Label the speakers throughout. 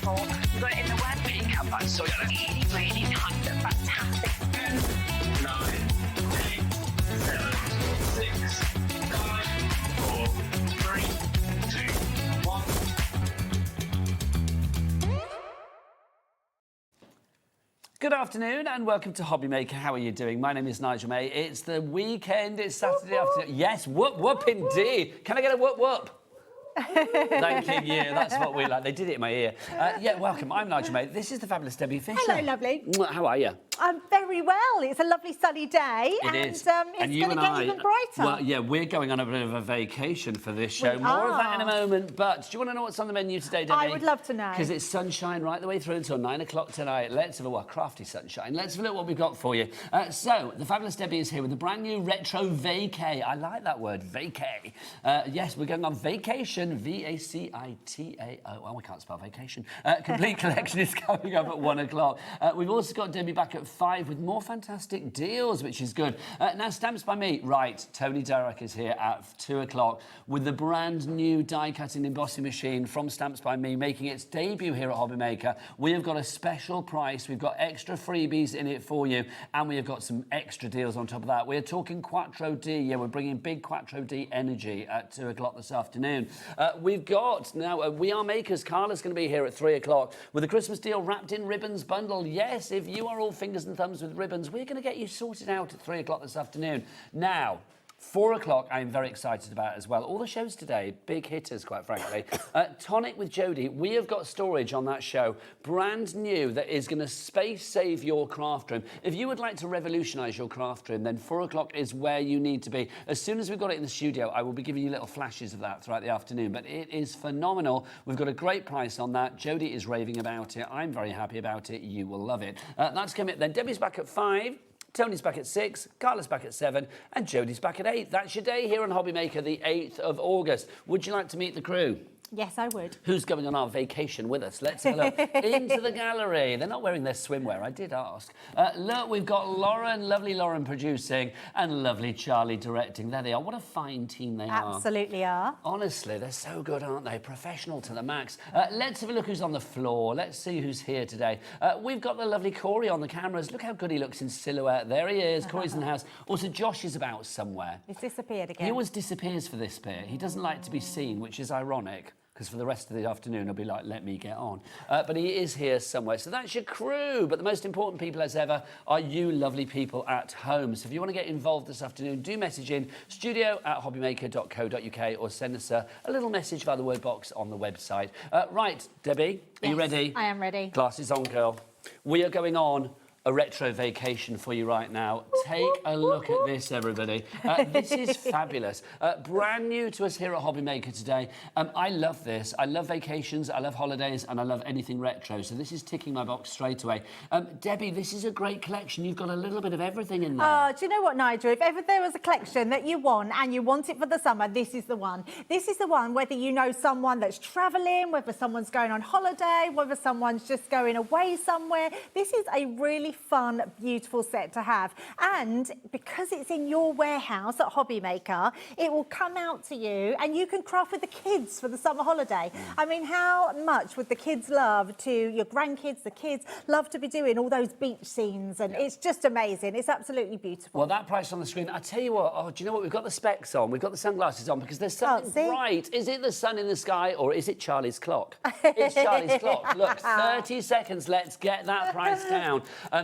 Speaker 1: beautiful. We've got it in the web makeup, but so really, really nice and fantastic.
Speaker 2: 10, 9, 8, 7, 6, 5, 4, 3, 2, 1.
Speaker 3: Good afternoon and welcome to HobbyMaker. How are you doing? My name is Nigel May. It's the weekend, it's Saturday afternoon. Yes, whoop whoop indeed. Can I get a whoop whoop? Thank you, that's what we like. They did it in my ear. Yeah, welcome. I'm Nigel May. This is the fabulous Debbie Fisher.
Speaker 4: Hello, lovely.
Speaker 3: How are you?
Speaker 4: I'm very well. It's a lovely sunny day.
Speaker 3: It is.
Speaker 4: It's going to get even brighter.
Speaker 3: Well, yeah, we're going on a bit of a vacation for this show.
Speaker 4: We
Speaker 3: More of that
Speaker 4: are.
Speaker 3: in a moment. But do you want to know what's on the menu today, Debbie?
Speaker 4: I would love to know.
Speaker 3: Because it's sunshine right the way through until 9 o'clock tonight. Let's have a crafty sunshine. Let's have a look what we've got for you. So, the fabulous Debbie is here with a brand new Retro Vacay. I like that word, vacay. Yes, we're going on vacation, V-A-C-I-T-A-O. Well, we can't spell vacation. Complete collection is coming up at 1 o'clock. We've also got Debbie back at 5 with more fantastic deals, which is good. Now, stamps by me. Right, Toni Darroch is here at 2 o'clock with the brand new die-cutting embossing machine from Stamps by Me, making its debut here at HobbyMaker. We have got a special price. We've got extra freebies in it for you, and we have got some extra deals on top of that. We're talking Quattro D. Yeah, we're bringing big Quattro D energy at 2 o'clock this afternoon. We've got, now, We Are Makers. Carla's going to be here at 3 o'clock with a Christmas deal wrapped in ribbons bundle. Yes, if you are all fingers and thumbs with ribbons, we're going to get you sorted out at 3 o'clock this afternoon. Now, 4 o'clock, I'm very excited about as well. All the shows today, big hitters, quite frankly. Tonic with Jodie, we have got storage on that show, brand new, that is going to space save your craft room. If you would like to revolutionise your craft room, then 4 o'clock is where you need to be. As soon as we've got it in the studio, I will be giving you little flashes of that throughout the afternoon, but it is phenomenal. We've got a great price on that. Jodie is raving about it. I'm very happy about it. You will love it. That's coming up then. Debbie's back at 5. Tony's back at 6, Carla's back at 7, and Jodie's back at 8. That's your day here on HobbyMaker, the 8th of August. Would you like to meet the crew?
Speaker 4: Yes, I would.
Speaker 3: Who's going on our vacation with us? Let's have a look. Into the gallery. They're not wearing their swimwear, I did ask. Look, we've got Lauren, lovely Lauren producing, and lovely Charlie directing. There they are. What a fine team they are.
Speaker 4: Absolutely are.
Speaker 3: Honestly, they're so good, aren't they? Professional to the max. Let's have a look who's on the floor. Let's see who's here today. We've got the lovely Corey on the cameras. Look how good he looks in silhouette. There he is. Corey's in the house. Also, Josh is about somewhere.
Speaker 4: He's disappeared again.
Speaker 3: He always disappears for this bit. He doesn't like to be seen, which is ironic, because for the rest of the afternoon, he'll be like, let me get on. But he is here somewhere. So that's your crew. But the most important people as ever are you lovely people at home. So if you want to get involved this afternoon, do message in studio@hobbymaker.co.uk or send us a little message via the word box on the website. Right, Debbie, are you ready?
Speaker 4: I am ready.
Speaker 3: Glasses on, girl. We are going on a retro vacation for you right now. Take a look at this, everybody. This is fabulous. Brand new to us here at HobbyMaker today. I love this. I love vacations, I love holidays, and I love anything retro. So this is ticking my box straight away. Debbie, this is a great collection. You've got a little bit of everything in there.
Speaker 4: Oh, do you know what, Nigel? If ever there was a collection that you want and you want it for the summer, this is the one. This is the one, whether you know someone that's travelling, whether someone's going on holiday, whether someone's just going away somewhere. This is a really fun, beautiful set to have. And because it's in your warehouse at HobbyMaker, it will come out to you and you can craft with the kids for the summer holiday. I mean, how much would the kids love to, your grandkids, the kids, love to be doing all those beach scenes, and it's just amazing. It's absolutely beautiful.
Speaker 3: Well, that price on the screen, I tell you what, do you know what? We've got the specs on, we've got the sunglasses on, because there's something bright. Is it the sun in the sky, or is it Charlie's clock? It's Charlie's clock. Look, 30 seconds, let's get that price down.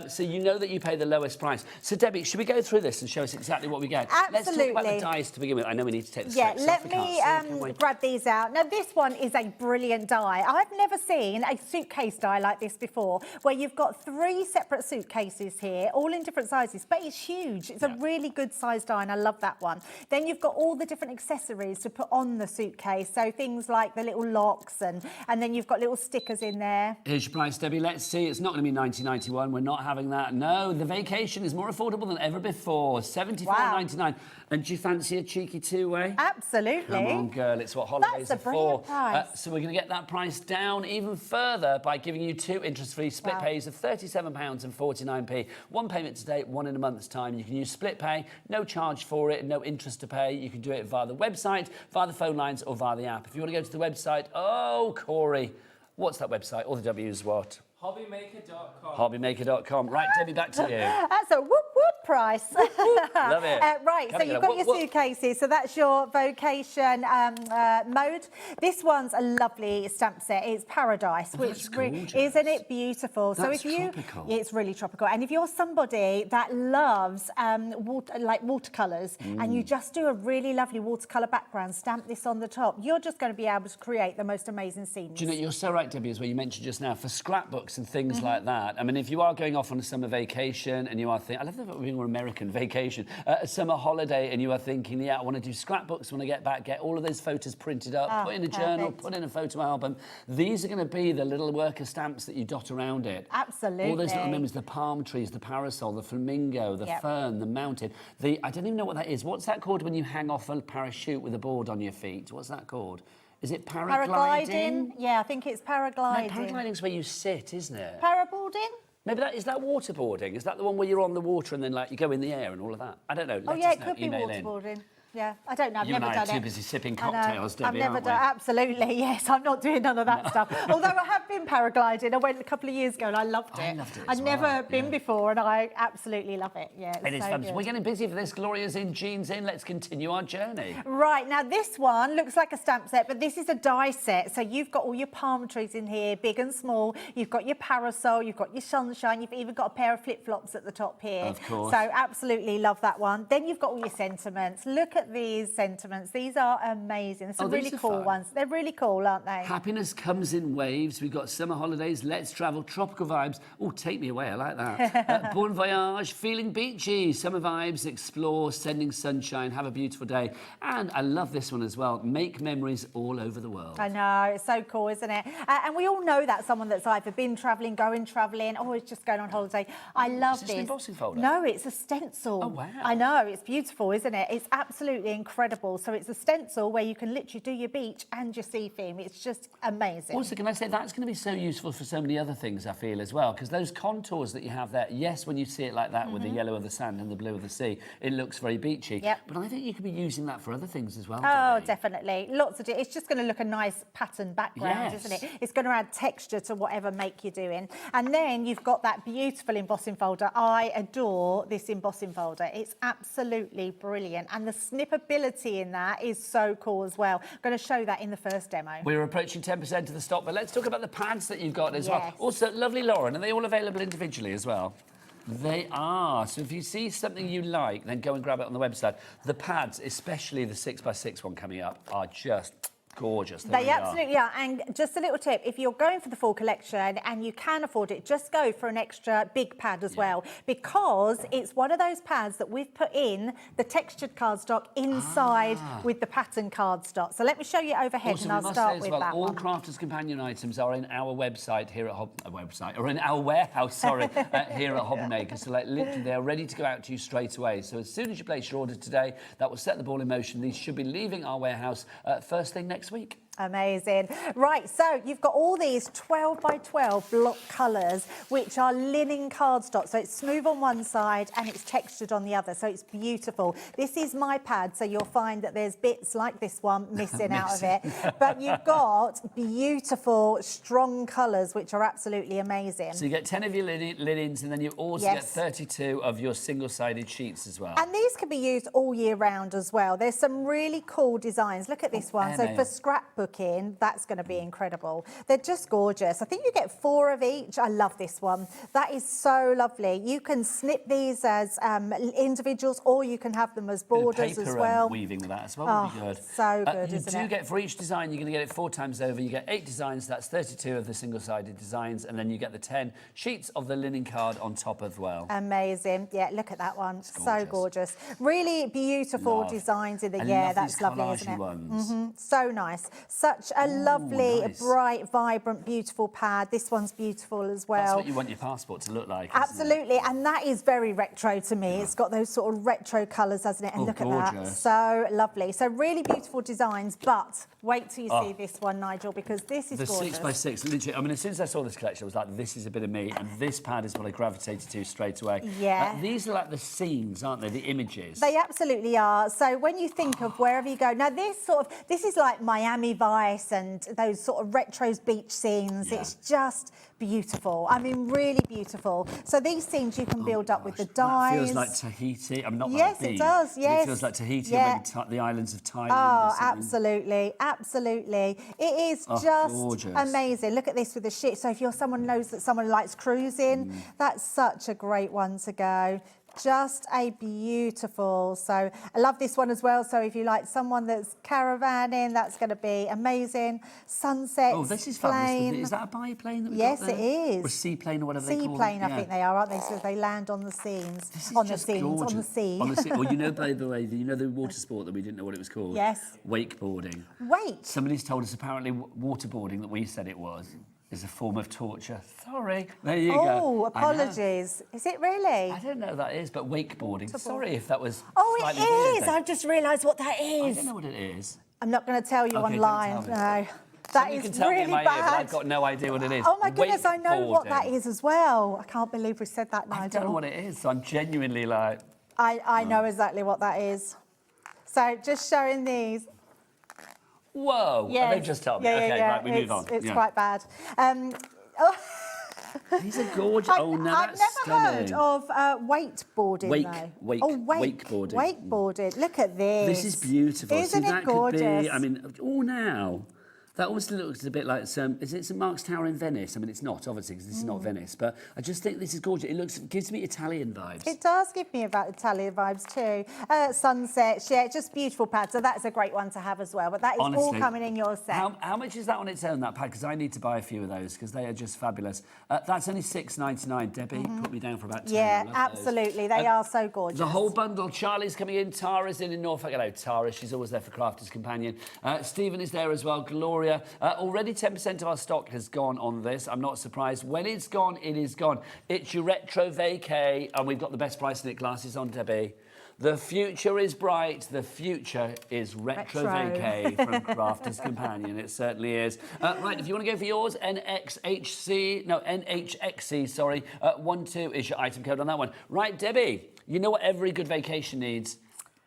Speaker 3: So you know that you pay the lowest price. So, Debbie, should we go through this and show us exactly what we get?
Speaker 4: Absolutely.
Speaker 3: Let's talk about the dies to begin with. I know we need to take the
Speaker 4: Yeah,
Speaker 3: specs
Speaker 4: let
Speaker 3: off.
Speaker 4: me grab these out. Now, this one is a brilliant die. I've never seen a suitcase die like this before, where you've got 3 separate suitcases here, all in different sizes, but it's huge. It's a really good size die, and I love that one. Then you've got all the different accessories to put on the suitcase, so things like the little locks, and then you've got little stickers in there.
Speaker 3: Here's your price, Debbie. Let's see. It's not going to be $19.91. We're not having that. No, the vacation is more affordable than ever before. $74.99. Wow. And do you fancy a cheeky two-way?
Speaker 4: Absolutely.
Speaker 3: Come on, girl. It's what holidays are for.
Speaker 4: That's a brilliant price.
Speaker 3: So we're going to get that price down even further by giving you 2 interest-free split pays of £37.49. 1 payment today, 1 in a month's time. You can use split pay, no charge for it, no interest to pay. You can do it via the website, via the phone lines, or via the app. If you want to go to the website, oh, Corey, What's that website? All the W's what?
Speaker 5: HobbyMaker.com.
Speaker 3: HobbyMaker.com. Right, Debbie, back to you.
Speaker 4: That's a whoop whoop price.
Speaker 3: Love it.
Speaker 4: Right, so you've got your suitcases. So that's your vocation mode. This one's a lovely stamp set. It's Paradise, which isn't it beautiful?
Speaker 3: That's
Speaker 4: so if you,
Speaker 3: tropical.
Speaker 4: it's really tropical. And if you're somebody that loves watercolours and you just do a really lovely watercolour background, stamp this on the top, you're just going to be able to create the most amazing scenes.
Speaker 3: Do you know, you're so right, Debbie, as well. You mentioned just now for scrapbooks and things like that. I mean, if you are going off on a summer vacation and you are thinking, I love that we're being an American vacation, a summer holiday, and you are thinking, yeah, I want to do scrapbooks when I get back, get all of those photos printed up, put in a journal, put in a photo album. These are going to be the little worker stamps that you dot around it.
Speaker 4: Absolutely.
Speaker 3: All those little memories, the palm trees, the parasol, the flamingo, the fern, the mountain. I don't even know what that is. What's that called when you hang off a parachute with a board on your feet? What's that called? Is it paragliding?
Speaker 4: Yeah, I think it's paragliding.
Speaker 3: No, paragliding's where you sit, isn't it?
Speaker 4: Paraboarding?
Speaker 3: Maybe is that waterboarding? Is that the one where you're on the water and then like you go in the air and all of that? I don't know.
Speaker 4: Oh yeah, it could be waterboarding. Yeah, I don't know. I've never done it.
Speaker 3: You and I are too busy sipping cocktails, Debbie,
Speaker 4: I've never done. Absolutely, yes. I'm not doing none of that stuff. Although I have been paragliding. I went a couple of years ago and I loved it.
Speaker 3: I loved it as
Speaker 4: I'd
Speaker 3: well,
Speaker 4: never been before and I absolutely love it. Yeah,
Speaker 3: it is
Speaker 4: so
Speaker 3: fun.
Speaker 4: good.
Speaker 3: We're getting busy for this. Gloria's in, Jean's in. Let's continue our journey.
Speaker 4: Right, now this one looks like a stamp set, but this is a die set. So you've got all your palm trees in here, big and small. You've got your parasol, you've got your sunshine, you've even got a pair of flip-flops at the top here.
Speaker 3: Of course.
Speaker 4: So absolutely love that one. Then you've got all your sentiments. Look at these sentiments. These are amazing. There's some really cool ones. They're really cool, aren't they?
Speaker 3: Happiness comes in waves. We've got summer holidays, let's travel, tropical vibes. Oh, take me away, I like that. Bon voyage, feeling beachy, summer vibes, explore, sending sunshine, have a beautiful day. And I love this one as well, make memories all over the world.
Speaker 4: I know, it's so cool, isn't it? And we all know that someone that's either been travelling, going travelling, or is just going on holiday. I love this.
Speaker 3: Is this an embossing folder?
Speaker 4: No, it's a stencil.
Speaker 3: Oh, wow.
Speaker 4: I know, it's beautiful, isn't it? It's absolutely incredible. So it's a stencil where you can literally do your beach and your sea theme. It's just amazing.
Speaker 3: Also, can I say that's going to be so useful for so many other things, I feel, as well, because those contours that you have there, yes, when you see it like that with the yellow of the sand and the blue of the sea, it looks very beachy.
Speaker 4: Yep.
Speaker 3: But I think you could be using that for other things as well.
Speaker 4: Oh,
Speaker 3: Debbie.
Speaker 4: definitely. Lots of it's just going to look a nice pattern background,
Speaker 3: Yes.
Speaker 4: isn't it? It's going to add texture to whatever make you're doing. And then you've got that beautiful embossing folder. I adore this embossing folder. It's absolutely brilliant. And the snippability in that is so cool as well. I'm going to show that in the first demo.
Speaker 3: We're approaching 10% of the stock, but let's talk about the pads that you've got as well.
Speaker 4: Yes.
Speaker 3: Also, lovely Lauren, are they all available individually as well? They are. So if you see something you like, then go and grab it on the website. The pads, especially the 6x6 one coming up, are just gorgeous.
Speaker 4: They absolutely are. And just a little tip, if you're going for the full collection and you can afford it, just go for an extra big pad as well, because it's one of those pads that we've put in the textured cardstock inside with the pattern cardstock. So let me show you overhead
Speaker 3: Also,
Speaker 4: and I'll start with that
Speaker 3: all
Speaker 4: one.
Speaker 3: Crafters Companion items are in our website here at or in our warehouse, sorry, here at HobbyMaker. So like literally they're ready to go out to you straight away. So as soon as you place your order today, that will set the ball in motion. These should be leaving our warehouse first thing next week.
Speaker 4: Amazing. Right, so you've got all these 12 by 12 block colours, which are linen cardstock. So it's smooth on one side and it's textured on the other. So it's beautiful. This is my pad, so you'll find that there's bits like this one missing out of it. But you've got beautiful, strong colours, which are absolutely amazing.
Speaker 3: So you get 10 of your linens, and then you also get 32 of your single-sided sheets as well.
Speaker 4: And these can be used all year round as well. There's some really cool designs. Look at this one. So for scrapbooking, that's going to be incredible. They're just gorgeous. I think you get 4 of each. I love this one. That is so lovely. You can snip these as individuals, or you can have them as borders as well.
Speaker 3: Weaving with that as well would be good.
Speaker 4: So good, isn't it?
Speaker 3: You do get, for each design, you're going to get it 4 times over. You get 8 designs. That's 32 of the single-sided designs, and then you get the 10 sheets of the linen card on top as well.
Speaker 4: Amazing. Yeah, look at that one. So gorgeous. Really beautiful designs in the that's lovely, isn't it? So nice. Such a lovely, bright, vibrant, beautiful pad. This one's beautiful as well.
Speaker 3: That's what you want your passport to look like, isn't
Speaker 4: Absolutely, and that is very retro to me. It's got those sort of retro colours, hasn't it? And look at that. So lovely. So really beautiful designs, but wait till you see this one, Nigel, because this is gorgeous.
Speaker 3: The 6x6, literally, I mean, as soon as I saw this collection, I was like, this is a bit of me, and this pad is what I gravitated to straight away.
Speaker 4: Yeah.
Speaker 3: These are like the scenes, aren't they? The images.
Speaker 4: They absolutely are. So when you think of wherever you go, now this is like Miami ice and those sort of retros beach scenes.
Speaker 3: Yeah.
Speaker 4: It's just beautiful. I mean, really beautiful. So these scenes you can build up with the dyes.
Speaker 3: That feels like Tahiti. I'm not
Speaker 4: Yes, it does, yes.
Speaker 3: It feels like Tahiti
Speaker 4: Yeah.
Speaker 3: or maybe the islands of Thailand.
Speaker 4: Oh,
Speaker 3: or something.
Speaker 4: absolutely, absolutely. It is just
Speaker 3: gorgeous.
Speaker 4: amazing. Look at this with the ship. So if you're someone knows that someone likes cruising, that's such a great one to go. Just a beautiful. So I love this one as well. So if you like someone that's caravanning, that's going to be amazing. Sunsets.
Speaker 3: Oh, this is
Speaker 4: plane.
Speaker 3: fabulous. Is that a biplane that we
Speaker 4: Yes,
Speaker 3: got there?
Speaker 4: it is.
Speaker 3: Or a seaplane or whatever they call it?
Speaker 4: Seaplane, I
Speaker 3: Yeah.
Speaker 4: think they are, aren't they? So they land on the scenes.
Speaker 3: This is
Speaker 4: On the
Speaker 3: just
Speaker 4: scenes,
Speaker 3: gorgeous.
Speaker 4: on the sea.
Speaker 3: On the sea. Well, you know, by the way, you know the water sport that we didn't know what it was called?
Speaker 4: Yes.
Speaker 3: Wakeboarding.
Speaker 4: Wait.
Speaker 3: Somebody's told us apparently waterboarding that we said it was is a form of torture. Sorry. There you go.
Speaker 4: Oh,
Speaker 3: I know.
Speaker 4: apologies. Is it really?
Speaker 3: I don't know what that is, but wakeboarding. Sorry if that was.
Speaker 4: Oh,
Speaker 3: slightly
Speaker 4: it
Speaker 3: weird
Speaker 4: is.
Speaker 3: then.
Speaker 4: I've just realised what that
Speaker 3: I
Speaker 4: is.
Speaker 3: don't know what it is.
Speaker 4: I'm not going to tell you
Speaker 3: Okay, don't
Speaker 4: online.
Speaker 3: tell me.
Speaker 4: No. That
Speaker 3: Somebody
Speaker 4: is
Speaker 3: can tell me
Speaker 4: really
Speaker 3: in my ear,
Speaker 4: bad.
Speaker 3: but I've got no idea what it is.
Speaker 4: Oh my goodness, I know what that
Speaker 3: Wakeboarding.
Speaker 4: is as well. I can't believe we said that, Nigel.
Speaker 3: I don't know what it is, so I'm genuinely like.
Speaker 4: I know exactly what that is. So just showing these.
Speaker 3: Whoa!
Speaker 4: Yeah,
Speaker 3: They've just told me.
Speaker 4: yeah,
Speaker 3: Okay,
Speaker 4: yeah.
Speaker 3: right, we move on.
Speaker 4: It's
Speaker 3: Yeah.
Speaker 4: quite bad.
Speaker 3: These are gorgeous. Oh, no,
Speaker 4: I've
Speaker 3: that's
Speaker 4: never
Speaker 3: stunning.
Speaker 4: heard of wakeboarding though.
Speaker 3: Wakeboarding.
Speaker 4: Wakeboarding. Look at this.
Speaker 3: This is beautiful.
Speaker 4: Isn't
Speaker 3: See,
Speaker 4: it
Speaker 3: that
Speaker 4: gorgeous?
Speaker 3: could be. I mean, now. That almost looks a bit like some. Is it St Mark's Tower in Venice? I mean, it's not obviously because this is not Venice, but I just think this is gorgeous. It gives me Italian vibes.
Speaker 4: It does give me about Italian vibes too. Sunsets, yeah, just beautiful pad. So that's a great one to have as well. But that is all
Speaker 3: Honestly,
Speaker 4: coming in your set.
Speaker 3: How much is that on its own, that pad? Because I need to buy a few of those because they are just fabulous. That's only $6.99. Debbie, put me down for about 10.
Speaker 4: Yeah,
Speaker 3: I love those.
Speaker 4: absolutely. They are so gorgeous.
Speaker 3: The whole bundle. Charlie's coming in. Tara's in Norfolk. Hello, Tara. She's always there for Crafter's Companion. Stephen is there as well. Gloria. Already 10% of our stock has gone on this. I'm not surprised. When it's gone, it is gone. It's your Retro Vacay, and we've got the best price in it. Glasses on, Debbie. The future is bright. The future is Retro Vacay from Crafter's Companion. It certainly is. Right, if you want to go for yours, NHXC, sorry, 12 is your item code on that one. Right, Debbie, you know what every good vacation needs?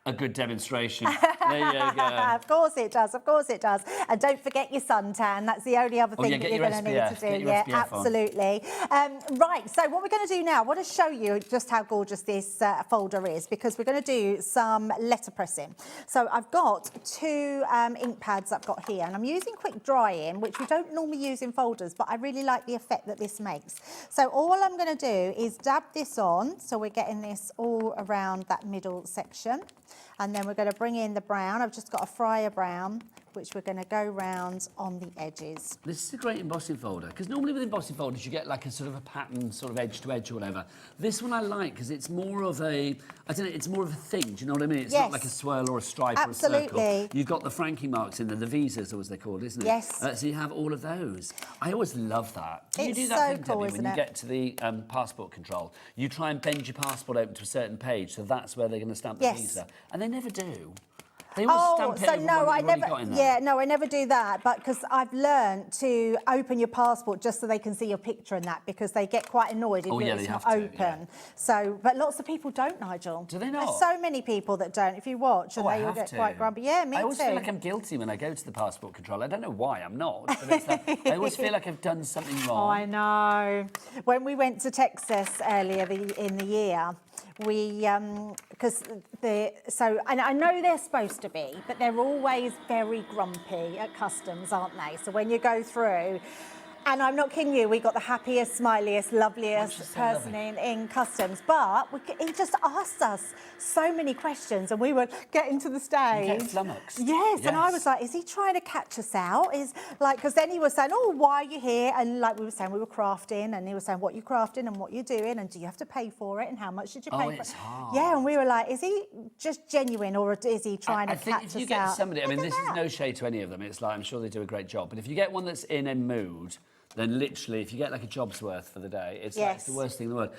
Speaker 3: A good demonstration. There you go.
Speaker 4: Of course it does, of course it does. And don't forget your suntan. That's the only other thing that you're going to need to do. Yeah, absolutely. Right, so what we're going to do now, I want to show you just how gorgeous this folder is because we're going to do some letter pressing. So I've got two ink pads I've got here and I'm using quick drying, which we don't normally use in folders, but I really like the effect that this makes. So all I'm going to do is dab this on. So we're getting this all around that middle section. And then we're going to bring in the brown. I've just got a fryer brown, which we're going to go round on the edges.
Speaker 3: This is a great embossing folder, because normally with embossing folders you get like a sort of a pattern, sort of edge to edge or whatever. This one I like because it's more of a, I don't know, it's more of a thing, do you know what I mean? It's not like a swirl or a stripe or a circle. You've got the franking marks in there, the visas, or as they're called, isn't it?
Speaker 4: Yes.
Speaker 3: So you have all of those. I always love that. Do you
Speaker 4: It's
Speaker 3: do that
Speaker 4: so
Speaker 3: thing,
Speaker 4: cool,
Speaker 3: Debbie, when you get to the passport control? You try and bend your passport open to a certain page, so that's where they're going to stamp the visa. And they never do. They always stamp it over one that you've already got in there.
Speaker 4: Yeah, no, I never do that. But because I've learned to open your passport just so they can see your picture and that, because they get quite annoyed if it's not open. So, but lots of people don't, Nigel.
Speaker 3: Do they not?
Speaker 4: There's so many people that don't. If you watch, and they all get quite grumpy. Yeah, me too.
Speaker 3: I always feel like I'm guilty when I go to the passport control. I don't know why I'm not, but it's like, I always feel like I've done something wrong.
Speaker 4: Oh, I know. When we went to Texas earlier in the year, we and I know they're supposed to be, but they're always very grumpy at customs, aren't they? So when you go through, and I'm not kidding you, we got the happiest, smiliest, loveliest person in customs, but he just asked us so many questions, and we were getting to the stage.
Speaker 3: You get flummoxed.
Speaker 4: Yes, and I was like, is he trying to catch us out? Because then he was saying, oh, why are you here? And like we were saying, we were crafting, and he was saying, what you're crafting and what you're doing, and do you have to pay for it, and how much did you pay for it?
Speaker 3: It's hard.
Speaker 4: Yeah, and we were like, is he just genuine, or is he trying to catch us out?
Speaker 3: I think if you get somebody, I mean, this is no shade to any of them. It's like, I'm sure they do a great job, but if you get one that's in a mood, then literally, if you get like a job's worth for the day, it's like the worst thing in the world.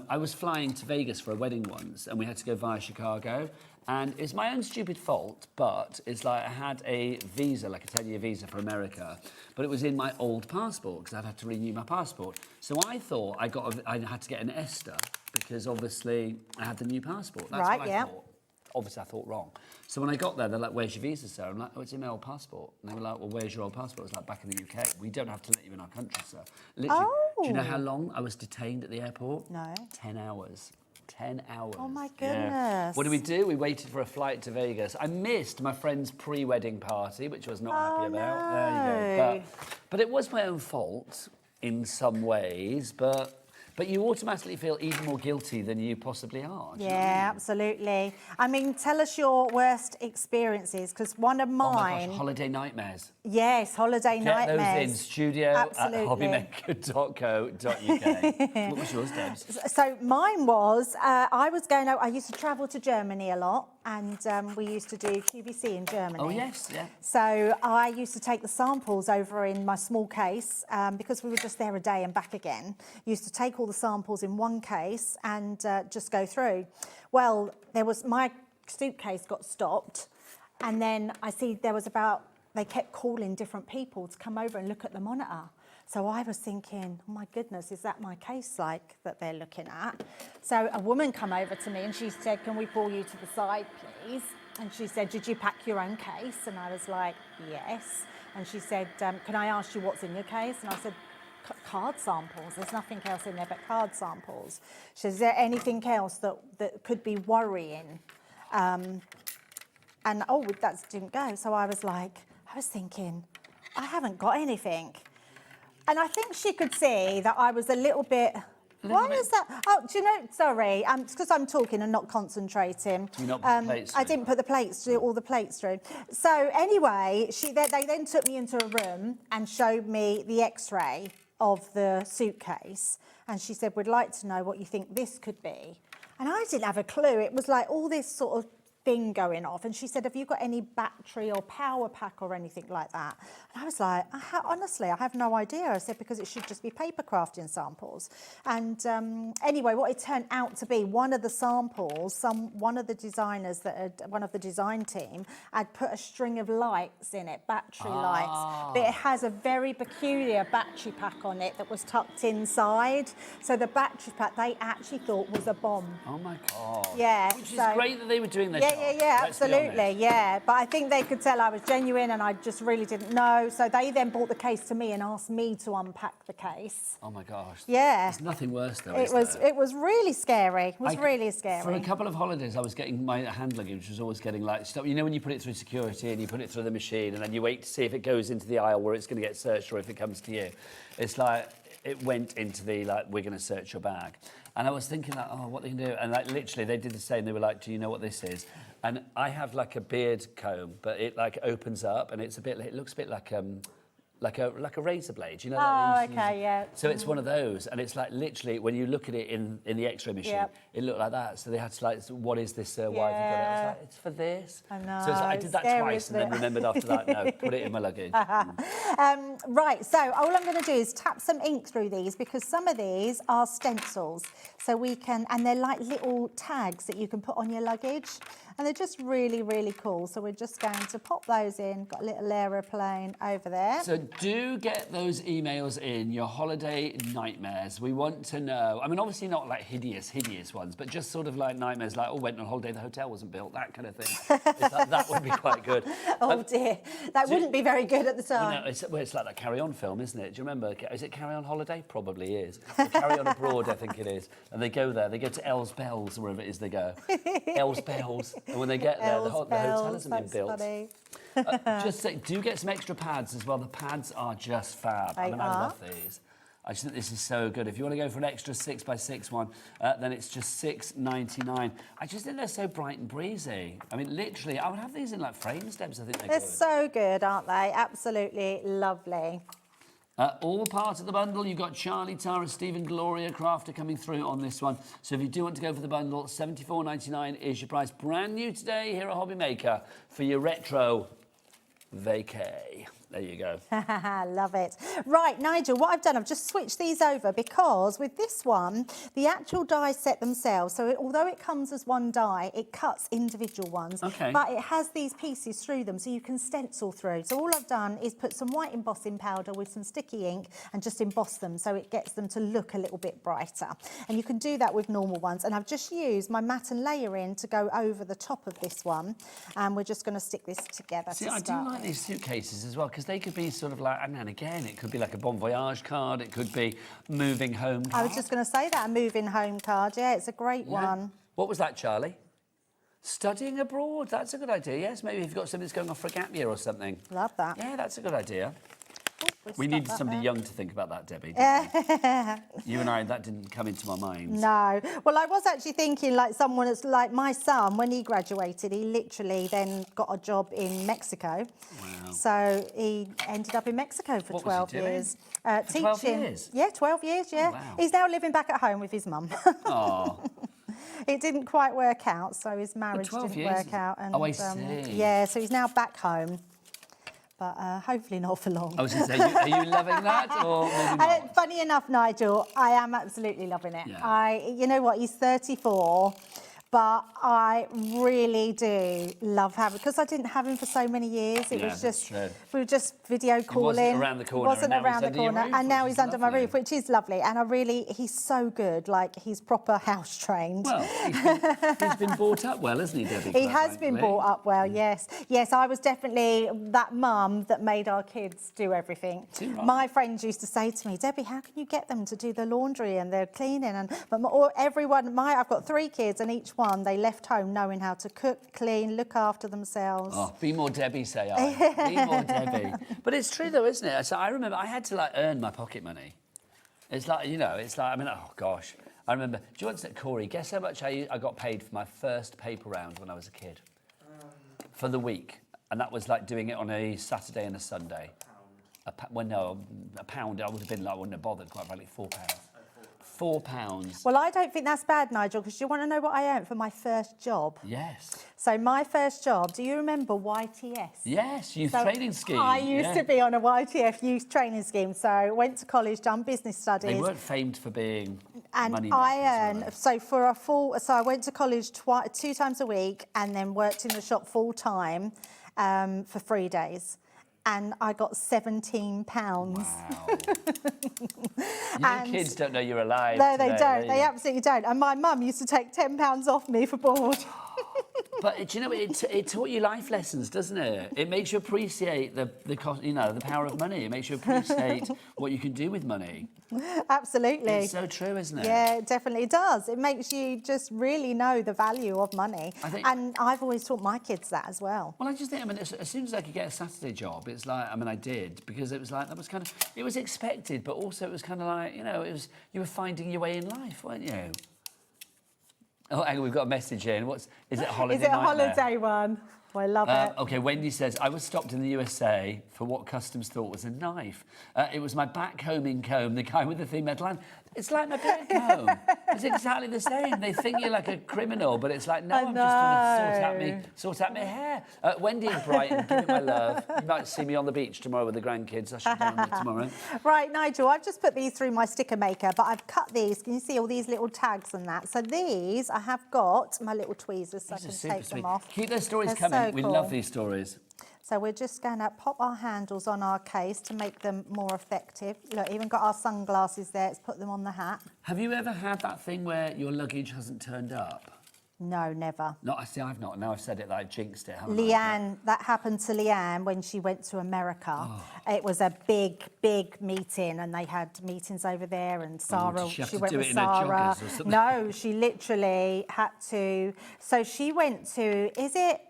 Speaker 3: I was flying to Vegas for a wedding once, and we had to go via Chicago. And it's my own stupid fault, but it's like I had a visa, like a 10-year visa for America, but it was in my old passport because I'd had to renew my passport. So I thought I had to get an ESTA because obviously I had the new passport. That's what I thought. obviously I thought wrong. So when I got there, they're like, where's your visa, sir? I'm like, oh, it's in my old passport. And they were like, well, where's your old passport? It's like, back in the UK. We don't have to let you in our country, sir. Literally, do you know how long I was detained at the airport?
Speaker 4: No.
Speaker 3: 10 hours. 10 hours.
Speaker 4: Oh my
Speaker 3: Yeah.
Speaker 4: goodness.
Speaker 3: What did we do? We waited for a flight to Vegas. I missed my friend's pre-wedding party, which I was not happy about.
Speaker 4: No.
Speaker 3: There you go. But it was my own fault in some ways, but you automatically feel even more guilty than you possibly are. Do you know what I mean?
Speaker 4: Yeah, absolutely. I mean, tell us your worst experices, because one of
Speaker 3: Oh my
Speaker 4: mine...
Speaker 3: gosh, holiday nightmares.
Speaker 4: Yes, holiday
Speaker 3: Get
Speaker 4: nightmares.
Speaker 3: those in studio
Speaker 4: Absolutely.
Speaker 3: at hobbymaker.co.uk. What was yours, Debs?
Speaker 4: So mine was, I used to travel to Germany a lot, and we used to do QVC in Germany.
Speaker 3: Oh, yes, yeah.
Speaker 4: So I used to take the samples over in my small case, because we were just there a day and back again. Used to take all the samples in one case and just go through. Well, my suitcase got stopped, and then I see they kept calling different people to come over and look at the monitor. So I was thinking, oh my goodness, is that my case like that they're looking at? So a woman come over to me and she said, can we pull you to the side, please? And she said, did you pack your own case? And I was like, yes. And she said, can I ask you what's in your case? And I said, card samples. There's nothing else in there but card samples. She said, is there anything else that could be worrying? And that didn't go. So I was thinking, I haven't got anything. And I think she could see that I was a little bit... Why is that? Oh, do you know, sorry, it's because I'm talking and not concentrating.
Speaker 3: Do you not put the plates
Speaker 4: I
Speaker 3: through?
Speaker 4: didn't put the plates through, all the plates through. So anyway, they then took me into a room and showed me the X-ray of the suitcase. And she said, we'd like to know what you think this could be. And I didn't have a clue. It was like all this sort of thing going off, and she said, have you got any battery or power pack or anything like that? And I was like, honestly, I have no idea. I said, because it should just be paper crafting samples. And anyway, what it turned out to be, one of the samples, one of the designers one of the design team had put a string of lights in it, battery lights, but it has a very peculiar battery pack on it that was tucked inside. So the battery pack they actually thought was a bomb.
Speaker 3: Oh my God.
Speaker 4: Yeah.
Speaker 3: Which is great that they were doing their job.
Speaker 4: Yeah,
Speaker 3: Let's be
Speaker 4: absolutely,
Speaker 3: honest.
Speaker 4: yeah. But I think they could tell I was genuine and I just really didn't know. So they then brought the case to me and asked me to unpack the case.
Speaker 3: Oh my gosh.
Speaker 4: Yeah.
Speaker 3: There's nothing worse though,
Speaker 4: It was really scary. It was really scary.
Speaker 3: For a couple of holidays, I was getting my hand luggage, which was always getting like stuff. You know when you put it through security and you put it through the machine and then you wait to see if it goes into the aisle where it's going to get searched or if it comes to you. It's like it went into the we're going to search your bag. And I was thinking what they can do. And literally they did the same. They were like, do you know what this is? And I have like a beard comb, but it opens up and it looks a bit like a razor blade, you know?
Speaker 4: Oh, okay, yeah.
Speaker 3: So it's one of those, and it's like literally when you look at it in the X-ray machine, it looked like that. So they had to what is this? Why have you got it? I was like, it's for this.
Speaker 4: I know.
Speaker 3: So I did that
Speaker 4: scary,
Speaker 3: twice, and then remembered after that, no, put it in my luggage.
Speaker 4: Right, so all I'm going to do is tap some ink through these because some of these are stencils. So we can, and they're like little tags that you can put on your luggage. And they're just really, really cool. So we're just going to pop those in. Got a little aeroplane over there.
Speaker 3: So do get those emails in, your holiday nightmares. We want to know. I mean, obviously not like hideous ones, but just sort of like nightmares like, went on holiday, the hotel wasn't built, that kind of thing. That would be quite good.
Speaker 4: Oh dear, that wouldn't be very good at the time.
Speaker 3: No, it's like that Carry On film, isn't it? Do you remember? Is it Carry On Holiday? Probably is. Or Carry On Abroad, I think it is. And they go there. They go to Els Bells, or wherever it is they go. Els Bells. And when they get there, the hotel hasn't been built.
Speaker 4: Funny.
Speaker 3: Just say, do get some extra pads as well. The pads are just fab. I love these. I just think this is so good. If you want to go for an extra 6x6 one, then it's just $6.99. I just think they're so bright and breezy. I mean, literally, I would have these in like frames, Debs. I think they're good.
Speaker 4: So good, aren't they? Absolutely lovely.
Speaker 3: All part of the bundle. You've got Charlie, Tara, Stephen, Gloria, Crafter coming through on this one. So if you do want to go for the bundle, $74.99 is your price. Brand new today here at HobbyMaker for your Retro Vacay. There you go.
Speaker 4: Love it. Right, Nigel, what I've done, I've just switched these over because with this one, the actual die set themselves, so although it comes as one die, it cuts individual ones.
Speaker 3: Okay.
Speaker 4: But it has these pieces through them, so you can stencil through. So all I've done is put some white embossing powder with some sticky ink and just emboss them so it gets them to look a little bit brighter. And you can do that with normal ones. And I've just used my matte and layering to go over the top of this one. And we're just going to stick this together.
Speaker 3: See, I do like these suitcases as well, because they could be sort of like, and again, it could be like a Bon Voyage card, it could be moving home card.
Speaker 4: I was just going to say that, a moving home card. Yeah, it's a great one.
Speaker 3: What was that, Charlie? Studying abroad, that's a good idea, yes. Maybe if you've got something that's going off for a gap year or something.
Speaker 4: Love that.
Speaker 3: Yeah, that's a good idea.
Speaker 4: Oh,
Speaker 3: We need somebody young to think about that, Debbie. You and I, that didn't come into my mind.
Speaker 4: No. Well, I was actually thinking like someone that's like my son, when he graduated, he literally then got a job in Mexico.
Speaker 3: Wow.
Speaker 4: So he ended up in Mexico for
Speaker 3: What
Speaker 4: 12
Speaker 3: was he doing?
Speaker 4: years.
Speaker 3: For
Speaker 4: teaching.
Speaker 3: 12 years?
Speaker 4: Yeah, 12 years, yeah.
Speaker 3: Oh, wow.
Speaker 4: He's now living back at home with his mum.
Speaker 3: Oh.
Speaker 4: It didn't quite work out, so his marriage
Speaker 3: 12
Speaker 4: didn't
Speaker 3: years?
Speaker 4: work out. And,
Speaker 3: Oh, I see.
Speaker 4: Yeah, so he's now back home. But hopefully not for long.
Speaker 3: I was going to say, are you loving that or maybe not?
Speaker 4: Funny enough, Nigel, I am absolutely loving it.
Speaker 3: Yeah.
Speaker 4: You know what, he's 34, but I really do love having, because I didn't have him for so many years. It
Speaker 3: Yeah,
Speaker 4: was
Speaker 3: that's
Speaker 4: just,
Speaker 3: true.
Speaker 4: we were just video calling.
Speaker 3: wasn't around the corner,
Speaker 4: Wasn't
Speaker 3: and now
Speaker 4: around
Speaker 3: he's
Speaker 4: the
Speaker 3: under your
Speaker 4: corner,
Speaker 3: roof,
Speaker 4: and now
Speaker 3: which
Speaker 4: he's
Speaker 3: is
Speaker 4: under my
Speaker 3: lovely.
Speaker 4: roof, which is lovely. And he's so good, like he's proper house trained.
Speaker 3: Well, he's been brought up well, hasn't he, Debbie?
Speaker 4: He has been brought up well, yes. Yes, I was definitely that mum that made our kids do everything.
Speaker 3: Too right.
Speaker 4: My friends used to say to me, Debbie, how can you get them to do the laundry and the cleaning? I've got 3 kids, and each one, they left home knowing how to cook, clean, look after themselves.
Speaker 3: Oh, be more Debbie, say I. Be more Debbie. But it's true, though, isn't it? So I remember I had to, like, earn my pocket money. It's like, you know, I mean, oh, gosh. I remember, do you want to say, Corey, guess how much I got paid for my first paper round when I was a kid? For the week. And that was, like, doing it on a Saturday and a Sunday. A pound. A pound, I would have been, like, I wouldn't have bothered, quite frankly, £4. £4.
Speaker 4: Well, I don't think that's bad, Nigel, because you want to know what I earned for my first job?
Speaker 3: Yes.
Speaker 4: So my first job, do you remember YTS?
Speaker 3: Yes, youth
Speaker 4: So
Speaker 3: training scheme.
Speaker 4: I used to be on a YTF youth training scheme. So went to college, done business studies.
Speaker 3: They weren't famed for being
Speaker 4: and
Speaker 3: money
Speaker 4: I
Speaker 3: makers,
Speaker 4: earned, so I went to college 2 times a week and then worked in the shop full time for 3 days. And I got £17.
Speaker 3: Wow. Kids don't know you're alive.
Speaker 4: No, they
Speaker 3: today,
Speaker 4: don't.
Speaker 3: do
Speaker 4: They
Speaker 3: you?
Speaker 4: absolutely don't. And my mum used to take £10 off me for board.
Speaker 3: But do you know, it taught you life lessons, doesn't it? It makes you appreciate the cost, you know, the power of money. It makes you appreciate what you can do with money.
Speaker 4: Absolutely.
Speaker 3: It's so true, isn't it?
Speaker 4: Yeah, it definitely does. It makes you just really know the value of money. And I've always taught my kids that as well.
Speaker 3: Well, I just think, I mean, as soon as I could get a Saturday job, it's like, I mean, I did, because it was like, that was kind of, it was expected, but also it was kind of like, you know, you were finding your way in life, weren't you? Oh, hang on, we've got a message in. Is it a holiday
Speaker 4: Is it a
Speaker 3: nightmare?
Speaker 4: holiday one? Well, I love it.
Speaker 3: OK, Wendy says, I was stopped in the USA for what customs thought was a knife. It was my back combing comb, the guy with the thin metal hand. It's like my beard comb. It's exactly the same. They think you're like a criminal, but it's like, no, I'm just trying to sort out my hair. Wendy in Brighton, give me my love. You might see me on the beach tomorrow with the grandkids. I should be on there tomorrow.
Speaker 4: Right, Nigel, I've just put these through my sticker maker, but I've cut these. Can you see all these little tags and that? So these, I have got my little tweezers so I can take them off.
Speaker 3: Keep those stories
Speaker 4: They're
Speaker 3: coming.
Speaker 4: so
Speaker 3: We
Speaker 4: cool.
Speaker 3: love these stories.
Speaker 4: So we're just going to pop our handles on our case to make them more effective. Look, even got our sunglasses there. Let's put them on the hat.
Speaker 3: Have you ever had that thing where your luggage hasn't turned up?
Speaker 4: No, never.
Speaker 3: No, I see, I've not. Now I've said it, like, jinxed it, haven't I?
Speaker 4: Leanne, that happened to Leanne when she went to America.
Speaker 3: Oh.
Speaker 4: It was a big, big meeting, and they had meetings over there. And Sarah,
Speaker 3: did she have to
Speaker 4: went
Speaker 3: do
Speaker 4: with
Speaker 3: it in her
Speaker 4: Sarah.
Speaker 3: joggers or something?
Speaker 4: No, she literally had to. So she went to.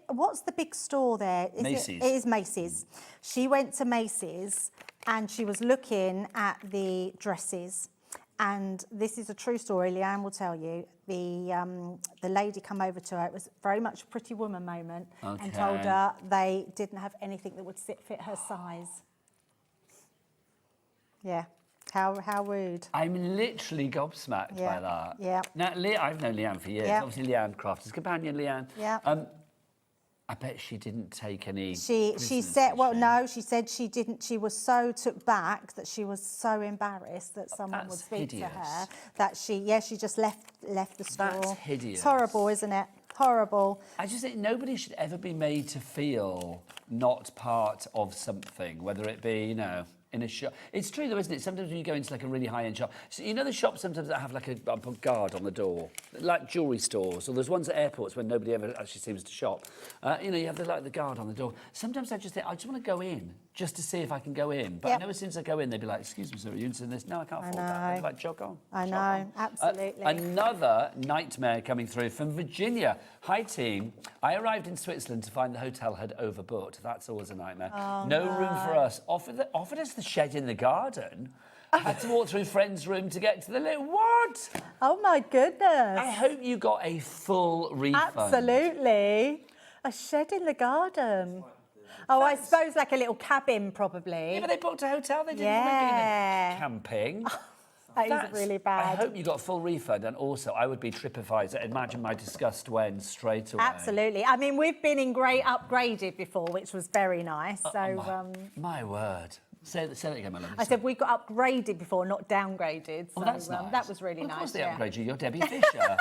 Speaker 4: What's the big store there?
Speaker 3: Macy's.
Speaker 4: It is Macy's. She went to Macy's, and she was looking at the dresses. And this is a true story, Leanne will tell you. The lady come over to her, it was very much a Pretty Woman moment, and told her they didn't have anything that would fit her size. Yeah, how rude.
Speaker 3: I'm literally gobsmacked by that.
Speaker 4: Yeah.
Speaker 3: Now, I've known Leanne for years.
Speaker 4: Yeah.
Speaker 3: Obviously, Leanne Crafter's companion, Leanne.
Speaker 4: Yeah.
Speaker 3: I bet she didn't take any.
Speaker 4: She
Speaker 3: prisoners,
Speaker 4: said,
Speaker 3: did
Speaker 4: well,
Speaker 3: she?
Speaker 4: no, she said she didn't. She was so took back that she was so embarrassed that someone would
Speaker 3: That's
Speaker 4: speak to
Speaker 3: hideous.
Speaker 4: her that she just left the store.
Speaker 3: That's hideous.
Speaker 4: It's horrible, isn't it? Horrible.
Speaker 3: I just think nobody should ever be made to feel not part of something, whether it be, you know, in a shop. It's true though, isn't it? Sometimes when you go into like a really high-end shop, so you know the shops sometimes that have like a guard on the door, like jewellery stores, or there's ones at airports when nobody ever actually seems to shop. You know, you have the guard on the door. Sometimes I just think, I just want to go in, just to see if I can go in. But I know as soon as I go in, they'd be like, excuse me, sir, are you into this? No, I can't afford that. They'd be like, jog on.
Speaker 4: I
Speaker 3: jog
Speaker 4: know,
Speaker 3: on.
Speaker 4: absolutely.
Speaker 3: Another nightmare coming through from Virginia. Hi, team. I arrived in Switzerland to find the hotel had overbooked. That's always a nightmare.
Speaker 4: Oh,
Speaker 3: no room for us. Offered us the shed in the garden. I had to walk through friend's room to get to the little... What?
Speaker 4: Oh, my goodness.
Speaker 3: I hope you got a full refund.
Speaker 4: Absolutely. A shed in the garden. Oh, I suppose like a little cabin, probably.
Speaker 3: Yeah, but they booked a hotel. They didn't want to be camping.
Speaker 4: That is really bad.
Speaker 3: I hope you got a full refund, and also I would be tripified. Imagine my disgust when straight away.
Speaker 4: Absolutely. I mean, we've been upgraded before, which was very nice. So,
Speaker 3: my word. Say that again, my love.
Speaker 4: I said we got upgraded before, not downgraded. So
Speaker 3: that's nice.
Speaker 4: that was really
Speaker 3: Of
Speaker 4: nice.
Speaker 3: course they upgrade you. You're Debbie Fisher.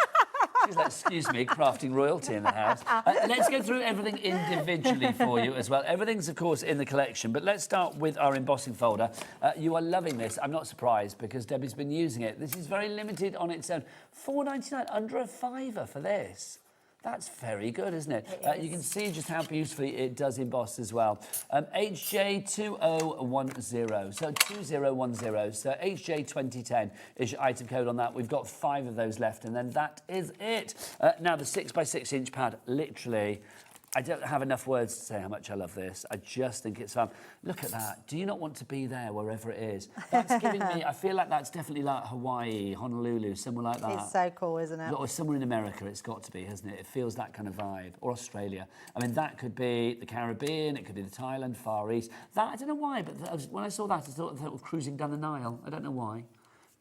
Speaker 3: She's like, excuse me, crafting royalty in the house. Let's go through everything individually for you as well. Everything's, of course, in the collection, but let's start with our embossing folder. You are loving this. I'm not surprised because Debbie's been using it. This is very limited on its own. $4.99, under a £5 for this. That's very good, isn't it? You can see just how beautifully it does emboss as well. HJ2010, so 2010. So HJ2010 is your item code on that. We've got 5 of those left, and then that is it. Now, the 6x6 inch pad, literally... I don't have enough words to say how much I love this. I just think it's fun. Look at that. Do you not want to be there wherever it is? That's giving me... I feel like that's definitely like Hawaii, Honolulu, somewhere like that.
Speaker 4: It's so cool, isn't it?
Speaker 3: Or somewhere in America, it's got to be, hasn't it? It feels that kind of vibe. Or Australia. I mean, that could be the Caribbean, it could be the Thailand, Far East. That, I don't know why, but when I saw that, I thought of cruising down the Nile. I don't know why.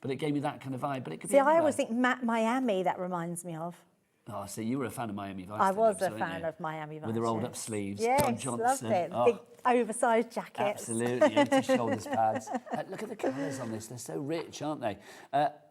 Speaker 3: But it gave me that kind of vibe. But it could be
Speaker 4: I always think Miami, that reminds me of.
Speaker 3: Oh, so you were a fan of Miami Vice.
Speaker 4: I was a fan of Miami Vice.
Speaker 3: With the rolled up sleeves.
Speaker 4: Yes,
Speaker 3: Don Johnson.
Speaker 4: loved it.
Speaker 3: Oh,
Speaker 4: big oversized jackets.
Speaker 3: absolutely. Empty shoulders pads. Look at the colours on this. They're so rich, aren't they?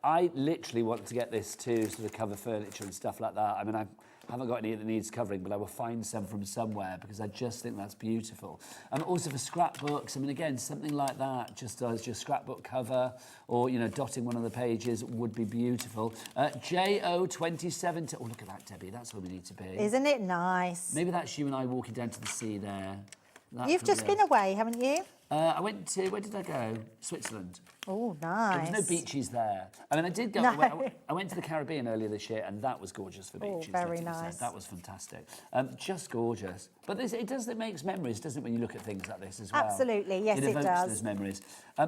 Speaker 3: I literally want to get this to sort of cover furniture and stuff like that. I mean, I haven't got any that needs covering, but I will find some from somewhere because I just think that's beautiful. And also for scrapbooks, I mean, again, something like that, just as your scrapbook cover or, you know, dotting one of the pages would be beautiful. JO27. Oh, look at that, Debbie. That's where we need to be.
Speaker 4: Isn't it nice?
Speaker 3: Maybe that's you and I walking down to the sea there.
Speaker 4: You've just been away, haven't you?
Speaker 3: I went to, where did I go? Switzerland.
Speaker 4: Oh, nice.
Speaker 3: There was no beaches there. I mean, I did go,
Speaker 4: No.
Speaker 3: I went to the Caribbean earlier this year, and that was gorgeous for beaches.
Speaker 4: very
Speaker 3: let it be said.
Speaker 4: nice.
Speaker 3: That was fantastic. Just gorgeous. But this, it makes memories, doesn't it, when you look at things like this as well?
Speaker 4: Absolutely, yes, it
Speaker 3: evokes
Speaker 4: does.
Speaker 3: those memories.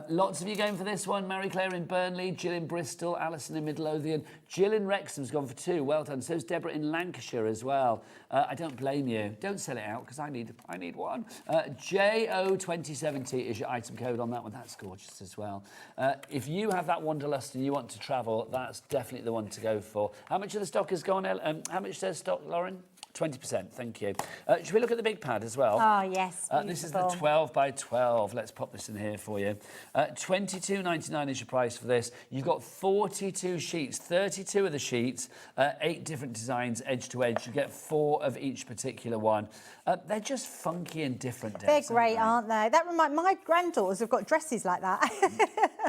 Speaker 3: Lots of you going for this one. Mary Claire in Burnley, Jill in Bristol, Alison in Midlothian. Jill in Wrexham's gone for 2. Well done. So's Deborah in Lancashire as well. I don't blame you. Don't sell it out, because I need one. JO2070 is your item code on that one. That's gorgeous as well. If you have that wanderlust and you want to travel, that's definitely the one to go for. How much of the stock has gone? How much does stock, Lauren? 20%, thank you. Should we look at the big pad as well?
Speaker 4: Oh, yes,
Speaker 3: this is the 12 by 12. Let's pop this in here for you. $22.99 is your price for this. You've got 42 sheets, 32 of the sheets, 8 different designs, edge to edge. You get 4 of each particular one. They're just funky and different.
Speaker 4: They're great, aren't they? That my granddaughters have got dresses like that.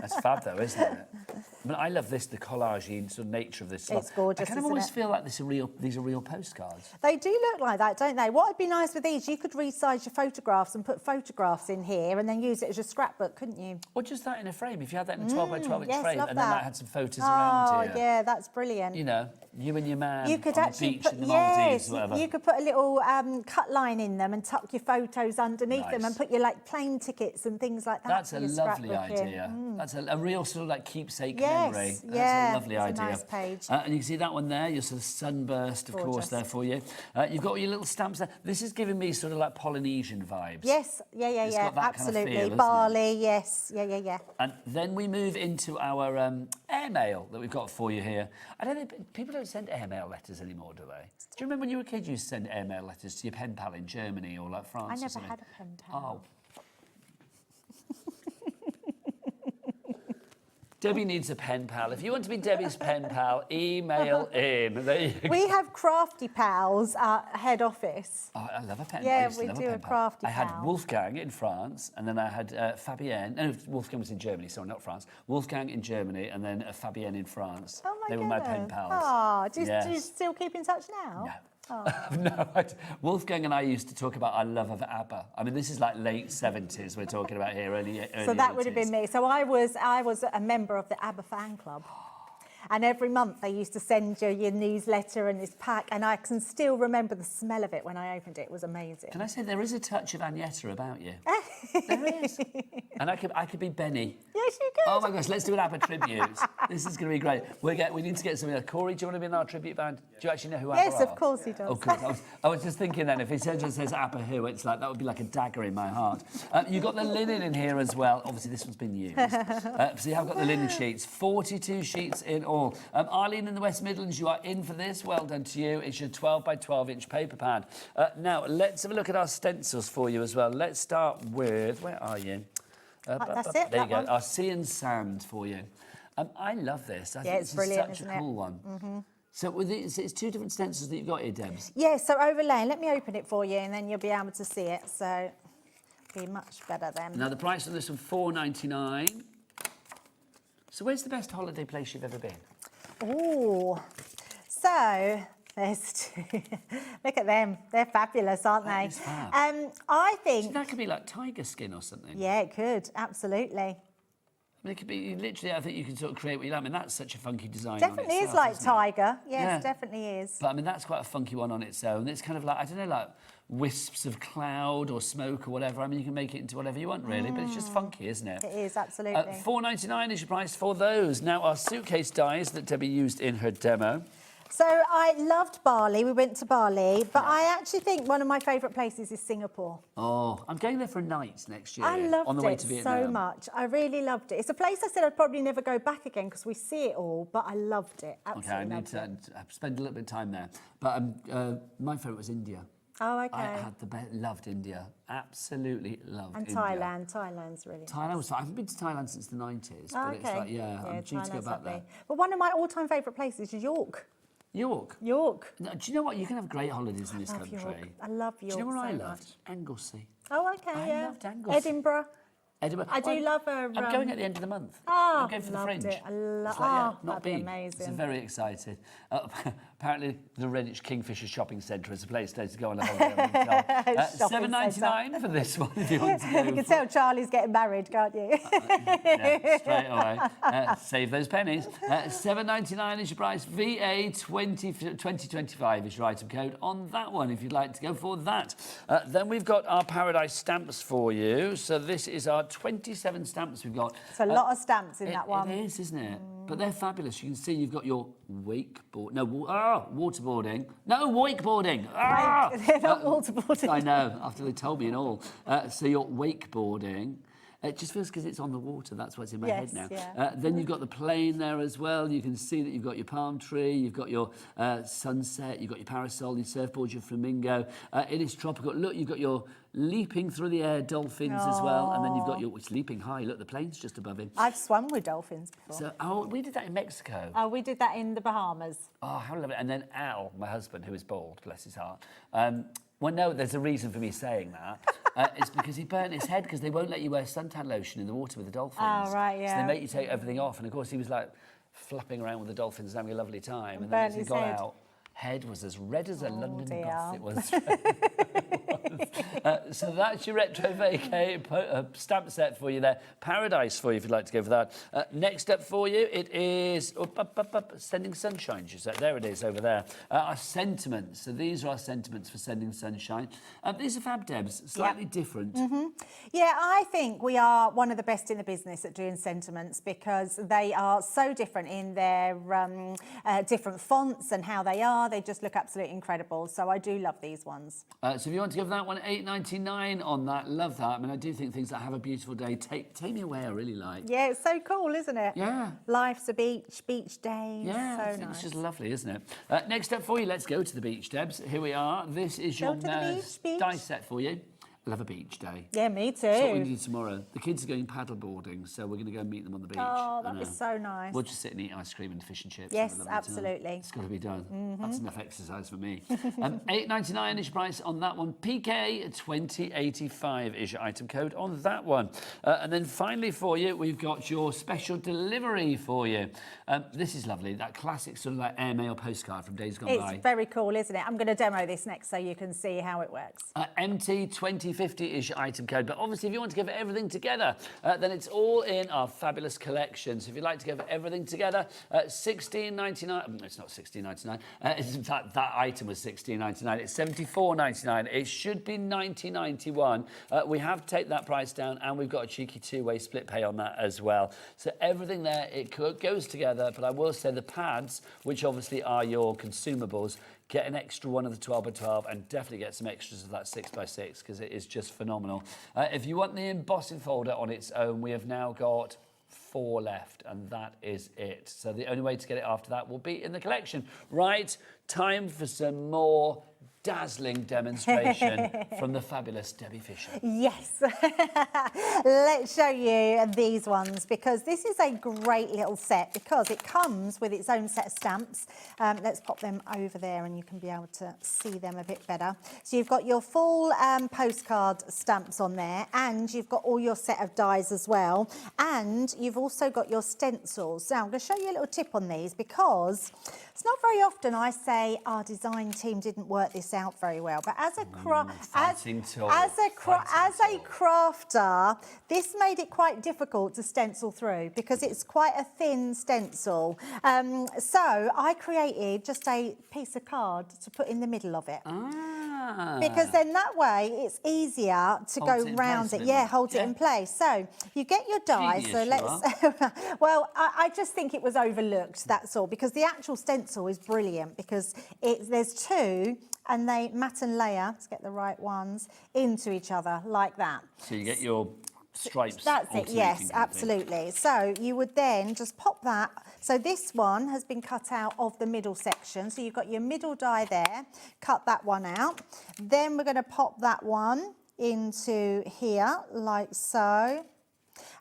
Speaker 3: That's fab, though, isn't it? I mean, I love this, the collage-y sort of nature of this.
Speaker 4: It's gorgeous,
Speaker 3: I kind of always feel like these are real postcards.
Speaker 4: They do look like that, don't they? What would be nice with these, you could resize your photographs and put photographs in here and then use it as your scrapbook, couldn't you?
Speaker 3: Or just that in a frame. If you had that in a 12 by 12 inch frame,
Speaker 4: love
Speaker 3: and then
Speaker 4: that.
Speaker 3: that had some photos around here.
Speaker 4: Oh, yeah, that's brilliant.
Speaker 3: You know, you and your man
Speaker 4: You could
Speaker 3: on
Speaker 4: actually
Speaker 3: the beach
Speaker 4: put,
Speaker 3: in the Maldives, whatever.
Speaker 4: you could put a little cut line in them and tuck your photos underneath them
Speaker 3: Nice.
Speaker 4: and put your like plane tickets and things like that.
Speaker 3: That's
Speaker 4: for
Speaker 3: a
Speaker 4: your
Speaker 3: lovely
Speaker 4: scrapbook in.
Speaker 3: idea. That's a real sort of like keepsake
Speaker 4: Yes,
Speaker 3: memory. That's
Speaker 4: yeah,
Speaker 3: a lovely
Speaker 4: it's a
Speaker 3: idea.
Speaker 4: nice page.
Speaker 3: And you can see that one there, your sort of sunburst, of course,
Speaker 4: Gorgeous.
Speaker 3: there for you. You've got your little stamps there. This is giving me sort of like Polynesian vibes.
Speaker 4: Yes,
Speaker 3: It's
Speaker 4: yeah,
Speaker 3: got that kind of
Speaker 4: absolutely.
Speaker 3: feel, isn't it?
Speaker 4: Bali, yes, yeah.
Speaker 3: And then we move into our airmail that we've got for you here. I don't think people don't send airmail letters anymore, do they? Do you remember when you were a kid, you used to send airmail letters to your pen pal in Germany or like France?
Speaker 4: I
Speaker 3: or
Speaker 4: never
Speaker 3: something?
Speaker 4: had a pen pal.
Speaker 3: Oh. Debbie needs a pen pal. If you want to be Debbie's pen pal, email in. There you go.
Speaker 4: We have crafty pals at head office.
Speaker 3: Oh, I love a pen.
Speaker 4: Yeah,
Speaker 3: I used to
Speaker 4: we
Speaker 3: love
Speaker 4: do a
Speaker 3: pen pal.
Speaker 4: crafty
Speaker 3: I had
Speaker 4: pal.
Speaker 3: Wolfgang in France, and then I had Fabienne. No, Wolfgang was in Germany, sorry, not France. Wolfgang in Germany, and then Fabienne in France.
Speaker 4: Oh my
Speaker 3: They were my pen
Speaker 4: goodness.
Speaker 3: pals.
Speaker 4: Oh, do you
Speaker 3: Yes.
Speaker 4: still keep in touch now?
Speaker 3: No.
Speaker 4: Oh.
Speaker 3: No, Wolfgang and I used to talk about our love of ABBA. I mean, this is like late 70s we're talking about here, early
Speaker 4: So that would have
Speaker 3: 80s.
Speaker 4: been me. So I was a member of the ABBA fan club. And every month they used to send you your newsletter and this pack, and I can still remember the smell of it when I opened it. It was amazing.
Speaker 3: Can I say there is a touch of Agneta about you? There is. And I could be Benny.
Speaker 4: Yes, you could.
Speaker 3: Oh my gosh, let's do an ABBA tribute. This is going to be great. We need to get something else. Corey, do you want to be in our tribute band? Do you actually know who ABBA
Speaker 4: Yes,
Speaker 3: are?
Speaker 4: of course he does.
Speaker 3: Oh, good. I was just thinking then, if he says ABBA who, it's like, that would be like a dagger in my heart. You've got the linen in here as well. Obviously, this one's been used. So you have got the linen sheets, 42 sheets in all. Arlene in the West Midlands, you are in for this. Well done to you. It's your 12 by 12 inch paper pad. Now, let's have a look at our stencils for you as well. Let's start with, where are you?
Speaker 4: That's it,
Speaker 3: There you
Speaker 4: that
Speaker 3: go.
Speaker 4: one.
Speaker 3: Our sea and sand for you. I love this. I think
Speaker 4: it's
Speaker 3: this
Speaker 4: brilliant,
Speaker 3: is such
Speaker 4: isn't
Speaker 3: a
Speaker 4: it?
Speaker 3: cool one. So with it's two different stencils that you've got here, Debs.
Speaker 4: Yeah, so overlaying. Let me open it for you, and then you'll be able to see it. So be much better then.
Speaker 3: Now the price on this one, $4.99. So where's the best holiday place you've ever been?
Speaker 4: Oh, so there's two. Look at them. They're fabulous, aren't they?
Speaker 3: is fab.
Speaker 4: I think.
Speaker 3: That could be like tiger skin or something.
Speaker 4: Yeah, it could. Absolutely.
Speaker 3: I mean, it could be literally. I think you can sort of create what you like. I mean, that's such a funky design.
Speaker 4: Definitely
Speaker 3: on
Speaker 4: is
Speaker 3: itself,
Speaker 4: like
Speaker 3: isn't it?
Speaker 4: tiger. Yes,
Speaker 3: Yeah.
Speaker 4: definitely is.
Speaker 3: But I mean, that's quite a funky one on its own. It's kind of like, I don't know, like wisps of cloud or smoke or whatever. I mean, you can make it into whatever you want, really, but it's just funky, isn't it?
Speaker 4: It is, absolutely.
Speaker 3: $4.99 is your price for those. Now, our suitcase dies that Debbie used in her demo.
Speaker 4: So I loved Bali. We went to Bali, but I actually think one of my favourite places is Singapore.
Speaker 3: Oh, I'm going there for a night next year.
Speaker 4: I loved
Speaker 3: on the way
Speaker 4: it
Speaker 3: to Vietnam.
Speaker 4: so much. I really loved it. It's a place I said I'd probably never go back again because we see it all, but I loved it.
Speaker 3: Okay, I
Speaker 4: Absolutely
Speaker 3: need
Speaker 4: loved
Speaker 3: to
Speaker 4: it.
Speaker 3: spend a little bit of time there. But my favourite was India.
Speaker 4: Oh, okay.
Speaker 3: I had the best, loved India. Absolutely loved
Speaker 4: And
Speaker 3: India.
Speaker 4: Thailand's really
Speaker 3: Thailand was fun. I haven't been to Thailand since the 90s,
Speaker 4: Oh,
Speaker 3: but it's like, yeah, I'm due to go
Speaker 4: Thailand's
Speaker 3: back there.
Speaker 4: lovely. But one of my all-time favourite places is York.
Speaker 3: York.
Speaker 4: York.
Speaker 3: No, do you know what? You can have great holidays in this
Speaker 4: Love
Speaker 3: country.
Speaker 4: York. I love York
Speaker 3: Do you know where I
Speaker 4: so
Speaker 3: loved?
Speaker 4: much.
Speaker 3: Anglesey.
Speaker 4: Oh, okay,
Speaker 3: I
Speaker 4: yeah.
Speaker 3: loved Anglesey.
Speaker 4: Edinburgh.
Speaker 3: Edinburgh.
Speaker 4: I do love a,
Speaker 3: I'm going at the end of the month.
Speaker 4: Oh,
Speaker 3: I'm going for the
Speaker 4: loved
Speaker 3: Fringe.
Speaker 4: it. I
Speaker 3: It's like, yeah,
Speaker 4: oh,
Speaker 3: not
Speaker 4: that'd be
Speaker 3: been.
Speaker 4: amazing.
Speaker 3: So very excited. Apparently, the Greenwich Kingfisher Shopping Centre is a place to go on a holiday.
Speaker 4: Shopping
Speaker 3: $7.99 for this one if you want to go.
Speaker 4: You can tell Charlie's getting married, can't you?
Speaker 3: Yeah, straight away. Save those pennies. $7.99 is your price. VA 2025 is your item code on that one if you'd like to go for that. Then we've got our Paradise stamps for you. So this is our 27 stamps we've got.
Speaker 4: It's a lot of stamps in that one.
Speaker 3: It is, isn't it? But they're fabulous. You can see you've got your waterboarding. No, wakeboarding.
Speaker 4: They're not waterboarding.
Speaker 3: I know, after they told me and all. So your wakeboarding. It just feels because it's on the water, that's what's in my head now.
Speaker 4: Yeah.
Speaker 3: Then you've got the plane there as well. You can see that you've got your palm tree, you've got your sunset, you've got your parasol, your surfboard, your flamingo. It is tropical. Look, you've got your leaping through the air dolphins as well. And then you've got your, it's leaping high. Look, the plane's just above him.
Speaker 4: I've swum with dolphins before.
Speaker 3: So, we did that in Mexico.
Speaker 4: Oh, we did that in the Bahamas.
Speaker 3: Oh, how lovely. And then Al, my husband, who is bald, bless his heart. Well, no, there's a reason for me saying that. It's because he burnt his head because they won't let you wear suntan lotion in the water with the dolphins.
Speaker 4: Oh, right,
Speaker 3: So
Speaker 4: yeah.
Speaker 3: they make you take everything off. And, of course, he was, like, flapping around with the dolphins and having a lovely time. And then
Speaker 4: burnt
Speaker 3: as he
Speaker 4: his
Speaker 3: got
Speaker 4: head.
Speaker 3: out, head was as red as a London
Speaker 4: dear.
Speaker 3: bus. It was. So that's your Retro Vacay stamp set for you there. Paradise for you if you'd like to go for that. Next up for you, it is Sending Sunshine. She said. There it is over there. Our sentiments. So these are our sentiments for Sending Sunshine. These are fab, Debs. Slightly different.
Speaker 4: Yeah, I think we are one of the best in the business at doing sentiments because they are so different in their different fonts and how they are. They just look absolutely incredible. So I do love these ones.
Speaker 3: So if you want to give that one $8.99, $8.99 on that. Love that. I mean, I do think things that have a beautiful day. Take me away. I really like.
Speaker 4: Yeah, it's so cool, isn't it?
Speaker 3: Yeah.
Speaker 4: Life's a beach days.
Speaker 3: Yeah,
Speaker 4: so
Speaker 3: I think
Speaker 4: nice.
Speaker 3: it's just lovely, isn't it? Next up for you, let's go to the beach, Debs. Here we are. This is
Speaker 4: Go
Speaker 3: your
Speaker 4: to the beach.
Speaker 3: dice set for you. I love a beach day.
Speaker 4: Yeah, me too.
Speaker 3: That's what we do tomorrow. The kids are going paddle boarding, so we're going to go and meet them on the beach.
Speaker 4: Oh, that was so nice.
Speaker 3: We'll just sit and eat ice cream and fish and chips.
Speaker 4: Yes,
Speaker 3: Have a lovely time.
Speaker 4: absolutely.
Speaker 3: It's got to be done. That's enough exercise for me. $8.99 is price on that one. PK 2085 is your item code on that one. And then finally for you, we've got your special delivery for you. This is lovely. That classic sort of like airmail postcard from days gone by.
Speaker 4: It's very cool, isn't it? I'm going to demo this next so you can see how it works.
Speaker 3: MT 2050 is your item code, but obviously if you want to give everything together, then it's all in our fabulous collection. So if you'd like to give everything together, $16.99. It's not $16.99. In fact, that item was $16.99. It's $74.99. It should be $90.91. We have taken that price down, and we've got a cheeky two-way split pay on that as well. So everything there, it goes together. But I will say the pads, which obviously are your consumables, get an extra one of the 12x12 and definitely get some extras of that 6x6 because it is just phenomenal. If you want the embossing folder on its own, we have now got 4 left, and that is it. So the only way to get it after that will be in the collection. Right, time for some more dazzling demonstration from the fabulous Debbie Fisher.
Speaker 4: Yes. Let's show you these ones because this is a great little set because it comes with its own set of stamps. Let's pop them over there and you can be able to see them a bit better. So you've got your full postcard stamps on there, and you've got all your set of dies as well, and you've also got your stencils. Now I'm going to show you a little tip on these because it's not very often I say our design team didn't work this out very well, but as a crafter, this made it quite difficult to stencil through because it's quite a thin stencil. So I created just a piece of card to put in the middle of it. Because then that way it's easier to go round it. Yeah, holds it in place. So you get your die. So let's. Well, I just think it was overlooked. That's all. Because the actual stencil is brilliant because there's two, and they mat and layer. Let's get the right ones into each other like that.
Speaker 3: So you get your stripes.
Speaker 4: That's it. Yes, absolutely. So you would then just pop that. So this one has been cut out of the middle section. So you've got your middle die there. Cut that one out. Then we're going to pop that one into here like so.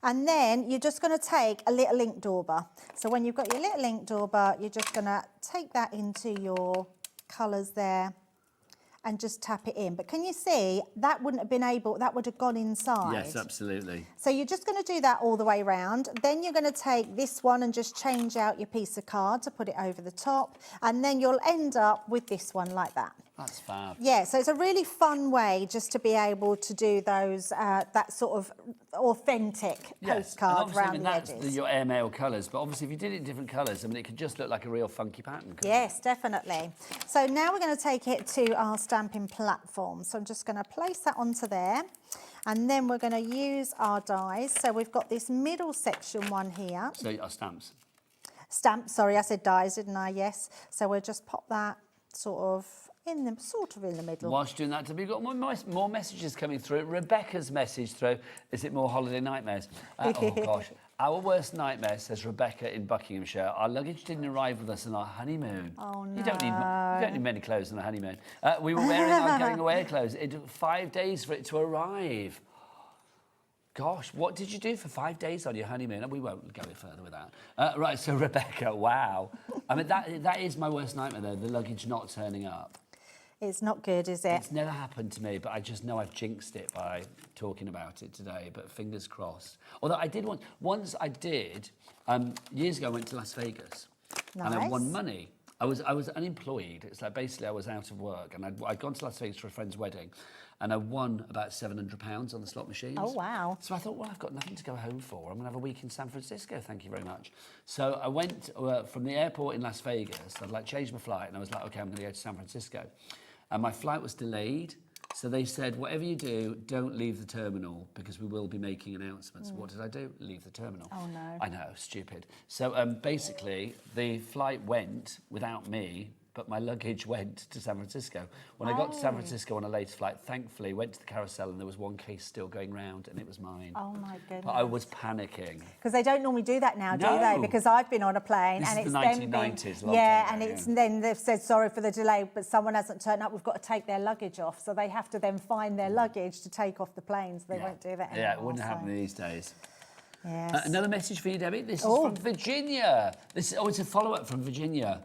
Speaker 4: And then you're just going to take a little ink dauber. So when you've got your little ink dauber, you're just going to take that into your colours there and just tap it in. But can you see, that wouldn't have been able, that would have gone inside.
Speaker 3: Yes, absolutely.
Speaker 4: So you're just going to do that all the way around. Then you're going to take this one and just change out your piece of card to put it over the top. And then you'll end up with this one like that.
Speaker 3: That's fab.
Speaker 4: Yeah, so it's a really fun way just to be able to do those, that sort of authentic postcard around the edges.
Speaker 3: That's your airmail colours, but obviously if you did it in different colours, I mean, it could just look like a real funky pattern.
Speaker 4: Yes, definitely. So now we're going to take it to our stamping platform. So I'm just going to place that onto there. And then we're going to use our dies. So we've got this middle section one here.
Speaker 3: So our stamps.
Speaker 4: Stamps, sorry, I said dies, didn't I? Yes. So we'll just pop that sort of in the middle.
Speaker 3: Whilst doing that, we've got more messages coming through. Rebecca's message through. Is it more holiday nightmares? Oh, gosh. Our worst nightmare, says Rebecca in Buckinghamshire. Our luggage didn't arrive with us on our honeymoon.
Speaker 4: Oh, no.
Speaker 3: You don't need many clothes on a honeymoon. We were wearing our going away clothes. It took 5 days for it to arrive. Gosh, what did you do for 5 days on your honeymoon? And we won't go any further with that. Right, so Rebecca, wow. I mean, that is my worst nightmare, though, the luggage not turning up.
Speaker 4: It's not good, is it?
Speaker 3: It's never happened to me, but I just know I've jinxed it by talking about it today, but fingers crossed. Although I did once I did, years ago I went to Las Vegas.
Speaker 4: Nice.
Speaker 3: And I won money. I was unemployed. It's like basically I was out of work, and I'd gone to Las Vegas for a friend's wedding, and I won about £700 on the slot machines.
Speaker 4: Oh, wow.
Speaker 3: So I thought, well, I've got nothing to go home for. I'm going to have a week in San Francisco, thank you very much. So I went from the airport in Las Vegas. I'd changed my flight, and I was like, okay, I'm going to go to San Francisco. And my flight was delayed. So they said, whatever you do, don't leave the terminal because we will be making announcements. What did I do? Leave the terminal.
Speaker 4: Oh, no.
Speaker 3: I know, stupid. So basically, the flight went without me but my luggage went to San Francisco. When I got to San Francisco on a later flight, thankfully, went to the carousel and there was one case still going round and it was mine.
Speaker 4: Oh my goodness.
Speaker 3: But I was panicking.
Speaker 4: Because they don't normally do that now, do
Speaker 3: No.
Speaker 4: they? Because I've been on a plane
Speaker 3: This
Speaker 4: and
Speaker 3: is
Speaker 4: it's
Speaker 3: the
Speaker 4: then been,
Speaker 3: 1990s, long
Speaker 4: yeah,
Speaker 3: time
Speaker 4: and
Speaker 3: ago,
Speaker 4: it's
Speaker 3: yeah.
Speaker 4: then they've said sorry for the delay, but someone hasn't turned up. We've got to take their luggage off, so they have to then find their luggage to take off the planes. They won't do that anymore.
Speaker 3: Yeah, it wouldn't happen these days.
Speaker 4: Yes.
Speaker 3: Another message for you, Debbie. This is from Virginia. It's a follow-up from Virginia.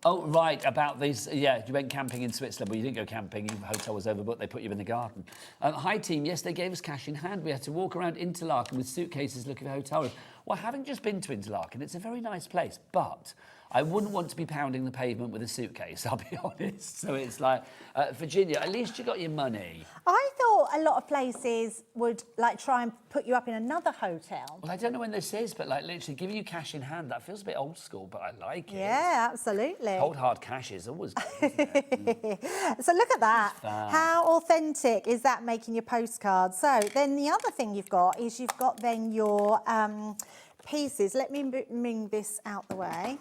Speaker 3: Oh, right, about these. Yeah, you went camping in Switzerland, but you didn't go camping. Your hotel was overbooked. They put you in the garden. Hi, team. Yes, they gave us cash in hand. We had to walk around Interlaken with suitcases looking for hotel rooms. Well, having just been to Interlaken, it's a very nice place, but I wouldn't want to be pounding the pavement with a suitcase, I'll be honest. So it's like, Virginia, at least you got your money.
Speaker 4: I thought a lot of places would like try and put you up in another hotel.
Speaker 3: Well, I don't know when this is, but like literally giving you cash in hand, that feels a bit old school, but I like it.
Speaker 4: Yeah, absolutely.
Speaker 3: Cold hard cash is always good, isn't it?
Speaker 4: So look at that.
Speaker 3: Fab.
Speaker 4: How authentic is that making your postcards? So then the other thing you've got is you've got then your pieces. Let me bring this out the way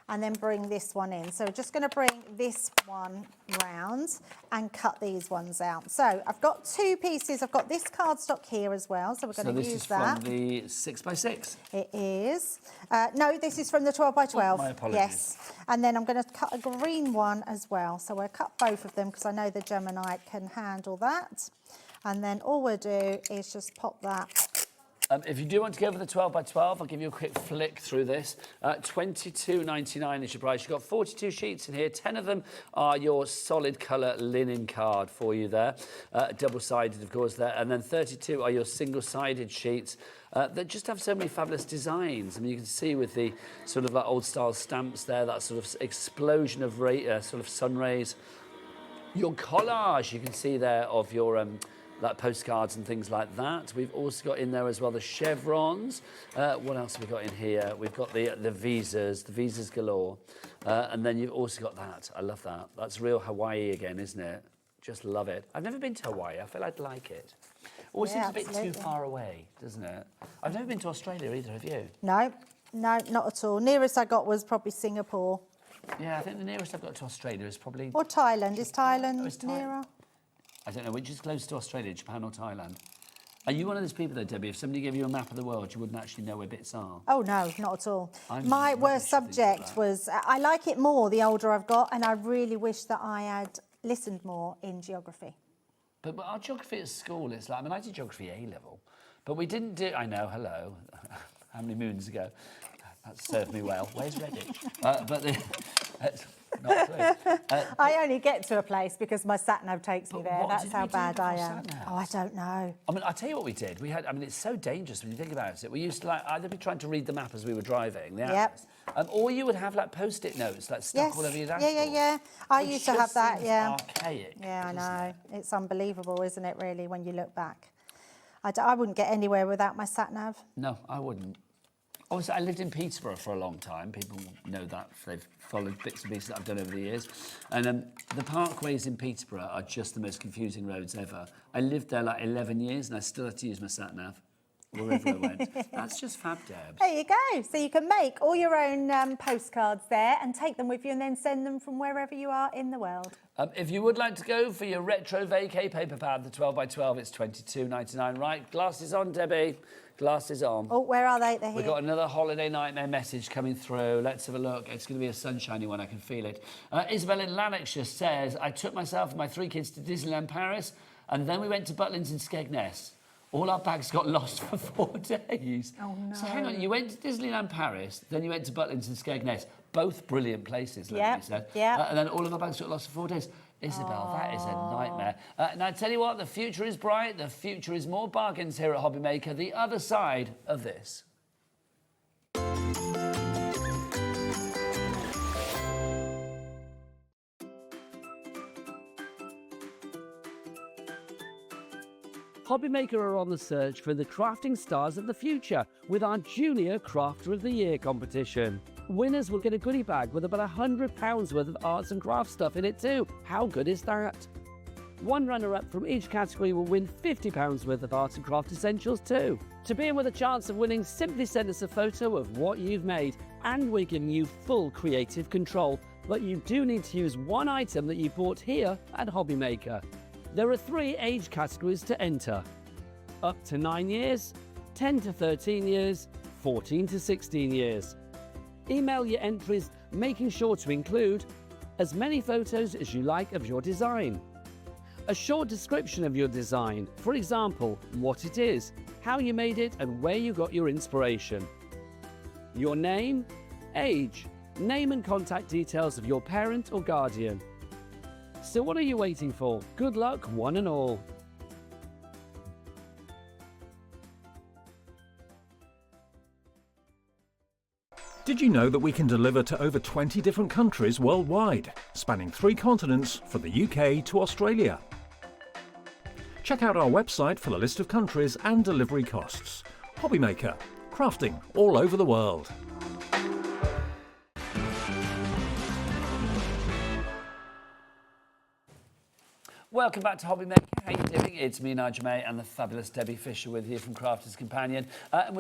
Speaker 4: and then bring this one in. So we're just going to bring this one round and cut these ones out. So I've got two pieces. I've got this cardstock here as well, so we're going to use that.
Speaker 3: So this is from the 6x6?
Speaker 4: It is. No, this is from the 12x12.
Speaker 3: Oh, my apologies.
Speaker 4: Yes. And then I'm going to cut a green one as well. So we'll cut both of them because I know the Geminite can handle that. And then all we'll do is just pop that.
Speaker 3: If you do want to go for the 12x12, I'll give you a quick flick through this. $22.99 is your price. You've got 42 sheets in here. 10 of them are your solid colour linen card for you there. Double-sided, of course, there. And then 32 are your single-sided sheets that just have so many fabulous designs. I mean, you can see with the sort of like old-style stamps there, that sort of explosion of sort of sun rays. Your collage, you can see there, of your... like postcards and things like that. We've also got in there as well the chevrons. What else have we got in here? We've got the visas galore. And then you've also got that. I love that. That's real Hawaii again, isn't it? Just love it. I've never been to Hawaii. I feel I'd like it. Always seems a bit too far away, doesn't it? I've never been to Australia either, have you?
Speaker 4: No, not at all. Nearest I got was probably Singapore.
Speaker 3: Yeah, I think the nearest I've got to Australia is probably...
Speaker 4: Or Thailand. Is Thailand nearer?
Speaker 3: I don't know, which is close to Australia, Japan or Thailand? Are you one of those people, though, Debbie, if somebody gave you a map of the world, you wouldn't actually know where bits are?
Speaker 4: Oh, no, not at all.
Speaker 3: I'm
Speaker 4: My
Speaker 3: rubbish
Speaker 4: worst
Speaker 3: at things like
Speaker 4: subject
Speaker 3: that.
Speaker 4: was, I like it more the older I've got, and I really wish that I had listened more in geography.
Speaker 3: But our geography at school, it's like, I mean, I did geography A-level, but we didn't do, I know, hello, how many moons ago? That served me well. Where's Redditch? Not a clue.
Speaker 4: I only get to a place because my sat-nav takes me
Speaker 3: But
Speaker 4: there.
Speaker 3: what
Speaker 4: That's
Speaker 3: did
Speaker 4: how
Speaker 3: we do
Speaker 4: bad
Speaker 3: with
Speaker 4: I
Speaker 3: our
Speaker 4: am.
Speaker 3: sat-nav?
Speaker 4: Oh, I don't know.
Speaker 3: I mean, I'll tell you what we did. We had, I mean, it's so dangerous when you think about it. We used to like either be trying to read the map as we were driving, the atlas, or you would have like post-it notes like stuck all over your dashboard.
Speaker 4: Yeah. I
Speaker 3: which
Speaker 4: used to have
Speaker 3: just
Speaker 4: that,
Speaker 3: seems
Speaker 4: yeah.
Speaker 3: archaic.
Speaker 4: Yeah, I
Speaker 3: doesn't
Speaker 4: know.
Speaker 3: it?
Speaker 4: It's unbelievable, isn't it, really, when you look back? I wouldn't get anywhere without my sat-nav.
Speaker 3: No, I wouldn't. Obviously, I lived in Peterborough for a long time. People know that if they've followed bits and pieces that I've done over the years. And the parkways in Peterborough are just the most confusing roads ever. I lived there like 11 years and I still had to use my sat-nav wherever I went. That's just fab, Debs.
Speaker 4: There you go. So you can make all your own postcards there and take them with you and then send them from wherever you are in the world.
Speaker 3: If you would like to go for your Retro Vacay paper pad, the 12x12, it's $22.99. Right, glasses on, Debbie. Glasses on.
Speaker 4: Oh, where are they? They're here.
Speaker 3: We've got another holiday nightmare message coming through. Let's have a look. It's going to be a sunshiny one. I can feel it. Isabel in Lanarkshire says, I took myself and my 3 kids to Disneyland Paris, and then we went to Butlins in Skegness. All our bags got lost for 4 days.
Speaker 4: Oh, no.
Speaker 3: So hang on, you went to Disneyland Paris, then you went to Butlins in Skegness. Both brilliant places, let me say.
Speaker 4: Yeah.
Speaker 3: And then all of our bags got lost for 4 days. Isabel, that is a nightmare. Now, I tell you what, the future is bright. The future is more bargains here at HobbyMaker. The other side of this. HobbyMaker are on the search for the crafting stars of the future with our Junior Crafter of the Year competition. Winners will get a goodie bag with about £100 worth of arts and crafts stuff in it too. How good is that? One runner-up from each category will win £50 worth of arts and craft essentials too. To be in with a chance of winning, simply send us a photo of what you've made and we're giving you full creative control. But you do need to use one item that you bought here at HobbyMaker. There are 3 age categories to enter. Up to 9 years, 10 to 13 years, 14 to 16 years. Email your entries, making sure to include as many photos as you like of your design. A short description of your design, for example, what it is, how you made it and where you got your inspiration. Your name, age, name and contact details of your parent or guardian. So what are you waiting for? Good luck, one and all.
Speaker 5: Did you know that we can deliver to over 20 different countries worldwide, spanning 3 continents from the UK to Australia? Check out our website for the list of countries and delivery costs. HobbyMaker, crafting all over the world.
Speaker 3: Welcome back to HobbyMaker. How you doing? It's me, Nigel May, and the fabulous Debbie Fisher with you from Crafter's Companion.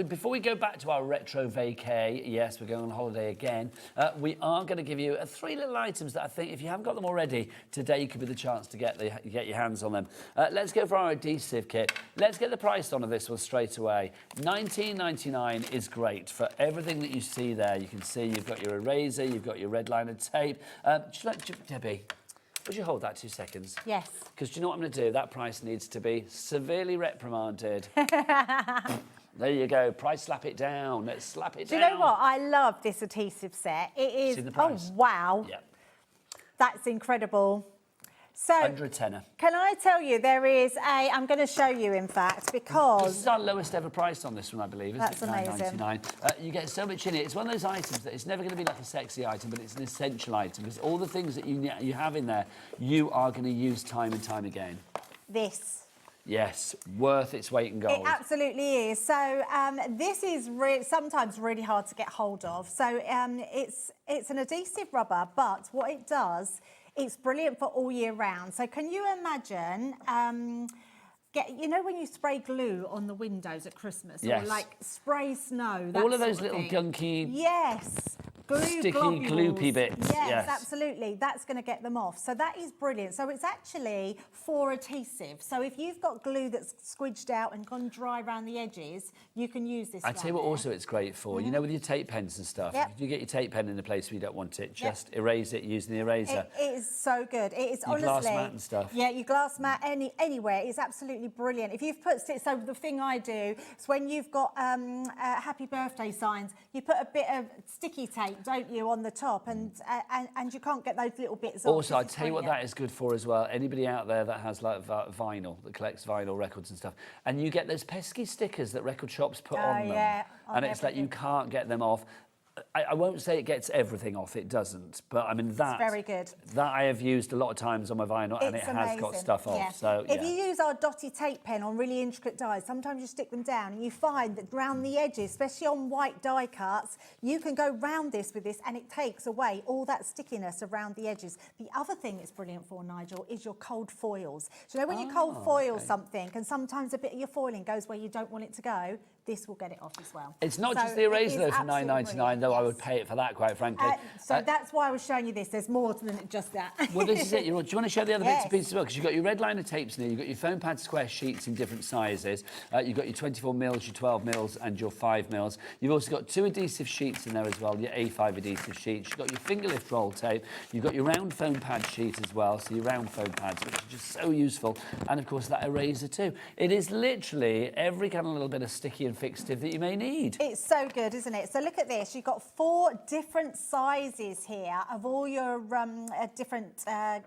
Speaker 3: Before we go back to our Retro Vacay, yes, we're going on holiday again, we are going to give you 3 little items that I think, if you haven't got them already, today could be the chance to get your hands on them. Let's go for our adhesive kit. Let's get the price on this one straight away. $19.99 is great for everything that you see there. You can see you've got your eraser, you've got your red liner tape. Debbie, would you hold that 2 seconds?
Speaker 4: Yes.
Speaker 3: Because do you know what I'm going to do? That price needs to be severely reprimanded. There you go. Price slap it down. Let's slap it down.
Speaker 4: Do you know what? I love this adhesive set. It is.
Speaker 3: Seen the price?
Speaker 4: Oh, wow.
Speaker 3: Yeah.
Speaker 4: That's incredible. So,
Speaker 3: Under a tenner.
Speaker 4: Can I tell you, there is I'm going to show you, in fact, because...
Speaker 3: This is our lowest ever price on this one, I believe.
Speaker 4: That's amazing.
Speaker 3: $9.99. You get so much in it. It's one of those items that it's never going to be like a sexy item, but it's an essential item because all the things that you have in there, you are going to use time and time again.
Speaker 4: This.
Speaker 3: Yes, worth its weight in gold.
Speaker 4: It absolutely is. So this is sometimes really hard to get hold of. So it's an adhesive rubber, but what it does, it's brilliant for all year round. So can you imagine, you know when you spray glue on the windows at Christmas?
Speaker 3: Yes.
Speaker 4: Or like spray snow,
Speaker 3: all of those little gunky...
Speaker 4: Yes.
Speaker 3: Sticky,
Speaker 4: globules.
Speaker 3: gloopy bits.
Speaker 4: Yes, absolutely. That's going to get them off. So that is brilliant. So it's actually for adhesive. So if you've got glue that's squidged out and gone dry around the edges, you can use this.
Speaker 3: I tell you what also it's great for, you know, with your tape pens and stuff, if you get your tape pen in a place where you don't want it, just erase it using the eraser.
Speaker 4: It is so good. It is
Speaker 3: your
Speaker 4: honestly...
Speaker 3: glass mat and stuff.
Speaker 4: Yeah, your glass mat anywhere is absolutely brilliant. If you've put... So the thing I do is when you've got happy birthday signs, you put a bit of sticky tape, don't you, on the top, and you can't get those little bits off.
Speaker 3: Also, I tell you what that is good for as well. Anybody out there that has like vinyl, that collects vinyl records and stuff, and you get those pesky stickers that record shops put on them, and it's like you can't get them off. I won't say it gets everything off, it doesn't, but I mean that.
Speaker 4: It's very good.
Speaker 3: That I have used a lot of times on my vinyl and it has got stuff off. So
Speaker 4: if you use our dotty tape pen on really intricate dies, sometimes you stick them down and you find that round the edges, especially on white die cuts, you can go round this with this and it takes away all that stickiness around the edges. The other thing it's brilliant for, Nigel, is your cold foils. Do you know when you cold foil something and sometimes a bit of your foiling goes where you don't want it to go? This will get it off as well.
Speaker 3: It's not just the eraser though for $9.99, though. I would pay it for that, quite frankly.
Speaker 4: So that's why I was showing you this. There's more than just that.
Speaker 3: Well, this is it. Do you want to show the other bits and pieces as well? Because you've got your red liner tapes in here, you've got your foam pad square sheets in different sizes, you've got your 24 mils, your 12 mils, and your 5 mils. You've also got 2 adhesive sheets in there as well, your A5 adhesive sheets. You've got your finger lift roll tape. You've got your round foam pad sheet as well, so your round foam pads, which are just so useful. And of course, that eraser too. It is literally every kind of little bit of sticky and fixative that you may need.
Speaker 4: It's so good, isn't it? So look at this. You've got 4 different sizes here of all your different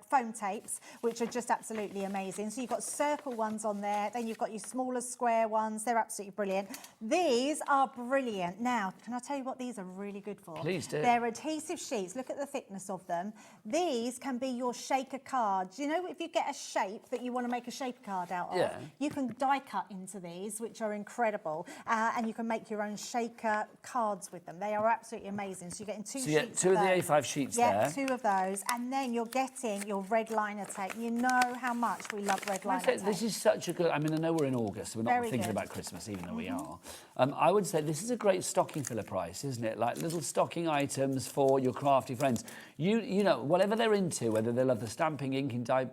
Speaker 4: foam tapes, which are just absolutely amazing. So you've got circle ones on there, then you've got your smaller square ones. They're absolutely brilliant. These are brilliant. Now, can I tell you what these are really good for?
Speaker 3: Please do.
Speaker 4: They're adhesive sheets. Look at the thickness of them. These can be your shaker cards. You know, if you get a shape that you want to make a shaker card out of, you can die cut into these, which are incredible. and you can make your own shaker cards with them. They are absolutely amazing. So you're getting two
Speaker 3: So you
Speaker 4: sheets
Speaker 3: get two of
Speaker 4: of
Speaker 3: the
Speaker 4: those.
Speaker 3: A5 sheets
Speaker 4: Yeah,
Speaker 3: there.
Speaker 4: 2 of those, and then you're getting your red liner tape. You know how much we love red liner tape.
Speaker 3: This is such a good. I mean, I know we're in August, so we're not
Speaker 4: Very
Speaker 3: thinking
Speaker 4: good.
Speaker 3: about Christmas, even though we are. I would say this is a great stocking filler price, isn't it? Like little stocking items for your crafty friends. You know, whatever they're into, whether they love the stamping, inking, die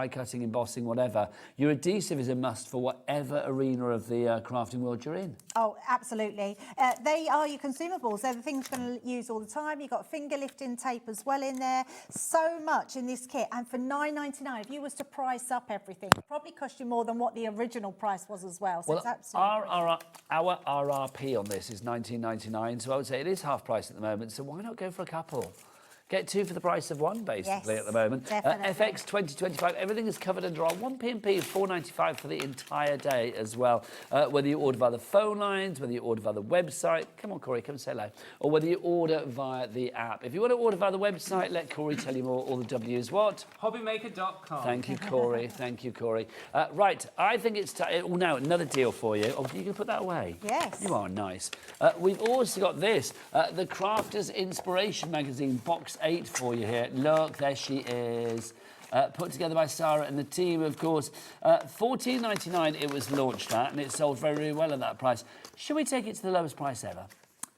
Speaker 3: cutting, embossing, whatever, your adhesive is a must for whatever arena of the crafting world you're in.
Speaker 4: Oh, absolutely. They are your consumables. They're the things you're going to use all the time. You've got finger lifting tape as well in there. So much in this kit. And for $9.99, if you was to price up everything, it probably cost you more than what the original price was as well. So
Speaker 3: Well,
Speaker 4: it's absolutely
Speaker 3: our RRP on this is $19.99, so I would say it is half price at the moment, so why not go for a couple? Get 2 for the price of 1, basically,
Speaker 4: Yes,
Speaker 3: at the moment.
Speaker 4: definitely.
Speaker 3: FX 2025, everything is covered under our 1P&P, $4.95 for the entire day as well. Whether you order via the phone lines, whether you order via the website, come on, Corey, come and say hello, or whether you order via the app. If you want to order via the website, let Corey tell you more. All the W's what?
Speaker 6: HobbyMaker.com.
Speaker 3: Thank you, Corey. Thank you, Corey. Right, I think it's time. Oh, now, another deal for you. Oh, you can put that away?
Speaker 4: Yes.
Speaker 3: You are nice. We've also got this, the Crafters Inspiration Magazine, box 8 for you here. Look, there she is. Put together by Sarah and the team, of course. $14.99 it was launched at, and it sold very, very well at that price. Should we take it to the lowest price ever?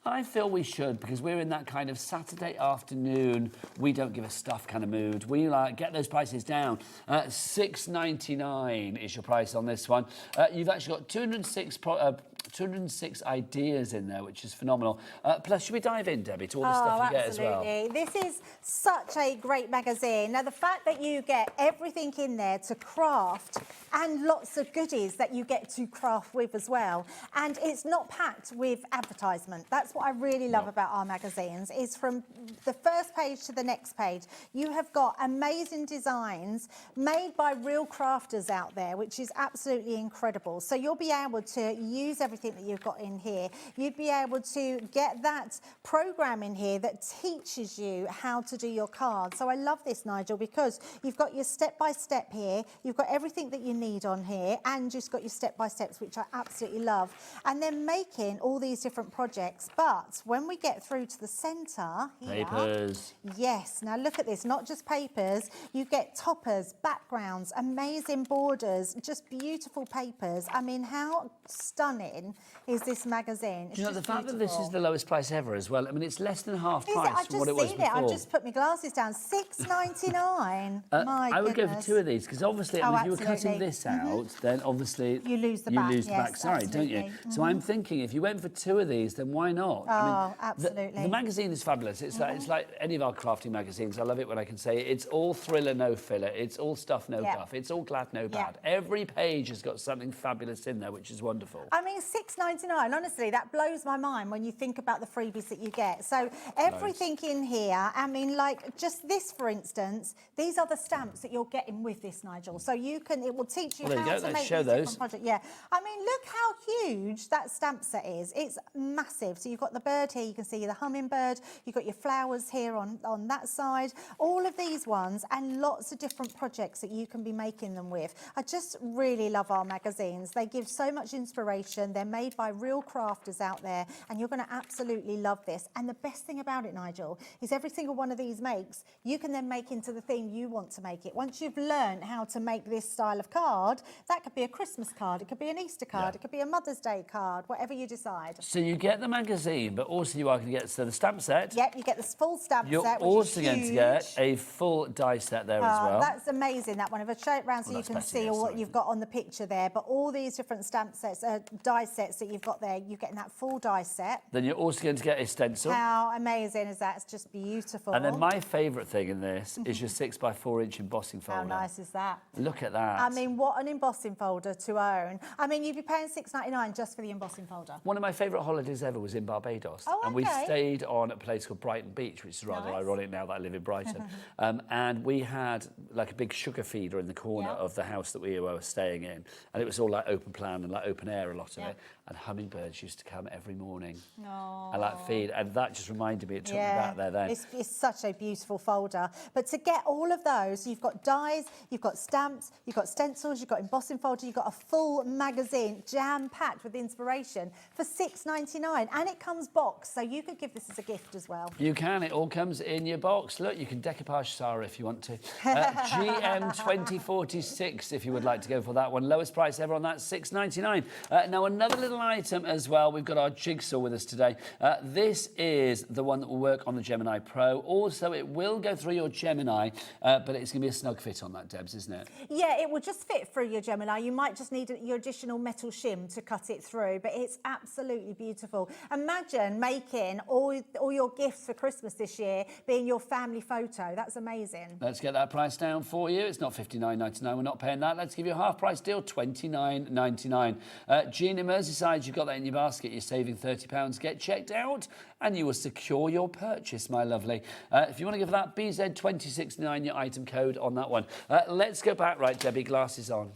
Speaker 3: I feel we should, because we're in that kind of Saturday afternoon, we don't give a stuff kind of mood. We get those prices down. $6.99 is your price on this one. You've actually got 206 ideas in there, which is phenomenal. Plus, should we dive in, Debbie, to all the stuff you get as well?
Speaker 4: Absolutely. This is such a great magazine. Now, the fact that you get everything in there to craft and lots of goodies that you get to craft with as well. And it's not packed with advertisement. That's what I really love about our magazines, is from the first page to the next page, you have got amazing designs made by real crafters out there, which is absolutely incredible. So you'll be able to use everything that you've got in here. You'd be able to get that program in here that teaches you how to do your cards. So I love this, Nigel, because you've got your step-by-step here, you've got everything that you need on here, and just got your step-by-steps, which I absolutely love. And then making all these different projects. But when we get through to the centre here,
Speaker 3: Papers.
Speaker 4: yes, now look at this, not just papers, you get toppers, backgrounds, amazing borders, just beautiful papers. I mean, how stunning is this magazine? It's
Speaker 3: Do you know, the
Speaker 4: just
Speaker 3: fact that this is
Speaker 4: beautiful.
Speaker 3: the lowest price ever as well, I mean, it's less than half
Speaker 4: Is it?
Speaker 3: price
Speaker 4: I've
Speaker 3: from what it
Speaker 4: just
Speaker 3: was
Speaker 4: seen it.
Speaker 3: before.
Speaker 4: I've just put my glasses down. $6.99. My
Speaker 3: I would go for
Speaker 4: goodness.
Speaker 3: 2 of these, because obviously,
Speaker 4: Oh,
Speaker 3: if you were cutting
Speaker 4: absolutely.
Speaker 3: this out, then obviously
Speaker 4: You lose the back, yes,
Speaker 3: back side, don't you?
Speaker 4: absolutely.
Speaker 3: So I'm thinking, if you went for 2 of these, then why not?
Speaker 4: Oh, absolutely.
Speaker 3: The magazine is fabulous. It's like any of our crafting magazines. I love it when I can say it's all thriller, no filler. It's all stuff, no
Speaker 4: Yeah.
Speaker 3: guff. It's all glad, no
Speaker 4: Yeah.
Speaker 3: bad. Every page has got something fabulous in there, which is wonderful.
Speaker 4: I mean, $6.99, honestly, that blows my mind when you think about the freebies that you get. So everything in here, I mean, like just this, for instance, these are the stamps that you're getting with this, Nigel. So you can, it will teach you
Speaker 3: Well, there you
Speaker 4: how
Speaker 3: go.
Speaker 4: to
Speaker 3: Let's
Speaker 4: make
Speaker 3: show
Speaker 4: these
Speaker 3: those.
Speaker 4: different projects. Yeah, I mean, look how huge that stamp set is. It's massive. So you've got the bird here, you can see the hummingbird, you've got your flowers here on that side, all of these ones, and lots of different projects that you can be making them with. I just really love our magazines. They give so much inspiration. They're made by real crafters out there, and you're going to absolutely love this. And the best thing about it, Nigel, is every single one of these makes, you can then make into the theme you want to make it. Once you've learned how to make this style of card, that could be a Christmas card, it could be an Easter card, it could be a Mother's Day card, whatever you decide.
Speaker 3: So you get the magazine, but also you are going to get the stamp set.
Speaker 4: Yep, you get this full stamp
Speaker 3: You're
Speaker 4: set, which
Speaker 3: also
Speaker 4: is
Speaker 3: going to
Speaker 4: huge.
Speaker 3: get a full die set there as well.
Speaker 4: That's amazing, that one. If I show it round so
Speaker 3: Well,
Speaker 4: you
Speaker 3: that's
Speaker 4: can
Speaker 3: better,
Speaker 4: see
Speaker 3: yeah,
Speaker 4: what
Speaker 3: sorry.
Speaker 4: you've got on the picture there, but all these different stamp sets, die sets that you've got there, you're getting that full die set.
Speaker 3: Then you're also going to get a stencil.
Speaker 4: How amazing is that? It's just beautiful.
Speaker 3: And then my favourite thing in this is your 6x4" embossing folder.
Speaker 4: How nice is that?
Speaker 3: Look at that.
Speaker 4: I mean, what an embossing folder to own. I mean, you'd be paying $6.99 just for the embossing folder.
Speaker 3: One of my favourite holidays ever was in Barbados.
Speaker 4: Oh,
Speaker 3: And we
Speaker 4: okay.
Speaker 3: stayed on a place called Brighton Beach, which is rather
Speaker 4: Nice.
Speaker 3: ironic now that I live in Brighton. And we had like a big sugar feeder in the corner
Speaker 4: Yeah.
Speaker 3: of the house that we were staying in. And it was all like open plan and like open air, a lot of
Speaker 4: Yeah.
Speaker 3: it. and hummingbirds used to come every morning.
Speaker 4: Oh.
Speaker 3: And like feed, and that just reminded me, it took me back there then.
Speaker 4: It's such a beautiful folder. But to get all of those, you've got dies, you've got stamps, you've got stencils, you've got embossing folder, you've got a full magazine jam-packed with inspiration for $6.99, and it comes boxed, so you could give this as a gift as well.
Speaker 3: You can, it all comes in your box. Look, you can decoupage Sarah if you want to. GM 2046 if you would like to go for that one. Lowest price ever on that, $6.99. Now another little item as well, we've got our jigsaw with us today. This is the one that will work on the Gemini Pro. Also, it will go through your Gemini, but it's going to be a snug fit on that, Debs, isn't it?
Speaker 4: Yeah, it will just fit through your Gemini. You might just need your additional metal shim to cut it through, but it's absolutely beautiful. Imagine making all your gifts for Christmas this year being your family photo. That's amazing.
Speaker 3: Let's get that price down for you. It's not $59.99. We're not paying that. Let's give you a half-price deal, $29.99. Jean in Merseyside, you've got that in your basket. You're saving £30. Get checked out and you will secure your purchase, my lovely. If you want to give that BZ269 your item code on that one. Let's go back. Right, Debbie, glasses on.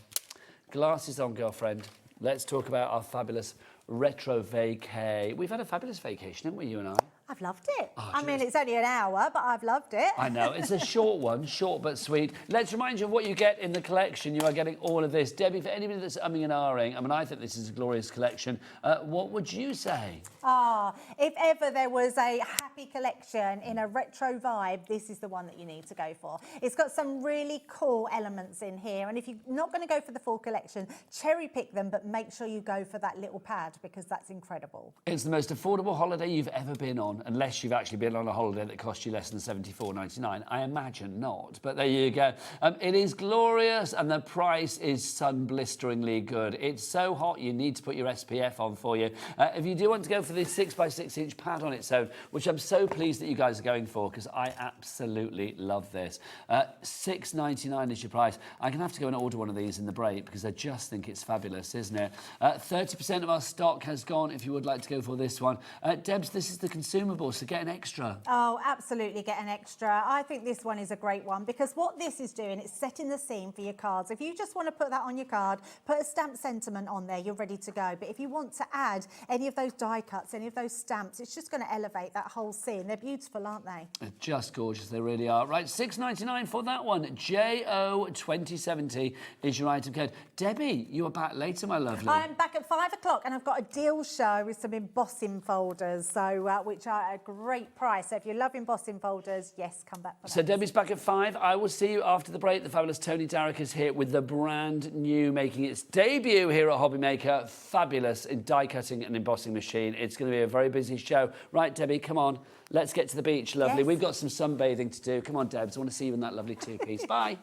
Speaker 3: Glasses on, girlfriend. Let's talk about our fabulous Retro Vacay. We've had a fabulous vacation, haven't we, you and I?
Speaker 4: I've loved it. I mean, it's only an hour, but I've loved it.
Speaker 3: I know, it's a short one, short but sweet. Let's remind you of what you get in the collection. You are getting all of this. Debbie, for anybody that's umming and ahhing, I mean, I think this is a glorious collection. What would you say?
Speaker 4: If ever there was a happy collection in a retro vibe, this is the one that you need to go for. It's got some really cool elements in here, and if you're not going to go for the full collection, cherry pick them, but make sure you go for that little pad because that's incredible.
Speaker 3: It's the most affordable holiday you've ever been on, unless you've actually been on a holiday that cost you less than $74.99. I imagine not, but there you go. It is glorious, and the price is sun-blisteringly good. It's so hot, you need to put your SPF on for you. If you do want to go for this 6x6 inch pad on its own, which I'm so pleased that you guys are going for, because I absolutely love this. $6.99 is your price. I'm going to have to go and order one of these in the break, because I just think it's fabulous, isn't it? 30% of our stock has gone, if you would like to go for this one. Debs, this is the consumable, so get an extra.
Speaker 4: Oh, absolutely get an extra. I think this one is a great one because what this is doing, it's setting the scene for your cards. If you just want to put that on your card, put a stamp sentiment on there, you're ready to go. But if you want to add any of those die cuts, any of those stamps, it's just going to elevate that whole scene. They're beautiful, aren't they?
Speaker 3: They're just gorgeous, they really are. Right, $6.99 for that one. JO2070 is your item code. Debbie, you are back later, my lovely.
Speaker 4: I'm back at 5 o'clock and I've got a deal show with some embossing folders, so which are a great price. So if you love embossing folders, yes, come back for that.
Speaker 3: So Debbie's back at 5. I will see you after the break. The fabulous Toni Darroch is here with the brand new, making its debut here at HobbyMaker, fabulous in die cutting and embossing machine. It's going to be a very busy show. Right, Debbie, come on. Let's get to the beach, lovely.
Speaker 4: Yes.
Speaker 3: We've got some sunbathing to do. Come on, Debs. I want to see you in that lovely two-piece. Bye.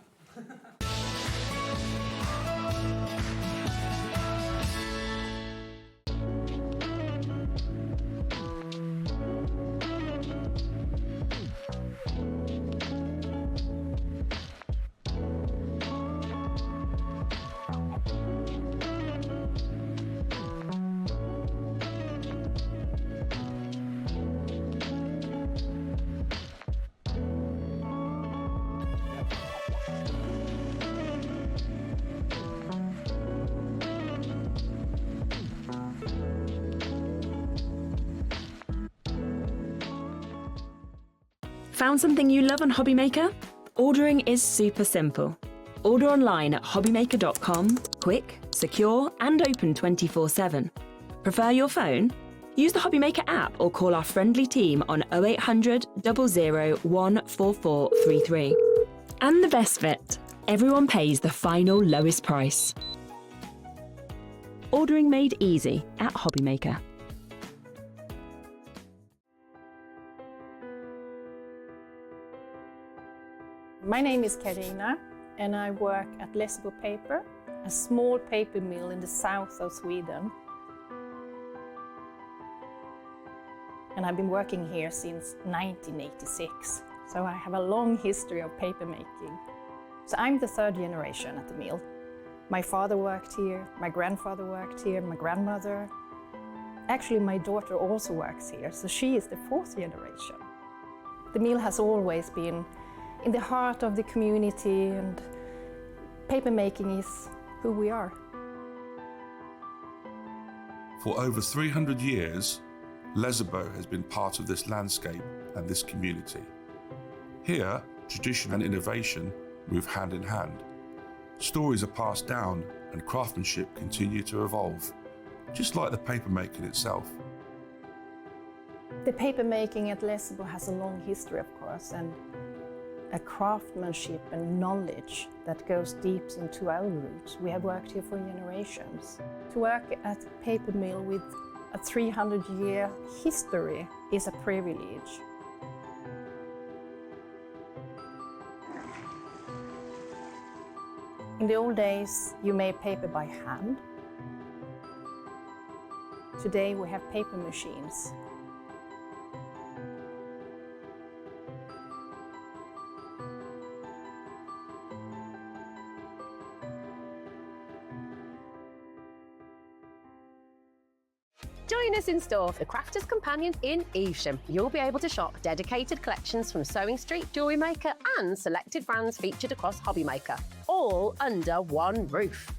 Speaker 6: Found something you love on HobbyMaker? Ordering is super simple. Order online at hobbymaker.com, quick, secure, and open 24/7. Prefer your phone? Use the HobbyMaker app or call our friendly team on 0800 00 14433. And the best bit, everyone pays the final lowest price. Ordering made easy at HobbyMaker.
Speaker 7: My name is Karina and I work at Lessebo Paper, a small paper mill in the south of Sweden. And I've been working here since 1986, so I have a long history of paper making. So I'm the third generation at the mill. My father worked here, my grandfather worked here, my grandmother. Actually, my daughter also works here, so she is the fourth generation. The mill has always been in the heart of the community, and paper making is who we are.
Speaker 8: For over 300 years, Lesabo has been part of this landscape and this community. Here, tradition and innovation move hand in hand. Stories are passed down and craftsmanship continue to evolve, just like the papermaking itself.
Speaker 7: The papermaking at Lesabo has a long history, of course, and a craftsmanship and knowledge that goes deep into our roots. We have worked here for generations. To work at a paper mill with a 300-year history is a privilege. In the old days, you made paper by hand. Today we have paper machines.
Speaker 9: Join us in store for the Crafter's Companion in Evesham. You'll be able to shop dedicated collections from Sewing Street, Jewellery Maker and selected brands featured across HobbyMaker, all under one roof.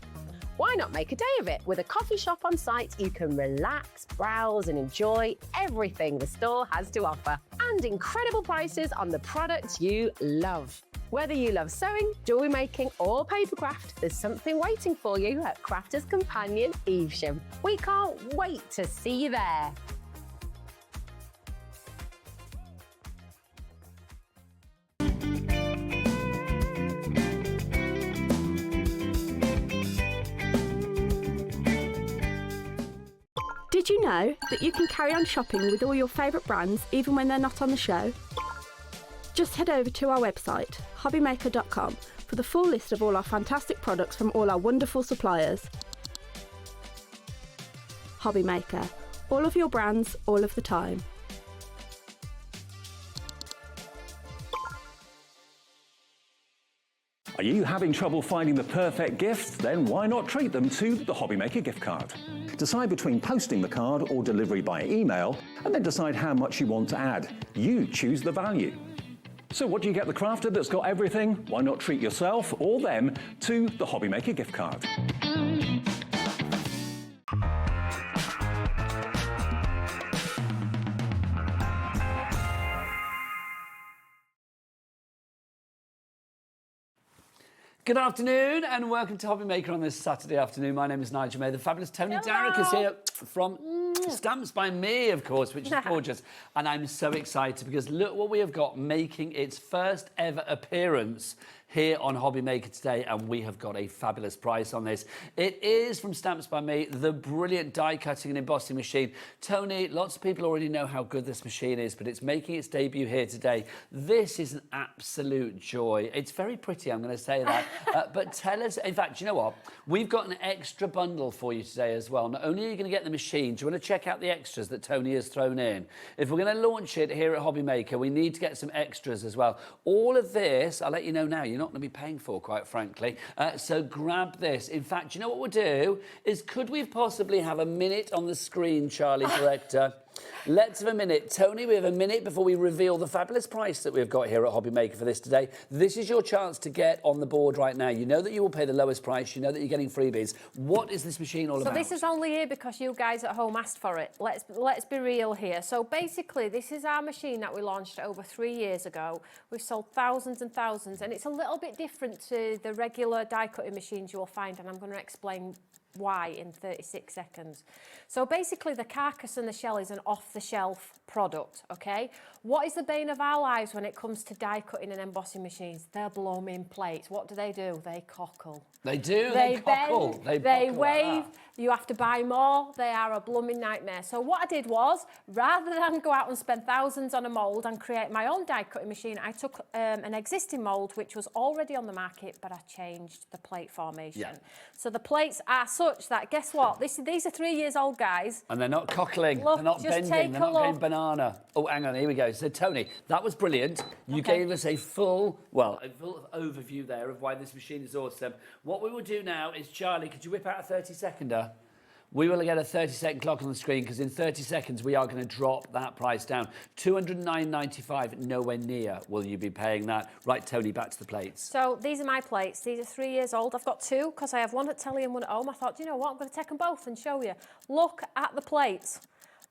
Speaker 9: Why not make a day of it? With a coffee shop on site, you can relax, browse and enjoy everything the store has to offer, and incredible prices on the products you love. Whether you love sewing, jewellery making or papercraft, there's something waiting for you at Crafter's Companion Evesham. We can't wait to see you there.
Speaker 10: Did you know that you can carry on shopping with all your favourite brands even when they're not on the show? Just head over to our website, hobbymaker.com, for the full list of all our fantastic products from all our wonderful suppliers. HobbyMaker, all of your brands, all of the time.
Speaker 5: Are you having trouble finding the perfect gift? Then why not treat them to the HobbyMaker gift card? Decide between posting the card or delivery by email, and then decide how much you want to add. You choose the value. So what do you get the crafter that's got everything? Why not treat yourself or them to the HobbyMaker gift card?
Speaker 3: Good afternoon and welcome to HobbyMaker on this Saturday afternoon. My name is Nigel May. The fabulous Toni Darroch is here from Stamps by Me, of course, which is gorgeous. And I'm so excited because look what we have got making its first ever appearance here on HobbyMaker today, and we have got a fabulous price on this. It is from Stamps by Me, the brilliant die cutting and embossing machine. Toni, lots of people already know how good this machine is, but it's making its debut here today. This is an absolute joy. It's very pretty, I'm going to say that. But tell us, in fact, you know what? We've got an extra bundle for you today as well. Not only are you going to get the machine, do you want to check out the extras that Toni has thrown in? If we're going to launch it here at HobbyMaker, we need to get some extras as well. All of this, I'll let you know now, you're not going to be paying for, quite frankly. So grab this. In fact, you know what we'll do is, could we possibly have a minute on the screen, Charlie, director? Let's have a minute. Toni, we have a minute before we reveal the fabulous price that we've got here at HobbyMaker for this today. This is your chance to get on the board right now. You know that you will pay the lowest price. You know that you're getting freebies. What is this machine all about?
Speaker 11: So this is only here because you guys at home asked for it. Let's be real here. So basically, this is our machine that we launched over 3 years ago. We've sold thousands and thousands, and it's a little bit different to the regular die cutting machines you will find, and I'm going to explain why in 36 seconds. So basically the carcass and the shell is an off-the-shelf product, okay? What is the bane of our lives when it comes to die cutting and embossing machines? They're blooming plates. What do? They cockle.
Speaker 3: They do,
Speaker 11: they
Speaker 3: cockle.
Speaker 11: Bend, they wave, you have to buy more. They are a blooming nightmare. So what I did was, rather than go out and spend thousands on a mould and create my own die cutting machine, I took an existing mould which was already on the market, but I changed the plate formation. Yeah. So the plates are such that, guess what? These are 3 years old, guys.
Speaker 3: And they're not cockling,
Speaker 11: look,
Speaker 3: they're not bending, they're not going banana. Oh, hang on, here we go. So, Toni, that was brilliant. You gave us a full overview there of why this machine is awesome. What we will do now is, Charlie, could you whip out a 30-seconder? We will get a 30-second clock on the screen because in 30 seconds we are going to drop that price down. $209.95, nowhere near will you be paying that. Right, Toni, back to the plates.
Speaker 11: So these are my plates. These are 3 years old. I've got two because I have one at telly and one at home. I thought, you know what, I'm going to take them both and show you. Look at the plates.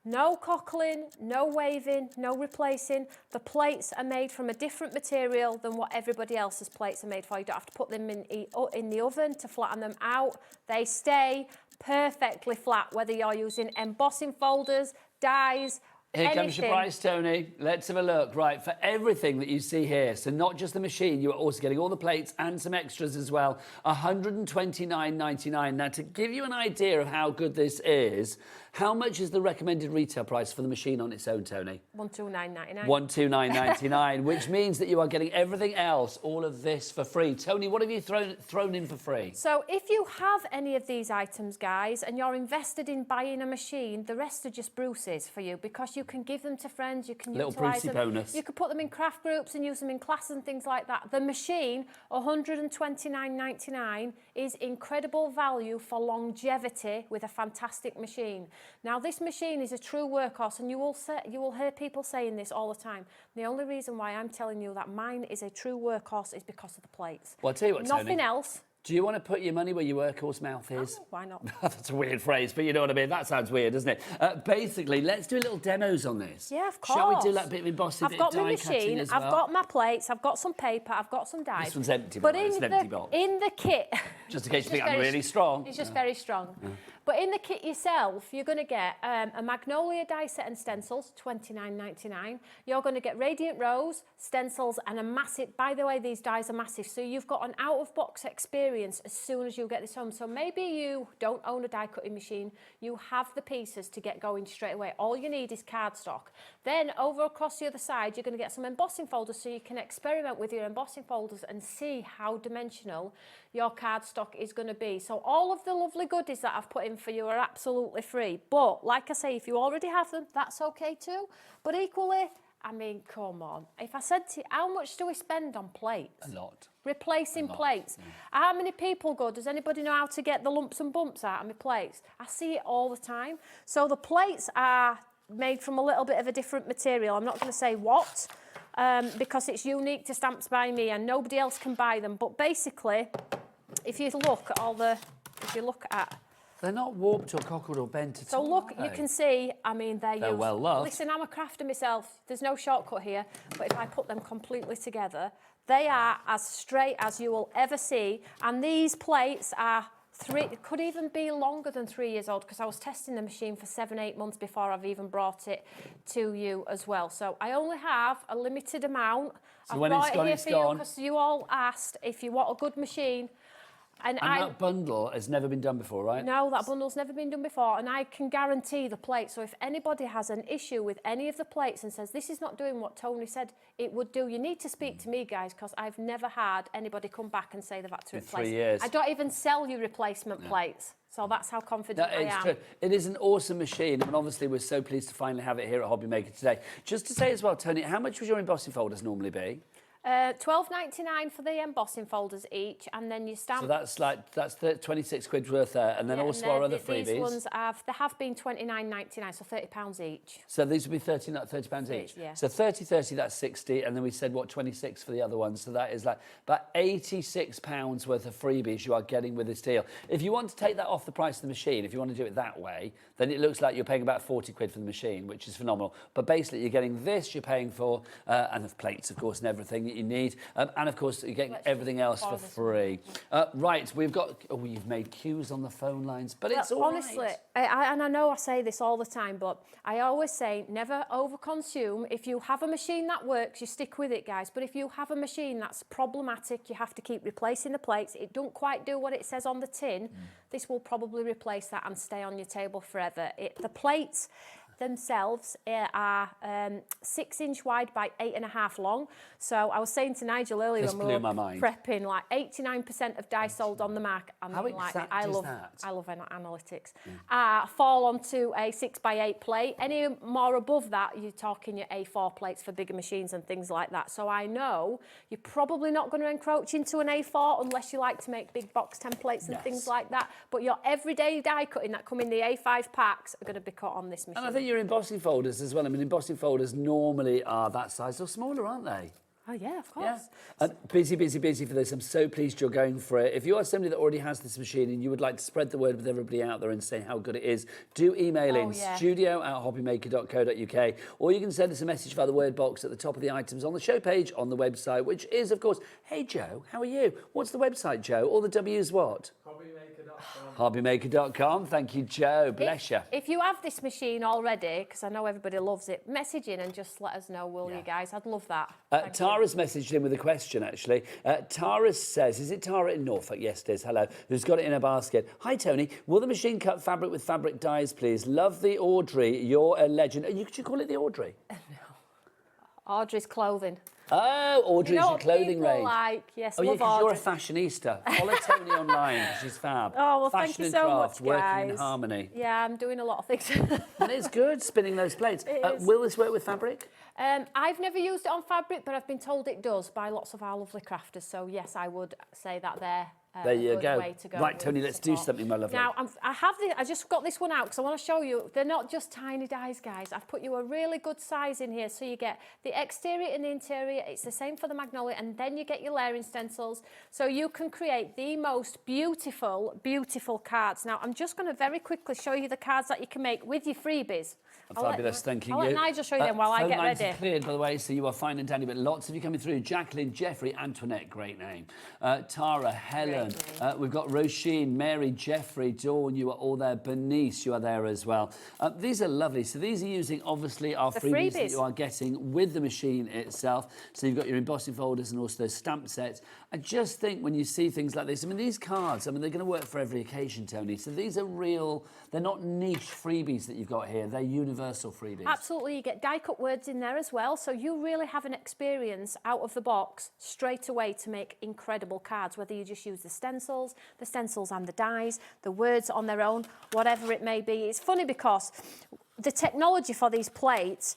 Speaker 11: No cockling, no waving, no replacing. The plates are made from a different material than what everybody else's plates are made for. You don't have to put them in the oven to flatten them out. They stay perfectly flat, whether you're using embossing folders, dies,
Speaker 3: Here
Speaker 11: anything.
Speaker 3: comes your price, Toni. Let's have a look. Right, for everything that you see here, so not just the machine, you are also getting all the plates and some extras as well, $129.99. Now, to give you an idea of how good this is, how much is the recommended retail price for the machine on its own, Toni?
Speaker 11: $129.99.
Speaker 3: $129.99, which means that you are getting everything else, all of this for free. Toni, what have you thrown in for free?
Speaker 11: So if you have any of these items, guys, and you're invested in buying a machine, the rest are just Bruce's for you because you can give them to friends, you can
Speaker 3: Little
Speaker 11: utilise
Speaker 3: Brucey
Speaker 11: them.
Speaker 3: bonus.
Speaker 11: You could put them in craft groups and use them in classes and things like that. The machine, $129.99, is incredible value for longevity with a fantastic machine. Now, this machine is a true workhorse, and you will hear people saying this all the time. The only reason why I'm telling you that mine is a true workhorse is because of the plates.
Speaker 3: Well, I'll tell you what,
Speaker 11: Nothing
Speaker 3: Toni.
Speaker 11: else.
Speaker 3: Do you want to put your money where your workhorse mouth is?
Speaker 11: Oh, why not?
Speaker 3: That's a weird phrase, but you know what I mean. That sounds weird, doesn't it? Basically, let's do a little demos on this.
Speaker 11: Yeah, of course.
Speaker 3: Shall we do like a bit of embossing,
Speaker 11: I've got my machine,
Speaker 3: as well?
Speaker 11: I've got my plates, I've got some paper, I've got some dies.
Speaker 3: This one's empty,
Speaker 11: but
Speaker 3: it's an empty box.
Speaker 11: in the kit...
Speaker 3: Just in case you think I'm really strong.
Speaker 11: It's just very strong. Yeah. But in the kit yourself, you're going to get a Magnolia die set and stencils, $29.99. You're going to get Radiant Rose, stencils, and a massive... By the way, these dies are massive, so you've got an out-of-box experience as soon as you get this home. So maybe you don't own a die-cutting machine. You have the pieces to get going straight away. All you need is cardstock. Then over across the other side, you're going to get some embossing folders so you can experiment with your embossing folders and see how dimensional your cardstock is going to be. So all of the lovely goodies that I've put in for you are absolutely free. But like I say, if you already have them, that's okay too. But equally, I mean, come on. If I said to you, how much do we spend on plates?
Speaker 3: A lot.
Speaker 11: Replacing plates. Yeah. How many people go, does anybody know how to get the lumps and bumps out of my plates? I see it all the time. So the plates are made from a little bit of a different material. I'm not going to say what, because it's unique to Stamps by Me and nobody else can buy them. But basically, if you look at
Speaker 3: they're not warped or cockled or bent at all.
Speaker 11: So look, you can see, I mean, they're used.
Speaker 3: Well loved.
Speaker 11: Listen, I'm a crafter myself. There's no shortcut here. But if I put them completely together, they are as straight as you will ever see. And these plates are it could even be longer than 3 years old because I was testing the machine for 7-8 months before I've even brought it to you as well. So I only have a limited amount.
Speaker 3: So when it's gone, it's gone.
Speaker 11: Because you all asked if you want a good machine. And
Speaker 3: that bundle has never been done before, right?
Speaker 11: No, that bundle's never been done before, and I can guarantee the plate. So if anybody has an issue with any of the plates and says, this is not doing what Toni said it would do, you need to speak to me, guys, because I've never had anybody come back and say they've had to replace.
Speaker 3: 3 years.
Speaker 11: I don't even sell you replacement plates. So that's how confident I am.
Speaker 3: True. It is an awesome machine, and obviously we're so pleased to finally have it here at HobbyMaker today. Just to say as well, Toni, how much would your embossing folders normally be?
Speaker 11: $12.99 for the embossing folders each, and then you stamp.
Speaker 3: So that's 26 quid worth there, and then also our other freebies.
Speaker 11: These ones have been £29.99, so £30 each.
Speaker 3: So these would be £30 each.
Speaker 11: Yeah.
Speaker 3: So 30, that's 60, and then we said what 26 for the other ones. So that is like about £86 worth of freebies you are getting with this deal. If you want to take that off the price of the machine, if you want to do it that way, then it looks like you're paying about 40 quid for the machine, which is phenomenal. But basically, you're getting this, you're paying for, and the plates, of course, and everything you need, and of course you're getting everything else for free. Right, we've got you've made queues on the phone lines, but it's all
Speaker 11: honestly,
Speaker 3: right.
Speaker 11: And I know I say this all the time, but I always say never overconsume. If you have a machine that works, you stick with it, guys. But if you have a machine that's problematic, you have to keep replacing the plates. It don't quite do what it says on the tin. This will probably replace that and stay on your table forever. The plates, themselves are 6-inch wide by 8.5 long. So I was saying to Nigel earlier when we were prepping, like 89% of dice sold on the market. I mean,
Speaker 3: How
Speaker 11: like,
Speaker 3: exact
Speaker 11: I
Speaker 3: is
Speaker 11: love
Speaker 3: that?
Speaker 11: I love analytics. Fall onto a 6x8 plate. Any more above that, you're talking your A4 plates for bigger machines and things like that. So I know you're probably not going to encroach into an A4 unless you like to make big box templates and things like that. But your everyday die cutting that come in the A5 packs are going to be cut on this machine.
Speaker 3: And I think your embossing folders as well. I mean, embossing folders normally are that size or smaller, aren't they?
Speaker 11: Oh, yeah, of course.
Speaker 3: Yeah. And busy for this. I'm so pleased you're going for it. If you are somebody that already has this machine and you would like to spread the word with everybody out there and say how good it is, do email in studio@hobbymaker.co.uk, or you can send us a message via the word box at the top of the items on the show page on the website, which is, of course, hey, Joe, how are you? What's the website, Joe? All the W's what? HobbyMaker.com. Thank you, Joe. Bless you.
Speaker 11: If you have this machine already, because I know everybody loves it, message in and just let us know, will you guys? I'd love that.
Speaker 3: Tara's messaged in with a question, actually. Tara says, is it Tara in Norfolk? Yes, it is. Hello. Who's got it in a basket. Hi, Tony. Will the machine cut fabric with fabric dyes, please? Love the Audrey. You're a legend. Could you call it the Audrey?
Speaker 11: No. Audrey's clothing.
Speaker 3: Oh, Audrey's your clothing range.
Speaker 11: Like, yes,
Speaker 3: oh, yeah, because you're a fashionista. Follow Toni online, she's fab.
Speaker 11: Oh, well,
Speaker 3: Fashion
Speaker 11: thank you
Speaker 3: and
Speaker 11: so
Speaker 3: craft,
Speaker 11: much, guys.
Speaker 3: working in harmony.
Speaker 11: Yeah, I'm doing a lot of things.
Speaker 3: And it's good, spinning those plates. Will this work with fabric?
Speaker 11: I've never used it on fabric, but I've been told it does by lots of our lovely crafters. So, yes, I would say that they're
Speaker 3: there you
Speaker 11: a good way to go.
Speaker 3: Right, Toni, let's do something, my lovely.
Speaker 11: Now, I just got this one out because I want to show you. They're not just tiny dies, guys. I've put you a really good size in here. So you get the exterior and the interior. It's the same for the Magnolia. And then you get your layering stencils. So you can create the most beautiful, beautiful cards. Now, I'm just going to very quickly show you the cards that you can make with your freebies.
Speaker 3: Fabulous, thank you.
Speaker 11: I'll let Nigel show you them while I get ready.
Speaker 3: Are cleared, by the way, so you are fine and dandy, but lots of you coming through. Jacqueline, Jeffrey, Antoinette, great name. Tara, Helen, we've got Roisin, Mary, Jeffrey, Dawn, you are all there. Bernice, you are there as well. These are lovely. So these are using, obviously, our freebies that you are getting with the machine itself. So you've got your embossing folders and also those stamp sets. I just think when you see things like this, I mean, these cards, I mean, they're going to work for every occasion, Toni. So these are real, they're not niche freebies that you've got here. They're universal freebies.
Speaker 11: Absolutely. You get die-cut words in there as well. So you really have an experience out of the box straight away to make incredible cards, whether you just use the stencils and the dies, the words on their own, whatever it may be. It's funny because the technology for these plates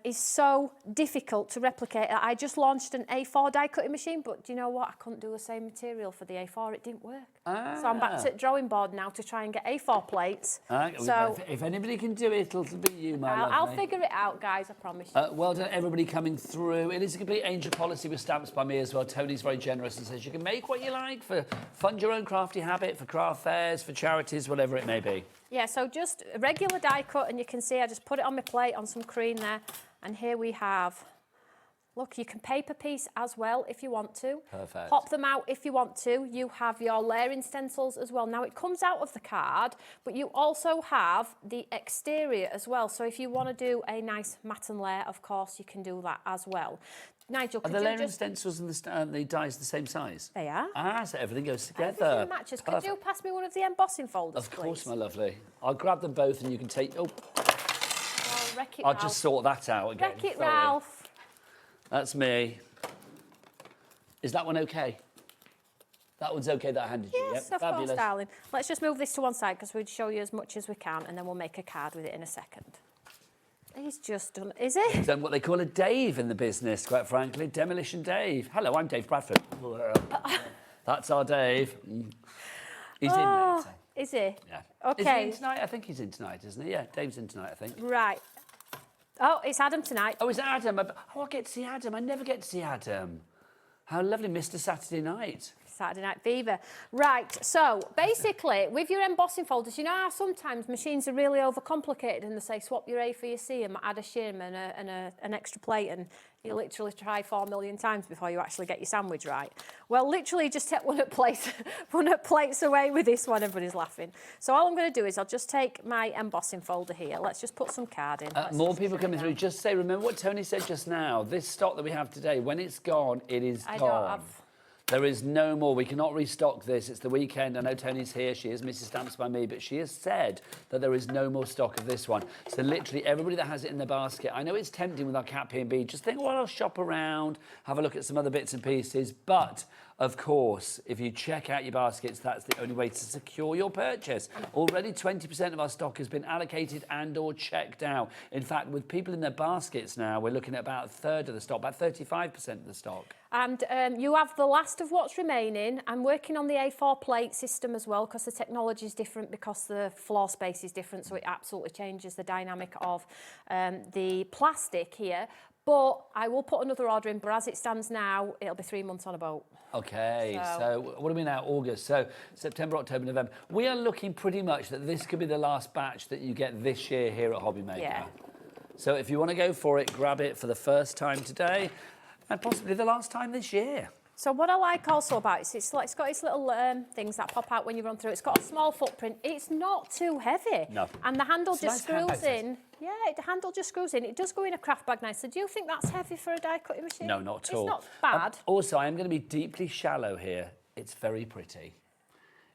Speaker 11: is so difficult to replicate. I just launched an A4 die cutting machine, but do you know what? I couldn't do the same material for the A4. It didn't work. So I'm back to the drawing board now to try and get A4 plates.
Speaker 3: So if anybody can do it, it'll be you, my lovely.
Speaker 11: I'll figure it out, guys, I promise you.
Speaker 3: Well done, everybody coming through. It is a complete angel policy with stamps by me as well. Tony's very generous and says you can make what you like for fund your own crafty habit, for craft fairs, for charities, whatever it may be.
Speaker 11: Yeah, so just a regular die cut, and you can see I just put it on my plate on some cream there. And here we have, look, you can paper piece as well if you want to.
Speaker 3: Perfect.
Speaker 11: Pop them out if you want to. You have your layering stencils as well. Now, it comes out of the card, but you also have the exterior as well. So if you want to do a nice matte and layer, of course, you can do that as well. Nigel,
Speaker 3: are the layering stencils and the dies the same size?
Speaker 11: They are.
Speaker 3: So everything goes together.
Speaker 11: Everything matches. Could you pass me one of the embossing folders,
Speaker 3: Of course,
Speaker 11: please?
Speaker 3: my lovely. I'll grab them both and you can take... Oh,
Speaker 11: wreck it,
Speaker 3: I'll
Speaker 11: Ralph.
Speaker 3: just sort that out again.
Speaker 11: Wreck it,
Speaker 3: Sorry.
Speaker 11: Ralph.
Speaker 3: That's me. Is that one okay? That one's okay that I handed you?
Speaker 11: Yes,
Speaker 3: Yep.
Speaker 11: of
Speaker 3: Fabulous.
Speaker 11: course, darling. Let's just move this to one side because we'll show you as much as we can and then we'll make a card with it in a second. He's just done, is he?
Speaker 3: He's done what they call a Dave in the business, quite frankly. Demolition Dave. Hello, I'm Dave Bradford. That's our Dave. He's in later.
Speaker 11: Is he?
Speaker 3: Yeah.
Speaker 11: Okay.
Speaker 3: Is he in tonight? I think he's in tonight, isn't he? Yeah, Dave's in tonight, I think.
Speaker 11: Right. Oh, it's Adam tonight.
Speaker 3: Oh, it's Adam. Oh, I get to see Adam. I never get to see Adam. How lovely, Mr. Saturday Night.
Speaker 11: Saturday Night Fever. Right, so basically, with your embossing folders, you know how sometimes machines are really overcomplicated and they say swap your A for your C and add a shim and an extra plate and you literally try 4 million times before you actually get your sandwich right. Well, literally just take one at plates away with this one. Everybody's laughing. So all I'm going to do is I'll just take my embossing folder here. Let's just put some card in.
Speaker 3: More people coming through. Just say, remember what Toni said just now. This stock that we have today, when it's gone, it is gone. There is no more. We cannot restock this. It's the weekend. I know Toni's here. She is Mrs. Stamps by me, but she has said that there is no more stock of this one. So literally everybody that has it in their basket, I know it's tempting with our Cat P&B. Just think, well, I'll shop around, have a look at some other bits and pieces. But of course, if you check out your baskets, that's the only way to secure your purchase. Already 20% of our stock has been allocated and or checked out. In fact, with people in their baskets now, we're looking at about a third of the stock, about 35% of the stock.
Speaker 11: And you have the last of what's remaining. I'm working on the A4 plate system as well because the technology is different, because the floor space is different, so it absolutely changes the dynamic of the plastic here. But I will put another order in, but as it stands now, it'll be 3 months on a boat.
Speaker 3: Okay, so what are we now? August. So September, October, November. We are looking pretty much that this could be the last batch that you get this year here at HobbyMaker.
Speaker 11: Yeah.
Speaker 3: So if you want to go for it, grab it for the first time today and possibly the last time this year.
Speaker 11: So what I like also about it, it's got its little things that pop out when you run through. It's got a small footprint. It's not too heavy.
Speaker 3: No.
Speaker 11: And the handle
Speaker 3: It's
Speaker 11: just
Speaker 3: nice
Speaker 11: screws in. Yeah, the handle just screws in. It does go in a craft bag nicely. Do you think that's heavy for a die cutting machine?
Speaker 3: No, not at all.
Speaker 11: It's not bad.
Speaker 3: Also, I am going to be deeply shallow here. It's very pretty.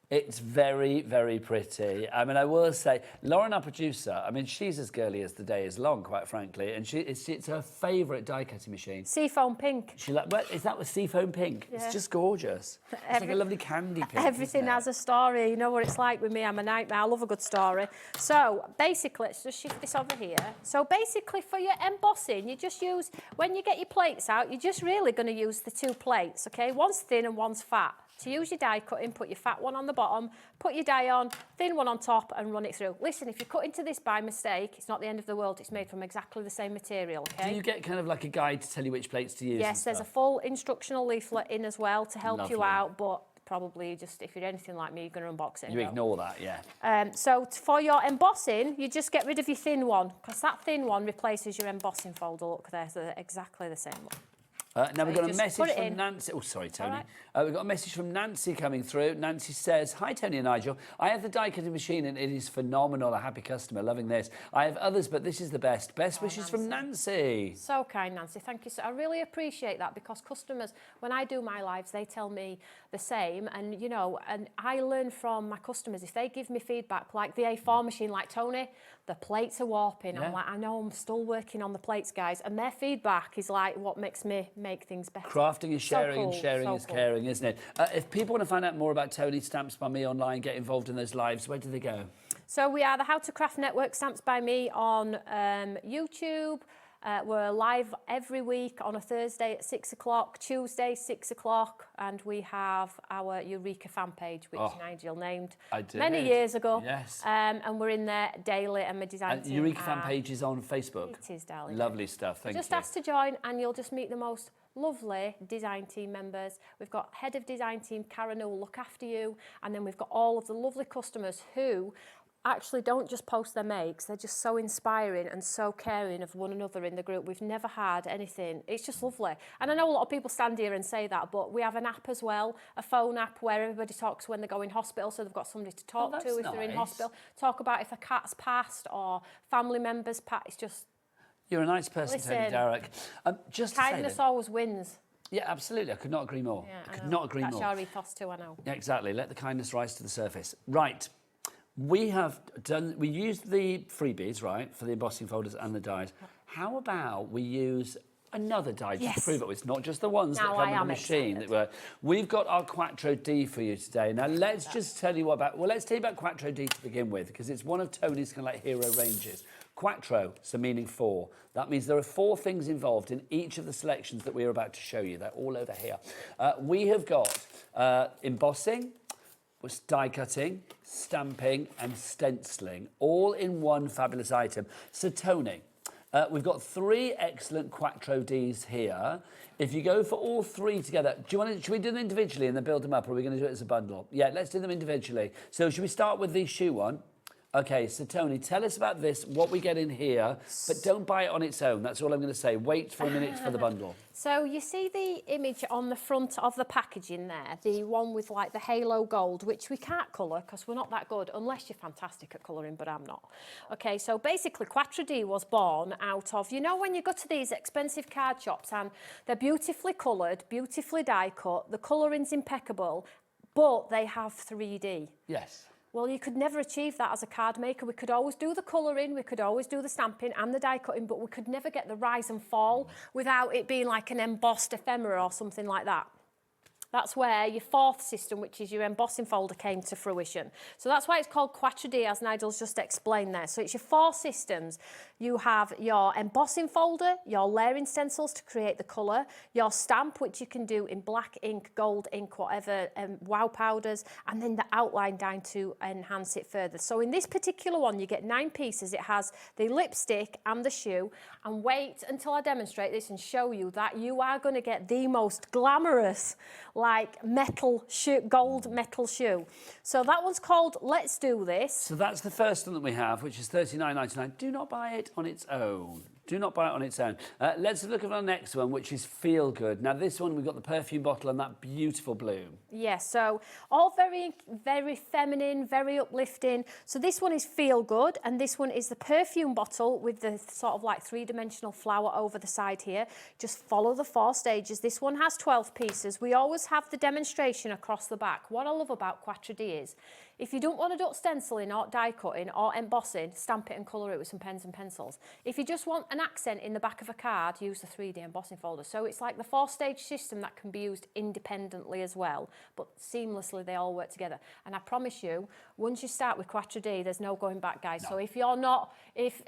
Speaker 3: It's very, very pretty. I mean, I will say, Lauren, our producer, I mean, she's as girly as the day is long, quite frankly, and it's her favourite die-cutting machine.
Speaker 11: Seafoam pink.
Speaker 3: She like, well, is that with seafoam pink?
Speaker 11: Yeah.
Speaker 3: It's just gorgeous. It's like a lovely candy pink.
Speaker 11: Everything has a story. You know what it's like with me. I'm a nightmare. I love a good story. So basically, let's just shift this over here. So basically, for your embossing, you just use, when you get your plates out, you're just really going to use the 2 plates, okay? One's thin and one's fat. To use your die cutting, put your fat one on the bottom, put your die on, thin one on top, and run it through. Listen, if you cut into this by mistake, it's not the end of the world. It's made from exactly the same material, okay?
Speaker 3: Do you get kind of like a guide to tell you which plates to use?
Speaker 11: Yes, there's a full instructional leaflet in as well to help you
Speaker 3: Lovely.
Speaker 11: out, but probably just, if you're anything like me, you're going to unbox it and
Speaker 3: You
Speaker 11: go.
Speaker 3: ignore that, yeah.
Speaker 11: So for your embossing, you just get rid of your thin one, because that thin one replaces your embossing folder. Look there, so they're exactly the same one.
Speaker 3: Now we've got a message from
Speaker 11: in.
Speaker 3: Nancy. Oh, sorry, Toni.
Speaker 11: Right.
Speaker 3: We've got a message from Nancy coming through. Nancy says, "Hi, Toni and Nigel. I have the die-cutting machine and it is phenomenal. A happy customer, loving this. I have others, but this is the best. Best wishes from Nancy."
Speaker 11: So kind, Nancy. Thank you. So I really appreciate that, because customers, when I do my lives, they tell me the same. And, you know, and I learn from my customers. If they give me feedback, like the A4 machine, like Toni, the plates are warping.
Speaker 3: Yeah.
Speaker 11: I'm like, I know I'm still working on the plates, guys. And their feedback is like what makes me make things better.
Speaker 3: Crafting is sharing and sharing
Speaker 11: so
Speaker 3: is
Speaker 11: cool.
Speaker 3: caring, isn't it? If people want to find out more about Toni Stamps by Me online, get involved in those lives, where do they go?
Speaker 11: So we are the How to Craft Network Stamps by Me on YouTube. We're live every week on a Thursday at 6 o'clock, Tuesday 6 o'clock, and we have our Eureka fan page, which Nigel named many years ago.
Speaker 3: Yes.
Speaker 11: And we're in there daily, and my design team.
Speaker 3: Eureka fan page is on Facebook.
Speaker 11: It is, darling.
Speaker 3: Lovely stuff. Thank
Speaker 11: Just
Speaker 3: you.
Speaker 11: ask to join, and you'll just meet the most lovely design team members. We've got head of design team Karen, who will look after you, and then we've got all of the lovely customers who actually don't just post their makes, they're just so inspiring and so caring of one another in the group. We've never had anything, it's just lovely. And I know a lot of people stand here and say that, but we have an app as well, a phone app where everybody talks when they go in hospital, so they've got somebody to talk to if they're in hospital, talk about if a cat's passed or family members passed. It's just...
Speaker 3: You're a nice person, Toni Darroch. Just to say
Speaker 11: kindness
Speaker 3: that,
Speaker 11: always wins.
Speaker 3: yeah, absolutely. I could not agree more.
Speaker 11: Yeah,
Speaker 3: I could not agree more.
Speaker 11: That's your ethos too, I know.
Speaker 3: Yeah, exactly. Let the kindness rise to the surface. Right. We used the freebies, right, for the embossing folders and the dies. How about we use another die to prove it? It's not just the ones that come with the machine. We've got our Quattro D for you today. Now, let's just tell you let's tell you about Quattro D to begin with, because it's one of Toni's kind of like hero ranges. Quattro, so meaning 4. That means there are 4 things involved in each of the selections that we're about to show you. They're all over here. We have got embossing, die cutting, stamping and stenciling, all in one fabulous item. So Toni, we've got 3 excellent Quattro Ds here. If you go for all 3 together, should we do them individually and then build them up, or are we going to do it as a bundle? Yeah, let's do them individually. So should we start with the shoe one? Okay, so Toni, tell us about this, what we get in here, but don't buy it on its own. That's all I'm going to say. Wait for a minute for the bundle.
Speaker 11: So you see the image on the front of the packaging there, the one with like the halo gold, which we can't colour because we're not that good, unless you're fantastic at colouring, but I'm not. Okay, so basically Quattro D was born out of, you know, when you go to these expensive card shops and they're beautifully coloured, beautifully die cut, the colouring's impeccable, but they have 3D.
Speaker 3: Yes.
Speaker 11: Well, you could never achieve that as a card maker. We could always do the colouring, we could always do the stamping and the die cutting, but we could never get the rise and fall without it being like an embossed ephemera or something like that. That's where your fourth system, which is your embossing folder, came to fruition. So that's why it's called Quattro D, as Nigel's just explained there. So it's your 4 systems. You have your embossing folder, your layering stencils to create the colour, your stamp, which you can do in black ink, gold ink, whatever, wow powders, and then the outline down to enhance it further. So in this particular one, you get 9 pieces. It has the lipstick and the shoe. And wait until I demonstrate this and show you that you are going to get the most glamorous, like metal shoe, gold metal shoe. So that one's called Let's Do This.
Speaker 3: So that's the first one that we have, which is $39.99. Do not buy it on its own. Do not buy it on its own. Let's look at our next one, which is Feel Good. Now, this one, we've got the perfume bottle and that beautiful bloom.
Speaker 11: Yes, so all very, very feminine, very uplifting. So this one is Feel Good, and this one is the perfume bottle with the sort of like 3-dimensional flower over the side here. Just follow the 4 stages. This one has 12 pieces. We always have the demonstration across the back. What I love about Quattro D is, if you don't want to do stenciling or die cutting or embossing, stamp it and colour it with some pens and pencils. If you just want an accent in the back of a card, use the 3D embossing folder. So it's like the 4-stage system that can be used independently as well, but seamlessly they all work together. And I promise you, once you start with Quattro D, there's no going back, guys. No. So if you're not, if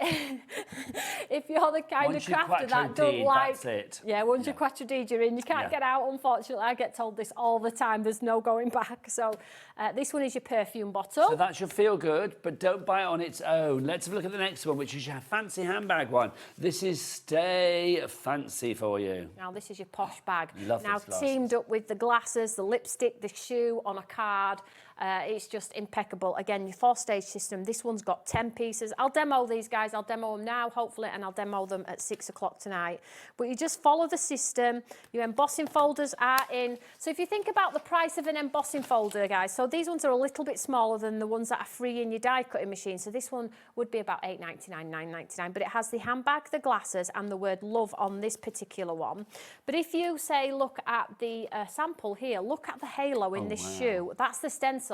Speaker 11: you're the kind of crafter that don't like,
Speaker 3: that's it.
Speaker 11: Yeah, once you Quattro D, you're in. You can't get out, unfortunately. I get told this all the time. There's no going back. So this one is your perfume bottle.
Speaker 3: So that's your Feel Good, but don't buy it on its own. Let's have a look at the next one, which is your fancy handbag one. This is Stay Fancy for you.
Speaker 11: Now, this is your posh bag.
Speaker 3: Love
Speaker 11: now,
Speaker 3: this
Speaker 11: teamed up with the glasses, the lipstick, the shoe on a card. It's just impeccable. Again, your 4-stage system. This one's got 10 pieces. I'll demo these, guys. I'll demo them now, hopefully, and I'll demo them at 6 o'clock tonight. But you just follow the system. Your embossing folders are in. So if you think about the price of an embossing folder, guys, so these ones are a little bit smaller than the ones that are free in your die cutting machine. So this one would be about $8.99, $9.99. But it has the handbag, the glasses, and the word love on this particular one. But if you say, look at the sample here, look at the halo in this shoe. That's the stencils.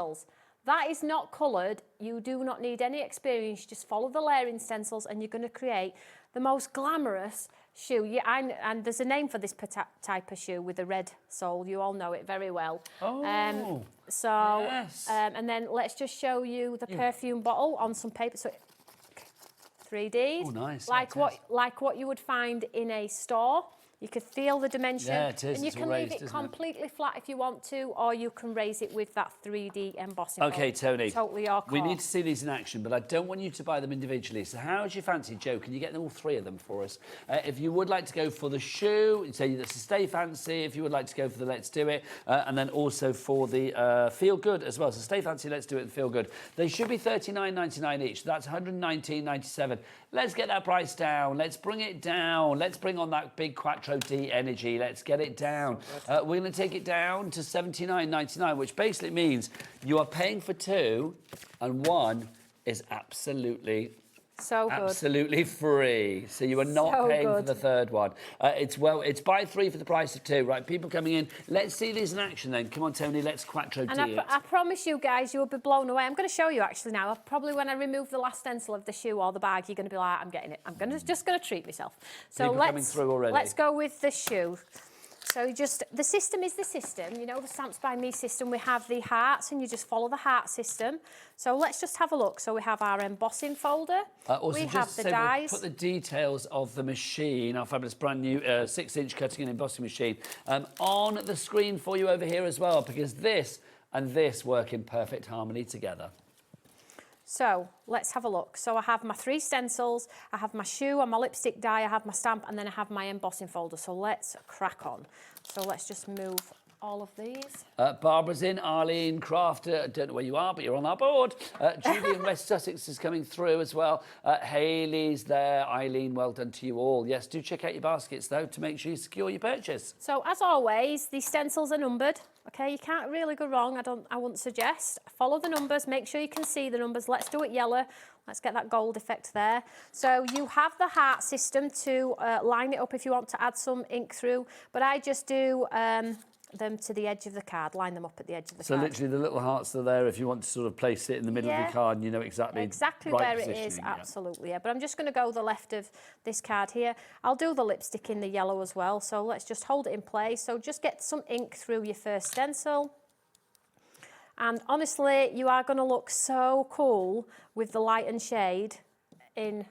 Speaker 11: That is not coloured. You do not need any experience. Just follow the layering stencils and you're going to create the most glamorous shoe. And there's a name for this type of shoe with a red sole. You all know it very well.
Speaker 3: Oh, yes.
Speaker 11: And then let's just show you the perfume bottle on some paper. So 3D.
Speaker 3: Oh, nice.
Speaker 11: Like what you would find in a store. You could feel the dimension.
Speaker 3: Yeah, it is.
Speaker 11: And you can leave it completely flat if you want to, or you can raise it with that 3D embossing.
Speaker 3: Okay, Toni.
Speaker 11: Totally your call.
Speaker 3: We need to see these in action, but I don't want you to buy them individually. So how's your fancy, Joe? Can you get them all 3 of them for us? If you would like to go for the shoe, say that's a Stay Fancy. If you would like to go for the Let's Do It, and then also for the Feel Good as well. So Stay Fancy, Let's Do It, and Feel Good. They should be $39.99 each. That's $119.97. Let's get that price down. Let's bring it down. Let's bring on that big Quattro D energy. Let's get it down. We're going to take it down to $79.99, which basically means you are paying for 2 and 1 is absolutely free. So you are not paying for the 3rd one. It's buy 3 for the price of 2. Right, people coming in. Let's see these in action then. Come on, Toni, let's Quattro D it.
Speaker 11: I promise you guys, you'll be blown away. I'm going to show you actually now. Probably when I remove the last stencil of the shoe or the bag, you're going to be like, I'm getting it. just going to treat myself. So
Speaker 3: people coming through already.
Speaker 11: Let's go with the shoe. So the system is the system. You know, the Stamps by Me system, we have the hearts and you just follow the heart system. So let's just have a look. So we have our embossing folder.
Speaker 3: Also,
Speaker 11: we have the dies.
Speaker 3: We'll put the details of the machine, our fabulous brand new 6-inch cutting and embossing machine, on the screen for you over here as well, because this and this work in perfect harmony together.
Speaker 11: So let's have a look. So I have my 3 stencils, I have my shoe and my lipstick die, I have my stamp, and then I have my embossing folder. So let's crack on. So let's just move all of these.
Speaker 3: Barbara's in, Arlene, Crafter, I don't know where you are, but you're on our board. Julie in West Sussex is coming through as well. Hayley's there. Eileen, well done to you all. Yes, do check out your baskets, though, to make sure you secure your purchase.
Speaker 11: So, as always, these stencils are numbered. Okay, you can't really go wrong. I wouldn't suggest. Follow the numbers. Make sure you can see the numbers. Let's do it yellow. Let's get that gold effect there. So you have the heart system to line it up if you want to add some ink through. But I just do them to the edge of the card, line them up at the edge of the card.
Speaker 3: So literally the little hearts are there if you want to sort of place it in the middle of the card and you know exactly right
Speaker 11: where it
Speaker 3: positioning,
Speaker 11: is, absolutely, yeah. But I'm just going to go the left of this card here. I'll do the lipstick in the yellow as well, so let's just hold it in place. So just get some ink through your first stencil. And honestly, you are going to look so cool with the light and shade in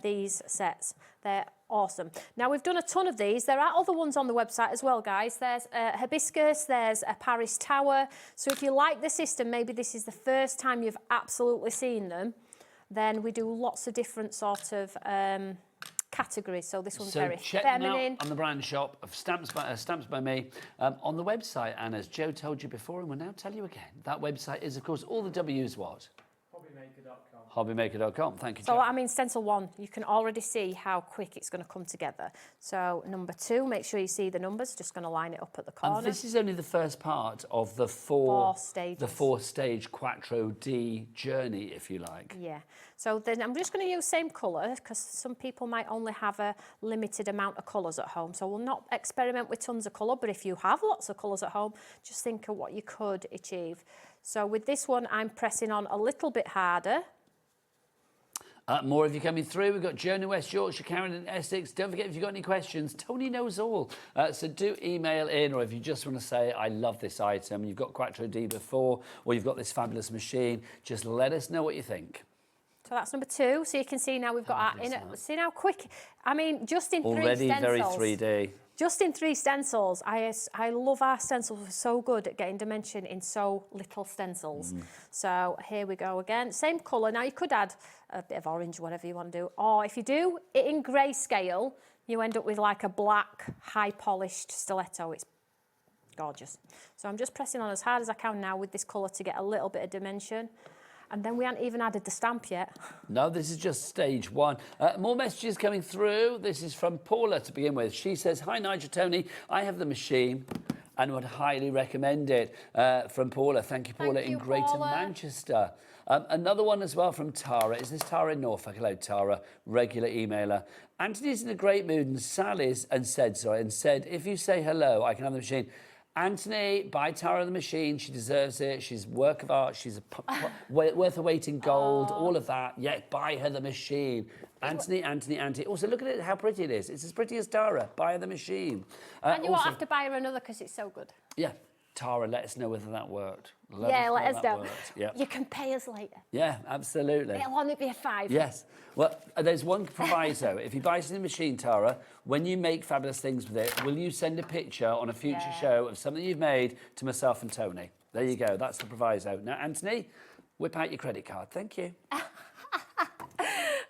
Speaker 11: these sets. They're awesome. Now, we've done a ton of these. There are other ones on the website as well, guys. There's a hibiscus, there's a Paris tower. So if you like the system, maybe this is the first time you've absolutely seen them, then we do lots of different sort of categories. So this one's very
Speaker 3: check
Speaker 11: feminine.
Speaker 3: them out on the brand shop of Stamps by Me on the website. And as Joe told you before, and we'll now tell you again, that website is, of course, all the W's what? HobbyMaker.com. Thank you, Joe.
Speaker 11: So, I mean, stencil 1, you can already see how quick it's going to come together. So, number 2, make sure you see the numbers. Just going to line it up at the corner.
Speaker 3: And this is only the first part of the four
Speaker 11: stages.
Speaker 3: The 4-stage Quattro D journey, if you like.
Speaker 11: Yeah. So then I'm just going to use same colour because some people might only have a limited amount of colours at home. So we'll not experiment with tons of colour, but if you have lots of colours at home, just think of what you could achieve. So with this one, I'm pressing on a little bit harder.
Speaker 3: More of you coming through. We've got Joan in West Yorkshire, Karen in Essex. Don't forget, if you've got any questions, Toni knows all. So do email in, or if you just want to say, I love this item, you've got Quattro D before, or you've got this fabulous machine, just let us know what you think.
Speaker 11: So that's number 2. So you can see now we've got our inner. See how quick, I mean, just in 3 stencils.
Speaker 3: Already very 3D.
Speaker 11: Just in 3 stencils, I love our stencils. We're so good at getting dimension in so little stencils. So here we go again. Same colour. Now you could add a bit of orange, whatever you want to do. Or if you do it in grayscale, you end up with like a black, high polished stiletto. It's gorgeous. So I'm just pressing on as hard as I can now with this colour to get a little bit of dimension. And then we haven't even added the stamp yet.
Speaker 3: No, this is just stage 1. More messages coming through. This is from Paula to begin with. She says, hi, Nigel, Toni. I have the machine and would highly recommend it. From Paula. Thank you, Paula,
Speaker 11: Thank you,
Speaker 3: in Greater
Speaker 11: Paula.
Speaker 3: Manchester. Another one as well from Tara. Is this Tara in Norfolk? Hello, Tara, regular emailer. Anthony's in a great mood and said, if you say hello, I can have the machine. Anthony, buy Tara the machine. She deserves it. She's a work of art. She's worth her weight in gold, all of that. Yeah, buy her the machine. Anthony. Also, look at it, how pretty it is. It's as pretty as Tara. Buy her the machine.
Speaker 11: And you won't have to buy her another because it's so good.
Speaker 3: Yeah. Tara, let us know whether that worked.
Speaker 11: Let us know.
Speaker 3: Yeah.
Speaker 11: You can pay us later.
Speaker 3: Yeah, absolutely.
Speaker 11: It'll only be a 5.
Speaker 3: Yes. Well, there's one proviso. If you buy us the machine, Tara, when you make fabulous things with it, will you send a picture on a future show of something you've made to myself and Toni? There you go. That's the proviso. Now, Anthony, whip out your credit card. Thank you.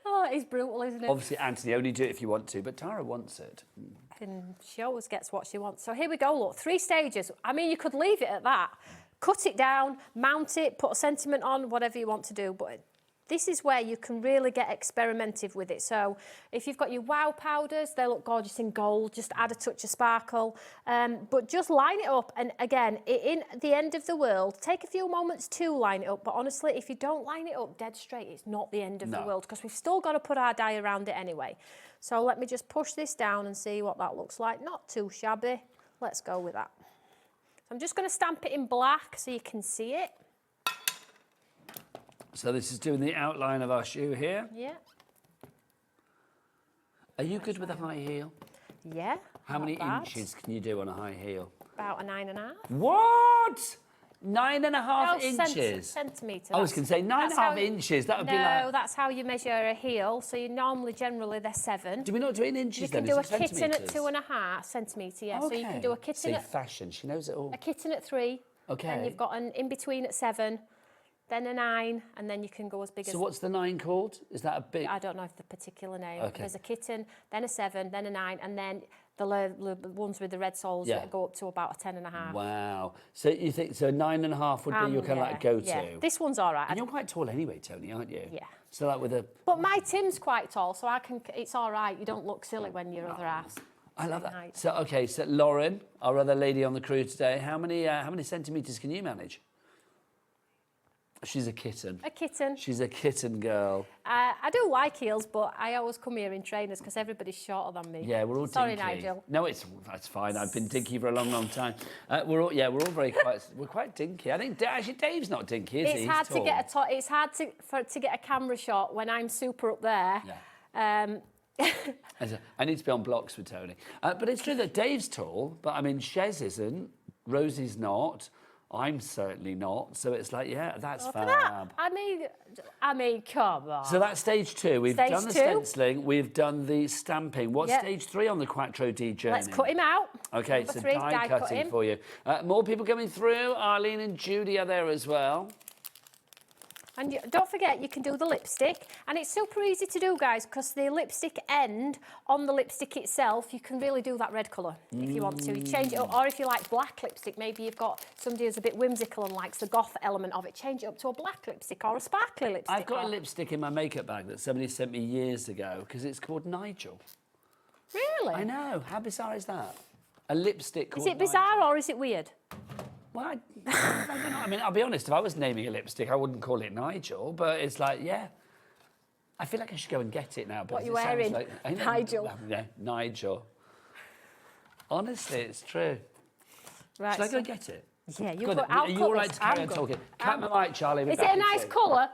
Speaker 11: Oh, it's brutal, isn't it?
Speaker 3: Obviously, Anthony, only do it if you want to, but Tara wants it.
Speaker 11: And she always gets what she wants. So here we go, look, 3 stages. I mean, you could leave it at that. Cut it down, mount it, put a sentiment on, whatever you want to do. But this is where you can really get experimental with it. So if you've got your wow powders, they look gorgeous in gold. Just add a touch of sparkle. But just line it up. And again, in the end of the world, take a few moments to line it up. But honestly, if you don't line it up dead straight, it's not the end of the world because we've still got to put our die around it anyway. So let me just push this down and see what that looks like. Not too shabby. Let's go with that. So I'm just going to stamp it in black so you can see it.
Speaker 3: So this is doing the outline of our shoe here.
Speaker 11: Yeah.
Speaker 3: Are you good with a high heel?
Speaker 11: Yeah.
Speaker 3: How many inches can you do on a high heel?
Speaker 11: About a 9.5.
Speaker 3: What? 9.5 inches?
Speaker 11: Centimetres.
Speaker 3: I was going to say 9.5 inches. That would be like...
Speaker 11: No, that's how you measure a heel. So you generally, they're 7.
Speaker 3: Do we not do it in inches
Speaker 11: you
Speaker 3: then?
Speaker 11: You can do a kitten at 2.5 centimetres, yeah.
Speaker 3: Okay.
Speaker 11: So you can do a kitten at...
Speaker 3: fashion, she knows it all.
Speaker 11: A kitten at 3.
Speaker 3: Okay.
Speaker 11: And you've got an in-between at 7. Then a 9, and then you can go as big as...
Speaker 3: So what's the 9 called? Is that a big...
Speaker 11: I don't know if the particular name.
Speaker 3: Okay.
Speaker 11: There's a kitten, then a 7, then a 9, and then The ones with the red soles that go up to about a 10.5.
Speaker 3: Wow. So you think, so 9.5 would be your kind of like go-to?
Speaker 11: Yeah. This one's all right.
Speaker 3: And you're quite tall anyway, Toni, aren't you?
Speaker 11: Yeah.
Speaker 3: So like with a...
Speaker 11: But my Tim's quite tall, so it's all right. You don't look silly when your other ass.
Speaker 3: I love that. So, okay, so Lauren, our other lady on the crew today, how many centimetres can you manage? She's a kitten.
Speaker 11: A kitten.
Speaker 3: She's a kitten girl.
Speaker 11: I do like heels, but I always come here in trainers because everybody's shorter than me.
Speaker 3: Yeah, we're all
Speaker 11: Sorry,
Speaker 3: dinky.
Speaker 11: Nigel.
Speaker 3: No, that's fine. I've been dinky for a long, long time. We're all quite dinky. I think actually Dave's not dinky, is he?
Speaker 11: It's hard to get it's hard to get a camera shot when I'm super up there.
Speaker 3: Yeah. I need to be on blocks with Toni. But it's true that Dave's tall, but I mean, Shez isn't, Rosie's not, I'm certainly not. So it's like, yeah, that's fab.
Speaker 11: That. I mean, come on.
Speaker 3: So that's stage 2. We've done the stenciling, we've done the stamping. What's stage 3 on the Quattro D journey?
Speaker 11: Let's cut him out.
Speaker 3: Okay,
Speaker 11: Number
Speaker 3: so
Speaker 11: 3,
Speaker 3: die cutting for you. More people coming through. Arlene and Jodie are there as well.
Speaker 11: And don't forget, you can do the lipstick. And it's super easy to do, guys, because the lipstick end on the lipstick itself, you can really do that red colour if you want to. You change it up. Or if you like black lipstick, maybe you've got somebody who's a bit whimsical and likes the goth element of it, change it up to a black lipstick or a sparkly lipstick.
Speaker 3: I've got a lipstick in my makeup bag that somebody sent me years ago because it's called Nigel.
Speaker 11: Really?
Speaker 3: I know. How bizarre is that? A lipstick called
Speaker 11: Is it bizarre or is it weird?
Speaker 3: Well, I don't know. I mean, I'll be honest, if I was naming a lipstick, I wouldn't call it Nigel, but it's like, yeah. I feel like I should go and get it now.
Speaker 11: What are you wearing? Nigel.
Speaker 3: Yeah, Nigel. Honestly, it's true.
Speaker 11: Right.
Speaker 3: Should I go get it?
Speaker 11: Yeah, you
Speaker 3: Good.
Speaker 11: go. Are
Speaker 3: you all right to carry on talking? Cut my mic, Charlie.
Speaker 11: Is it a nice colour?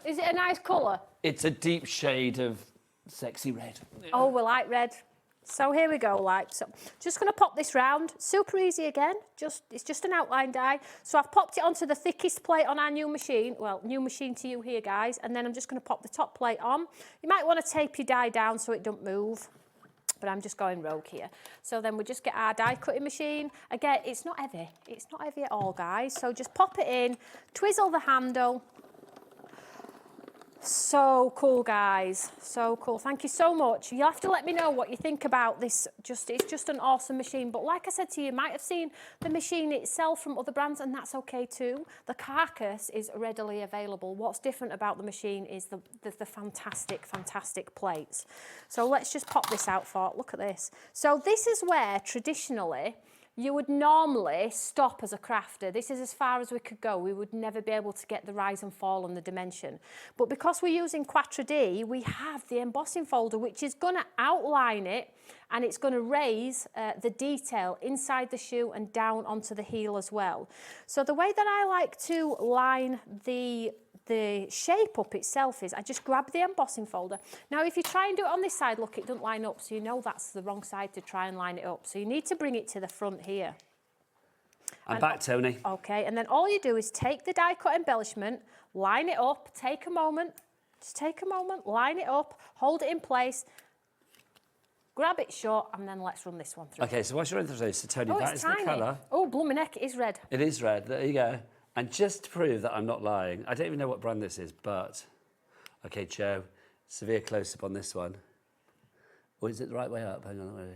Speaker 11: Is it a nice colour?
Speaker 3: It's a deep shade of sexy red.
Speaker 11: Oh, we like red. So here we go, so just going to pop this round. Super easy again, it's just an outline die. So I've popped it onto the thickest plate on our new machine. Well, new machine to you here, guys. And then I'm just going to pop the top plate on. You might want to tape your die down so it don't move. But I'm just going rogue here. So then we just get our die cutting machine. Again, it's not heavy. It's not heavy at all, guys. So just pop it in, twizzle the handle. So cool, guys. So cool. Thank you so much. You have to let me know what you think about this. It's just an awesome machine. But like I said to you, you might have seen the machine itself from other brands, and that's okay too. The carcass is readily available. What's different about the machine is the fantastic, fantastic plates. So let's just pop this out for, look at this. So this is where traditionally you would normally stop as a crafter. This is as far as we could go. We would never be able to get the rise and fall and the dimension. But because we're using Quattro D, we have the embossing folder, which is going to outline it, and it's going to raise the detail inside the shoe and down onto the heel as well. So the way that I like to line the shape up itself is I just grab the embossing folder. Now, if you try and do it on this side, look, it doesn't line up, so you know that's the wrong side to try and line it up. So you need to bring it to the front here.
Speaker 3: I'm back, Toni.
Speaker 11: Okay, and then all you do is take the die cut embellishment, line it up, take a moment, just take a moment, line it up, hold it in place, grab it short, and then let's run this one through.
Speaker 3: Okay, so what's your interest? So, Toni, that is
Speaker 11: tiny.
Speaker 3: the colour.
Speaker 11: Oh, blooming heck, it is red.
Speaker 3: It is red. There you go. And just to prove that I'm not lying, I don't even know what brand this is, but... Okay, Joe, severe close-up on this one. Or is it the right way up? Hang on, really.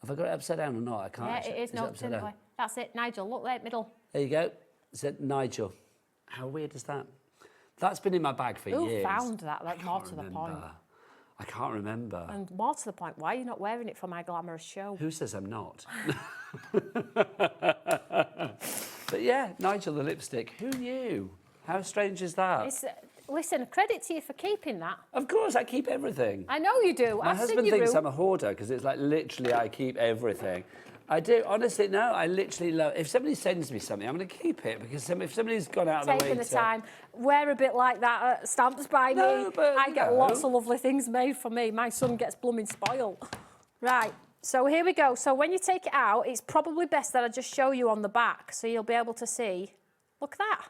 Speaker 3: Have I got it upside down or not? I can't.
Speaker 11: Yeah,
Speaker 3: actually.
Speaker 11: it is. No, upside down. That's it, Nigel. Look there, middle.
Speaker 3: There you go. Is it Nigel? How weird is that? That's been in my bag for years.
Speaker 11: Who found that? That's more to the point.
Speaker 3: I can't remember.
Speaker 11: And more to the point, why are you not wearing it for my glamorous show?
Speaker 3: Who says I'm not? But yeah, Nigel the lipstick. Who knew? How strange is that?
Speaker 11: Listen, credit to you for keeping that.
Speaker 3: Of course, I keep everything.
Speaker 11: I know you do.
Speaker 3: My husband thinks I'm a hoarder because it's like literally I keep everything. I do. Honestly, no, I literally love... If somebody sends me something, I'm going to keep it because if somebody's gone out of the way
Speaker 11: taking the time, wear a bit like that at Stamps by Me.
Speaker 3: But,
Speaker 11: I get lots of lovely things made for me. My son gets blooming spoiled. Right, so here we go. So when you take it out, it's probably best that I just show you on the back so you'll be able to see. Look at that.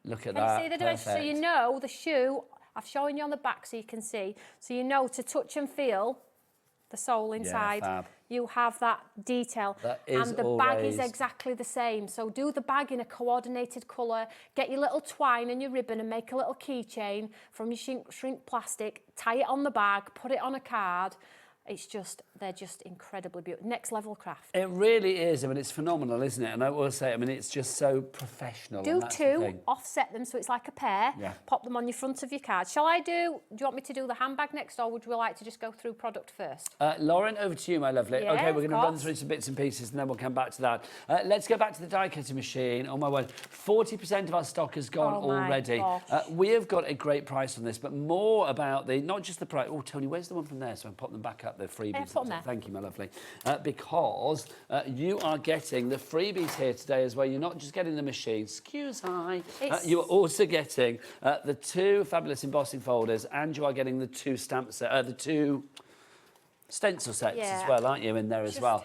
Speaker 3: Look at
Speaker 11: Can
Speaker 3: that.
Speaker 11: you see the dimension? So you know the shoe, I've shown you on the back so you can see. So you know to touch and feel the sole inside.
Speaker 3: Yeah, fab.
Speaker 11: You have that detail.
Speaker 3: That is
Speaker 11: and the bag is exactly the same. So do the bag in a coordinated colour, get your little twine and your ribbon and make a little keychain from your shrink plastic, tie it on the bag, put it on a card. they're just incredibly beautiful. Next level craft.
Speaker 3: It really is. I mean, it's phenomenal, isn't it? And I will say, I mean, it's just so professional.
Speaker 11: Do
Speaker 3: and that's the
Speaker 11: two,
Speaker 3: thing.
Speaker 11: offset them so it's like a pair.
Speaker 3: Yeah.
Speaker 11: Pop them on your front of your card. Do you want me to do the handbag next, or would you like to just go through product first?
Speaker 3: Lauren, over to you, my lovely.
Speaker 11: Yeah,
Speaker 3: okay, we're going to run
Speaker 11: course.
Speaker 3: through some bits and pieces, and then we'll come back to that. Let's go back to the die cutting machine. Oh my word, 40% of our stock has gone already. We have got a great price on this, but more about not just the price. Oh, Tony, where's the one from there? So I can pop them back up, the freebies.
Speaker 11: Put them there.
Speaker 3: Thank you, my lovely. Because you are getting the freebies here today as well. You're not just getting the machine. Excuse me. You are also getting the 2 fabulous embossing folders, and you are getting the 2 stamp set, the 2 stencil sets as well, aren't you, in there as well?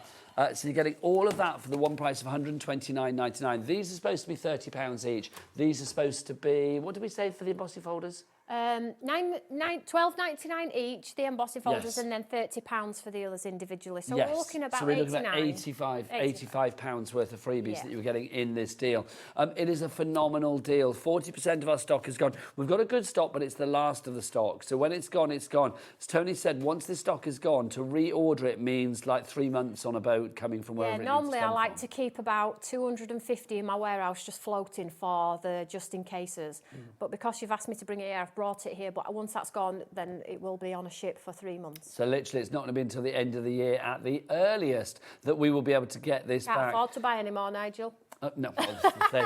Speaker 3: So you're getting all of that for the one price of £129.99. These are supposed to be £30 each. These are supposed to be, what did we say for the embossing folders?
Speaker 11: £12.99 each, the embossing folders, and then £30 for the others individually. So we're looking about
Speaker 3: £85 worth of freebies that you're getting in this deal. It is a phenomenal deal. 40% of our stock is gone. We've got a good stock, but it's the last of the stock. So when it's gone, it's gone. As Tony said, once this stock is gone, to reorder it means like 3 months on a boat coming from wherever it needs to come
Speaker 11: normally I like to keep about 250 in my warehouse just floating for the just in cases. But because you've asked me to bring it here, I've brought it here, but once that's gone, then it will be on a ship for 3 months.
Speaker 3: So literally, it's not going to be until the end of the year at the earliest that we will be able to get this back.
Speaker 11: Can't afford to buy any more, Nigel.
Speaker 3: No, obviously.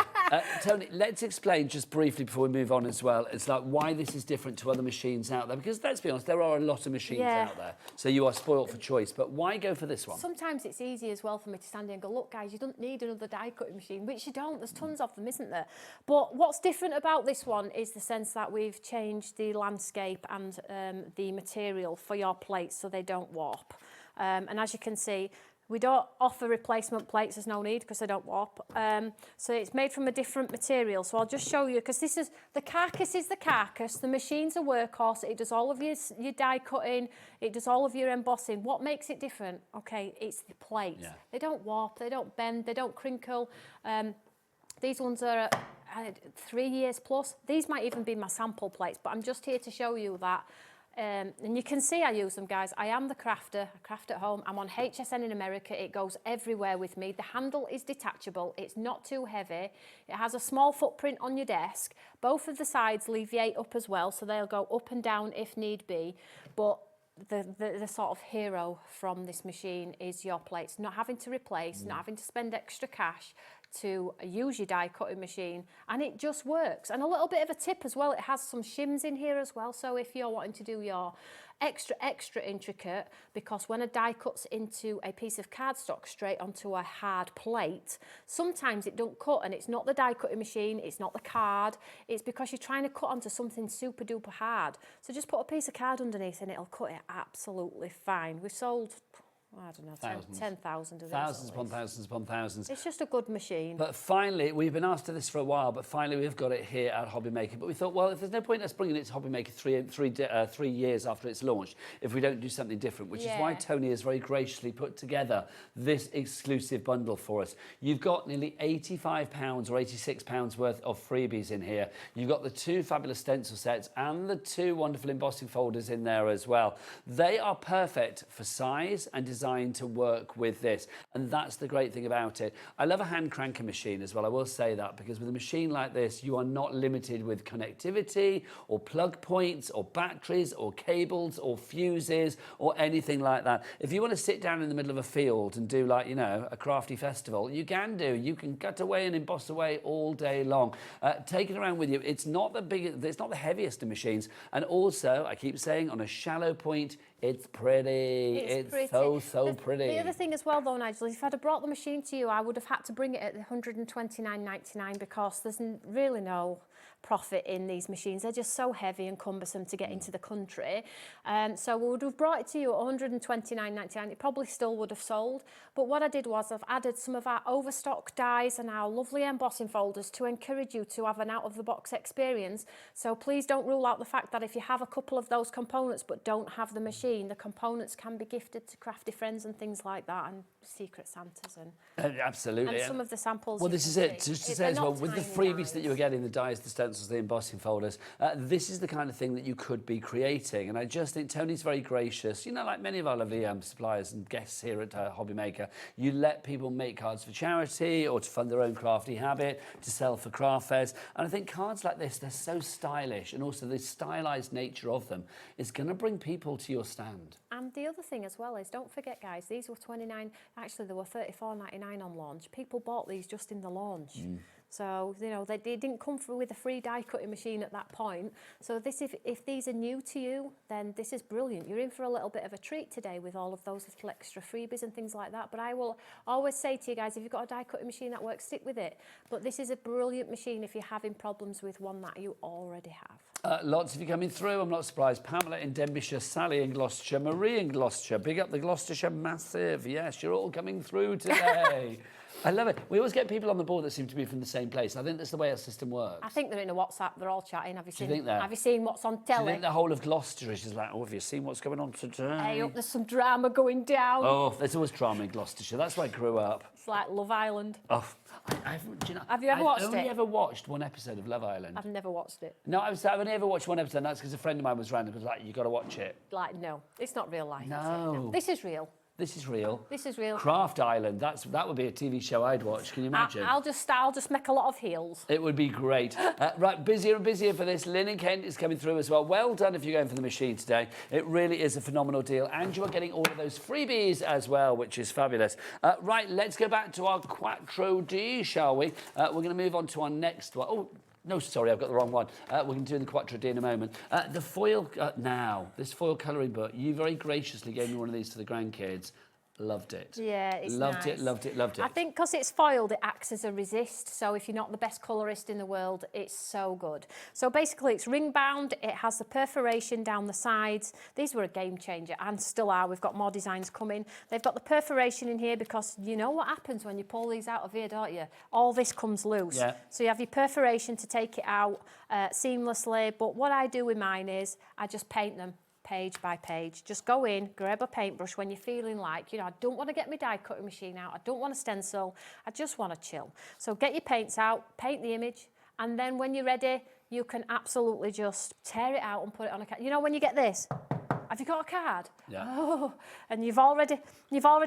Speaker 3: Tony, let's explain just briefly before we move on as well. It's like why this is different to other machines out there, because let's be honest, there are a lot of machines out there, so you are spoilt for choice. But why go for this one?
Speaker 11: Sometimes it's easy as well for me to stand here and go, look, guys, you don't need another die cutting machine, which you don't. There's tons of them, isn't there? But what's different about this one is the sense that we've changed the landscape and the material for your plates so they don't warp. And as you can see, we don't offer replacement plates, there's no need because they don't warp. So it's made from a different material. So I'll just show you, because this is, the carcass is the carcass, the machine's a workhorse, it does all of your die cutting, it does all of your embossing. What makes it different? Okay, it's the plates. Yeah. They don't warp, they don't bend, they don't crinkle. These ones are 3 years plus. These might even be my sample plates, but I'm just here to show you that. And you can see I use them, guys. I am the crafter, I craft at home. I'm on HSN in America. It goes everywhere with me. The handle is detachable. It's not too heavy. It has a small footprint on your desk. Both of the sides alleviate up as well, so they'll go up and down if need be. But the sort of hero from this machine is your plates. Not having to replace, not having to spend extra cash to use your die cutting machine, and it just works. And a little bit of a tip as well, it has some shims in here as well, so if you're wanting to do your extra intricate, because when a die cuts into a piece of cardstock straight onto a hard plate, sometimes it don't cut, and it's not the die cutting machine, it's not the card, it's because you're trying to cut onto something super duper hard. So just put a piece of card underneath and it'll cut it absolutely fine. We've sold, I don't know, 10,000 of these.
Speaker 3: Thousands upon thousands upon thousands.
Speaker 11: It's just a good machine.
Speaker 3: But finally, we've been asked to this for a while, but finally we've got it here at HobbyMaker. But we thought, well, if there's no point in us bringing it to HobbyMaker 3 years after it's launched, if we don't do something different, which is why Tony has very graciously put together this exclusive bundle for us. You've got nearly £85 or £86 worth of freebies in here. You've got the 2 fabulous stencil sets and the 2 wonderful embossing folders in there as well. They are perfect for size and design to work with this, and that's the great thing about it. I love a hand cranker machine as well, I will say that, because with a machine like this you are not limited with connectivity or plug points or batteries or cables or fuses or anything like that. If you want to sit down in the middle of a field and do, like, you know, a crafty festival, you can do. You can cut away and emboss away all day long. Take it around with you. It's not the biggest, it's not the heaviest of machines, and also I keep saying, on a shallow point, it's pretty. It's pretty. So pretty.
Speaker 11: The other thing as well, though, Nigel, if I'd have brought the machine to you, I would have had to bring it at £129.99 because there's really no profit in these machines. They're just so heavy and cumbersome to get into the country. So we would have brought it to you at £129.99. It probably still would have sold. But what I did was I've added some of our overstock dies and our lovely embossing folders to encourage you to have an out-of-the-box experience. So please don't rule out the fact that if you have a couple of those components but don't have the machine, the components can be gifted to crafty friends and things like that, and Secret Santas and
Speaker 3: absolutely.
Speaker 11: And some of the samples.
Speaker 3: Well, this is it. Just to say as well, with the freebies that you were getting, the dies, the stencils, stencils, the embossing folders. This is the kind of thing that you could be creating. And I just think Toni's very gracious. You know, like many of our lovely suppliers and guests here at HobbyMaker, you let people make cards for charity or to fund their own crafty habit, to sell for craft fairs. And I think cards like this, they're so stylish, and also the stylised nature of them is going to bring people to your stand.
Speaker 11: And the other thing as well is, don't forget, guys, these were 29, actually they were 34.99 on launch. People bought these just in the launch. So, you know, they didn't come through with a free die cutting machine at that point. So this, if these are new to you, then this is brilliant. You're in for a little bit of a treat today with all of those little extra freebies and things like that. But I will always say to you guys, if you've got a die cutting machine that works, stick with it. But this is a brilliant machine if you're having problems with one that you already have.
Speaker 3: Lots of you coming through, I'm not surprised. Pamela in Denbighshire, Sally in Gloucestershire, Marie in Gloucestershire. Big up the Gloucestershire Massive. Yes, you're all coming through today. I love it. We always get people on the board that seem to be from the same place. I think that's the way our system works.
Speaker 11: I think they're in a WhatsApp, they're all chatting. Have you
Speaker 3: Do you think that?
Speaker 11: Have you seen what's on telly?
Speaker 3: Do you think the whole of Gloucester is just like, oh, have you seen what's going on today?
Speaker 11: Hey, up, there's some drama going down.
Speaker 3: Oh, there's always drama in Gloucestershire. That's where I grew up.
Speaker 11: It's like Love Island.
Speaker 3: Oh, I haven't, do you know,
Speaker 11: Have you ever watched it?
Speaker 3: I've only ever watched one episode of Love Island.
Speaker 11: I've never watched it.
Speaker 3: No, I've only ever watched one episode, and that's because a friend of mine was around and was like, you got to watch it.
Speaker 11: Like, no, it's not real life.
Speaker 3: No.
Speaker 11: Is it? No. This is real.
Speaker 3: This is real.
Speaker 11: This is real.
Speaker 3: Craft Island. That would be a TV show I'd watch. Can you imagine?
Speaker 11: I'll just make a lot of heels.
Speaker 3: It would be great. Right, busier and busier for this. Lynn and Kent is coming through as well. Well done if you're going for the machine today. It really is a phenomenal deal. And you are getting all of those freebies as well, which is fabulous. Right, let's go back to our Quattro D, shall we? We're going to move on to our next one. Oh, no, sorry, I've got the wrong one. We're going to do the Quattro D in a moment. The foil, this foil colouring book, you very graciously gave me one of these for the grandkids. Loved it.
Speaker 11: Yeah, it's
Speaker 3: loved
Speaker 11: nice.
Speaker 3: Loved it.
Speaker 11: I think because it's foiled, it acts as a resist. So if you're not the best colourist in the world, it's so good. So basically, it's ring bound. It has the perforation down the sides. These were a game changer and still are. We've got more designs coming. They've got the perforation in here because you know what happens when you pull these out of here, don't you? All this comes loose.
Speaker 3: Yeah.
Speaker 11: So you have your perforation to take it out seamlessly. But what I do with mine is I just paint them page by page. Just go in, grab a paintbrush when you're feeling like, you know, I don't want to get my die cutting machine out, I don't want to stencil, I just want to chill. So get your paints out, paint the image, and then when you're ready, you can absolutely just tear it out and put it on a card. You know, when you get this, have you got a card?
Speaker 3: Yeah.
Speaker 11: Oh, and you've already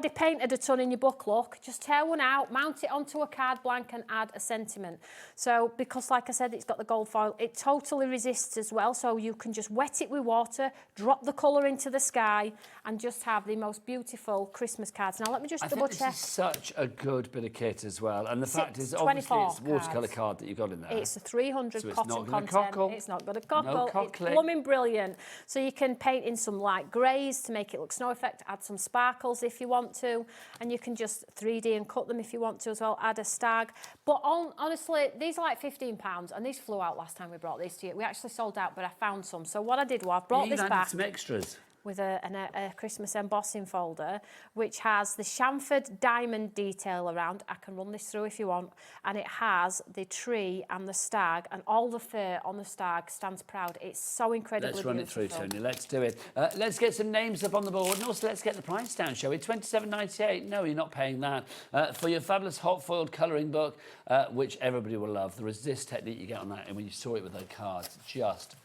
Speaker 11: painted a ton in your book, look. Just tear one out, mount it onto a card blank and add a sentiment. So, because like I said, it's got the gold foil, it totally resists as well. So you can just wet it with water, drop the colour into the sky and just have the most beautiful Christmas cards. Now, let me just double check.
Speaker 3: This is such a good bit of kit as well. And the fact is, obviously, it's a watercolour card that you've got in there.
Speaker 11: It's a 300
Speaker 3: so
Speaker 11: cotton content.
Speaker 3: Cockle.
Speaker 11: It's not got a cockle.
Speaker 3: No cockling.
Speaker 11: It's blooming brilliant. So you can paint in some light greys to make it look snow effect, add some sparkles if you want to, and you can just 3D and cut them if you want to as well, add a stag. But honestly, these are like £15 and these flew out last time we brought these to you. We actually sold out, but I found some. So what I did was I brought this back.
Speaker 3: Some extras.
Speaker 11: With a Christmas embossing folder, which has the chamfered diamond detail around. I can run this through if you want. And it has the tree and the stag, and all the fur on the stag stands proud. It's so incredibly beautiful.
Speaker 3: Let's run it through, Toni. Let's do it. Let's get some names up on the board, and also let's get the price down, shall we? $27.98. No, you're not paying that. For your fabulous hot foiled colouring book, which everybody will love. The resist technique you get on that, and when you saw it with those cards, just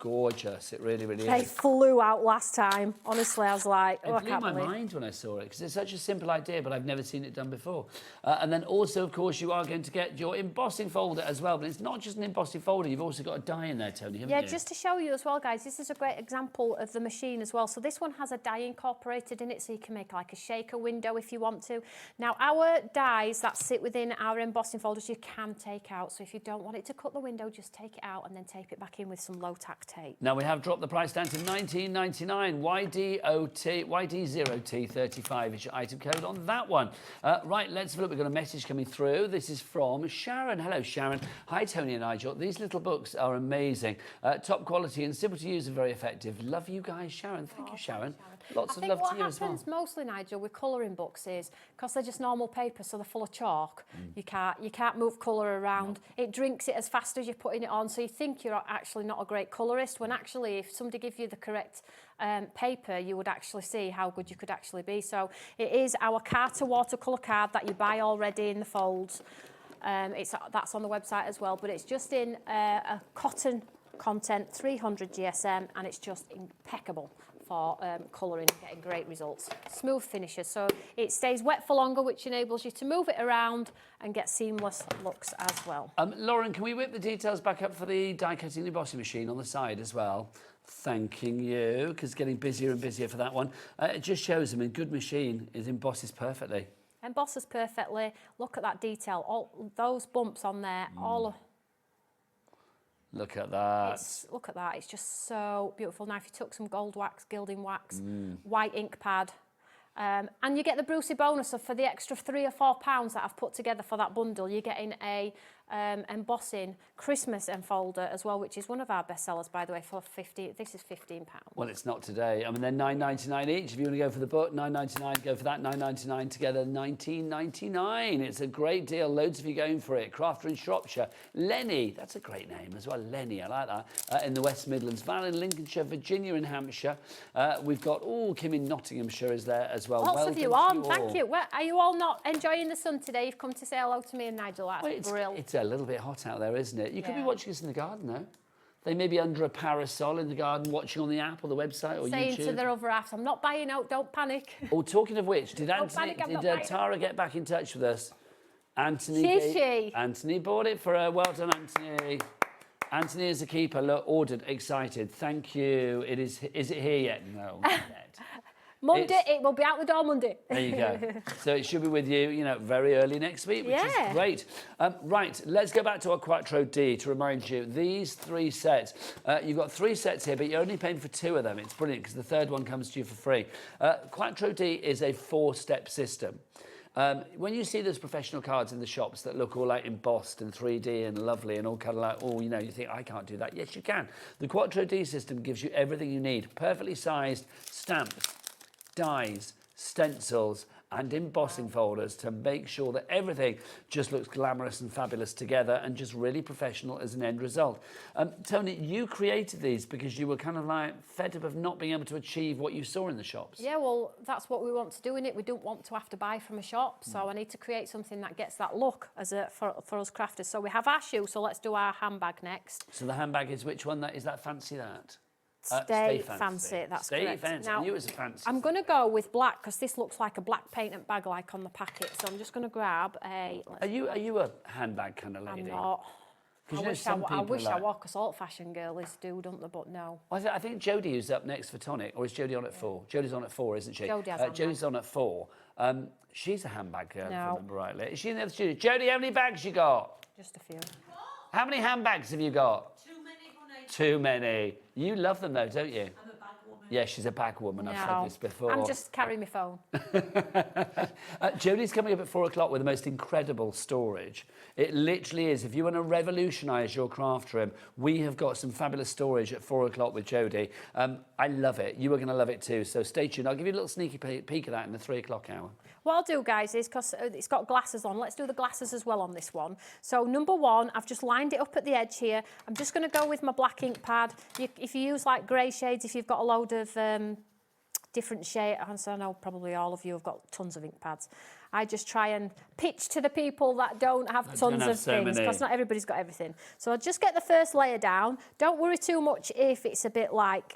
Speaker 3: gorgeous. It really, really is.
Speaker 11: They flew out last time. Honestly, I was like, oh, I can't believe it.
Speaker 3: It blew my mind when I saw it, because it's such a simple idea, but I've never seen it done before. And then also, of course, you are going to get your embossing folder as well, but it's not just an embossing folder. You've also got a die in there, Toni, haven't you?
Speaker 11: Yeah, just to show you as well, guys, this is a great example of the machine as well. So this one has a die incorporated in it, so you can make like a shaker window if you want to. Now, our dies that sit within our embossing folders, you can take out. So if you don't want it to cut the window, just take it out and then tape it back in with some low-tack tape.
Speaker 3: Now, we have dropped the price down to $19.99. YD0T35 is your item code on that one. Right, let's have a look. We've got a message coming through. This is from Sharon. Hello, Sharon. Hi, Toni and Nigel. These little books are amazing. Top quality and simple to use and very effective. Love you guys, Sharon. Thank you, Sharon. Lots of love to you as well.
Speaker 11: I think what happens mostly, Nigel, with colouring books is because they're just normal paper, so they're full of chalk. You can't move colour around. No. It drinks it as fast as you're putting it on, so you think you're actually not a great colourist, when actually if somebody gives you the correct paper, you would actually see how good you could actually be. So it is our Carter watercolour card that you buy already in the folds. That's on the website as well, but it's just in a cotton content, 300 GSM, and it's just impeccable for colouring and getting great results. Smooth finishes, so it stays wet for longer, which enables you to move it around and get seamless looks as well.
Speaker 3: Lauren, can we whip the details back up for the die cutting embossing machine on the side as well? Thanking you, because getting busier and busier for that one. It just shows them a good machine, it embosses perfectly.
Speaker 11: Embosses perfectly. Look at that detail. All those bumps on there, all.
Speaker 3: Look at that.
Speaker 11: Look at that. It's just so beautiful. Now, if you took some gold wax, gilding wax, white ink pad, and you get the Brucey bonus of for the extra £3 or £4 that I've put together for that bundle, you're getting a embossing Christmas enfolder as well, which is one of our best sellers, by the way, for £15. This is £15.
Speaker 3: Well, it's not today. I mean, they're £9.99 each. If you want to go for the book, £9.99. Go for that, £9.99 together, £19.99. It's a great deal. Loads of you going for it. Crafter in Shropshire. Lenny, that's a great name as well. Lenny, I like that. In the West Midlands. Val in Lincolnshire, Virginia in Hampshire. We've got, Kim in Nottinghamshire is there as well.
Speaker 11: Lots of you on. Thank you. Are you all not enjoying the sun today? You've come to say hello to me and Nigel. That's brilliant.
Speaker 3: It's a little bit hot out there, isn't it? You could be watching us in the garden, though. They may be under a parasol in the garden, watching on the app or the website or
Speaker 11: saying
Speaker 3: YouTube.
Speaker 11: to their other half, I'm not buying out, don't panic.
Speaker 3: Oh, talking of which, did Tara get back in touch with us? Anthony bought it for her. Well done, Anthony. Anthony is a keeper. Look, ordered, excited. Thank you. Is it here yet? No, not yet.
Speaker 11: Monday, it will be out the door Monday.
Speaker 3: There you go. So it should be with you, very early next week, which is great. Right, let's go back to our Quattro D to remind you, these 3 sets. You've got 3 sets here, but you're only paying for 2 of them. It's brilliant because the third one comes to you for free. Quattro D is a 4-step system. When you see those professional cards in the shops that look all like embossed and 3D and lovely and all kind of like, you think, I can't do that. Yes, you can. The Quattro D system gives you everything you need. Perfectly sized stamps, dies, stencils and embossing folders to make sure that everything just looks glamorous and fabulous together and just really professional as an end result. Toni, you created these because you were kind of like fed up of not being able to achieve what you saw in the shops.
Speaker 11: Yeah, well, that's what we want to do in it. We don't want to have to buy from a shop, so I need to create something that gets that look for us crafters. So we have our shoe, so let's do our handbag next.
Speaker 3: So the handbag is which one? Is that fancy that?
Speaker 11: Stay fancy, that's correct.
Speaker 3: Fancy.
Speaker 11: Now,
Speaker 3: I knew it was a fancy.
Speaker 11: I'm going to go with black because this looks like a black patent bag like on the packet. So I'm just going to grab a...
Speaker 3: Are you a handbag kind of lady?
Speaker 11: I'm not. I wish I was, because old-fashioned girlies do, don't they? But no.
Speaker 3: Well, I think Jodie is up next for Tonic, or is Jodie on at 4? Jodie's on at 4, isn't she?
Speaker 11: Jodie's
Speaker 3: on at 4. She's a handbag girl, if I remember rightly. Is she in the other studio? Jodie, how many bags you got?
Speaker 11: Just a few.
Speaker 3: How many handbags have you got?
Speaker 12: Too many, honey.
Speaker 3: Too many. You love them, though, don't you? Yeah, she's a bag woman.
Speaker 11: No,
Speaker 3: I've said this before.
Speaker 11: I'm just carrying my phone.
Speaker 3: Jodie's coming up at 4 o'clock with the most incredible storage. It literally is. If you want to revolutionise your craft room, we have got some fabulous storage at 4 o'clock with Jodie. I love it. You are going to love it too. So stay tuned. I'll give you a little sneaky peek of that in the 3 o'clock hour.
Speaker 11: What I'll do, guys, is because it's got glasses on, let's do the glasses as well on this one. So number 1, I've just lined it up at the edge here. I'm just going to go with my black ink pad. If you use like grey shades, if you've got a load of different shades, I know probably all of you have got tons of ink pads. I just try and pitch to the people that don't have tons of things, because not everybody's got everything. So I'll just get the first layer down. Don't worry too much if it's a bit like...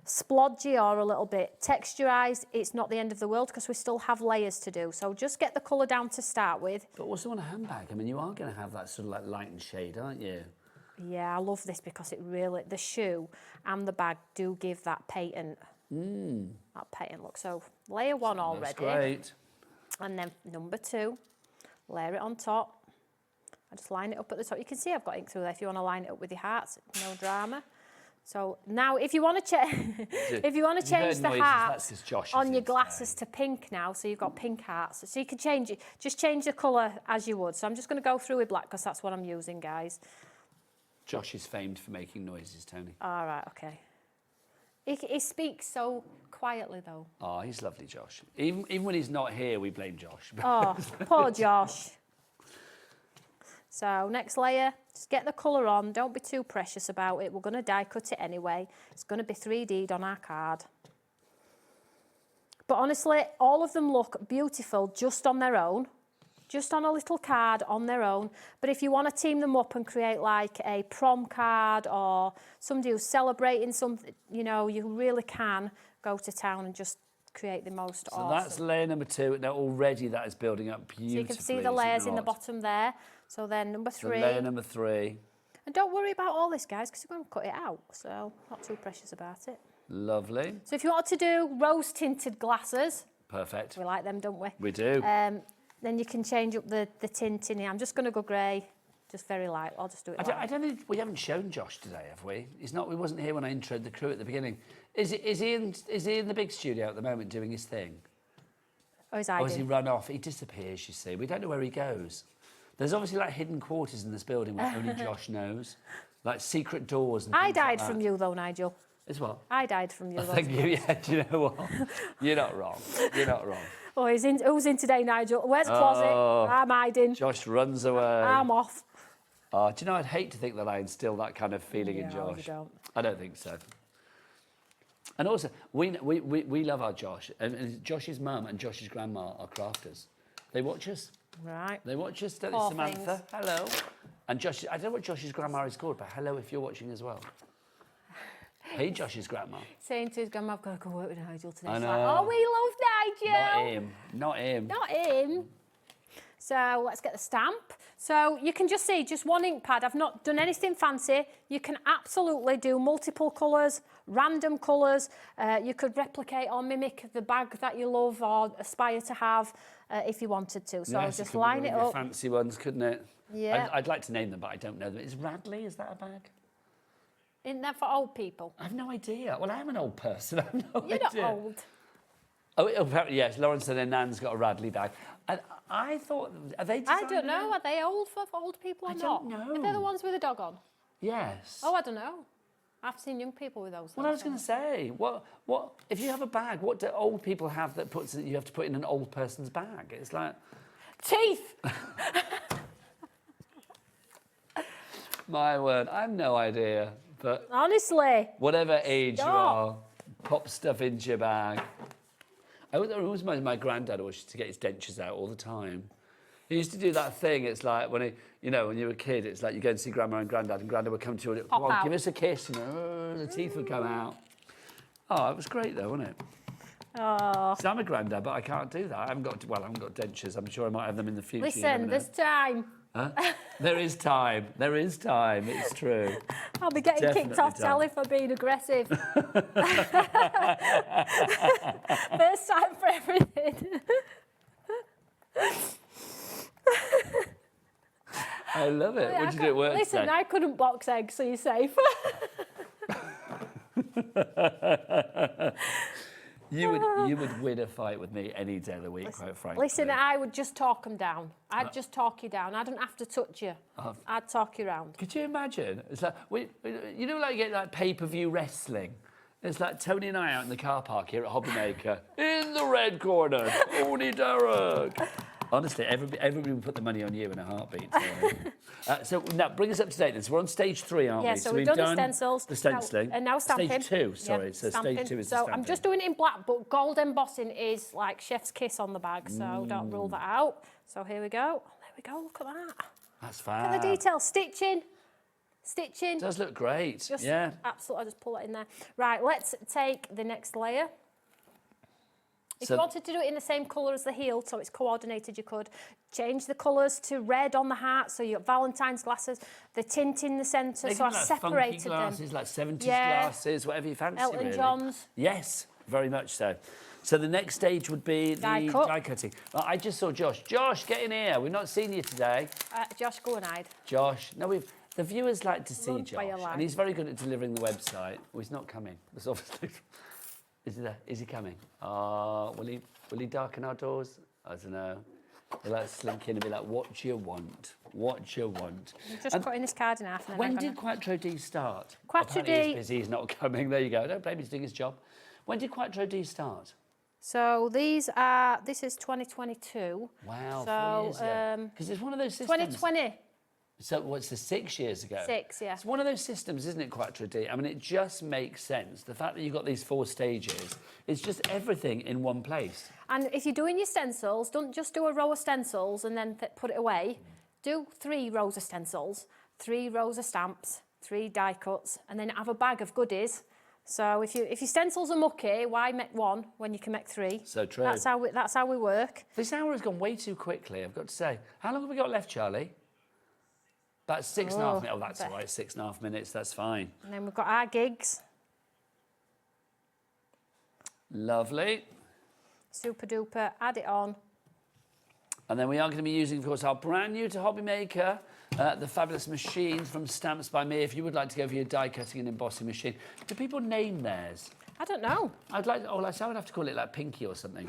Speaker 11: splodgy or a little bit texturized. It's not the end of the world because we still have layers to do. So just get the colour down to start with.
Speaker 3: But also on a handbag, I mean, you are going to have that sort of like light and shade, aren't you?
Speaker 11: Yeah, I love this because it really, the shoe and the bag do give that patent look. So layer 1 already.
Speaker 3: That's great.
Speaker 11: And then number 2, layer it on top. I just line it up at the top. You can see I've got ink through there if you want to line it up with your hearts, no drama. So now, if you want to change the hearts on your glasses to pink now, so you've got pink hearts, so you can change it. Just change the colour as you would. So I'm just going to go through with black because that's what I'm using, guys.
Speaker 3: Josh is famed for making noises, Toni.
Speaker 11: All right, okay. He speaks so quietly, though.
Speaker 3: Oh, he's lovely, Josh. Even when he's not here, we blame Josh.
Speaker 11: Oh, poor Josh. So next layer, just get the colour on. Don't be too precious about it. We're going to die cut it anyway. It's going to be 3D'd on our card. But honestly, all of them look beautiful just on their own. just on a little card on their own. But if you want to team them up and create like a prom card or somebody who's celebrating something, you know, you really can go to town and just create the most
Speaker 3: So
Speaker 11: awesome.
Speaker 3: that's layer number 2. Now already that is building up beautifully.
Speaker 11: So you can see the layers in the bottom there. So then number 3.
Speaker 3: So layer number 3.
Speaker 11: And don't worry about all this, guys, because we're going to cut it out. So not too precious about it.
Speaker 3: Lovely.
Speaker 11: So if you want to do rose-tinted glasses,
Speaker 3: Perfect.
Speaker 11: we like them, don't we?
Speaker 3: We do.
Speaker 11: Then you can change up the tint in here. I'm just going to go grey, just very light. I'll just do it.
Speaker 3: I don't think we haven't shown Josh today, have we? He's not. He wasn't here when I introed the crew at the beginning. Is he in the big studio at the moment doing his thing?
Speaker 11: Oh, is
Speaker 3: Or has he run off? He disappears. You see, we don't know where he goes. There's obviously like hidden quarters in this building where only Josh knows, like secret doors. And
Speaker 11: I
Speaker 3: things
Speaker 11: died
Speaker 3: like
Speaker 11: from
Speaker 3: that.
Speaker 11: you though, Nigel.
Speaker 3: As well.
Speaker 11: I died from you.
Speaker 3: Oh, thank you. Yeah, do you know what? You're not wrong. You're not wrong.
Speaker 11: Oh, who's in today, Nigel? Where's the closet? I'm hiding.
Speaker 3: Josh runs away.
Speaker 11: I'm off.
Speaker 3: Oh, do you know, I'd hate to think that I instill that kind of feeling in
Speaker 11: No, you
Speaker 3: Josh.
Speaker 11: don't.
Speaker 3: I don't think so. And also, we love our Josh. And Josh's mum and Josh's grandma are crafters. They watch us.
Speaker 11: Right.
Speaker 3: They watch us, don't they,
Speaker 11: Poor
Speaker 3: Samantha?
Speaker 11: things.
Speaker 3: Hello. And Josh, I don't know what Josh's grandma is called, but hello if you're watching as well. Hey, Josh's grandma.
Speaker 11: Saying to his grandma, I've got to go work with Nigel today.
Speaker 3: I
Speaker 11: She's
Speaker 3: know.
Speaker 11: like, oh, we love Nigel.
Speaker 3: Not him. Not him.
Speaker 11: Not him. So let's get the stamp. So you can just see, just one ink pad. I've not done anything fancy. You can absolutely do multiple colours, random colours. You could replicate or mimic the bag that you love or aspire to have if you wanted to. So
Speaker 3: Yes,
Speaker 11: just
Speaker 3: could be
Speaker 11: line
Speaker 3: one
Speaker 11: it
Speaker 3: of your
Speaker 11: up.
Speaker 3: fancy ones, couldn't it?
Speaker 11: Yeah.
Speaker 3: I'd like to name them, but I don't know them. Is Radley, is that a bag?
Speaker 11: Isn't that for old people?
Speaker 3: I have no idea. Well, I am an old person. I have no
Speaker 11: You're
Speaker 3: idea.
Speaker 11: not old.
Speaker 3: Oh, apparently, yes. Lawrence and their nan's got a Radley bag. And I thought, are they
Speaker 11: I
Speaker 3: designed
Speaker 11: don't know.
Speaker 3: them?
Speaker 11: Are they old for old people or
Speaker 3: I
Speaker 11: not?
Speaker 3: don't know.
Speaker 11: Are they the ones with a dog on?
Speaker 3: Yes.
Speaker 11: Oh, I don't know. I've seen young people with those.
Speaker 3: Well, I was going to say, what, if you have a bag, what do old people have that you have to put in an old person's bag? It's like...
Speaker 11: Teeth!
Speaker 3: My word, I have no idea. But
Speaker 11: Honestly.
Speaker 3: whatever age
Speaker 11: Stop.
Speaker 3: you are, pop stuff into your bag. I always reminded my granddad always used to get his dentures out all the time. He used to do that thing. It's like when when you were a kid, it's like you go and see grandma and granddad would come to you and
Speaker 11: Pop
Speaker 3: come on,
Speaker 11: out.
Speaker 3: give us a kiss, and the teeth would come out. Oh, it was great though, wasn't it?
Speaker 11: Oh.
Speaker 3: So I'm a granddad, but I can't do that. I haven't got dentures. I'm sure I might have them in the future. You never
Speaker 11: Listen,
Speaker 3: know.
Speaker 11: there's time.
Speaker 3: Huh? There is time. There is time. It's true.
Speaker 11: I'll be getting kicked
Speaker 3: Definitely
Speaker 11: off telly for being aggressive. First time for everything.
Speaker 3: I love it. What did you do at work
Speaker 11: Listen,
Speaker 3: today?
Speaker 11: I couldn't box eggs, so you're safe.
Speaker 3: You would win a fight with me any day of the week, quite frankly.
Speaker 11: Listen, I would just talk them down. I'd just talk you down. I don't have to touch you. I'd talk you round.
Speaker 3: Could you imagine? It's like you know, like you get like pay-per-view wrestling. It's like Toni and I out in the car park here at HobbyMaker. In the red corner, Toni Darroch. Honestly, everybody would put the money on you in a heartbeat. So now, bring us up to date then. So we're on stage 3, aren't
Speaker 11: Yeah,
Speaker 3: we?
Speaker 11: so we've done the stencils.
Speaker 3: The stenciling.
Speaker 11: And now stamping.
Speaker 3: Stage 2, sorry.
Speaker 11: Yep,
Speaker 3: so
Speaker 11: stamping.
Speaker 3: stage 2 is the
Speaker 11: So
Speaker 3: stamping.
Speaker 11: I'm just doing it in black, but gold embossing is like chef's kiss on the bag, so don't rule that out. So here we go. There we go, look at that.
Speaker 3: That's
Speaker 11: Look
Speaker 3: fab.
Speaker 11: at the detail. Stitching.
Speaker 3: It does look great.
Speaker 11: Just
Speaker 3: yeah.
Speaker 11: Absolutely, I'll just pull it in there. Right, let's take the next layer. If
Speaker 3: So-
Speaker 11: you wanted to do it in the same colour as the heel, so it's coordinated, you could change the colours to red on the heart, so you've got Valentine's glasses, the tint in the centre,
Speaker 3: They
Speaker 11: so
Speaker 3: can
Speaker 11: I've
Speaker 3: be like
Speaker 11: separated
Speaker 3: funky glasses,
Speaker 11: them.
Speaker 3: like 70s
Speaker 11: Yeah.
Speaker 3: glasses, whatever you fancy.
Speaker 11: Elton
Speaker 3: really.
Speaker 11: John's.
Speaker 3: Yes, very much so. So the next stage would be the
Speaker 11: Die cut.
Speaker 3: die cutting. I just saw Josh. Josh, get in here. We've not seen you today.
Speaker 11: Josh, go and hide.
Speaker 3: Josh, no, the viewers like to see
Speaker 11: Run for your
Speaker 3: Josh,
Speaker 11: life.
Speaker 3: and he's very good at delivering the website. Well, he's not coming. That's obviously. Is he coming? Will he darken our doors? I don't know. He'll like slink in and be like, "What you want? What you want?"
Speaker 11: I'm just cutting this card in half. And then
Speaker 3: When
Speaker 11: I'm
Speaker 3: did
Speaker 11: gonna...
Speaker 3: Quattro D start?
Speaker 11: Quattro
Speaker 3: Apparently
Speaker 11: D-
Speaker 3: he's busy. He's not coming. There you go. Don't blame him. He's doing his job. When did Quattro D start?
Speaker 11: So this is 2022.
Speaker 3: Wow, 4
Speaker 11: So,
Speaker 3: years ago. Because it's one of those systems.
Speaker 11: 2020.
Speaker 3: So what's the 6 years ago?
Speaker 11: 6, yeah.
Speaker 3: It's one of those systems, isn't it, Quattro D? I mean, it just makes sense. The fact that you've got these 4 stages, it's just everything in one place.
Speaker 11: And if you're doing your stencils, don't just do a row of stencils and then put it away. Do 3 rows of stencils, 3 rows of stamps, 3 die cuts, and then have a bag of goodies. So if your stencils are mucky, why make 1 when you can make 3?
Speaker 3: So true.
Speaker 11: That's how we work.
Speaker 3: This hour has gone way too quickly, I've got to say. How long have we got left, Charlie? About 6.5 minutes. Oh, that's all right, 6.5 minutes, that's fine.
Speaker 11: And then we've got our gigs.
Speaker 3: Lovely.
Speaker 11: Super duper, add it on.
Speaker 3: And then we are going to be using, of course, our brand new to HobbyMaker, the fabulous machines from Stamps by Me. If you would like to go for your die cutting and embossing machine, do people name theirs?
Speaker 11: I don't know.
Speaker 3: I would have to call it like Pinky or something.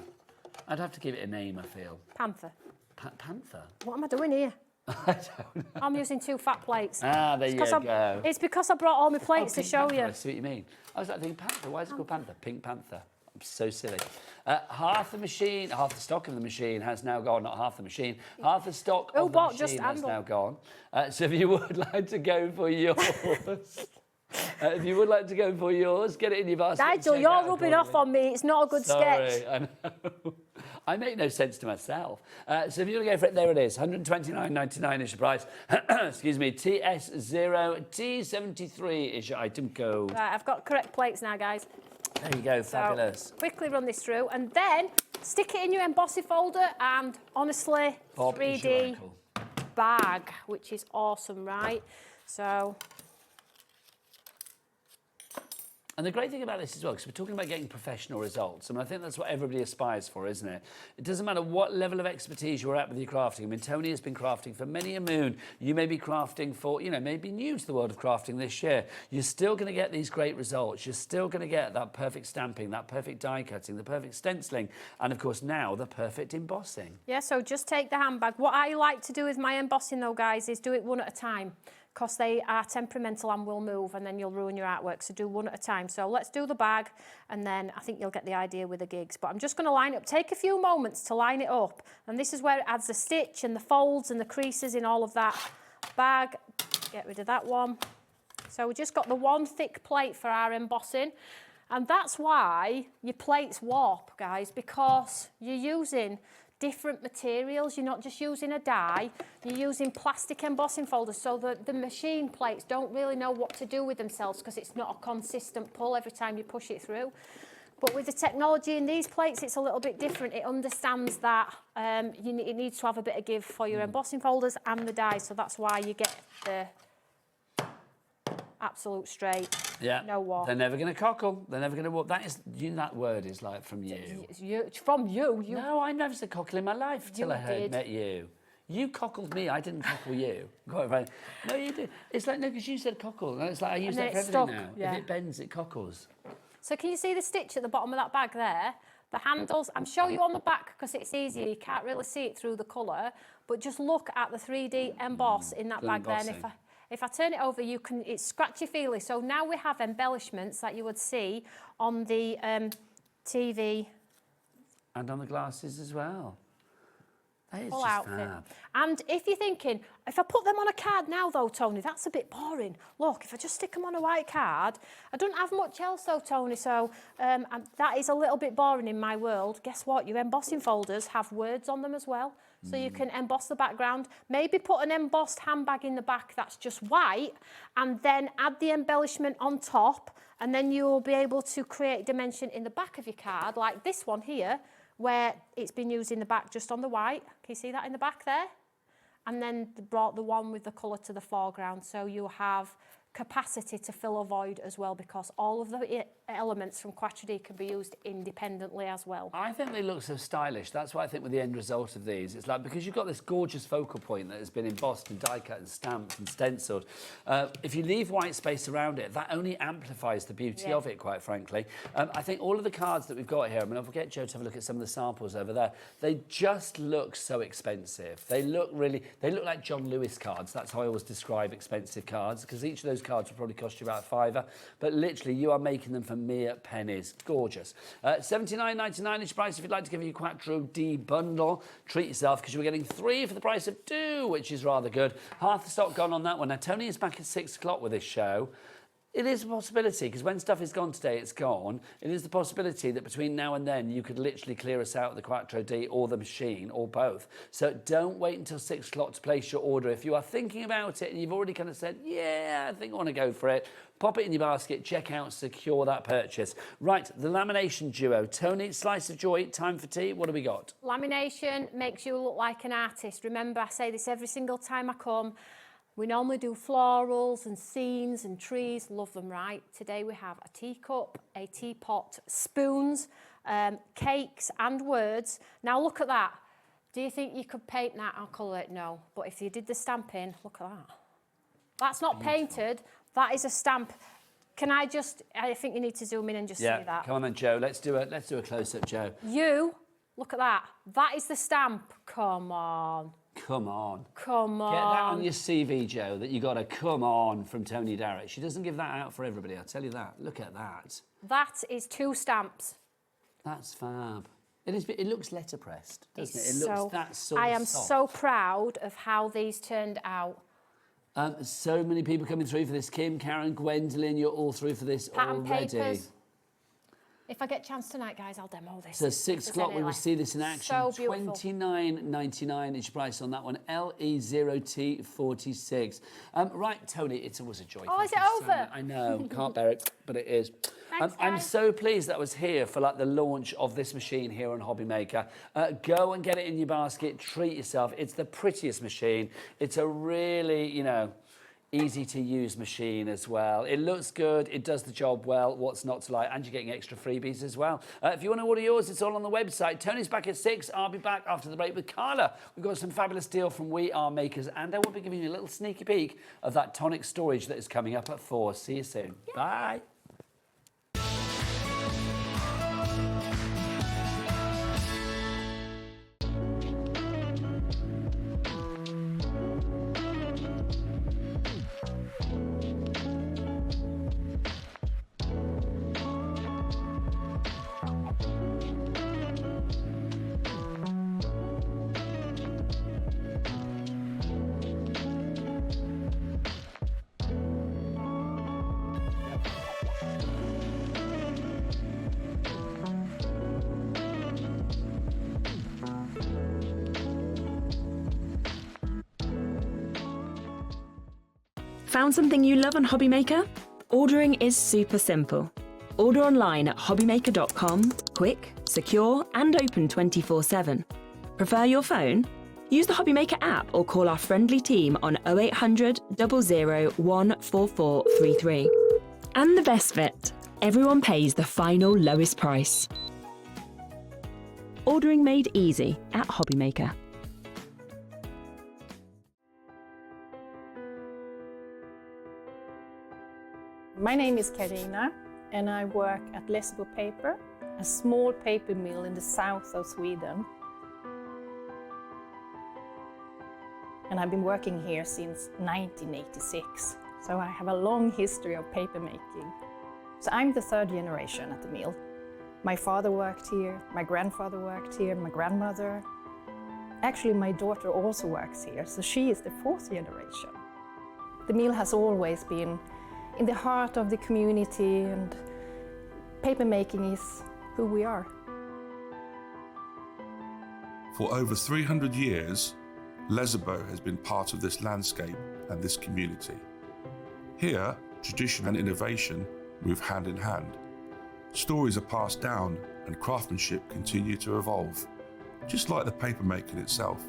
Speaker 3: I'd have to give it a name, I feel.
Speaker 11: Panther.
Speaker 3: Panther?
Speaker 11: What am I doing here?
Speaker 3: I don't know.
Speaker 11: I'm using 2 fat plates.
Speaker 3: Ah, there you go.
Speaker 11: It's because I brought all my plates to
Speaker 3: Pink
Speaker 11: show
Speaker 3: Panther,
Speaker 11: you.
Speaker 3: I see what you mean. I was like thinking Panther. Why is it called Panther? Pink Panther. I'm so silly. Half the stock of the machine has now gone. Not half the machine. Half the stock of the machine has now gone. So if you would like to go for yours, get it in your basket.
Speaker 11: Nigel, you're rubbing off on me. It's not a good sketch.
Speaker 3: I know. I make no sense to myself. So if you want to go for it, there it is. $129.99 is your price. Excuse me. TS0 T73 is your item code.
Speaker 11: Right, I've got correct plates now, guys.
Speaker 3: There you go. Fabulous.
Speaker 11: So, quickly run this through and then stick it in your embossing folder and honestly,
Speaker 3: Bob
Speaker 11: 3D bag, which is awesome, right? So...
Speaker 3: And the great thing about this as well, because we're talking about getting professional results, I mean, I think that's what everybody aspires for, isn't it? It doesn't matter what level of expertise you're at with your crafting. I mean, Toni has been crafting for many a moon. You may be crafting for, maybe new to the world of crafting this year. You're still going to get these great results. You're still going to get that perfect stamping, that perfect die cutting, the perfect stenciling, and of course now the perfect embossing.
Speaker 11: Yeah, so just take the handbag. What I like to do with my embossing though, guys, is do it one at a time, because they are temperamental and will move and then you'll ruin your artwork. So do one at a time. So let's do the bag and then I think you'll get the idea with the gigs. But I'm just going to line it up. Take a few moments to line it up. And this is where it adds the stitch and the folds and the creases in all of that bag. Get rid of that one. So we just got the 1 thick plate for our embossing. And that's why your plates warp, guys, because you're using different materials. You're not just using a die, you're using plastic embossing folders, so the machine plates don't really know what to do with themselves because it's not a consistent pull every time you push it through. But with the technology in these plates, it's a little bit different. It understands that it needs to have a bit of give for your embossing folders and the die, so that's why you get the absolute straight.
Speaker 3: Yeah.
Speaker 11: No warp.
Speaker 3: They're never going to cockle. They're never going to warp. That word is like from you.
Speaker 11: From you?
Speaker 3: No, I never said cockle in my life till I met you. You cockled me. I didn't cockle you. No, you did. It's like, no, because you said cockle. And it's like, I use that for everything now.
Speaker 11: Yeah.
Speaker 3: If it bends, it cockles.
Speaker 11: So can you see the stitch at the bottom of that bag there? The handles, I'm showing you on the back because it's easier. You can't really see it through the colour. But just look at the 3D emboss in that bag there. And if I turn it over, it's scratchy-feely. So now we have embellishments that you would see on the TV.
Speaker 3: And on the glasses as well. That is
Speaker 11: Full
Speaker 3: just
Speaker 11: outfit.
Speaker 3: fab.
Speaker 11: And if you're thinking, if I put them on a card now though, Toni, that's a bit boring. Look, if I just stick them on a white card, I don't have much else though, Toni, so that is a little bit boring in my world. Guess what? Your embossing folders have words on them as well. So you can emboss the background, maybe put an embossed handbag in the back that's just white, and then add the embellishment on top, and then you'll be able to create dimension in the back of your card, like this one here, where it's been used in the back just on the white. Can you see that in the back there? And then brought the one with the colour to the foreground, so you have capacity to fill a void as well, because all of the elements from Quattro D can be used independently as well.
Speaker 3: I think they look so stylish. That's why I think with the end result of these, it's like, because you've got this gorgeous focal point that has been embossed and die cut and stamped and stenciled, if you leave white space around it, that only amplifies the beauty of it, quite frankly. I think all of the cards that we've got here, I mean, I'll get Joe to have a look at some of the samples over there, they just look so expensive. They look like John Lewis cards. That's how I always describe expensive cards, because each of those cards will probably cost you about £5, but literally you are making them for mere pennies. Gorgeous. $79.99 each price if you'd like to give you a Quattro D bundle. Treat yourself because you were getting 3 for the price of 2, which is rather good. Half the stock gone on that one. Now, Tony is back at 6 o'clock with this show. It is a possibility, because when stuff is gone today, it's gone. It is the possibility that between now and then, you could literally clear us out of the Quattro D or the machine, or both. So don't wait until 6 o'clock to place your order. If you are thinking about it and you've already kind of said, yeah, I think I want to go for it, pop it in your basket, check out, secure that purchase. Right, the lamination duo. Toni, Slice of Joy, Time for Tea. What do we got?
Speaker 11: Lamination makes you look like an artist. Remember, I say this every single time I come. We normally do florals and scenes and trees, love them, right? Today we have a teacup, a teapot, spoons, cakes and words. Now look at that. Do you think you could paint that? I'll colour it, no. But if you did the stamping, look at that. That's not painted, that is a stamp. Can I think you need to zoom in and just see that.
Speaker 3: Come on then, Joe, let's do a close-up, Joe.
Speaker 11: Look at that. That is the stamp, come on.
Speaker 3: Come on.
Speaker 11: Come on.
Speaker 3: Get that on your CV, Joe, that you got a come on from Toni Darroch. She doesn't give that out for everybody, I'll tell you that. Look at that.
Speaker 11: That is 2 stamps.
Speaker 3: That's fab. It looks letterpressed, doesn't it? It looks that sort
Speaker 11: I
Speaker 3: of
Speaker 11: am
Speaker 3: soft.
Speaker 11: so proud of how these turned out.
Speaker 3: So many people coming through for this. Kim, Karen, Gwendolyn, you're all through for this
Speaker 11: Pattern
Speaker 3: already.
Speaker 11: papers. If I get a chance tonight, guys, I'll demo this.
Speaker 3: So 6 o'clock, we will see this in action.
Speaker 11: So beautiful.
Speaker 3: $29.99 is your price on that one. LE0T46. Right, Toni, it's always a joy.
Speaker 11: Oh, is it over?
Speaker 3: I know, can't bear it, but it is.
Speaker 11: Thanks,
Speaker 3: I'm
Speaker 11: guys.
Speaker 3: so pleased that I was here for the launch of this machine here on HobbyMaker. Go and get it in your basket. Treat yourself. It's the prettiest machine. It's a really, easy to use machine as well. It looks good, it does the job well, what's not to like, and you're getting extra freebies as well. If you want to order yours, it's all on the website. Tony's back at 6, I'll be back after the break with Carla. We've got some fabulous deal from We Are Makers, and I will be giving you a little sneaky peek of that Tonic storage that is coming up at 4. See you soon. Yay. Bye.
Speaker 6: Found something you love on HobbyMaker? Ordering is super simple. Order online at hobbymaker.com, quick, secure, and open 24/7. Prefer your phone? Use the HobbyMaker app or call our friendly team on 0800 00 14433. And the best bit, everyone pays the final lowest price. Ordering made easy at HobbyMaker.
Speaker 7: My name is Karina and I work at Lessebo Paper, a small paper mill in the south of Sweden. And I've been working here since 1986, so I have a long history of paper making. So I'm the 3rd generation at the mill. My father worked here, my grandfather worked here, my grandmother. Actually, my daughter also works here, so she is the 4th generation. The mill has always been in the heart of the community, and paper making is who we are.
Speaker 8: For over 300 years, Lessebo has been part of this landscape and this community. Here, tradition and innovation move hand in hand. Stories are passed down and craftsmanship continue to evolve, just like the paper making itself.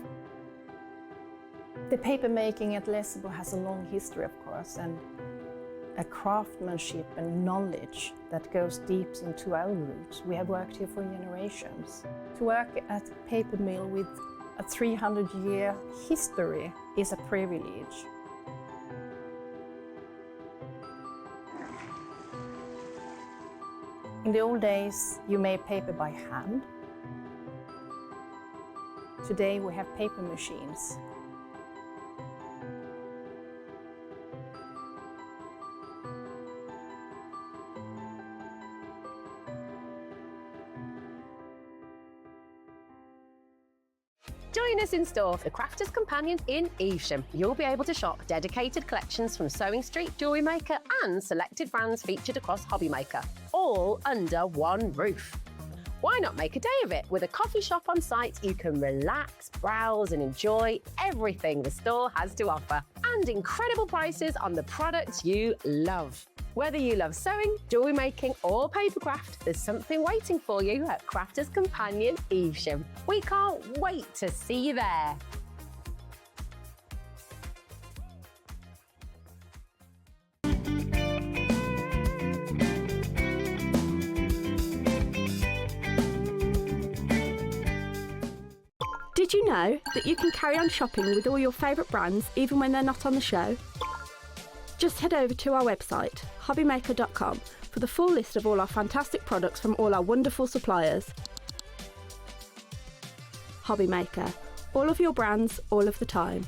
Speaker 7: The paper making at Lessebo has a long history, of course, and a craftsmanship and knowledge that goes deep into our roots. We have worked here for generations. To work at a paper mill with a 300-year history is a privilege. In the old days, you made paper by hand. Today we have paper machines.
Speaker 9: Join us in store for the Crafter's Companion in Evesham. You'll be able to shop dedicated collections from Sewing Street, Jewellery Maker and selected brands featured across HobbyMaker, all under one roof. Why not make a day of it? With a coffee shop on site, you can relax, browse and enjoy everything the store has to offer. And incredible prices on the products you love. Whether you love sewing, jewellery making or papercraft, there's something waiting for you at Crafter's Companion Evesham. We can't wait to see you there.
Speaker 10: Did you know that you can carry on shopping with all your favourite brands even when they're not on the show? Just head over to our website, HobbyMaker.com, for the full list of all our fantastic products from all our wonderful suppliers. HobbyMaker, all of your brands, all of the time.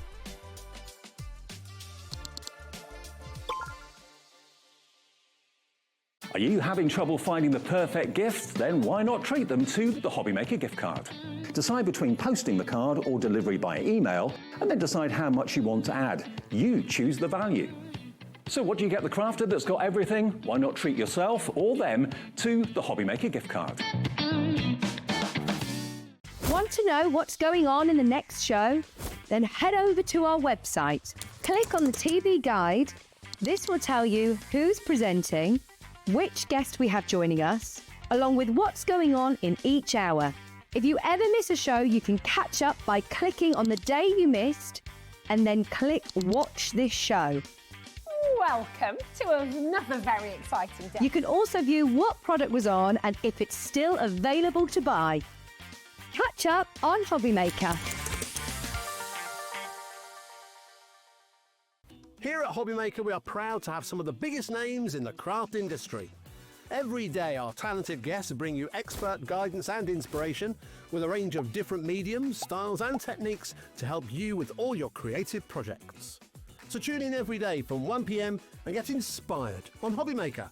Speaker 5: Are you having trouble finding the perfect gift? Then why not treat them to the HobbyMaker gift card? Decide between posting the card or delivery by email, and then decide how much you want to add. You choose the value. So what do you get the crafter that's got everything? Why not treat yourself or them to the HobbyMaker gift card?
Speaker 12: Want to know what's going on in the next show? Then head over to our website. Click on the TV guide. This will tell you who's presenting, which guest we have joining us, along with what's going on in each hour. If you ever miss a show, you can catch up by clicking on the day you missed and then click Watch This Show.
Speaker 11: Welcome to another very exciting day.
Speaker 12: You can also view what product was on and if it's still available to buy. Catch up on HobbyMaker.
Speaker 13: Here at HobbyMaker, we are proud to have some of the biggest names in the craft industry. Every day, our talented guests bring you expert guidance and inspiration with a range of different mediums, styles and techniques to help you with all your creative projects. So tune in every day from 1 p.m. and get inspired on HobbyMaker.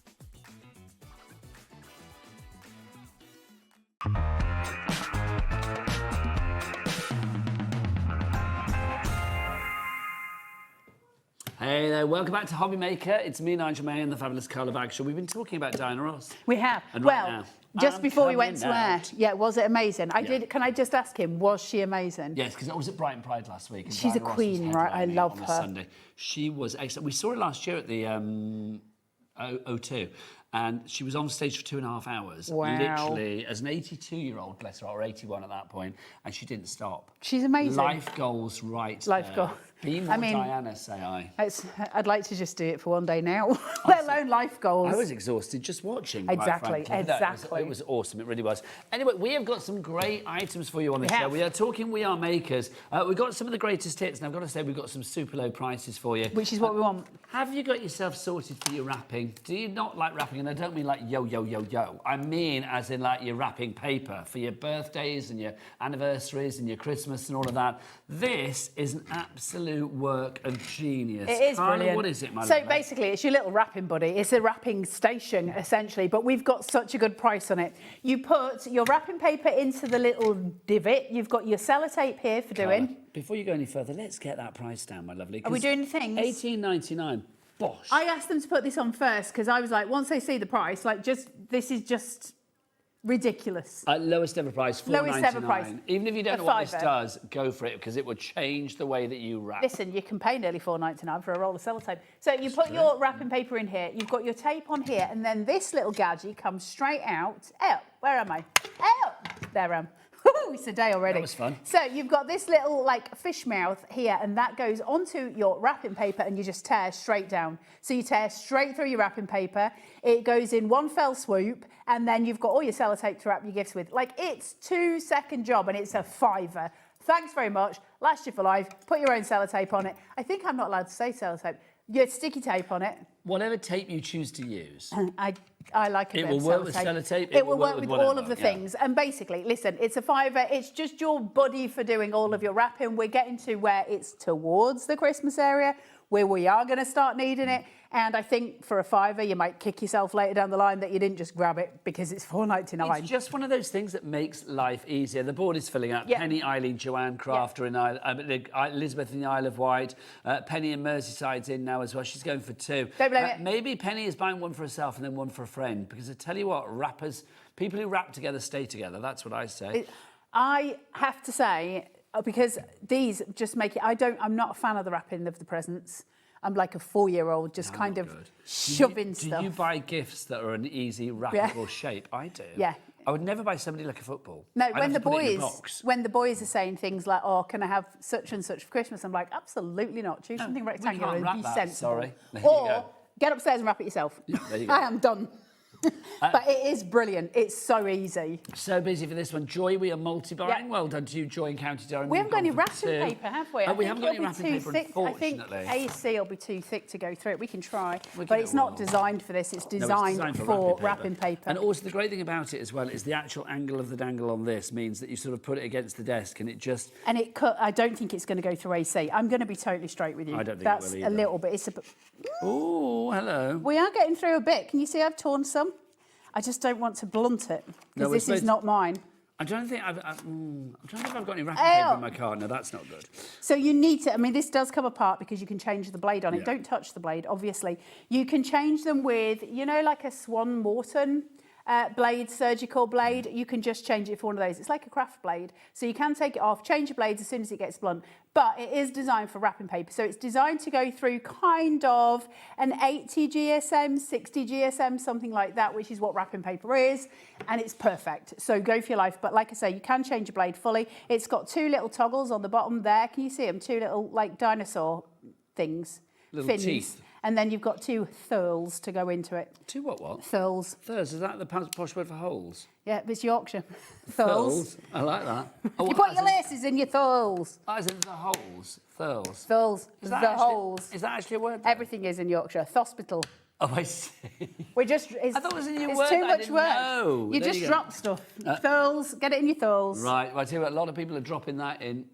Speaker 3: Hey there, welcome back to HobbyMaker. It's me, Nigel May, and the fabulous Carla Bagshaw. We've been talking about Diana Ross.
Speaker 14: We have.
Speaker 3: And
Speaker 14: well,
Speaker 3: right now,
Speaker 14: just before we went to
Speaker 3: coming
Speaker 14: air,
Speaker 3: out.
Speaker 14: yeah, was it amazing? Can I just ask him, was she amazing?
Speaker 3: Yes, because I was at Brighton Pride last week. And
Speaker 14: She's
Speaker 3: Diana
Speaker 14: a
Speaker 3: Ross
Speaker 14: queen,
Speaker 3: was
Speaker 14: right? I
Speaker 3: headlining
Speaker 14: love
Speaker 3: on
Speaker 14: her.
Speaker 3: the Sunday. She was excellent. We saw her last year at the O2, and she was on stage for 2.5 hours.
Speaker 14: Wow.
Speaker 3: Literally, as an 82-year-old, bless her, or 81 at that point, and she didn't stop.
Speaker 14: She's amazing.
Speaker 3: Life goals right
Speaker 14: Life
Speaker 3: there.
Speaker 14: goal.
Speaker 3: Be more Diana, say I.
Speaker 14: I'd like to just do it for one day now, let alone life goals.
Speaker 3: I was exhausted just watching. quite
Speaker 14: Exactly,
Speaker 3: frankly. No,
Speaker 14: exactly.
Speaker 3: it was awesome, it really was. Anyway, we have got some great items for you on the
Speaker 14: We
Speaker 3: show.
Speaker 14: have.
Speaker 3: We are talking We Are Makers. We've got some of the greatest hits, and I've got to say we've got some super low prices for you.
Speaker 14: Which is what we want.
Speaker 3: Have you got yourself sorted for your wrapping? Do you not like wrapping? And I don't mean like yo, yo, yo, yo. I mean as in like you're wrapping paper for your birthdays and your anniversaries and your Christmas and all of that. This is an absolute work of genius.
Speaker 14: It is
Speaker 3: Carla,
Speaker 14: brilliant.
Speaker 3: what is it, my
Speaker 14: So
Speaker 3: lovely?
Speaker 14: basically, it's your little wrapping buddy. It's a wrapping station, essentially, but we've got such a good price on it. You put your wrapping paper into the little divot. You've got your sellotape here for
Speaker 3: Carla,
Speaker 14: doing.
Speaker 3: before you go any further, let's get that price down, my lovely.
Speaker 14: Are we doing the things?
Speaker 3: $18.99. Bosh.
Speaker 14: I asked them to put this on first because I was like, once they see the price, like, this is just ridiculous.
Speaker 3: Lowest ever price, $4.99.
Speaker 14: Lowest ever price.
Speaker 3: Even if you don't
Speaker 14: A
Speaker 3: know what this
Speaker 14: fiver.
Speaker 3: does, go for it because it will change the way that you wrap.
Speaker 14: Listen, you can pay nearly $4.99 for a roll of sellotape. So you put your wrapping paper in here, you've got your tape on here, and then this little gadget comes straight out. Where am I? Out! There I am. Woo, it's a day already.
Speaker 3: That was fun.
Speaker 14: So you've got this little like fish mouth here, and that goes onto your wrapping paper, and you just tear straight down. So you tear straight through your wrapping paper. It goes in one fell swoop, and then you've got all your sellotape to wrap your gifts with. Like, it's 2-second job, and it's a $5. Thanks very much. Lasts you for life. Put your own sellotape on it. I think I'm not allowed to say sellotape. You had sticky tape on it.
Speaker 3: Whatever tape you choose to use.
Speaker 14: I like a bit
Speaker 3: It
Speaker 14: of
Speaker 3: will work with
Speaker 14: sellotape.
Speaker 3: sellotape.
Speaker 14: It will work with all
Speaker 3: whatever,
Speaker 14: of the
Speaker 3: yeah.
Speaker 14: things. And basically, listen, it's a $5. It's just your buddy for doing all of your wrapping. We're getting to where it's towards the Christmas area. where we are going to start needing it. And I think for a £5, you might kick yourself later down the line that you didn't just grab it because it's £4.99.
Speaker 3: It's just one of those things that makes life easier. The board is filling up.
Speaker 14: Yeah.
Speaker 3: Penny, Eileen, Joanne, Crafter, and Elizabeth in the Isle of Wight. Penny in Merseyside's in now as well. She's going for 2.
Speaker 14: Don't blame it.
Speaker 3: Maybe Penny is buying one for herself and then one for a friend. Because I tell you what, people who wrap together stay together. That's what I say.
Speaker 14: I have to say, because these just make it. I'm not a fan of the wrapping of the presents. I'm like a 4-year-old, just kind of shoving stuff.
Speaker 3: Do you buy gifts that are an easy wrappable shape? I do.
Speaker 14: Yeah.
Speaker 3: I would never buy somebody like a football.
Speaker 14: No,
Speaker 3: I'd
Speaker 14: when
Speaker 3: have
Speaker 14: the
Speaker 3: to put it in a box.
Speaker 14: boys are saying things like, "Oh, can I have such and such for Christmas?" I'm like, absolutely not. Choose something rectangular
Speaker 3: can't wrap
Speaker 14: and be
Speaker 3: that,
Speaker 14: sensible.
Speaker 3: sorry. There you
Speaker 14: Or
Speaker 3: go.
Speaker 14: get upstairs and wrap it yourself.
Speaker 3: There you go.
Speaker 14: I am done. But it is brilliant. It's so easy.
Speaker 3: So busy for this one. Joy, we are multi-buying.
Speaker 14: Yeah.
Speaker 3: Well done to you, Joy in County Durham.
Speaker 14: We haven't got any
Speaker 3: You've gone for
Speaker 14: wrapping
Speaker 3: 2.
Speaker 14: paper, have we?
Speaker 3: We haven't got any wrapping paper, unfortunately.
Speaker 14: I think AC will be too thick to go through it. We can try.
Speaker 3: We'll
Speaker 14: But
Speaker 3: give
Speaker 14: it's
Speaker 3: it a
Speaker 14: not
Speaker 3: whirl.
Speaker 14: designed for this. It's
Speaker 3: No, it's
Speaker 14: designed for wrapping paper.
Speaker 3: And also the great thing about it as well is the actual angle of the dangle on this means that you sort of put it against the desk and it just...
Speaker 14: And it cut. I don't think it's going to go through AC. I'm going to be totally straight with you.
Speaker 3: I don't think
Speaker 14: That's
Speaker 3: it will
Speaker 14: a
Speaker 3: either.
Speaker 14: little bit. It's a.
Speaker 3: Oh, hello.
Speaker 14: We are getting through a bit. Can you see I've torn some? I just don't want to blunt it because this is not mine.
Speaker 3: I'm trying to think. I'm trying to think if I've got any wrapping paper in my car. No, that's not good.
Speaker 14: So you need to. I mean, this does come apart because you can change the blade on it.
Speaker 3: Yeah.
Speaker 14: Don't touch the blade, obviously. You can change them with, like a Swan Morton blade, surgical blade. You can just change it for one of those. It's like a craft blade. So you can take it off, change your blades as soon as it gets blunt. But it is designed for wrapping paper. So it's designed to go through kind of an 80 GSM, 60 GSM, something like that, which is what wrapping paper is. And it's perfect. So go for your life. But like I say, you can change your blade fully. It's got 2 little toggles on the bottom there. Can you see them? 2 little like dinosaur things.
Speaker 3: Little
Speaker 14: fins.
Speaker 3: teeth.
Speaker 14: And then you've got 2 thurls to go into it.
Speaker 3: 2 what?
Speaker 14: Thurls.
Speaker 3: Thurs, is that the posh word for holes?
Speaker 14: Yeah, it's Yorkshire. Thurls.
Speaker 3: I like that.
Speaker 14: You put your laces in your thurls.
Speaker 3: Oh, is it the holes? Thurls.
Speaker 14: Thurls.
Speaker 3: Is
Speaker 14: The
Speaker 3: that actually-
Speaker 14: holes.
Speaker 3: Is that actually a word? Though?
Speaker 14: Everything is in Yorkshire. Hospital.
Speaker 3: Oh, I see.
Speaker 14: We just. It's,
Speaker 3: I thought it was a new
Speaker 14: it's
Speaker 3: word
Speaker 14: too
Speaker 3: that I
Speaker 14: much
Speaker 3: didn't
Speaker 14: work.
Speaker 3: know.
Speaker 14: You
Speaker 3: There
Speaker 14: just
Speaker 3: you go.
Speaker 14: drop stuff. Thurls. Get it in your thurls.
Speaker 3: Right. Well, I tell you what, a lot of people are dropping that in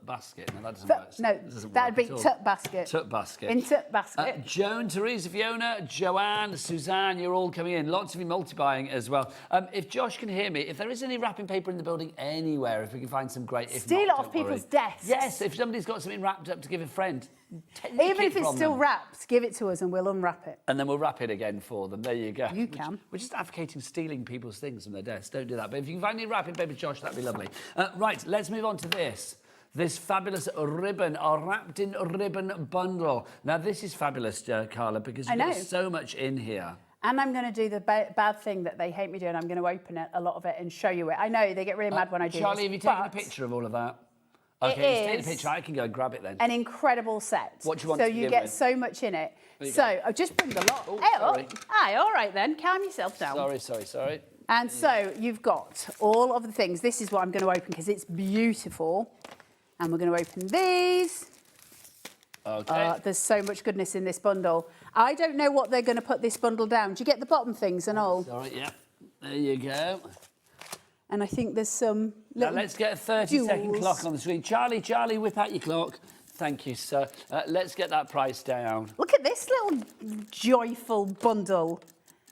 Speaker 3: basket. No, that doesn't work.
Speaker 14: No,
Speaker 3: That doesn't
Speaker 14: that'd be
Speaker 3: work at all.
Speaker 14: tut basket.
Speaker 3: Tut basket.
Speaker 14: In tut basket.
Speaker 3: Joan, Teresa, Fiona, Joanne, Suzanne, you're all coming in. Lots of you multi-buying as well. If Josh can hear me, if there is any wrapping paper in the building anywhere, if we can find some great... If
Speaker 14: Steal
Speaker 3: not,
Speaker 14: it off
Speaker 3: don't
Speaker 14: people's
Speaker 3: worry.
Speaker 14: desks.
Speaker 3: Yes, if somebody's got something wrapped up to give a friend,
Speaker 14: Even if it's still wrapped, give it to us and we'll unwrap it.
Speaker 3: and then we'll wrap it again for them. There you go.
Speaker 14: You can.
Speaker 3: We're just advocating stealing people's things from their desks. Don't do that. But if you can find any wrapping paper, Josh, that'd be lovely. Right, let's move on to this. This fabulous ribbon, our wrapped in ribbon bundle. Now, this is fabulous, Carla, because you've got so much in here.
Speaker 14: And I'm going to do the bad thing that they hate me doing. I'm going to open it, a lot of it, and show you it. I know they get really mad when I do
Speaker 3: Charlie,
Speaker 14: this.
Speaker 3: have you taken a
Speaker 14: but
Speaker 3: picture of all of that? Okay,
Speaker 14: it
Speaker 3: he's taken a
Speaker 14: is
Speaker 3: picture. I can go and grab it then.
Speaker 14: an incredible set.
Speaker 3: What do you want
Speaker 14: so
Speaker 3: to
Speaker 14: you
Speaker 3: begin
Speaker 14: get
Speaker 3: with?
Speaker 14: so much in it.
Speaker 3: There you
Speaker 14: So
Speaker 3: go.
Speaker 14: I'll just bring the lot.
Speaker 3: Oh,
Speaker 14: Hey,
Speaker 3: sorry.
Speaker 14: Aye, all right then. Calm yourself down.
Speaker 3: Sorry.
Speaker 14: And so you've got all of the things. This is what I'm going to open because it's beautiful. And we're going to open these.
Speaker 3: Okay.
Speaker 14: There's so much goodness in this bundle. I don't know what they're going to put this bundle down. Do you get the bottom things and all?
Speaker 3: Sorry, yeah. There you go.
Speaker 14: And I think there's some
Speaker 3: Now
Speaker 14: little
Speaker 3: let's get a 30-second
Speaker 14: jewels.
Speaker 3: clock on the screen. Charlie, whip out your clock. Thank you, sir. Let's get that price down.
Speaker 14: Look at this little joyful bundle.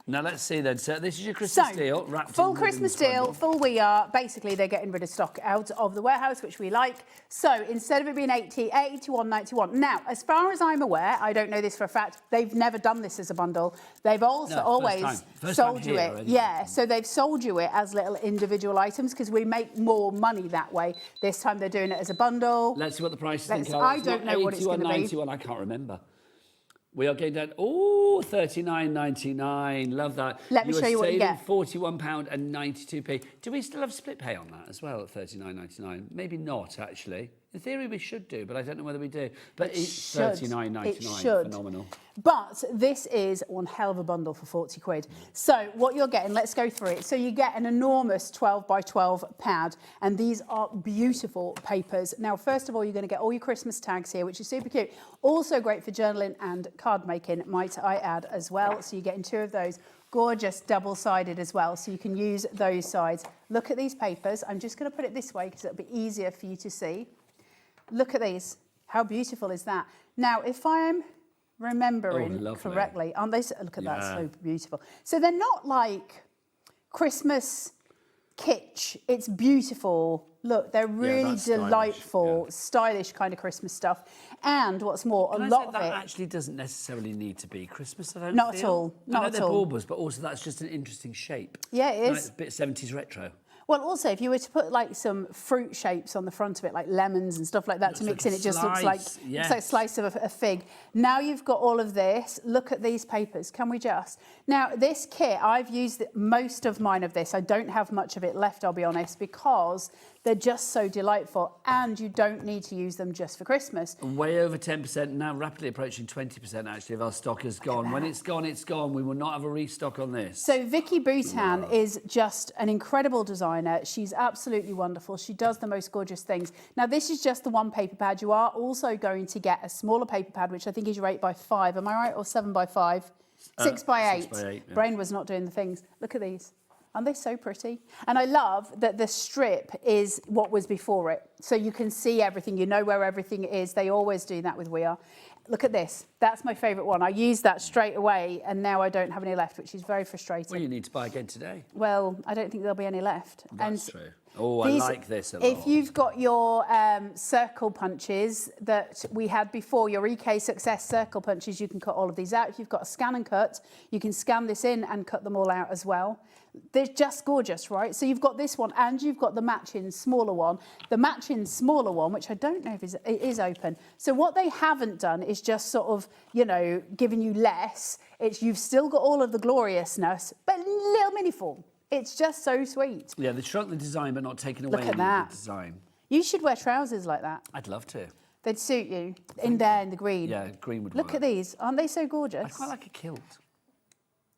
Speaker 3: Now, let's see then. So this is your Christmas deal. Wrapped
Speaker 14: Full
Speaker 3: in
Speaker 14: Christmas
Speaker 3: ribbons
Speaker 14: deal,
Speaker 3: bundle.
Speaker 14: full we are. Basically, they're getting rid of stock out of the warehouse, which we like. So instead of it being 80, 81, 91. Now, as far as I'm aware, I don't know this for a fact, they've never done this as a bundle. They've also always sold you it. Yeah, so they've sold you it as little individual items because we make more money that way. This time they're doing it as a bundle.
Speaker 3: Let's see what the price is.
Speaker 14: I don't know what it's going to be.
Speaker 3: 91, I can't remember. We are getting down. Oh, $39.99. Love that.
Speaker 14: Let me show you what you get.
Speaker 3: £41 and 92p. Do we still have split pay on that as well at $39.99? Maybe not, actually. In theory, we should do, but I don't know whether we do. But it's $39.99.
Speaker 14: It should.
Speaker 3: Phenomenal.
Speaker 14: But this is one hell of a bundle for 40 quid. So what you're getting, let's go through it. So you get an enormous 12 by 12 pad, and these are beautiful papers. Now, first of all, you're going to get all your Christmas tags here, which is super cute. Also great for journaling and card making, might I add, as well. So you're getting 2 of those. Gorgeous, double-sided as well, so you can use those sides. Look at these papers. I'm just going to put it this way because it'll be easier for you to see. Look at these. How beautiful is that? Now, if I'm remembering correctly. Aren't they? Look at that, so beautiful. So they're not like Christmas kitsch. It's beautiful. Look, they're really delightful, stylish kind of Christmas stuff. And what's more, a lot of
Speaker 3: that
Speaker 14: it
Speaker 3: actually doesn't necessarily need to be Christmas, I don't
Speaker 14: Not
Speaker 3: feel.
Speaker 14: at all. Not
Speaker 3: I know
Speaker 14: at
Speaker 3: they're
Speaker 14: all.
Speaker 3: baubles, but also that's just an interesting shape.
Speaker 14: Yeah, it is.
Speaker 3: It's a bit 70s retro.
Speaker 14: Well, also, if you were to put like some fruit shapes on the front of it, like lemons and stuff like that to mix in, it just looks like a slice of a fig. Now you've got all of this. Look at these papers. Can we just? Now, this kit, I've used most of mine of this. I don't have much of it left, I'll be honest, because they're just so delightful and you don't need to use them just for Christmas.
Speaker 3: Way over 10%, now rapidly approaching 20% actually of our stock is gone. When it's gone, it's gone. We will not have a restock on this.
Speaker 14: So Vicky Boutan is just an incredible designer. She's absolutely wonderful. She does the most gorgeous things. Now this is just the one paper pad. You are also going to get a smaller paper pad, which I think is your 8x5. Am I right? Or 7x5? 6x8.
Speaker 3: 6x8, yeah.
Speaker 14: Brain was not doing the things. Look at these. Aren't they so pretty? And I love that the strip is what was before it. So you can see everything, you know where everything is. They always do that with We Are. Look at this. That's my favourite one. I used that straight away and now I don't have any left, which is very frustrating.
Speaker 3: Well, you need to buy again today.
Speaker 14: Well, I don't think there'll be any left.
Speaker 3: That's true. Oh, I like this a lot.
Speaker 14: If you've got your circle punches that we had before, your EK Success circle punches, you can cut all of these out. If you've got a scan and cut, you can scan this in and cut them all out as well. They're just gorgeous, right? So you've got this one and you've got the matching smaller one. The matching smaller one, which I don't know if it is open. So what they haven't done is just sort of, you know, giving you less. You've still got all of the gloriousness, but little mini form. It's just so sweet.
Speaker 3: Yeah, they shrunk the design but not taken away
Speaker 14: Look at that.
Speaker 3: the design.
Speaker 14: You should wear trousers like that.
Speaker 3: I'd love to.
Speaker 14: They'd suit you in there in the green.
Speaker 3: Yeah, green would
Speaker 14: Look
Speaker 3: work.
Speaker 14: at these. Aren't they so gorgeous?
Speaker 3: I quite like a kilt.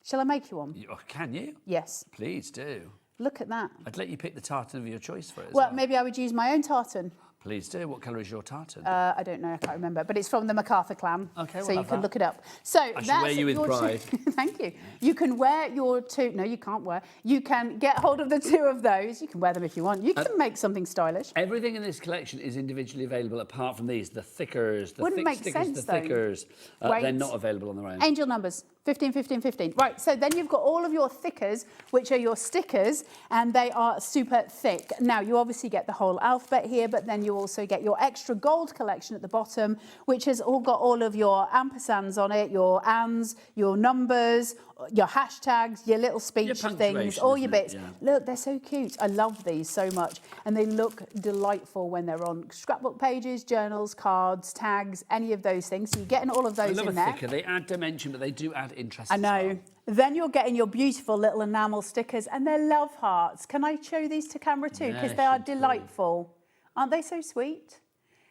Speaker 14: Shall I make you one?
Speaker 3: Can you?
Speaker 14: Yes.
Speaker 3: Please do.
Speaker 14: Look at that.
Speaker 3: I'd let you pick the tartan of your choice for it as
Speaker 14: Well,
Speaker 3: well.
Speaker 14: maybe I would use my own tartan.
Speaker 3: Please do. What colour is your tartan?
Speaker 14: I don't know, I can't remember, but it's from the MacArthur clan.
Speaker 3: Okay,
Speaker 14: so
Speaker 3: we'll
Speaker 14: you
Speaker 3: have
Speaker 14: can
Speaker 3: that.
Speaker 14: look it up. So
Speaker 3: I shall wear you with pride.
Speaker 14: Thank you. You can wear your two. No, you can't wear. You can get hold of the two of those. You can wear them if you want. You can make something stylish.
Speaker 3: Everything in this collection is individually available apart from these, the thickers, the
Speaker 14: Wouldn't
Speaker 3: thick
Speaker 14: make
Speaker 3: stickers,
Speaker 14: sense,
Speaker 3: the
Speaker 14: though.
Speaker 3: thickers.
Speaker 14: Wait.
Speaker 3: They're not available on their own.
Speaker 14: Angel numbers, 15, 15, 15. Right, so then you've got all of your thickers, which are your stickers, and they are super thick. Now, you obviously get the whole alphabet here, but then you also get your extra gold collection at the bottom, which has all got all of your ampersands on it, your ands, your numbers, your hashtags, your little speech things, all your bits.
Speaker 3: Yeah.
Speaker 14: Look, they're so cute. I love these so much. And they look delightful when they're on scrapbook pages, journals, cards, tags, any of those things. So you're getting all of those
Speaker 3: I love
Speaker 14: in
Speaker 3: a
Speaker 14: there.
Speaker 3: thicker. They add dimension, but they do add interest.
Speaker 14: I know. Then you're getting your beautiful little enamel stickers and they're love hearts. Can I show these to camera too? Because they are delightful. Aren't they so sweet?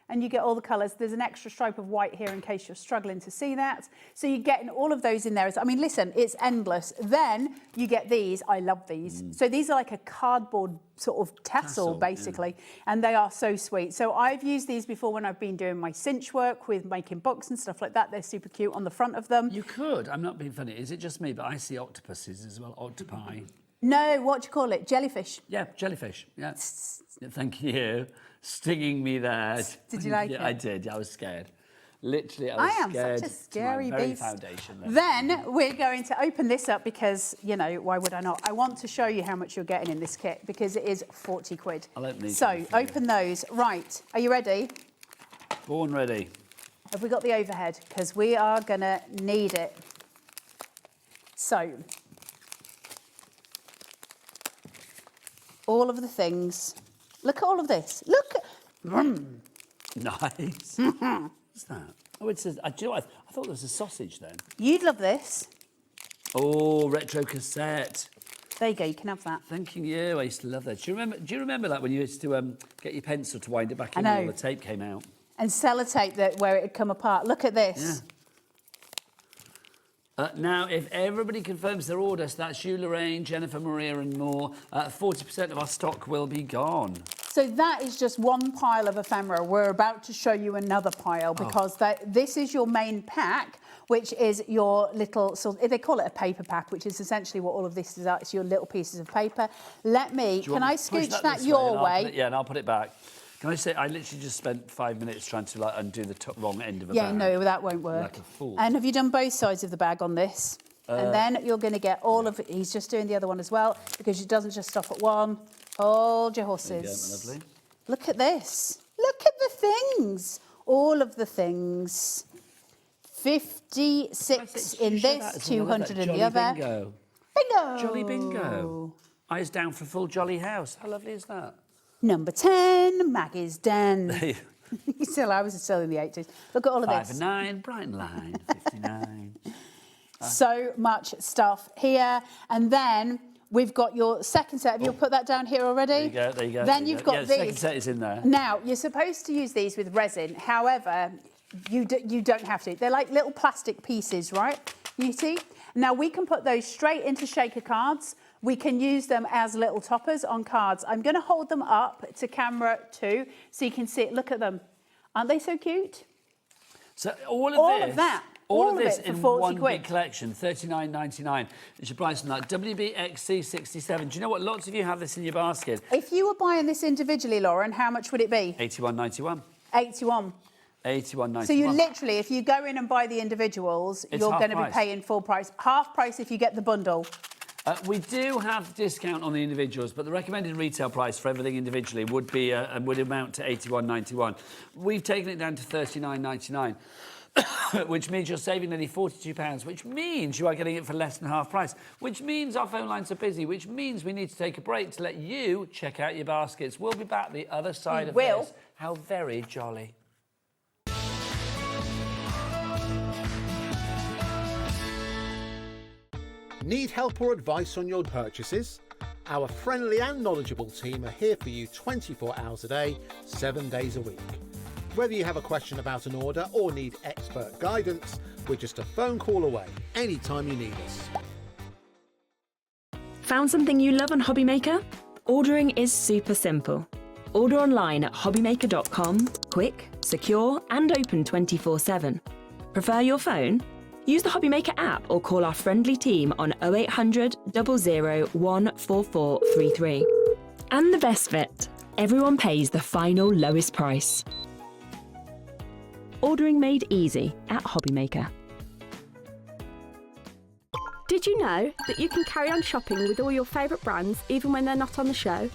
Speaker 14: And you get all the colours. There's an extra stripe of white here in case you're struggling to see that. So you're getting all of those in there. I mean, listen, it's endless. Then you get these. I love these. So these are like a cardboard sort of tassel basically. And they are so sweet. So I've used these before when I've been doing my cinch work with making books and stuff like that. They're super cute on the front of them.
Speaker 3: You could. I'm not being funny. Is it just me? But I see octopuses as well. Octopi.
Speaker 14: No, what do you call it? Jellyfish.
Speaker 3: Yeah, jellyfish. Yeah. Yeah, thank you. Stinging me there.
Speaker 14: Did you like it?
Speaker 3: I did. Yeah, I was scared. Literally, I was
Speaker 14: I am
Speaker 3: scared.
Speaker 14: such a scary
Speaker 3: to my very
Speaker 14: beast.
Speaker 3: foundation.
Speaker 14: Then we're going to open this up because, you know, why would I not? I want to show you how much you're getting in this kit because it is 40 quid.
Speaker 3: I'll open these.
Speaker 14: So open those. Right. Are you ready?
Speaker 3: Born ready.
Speaker 14: Have we got the overhead? Because we are going to need it. So all of the things. Look at all of this. Look at...
Speaker 3: Nice. What's that? Oh, it says... do you know what? I thought there was a sausage then.
Speaker 14: You'd love this.
Speaker 3: Oh, retro cassette.
Speaker 14: There you go. You can have that.
Speaker 3: Thanking you. I used to love that. Do you remember that when you used to get your pencil to wind it back in
Speaker 14: I know.
Speaker 3: when all the tape came out?
Speaker 14: And sellotape that where it had come apart. Look at this.
Speaker 3: Yeah. Now, if everybody confirms their order, so that's you, Lorraine, Jennifer, Maria and more, 40% of our stock will be gone.
Speaker 14: So that is just one pile of ephemera. We're about to show you another pile because this is your main pack, which is your little, so they call it a paper pack, which is essentially what all of this is. It's your little pieces of paper. Can I scooch that your way?
Speaker 3: Yeah, and I'll put it back. Can I say, I literally just spent 5 minutes trying to like undo the wrong end of a bag.
Speaker 14: Yeah, no, that won't work.
Speaker 3: Like a fool.
Speaker 14: And have you done both sides of the bag on this? And then you're going to get all of it. He's just doing the other one as well, because it doesn't just stop at one. Hold your horses.
Speaker 3: There you go, lovely.
Speaker 14: Look at this. Look at the things. All of the things. 56 in this, 200 in the other.
Speaker 3: Bingo.
Speaker 14: Bingo.
Speaker 3: Jolly bingo. Eyes down for a full jolly house. How lovely is that?
Speaker 14: Number 10, Maggie's Den. I was still in the 80s. Look at all of
Speaker 3: 5
Speaker 14: this.
Speaker 3: and 9, Brighton Line, 59.
Speaker 14: So much stuff here. And then we've got your second set. Have you put that down here already?
Speaker 3: There you go.
Speaker 14: Then you've got
Speaker 3: the
Speaker 14: these.
Speaker 3: second set is in there.
Speaker 14: Now, you're supposed to use these with resin. However, you don't have to. They're like little plastic pieces, right? You see? Now, we can put those straight into shaker cards. We can use them as little toppers on cards. I'm going to hold them up to camera too, so you can see it. Look at them. Aren't they so cute?
Speaker 3: So all of this
Speaker 14: for
Speaker 3: in
Speaker 14: 40
Speaker 3: one
Speaker 14: quid.
Speaker 3: big collection, $39.99. It's your price on that. WBXC67. Do you know what? Lots of you have this in your basket.
Speaker 14: If you were buying this individually, Lauren, how much would it be?
Speaker 3: $81.91.
Speaker 14: 81.
Speaker 3: $81.91.
Speaker 14: So you literally, if you go in and buy the individuals,
Speaker 3: It's
Speaker 14: you're
Speaker 3: half
Speaker 14: going to be
Speaker 3: price.
Speaker 14: paying full price. Half price if you get the bundle.
Speaker 3: We do have discount on the individuals, but the recommended retail price for everything individually would be would amount to $81.91. We've taken it down to $39.99. Which means you're saving nearly £42, which means you are getting it for less than half price, which means our phone lines are busy, which means we need to take a break to let you check out your baskets. We'll be back the other side of this. How very jolly.
Speaker 13: Need help or advice on your purchases? Our friendly and knowledgeable team are here for you 24 hours a day, 7 days a week. Whether you have a question about an order or need expert guidance, we're just a phone call away anytime you need us.
Speaker 6: Found something you love on HobbyMaker? Ordering is super simple. Order online at hobbymaker.com, quick, secure and open 24/7. Prefer your phone? Use the HobbyMaker app or call our friendly team on 0800 00 14433. And the best bit, everyone pays the final lowest price. Ordering made easy at HobbyMaker.
Speaker 10: Did you know that you can carry on shopping with all your favourite brands even when they're not on the show?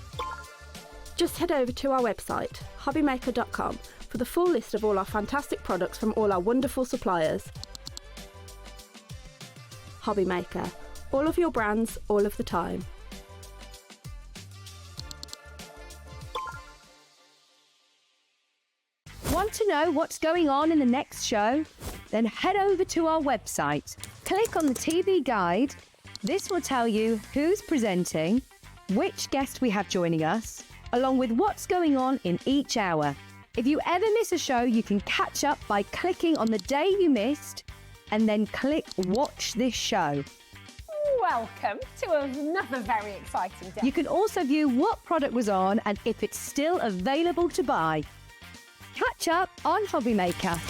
Speaker 10: Just head over to our website, hobbymaker.com, for the full list of all our fantastic products from all our wonderful suppliers. HobbyMaker. All of your brands, all of the time.
Speaker 12: Want to know what's going on in the next show? Then head over to our website. Click on the TV guide. This will tell you who's presenting, which guest we have joining us, along with what's going on in each hour. If you ever miss a show, you can catch up by clicking on the day you missed and then click Watch This Show.
Speaker 11: Welcome to another very exciting day.
Speaker 12: You can also view what product was on and if it's still available to buy. Catch up on HobbyMaker.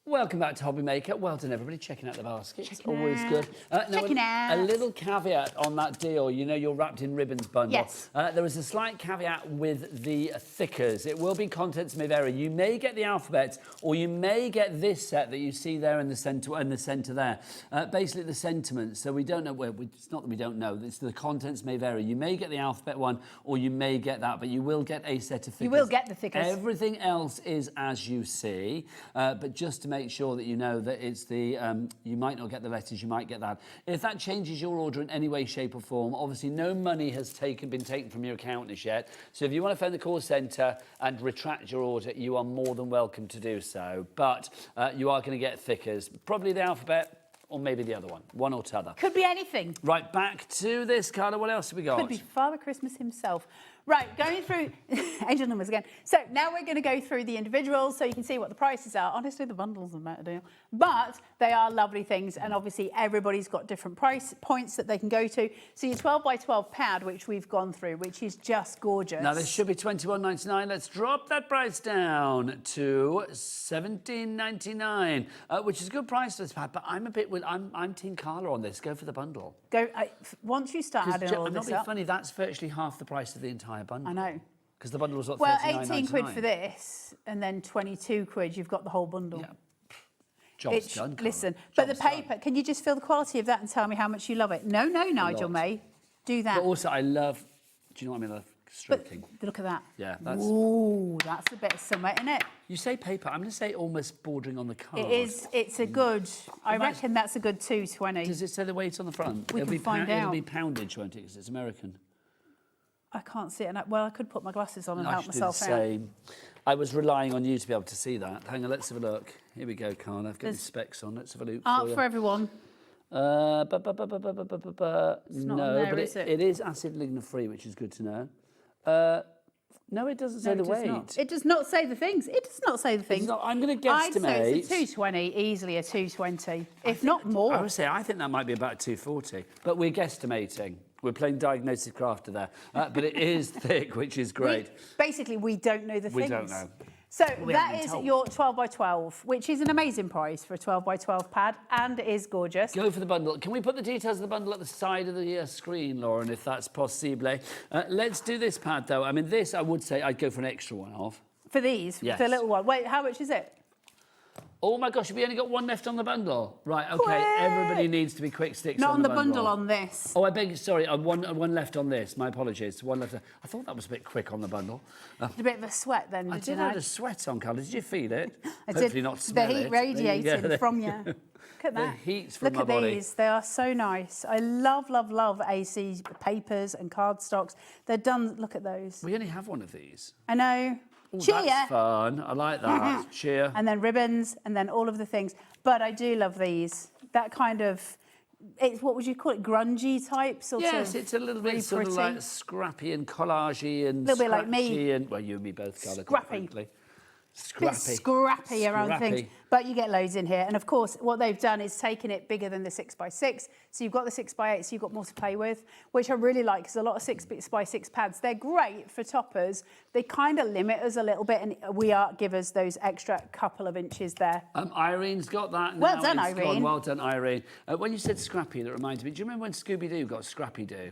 Speaker 3: Welcome back to HobbyMaker. Well done, everybody. Checking out the baskets.
Speaker 14: Checking
Speaker 3: Always
Speaker 14: out.
Speaker 3: good.
Speaker 14: Checking out.
Speaker 3: A little caveat on that deal. You know, you're wrapped in ribbons bundle.
Speaker 14: Yes.
Speaker 3: There is a slight caveat with the thickers. It will be contents may vary. You may get the alphabet, or you may get this set that you see there in the centre there. Basically, the sentiments. So we don't know where. It's not that we don't know. It's the contents may vary. You may get the alphabet one, or you may get that, but you will get a set of thickers.
Speaker 14: You will get the thickers.
Speaker 3: Everything else is as you see, but just to make sure that you know that it's the, you might not get the letters, you might get that. If that changes your order in any way, shape or form, obviously no money has been taken from your account as yet. So if you want to phone the call centre and retract your order, you are more than welcome to do so. But you are going to get thickers, probably the alphabet or maybe the other one or t'other.
Speaker 14: Could be anything.
Speaker 3: Right, back to this, Carla. What else have we got?
Speaker 14: Could be Father Christmas himself. Right, going through angel numbers again. So now we're going to go through the individuals so you can see what the prices are. Honestly, the bundles are a better deal. But they are lovely things, and obviously everybody's got different price points that they can go to. So your 12 by 12 pad, which we've gone through, which is just gorgeous.
Speaker 3: Now this should be $21.99. Let's drop that price down to $17.99, which is a good price for this pad. But I'm I'm Team Carla on this. Go for the bundle.
Speaker 14: Once you start adding all
Speaker 3: I'm
Speaker 14: this
Speaker 3: not being
Speaker 14: up.
Speaker 3: funny. That's virtually half the price of the entire bundle.
Speaker 14: I know.
Speaker 3: Because the bundle was what,
Speaker 14: well,
Speaker 3: 39.99?
Speaker 14: 18 quid for this, and then 22 quid. You've got the whole bundle.
Speaker 3: Yeah. Job's done, Carla.
Speaker 14: Listen, but the paper. Can you just feel the quality of that and tell me how much you love it? No, Nigel May, do that.
Speaker 3: But also, I love. Do you know what I mean? I love stroking.
Speaker 14: But look at that.
Speaker 3: Yeah, that's.
Speaker 14: Ooh, that's a bit of summer, isn't it?
Speaker 3: You say paper. I'm going to say almost bordering on the card.
Speaker 14: It is. It's a good. I reckon that's a good 220.
Speaker 3: Does it say the weight on the front?
Speaker 14: We can find out.
Speaker 3: It'll be poundage, won't it? Because it's American.
Speaker 14: I can't see it. Well, I could put my glasses on and help
Speaker 3: I should do
Speaker 14: myself
Speaker 3: the same. I was relying on you to be able to see that. Hang on, let's have a look. Here we go, Carla. I've got my specs on. Let's have a look.
Speaker 14: Art for everyone.
Speaker 3: No,
Speaker 14: there,
Speaker 3: but
Speaker 14: is it?
Speaker 3: it is acid lignin free, which is good to know. No, it doesn't say the weight.
Speaker 14: It does not say the things. It does not say the things.
Speaker 3: I'm going to guesstimate.
Speaker 14: I'd say it's a 220, easily a 220, if not more.
Speaker 3: I would say I think that might be about 240, but we're guesstimating. We're playing diagnosis crafter there, but it is thick, which is great.
Speaker 14: Basically, we don't know the things.
Speaker 3: We don't know.
Speaker 14: So
Speaker 3: We
Speaker 14: that
Speaker 3: haven't been
Speaker 14: is
Speaker 3: told.
Speaker 14: your 12 by 12, which is an amazing price for a 12 by 12 pad, and is gorgeous.
Speaker 3: Go for the bundle. Can we put the details of the bundle at the side of the screen, Lauren, if that's possible? Let's do this pad, though. I mean, this, I would say I'd go for an extra one of.
Speaker 14: For these?
Speaker 3: Yes.
Speaker 14: For the little one. Wait, how much is it?
Speaker 3: Oh my gosh, we only got one left on the bundle. Right, okay,
Speaker 14: Quick!
Speaker 3: Everybody needs to be quick sticks
Speaker 14: Not
Speaker 3: on the
Speaker 14: bundle on this.
Speaker 3: Oh, I beg your sorry, one left on this. My apologies. One left. I thought that was a bit quick on the bundle.
Speaker 14: A bit of a sweat then,
Speaker 3: I
Speaker 14: did you
Speaker 3: did
Speaker 14: know?
Speaker 3: have a sweat on, Carla. Did you feel it?
Speaker 14: I
Speaker 3: Hopefully
Speaker 14: did.
Speaker 3: not smell
Speaker 14: the heat
Speaker 3: it. There you
Speaker 14: radiating
Speaker 3: go.
Speaker 14: from you. Look at
Speaker 3: The
Speaker 14: that.
Speaker 3: heat's from
Speaker 14: Look
Speaker 3: my
Speaker 14: at
Speaker 3: body.
Speaker 14: these. They are so nice. I love, love, love AC papers and cardstocks. They're done. Look at those.
Speaker 3: We only have one of these.
Speaker 14: I know.
Speaker 3: Ooh,
Speaker 14: Cheer.
Speaker 3: That's fun. I like that. Cheer.
Speaker 14: And then ribbons, and then all of the things. But I do love these. That kind of, it's what would you call it? Grungy type sort of.
Speaker 3: Yes, it's a little bit
Speaker 14: really
Speaker 3: sort of
Speaker 14: pretty.
Speaker 3: like scrappy and collagey and
Speaker 14: Little bit like me.
Speaker 3: scratchy and well, you and me both, Carla. quite frankly.
Speaker 14: Bit scrappy around
Speaker 3: Scrappy.
Speaker 14: things, but you get loads in here. And of course, what they've done is taken it bigger than the 6x6. So you've got the 6x8, so you've got more to play with, which I really like because a lot of 6x6 pads, they're great for toppers. They kind of limit us a little bit, and we give us those extra couple of inches there.
Speaker 3: Irene's got that now.
Speaker 14: Well done,
Speaker 3: It's
Speaker 14: Irene.
Speaker 3: gone. Well done, Irene. When you said scrappy, that reminded me. Do you remember when Scooby-Doo got Scrappy-Doo?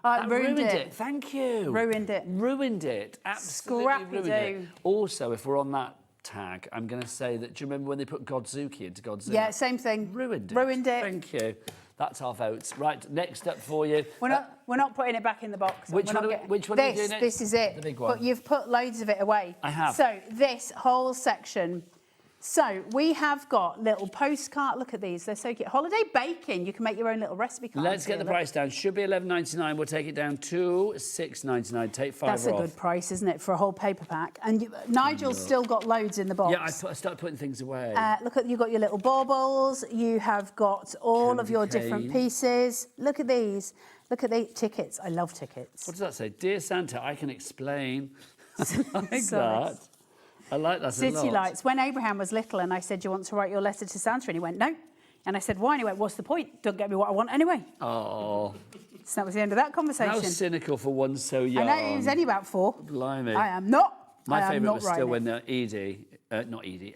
Speaker 3: That
Speaker 14: ruined it.
Speaker 3: Thank you.
Speaker 14: Ruined it.
Speaker 3: Ruined it. Absolutely ruined it.
Speaker 14: Scrappy-Doo.
Speaker 3: Also, if we're on that tag, I'm going to say that, do you remember when they put Godzuki into Godzilla?
Speaker 14: Yeah, same thing.
Speaker 3: Ruined it.
Speaker 14: Ruined it.
Speaker 3: Thank you. That's our votes. Right, next up for you.
Speaker 14: We're not putting it back in the box.
Speaker 3: Which
Speaker 14: We're
Speaker 3: one
Speaker 14: not
Speaker 3: are we-
Speaker 14: getting-
Speaker 3: which one are we doing next?
Speaker 14: This is it.
Speaker 3: The big one.
Speaker 14: But you've put loads of it away.
Speaker 3: I have.
Speaker 14: So this whole section. So we have got little postcard. Look at these. They're so cute. Holiday baking. You can make your own little recipe cards.
Speaker 3: Let's get
Speaker 14: here,
Speaker 3: the
Speaker 14: look.
Speaker 3: price down. Should be $11.99. We'll take it down to $6.99. Take five
Speaker 14: That's a
Speaker 3: off.
Speaker 14: good price, isn't it, for a whole paper pack? And Nigel's still got loads in the box.
Speaker 3: Yeah, I started putting things away.
Speaker 14: Look at, you've got your little baubles. You have got all of your different
Speaker 3: cane.
Speaker 14: pieces. Look at these. Look at the tickets. I love tickets.
Speaker 3: What does that say? Dear Santa, I can explain. I like
Speaker 14: So
Speaker 3: that. I like that a
Speaker 14: City
Speaker 3: lot.
Speaker 14: lights. When Abraham was little and I said, do you want to write your letter to Santa? And he went, no. And I said, why? And he went, what's the point? Don't get me what I want anyway.
Speaker 3: Oh.
Speaker 14: So that was the end of that conversation.
Speaker 3: How cynical for one so young.
Speaker 14: I know, he was only about 4.
Speaker 3: Blimey.
Speaker 14: I am not.
Speaker 3: My
Speaker 14: I am
Speaker 3: favourite
Speaker 14: not
Speaker 3: was still
Speaker 14: writing
Speaker 3: when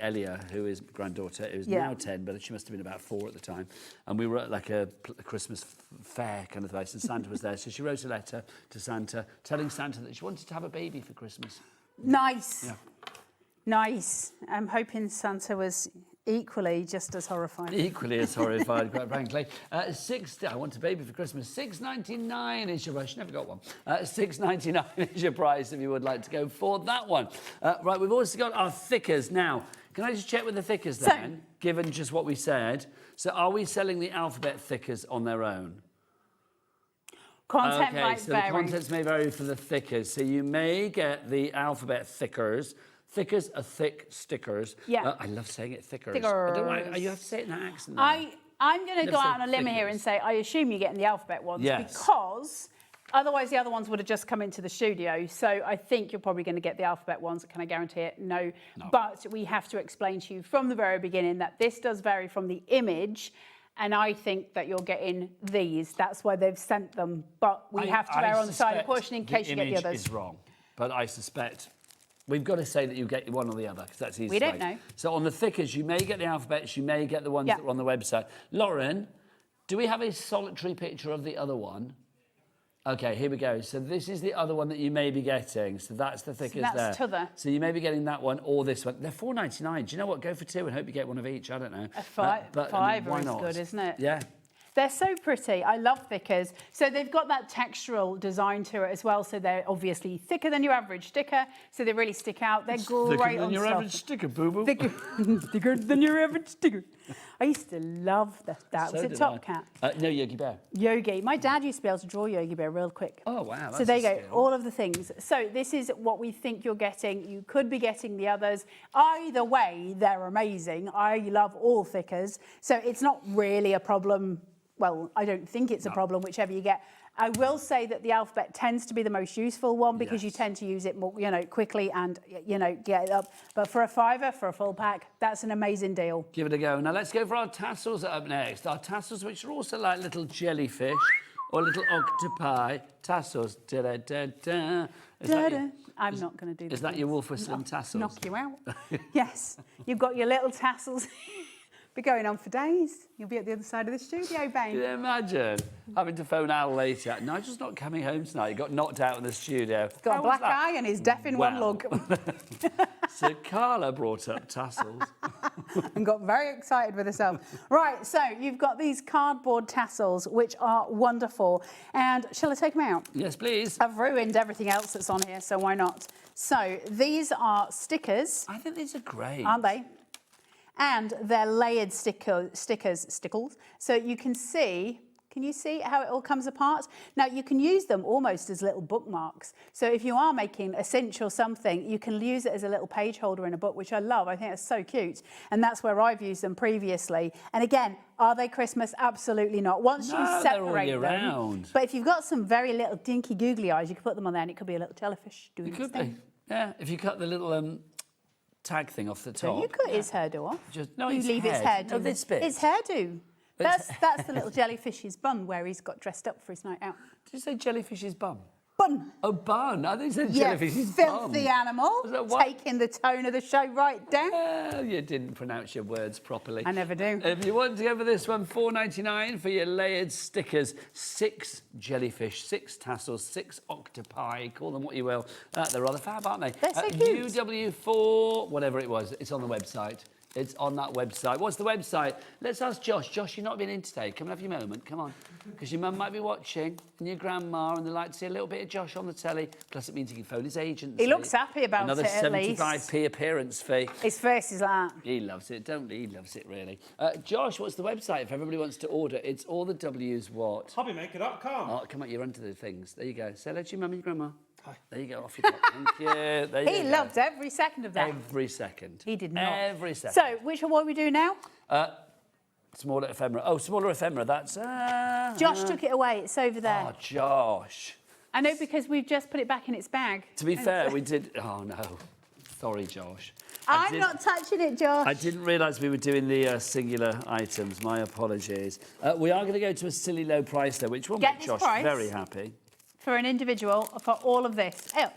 Speaker 3: Elia, who is granddaughter, who is
Speaker 14: Yeah.
Speaker 3: now 10, but she must have been about 4 at the time. And we were at like a Christmas fair kind of place, and Santa was there. So she wrote a letter to Santa, telling Santa that she wanted to have a baby for Christmas.
Speaker 14: Nice.
Speaker 3: Yeah.
Speaker 14: Nice. I'm hoping Santa was equally just as horrified.
Speaker 3: Equally as horrified, quite frankly. I want a baby for Christmas. $6.99 is your price. She never got one. $6.99 is your price if you would like to go for that one. Right, we've also got our thickers. Now, can I just check with the thickers then, given just what we said? So are we selling the alphabet thickers on their own?
Speaker 14: Content
Speaker 3: okay,
Speaker 14: might
Speaker 3: so
Speaker 14: vary.
Speaker 3: the contents may vary for the thickers. So you may get the alphabet thickers. Thickers are thick stickers.
Speaker 14: Yeah.
Speaker 3: I love saying it, thickers. I don't like, you have to say it in that accent. though.
Speaker 14: I'm going to
Speaker 3: Never
Speaker 14: go
Speaker 3: say
Speaker 14: out on a limb here
Speaker 3: thickers.
Speaker 14: and say I assume you're getting the alphabet ones
Speaker 3: Yes.
Speaker 14: because Otherwise, the other ones would have just come into the studio. So I think you're probably going to get the alphabet ones. Can I guarantee it? No. But we have to explain to you from the very beginning that this does vary from the image. And I think that you're getting these. That's why they've sent them. But we have to err on the side of caution in case you get the others.
Speaker 3: The image is wrong. But I suspect we've got to say that you get one or the other, because that's easy.
Speaker 14: We don't know.
Speaker 3: So on the thickers, you may get the alphabets, you may get the ones that are on the website. Lauren, do we have a solitary picture of the other one? Okay, here we go. So this is the other one that you may be getting. So that's the thickers there.
Speaker 14: That's t'other.
Speaker 3: So you may be getting that one or this one. They're $4.99. Do you know what? Go for two and hope you get one of each. I don't know.
Speaker 14: A fiver
Speaker 3: why
Speaker 14: is
Speaker 3: not?
Speaker 14: good, isn't it?
Speaker 3: Yeah.
Speaker 14: They're so pretty. I love thickers. So they've got that textural design to it as well. So they're obviously thicker than your average sticker. So they really stick out. They're great
Speaker 3: Thicker than
Speaker 14: on
Speaker 3: your
Speaker 14: stuff.
Speaker 3: average sticker, boo-boo.
Speaker 14: Thicker than your average sticker. I used to love that. Was it Top Cat?
Speaker 3: No, Yogi Bear.
Speaker 14: Yogi. My dad used to be able to draw Yogi Bear real quick.
Speaker 3: Oh, wow.
Speaker 14: So there you go. All of the things. So this is what we think you're getting. You could be getting the others. Either way, they're amazing. I love all thickers. So it's not really a problem. Well, I don't think it's a problem, whichever you get. I will say that the alphabet tends to be the most useful one because you tend to use it more, quickly and, get it up. But for a fiver, for a full pack, that's an amazing deal.
Speaker 3: Give it a go. Now let's go for our tassels up next. Our tassels, which are also like little jellyfish or little octopi. Tassels. Da-da-da-da.
Speaker 14: I'm not going to do that.
Speaker 3: Is that your wolf whistling tassels?
Speaker 14: Knock you out. Yes. You've got your little tassels. Be going on for days. You'll be at the other side of the studio, babe.
Speaker 3: Can you imagine having to phone Al later? Nigel's not coming home tonight. He got knocked out in the studio.
Speaker 14: Got a black eye and he's deaf in one lug.
Speaker 3: So Carla brought up tassels.
Speaker 14: And got very excited with herself. Right, so you've got these cardboard tassels, which are wonderful. And shall I take them out?
Speaker 3: Yes, please.
Speaker 14: I've ruined everything else that's on here, so why not? So these are stickers.
Speaker 3: I think these are great.
Speaker 14: Aren't they? And they're layered stickles. So you can you see how it all comes apart? Now you can use them almost as little bookmarks. So if you are making a cinch or something, you can use it as a little page holder in a book, which I love. I think that's so cute. And that's where I've used them previously. And again, are they Christmas? Absolutely not. Once you separate them.
Speaker 3: Round.
Speaker 14: But if you've got some very little dinky googly eyes, you can put them on there and it could be a little jellyfish doing its thing.
Speaker 3: Yeah, if you cut the little tag thing off the top.
Speaker 14: So you cut his hairdo off.
Speaker 3: You
Speaker 14: leave his hairdo.
Speaker 3: No, this bit.
Speaker 14: His hairdo. That's the little jellyfish's bun where he's got dressed up for his night out.
Speaker 3: Did you say jellyfish's bum?
Speaker 14: Bun.
Speaker 3: Oh, bun. I think you said jellyfish's bum.
Speaker 14: Filthy animal. Taking the tone of the show right down.
Speaker 3: You didn't pronounce your words properly.
Speaker 14: I never do.
Speaker 3: If you want to go for this one, $4.99 for your layered stickers. 6 jellyfish, 6 tassels, 6 octopi. Call them what you will. They're rather fab, aren't they?
Speaker 14: They're so cute.
Speaker 3: UW4, whatever it was. It's on the website. It's on that website. What's the website? Let's ask Josh. Josh, you've not been in today. Come and have your moment. Come on. Because your mum might be watching, and your grandma, and they'd like to see a little bit of Josh on the telly. Plus, it means he can phone his agent.
Speaker 14: He looks happy about
Speaker 3: Another
Speaker 14: it, at least.
Speaker 3: 75p appearance fee.
Speaker 14: His face is like...
Speaker 3: He loves it, don't he? He loves it, really. Josh, what's the website if everybody wants to order? It's all the W's what?
Speaker 2: HobbyMaker.com.
Speaker 3: Oh, come on, you're onto the things. There you go. Say hello to your mum and your grandma. Hi. There you go, off your top. Thank you. There you
Speaker 14: He loved every second of that.
Speaker 3: Every second.
Speaker 14: He did not.
Speaker 3: Every second.
Speaker 14: So, what are we doing now?
Speaker 3: Smaller ephemera. Oh, smaller ephemera, that's...
Speaker 14: Josh took it away. It's over there.
Speaker 3: Oh, Josh.
Speaker 14: I know, because we've just put it back in its bag.
Speaker 3: To be fair, we did... Oh, no. Sorry, Josh.
Speaker 14: I'm not touching it, Josh.
Speaker 3: I didn't realise we were doing the singular items. My apologies. We are going to go to a silly low price, though, which will make Josh very happy.
Speaker 14: For an individual, for all of this. Oh.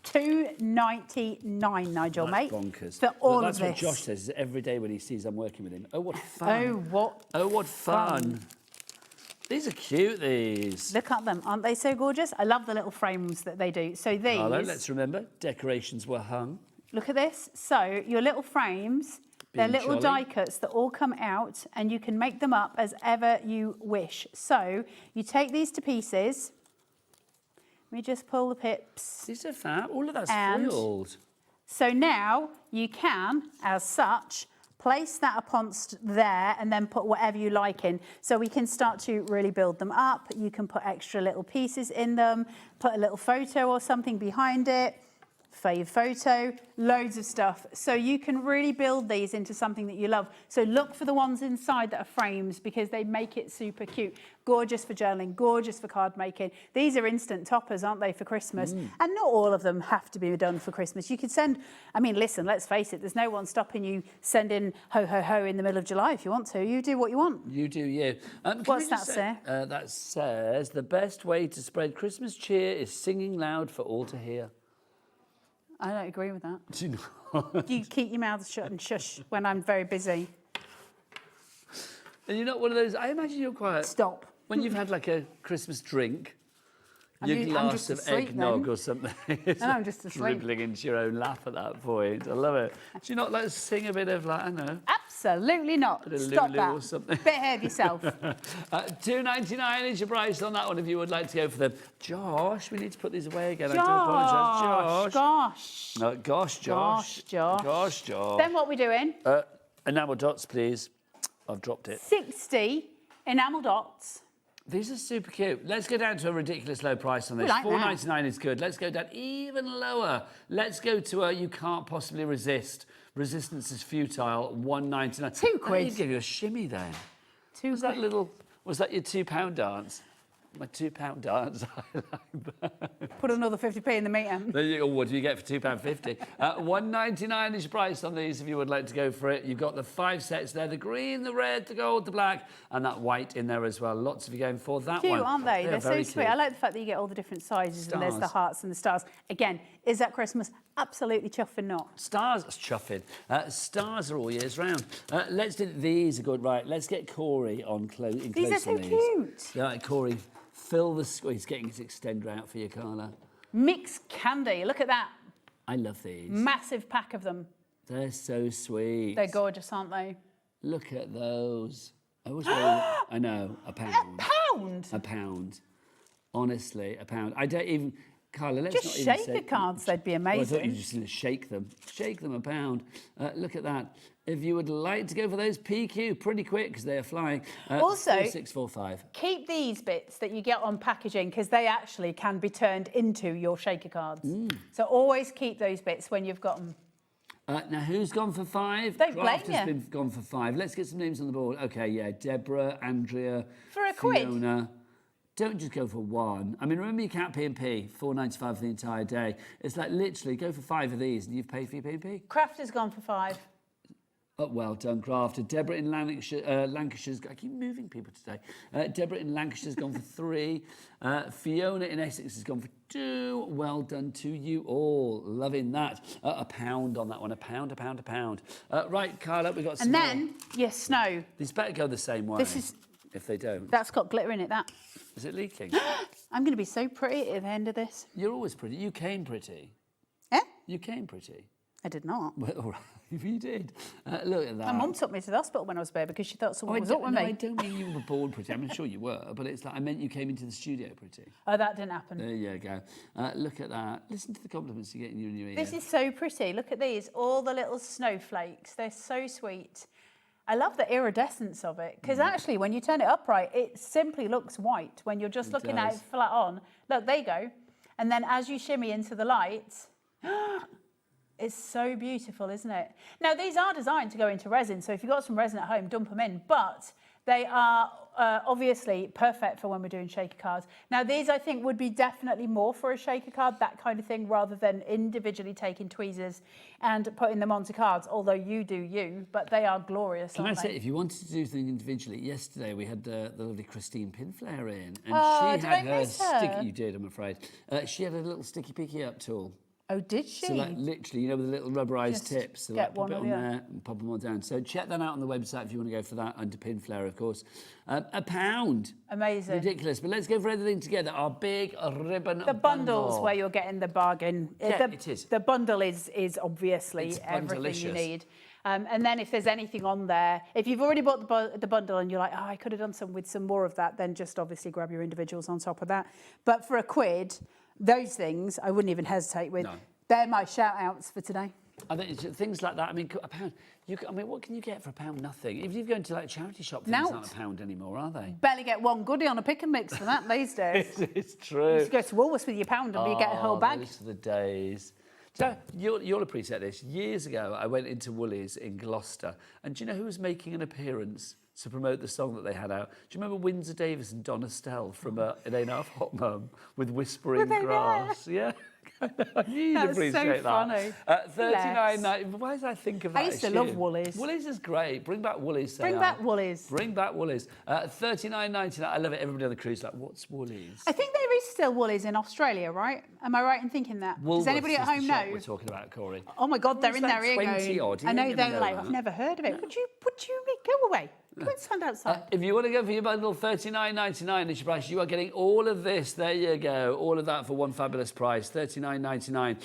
Speaker 14: $2.99, Nigel, mate.
Speaker 3: Bonkers.
Speaker 14: For all
Speaker 3: that's
Speaker 14: of this.
Speaker 3: That's what Josh says every day when he sees I'm working with him. Oh, what fun.
Speaker 14: Oh, what
Speaker 3: fun. These are cute, these.
Speaker 14: Look at them. Aren't they so gorgeous? I love the little frames that they do. So these...
Speaker 3: Hello, let's remember, decorations were hung.
Speaker 14: Look at this. So your little frames... They're little die cuts that all come out, and you can make them up as ever you wish. So you take these to pieces. Let me just pull the pips.
Speaker 3: These are fab. All of that's foiled.
Speaker 14: So now you can, as such, place that upon there and then put whatever you like in. So we can start to really build them up. You can put extra little pieces in them, put a little photo or something behind it. fave photo, loads of stuff. So you can really build these into something that you love. So look for the ones inside that are frames because they make it super cute. Gorgeous for journaling, gorgeous for card making. These are instant toppers, aren't they, for Christmas? And not all of them have to be done for Christmas. You could send, I mean, listen, let's face it, there's no one stopping you sending ho, ho, ho in the middle of July if you want to. You do what you want.
Speaker 3: You do you.
Speaker 14: What's that say?
Speaker 3: That says, the best way to spread Christmas cheer is singing loud for all to hear.
Speaker 14: I don't agree with that.
Speaker 3: Do you not?
Speaker 14: You keep your mouth shut and shush when I'm very busy.
Speaker 3: And you're not one of those, I imagine you're quite...
Speaker 14: Stop.
Speaker 3: When you've had like a Christmas drink,
Speaker 14: I'm
Speaker 3: your
Speaker 14: I'm
Speaker 3: glass
Speaker 14: just
Speaker 3: of
Speaker 14: asleep
Speaker 3: eggnog
Speaker 14: then.
Speaker 3: or something,
Speaker 14: And I'm just asleep.
Speaker 3: dribbling into your own lap at that point. I love it. Do you not like sing a bit of like, I don't know,
Speaker 14: Absolutely not.
Speaker 3: bit of
Speaker 14: Stop
Speaker 3: Lulu or
Speaker 14: that.
Speaker 3: something?
Speaker 14: Behave yourself.
Speaker 3: $2.99 is your price on that one if you would like to go for them. Josh, we need to put these away again. I do apologise.
Speaker 14: Gosh.
Speaker 3: Gosh, Josh. Gosh, Josh.
Speaker 14: Then what are we doing?
Speaker 3: Enamel dots, please. I've dropped it.
Speaker 14: 60 enamel dots.
Speaker 3: These are super cute. Let's go down to a ridiculous low price on this.
Speaker 14: like that.
Speaker 3: $4.99 is good. Let's go down even lower. Let's go to a you can't possibly resist. Resistance is futile. $1.99.
Speaker 14: £2.
Speaker 3: I'd give you a shimmy then. Was that your £2 dance? My £2 dance. I like that.
Speaker 14: Put another 50p in the meter.
Speaker 3: There you go. What do you get for £2.50? $1.99 is your price on these if you would like to go for it. You've got the 5 sets there, the green, the red, the gold, the black, and that white in there as well. Lots of you going for that
Speaker 14: Cute,
Speaker 3: one.
Speaker 14: aren't they? They're so
Speaker 3: very
Speaker 14: sweet.
Speaker 3: cute.
Speaker 14: I like the fact that you get all the different sizes and there's the
Speaker 3: Stars.
Speaker 14: hearts and the stars. Again, is that Christmas? Absolutely chuffing not.
Speaker 3: Stars, chuffing. Stars are all years round. Let's do these are good. Right, let's get Corey on close.
Speaker 14: These are so cute.
Speaker 3: Yeah, right, Corey, fill the. He's getting his extender out for you, Carla.
Speaker 14: Mixed candy. Look at that.
Speaker 3: I love these.
Speaker 14: Massive pack of them.
Speaker 3: They're so sweet.
Speaker 14: They're gorgeous, aren't they?
Speaker 3: Look at those. I know, a pound.
Speaker 14: A
Speaker 3: £1. Honestly, a £1. I don't even. Carla, let's
Speaker 14: Just
Speaker 3: not even
Speaker 14: shaker
Speaker 3: say...
Speaker 14: cards, they'd be
Speaker 3: Well, I thought
Speaker 14: amazing.
Speaker 3: you just shake them. Shake them £1. Look at that. If you would like to go for those PQ pretty quick because they are flying.
Speaker 14: Also,
Speaker 3: 4645.
Speaker 14: Keep these bits that you get on packaging because they actually can be turned into your shaker cards. So always keep those bits when you've got them.
Speaker 3: Now, who's gone for 5?
Speaker 14: Don't blame
Speaker 3: Craft has
Speaker 14: you.
Speaker 3: been gone for 5. Let's get some names on the board. OK, yeah, Deborah, Andrea,
Speaker 14: For a quid.
Speaker 3: Fiona. Don't just go for 1. I mean, remember you can't P&P, $4.95 for the entire day. It's like literally go for 5 of these and you've paid for your P&P.
Speaker 14: Craft has gone for 5.
Speaker 3: Oh, well done, Crafter. Deborah in Lancashire's... I keep moving people today. Deborah in Lancashire's gone for 3. Fiona in Essex has gone for 2. Well done to you all. Loving that. £1 on that one. £1. Right, Carla, we've got some
Speaker 14: And
Speaker 3: more.
Speaker 14: then your snow.
Speaker 3: These better go the same way.
Speaker 14: This is...
Speaker 3: If they don't.
Speaker 14: That's got glitter in it, that.
Speaker 3: Is it leaking?
Speaker 14: I'm going to be so pretty at the end of this.
Speaker 3: You're always pretty. You came pretty.
Speaker 14: Eh?
Speaker 3: You came pretty.
Speaker 14: I did not.
Speaker 3: Well, all right. You did. Look at that.
Speaker 14: My mum took me to the hospital when I was a baby because she thought someone was up with me.
Speaker 3: I don't mean you were born pretty. I'm sure you were, but it's like I meant you came into the studio pretty.
Speaker 14: Oh, that didn't happen.
Speaker 3: There you go. Look at that. Listen to the compliments you're getting in your ear.
Speaker 14: This is so pretty. Look at these. All the little snowflakes. They're so sweet. I love the iridescence of it because actually when you turn it upright, it simply looks white when you're just looking at it flat on. Look, there you go. And then as you shimmy into the light, it's so beautiful, isn't it? Now, these are designed to go into resin, so if you've got some resin at home, dump them in, but they are obviously perfect for when we're doing shaker cards. Now, these I think would be definitely more for a shaker card, that kind of thing, rather than individually taking tweezers and putting them onto cards, although you do you, but they are glorious,
Speaker 3: Can I
Speaker 14: aren't
Speaker 3: say,
Speaker 14: they?
Speaker 3: if you wanted to do things individually, yesterday we had the lovely Christine Pinflair in, and
Speaker 14: Oh,
Speaker 3: she
Speaker 14: did
Speaker 3: had
Speaker 14: I
Speaker 3: her
Speaker 14: miss her?
Speaker 3: sticky. You did, I'm afraid. She had a little sticky picky up tool.
Speaker 14: Oh, did she?
Speaker 3: So like literally, you know, with the little rubberized
Speaker 14: Just
Speaker 3: tips. So
Speaker 14: get
Speaker 3: like, pop
Speaker 14: one
Speaker 3: it
Speaker 14: of
Speaker 3: on
Speaker 14: the-
Speaker 3: there and pop them all down. So check that out on the website if you want to go for that under Pinflair, of course. £1.
Speaker 14: Amazing.
Speaker 3: Ridiculous. But let's go for everything together. Our big ribbon
Speaker 14: The bundles
Speaker 3: bundle.
Speaker 14: where you're getting the bargain.
Speaker 3: Yeah,
Speaker 14: the,
Speaker 3: it is.
Speaker 14: The bundle is obviously
Speaker 3: It's
Speaker 14: everything you
Speaker 3: bundleicious.
Speaker 14: need. And then if there's anything on there, if you've already bought the bundle and you're like, oh, I could have done some with some more of that, then just obviously grab your individuals on top of that. But for £1, those things I wouldn't even hesitate with.
Speaker 3: No.
Speaker 14: They're my shout outs for today.
Speaker 3: I think it's things like that. I mean, £1. I mean, what can you get for £1? Nothing. If you go into like a charity shop, things
Speaker 14: Nout.
Speaker 3: aren't £1 anymore, are they?
Speaker 14: Barely get one goodie on a pick and mix for that these days.
Speaker 3: It's true.
Speaker 14: You used to go to Woolworths with your £1 and you get a whole bag.
Speaker 3: Those are the days. So you'll appreciate this. Years ago, I went into Woolies in Gloucester, and do you know who was making an appearance to promote the song that they had out? Do you remember Windsor Davis and Donna Stell from It Ain't Half Hot Mum with Whispering Grass? Yeah. I knew you'd appreciate
Speaker 14: funny.
Speaker 3: that. $39.90. Why did I think of that?
Speaker 14: I used to love Woolies.
Speaker 3: Woolies is great. Bring back Woolies.
Speaker 14: Bring back Woolies.
Speaker 3: Bring back Woolies. $39.99. I love it. Everybody on the cruise is like, what's Woolies?
Speaker 14: I think there is still Woolies in Australia, right? Am I right in thinking that? Does anybody at home know?
Speaker 3: We're talking about, Corey.
Speaker 14: Oh my God, they're in their ear
Speaker 3: 20
Speaker 14: going.
Speaker 3: odd.
Speaker 14: I know they're like, I've never heard of it. Would you go away? Go and stand outside.
Speaker 3: If you want to go for your bundle, $39.99 is your price. You are getting all of this. There you go. All of that for one fabulous price, $39.99.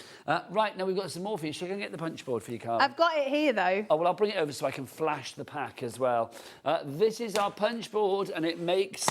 Speaker 3: Right, now we've got some more for you. Should I go and get the punch board for you, Carla?
Speaker 14: I've got it here, though.
Speaker 3: Oh, well, I'll bring it over so I can flash the pack as well. This is our punch board, and it makes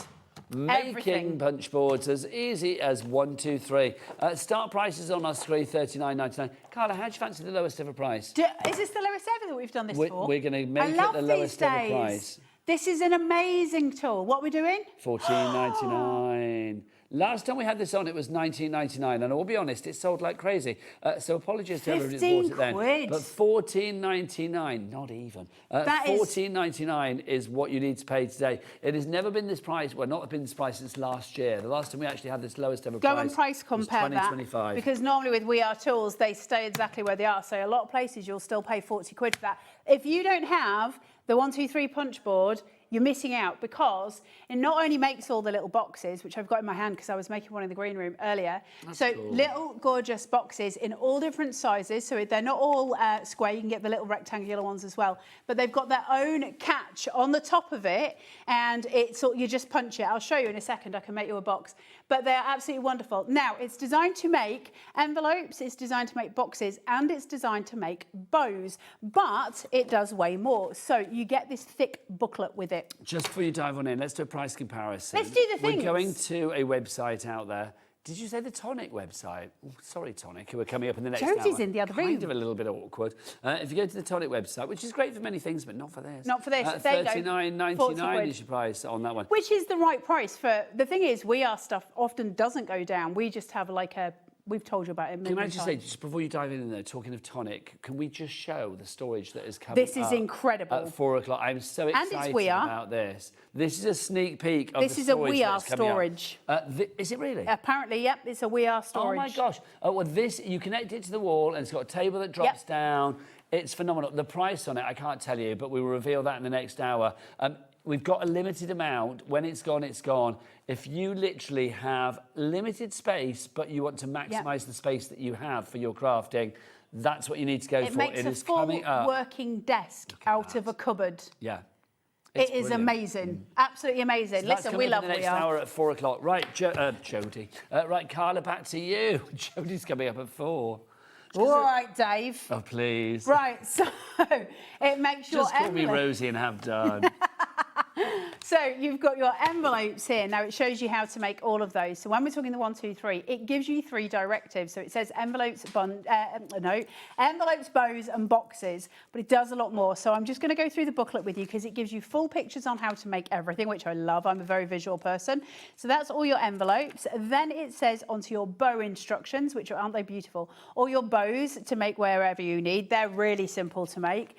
Speaker 3: making punch boards as easy as 1, 2, 3. Start prices on our screen, $39.99. Carla, how do you fancy the lowest ever price?
Speaker 14: Is this the lowest ever that we've done this for?
Speaker 3: We're going to make it the lowest ever price.
Speaker 14: This is an amazing tool. What are we doing?
Speaker 3: $14.99. Last time we had this on, it was $19.99, and I'll be honest, it sold like crazy. So apologies to everyone who bought it then.
Speaker 14: £15.
Speaker 3: But $14.99, not even. $14.99 is what you need to pay today. It has never been this price. Well, not been this price since last year. The last time we actually had this lowest ever price.
Speaker 14: Go and price compare that. Because normally with We Are Tools, they stay exactly where they are. So a lot of places you'll still pay 40 quid for that. If you don't have the 1, 2, 3 punch board, you're missing out, because it not only makes all the little boxes, which I've got in my hand because I was making one in the green room earlier. That's cool. Little gorgeous boxes in all different sizes. So they're not all square. You can get the little rectangular ones as well. But they've got their own catch on the top of it, and you just punch it. I'll show you in a second. I can make you a box. But they're absolutely wonderful. Now, it's designed to make envelopes, it's designed to make boxes, and it's designed to make bows. But it does way more. So you get this thick booklet with it.
Speaker 3: Just before you dive on in, let's do a price comparison.
Speaker 14: Let's do the things.
Speaker 3: We're going to a website out there. Did you say the Tonic website? Oh, sorry, Tonic, who are coming up in the next hour.
Speaker 14: Jodie's in the other room.
Speaker 3: Kind of a little bit awkward. If you go to the Tonic website, which is great for many things, but not for this.
Speaker 14: Not for this. There you go.
Speaker 3: $39.99 is your price on that one.
Speaker 14: Which is the right price for... The thing is, We Are stuff often doesn't go down. We just have like a... We've told you about it many times.
Speaker 3: Can I just say, just before you dive in there, talking of Tonic, can we just show the storage that is coming
Speaker 14: This is incredible.
Speaker 3: At 4 o'clock. I'm so excited about this. This is a sneak peek of
Speaker 14: this
Speaker 3: the
Speaker 14: is a
Speaker 3: storage
Speaker 14: We Are
Speaker 3: that's coming
Speaker 14: storage.
Speaker 3: Is it really?
Speaker 14: Apparently, yep, it's a We Are storage.
Speaker 3: Oh my gosh. Well, this, you connect it to the wall, and it's got a table that drops down. It's phenomenal. The price on it, I can't tell you, but we will reveal that in the next hour. We've got a limited amount. When it's gone, it's gone. If you literally have limited space, but you want to maximise the space that you have for your crafting, that's what you need to go for.
Speaker 14: It makes a full working desk out of a cupboard.
Speaker 3: Yeah.
Speaker 14: It is amazing. Absolutely amazing.
Speaker 3: So
Speaker 14: listen, we love
Speaker 3: the next hour at 4 o'clock. Right, Jodie. Right, Carla, back to you. Jodie's coming up at 4.
Speaker 14: All right, Dave.
Speaker 3: Oh, please.
Speaker 14: Right, so it makes your
Speaker 3: Just call me Rosie and have done.
Speaker 14: So you've got your envelopes here. Now it shows you how to make all of those. So when we're talking the 1, 2, 3, it gives you 3 directives. So it says envelopes, envelopes, bows and boxes, but it does a lot more. So I'm just going to go through the booklet with you because it gives you full pictures on how to make everything, which I love. I'm a very visual person. So that's all your envelopes. Then it says onto your bow instructions, which aren't they beautiful? All your bows to make wherever you need. They're really simple to make,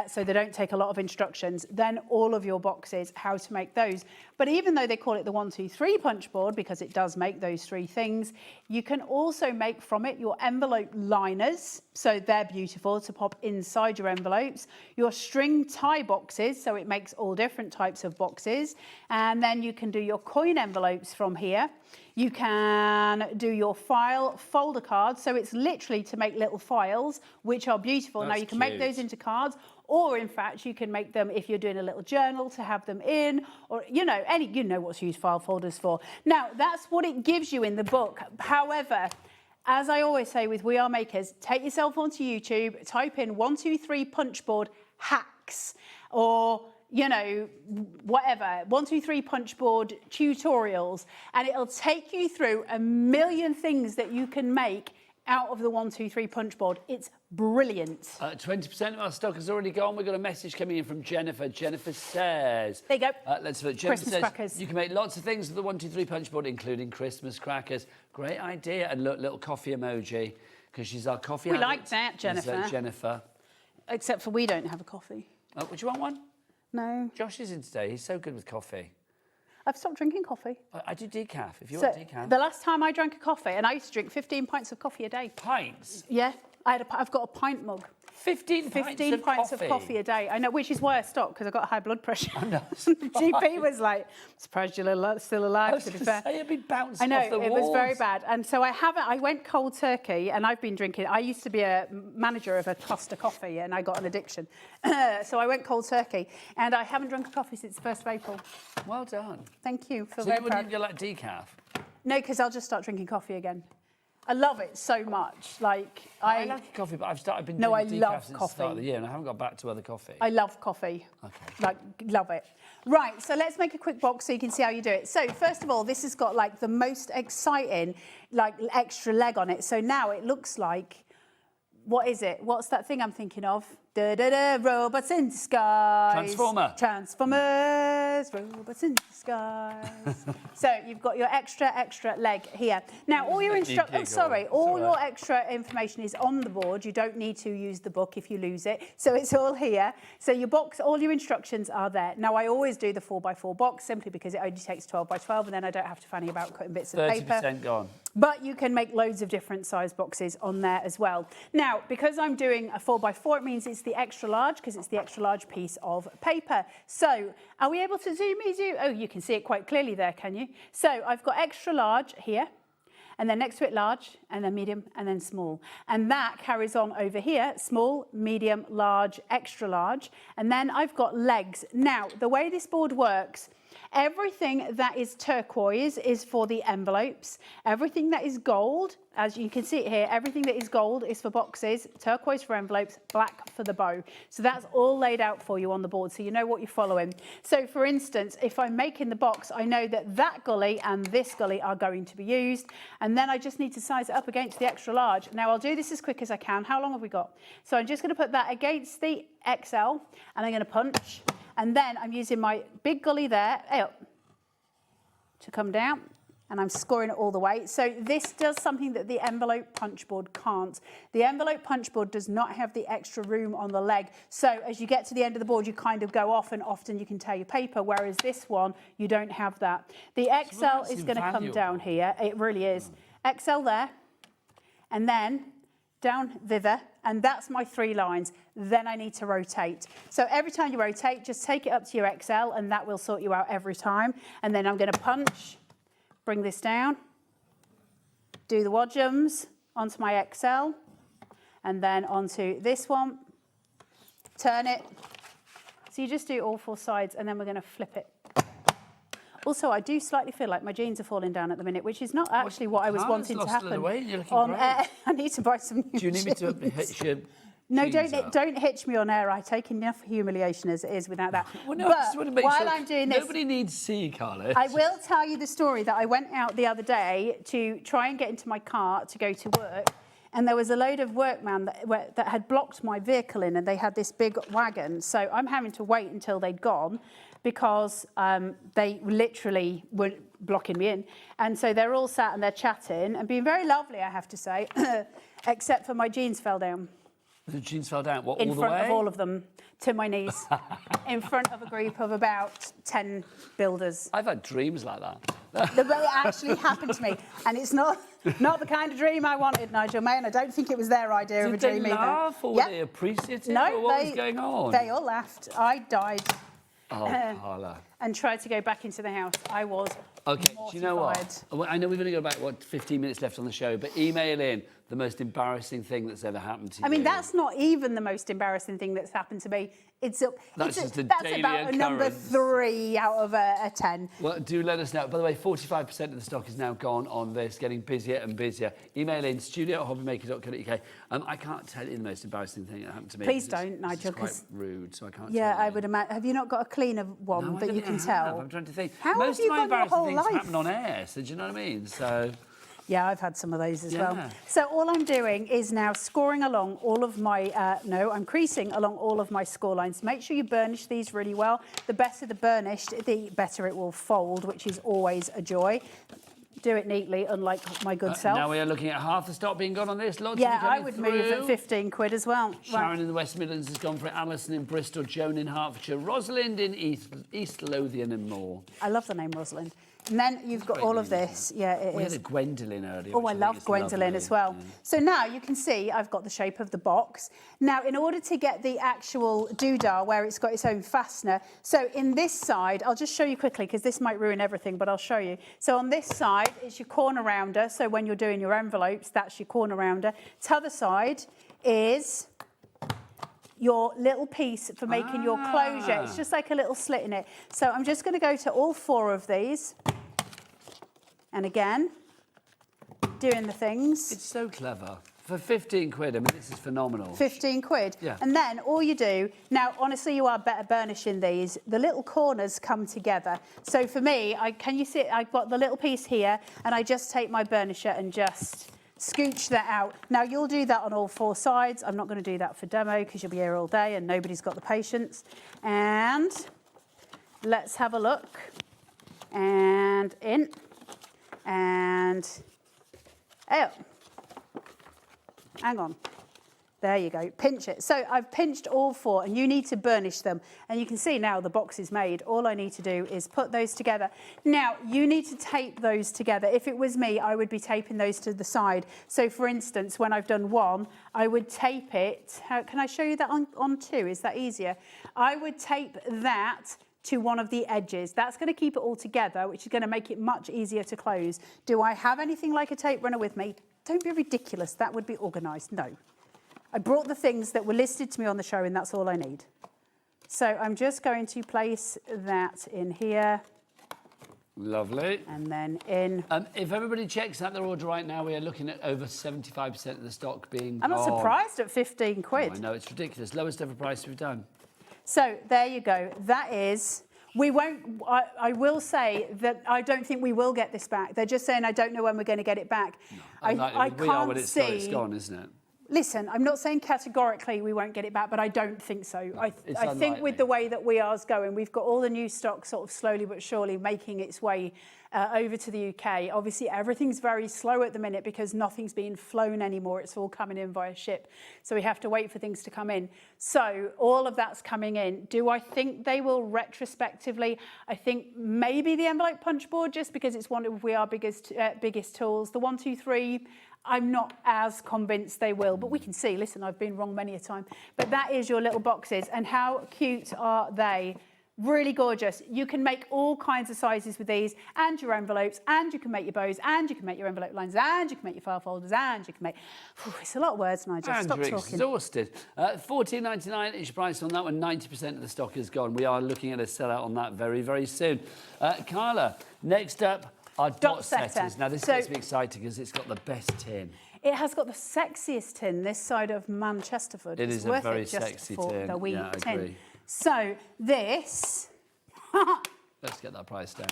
Speaker 14: so they don't take a lot of instructions. Then all of your boxes, how to make those. But even though they call it the 1, 2, 3 punch board, because it does make those 3 things, you can also make from it your envelope liners. So they're beautiful to pop inside your envelopes. Your string tie boxes, so it makes all different types of boxes. And then you can do your coin envelopes from here. You can do your file folder cards. So it's literally to make little files, which are beautiful. Now you can make those into cards, or in fact, you can make them if you're doing a little journal to have them in, or, you know what's used file folders for. Now, that's what it gives you in the book. However, as I always say with We Are Makers, take yourself onto YouTube, type in 1, 2, 3 punch board hacks, or whatever, 1, 2, 3 punch board tutorials, and it'll take you through a million things that you can make out of the 1, 2, 3 punch board. It's brilliant.
Speaker 3: 20% of our stock has already gone. We've got a message coming in from Jennifer. Jennifer says...
Speaker 14: There you go.
Speaker 3: Let's look. Jennifer
Speaker 14: Christmas
Speaker 3: says,
Speaker 14: crackers.
Speaker 3: You can make lots of things with the 1, 2, 3 punch board, including Christmas crackers. Great idea. And look, little coffee emoji. because she's our coffee
Speaker 14: We
Speaker 3: addict.
Speaker 14: like that, Jennifer.
Speaker 3: Jennifer.
Speaker 14: Except for we don't have a coffee.
Speaker 3: Oh, would you want one?
Speaker 14: No.
Speaker 3: Josh is in today. He's so good with coffee.
Speaker 14: I've stopped drinking coffee.
Speaker 3: I do decaf, if you
Speaker 14: So
Speaker 3: want decaf.
Speaker 14: the last time I drank a coffee, and I used to drink 15 pints of coffee a day.
Speaker 3: Pints?
Speaker 14: Yeah, I've got a pint mug.
Speaker 3: 15
Speaker 14: pints of coffee a day. I know, which is why I stopped, because I've got high blood pressure.
Speaker 3: I know.
Speaker 14: The GP was like, surprised you're still alive, to be fair.
Speaker 3: Say, it'd be bouncing
Speaker 14: I know,
Speaker 3: off the
Speaker 14: it
Speaker 3: walls.
Speaker 14: was very bad. And so I went cold turkey, and I've been drinking. I used to be a manager of a Costa coffee, and I got an addiction. So I went cold turkey, and I haven't drunk a coffee since the 1st of April.
Speaker 3: Well done.
Speaker 14: Thank you. Feel
Speaker 3: So
Speaker 14: very
Speaker 3: you wouldn't
Speaker 14: proud.
Speaker 3: you like decaf?
Speaker 14: No, because I'll just start drinking coffee again. I love it so much. Like
Speaker 3: I like coffee, but I've been
Speaker 14: No,
Speaker 3: drinking
Speaker 14: I
Speaker 3: decaf
Speaker 14: love
Speaker 3: since the start of
Speaker 14: coffee.
Speaker 3: the year, and I haven't got back to other coffee.
Speaker 14: I love coffee.
Speaker 3: Okay.
Speaker 14: Like, love it. Right, so let's make a quick box so you can see how you do it. So first of all, this has got like the most exciting, like extra leg on it. So now it looks like, what is it? What's that thing I'm thinking of? Robots in disguise. Transformers, robots in disguise. So you've got your extra leg here. Now all your all your extra information is on the board. You don't need to use the book if you lose it. So it's all here. So your box, all your instructions are there. Now I always do the 4x4 box simply because it only takes 12 by 12, and then I don't have to fanny about cutting bits of paper.
Speaker 3: 30% gone.
Speaker 14: But you can make loads of different size boxes on there as well. Now, because I'm doing a 4x4, it means it's the extra large, because it's the extra large piece of paper. So, are we able to zoom in? Oh, you can see it quite clearly there, can you? So, I've got extra large here, and then next to it large, and then medium, and then small. And that carries on over here, small, medium, large, extra large. And then I've got legs. Now, the way this board works, everything that is turquoise is for the envelopes. Everything that is gold, as you can see it here, everything that is gold is for boxes, turquoise for envelopes, black for the bow. So that's all laid out for you on the board, so you know what you're following. So for instance, if I'm making the box, I know that that gully and this gully are going to be used, and then I just need to size it up against the extra large. Now I'll do this as quick as I can. How long have we got? So I'm just going to put that against the XL, and I'm going to punch. And then I'm using my big gully there to come down, and I'm scoring it all the way. So this does something that the envelope punch board can't. The envelope punch board does not have the extra room on the leg. So as you get to the end of the board, you kind of go off, and often you can tear your paper, whereas this one, you don't have that. The XL is going to come down here. It really is. XL there, and then down thither, and that's my 3 lines. Then I need to rotate. So every time you rotate, just take it up to your XL, and that will sort you out every time. And then I'm going to punch, bring this down, do the wadjums onto my XL, and then onto this one, turn it. So you just do all 4 sides, and then we're going to flip it. Also, I do slightly feel like my jeans are falling down at the minute, which is not actually what I was wanting to happen.
Speaker 3: You're looking great.
Speaker 14: I need to buy some new
Speaker 3: Do you need me to
Speaker 14: jeans.
Speaker 3: hitch your
Speaker 14: No,
Speaker 3: jeans up?
Speaker 14: don't hitch me on air. I take enough humiliation as it is without that.
Speaker 3: Well, no, I just
Speaker 14: but
Speaker 3: want to make
Speaker 14: while
Speaker 3: sure
Speaker 14: I'm doing this,
Speaker 3: nobody needs to see you, Carla.
Speaker 14: I will tell you the story that I went out the other day to try and get into my car to go to work. And there was a load of workmen that had blocked my vehicle in, and they had this big wagon. So I'm having to wait until they'd gone because they literally were blocking me in. And so they're all sat and they're chatting and being very lovely, I have to say, except for my jeans fell down.
Speaker 3: The jeans fell down, what, all
Speaker 14: In
Speaker 3: the
Speaker 14: front
Speaker 3: way?
Speaker 14: of all of them, to my knees, in front of a group of about 10 builders.
Speaker 3: I've had dreams like that.
Speaker 14: The way it actually happened to me. And it's not the kind of dream I wanted, Nigel May, and I don't think it was their idea of a dream
Speaker 3: Did they
Speaker 14: either.
Speaker 3: laugh or were they appreciative?
Speaker 14: No,
Speaker 3: or what was going on?
Speaker 14: They all laughed. I died.
Speaker 3: Oh, Carla.
Speaker 14: And tried to go back into the house. I was
Speaker 3: Okay, do you know what? Well, I know we've only got about, 15 minutes left on the show, but email in the most embarrassing thing that's ever happened to you.
Speaker 14: I mean, that's not even the most embarrassing thing that's happened to me.
Speaker 3: That's just a
Speaker 14: that's
Speaker 3: daily
Speaker 14: about a number
Speaker 3: occurrence.
Speaker 14: 3 out of a 10.
Speaker 3: Well, do let us know. By the way, 45% of the stock is now gone on this, getting busier and busier. Email in studio@hobbymaker.co.uk. I can't tell you the most embarrassing thing that happened to me.
Speaker 14: Please don't, Nigel,
Speaker 3: It's quite
Speaker 14: 'cause-
Speaker 3: rude, so I can't
Speaker 14: Yeah,
Speaker 3: tell you.
Speaker 14: I would imagine. Have you not got a cleaner one
Speaker 3: No, I
Speaker 14: that
Speaker 3: don't
Speaker 14: you
Speaker 3: think
Speaker 14: can
Speaker 3: I have.
Speaker 14: tell?
Speaker 3: I'm trying to think.
Speaker 14: How
Speaker 3: Most
Speaker 14: have you
Speaker 3: of my
Speaker 14: gone your
Speaker 3: embarrassing
Speaker 14: whole
Speaker 3: things
Speaker 14: life?
Speaker 3: happen on air, so do you know what I mean? So...
Speaker 14: Yeah, I've had some of those as well.
Speaker 3: Yeah.
Speaker 14: So all I'm doing is now scoring along all of my, I'm creasing along all of my score lines. Make sure you burnish these really well. The better the burnished, the better it will fold, which is always a joy. do it neatly, unlike my good self.
Speaker 3: Now we are looking at half the stock being gone on this. Lots of
Speaker 14: Yeah,
Speaker 3: you coming
Speaker 14: I would
Speaker 3: through.
Speaker 14: move at 15 quid as well.
Speaker 3: Sharon in the West Midlands has gone for it. Alison in Bristol, Joan in Hertfordshire, Rosalind in East Lothian and more.
Speaker 14: I love the name Rosalind. And then you've got all of this. Yeah, it is.
Speaker 3: We had a Gwendolyn earlier.
Speaker 14: Oh, I love Gwendolyn as well.
Speaker 3: Yeah.
Speaker 14: So now you can see I've got the shape of the box. Now, in order to get the actual doodah where it's got its own fastener, so in this side, I'll just show you quickly because this might ruin everything, but I'll show you. So on this side, it's your corner rounder. So when you're doing your envelopes, that's your corner rounder. T'other side is your little piece for making your closure. It's just like a little slit in it. So I'm just going to go to all 4 of these. And again, doing the things.
Speaker 3: It's so clever. For 15 quid, I mean, this is phenomenal.
Speaker 14: 15 quid.
Speaker 3: Yeah.
Speaker 14: And then all you do, now, honestly, you are better burnishing these. The little corners come together. So for me, can you see, I've got the little piece here, and I just take my burnisher and just scooch that out. Now, you'll do that on all 4 sides. I'm not going to do that for demo because you'll be here all day and nobody's got the patience. And let's have a look. And in. And out. Hang on. There you go. Pinch it. So I've pinched all 4 and you need to burnish them. And you can see now the box is made. All I need to do is put those together. Now, you need to tape those together. If it was me, I would be taping those to the side. So for instance, when I've done 1, I would tape it. Can I show you that on 2? Is that easier? I would tape that to one of the edges. That's going to keep it all together, which is going to make it much easier to close. Do I have anything like a tape runner with me? Don't be ridiculous. That would be organised. No. I brought the things that were listed to me on the show and that's all I need. So I'm just going to place that in here.
Speaker 3: Lovely.
Speaker 14: And then in.
Speaker 3: If everybody checks out their order right now, we are looking at over 75% of the stock being
Speaker 14: I'm not
Speaker 3: gone.
Speaker 14: surprised at 15 quid.
Speaker 3: Oh, I know, it's ridiculous. Lowest ever price we've done.
Speaker 14: So there you go. That is. We won't, I will say that I don't think we will get this back. They're just saying I don't know when we're going to get it back.
Speaker 3: No,
Speaker 14: I
Speaker 3: we
Speaker 14: can't
Speaker 3: are when
Speaker 14: see.
Speaker 3: it's gone, isn't it?
Speaker 14: Listen, I'm not saying categorically we won't get it back, but I don't think so.
Speaker 3: No,
Speaker 14: I think with
Speaker 3: unlikely.
Speaker 14: the way that we are going, we've got all the new stock sort of slowly but surely making its way over to the UK. Obviously, everything's very slow at the minute because nothing's being flown anymore. It's all coming in via ship. So we have to wait for things to come in. So all of that's coming in. Do I think they will retrospectively? I think maybe the envelope punch board, just because it's one of our biggest tools. The 1, 2, 3, I'm not as convinced they will, but we can see. Listen, I've been wrong many a time. But that is your little boxes. And how cute are they? Really gorgeous. You can make all kinds of sizes with these and your envelopes, and you can make your bows, and you can make your envelope lines, and you can make your file folders, and you can make... it's a lot of words, Nigel.
Speaker 3: And
Speaker 14: Stop
Speaker 3: you're
Speaker 14: talking.
Speaker 3: exhausted. $14.99 each price on that one. 90% of the stock is gone. We are looking at a sellout on that very, very soon. Carla, next up are dot setters. Now, this gets me excited because it's got the best tin.
Speaker 14: It has got the sexiest tin this side of Manchesterford.
Speaker 3: It is a very sexy tin.
Speaker 14: The wee
Speaker 3: Yeah, I
Speaker 14: tin.
Speaker 3: agree.
Speaker 14: So this...
Speaker 3: Let's get that price down.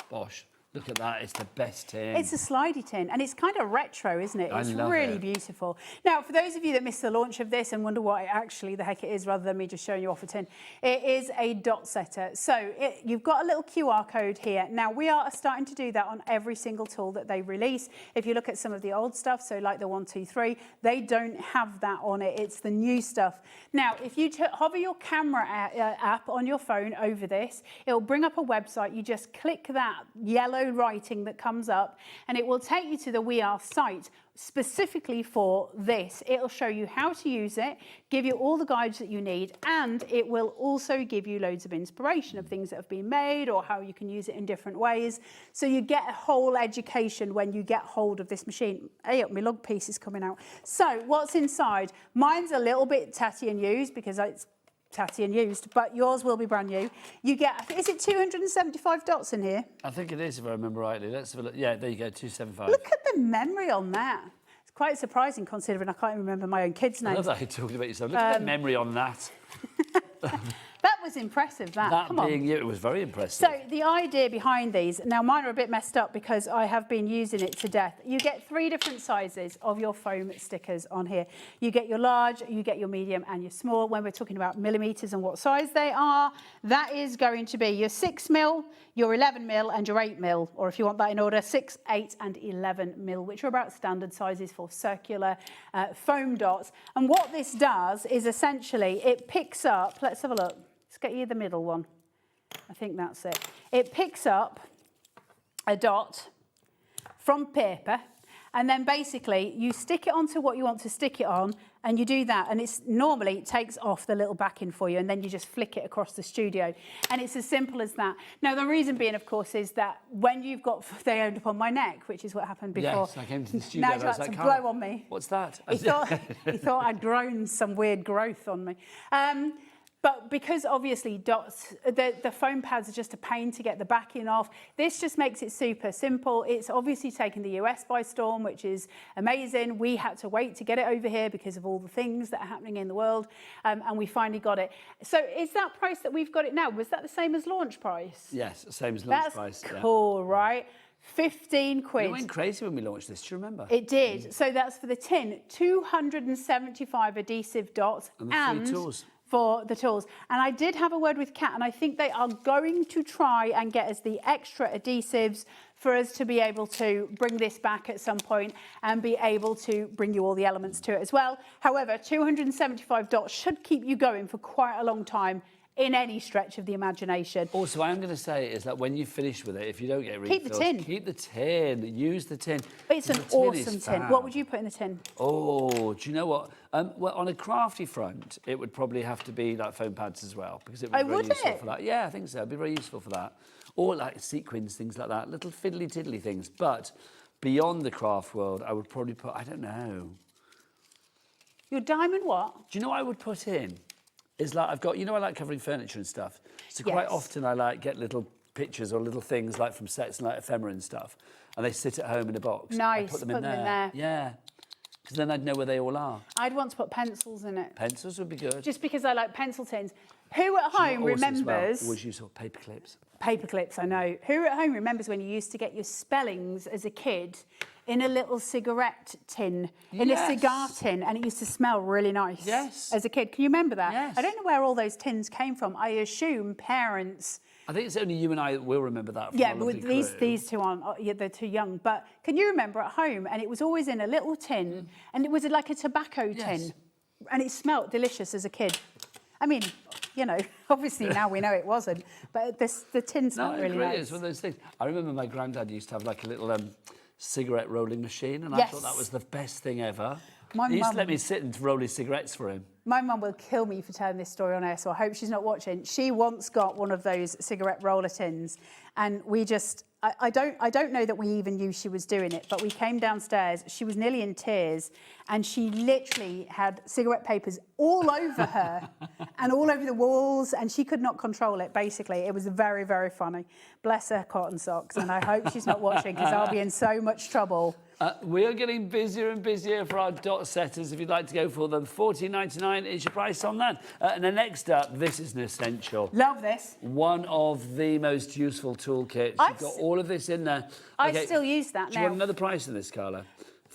Speaker 3: Bosh. Look at that. It's the best tin.
Speaker 14: It's a slidey tin, and it's kind of retro, isn't it?
Speaker 3: I
Speaker 14: It's
Speaker 3: love
Speaker 14: really
Speaker 3: it.
Speaker 14: beautiful. Now, for those of you that missed the launch of this and wonder what the heck it is, rather than me just showing you off a tin, it is a dot setter. So you've got a little QR code here. Now, we are starting to do that on every single tool that they release. If you look at some of the old stuff, so like the 1, 2, 3, they don't have that on it. It's the new stuff. Now, if you hover your camera app on your phone over this, it'll bring up a website. You just click that yellow writing that comes up, and it will take you to the We Are site specifically for this. It'll show you how to use it, give you all the guides that you need, and it will also give you loads of inspiration of things that have been made or how you can use it in different ways. So you get a whole education when you get hold of this machine. Hey, my lug piece is coming out. So what's inside? Mine's a little bit tatty and used because it's tatty and used, but yours will be brand new. You get, is it 275 dots in here?
Speaker 3: I think it is, if I remember rightly. Let's have a look. Yeah, there you go, 275.
Speaker 14: Look at the memory on that. It's quite surprising considering I can't even remember my own kids' names.
Speaker 3: I love that you're talking about yourself. Look at the memory on that.
Speaker 14: That was impressive, that.
Speaker 3: That
Speaker 14: Come on.
Speaker 3: being you, it was very impressive.
Speaker 14: So the idea behind these, now mine are a bit messed up because I have been using it to death. You get 3 different sizes of your foam stickers on here. You get your large, you get your medium and your small. When we're talking about millimetres and what size they are, that is going to be your 6mm, your 11mm and your 8mm, or if you want that in order, 6, 8 and 11mm, which are about standard sizes for circular foam dots. And what this does is essentially it picks up, let's have a look. Let's get you the middle one. I think that's it. It picks up a dot from paper, and then basically you stick it onto what you want to stick it on, and you do that, and it's normally it takes off the little backing for you, and then you just flick it across the studio, and it's as simple as that. Now the reason being, of course, is that when you've got they end up on my neck, which is what happened before.
Speaker 3: Yes, I came to the studio.
Speaker 14: Now
Speaker 3: and
Speaker 14: you
Speaker 3: I was
Speaker 14: had to
Speaker 3: like,
Speaker 14: blow on me.
Speaker 3: What's that?
Speaker 14: He thought I'd grown some weird growth on me. But because obviously dots, the foam pads are just a pain to get the backing off, this just makes it super simple. It's obviously taken the US by storm, which is amazing. We had to wait to get it over here because of all the things that are happening in the world, and we finally got it. So is that price that we've got it now, was that the same as launch price?
Speaker 3: Yes, same as launch price.
Speaker 14: That's cool, right? 15 quid.
Speaker 3: It went crazy when we launched this, do you remember?
Speaker 14: It did. So that's for the tin, 275 adhesive dots
Speaker 3: and the 3 tools.
Speaker 14: For the tools. And I did have a word with Kat, and I think they are going to try and get us the extra adhesives for us to be able to bring this back at some point and be able to bring you all the elements to it as well. However, 275 dots should keep you going for quite a long time in any stretch of the imagination.
Speaker 3: Also, what I'm going to say is that when you finish with it, if you don't get refills,
Speaker 14: keep the tin.
Speaker 3: Keep the tin. Use the tin.
Speaker 14: It's an awesome tin. What would you put in the tin?
Speaker 3: Oh, do you know what? Well, on a crafty front, it would probably have to be like foam pads as well, because it would be very useful for that. Yeah, I think so. It'd be very useful for that. Or like sequins, things like that, little fiddly tiddly things. But beyond the craft world, I would probably put, I don't know.
Speaker 14: Your diamond what?
Speaker 3: Do you know what I would put in? Is like I've got, you know, I like covering furniture and stuff. So quite often I like get little pictures or little things like from sets and like ephemera and stuff, and they sit at home in a box.
Speaker 14: Nice.
Speaker 3: I put them in there. Yeah. Because then I'd know where they all are.
Speaker 14: I'd want to put pencils in it.
Speaker 3: Pencils would be good.
Speaker 14: Just because I like pencil tins. Who at home remembers...
Speaker 3: Always use sort of paper clips.
Speaker 14: Paper clips, I know. Who at home remembers when you used to get your spellings as a kid in a little cigarette tin, in a cigar tin, and it used to smell really nice as a kid? Can you remember that?
Speaker 3: Yes.
Speaker 14: I don't know where all those tins came from. I assume parents...
Speaker 3: I think it's only you and I that will remember that from
Speaker 14: yeah,
Speaker 3: our
Speaker 14: but
Speaker 3: lovely
Speaker 14: these two aren't, they're too young. But can you remember at home, and it was always in a little tin, and it was like a tobacco tin, and it smelt delicious as a kid. I mean, you know, obviously now we know it wasn't, but the tin smelled really nice.
Speaker 3: It's one of those things. I remember my granddad used to have like a little cigarette rolling machine, and I thought that was the best thing ever. He used to let me sit and roll his cigarettes for him.
Speaker 14: My mum will kill me for telling this story on air, so I hope she's not watching. She once got one of those cigarette roller tins, and we just... I don't know that we even knew she was doing it, but we came downstairs. She was nearly in tears, and she literally had cigarette papers all over her and all over the walls, and she could not control it, basically. It was very, very funny. Bless her cotton socks, and I hope she's not watching, because I'll be in so much trouble.
Speaker 3: We are getting busier and busier for our dot setters. If you'd like to go for them, $14.99 is your price on that. And then next up, this is an essential.
Speaker 14: Love this.
Speaker 3: One of the most useful toolkits. You've got all of this in there.
Speaker 14: I still use that now.
Speaker 3: Do you want another price in this, Carla?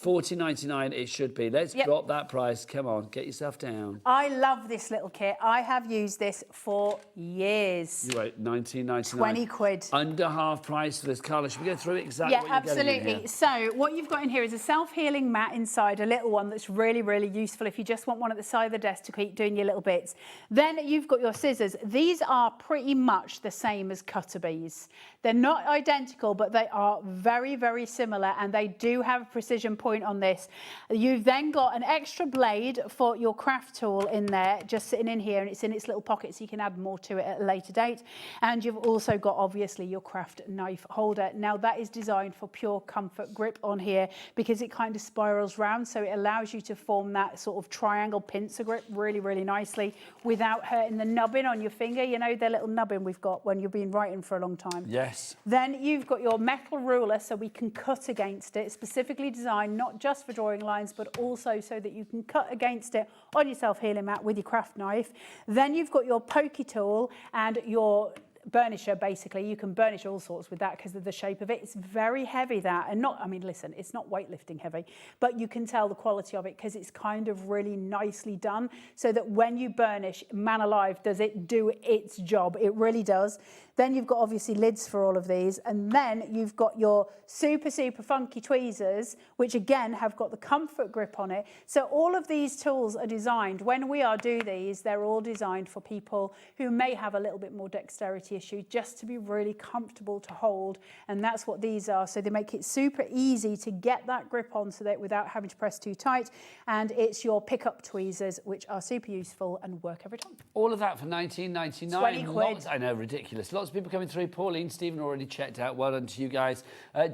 Speaker 3: $14.99 it should be. Let's drop that price. Come on, get yourself down.
Speaker 14: I love this little kit. I have used this for years.
Speaker 3: You're right, $19.99.
Speaker 14: 20 quid.
Speaker 3: Under half price for this. Carla, should we go through exactly what you're getting in here?
Speaker 14: So what you've got in here is a self-healing mat inside, a little one that's really, really useful if you just want one at the side of the desk to keep doing your little bits. Then you've got your scissors. These are pretty much the same as cutter bees. They're not identical, but they are very, very similar, and they do have a precision point on this. You've then got an extra blade for your craft tool in there, just sitting in here, and it's in its little pocket, so you can add more to it at a later date. And you've also got, obviously, your craft knife holder. Now, that is designed for pure comfort grip on here, because it kind of spirals round, so it allows you to form that sort of triangle pincer grip really, really nicely without hurting the nubbin on your finger. You know, the little nubbin we've got when you've been writing for a long time.
Speaker 3: Yes.
Speaker 14: Then you've got your metal ruler, so we can cut against it, specifically designed not just for drawing lines, but also so that you can cut against it on your self-healing mat with your craft knife. Then you've got your pokey tool and your burnisher. Basically, you can burnish all sorts with that because of the shape of it. It's very heavy, that, and not, I mean, listen, it's not weightlifting heavy, but you can tell the quality of it because it's kind of really nicely done, so that when you burnish, man alive, does it do its job. It really does. Then you've got obviously lids for all of these, and then you've got your super funky tweezers, which again have got the comfort grip on it. So all of these tools are designed, when we do these, they're all designed for people who may have a little bit more dexterity issue, just to be really comfortable to hold, and that's what these are. So they make it super easy to get that grip on, so that without having to press too tight. And it's your pickup tweezers, which are super useful and work every time.
Speaker 3: All of that for $19.99.
Speaker 14: 20 quid.
Speaker 3: Lots, I know, ridiculous. Lots of people coming through. Pauline, Stephen already checked out. Well done to you guys.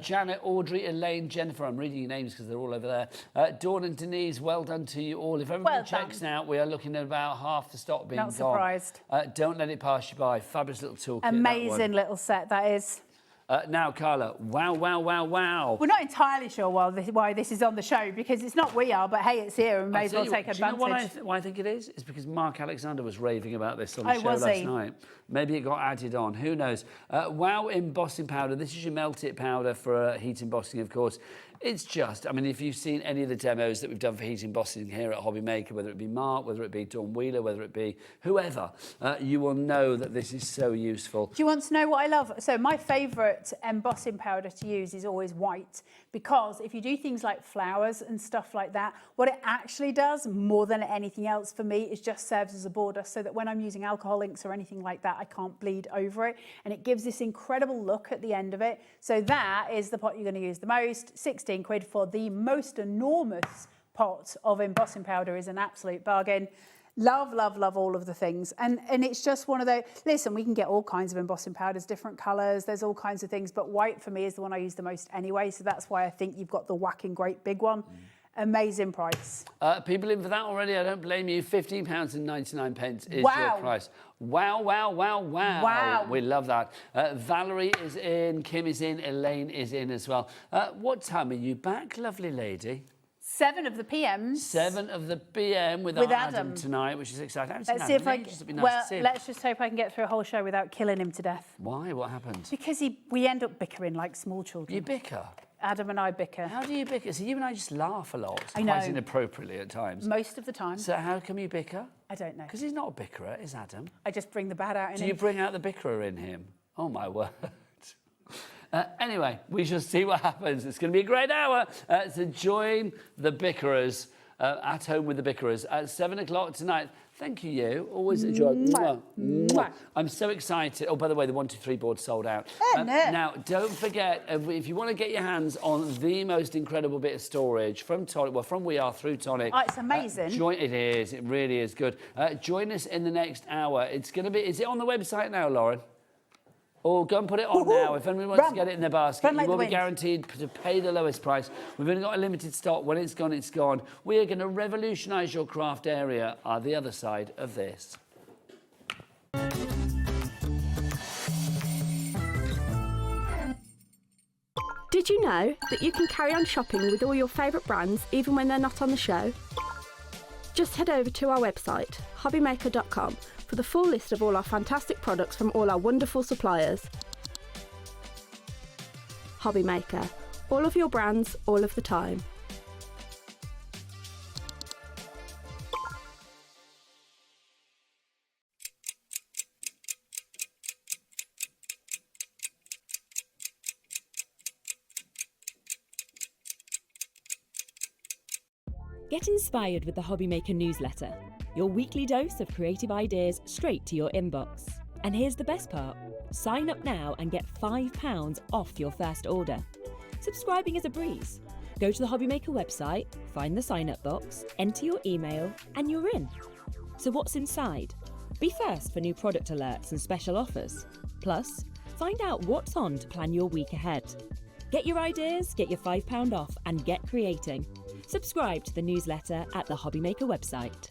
Speaker 3: Janet, Audrey, Elaine, Jennifer. I'm reading your names because they're all over there. Dawn and Denise, well done to you all. If everyone checks out, we are looking at about half the stock being gone.
Speaker 14: Not surprised.
Speaker 3: Don't let it pass you by. Fabulous little toolkit.
Speaker 14: Amazing little set that is.
Speaker 3: Now, Carla, wow.
Speaker 14: We're not entirely sure why this is on the show, because it's not we are, but hey, it's here and we may as well take advantage.
Speaker 3: Do you know why I think it is? It's because Mark Alexander was raving about this on the show last night. Maybe it got added on. Who knows? Wow embossing powder. This is your melt-it powder for heat embossing, of course. It's just, I mean, if you've seen any of the demos that we've done for heat embossing here at HobbyMaker, whether it be Mark, whether it be Dawn Wheeler, whether it be whoever, you will know that this is so useful.
Speaker 14: Do you want to know what I love? So my favourite embossing powder to use is always white, because if you do things like flowers and stuff like that, what it actually does more than anything else for me is just serves as a border, so that when I'm using alcohol inks or anything like that, I can't bleed over it, and it gives this incredible look at the end of it. So that is the pot you're going to use the most. 16 quid for the most enormous pot of embossing powder is an absolute bargain. Love all of the things, and it's just one of those. Listen, we can get all kinds of embossing powders, different colours, there's all kinds of things, but white for me is the one I use the most anyway, so that's why I think you've got the whacking great big one. Amazing price.
Speaker 3: People in for that already, I don't blame you. £15.99 is your price. Wow. We love that. Valerie is in, Kim is in, Elaine is in as well. What time are you back, lovely lady?
Speaker 14: 7 of the PM.
Speaker 3: 7 of the PM with Adam tonight, which is exciting.
Speaker 14: Let's see if let's just hope I can get through a whole show without killing him to death.
Speaker 3: Why? What happened?
Speaker 14: Because we end up bickering like small children.
Speaker 3: You bicker?
Speaker 14: Adam and I bicker.
Speaker 3: How do you bicker? So you and I just laugh a lot.
Speaker 14: I know.
Speaker 3: Quite inappropriately at times.
Speaker 14: Most of the time.
Speaker 3: So how come you bicker?
Speaker 14: I don't know.
Speaker 3: Because he's not a bickerer, is Adam? I
Speaker 14: just bring the bad out in him.
Speaker 3: Do you bring out the bickerer in him? Oh, my word. Anyway, we shall see what happens. It's going to be a great hour to join the bickerers at home with the bickerers at 7 o'clock tonight. Thank you. Always a joy. Mwah. Mwah. I'm so excited. Oh, by the way, the 1, 2, 3 board sold out. Now, don't forget, if you want to get your hands on the most incredible bit of storage from Tonic, well, from We Are through Tonic.
Speaker 14: Oh, it's amazing.
Speaker 3: It is. It really is good. Join us in the next hour. It's going to be... Is it on the website now, Lauren? Or go and put it on now. If anyone wants to get it in their basket, you will be guaranteed to pay the lowest price. We've only got a limited stock. When it's gone, it's gone. We are going to revolutionise your craft area on the other side of this.
Speaker 10: Did you know that you can carry on shopping with all your favourite brands even when they're not on the show? Just head over to our website, hobbymaker.com, for the full list of all our fantastic products from all our wonderful suppliers. HobbyMaker. All of your brands, all of the time.
Speaker 6: Get inspired with the HobbyMaker newsletter. Your weekly dose of creative ideas straight to your inbox. And here's the best part. Sign up now and get £5 off your first order. Subscribing is a breeze. Go to the HobbyMaker website, find the sign-up box, enter your email, and you're in. So what's inside? Be first for new product alerts and special offers. Plus, find out what's on to plan your week ahead. Get your ideas, get your £5 off, and get creating. Subscribe to the newsletter at the HobbyMaker website.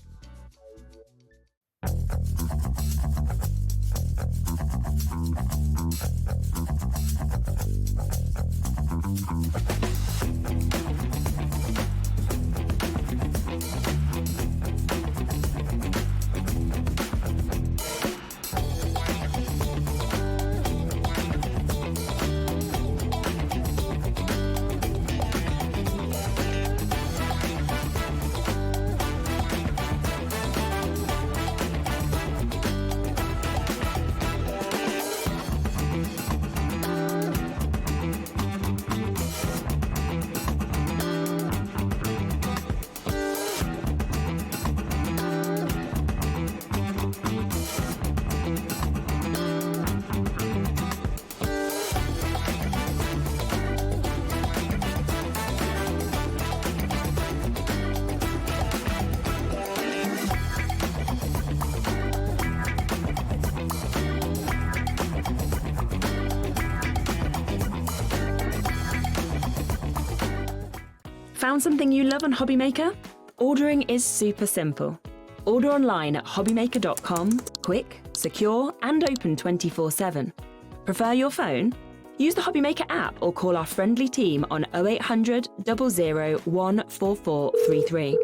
Speaker 6: Found something you love on HobbyMaker? Ordering is super simple. Order online at hobbymaker.com, quick, secure, and open 24/7. Prefer your phone? Use the HobbyMaker app or call our friendly team on 0800 00 14433.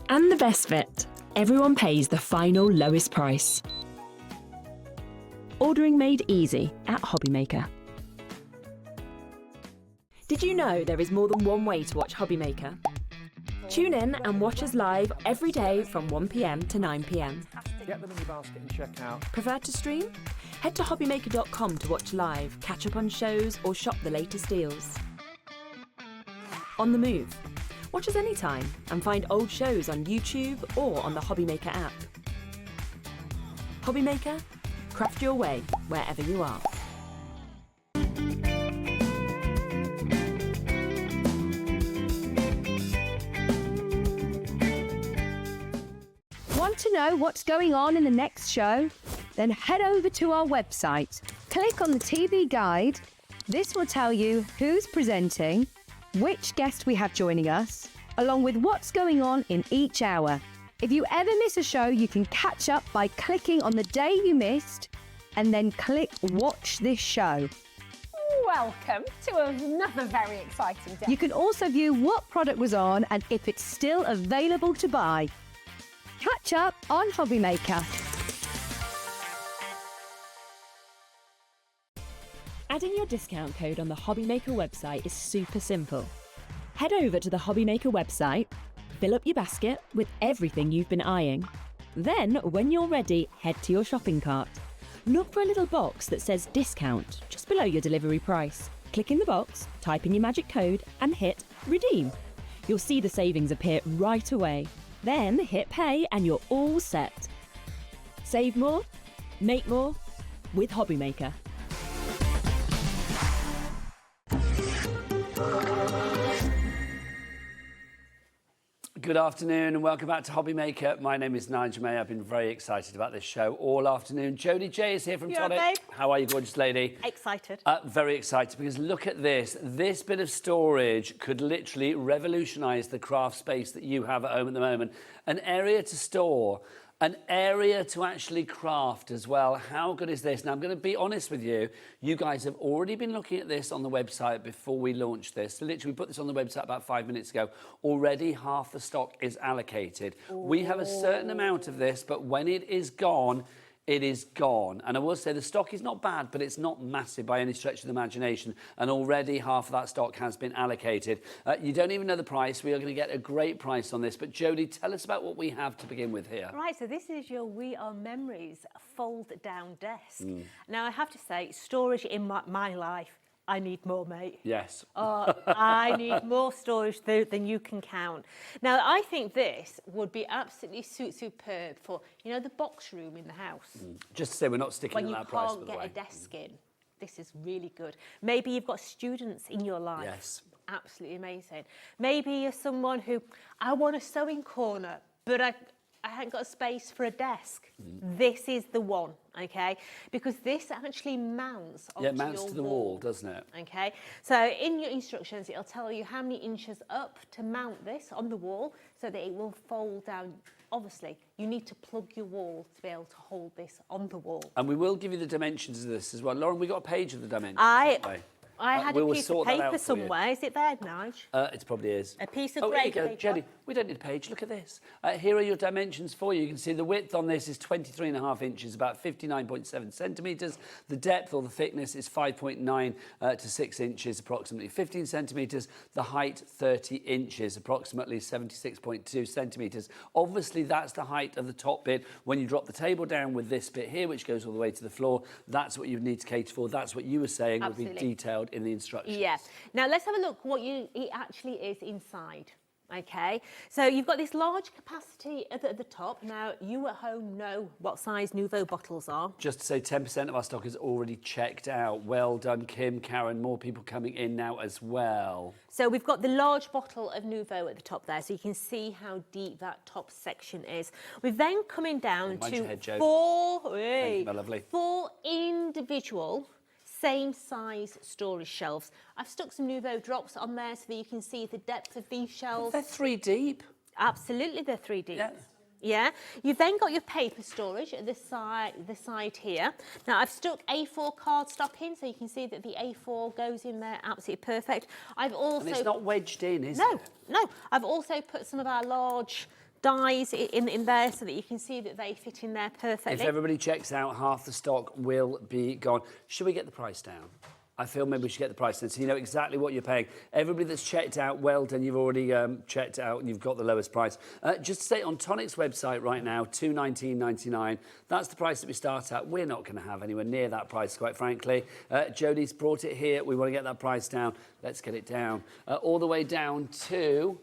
Speaker 6: And the best bit, everyone pays the final lowest price. Ordering made easy at HobbyMaker. Did you know there is more than one way to watch HobbyMaker? Tune in and watch us live every day from 1 p.m. to 9 p.m.
Speaker 5: Get them in your basket and check out.
Speaker 6: Prefer to stream? Head to hobbymaker.com to watch live, catch up on shows, or shop the latest deals. On the move? Watch us anytime and find old shows on YouTube or on the HobbyMaker app. HobbyMaker, craft your way wherever you are.
Speaker 12: Want to know what's going on in the next show? Then head over to our website. Click on the TV guide. This will tell you who's presenting, which guest we have joining us, along with what's going on in each hour. If you ever miss a show, you can catch up by clicking on the day you missed and then click Watch This Show.
Speaker 9: Welcome to another very exciting day.
Speaker 12: You can also view what product was on and if it's still available to buy. Catch up on HobbyMaker.
Speaker 6: Adding your discount code on the HobbyMaker website is super simple. Head over to the HobbyMaker website, fill up your basket with everything you've been eyeing. Then, when you're ready, head to your shopping cart. Look for a little box that says discount just below your delivery price. Click in the box, type in your magic code and hit redeem. You'll see the savings appear right away. Then hit pay and you're all set. Save more, make more with HobbyMaker.
Speaker 3: Good afternoon and welcome back to HobbyMaker. My name is Nigel May. I've been very excited about this show all afternoon. Jodie J is here from Tonic.
Speaker 4: Babe?
Speaker 3: How are you, gorgeous lady?
Speaker 4: Excited.
Speaker 3: Very excited because look at this. This bit of storage could literally revolutionise the craft space that you have at home at the moment. An area to store, an area to actually craft as well. How good is this? Now, I'm going to be honest with you. You guys have already been looking at this on the website before we launched this. Literally, we put this on the website about 5 minutes ago. Already half the stock is allocated. We have a certain amount of this, but when it is gone, it is gone. And I will say the stock is not bad, but it's not massive by any stretch of the imagination. And already half of that stock has been allocated. You don't even know the price. We are going to get a great price on this. But Jodie, tell us about what we have to begin with here.
Speaker 15: Right, so this is your We Are Memories fold-down desk. Now, I have to say, storage in my life, I need more, mate.
Speaker 3: Yes.
Speaker 15: I need more storage than you can count. Now, I think this would be absolutely superb for, you know, the box room in the house.
Speaker 3: Just to say we're not sticking
Speaker 15: when
Speaker 3: at
Speaker 15: you
Speaker 3: that price, by
Speaker 15: can't
Speaker 3: the
Speaker 15: get
Speaker 3: way.
Speaker 15: a desk in. This is really good. Maybe you've got students in your life.
Speaker 3: Yes.
Speaker 15: Absolutely amazing. Maybe you're someone who, I want a sewing corner, but I haven't got a space for a desk. This is the one, okay? Because this actually mounts onto
Speaker 3: Yeah, it mounts
Speaker 15: your
Speaker 3: to the wall, doesn't it?
Speaker 15: Okay, so in your instructions, it'll tell you how many inches up to mount this on the wall so that it will fold down. Obviously, you need to plug your wall to be able to hold this on the wall.
Speaker 3: And we will give you the dimensions of this as well. Lauren, we got a page of the dimensions.
Speaker 15: I had a piece of paper
Speaker 3: for you.
Speaker 15: somewhere. Is it there, Nige?
Speaker 3: It probably is.
Speaker 15: A piece of
Speaker 3: here
Speaker 15: grey
Speaker 3: you go,
Speaker 15: paper.
Speaker 3: Jodie. We don't need a page. Look at this. Here are your dimensions for you. You can see the width on this is 23.5 inches, about 59.7 centimetres. The depth or the thickness is 5.9 to 6 inches, approximately 15 centimetres. The height, 30 inches, approximately 76.2 centimetres. Obviously, that's the height of the top bit. When you drop the table down with this bit here, which goes all the way to the floor, that's what you need to cater for. That's what you were saying would be detailed in the instructions.
Speaker 15: Yeah. Now, let's have a look what it actually is inside. Okay, so you've got this large capacity at the top. Now, you at home know what size Nouveau bottles are.
Speaker 3: Just to say 10% of our stock is already checked out. Well done, Kim, Karen, more people coming in now as well.
Speaker 15: So we've got the large bottle of Nouveau at the top there, so you can see how deep that top section is. We're then coming down
Speaker 3: Mind
Speaker 15: to
Speaker 3: your head, Jo.
Speaker 15: four
Speaker 3: Thank you, my lovely.
Speaker 15: 4 individual same size storage shelves. I've stuck some Nouveau drops on there so that you can see the depth of these shelves.
Speaker 3: They're 3 deep.
Speaker 15: Absolutely, they're 3 deep.
Speaker 3: Yeah.
Speaker 15: Yeah, you've then got your paper storage at the side here. Now I've stuck A4 cardstock in, so you can see that the A4 goes in there absolutely perfect. I've also...
Speaker 3: And it's not wedged in, is it?
Speaker 15: No, no. I've also put some of our large dies in there so that you can see that they fit in there perfectly.
Speaker 3: If everybody checks out, half the stock will be gone. Should we get the price down? I feel maybe we should get the price down so you know exactly what you're paying. Everybody that's checked out, well done, you've already checked out and you've got the lowest price. Just to say, on Tonic's website right now, $219.99. That's the price that we start at. We're not going to have anywhere near that price, quite frankly. Jodie's brought it here. We want to get that price down. Let's get it down. All the way down to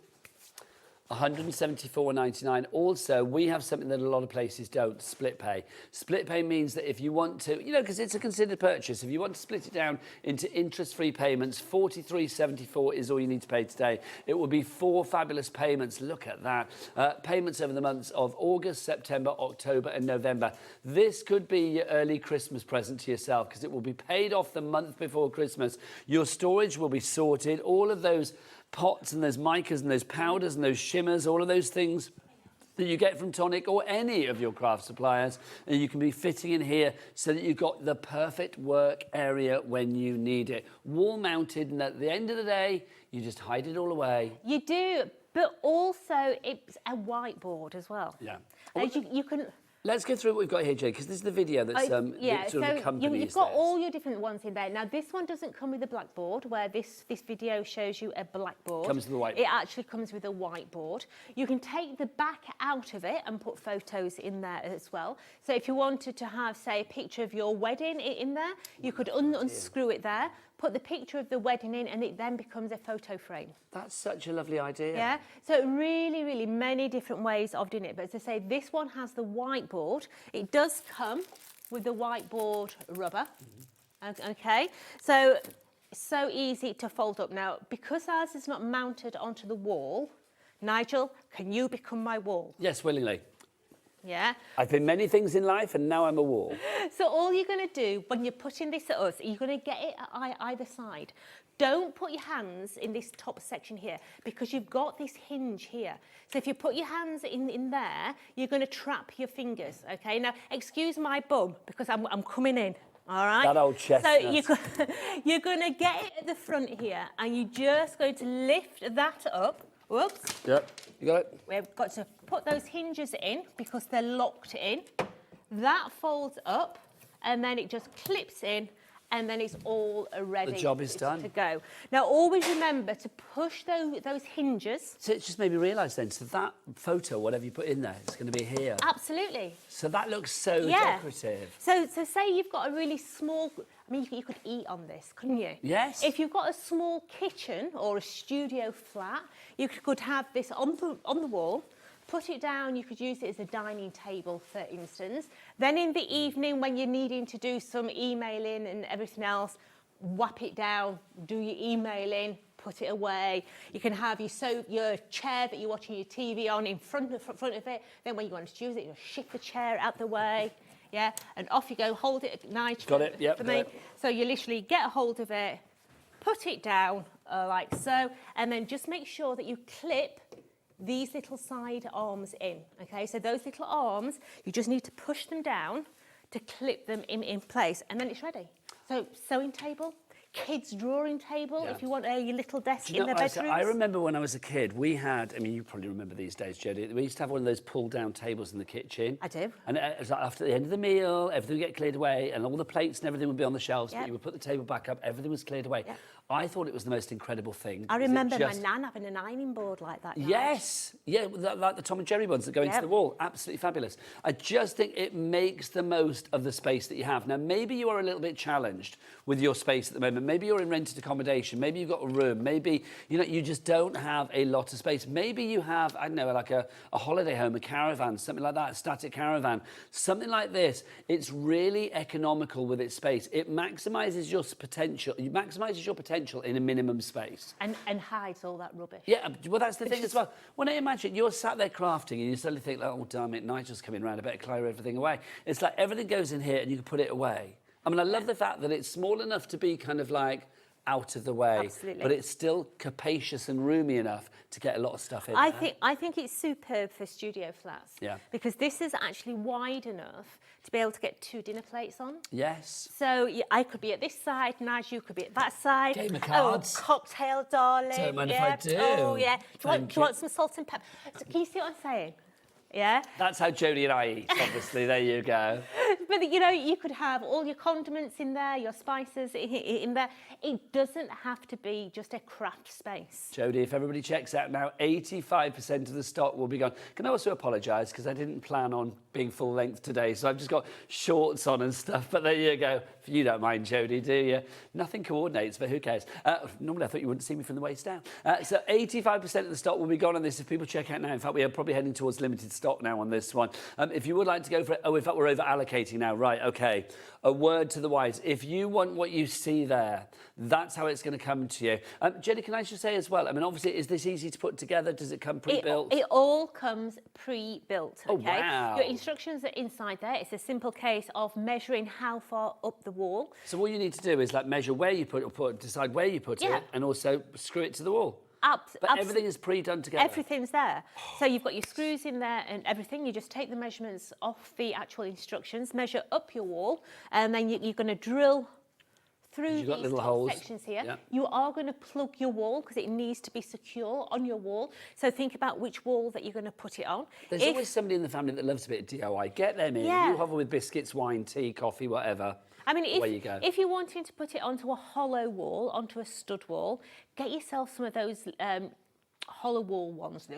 Speaker 3: $174.99. Also, we have something that a lot of places don't, split pay. Split pay means that if you want to, you know, because it's a considered purchase, if you want to split it down into interest-free payments, $43.74 is all you need to pay today. It will be 4 fabulous payments. Look at that. Payments over the months of August, September, October and November. This could be your early Christmas present to yourself because it will be paid off the month before Christmas. Your storage will be sorted. All of those pots and those micas and those powders and those shimmers, all of those things that you get from Tonic or any of your craft suppliers, and you can be fitting in here so that you've got the perfect work area when you need it. Wall mounted, and at the end of the day, you just hide it all away.
Speaker 15: You do, but also it's a whiteboard as well.
Speaker 3: Yeah.
Speaker 15: You can...
Speaker 3: Let's go through what we've got here, Jay, because this is the video that's
Speaker 15: yeah,
Speaker 3: sort of accompanies
Speaker 15: you've got
Speaker 3: this.
Speaker 15: all your different ones in there. Now, this one doesn't come with a blackboard, where this video shows you a blackboard.
Speaker 3: Comes with a whiteboard.
Speaker 15: It actually comes with a whiteboard. You can take the back out of it and put photos in there as well. So if you wanted to have, say, a picture of your wedding in there, you could unscrew it there, put the picture of the wedding in, and it then becomes a photo frame.
Speaker 3: That's such a lovely idea.
Speaker 15: Yeah, so really, really many different ways of doing it. But as I say, this one has the whiteboard. It does come with the whiteboard rubber. Okay, so easy to fold up. Now, because ours is not mounted onto the wall, Nigel, can you become my wall?
Speaker 3: Yes, willingly.
Speaker 15: Yeah.
Speaker 3: I've been many things in life and now I'm a wall.
Speaker 15: So all you're going to do when you're putting this at us, you're going to get it at either side. Don't put your hands in this top section here because you've got this hinge here. So if you put your hands in there, you're going to trap your fingers, okay? Now, excuse my bum because I'm coming in, all right?
Speaker 3: That old chestnut.
Speaker 15: So you're going to get it at the front here and you're just going to lift that up. Whoops.
Speaker 3: Yep, you got it.
Speaker 15: We've got to put those hinges in because they're locked in. That folds up and then it just clips in and then it's all ready.
Speaker 3: The job is done.
Speaker 15: To go. Now, always remember to push those hinges.
Speaker 3: So it just made me realise then, so that photo, whatever you put in there, it's going to be here.
Speaker 15: Absolutely.
Speaker 3: So that looks so decorative.
Speaker 15: So say you've got a really small... I mean, you could eat on this, couldn't you?
Speaker 3: Yes.
Speaker 15: If you've got a small kitchen or a studio flat, you could have this on the wall, put it down, you could use it as a dining table, for instance. Then in the evening, when you're needing to do some emailing and everything else, whap it down, do your emailing, put it away. You can have your chair that you're watching your TV on in front of it. Then when you want to use it, you'll shift the chair out the way. Yeah, and off you go, hold it at night.
Speaker 3: Got it, yep.
Speaker 15: For me. So you literally get a hold of it, put it down like so, and then just make sure that you clip these little side arms in, okay? So those little arms, you just need to push them down to clip them in place, and then it's ready. So sewing table, kids' drawing table, if you want a little desk in their bedrooms.
Speaker 3: I remember when I was a kid, we had, I mean, you probably remember these days, Jodie, we used to have one of those pull-down tables in the kitchen.
Speaker 15: I do.
Speaker 3: And it was like after the end of the meal, everything would get cleared away, and all the plates and everything would be on the shelves, but you would put the table back up, everything was cleared away. I thought it was the most incredible thing.
Speaker 15: I remember my nan having an ironing board like that.
Speaker 3: Yes, yeah, like the Tom and Jerry ones that go into the wall. Absolutely fabulous. I just think it makes the most of the space that you have. Now, maybe you are a little bit challenged with your space at the moment. Maybe you're in rented accommodation. Maybe you've got a room. Maybe, you know, you just don't have a lot of space. Maybe you have, I don't know, like a holiday home, a caravan, something like that, a static caravan, something like this. It's really economical with its space. It maximises your potential. It maximises your potential in a minimum space.
Speaker 15: And hides all that rubbish.
Speaker 3: Yeah, well, that's the thing as well. When I imagine you're sat there crafting and you suddenly think, oh, damn it, Nigel's coming round, I better clear everything away. It's like everything goes in here and you can put it away. I mean, I love the fact that it's small enough to be kind of like out of the way,
Speaker 15: Absolutely.
Speaker 3: but it's still capacious and roomy enough to get a lot of stuff in
Speaker 15: I
Speaker 3: there.
Speaker 15: think it's superb for studio flats.
Speaker 3: Yeah.
Speaker 15: Because this is actually wide enough to be able to get 2 dinner plates on.
Speaker 3: Yes.
Speaker 15: So I could be at this side, Nige, you could be at that side.
Speaker 3: Game of cards.
Speaker 15: Oh, cocktail, darling.
Speaker 3: Don't mind if
Speaker 15: yeah.
Speaker 3: I do.
Speaker 15: Oh, yeah. Do you
Speaker 3: Thank
Speaker 15: want some salt and pepper? Can you see what I'm saying? Yeah.
Speaker 3: That's how Jodie and I eat, obviously. There you go.
Speaker 15: But, you know, you could have all your condiments in there, your spices in there. It doesn't have to be just a craft space.
Speaker 3: Jodie, if everybody checks out now, 85% of the stock will be gone. Can I also apologise, because I didn't plan on being full length today, so I've just got shorts on and stuff, but there you go. You don't mind, Jodie, do you? Nothing coordinates, but who cares? Normally, I thought you wouldn't see me from the waist down. So 85% of the stock will be gone on this if people check out now. In fact, we are probably heading towards limited stock now on this one. If you would like to go for it, oh, in fact, we're over allocating now, right? Okay. A word to the wise. If you want what you see there, that's how it's going to come to you. Jenny, can I just say as well, I mean, obviously, is this easy to put together? Does it come pre-built?
Speaker 15: It all comes pre-built,
Speaker 3: Oh,
Speaker 15: okay?
Speaker 3: wow.
Speaker 15: Your instructions are inside there. It's a simple case of measuring how far up the wall.
Speaker 3: So all you need to do is like measure where you put it, decide where you put it, and also screw it to the wall. But everything is pre-done together.
Speaker 15: Everything's there. So you've got your screws in there and everything. You just take the measurements off the actual instructions, measure up your wall, and then you're going to drill through
Speaker 3: You've got
Speaker 15: these
Speaker 3: little
Speaker 15: top
Speaker 3: holes.
Speaker 15: sections here.
Speaker 3: Yeah.
Speaker 15: You are going to plug your wall because it needs to be secure on your wall. So think about which wall that you're going to put it on.
Speaker 3: There's always somebody in the family that loves a bit of DIY. Get them in.
Speaker 15: Yeah.
Speaker 3: You hover with biscuits, wine, tea, coffee, whatever.
Speaker 15: I mean,
Speaker 3: Away you go.
Speaker 15: if you're wanting to put it onto a hollow wall, onto a stud wall, get yourself some of those hollow wall ones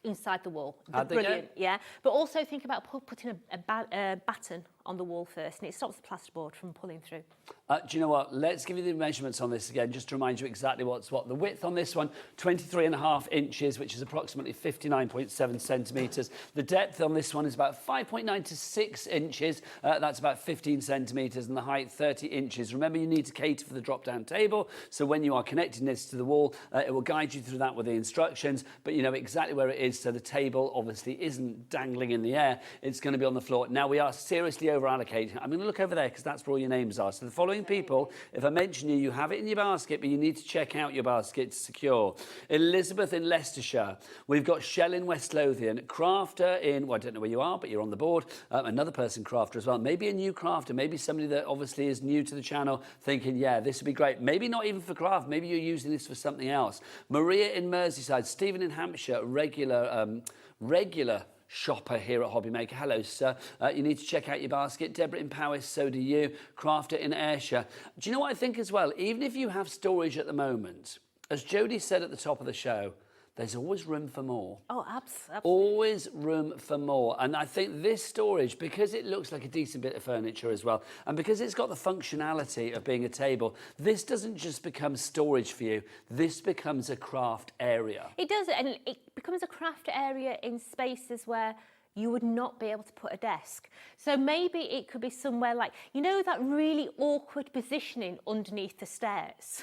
Speaker 15: inside the wall. They're
Speaker 3: How'd they go?
Speaker 15: brilliant, yeah. But also think about putting a batten on the wall first, and it stops the plasterboard from pulling through.
Speaker 3: Do you know what? Let's give you the measurements on this again, just to remind you exactly what's what. The width on this one, 23.5 inches, which is approximately 59.7 centimetres. The depth on this one is about 5.9 to 6 inches. That's about 15 centimetres. And the height, 30 inches. Remember, you need to cater for the drop-down table. So when you are connecting this to the wall, it will guide you through that with the instructions. But you know exactly where it is. So the table obviously isn't dangling in the air. It's going to be on the floor. Now, we are seriously over-allocating. I'm going to look over there because that's where all your names are. So the following people, if I mention you, you have it in your basket, but you need to check out your basket to secure. Elizabeth in Leicestershire. We've got Shell in West Lothian. Crafter in, well, I don't know where you are, but you're on the board. Another person crafter as well. Maybe a new crafter. Maybe somebody that obviously is new to the channel thinking, yeah, this would be great. Maybe not even for craft. Maybe you're using this for something else. Maria in Merseyside. Stephen in Hampshire. Regular shopper here at HobbyMaker. Hello, sir. You need to check out your basket. Deborah in Powys, so do you. Crafter in Ayrshire. Do you know what I think as well? Even if you have storage at the moment, as Jodie said at the top of the show, there's always room for more.
Speaker 15: Oh, absolutely.
Speaker 3: Always room for more. And I think this storage, because it looks like a decent bit of furniture as well, and because it's got the functionality of being a table, this doesn't just become storage for you. This becomes a craft area.
Speaker 15: It does, and it becomes a craft area in spaces where you would not be able to put a desk. So maybe it could be somewhere like, you know, that really awkward positioning underneath the stairs.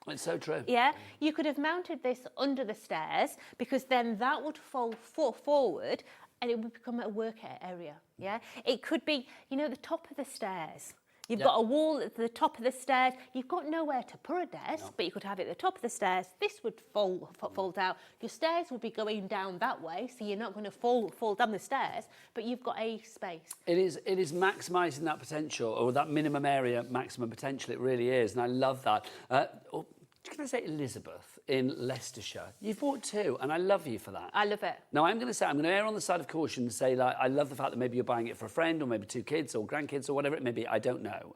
Speaker 3: It's so true.
Speaker 15: Yeah, you could have mounted this under the stairs because then that would fold forward and it would become a work area. Yeah, it could be, you know, the top of the stairs. You've got a wall at the top of the stairs. You've got nowhere to put a desk, but you could have it at the top of the stairs. This would fold out. Your stairs will be going down that way, so you're not going to fall down the stairs, but you've got a space.
Speaker 3: It is maximising that potential, or that minimum area, maximum potential. It really is, and I love that. Can I say Elizabeth in Leicestershire? You've bought 2, and I love you for that.
Speaker 15: I love it.
Speaker 3: Now, I'm going to err on the side of caution and say, like, I love the fact that maybe you're buying it for a friend or maybe 2 kids or grandkids or whatever it may be. I don't know.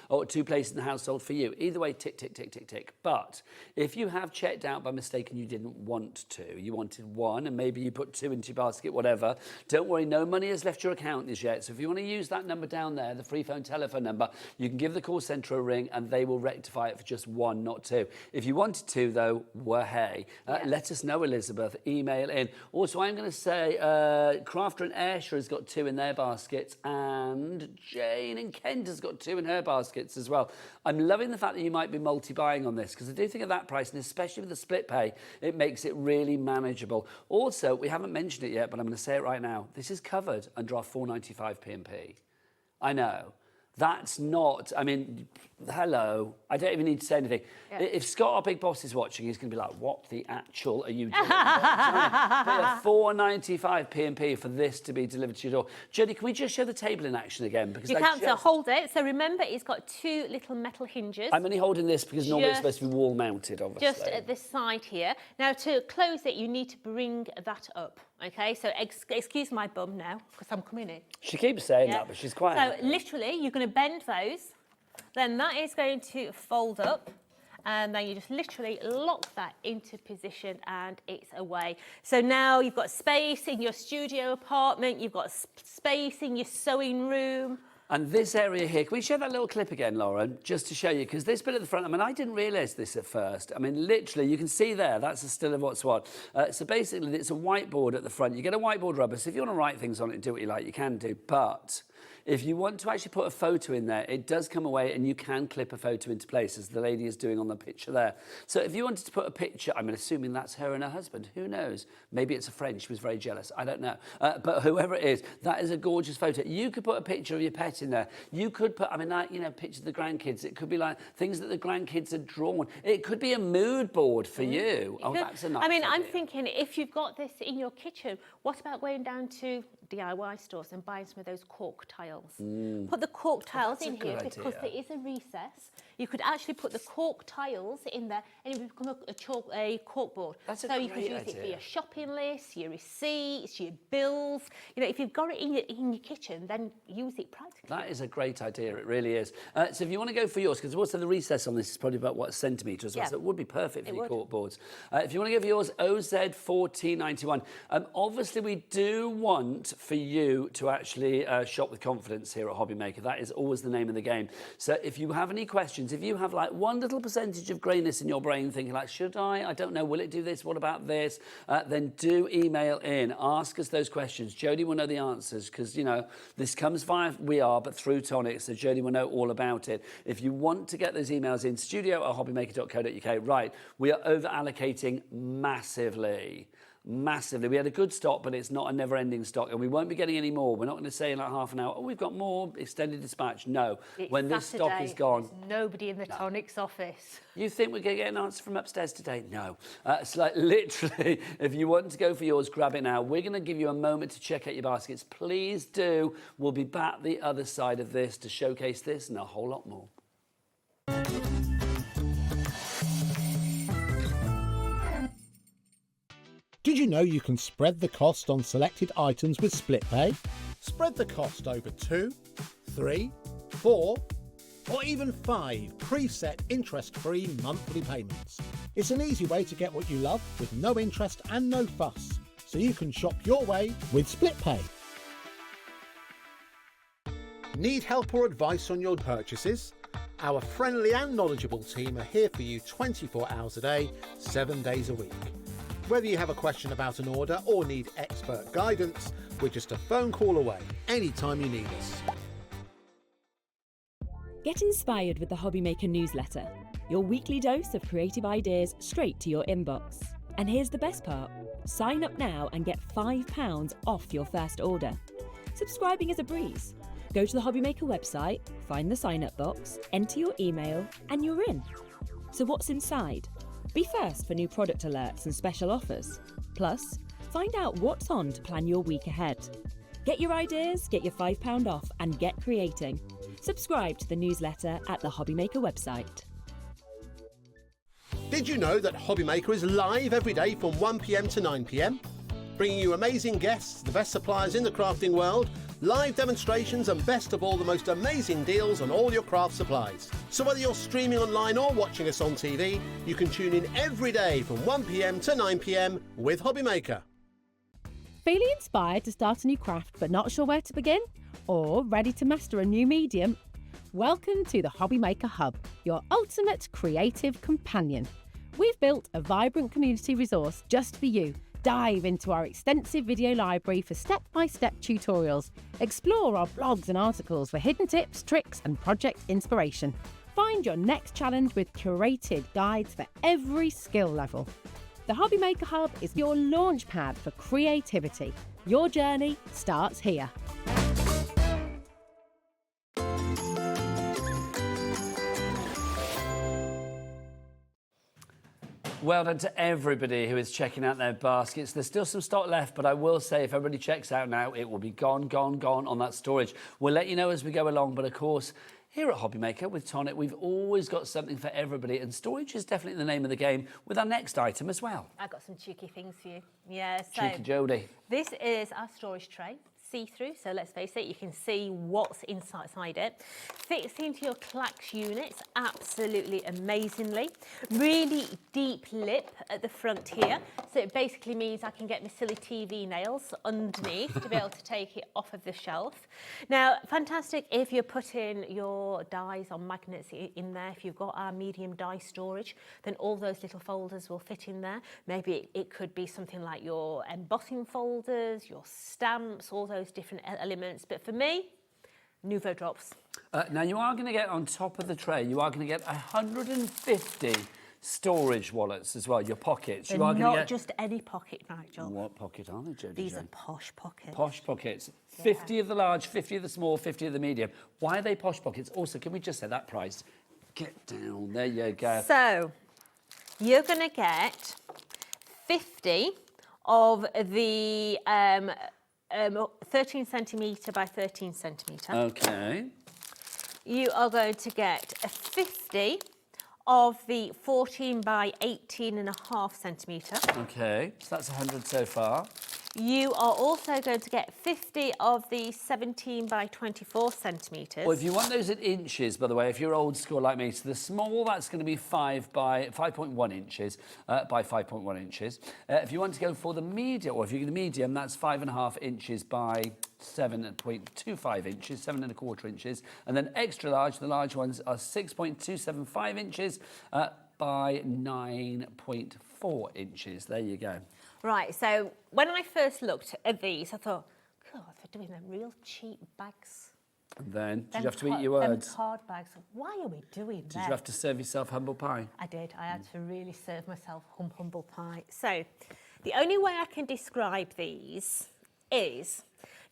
Speaker 3: Or 2 places in the household for you. Either way, tick, tick, tick, tick, tick. But if you have checked out by mistake and you didn't want to, you wanted 1 and maybe you put 2 into your basket, whatever, don't worry, no money has left your account as yet. So if you want to use that number down there, the free phone telephone number, you can give the call centre a ring and they will rectify it for just 1, not 2. If you wanted to, though, hey. Let us know, Elizabeth. Email in. Also, I'm going to say Crafter in Ayrshire has got 2 in their baskets, and Jane in Kent has got 2 in her baskets as well. I'm loving the fact that you might be multi-buying on this, because I do think at that price, and especially with the split pay, it makes it really manageable. Also, we haven't mentioned it yet, but I'm going to say it right now. This is covered under our £4.95 P&P. I know. That's not, I mean, hello. I don't even need to say anything.
Speaker 11: Yeah.
Speaker 3: If Scott, our big boss, is watching, he's going to be like, what the actual are you doing? £4.95 P&P for this to be delivered to your door. Jodie, can we just show the table in action again? Because
Speaker 11: You can't so hold it. So remember, it's got 2 little metal hinges.
Speaker 3: I'm only holding this because normally it's supposed to be wall mounted, obviously.
Speaker 11: Just at this side here. Now, to close it, you need to bring that up. Okay, so excuse my bum now, because I'm coming in.
Speaker 3: She keeps saying that, but she's quite...
Speaker 11: So literally, you're going to bend those. Then that is going to fold up. And then you just literally lock that into position and it's away. So now you've got space in your studio apartment. You've got space in your sewing room.
Speaker 3: And this area here, can we show that little clip again, Lauren, just to show you? Because this bit at the front, I mean, I didn't realise this at first. I mean, literally, you can see there, that's a still of what's what. So basically, it's a whiteboard at the front. You get a whiteboard rubber, so if you want to write things on it and do what you like, you can do. But if you want to actually put a photo in there, it does come away and you can clip a photo into place, as the lady is doing on the picture there. So if you wanted to put a picture, I'm assuming that's her and her husband. Who knows? Maybe it's a friend. She was very jealous. I don't know. But whoever it is, that is a gorgeous photo. You could put a picture of your pet in there. You could put, I mean, like, you know, pictures of the grandkids. It could be like things that the grandkids had drawn. It could be a mood board for you. Oh, that's a nice idea.
Speaker 11: I'm thinking, if you've got this in your kitchen, what about going down to DIY stores and buying some of those cork tiles? Put the cork tiles in here because there is a recess. You could actually put the cork tiles in there and it would become a cork board.
Speaker 3: That's a
Speaker 11: so
Speaker 3: great
Speaker 11: you could use
Speaker 3: idea.
Speaker 11: it for your shopping list, your receipts, your bills. You know, if you've got it in your kitchen, then use it practically.
Speaker 3: That is a great idea, it really is. So if you want to go for yours, because also the recess on this is probably about, what, a centimetre as well, so it would be perfect for your cork boards. If you want to go for yours, OZ1491. Obviously, we do want for you to actually shop with confidence here at HobbyMaker. That is always the name of the game. So if you have any questions, if you have like one little percentage of greyness in your brain thinking like, should I don't know, will it do this, what about this, then do email in, ask us those questions. Jodie will know the answers because, you know, this comes via but through Tonic, so Jodie will know all about it. If you want to get those emails in, studio@hobbymaker.co.uk. Right, we are over allocating massively. We had a good stock, but it's not a never-ending stock, and we won't be getting any more. We're not going to say in like half an hour, oh, we've got more extended dispatch. No, when this stock is gone,
Speaker 11: there's nobody in the Tonic's office.
Speaker 3: You think we're going to get an answer from upstairs today? No. It's like literally, if you want to go for yours, grab it now. We're going to give you a moment to check out your baskets. Please do. We'll be back the other side of this to showcase this and a whole lot more.
Speaker 13: Did you know you can spread the cost on selected items with split pay? Spread the cost over 2, 3, 4, or even 5 preset interest-free monthly payments. It's an easy way to get what you love with no interest and no fuss, so you can shop your way with split pay. Need help or advice on your purchases? Our friendly and knowledgeable team are here for you 24 hours a day, 7 days a week. Whether you have a question about an order or need expert guidance, we're just a phone call away anytime you need us.
Speaker 6: Get inspired with the HobbyMaker newsletter, your weekly dose of creative ideas straight to your inbox. And here's the best part. Sign up now and get £5 off your first order. Subscribing is a breeze. Go to the HobbyMaker website, find the sign-up box, enter your email, and you're in. So what's inside? Be first for new product alerts and special offers. Plus, find out what's on to plan your week ahead. Get your ideas, get your £5 off, and get creating. Subscribe to the newsletter at the HobbyMaker website.
Speaker 13: Did you know that HobbyMaker is live every day from 1 p.m. to 9 p.m? Bringing you amazing guests, the best suppliers in the crafting world, live demonstrations, and best of all, the most amazing deals on all your craft supplies. So whether you're streaming online or watching us on TV, you can tune in every day from 1 p.m. to 9 p.m. with HobbyMaker.
Speaker 10: Feeling inspired to start a new craft but not sure where to begin? Or ready to master a new medium? Welcome to the HobbyMaker Hub, your ultimate creative companion. We've built a vibrant community resource just for you. Dive into our extensive video library for step-by-step tutorials. Explore our blogs and articles for hidden tips, tricks, and project inspiration. Find your next challenge with curated guides for every skill level. The HobbyMaker Hub is your launchpad for creativity. Your journey starts here.
Speaker 3: Well done to everybody who is checking out their baskets. There's still some stock left, but I will say if everybody checks out now, it will be gone on that storage. We'll let you know as we go along, but of course, here at HobbyMaker with Tonic, we've always got something for everybody, and storage is definitely the name of the game with our next item as well.
Speaker 15: I've got some cheeky things for you. Yeah, so
Speaker 3: Cheeky Jodie.
Speaker 15: this is our storage tray. See-through, so let's face it, you can see what's inside it. Fits into your Clax units absolutely amazingly. Really deep lip at the front here, so it basically means I can get my silly TV nails underneath to be able to take it off of the shelf. Now, fantastic if you're putting your dies on magnets in there. If you've got our medium die storage, then all those little folders will fit in there. Maybe it could be something like your embossing folders, your stamps, all those different elements, but for me, Nouveau drops.
Speaker 3: Now you are going to get on top of the tray, you are going to get 150 storage wallets as well, your pockets.
Speaker 15: They're
Speaker 3: you are
Speaker 15: not
Speaker 3: get...
Speaker 15: just any pocket, Nigel.
Speaker 3: What pocket are they, Jodie?
Speaker 15: These are posh pockets.
Speaker 3: Posh pockets. 50 of the large, 50 of the small, 50 of the medium. Why are they posh pockets? Also, can we just say that price? Get down, there you go.
Speaker 15: So, you're going to get 50 of the 13 centimetre by 13 centimetre.
Speaker 3: Okay.
Speaker 15: You are going to get 50 of the 14 by 18 and a half centimetre.
Speaker 3: Okay, so that's 100 so far.
Speaker 15: You are also going to get 50 of the 17 by 24 centimetres.
Speaker 3: Well, if you want those in inches, by the way, if you're old school like me, so the small, that's going to be 5.1 inches by 5.1 inches. If you want to go for the medium, or if you get the medium, that's 5.5 inches by 7.25 inches, 7.25 inches. And then extra large, the large ones are 6.275 inches by 9.4 inches. There you go.
Speaker 15: Right, so when I first looked at these, I thought, God, they're doing them real cheap bags.
Speaker 3: And then, did
Speaker 15: Them
Speaker 3: you have to eat your words?
Speaker 15: Them card bags. Why are we doing that?
Speaker 3: Did you have to serve yourself humble pie?
Speaker 15: I did. I had to really serve myself humble pie. So, the only way I can describe these is,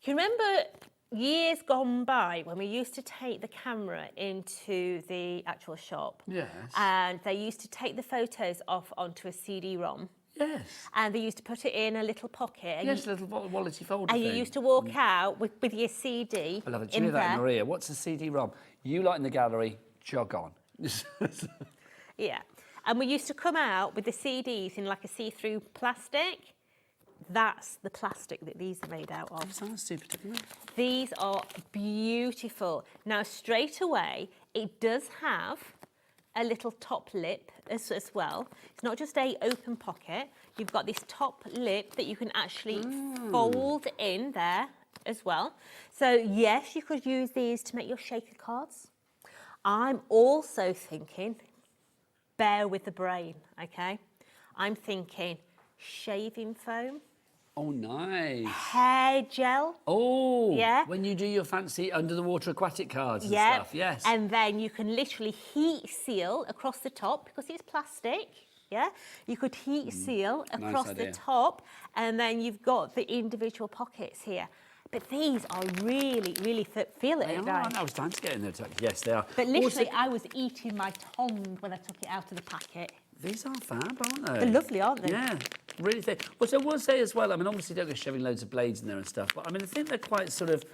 Speaker 15: you remember years gone by when we used to take the camera into the actual shop?
Speaker 3: Yes.
Speaker 15: And they used to take the photos off onto a CD-ROM.
Speaker 3: Yes.
Speaker 15: And they used to put it in a little pocket. And
Speaker 3: Yes, a little wallety folder
Speaker 15: and
Speaker 3: thing.
Speaker 15: you used to walk out with your CD
Speaker 3: I love it. Do you hear that in your ear? What's a CD-ROM? You lot in the gallery, jog on.
Speaker 15: Yeah. And we used to come out with the CDs in like a see-through plastic. That's the plastic that these are made out of.
Speaker 3: Sounds super technical.
Speaker 15: These are beautiful. Now, straight away, it does have a little top lip as well. It's not just a open pocket. You've got this top lip that you can actually fold in there as well. So yes, you could use these to make your shaker cards. I'm also thinking, bear with the brain, okay? I'm thinking shaving foam.
Speaker 3: Oh, nice.
Speaker 15: Hair gel.
Speaker 3: Oh,
Speaker 15: yeah.
Speaker 3: When you do your fancy under the water aquatic cards and stuff, yes.
Speaker 15: And then you can literally heat seal across the top because it's plastic. Yeah, you could heat seal across the top, and then you've got the individual pockets here. But these are really, really feel it.
Speaker 3: They are. I was trying to get in there. Yes, they are.
Speaker 15: But literally, I was eating my tongue when I took it out of the packet.
Speaker 3: These are fab, aren't they?
Speaker 15: They're lovely, aren't they?
Speaker 3: Yeah, really thick. Well, so I will say as well, I mean, obviously don't go shoving loads of blades in there and stuff, but I mean, I think they're quite sort of,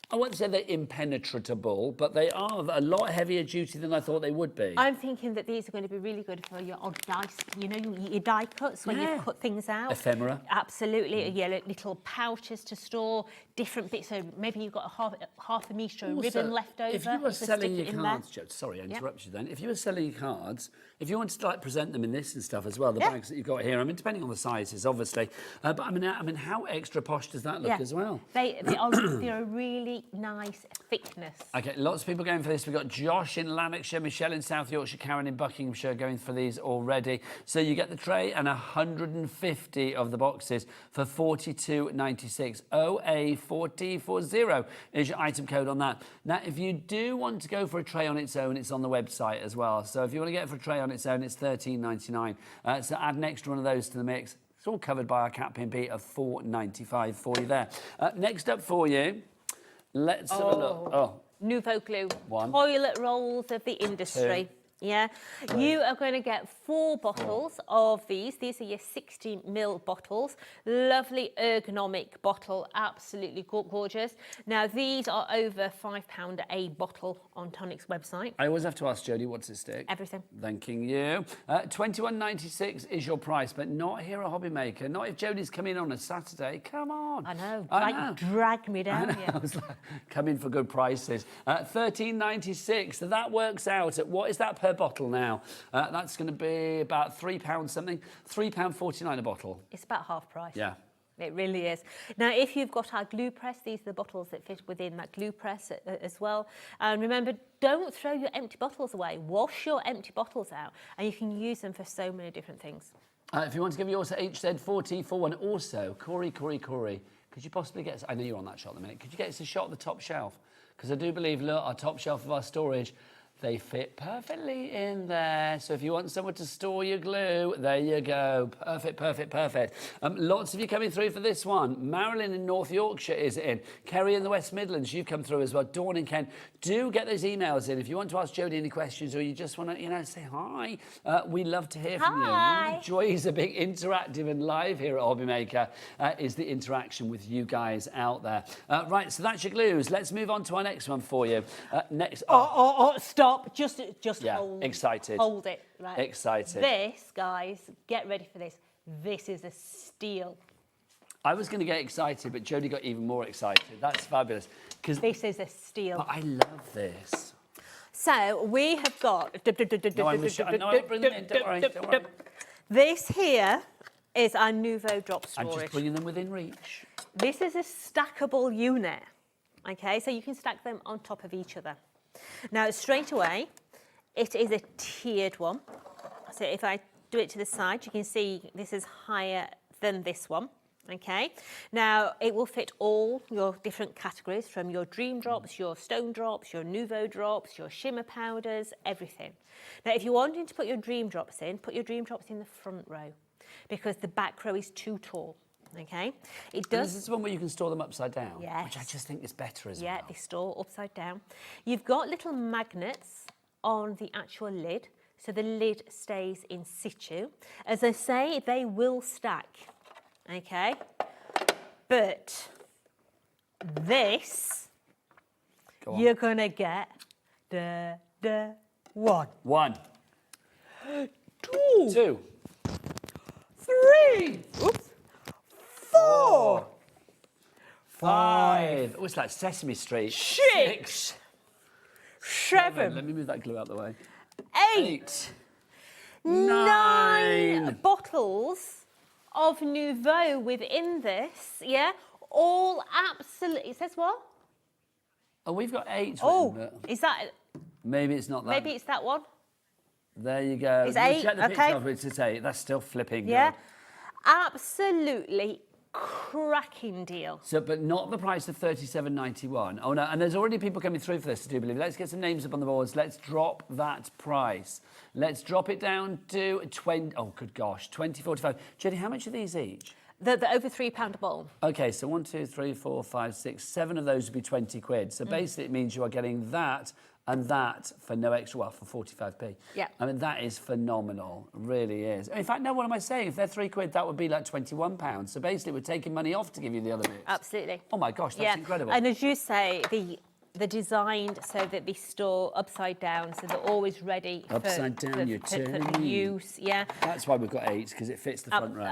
Speaker 3: I wouldn't say they're impenetrable, but they are a lot heavier duty than I thought they would be.
Speaker 15: I'm thinking that these are going to be really good for your odd dice, you know, your die cuts when you cut things out.
Speaker 3: Ephemera.
Speaker 15: Absolutely. Yeah, little pouches to store different bits. So maybe you've got half a metre ribbon left over.
Speaker 3: If you were selling your cards,
Speaker 15: there.
Speaker 3: sorry, I interrupted you then. If you were selling your cards, if you wanted to like present them in this and stuff as well, the bags that you've got here, I mean, depending on the sizes, obviously, but I mean, how extra posh does that look as well?
Speaker 15: They're a really nice thickness.
Speaker 3: Okay, lots of people going for this. We've got Josh in Lanarkshire, Michelle in South Yorkshire, Karen in Buckinghamshire going for these already. So you get the tray and 150 of the boxes for $42.96. OA4040 is your item code on that. Now, if you do want to go for a tray on its own, it's on the website as well. So if you want to get it for a tray on its own, it's $13.99. So add an extra one of those to the mix. It's all covered by our Cat Pin Beat of $4.95 for you there. Next up for you, let's have a look.
Speaker 15: Nouveau glue.
Speaker 3: One.
Speaker 15: Toilet rolls of the industry. Yeah, you are going to get 4 bottles of these. These are your 60ml bottles. Lovely ergonomic bottle, absolutely gorgeous. Now these are over £5 a bottle on Tonic's website.
Speaker 3: I always have to ask Jodie, what's it stick?
Speaker 15: Everything.
Speaker 3: Thanking you. £21.96 is your price, but not here at HobbyMaker. Not if Jodie's coming on a Saturday. Come on.
Speaker 15: I know.
Speaker 3: Drag
Speaker 15: me down.
Speaker 3: I was like, come in for good prices. £13.96. So that works out at what is that per bottle now? That's going to be about £3 something. £3.49 a bottle.
Speaker 15: It's about half price.
Speaker 3: Yeah.
Speaker 15: It really is. Now, if you've got our glue press, these are the bottles that fit within that glue press as well. And remember, don't throw your empty bottles away. Wash your empty bottles out, and you can use them for so many different things.
Speaker 3: If you want to give yours to HZ4T41, also, Corey, could you possibly get us, I know you're on that shot at the minute, could you get us a shot of the top shelf? Because I do believe, look, our top shelf of our storage, they fit perfectly in there. So if you want somewhere to store your glue, there you go. Perfect. Lots of you coming through for this one. Marilyn in North Yorkshire is in. Kerry in the West Midlands, you've come through as well. Dawn in Kent. Do get those emails in. If you want to ask Jodie any questions or you just want to, say hi, we love to hear from you. One of the joys of being interactive and live here at HobbyMaker is the interaction with you guys out there. Right, so that's your glues. Let's move on to our next one for you. Next.
Speaker 15: Stop. Just
Speaker 3: yeah,
Speaker 15: hold.
Speaker 3: Excited.
Speaker 15: Hold it. Right.
Speaker 3: Excited.
Speaker 15: This, guys, get ready for this. This is a steal.
Speaker 3: I was going to get excited, but Jodie got even more excited. That's fabulous.
Speaker 15: This is a steal.
Speaker 3: But I love this.
Speaker 15: So we have got.
Speaker 3: No, I'll bring them in. Don't worry.
Speaker 15: This here is our Nouveau drop storage.
Speaker 3: I'm just bringing them within reach.
Speaker 15: This is a stackable unit. Okay, so you can stack them on top of each other. Now, straight away, it is a tiered one. So if I do it to the side, you can see this is higher than this one. Okay, now it will fit all your different categories, from your dream drops, your stone drops, your Nouveau drops, your shimmer powders, everything. Now, if you're wanting to put your dream drops in the front row, because the back row is too tall. Okay, it does.
Speaker 3: This is one where you can store them upside down,
Speaker 15: yes.
Speaker 3: Which I just think is better as well.
Speaker 15: Yeah, they store upside down. You've got little magnets on the actual lid, so the lid stays in situ. As I say, they will stack. Okay, but this you're gonna get the one.
Speaker 3: 2,
Speaker 15: 3. Oops. 4,
Speaker 3: 5. Oh, it's like Sesame Street.
Speaker 15: 6, 7.
Speaker 3: Let me move that glue out the way.
Speaker 15: 8, 9 bottles of Nouveau within this. Yeah, all absolutely. It says what?
Speaker 3: Oh, we've got 8.
Speaker 15: Is that?
Speaker 3: Maybe it's not that.
Speaker 15: Maybe it's that one.
Speaker 3: There you go.
Speaker 15: It's 8.
Speaker 3: Check the picture of it. It's 8. That's still flipping.
Speaker 15: Yeah,
Speaker 3: good.
Speaker 15: Absolutely cracking deal.
Speaker 3: So, but not the price of $37.91. Oh no, and there's already people coming through for this, I do believe. Let's get some names up on the boards. Let's drop that price. Let's drop it down to 20. Oh, good gosh, $20.45. Jodie, how much are these each?
Speaker 15: They're over £3 a bowl.
Speaker 3: Okay, so 1, 2, 3, 4, 5, 6, 7 of those would be 20 quid. So basically, it means you are getting that and that for no extra, well, for 45p.
Speaker 15: Yeah.
Speaker 3: I mean, that is phenomenal, really is. In fact, no, what am I saying? If they're £3, that would be like £21. So basically, we're taking money off to give you the other bits.
Speaker 15: Absolutely.
Speaker 3: Oh my gosh, that's incredible.
Speaker 15: And as you say, they're designed so that they store upside down, so they're always ready
Speaker 3: upside down, you're turning
Speaker 15: for use. Yeah.
Speaker 3: That's why we've got 8, because it fits the front row.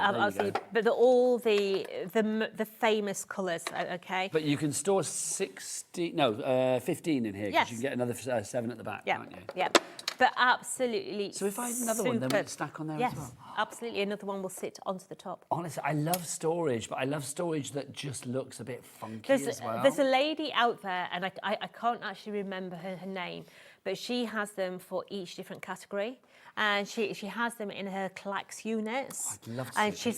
Speaker 15: But they're all the famous colours. Okay.
Speaker 3: But you can store 15 in here, because you can get another 7 at the back, can't you?
Speaker 15: Yeah. But absolutely.
Speaker 3: So if I had another one, then we'd stack on there as well.
Speaker 15: Absolutely. Another one will sit onto the top.
Speaker 3: Honestly, I love storage, but I love storage that just looks a bit funky as well.
Speaker 15: There's a lady out there, and I can't actually remember her name, but she has them for each different category. And she has them in her Clax units.
Speaker 3: I'd love to
Speaker 15: and
Speaker 3: see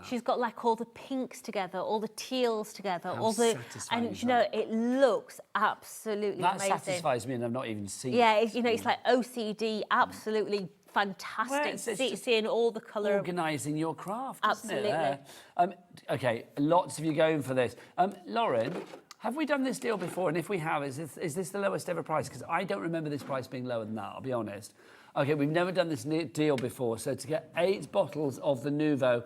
Speaker 15: she's got like all the pinks together, all the teals together,
Speaker 3: How
Speaker 15: all the
Speaker 3: satisfying
Speaker 15: and
Speaker 3: is
Speaker 15: you know
Speaker 3: that?
Speaker 15: it looks absolutely
Speaker 3: that
Speaker 15: amazing.
Speaker 3: That satisfies me, and I've not even seen
Speaker 15: Yeah,
Speaker 3: it.
Speaker 15: it's like OCD, absolutely fantastic.
Speaker 3: Well,
Speaker 15: seeing all the colour.
Speaker 3: Organising your craft,
Speaker 15: absolutely.
Speaker 3: isn't it? Okay, lots of you going for this. Lauren, Have we done this deal before? And if we have, is this the lowest ever price? Because I don't remember this price being lower than that, I'll be honest. Okay, we've never done this deal before. So to get 8 bottles of the Nuvo,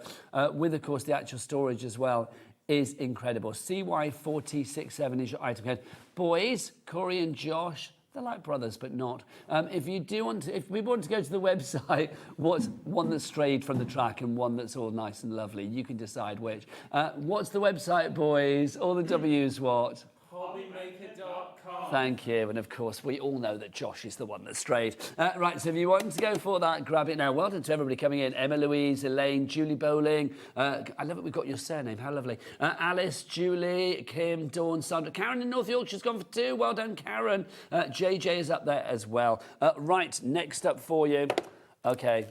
Speaker 3: with, of course, the actual storage as well, is incredible. CY467 is your item code. Boys, Corey and Josh, they're like brothers, but not. If we want to go to the website, what's one that's strayed from the track and one that's all nice and lovely, you can decide which. What's the website, boys? All the W's what? HobbyMaker.com. Thank you. And of course, we all know that Josh is the one that strayed. Right, so if you want to go for that, grab it now. Well done to everybody coming in. Emma Louise, Elaine, Julie Bowling. I love it, we've got your surname. How lovely. Alice, Julie, Kim, Dawn, Sandra. Karen in North Yorkshire's gone for 2. Well done, Karen. JJ is up there as well. Right, next up for you. Okay.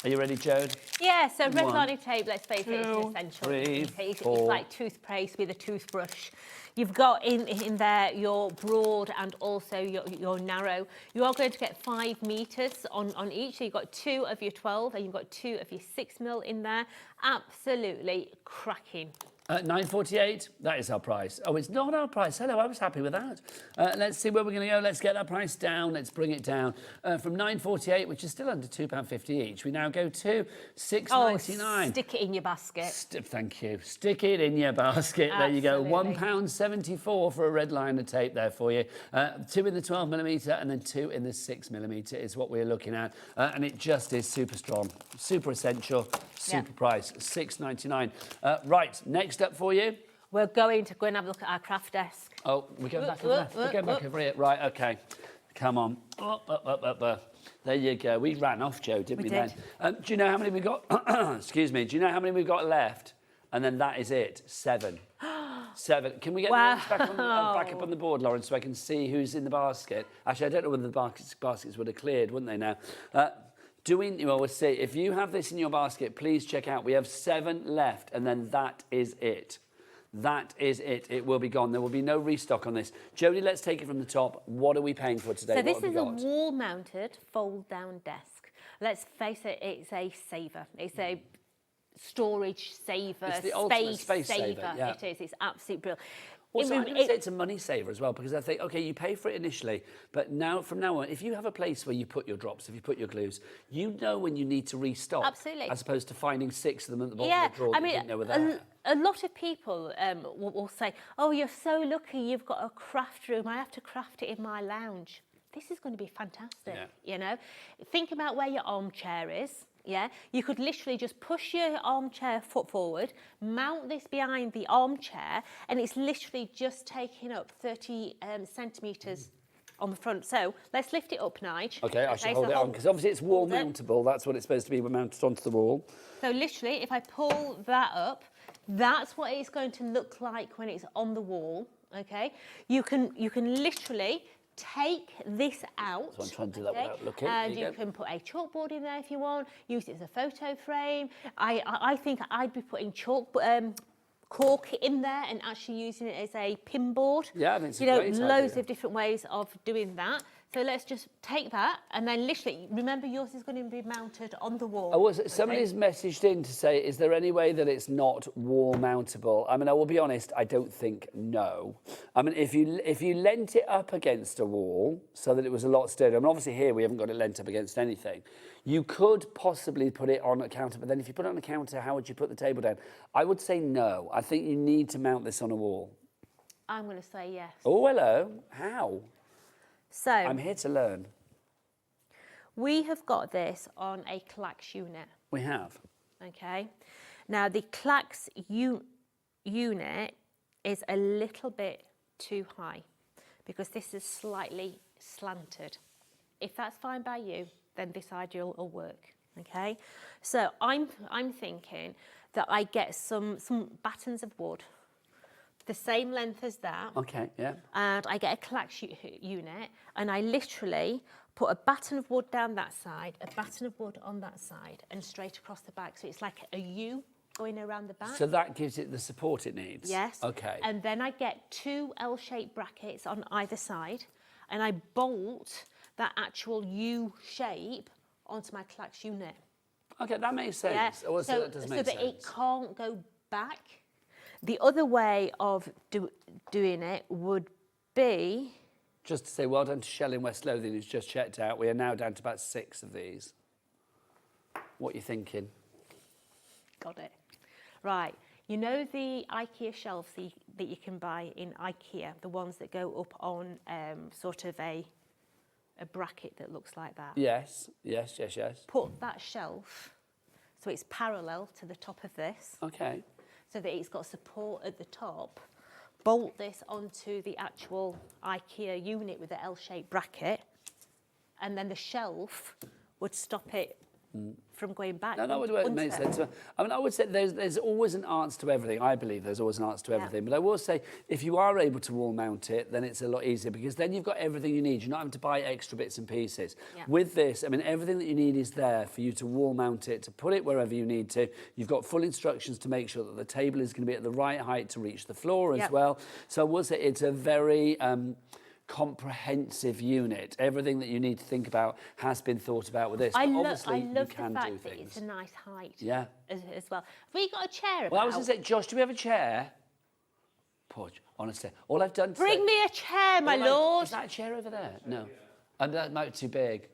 Speaker 3: Are you ready, Jode?
Speaker 15: Yeah, so redlining tape, let's face it, it's an essential.
Speaker 3: 3, 4.
Speaker 15: It's like toothpaste with a toothbrush. You've got in there your broad and also your narrow. You are going to get 5 metres on each. So you've got 2 of your 12 and you've got 2 of your 6mm in there. Absolutely cracking.
Speaker 3: $9.48, that is our price. Oh, it's not our price. Hello, I was happy with that. Let's see where we're going to go. Let's get that price down. Let's bring it down. From $9.48, which is still under £2.50 each, we now go to $6.99.
Speaker 15: Oh, stick it in your basket.
Speaker 3: Thank you. Stick it in your basket.
Speaker 15: Absolutely.
Speaker 3: There you go. £1.74 for a red liner tape there for you. 2 in the 12mm and then 2 in the 6mm is what we're looking at. And it just is super strong, super essential, super price, $6.99. Right, next up for you.
Speaker 15: We're going to go and have a look at our craft desk.
Speaker 3: Oh, we're going back over there. We're going back over here. Right, okay. Come on. Up. There you go. We ran off, Joe, didn't we
Speaker 15: did.
Speaker 3: then? Do you know how many we've got? Excuse me. Do you know how many we've got left? And then that is it. 7. 7. Can we get the names back up on the board, Lauren, so I can see who's in the basket? Actually, I don't know whether the baskets would have cleared, wouldn't they now? We'll see. If you have this in your basket, please check out. We have 7 left, and then that is it. That is it. It will be gone. There will be no restock on this. Jodie, let's take it from the top. What are we paying for today?
Speaker 15: So this is a wall-mounted fold-down desk. Let's face it, it's a saver. It's a storage saver,
Speaker 3: it's the ultimate space saver. Yeah.
Speaker 15: It is. It's absolutely brilliant.
Speaker 3: Also, I'm going to say it's a money saver as well, because I think, OK, you pay for it initially, but now, from now on, if you have a place where you put your drops, if you put your glues, you know when you need to restock.
Speaker 15: Absolutely.
Speaker 3: As opposed to finding 6 of them at the bottom of the drawer that you didn't know were there.
Speaker 15: A lot of people will say, oh, you're so lucky you've got a craft room. I have to craft it in my lounge. This is going to be fantastic, you know. Think about where your armchair is. Yeah, you could literally just push your armchair foot forward, mount this behind the armchair, and it's literally just taking up 30 centimetres on the front. So let's lift it up, Nige.
Speaker 3: OK, I should hold it on, because obviously it's wall mountable. That's what it's supposed to be, mounted onto the wall.
Speaker 15: So literally, if I pull that up, that's what it's going to look like when it's on the wall, OK? You can literally take this out.
Speaker 3: So I'm trying to do that without looking.
Speaker 15: And you can put a chalkboard in there if you want. Use it as a photo frame. I think I'd be putting cork in there and actually using it as a pin board.
Speaker 3: Yeah, I think it's a
Speaker 15: great
Speaker 3: idea.
Speaker 15: Loads of different ways of doing that. So let's just take that and then literally, remember yours is going to be mounted on the wall.
Speaker 3: Somebody's messaged in to say, is there any way that it's not wall mountable? I mean, I will be honest, I don't think no. I mean, if you lent it up against a wall so that it was a lot sturdier, I mean, obviously here we haven't got it lent up against anything. You could possibly put it on a counter, but then if you put it on a counter, how would you put the table down? I would say no. I think you need to mount this on a wall.
Speaker 15: I'm going to say yes.
Speaker 3: Oh, hello. How?
Speaker 15: So
Speaker 3: I'm here to learn.
Speaker 15: We have got this on a Clax unit.
Speaker 3: We have.
Speaker 15: Okay. Now the Clax unit is a little bit too high because this is slightly slanted. If that's fine by you, then this idea will work. Okay. So I'm thinking that I get some battens of wood, the same length as that.
Speaker 3: Okay, yeah.
Speaker 15: And I get a Clax unit and I literally put a batten of wood down that side, a batten of wood on that side and straight across the back. So it's like a U going around the back.
Speaker 3: So that gives it the support it needs?
Speaker 15: Yes.
Speaker 3: Okay.
Speaker 15: And then I get 2 L-shaped brackets on either side and I bolt that actual U shape onto my Clax unit.
Speaker 3: Okay, that makes sense.
Speaker 15: Yeah.
Speaker 3: So that does make sense.
Speaker 15: So that it can't go back. The other way of doing it would be...
Speaker 3: Just to say well done to Shell in West Lothian, who's just checked out. We are now down to about 6 of these. What are you thinking?
Speaker 15: Got it. Right. You know the IKEA shelves that you can buy in IKEA, the ones that go up on sort of a bracket that looks like that?
Speaker 3: Yes.
Speaker 15: Put that shelf so it's parallel to the top of this.
Speaker 3: Okay.
Speaker 15: So that it's got support at the top. Bolt this onto the actual IKEA unit with the L-shaped bracket, and then the shelf would stop it from going back.
Speaker 3: No, that would make sense. I mean, I would say there's always an answer to everything. I believe there's always an answer to everything. But I will say, if you are able to wall mount it, then it's a lot easier because then you've got everything you need. You're not having to buy extra bits and pieces. Yeah. With this, I mean, everything that you need is there for you to wall mount it, to put it wherever you need to. You've got full instructions to make sure that the table is going to be at the right height to reach the floor as well. So I will say it's a very... comprehensive unit. Everything that you need to think about has been thought about with this.
Speaker 15: I love
Speaker 3: the
Speaker 15: fact that it's a nice height.
Speaker 3: Yeah.
Speaker 15: As well. Have we got a chair about?
Speaker 3: Well, I was going to say, Josh, do we have a chair? Poor, honestly, all I've done...
Speaker 15: Bring me a chair, my lord.
Speaker 3: Is that a chair over there? No. That might be too big.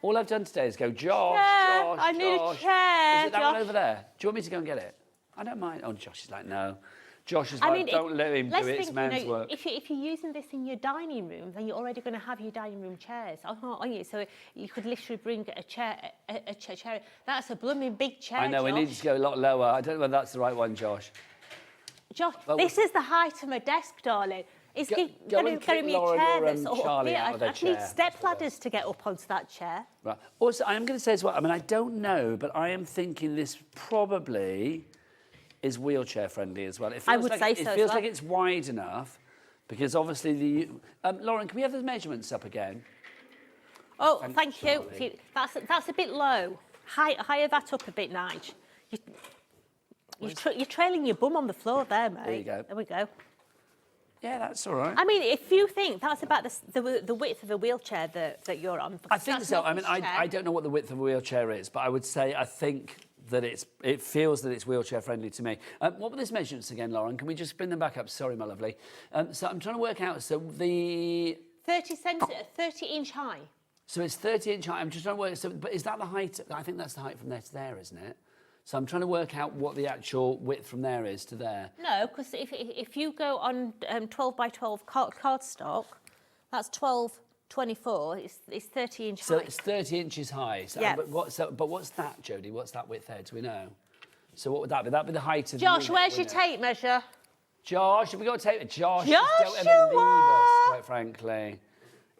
Speaker 3: All I've done today is go, Josh,
Speaker 15: I need a chair.
Speaker 3: Is it that one over there? Do you want me to go and get it? I don't mind. Oh, Josh is like, no. Josh is like, don't let him do it, it's man's work.
Speaker 15: If you're using this in your dining room, then you're already going to have your dining room chairs, aren't you? So you could literally bring a chair. That's a blooming big chair,
Speaker 3: I know,
Speaker 15: Josh.
Speaker 3: we need to go a lot lower. I don't know whether that's the right one, Josh.
Speaker 15: Josh, this is the height of my desk, darling. It's going to carry me a chair that's up here. I need step ladders to get up onto that chair.
Speaker 3: Right. Also, I am going to say as well, I mean, I don't know, but I am thinking this probably... is wheelchair friendly as well. It feels it feels like it's wide enough because obviously the... Lauren, can we have the measurements up again?
Speaker 15: Oh, thank you. That's a bit low. Higher that up a bit, Nige. You're trailing your bum on the floor there, mate.
Speaker 3: There you go.
Speaker 15: There we go.
Speaker 3: Yeah, that's all right.
Speaker 15: I mean, if you think that's about the width of a wheelchair that you're on...
Speaker 3: I think so. I mean, I don't know what the width of a wheelchair is, but I would say I think... that it feels that it's wheelchair friendly to me. What were these measurements again, Lauren? Can we just bring them back up? Sorry, my lovely. So I'm trying to work out, so the...
Speaker 15: 30-inch high.
Speaker 3: So it's 30-inch high. I'm just trying to work, but is that the height? I think that's the height from there to there, isn't it? So I'm trying to work out what the actual width from there is to there.
Speaker 15: No, because if you go on 12 by 12 cardstock, that's 12/24. It's 30-inch high.
Speaker 3: So it's 30 inches high. So,
Speaker 15: yeah.
Speaker 3: But what's that, Jodie? What's that width there? Do we know? So what would that be? That'd be the height of
Speaker 15: Josh,
Speaker 3: the unit,
Speaker 15: where's your tape measure?
Speaker 3: Josh, have we got a tape? Josh,
Speaker 15: Josh,
Speaker 3: don't ever leave us, quite frankly.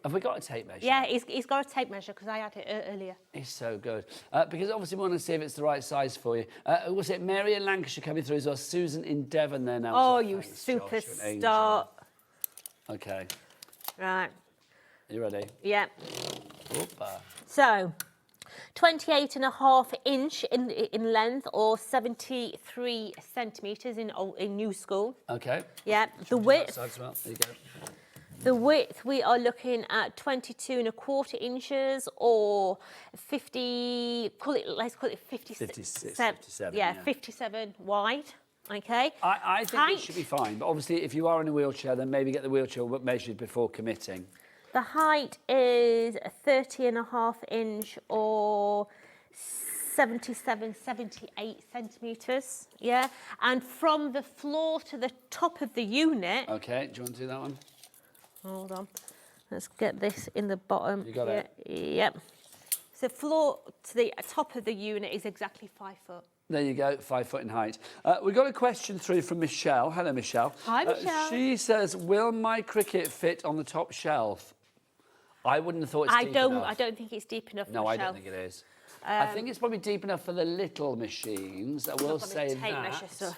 Speaker 3: Have we got a tape measure?
Speaker 15: Yeah, he's got a tape measure because I had it earlier.
Speaker 3: It's so good. Because obviously we want to see if it's the right size for you. Was it Mary in Lancashire coming through as well? Susan in Devon there now.
Speaker 15: Oh, you superstar.
Speaker 3: Okay.
Speaker 15: Right.
Speaker 3: You ready?
Speaker 15: Yeah.
Speaker 3: Opa.
Speaker 15: So, 28.5 inch in length or 73 centimetres in new school.
Speaker 3: Okay.
Speaker 15: Yeah. The width.
Speaker 3: There you go.
Speaker 15: The width, we are looking at 22.25 inches or 50, let's call it 57. Yeah, 57 wide, okay?
Speaker 3: I think it should be fine, but obviously if you are in a wheelchair, then maybe get the wheelchair measured before committing.
Speaker 15: The height is 30.5 inch or 77, 78 centimetres, yeah? And from the floor to the top of the unit...
Speaker 3: Okay, do you want to do that one?
Speaker 15: Hold on. Let's get this in the bottom.
Speaker 3: You got it?
Speaker 15: Yep. So floor to the top of the unit is exactly 5 foot.
Speaker 3: There you go, 5 foot in height. We've got a question through from Michelle. Hello, Michelle.
Speaker 15: Hi, Michelle.
Speaker 3: She says, will my cricket fit on the top shelf? I wouldn't have thought it's deep enough.
Speaker 15: I don't think it's deep enough,
Speaker 3: No,
Speaker 15: Michelle.
Speaker 3: I don't think it is. I think it's probably deep enough for the little machines. I will say that.
Speaker 15: Measure, so.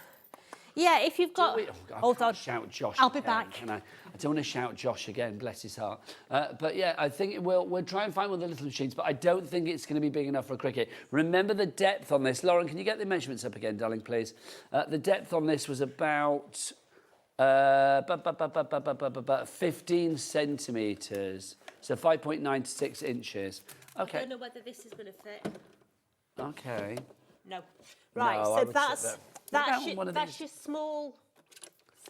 Speaker 15: Yeah, if you've got...
Speaker 3: Hold on. Shout Josh.
Speaker 15: I'll be back.
Speaker 3: I don't want to shout Josh again, bless his heart. But yeah, I think we'll try and find one of the little machines, but I don't think it's going to be big enough for a cricket. Remember the depth on this. Lauren, can you get the measurements up again, darling, please? The depth on this was about 15 centimetres. So 5.9 to 6 inches. Okay.
Speaker 15: I don't know whether this is going to fit.
Speaker 3: Okay.
Speaker 15: No. Right,
Speaker 3: no,
Speaker 15: so that's your small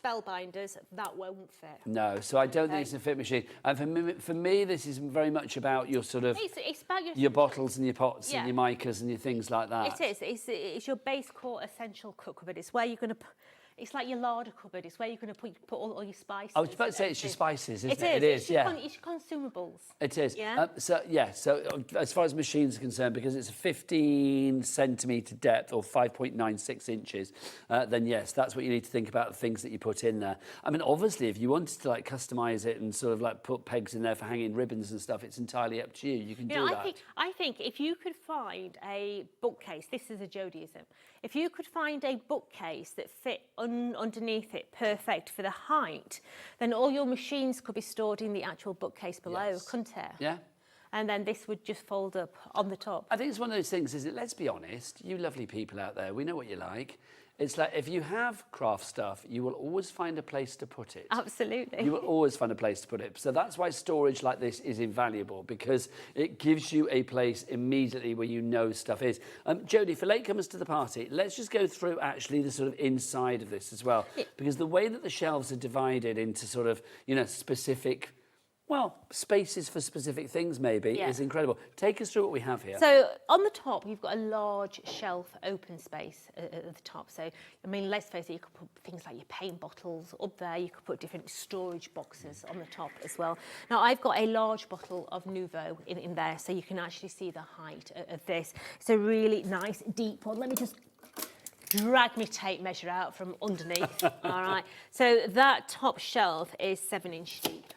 Speaker 15: spellbinders, that won't fit.
Speaker 3: No, so I don't think it's a fit machine. And for me, this is very much about your sort of
Speaker 15: It's about
Speaker 3: your bottles and your pots
Speaker 15: Yeah.
Speaker 3: and your micas and your things like that.
Speaker 15: It is. It's your base core essential cook cupboard. It's where you're going to. It's like your larder cupboard. It's where you're going to put all your spices.
Speaker 3: I was about to say it's your spices, isn't it?
Speaker 15: It is. It's your consumables.
Speaker 3: It is.
Speaker 15: Yeah.
Speaker 3: So as far as machines are concerned, because it's a 15 centimetre depth or 5.96 inches, then yes, that's what you need to think about, the things that you put in there. I mean, obviously, if you wanted to like customise it and sort of like put pegs in there for hanging ribbons and stuff, it's entirely up to you. You can do that.
Speaker 15: I think if you could find a bookcase, this is a Jodieism. If you could find a bookcase that fit underneath it, perfect for the height, then all your machines could be stored in the actual bookcase below, couldn't it?
Speaker 3: Yeah.
Speaker 15: And then this would just fold up on the top.
Speaker 3: I think it's one of those things, is it? Let's be honest, you lovely people out there, we know what you like. It's like if you have craft stuff, you will always find a place to put it.
Speaker 15: Absolutely.
Speaker 3: You will always find a place to put it. So that's why storage like this is invaluable, because it gives you a place immediately where you know stuff is. Jodie, for latecomers to the party, let's just go through actually the sort of inside of this as well. Yeah. Because the way that the shelves are divided into sort of, you know, specific, well, spaces for specific things maybe is incredible. Take us through what we have here.
Speaker 15: So on the top, you've got a large shelf open space at the top. So, I mean, let's face it, you could put things like your paint bottles up there. You could put different storage boxes on the top as well. Now, I've got a large bottle of Nouveau in there, so you can actually see the height of this. It's a really nice, deep one. Let me just drag my tape measure out from underneath. All right. So that top shelf is 7-inch deep.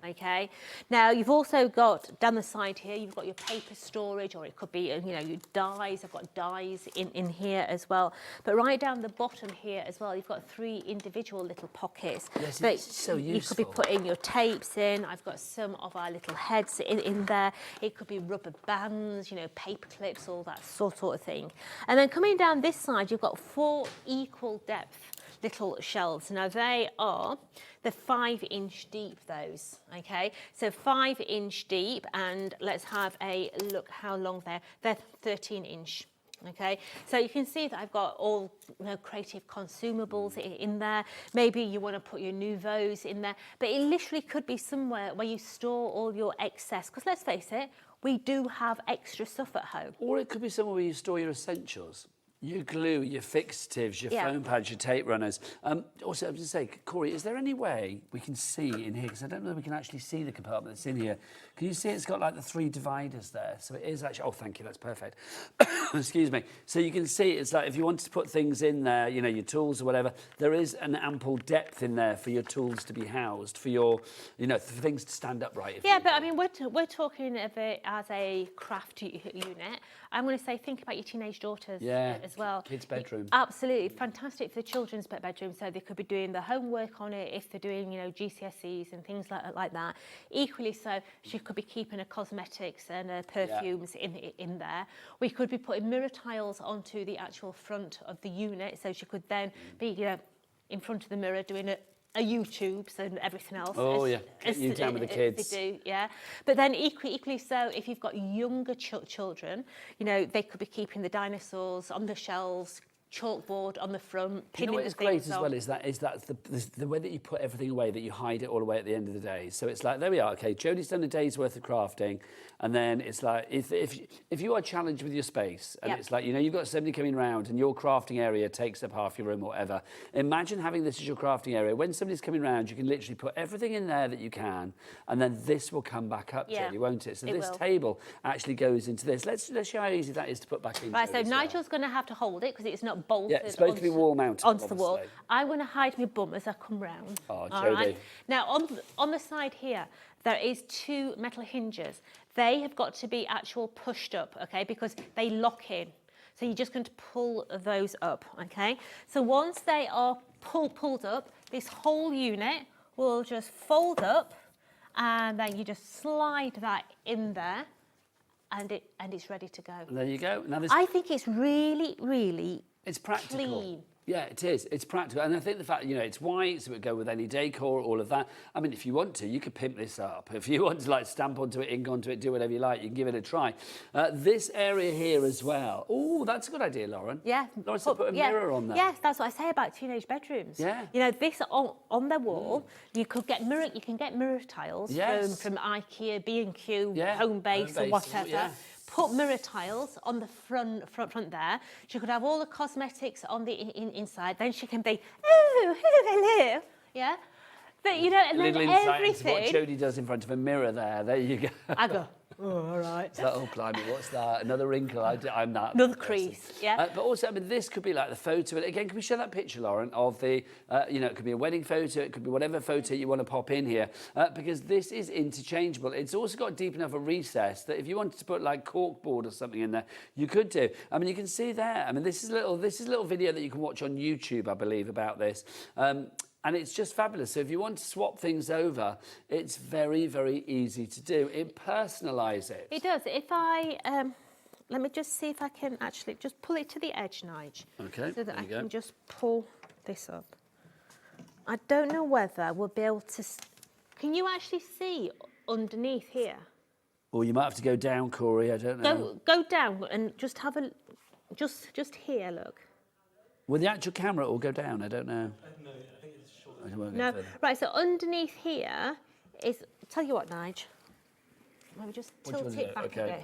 Speaker 15: Okay. Now you've also got down the side here, you've got your paper storage, or it could be, you know, your dies. I've got dies in here as well. But right down the bottom here as well, you've got 3 individual little pockets.
Speaker 3: Yes,
Speaker 15: that
Speaker 3: it's so useful.
Speaker 15: You could be putting your tapes in. I've got some of our little heads in there. It could be rubber bands, you know, paper clips, all that sort of thing. And then coming down this side, you've got 4 equal depth little shelves. Now they are the 5-inch deep, those, okay? So 5-inch deep, and let's have a look how long they're 13-inch. Okay, so you can see that I've got all, you know, creative consumables in there. Maybe you want to put your Nouveaux in there, but it literally could be somewhere where you store all your excess, because let's face it, we do have extra stuff at home.
Speaker 3: Or it could be somewhere where you store your essentials. Your glue, your fixatives, your foam pads, your tape runners. Also, I was going to say, Corey, is there any way we can see in here, because I don't know if we can actually see the compartment that's in here. Can you see it's got like the 3 dividers there? So it is actually, oh, thank you, that's perfect. Excuse me. So you can see it's like if you wanted to put things in there, you know, your tools or whatever, there is an ample depth in there for your tools to be housed, for your, you know, for things to stand upright.
Speaker 15: Yeah, but I mean, we're talking of it as a craft unit. I'm going to say, think about your teenage daughters as well.
Speaker 3: Kids' bedroom.
Speaker 15: Absolutely, fantastic for the children's bedroom. So they could be doing the homework on it if they're doing, you know, GCSEs and things like that. Equally so, she could be keeping her cosmetics and her perfumes in there. We could be putting mirror tiles onto the actual front of the unit, so she could then be, you know, in front of the mirror doing a YouTubes and everything else.
Speaker 3: Oh, yeah. Get you down with the kids.
Speaker 15: They do, yeah. But then equally so, if you've got younger children, you know, they could be keeping the dinosaurs on the shelves, chalkboard on the front,
Speaker 3: You know
Speaker 15: pinning
Speaker 3: what
Speaker 15: the
Speaker 3: is great
Speaker 15: things
Speaker 3: as
Speaker 15: on.
Speaker 3: well is that the way that you put everything away, that you hide it all away at the end of the day. So it's like, there we are, okay, Jodie's done a day's worth of crafting, and then it's like, if you are challenged with your space, and it's like, you know, you've got somebody coming round and your crafting area takes up half your room or whatever, imagine having this as your crafting area. When somebody's coming round, you can literally put everything in there that you can, and then this will come back up, Jodie, won't it? So this table actually goes into this. Let's show how easy that is to put back in.
Speaker 15: Right, so Nigel's going to have to hold it because it's not bolted.
Speaker 3: Yeah, it's supposed to be wall mounted
Speaker 15: onto the wall. I'm going to hide my bum as I come round.
Speaker 3: Oh,
Speaker 15: all
Speaker 3: Jodie.
Speaker 15: right. Now on the side here, there is 2 metal hinges. They have got to be actual pushed up, okay, because they lock in. So you're just going to pull those up, okay. So once they are pulled up, this whole unit will just fold up, and then you just slide that in there, and it's ready to go.
Speaker 3: There you go. Now
Speaker 15: I think it's really, really
Speaker 3: it's practical.
Speaker 15: clean.
Speaker 3: Yeah, it is. It's practical. And I think the fact, you know, it's white, so it would go with any decor, all of that. I mean, if you want to, you could pimp this up. If you want to, like, stamp onto it, ink onto it, do whatever you like, you can give it a try. This area here as well. Oh, that's a good idea, Lauren.
Speaker 15: Yeah.
Speaker 3: Lauren said put a mirror on there.
Speaker 15: Yes, that's what I say about teenage bedrooms.
Speaker 3: Yeah.
Speaker 15: You know, this on their wall, you can get mirror tiles from IKEA, B&Q, Home Base or whatever.
Speaker 3: Yeah.
Speaker 15: Put mirror tiles on the front there. She could have all the cosmetics on the inside. Then she can be, oh, hello, yeah. But you know, and then
Speaker 3: little insight
Speaker 15: everything.
Speaker 3: into what Jodie does in front of a mirror there. There you go.
Speaker 15: I go, oh, all right.
Speaker 3: It's like, oh, blimey, what's that? Another wrinkle. I'm that.
Speaker 15: Another
Speaker 3: person.
Speaker 15: crease, yeah.
Speaker 3: But also, I mean, this could be like the photo. And again, can we show that picture, Lauren, of the, you know, it could be a wedding photo, it could be whatever photo you want to pop in here, because this is interchangeable. It's also got deep enough a recess that if you wanted to put like corkboard or something in there, you could do. I mean, you can see there. I mean, this is a little video that you can watch on YouTube, I believe, about this. And it's just fabulous. So if you want to swap things over, it's very, very easy to do. It personalises it.
Speaker 15: It does. If I, let me just see if I can actually just pull it to the edge, Nige.
Speaker 3: Okay,
Speaker 15: So that I
Speaker 3: go.
Speaker 15: can just pull this up. I don't know whether we'll be able to, can you actually see underneath here?
Speaker 3: Or you might have to go down, Corey, I don't know.
Speaker 15: Go down and just have a, just here, look.
Speaker 3: Will the actual camera all go down? I don't know.
Speaker 2: No, I think it's short.
Speaker 15: No, right, so underneath here is, tell you what, Nige, let me just tilt it back a bit.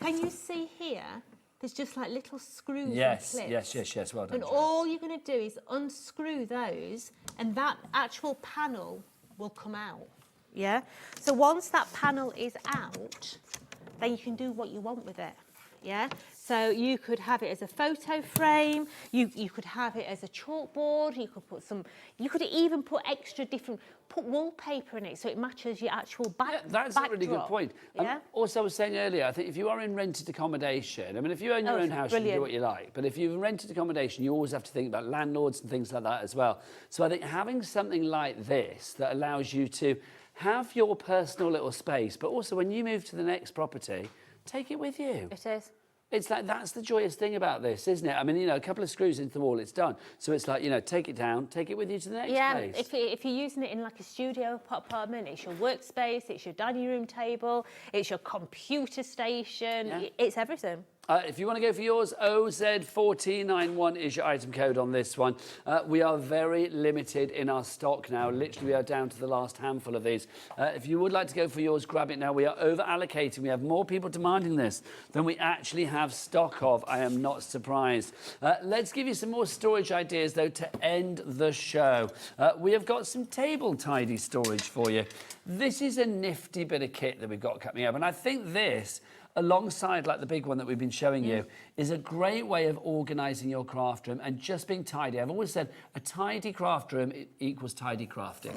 Speaker 15: Can you see here, there's just like little screws and clips?
Speaker 3: Yes, well done.
Speaker 15: And all you're going to do is unscrew those and that actual panel will come out, yeah? So once that panel is out, then you can do what you want with it, yeah? So you could have it as a photo frame, you could have it as a chalkboard, you could even put put wallpaper in it so it matches your actual backdrop.
Speaker 3: That's a really good point.
Speaker 15: Yeah?
Speaker 3: Also, I was saying earlier, I think if you are in rented accommodation, I mean, if you own your own house, you can do what you like. But if you've rented accommodation, you always have to think about landlords and things like that as well. So I think having something like this that allows you to have your personal little space, but also when you move to the next property, take it with you.
Speaker 15: It is.
Speaker 3: It's like, that's the joyous thing about this, isn't it? I mean, you know, a couple of screws into the wall, it's done. So it's like, you know, take it down, take it with you to the next place.
Speaker 15: If you're using it in like a studio apartment, it's your workspace, it's your dining room table, it's your computer station, it's everything.
Speaker 3: If you want to go for yours, OZ1491 is your item code on this one. We are very limited in our stock now. Literally, we are down to the last handful of these. If you would like to go for yours, grab it now. We are over-allocating. We have more people demanding this than we actually have stock of. I am not surprised. Let's give you some more storage ideas, though, to end the show. We have got some table tidy storage for you. This is a nifty bit of kit that we've got coming up, and I think this, alongside like the big one that we've been showing you, is a great way of organising your craft room and just being tidy. I've always said a tidy craft room equals tidy crafting.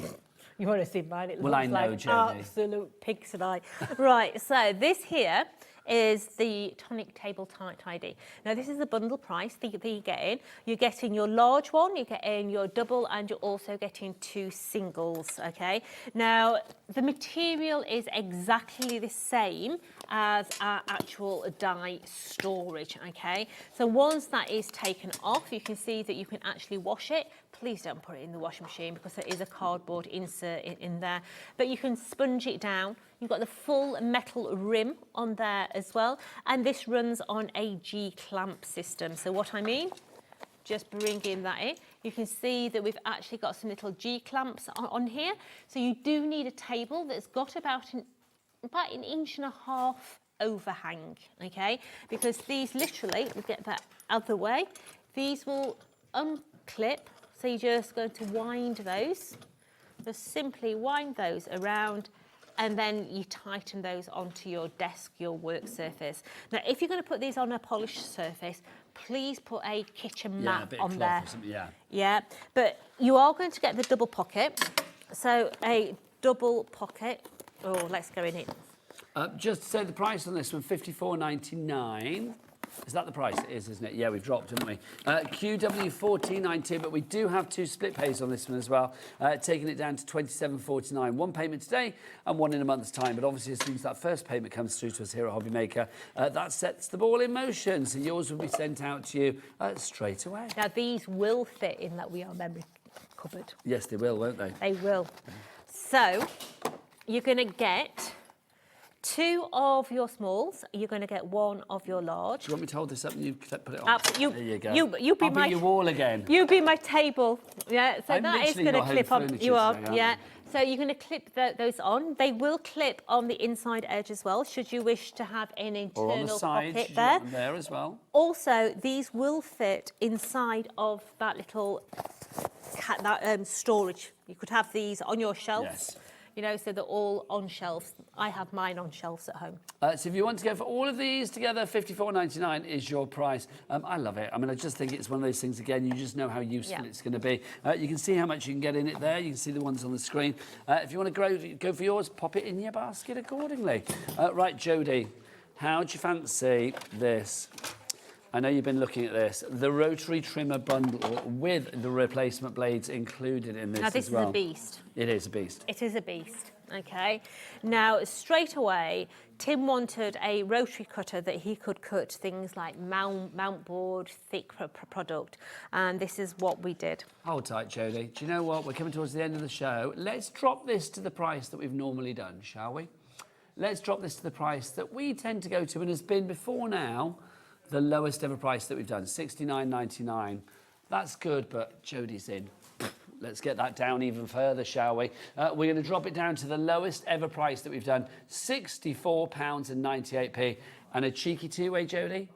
Speaker 15: You want to see mine? It
Speaker 3: Well,
Speaker 15: looks
Speaker 3: I know,
Speaker 15: like
Speaker 3: Jodie.
Speaker 15: absolute pigs and I. Right, so this here is the Tonic Table Tidy. Now, this is the bundle price that you get in. You're getting your large one, you're getting your double, and you're also getting 2 singles, okay? Now, the material is exactly the same as our actual die storage, okay? So once that is taken off, you can see that you can actually wash it. Please don't put it in the washing machine because there is a cardboard insert in there. But you can sponge it down. You've got the full metal rim on there as well. And this runs on a G-clamp system. So what I mean, just bringing that in, you can see that we've actually got some little G-clamps on here. So you do need a table that's got about an 1.5 inches overhang, okay? Because these literally, we'll get that out of the way, these will unclip. So you're just going to wind those, just simply wind those around, and then you tighten those onto your desk, your work surface. Now, if you're going to put these on a polished surface, please put a kitchen mat
Speaker 3: a bit
Speaker 15: on
Speaker 3: of
Speaker 15: there.
Speaker 3: cloth or something,
Speaker 15: Yeah, but you are going to get the double pocket. So a double pocket. Oh, let's go in it.
Speaker 3: Just to say the price on this one, $54.99. Is that the price? It is, isn't it? Yeah, we've dropped, haven't we? QW 14.92, but we do have 2 split pays on this one as well, taking it down to 27.49. 1 payment today and 1 in a month's time. But obviously, as soon as that first payment comes through to us here at HobbyMaker, that sets the ball in motion. So yours will be sent out to you straight away.
Speaker 15: Now, these will fit in that We Are Memory cupboard.
Speaker 3: Yes, they will, won't they?
Speaker 15: They will. So you're going to get 2 of your smalls. You're going to get 1 of your large.
Speaker 3: Do you want me to hold this up and you put it on?
Speaker 15: You,
Speaker 3: there you go.
Speaker 15: You be
Speaker 3: I'll
Speaker 15: my
Speaker 3: be your wall again.
Speaker 15: You be my table. Yeah. So
Speaker 3: I'm
Speaker 15: that is
Speaker 3: literally
Speaker 15: going to clip on.
Speaker 3: furniture
Speaker 15: You are.
Speaker 3: today, aren't
Speaker 15: Yeah.
Speaker 3: I?
Speaker 15: So you're going to clip those on. They will clip on the inside edge as well, should you wish to have an internal
Speaker 3: Or on the side,
Speaker 15: pocket
Speaker 3: you
Speaker 15: there.
Speaker 3: want them there as well.
Speaker 15: Also, these will fit inside of that little storage. You could have these on your shelves.
Speaker 3: Yes.
Speaker 15: You know, so they're all on shelves. I have mine on shelves at home.
Speaker 3: So if you want to go for all of these together, £54.99 is your price. I love it. I mean, I just think it's one of those things, again, you just know how useful it's going to be. You can see how much you can get in it there. You can see the ones on the screen. If you want to go for yours, pop it in your basket accordingly. Right, Jodie, how do you fancy this? I know you've been looking at this. The rotary trimmer bundle with the replacement blades included in this as well.
Speaker 15: Now, this is a beast.
Speaker 3: It is a beast.
Speaker 15: It is a beast, okay? Now, straight away, Tim wanted a rotary cutter that he could cut things like mount board, thick product, and this is what we did.
Speaker 3: Hold tight, Jodie. Do you know what? We're coming towards the end of the show. Let's drop this to the price that we've normally done, shall we? Let's drop this to the price that we tend to go to and has been before now the lowest ever price that we've done, $69.99. That's good, but Jodie's in. Let's get that down even further, shall we? We're going to drop it down to the lowest ever price that we've done, £64.98. And a cheeky two-way, Jodie?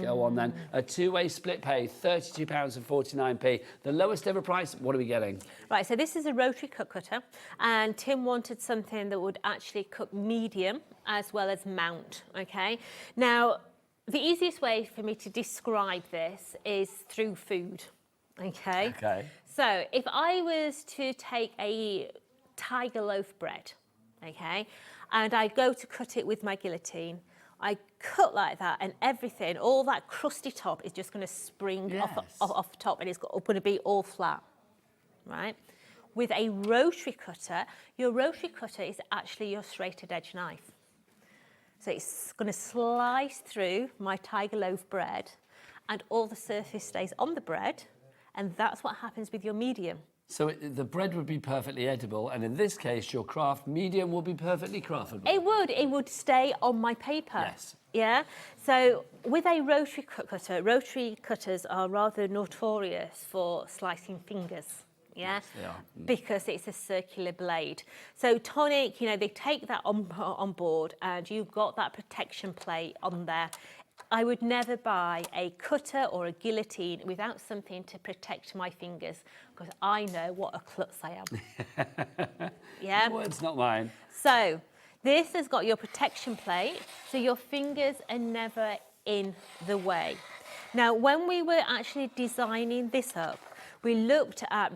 Speaker 3: Go on then. A two-way split pay, £32.49. The lowest ever price, what are we getting?
Speaker 15: Right, so this is a rotary cut cutter, and Tim wanted something that would actually cut medium as well as mount, okay? Now, the easiest way for me to describe this is through food, okay?
Speaker 3: Okay.
Speaker 15: So if I was to take a tiger loaf bread, okay, and I go to cut it with my guillotine, I cut like that and everything, all that crusty top is just going to spring off the top and it's going to be all flat, right? With a rotary cutter, your rotary cutter is actually your straighted edge knife. So it's going to slice through my tiger loaf bread and all the surface stays on the bread, and that's what happens with your medium.
Speaker 3: So the bread would be perfectly edible, and in this case, your craft medium will be perfectly craftable.
Speaker 15: It would stay on my paper.
Speaker 3: Yes.
Speaker 15: Yeah? So with a rotary cutter, rotary cutters are rather notorious for slicing fingers. Yeah,
Speaker 3: yes, they are.
Speaker 15: Because it's a circular blade. So Tonic, you know, they take that on board and you've got that protection plate on there. I would never buy a cutter or a guillotine without something to protect my fingers because I know what a klutz I am. Yeah?
Speaker 3: Your words, not mine.
Speaker 15: So this has got your protection plate, so your fingers are never in the way. Now, when we were actually designing this up, we looked at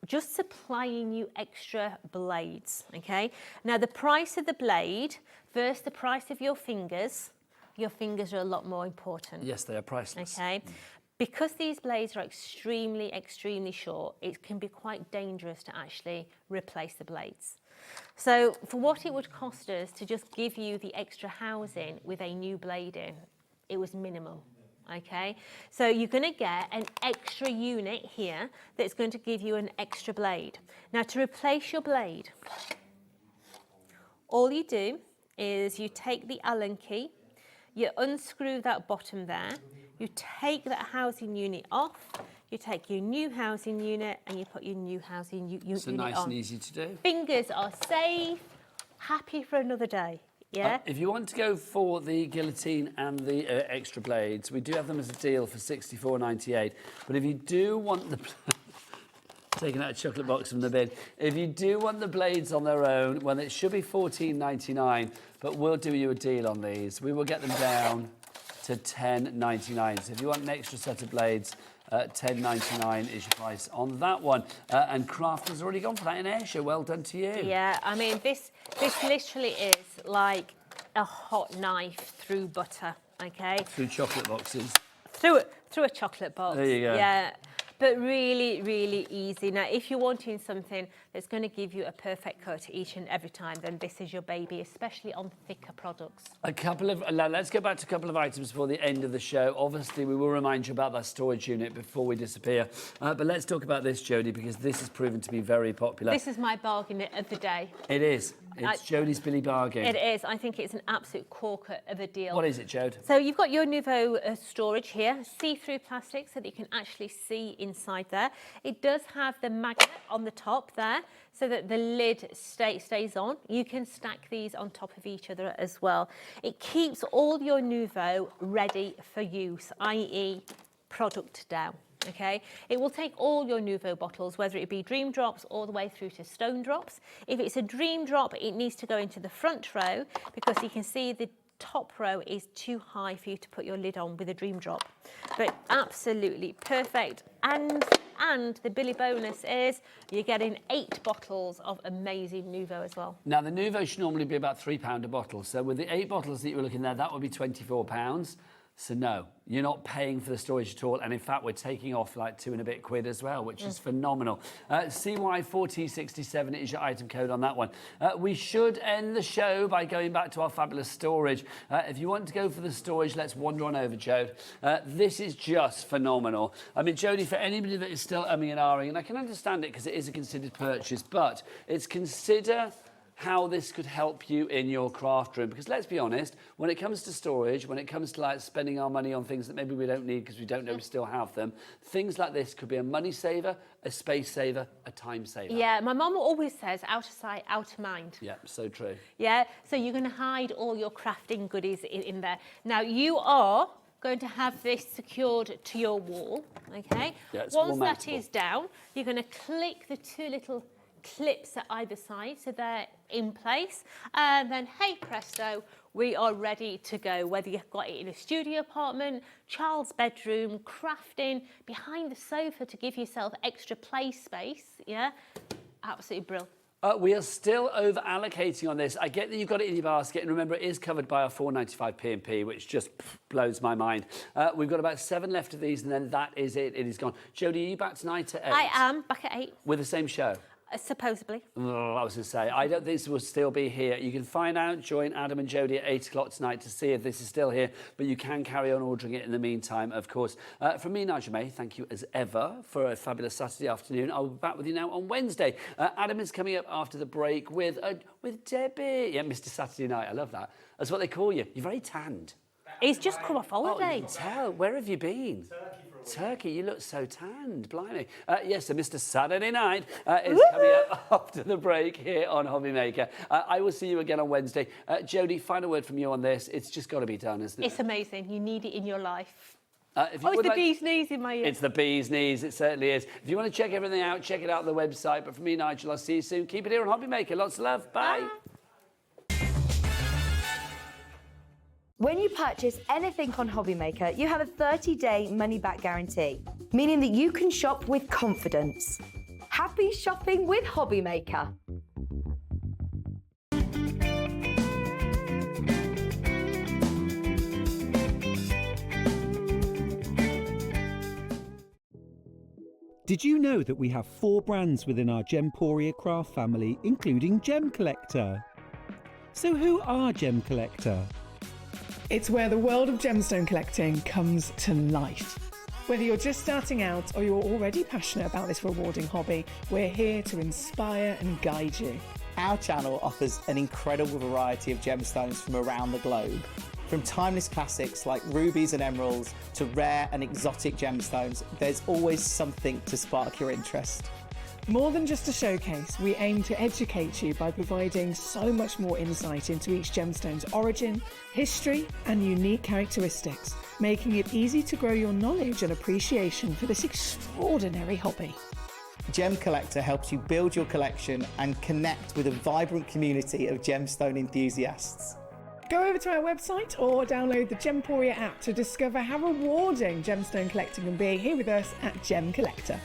Speaker 15: just supplying you extra blades, okay? Now, the price of the blade versus the price of your fingers are a lot more important.
Speaker 3: Yes, they are priceless.
Speaker 15: Okay? Because these blades are extremely, extremely short, it can be quite dangerous to actually replace the blades. So for what it would cost us to just give you the extra housing with a new blade in, it was minimal. Okay, so you're going to get an extra unit here that's going to give you an extra blade. Now, to replace your blade, all you do is you take the Allen key, you unscrew that bottom there, you take that housing unit off, you take your new housing unit and you put your new housing unit on.
Speaker 3: So nice and easy to do.
Speaker 15: Fingers are safe, happy for another day. Yeah.
Speaker 3: If you want to go for the guillotine and the extra blades, we do have them as a deal for $64.98. But if you do want the... taking out a chocolate box from the bin. If you do want the blades on their own, well, it should be $14.99, but we'll do you a deal on these. We will get them down to $10.99. So if you want an extra set of blades, $10.99 is your price on that one. And Craft has already gone for that in Ayrshire. Well done to you.
Speaker 15: Yeah, I mean, this literally is like a hot knife through butter.
Speaker 11: okay?
Speaker 3: Through chocolate boxes.
Speaker 11: Through a chocolate box.
Speaker 3: There you go.
Speaker 11: Yeah. But really, really easy. Now, if you're wanting something that's going to give you a perfect cut each and every time, then this is your baby, especially on thicker products.
Speaker 3: Let's go back to a couple of items before the end of the show. Obviously, we will remind you about that storage unit before we disappear. But let's talk about this, Jodie, because this has proven to be very popular.
Speaker 11: This is my bargain of the day.
Speaker 3: It is. It's Jodie's Billy Bargain.
Speaker 11: It is. I think it's an absolute corker of a deal.
Speaker 3: What is it, Jode?
Speaker 11: So you've got your Nouveau storage here, see-through plastic so that you can actually see inside there. It does have the magnet on the top there so that the lid stays on. You can stack these on top of each other as well. It keeps all your Nouveau ready for use, i.e. product down. Okay, it will take all your Nouveau bottles, whether it be Dream Drops all the way through to Stone Drops. If it's a Dream Drop, it needs to go into the front row because you can see the top row is too high for you to put your lid on with a Dream Drop. But absolutely perfect. And the Billy bonus is you're getting 8 bottles of amazing Nouveau as well.
Speaker 3: Now, the Nouveau should normally be about £3 a bottle. So with the 8 bottles that you were looking there, that would be £24. So no, you're not paying for the storage at all. And in fact, we're taking off like 2 and a bit quid as well, which is phenomenal. CY4T67 is your item code on that one. We should end the show by going back to our fabulous storage. If you want to go for the storage, let's wander on over, Jode. This is just phenomenal. I mean, Jodie, for anybody that is still umming and ahhing, and I can understand it because it is a considered purchase, but it's consider how this could help you in your craft room. Because let's be honest, when it comes to storage, when it comes to like spending our money on things that maybe we don't need because we don't know we still have them, things like this could be a money saver, a space saver, a time saver.
Speaker 11: Yeah, my mum always says out of sight, out of mind.
Speaker 3: Yeah, so true.
Speaker 11: Yeah, so you're going to hide all your crafting goodies in there. Now, you are going to have this secured to your wall, okay?
Speaker 3: Yeah, it's
Speaker 11: Once that
Speaker 3: wall-mountable.
Speaker 11: is down, you're going to click the 2 little clips at either side so they're in place, and then hey presto, we are ready to go. Whether you've got it in a studio apartment, child's bedroom, crafting, behind the sofa to give yourself extra play space, yeah, absolutely brilliant.
Speaker 3: We are still over allocating on this. I get that you've got it in your basket, and remember it is covered by our £4.95 P&P, which just blows my mind. We've got about 7 left of these, and then that is it. It is gone. Jodie, are you back tonight at 8?
Speaker 11: I am back at 8.
Speaker 3: With the same show?
Speaker 11: Supposedly.
Speaker 3: Oh, I was going to say, I don't think this will still be here. You can find out, join Adam and Jodie at 8 o'clock tonight to see if this is still here, but you can carry on ordering it in the meantime, of course. From me, Nigel May, thank you as ever for a fabulous Saturday afternoon. I'll be back with you now on Wednesday. Adam is coming up after the break with Debbie. Yeah, Mr. Saturday Night, I love that. That's what they call you. You're very tanned.
Speaker 11: He's just come off holiday.
Speaker 3: Oh, you can tell. Where have you been? Turkey, you look so tanned, blimey. Yes, so Mr. Saturday Night is coming up after the break here on HobbyMaker. I will see you again on Wednesday. Jodie, final word from you on this. It's just got to be done, isn't it?
Speaker 11: It's amazing. You need it in your life.
Speaker 3: It's
Speaker 11: the bee's knees in my ear.
Speaker 3: It's the bee's knees, it certainly is. If you want to check everything out, check it out on the website. But from me, Nigel, I'll see you soon. Keep it here on HobbyMaker. Lots of love. Bye.
Speaker 12: When you purchase anything on HobbyMaker, you have a 30-day money-back guarantee, meaning that you can shop with confidence. Happy shopping with HobbyMaker.
Speaker 16: Did you know that we have 4 brands within our Gemporia craft family, including Gem Collector? So who are Gem Collector?
Speaker 17: It's where the world of gemstone collecting comes to life. Whether you're just starting out or you're already passionate about this rewarding hobby, we're here to inspire and guide you.
Speaker 18: Our channel offers an incredible variety of gemstones from around the globe. From timeless classics like rubies and emeralds to rare and exotic gemstones, there's always something to spark your interest.
Speaker 17: More than just a showcase, we aim to educate you by providing so much more insight into each gemstone's origin, history, and unique characteristics, making it easy to grow your knowledge and appreciation for this extraordinary hobby.
Speaker 18: Gem Collector helps you build your collection and connect with a vibrant community of gemstone enthusiasts.
Speaker 17: Go over to our website or download the Gemporia app to discover how rewarding gemstone collecting can be here with us at Gem Collector.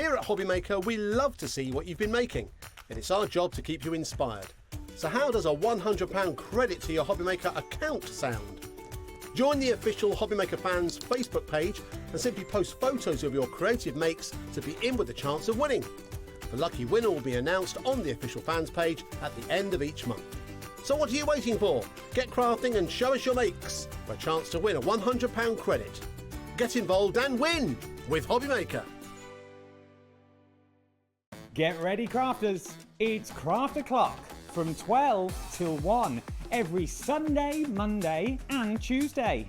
Speaker 13: Here at HobbyMaker, we love to see what you've been making, and it's our job to keep you inspired. So how does a £100 credit to your HobbyMaker account sound? Join the official HobbyMaker fans Facebook page and simply post photos of your creative makes to be in with a chance of winning. The lucky winner will be announced on the official fans page at the end of each month. So what are you waiting for? Get crafting and show us your makes for a chance to win a £100 credit. Get involved and win with HobbyMaker.
Speaker 19: Get ready, crafters. It's Craft O'Clock from 12 till 1 every Sunday, Monday and Tuesday.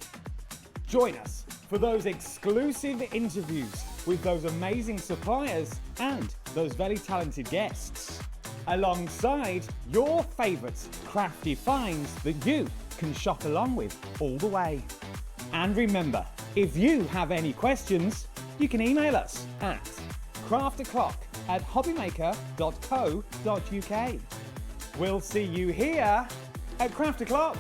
Speaker 19: Join us for those exclusive interviews with those amazing suppliers and those very talented guests, alongside your favourite crafty finds that you can shop along with all the way. And remember, if you have any questions, you can email us at craftoclock@hobbymaker.co.uk. We'll see you here at Craft O'Clock.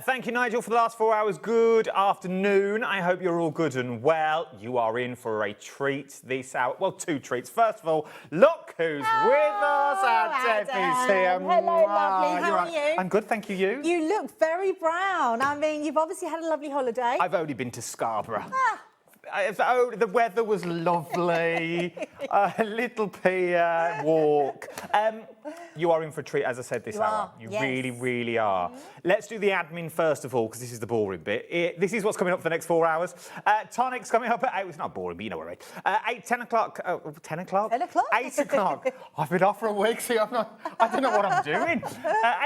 Speaker 19: Thank you, Nigel, for the last 4 hours. Good afternoon. I hope you're all good and well. You are in for a treat this hour. Well, two treats. First of all, look who's with us. Our Debbie's here.
Speaker 4: Hello, lovely. How are you?
Speaker 19: I'm good, thank you. You?
Speaker 4: You look very brown. I mean, you've obviously had a lovely holiday.
Speaker 19: I've only been to Scarborough. The weather was lovely. A little pier walk. You are in for a treat, as I said, this hour. You really, really are. Let's do the admin first of all, because this is the boring bit. This is what's coming up for the next 4 hours. Tonic's coming up at 8. It's not boring, but you know what I mean. 10 o'clock. 10 o'clock?
Speaker 4: 10 o'clock?
Speaker 19: 8 o'clock. I've been off for a week, see, I don't know what I'm doing.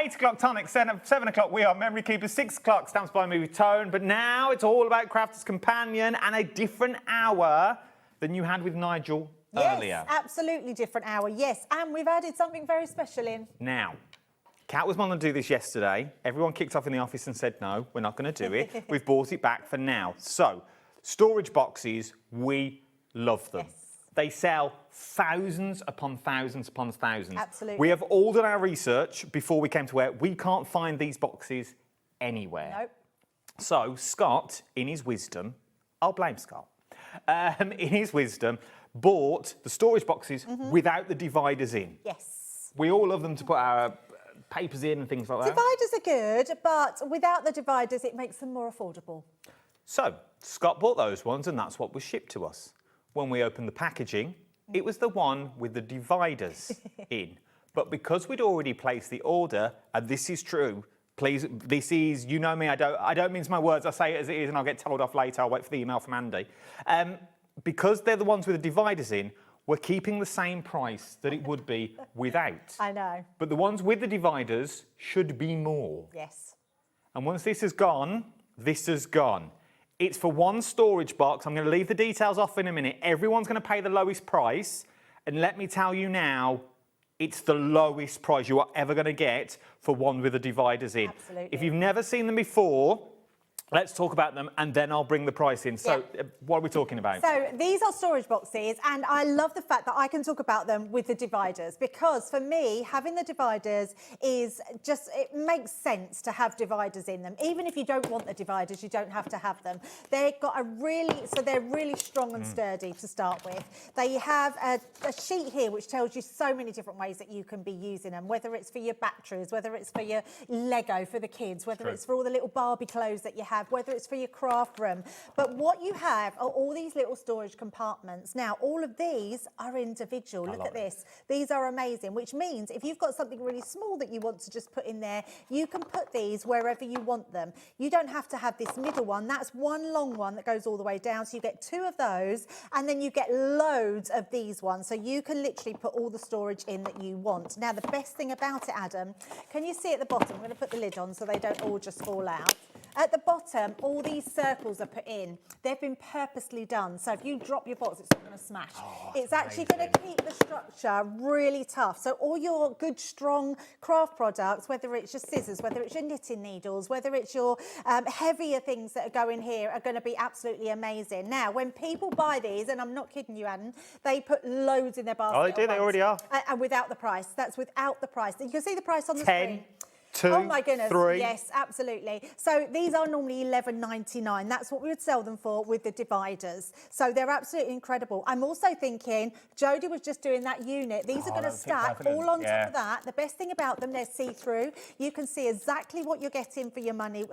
Speaker 19: 8 o'clock, Tonic. 7 o'clock, we are Memory Keepers. 6 o'clock, Stamps by Me with Tone. But now it's all about Crafter's Companion and a different hour than you had with Nigel earlier.
Speaker 4: Yes, absolutely different hour, yes. And we've added something very special in.
Speaker 19: Now, Kat was going to do this yesterday. Everyone kicked off in the office and said, no, we're not going to do it. We've brought it back for now. So, storage boxes, we love them. Yes. They sell thousands upon thousands upon thousands.
Speaker 4: Absolutely.
Speaker 19: We have all done our research before we came to where we can't find these boxes anywhere.
Speaker 4: Nope.
Speaker 19: So, Scott, in his wisdom, I'll blame Scott, in his wisdom, bought the storage boxes without the dividers in.
Speaker 4: Yes.
Speaker 19: We all love them to put our papers in and things like that.
Speaker 4: Dividers are good, but without the dividers, it makes them more affordable.
Speaker 19: So, Scott bought those ones, and that's what was shipped to us. When we opened the packaging, it was the one with the dividers in. But because we'd already placed the order, and this is true, please, this is, you know me, I don't mince my words, I say it as it is and I'll get told off later, I'll wait for the email from Andy. Because they're the ones with the dividers in, we're keeping the same price that it would be without.
Speaker 4: I know.
Speaker 19: But the ones with the dividers should be more.
Speaker 4: Yes.
Speaker 19: And once this has gone, this has gone. It's for one storage box. I'm going to leave the details off in a minute. Everyone's going to pay the lowest price. And let me tell you now, it's the lowest price you are ever going to get for one with the dividers in.
Speaker 4: Absolutely.
Speaker 19: If you've never seen them before, let's talk about them and then I'll bring the price in. So what are we talking about?
Speaker 4: So these are storage boxes and I love the fact that I can talk about them with the dividers because for me, having the dividers is just, it makes sense to have dividers in them. Even if you don't want the dividers, you don't have to have them. They've got a really, so they're really strong and sturdy to start with. They have a sheet here which tells you so many different ways that you can be using them, whether it's for your batteries, whether it's for your Lego for the kids, whether it's for all the little Barbie clothes that you have, whether it's for your craft room. But what you have are all these little storage compartments. Now, all of these are individual. Look at this. These are amazing, which means if you've got something really small that you want to just put in there, you can put these wherever you want them. You don't have to have this middle one. That's one long one that goes all the way down. So you get two of those, and then you get loads of these ones. So you can literally put all the storage in that you want. Now, the best thing about it, Adam, can you see at the bottom? I'm going to put the lid on so they don't all just fall out. At the bottom, all these circles are put in. They've been purposely done. So if you drop your box, it's not going to smash. It's actually going to keep the structure really tough. So all your good, strong craft products, whether it's your scissors, whether it's your knitting needles, whether it's your heavier things that are going here, are going to be absolutely amazing. Now, when people buy these, and I'm not kidding you, Adam, they put loads in their basket.
Speaker 20: Oh, they do. They already are.
Speaker 4: And without the price. That's without the price. You can see the price on the
Speaker 20: 10.
Speaker 4: screen.
Speaker 20: 2,
Speaker 4: oh my goodness,
Speaker 20: 3.
Speaker 4: yes, absolutely. So these are normally $11.99. That's what we would sell them for with the dividers. So they're absolutely incredible. I'm also thinking, Jodie was just doing that unit. These are going to stack all on top of that. The best thing about them, they're see-through. You can see exactly what you're getting for your money.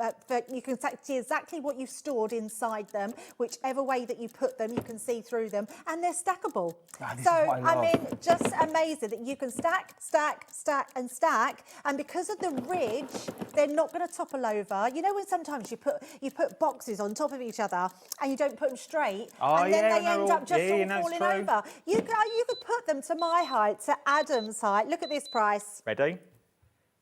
Speaker 4: You can see exactly what you've stored inside them. Whichever way that you put them, you can see through them. And they're stackable. So, I mean, just amazing that you can stack, stack, stack and stack. And because of the ridge, they're not going to topple over. You know when sometimes you put boxes on top of each other and you don't put them straight, and then they end up just all falling over. You could put them to my height, to Adam's height. Look at this price.
Speaker 20: Ready?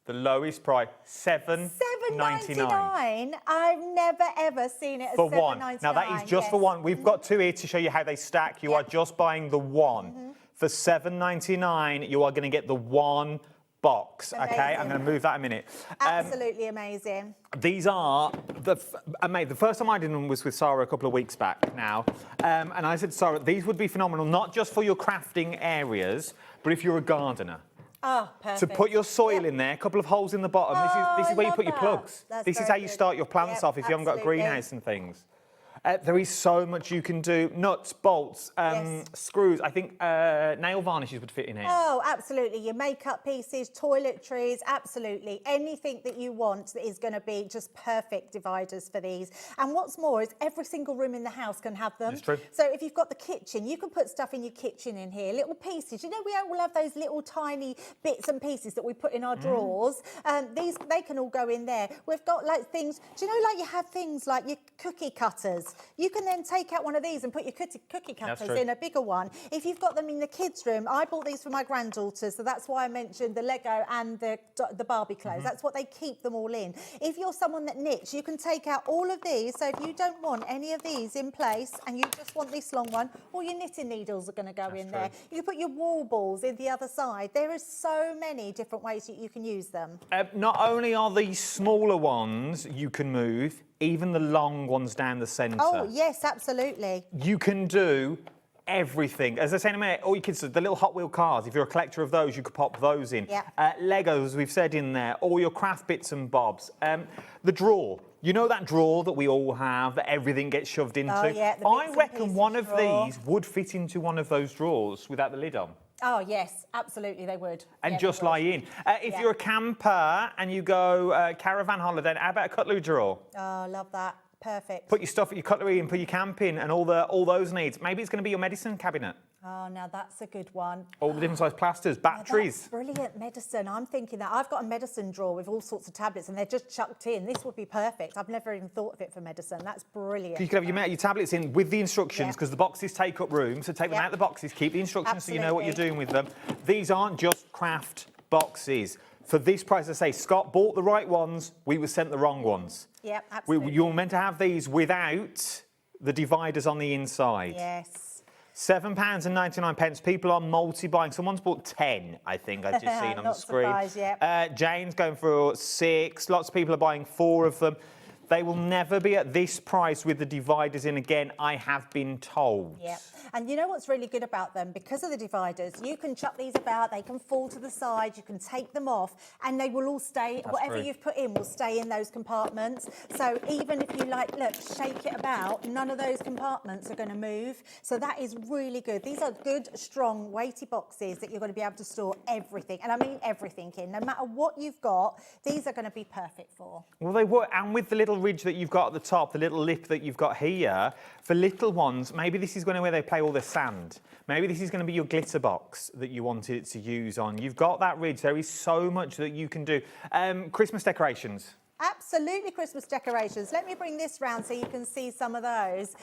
Speaker 20: The lowest price, $7.99.
Speaker 4: I've never ever seen it as
Speaker 20: for one.
Speaker 4: $7.99.
Speaker 20: Now that is just for one. We've got 2 here to show you how they stack. You are just buying the one. For $7.99, you are going to get the one box.
Speaker 4: Amazing.
Speaker 20: Okay, I'm going to move that a minute.
Speaker 4: Absolutely amazing.
Speaker 20: These are the first time I did them was with Sarah a couple of weeks back now, and I said, Sarah, these would be phenomenal, not just for your crafting areas, but if you're a gardener.
Speaker 4: Oh, perfect.
Speaker 20: To put your soil in there, a couple of holes in the bottom. This is where you put your plugs. This is how you start your plants off if you haven't got a greenhouse and things. There is so much you can do. Nuts, bolts, screws. I think nail varnishes would fit in here.
Speaker 4: Oh, absolutely. Your makeup pieces, toiletries, absolutely. Anything that you want that is going to be just perfect dividers for these. And what's more is every single room in the house can have them.
Speaker 20: That's true.
Speaker 4: So if you've got the kitchen, you can put stuff in your kitchen in here, little pieces. You know, we all have those little tiny bits and pieces that we put in our drawers. They can all go in there. We've got like things, do you know, like you have things like your cookie cutters. You can then take out one of these and put your cookie cutters in a bigger one. If you've got them in the kids' room, I bought these for my granddaughters, so that's why I mentioned the Lego and the Barbie clothes. That's what they keep them all in. If you're someone that knits, you can take out all of these. So if you don't want any of these in place and you just want this long one, all your knitting needles are going to go in there. You can put your wall balls in the other side. There are so many different ways that you can use them.
Speaker 20: Not only are these smaller ones you can move, even the long ones down the centre.
Speaker 4: Oh, yes, absolutely.
Speaker 20: You can do everything. As I say in a minute, all you kids, the little Hot Wheel cars, if you're a collector of those, you could pop those in.
Speaker 4: Yeah.
Speaker 20: Legos, we've said in there, all your craft bits and bobs. The drawer. You know that drawer that we all have, that everything gets shoved into?
Speaker 4: Oh, yeah,
Speaker 20: I reckon one of these would fit into one of those drawers without the lid on.
Speaker 4: Oh, yes, absolutely, they would.
Speaker 20: And just lie in. If you're a camper and you go caravan holiday, how about a cutlery drawer?
Speaker 4: Oh, love that. Perfect.
Speaker 20: Put your stuff, your cutlery in, put your camp in, and all those needs. Maybe it's going to be your medicine cabinet.
Speaker 4: Oh, now that's a good one.
Speaker 20: All the different size plasters, batteries.
Speaker 4: That's brilliant medicine. I'm thinking that I've got a medicine drawer with all sorts of tablets and they're just chucked in. This would be perfect. I've never even thought of it for medicine. That's brilliant.
Speaker 20: You could have your tablets in with the instructions because the boxes take up room. So take them out of the boxes, keep the instructions so you know what you're doing with them. These aren't just craft boxes. For this price, I say, Scott bought the right ones, we were sent the wrong ones.
Speaker 4: Yep, absolutely.
Speaker 20: You're meant to have these without the dividers on the inside.
Speaker 4: Yes.
Speaker 20: £7.99. People are multi-buying. Someone's bought 10, I think, I've just seen on the screen.
Speaker 4: Surprised, yep.
Speaker 20: Jane's going for 6. Lots of people are buying 4 of them. They will never be at this price with the dividers in again, I have been told.
Speaker 4: Yeah, and you know what's really good about them? Because of the dividers, you can chuck these about, they can fall to the side, you can take them off, and they will all stay, whatever you've put in will stay in those compartments. So even if you look, shake it about, none of those compartments are going to move. So that is really good. These are good, strong, weighty boxes that you're going to be able to store everything, and I mean everything in. No matter what you've got, these are going to be perfect for.
Speaker 20: Well, they were, and with the little ridge that you've got at the top, the little lip that you've got here, for little ones, maybe this is going to where they play all their sand. Maybe this is going to be your glitter box that you wanted it to use on. You've got that ridge. There is so much that you can do. Christmas decorations.
Speaker 4: Absolutely Christmas decorations. Let me bring this round so you can see some of those.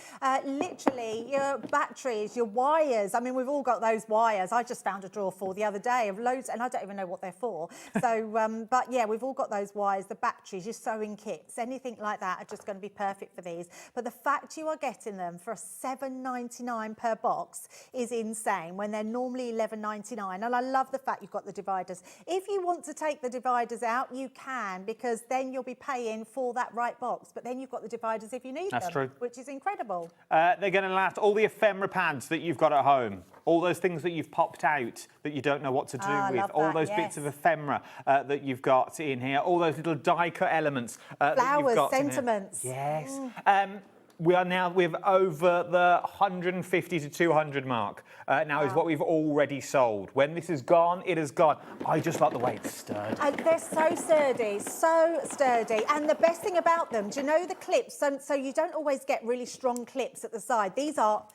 Speaker 4: Literally, your batteries, your wires. I mean, we've all got those wires. I just found a drawer full the other day of loads, and I don't even know what they're for. So, but yeah, we've all got those wires, the batteries, your sewing kits, anything like that are just going to be perfect for these. But the fact you are getting them for $7.99 per box is insane when they're normally $11.99. And I love the fact you've got the dividers. If you want to take the dividers out, you can, because then you'll be paying for that right box, but then you've got the dividers if you need them.
Speaker 20: That's true.
Speaker 4: Which is incredible.
Speaker 20: They're going to last. All the ephemera pads that you've got at home, all those things that you've popped out that you don't know what to do with, all those bits of ephemera that you've got in here, all those little die-cut elements that you've got
Speaker 4: sentiments.
Speaker 20: in here. Yes. We are now with over the 150 to 200 mark. Now is what we've already sold. When this is gone, it is gone. I just like the way it's sturdy.
Speaker 4: They're so sturdy, so sturdy. And the best thing about them, do you know the clips? So you don't always get really strong clips at the side. These are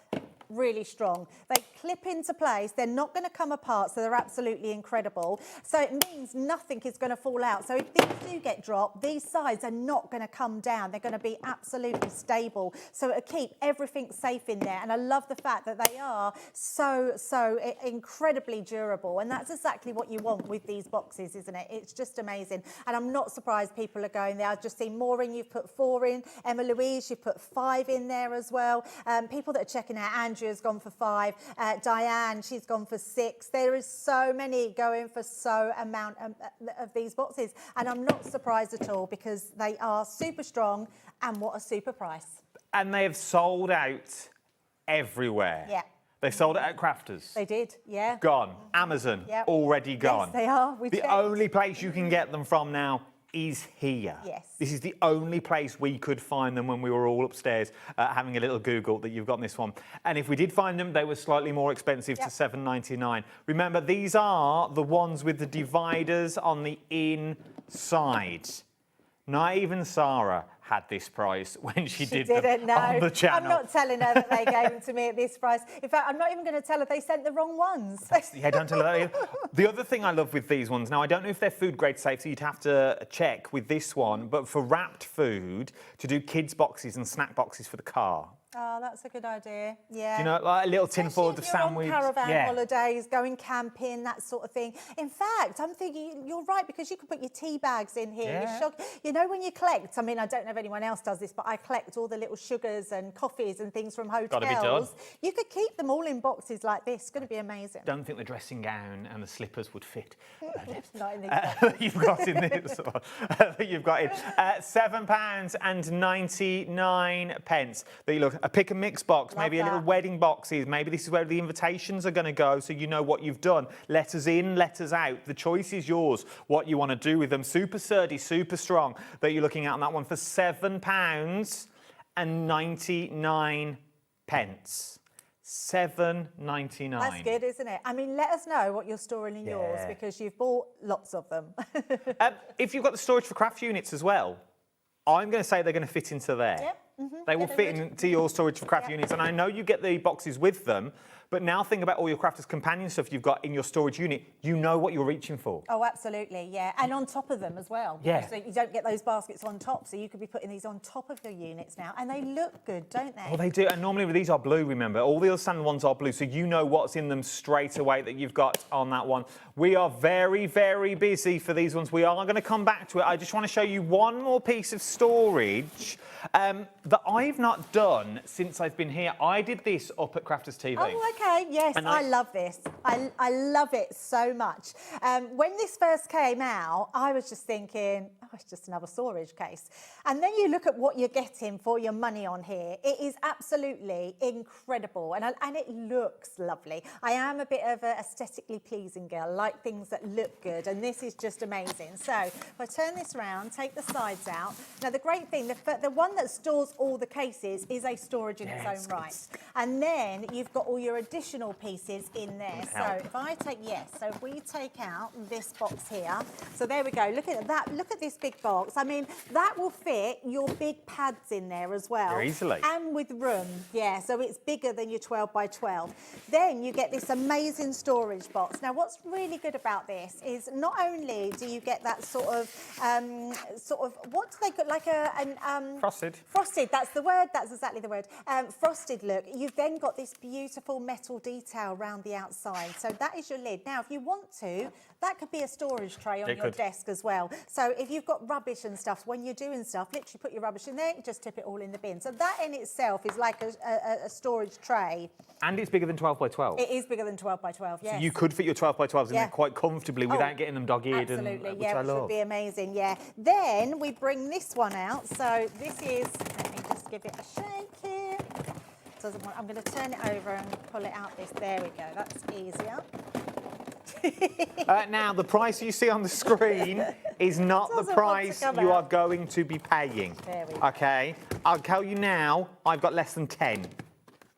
Speaker 4: really strong. They clip into place. They're not going to come apart, so they're absolutely incredible. So it means nothing is going to fall out. So if these do get dropped, these sides are not going to come down. They're going to be absolutely stable. So it'll keep everything safe in there. And I love the fact that they are so incredibly durable. And that's exactly what you want with these boxes, isn't it? It's just amazing. And I'm not surprised people are going there. I've just seen Maureen, you've put 4 in. Emma Louise, you've put 5 in there as well. People that are checking out, Andrea's gone for 5. Diane, she's gone for 6. There is so many going for so amount of these boxes. And I'm not surprised at all because they are super strong and what a super price.
Speaker 20: And they have sold out everywhere.
Speaker 4: Yeah.
Speaker 20: They sold it at Crafters.
Speaker 4: They did, yeah.
Speaker 20: Gone. Amazon, already gone.
Speaker 4: Yes, they are.
Speaker 20: The only place you can get them from now is here.
Speaker 4: Yes.
Speaker 20: This is the only place we could find them when we were all upstairs having a little Google that you've got this one. And if we did find them, they were slightly more expensive to $7.99. Remember, these are the ones with the dividers on the inside. Not even Sarah had this price when she did them on the channel.
Speaker 4: I'm not telling her that they gave them to me at this price. In fact, I'm not even going to tell her they sent the wrong ones.
Speaker 20: Yeah, don't tell her that either. The other thing I love with these ones, now I don't know if they're food grade safe, so you'd have to check with this one, but for wrapped food, to do kids boxes and snack boxes for the car.
Speaker 4: Oh, that's a good idea. Yeah.
Speaker 20: Do you know, like a little tin full of the sandwich.
Speaker 4: Caravan holidays, going camping, that sort of thing. In fact, I'm thinking you're right because you could put your tea bags in here.
Speaker 20: Yeah.
Speaker 4: You know, when you collect, I mean, I don't know if anyone else does this, but I collect all the little sugars and coffees and things from hotels.
Speaker 20: Gotta be done.
Speaker 4: You could keep them all in boxes like this. It's going to be amazing.
Speaker 20: Don't think the dressing gown and the slippers would fit.
Speaker 4: Not in this.
Speaker 20: You've got in this one. You've got in £7.99. That you look. A pick and mix box, maybe a little wedding boxes, maybe this is where the invitations are going to go so you know what you've done. Letters in, letters out. The choice is yours, what you want to do with them. Super sturdy, super strong that you're looking at on that one for £7.99. $7.99.
Speaker 4: That's good, isn't it? I mean, let us know what you're storing in yours because you've bought lots of them.
Speaker 20: If you've got the storage for craft units as well, I'm going to say they're going to fit into there.
Speaker 4: Yep.
Speaker 20: They will fit into your storage for craft units. And I know you get the boxes with them, but now think about all your Crafters Companion stuff you've got in your storage unit. You know what you're reaching for.
Speaker 4: Oh, absolutely, yeah. And on top of them as well.
Speaker 20: Yeah.
Speaker 4: So you don't get those baskets on top, so you could be putting these on top of your units now. And they look good, don't they?
Speaker 20: Oh, they do. And normally these are blue, remember. All the other standard ones are blue, so you know what's in them straight away that you've got on that one. We are very, very busy for these ones. We are going to come back to it. I just want to show you one more piece of storage that I've not done since I've been here. I did this up at Crafters TV.
Speaker 4: Oh, okay. Yes, I love this. I love it so much. When this first came out, I was just thinking, oh, it's just another storage case. And then you look at what you're getting for your money on here. It is absolutely incredible. And it looks lovely. I am a bit of an aesthetically pleasing girl. I like things that look good. And this is just amazing. So if I turn this around, take the sides out. Now, the great thing, the one that stores all the cases is a storage in its own right. And then you've got all your additional pieces in there. So if I take, so if we take out this box here, so there we go. Look at that. Look at this big box. I mean, that will fit your big pads in there as well.
Speaker 20: Very easily.
Speaker 4: And with room, yeah, so it's bigger than your 12 by 12. Then you get this amazing storage box. Now, what's really good about this is not only do you get that sort of, what do they call, like
Speaker 20: frosted.
Speaker 4: Frosted, that's the word, that's exactly the word. Frosted look. You've then got this beautiful metal detail around the outside. So that is your lid. Now, if you want to, that could be a storage tray on your desk as well. So if you've got rubbish and stuff, when you're doing stuff, literally put your rubbish in there, just tip it all in the bin. So that in itself is like a storage tray.
Speaker 20: And it's bigger than 12 by 12.
Speaker 4: It is bigger than 12 by 12, yes.
Speaker 20: So you could fit your 12 by 12s in there quite comfortably without getting them dog-eared.
Speaker 4: Absolutely,
Speaker 20: which
Speaker 4: yeah,
Speaker 20: I
Speaker 4: which
Speaker 20: love.
Speaker 4: would be amazing, yeah. Then we bring this one out. So this is, let me just give it a shake here. I'm going to turn it over and pull it out this. There we go, that's easier.
Speaker 20: Now, the price you see on the screen is not the price you are going to be paying.
Speaker 4: There we go.
Speaker 20: Okay? I'll tell you now, I've got less than 10.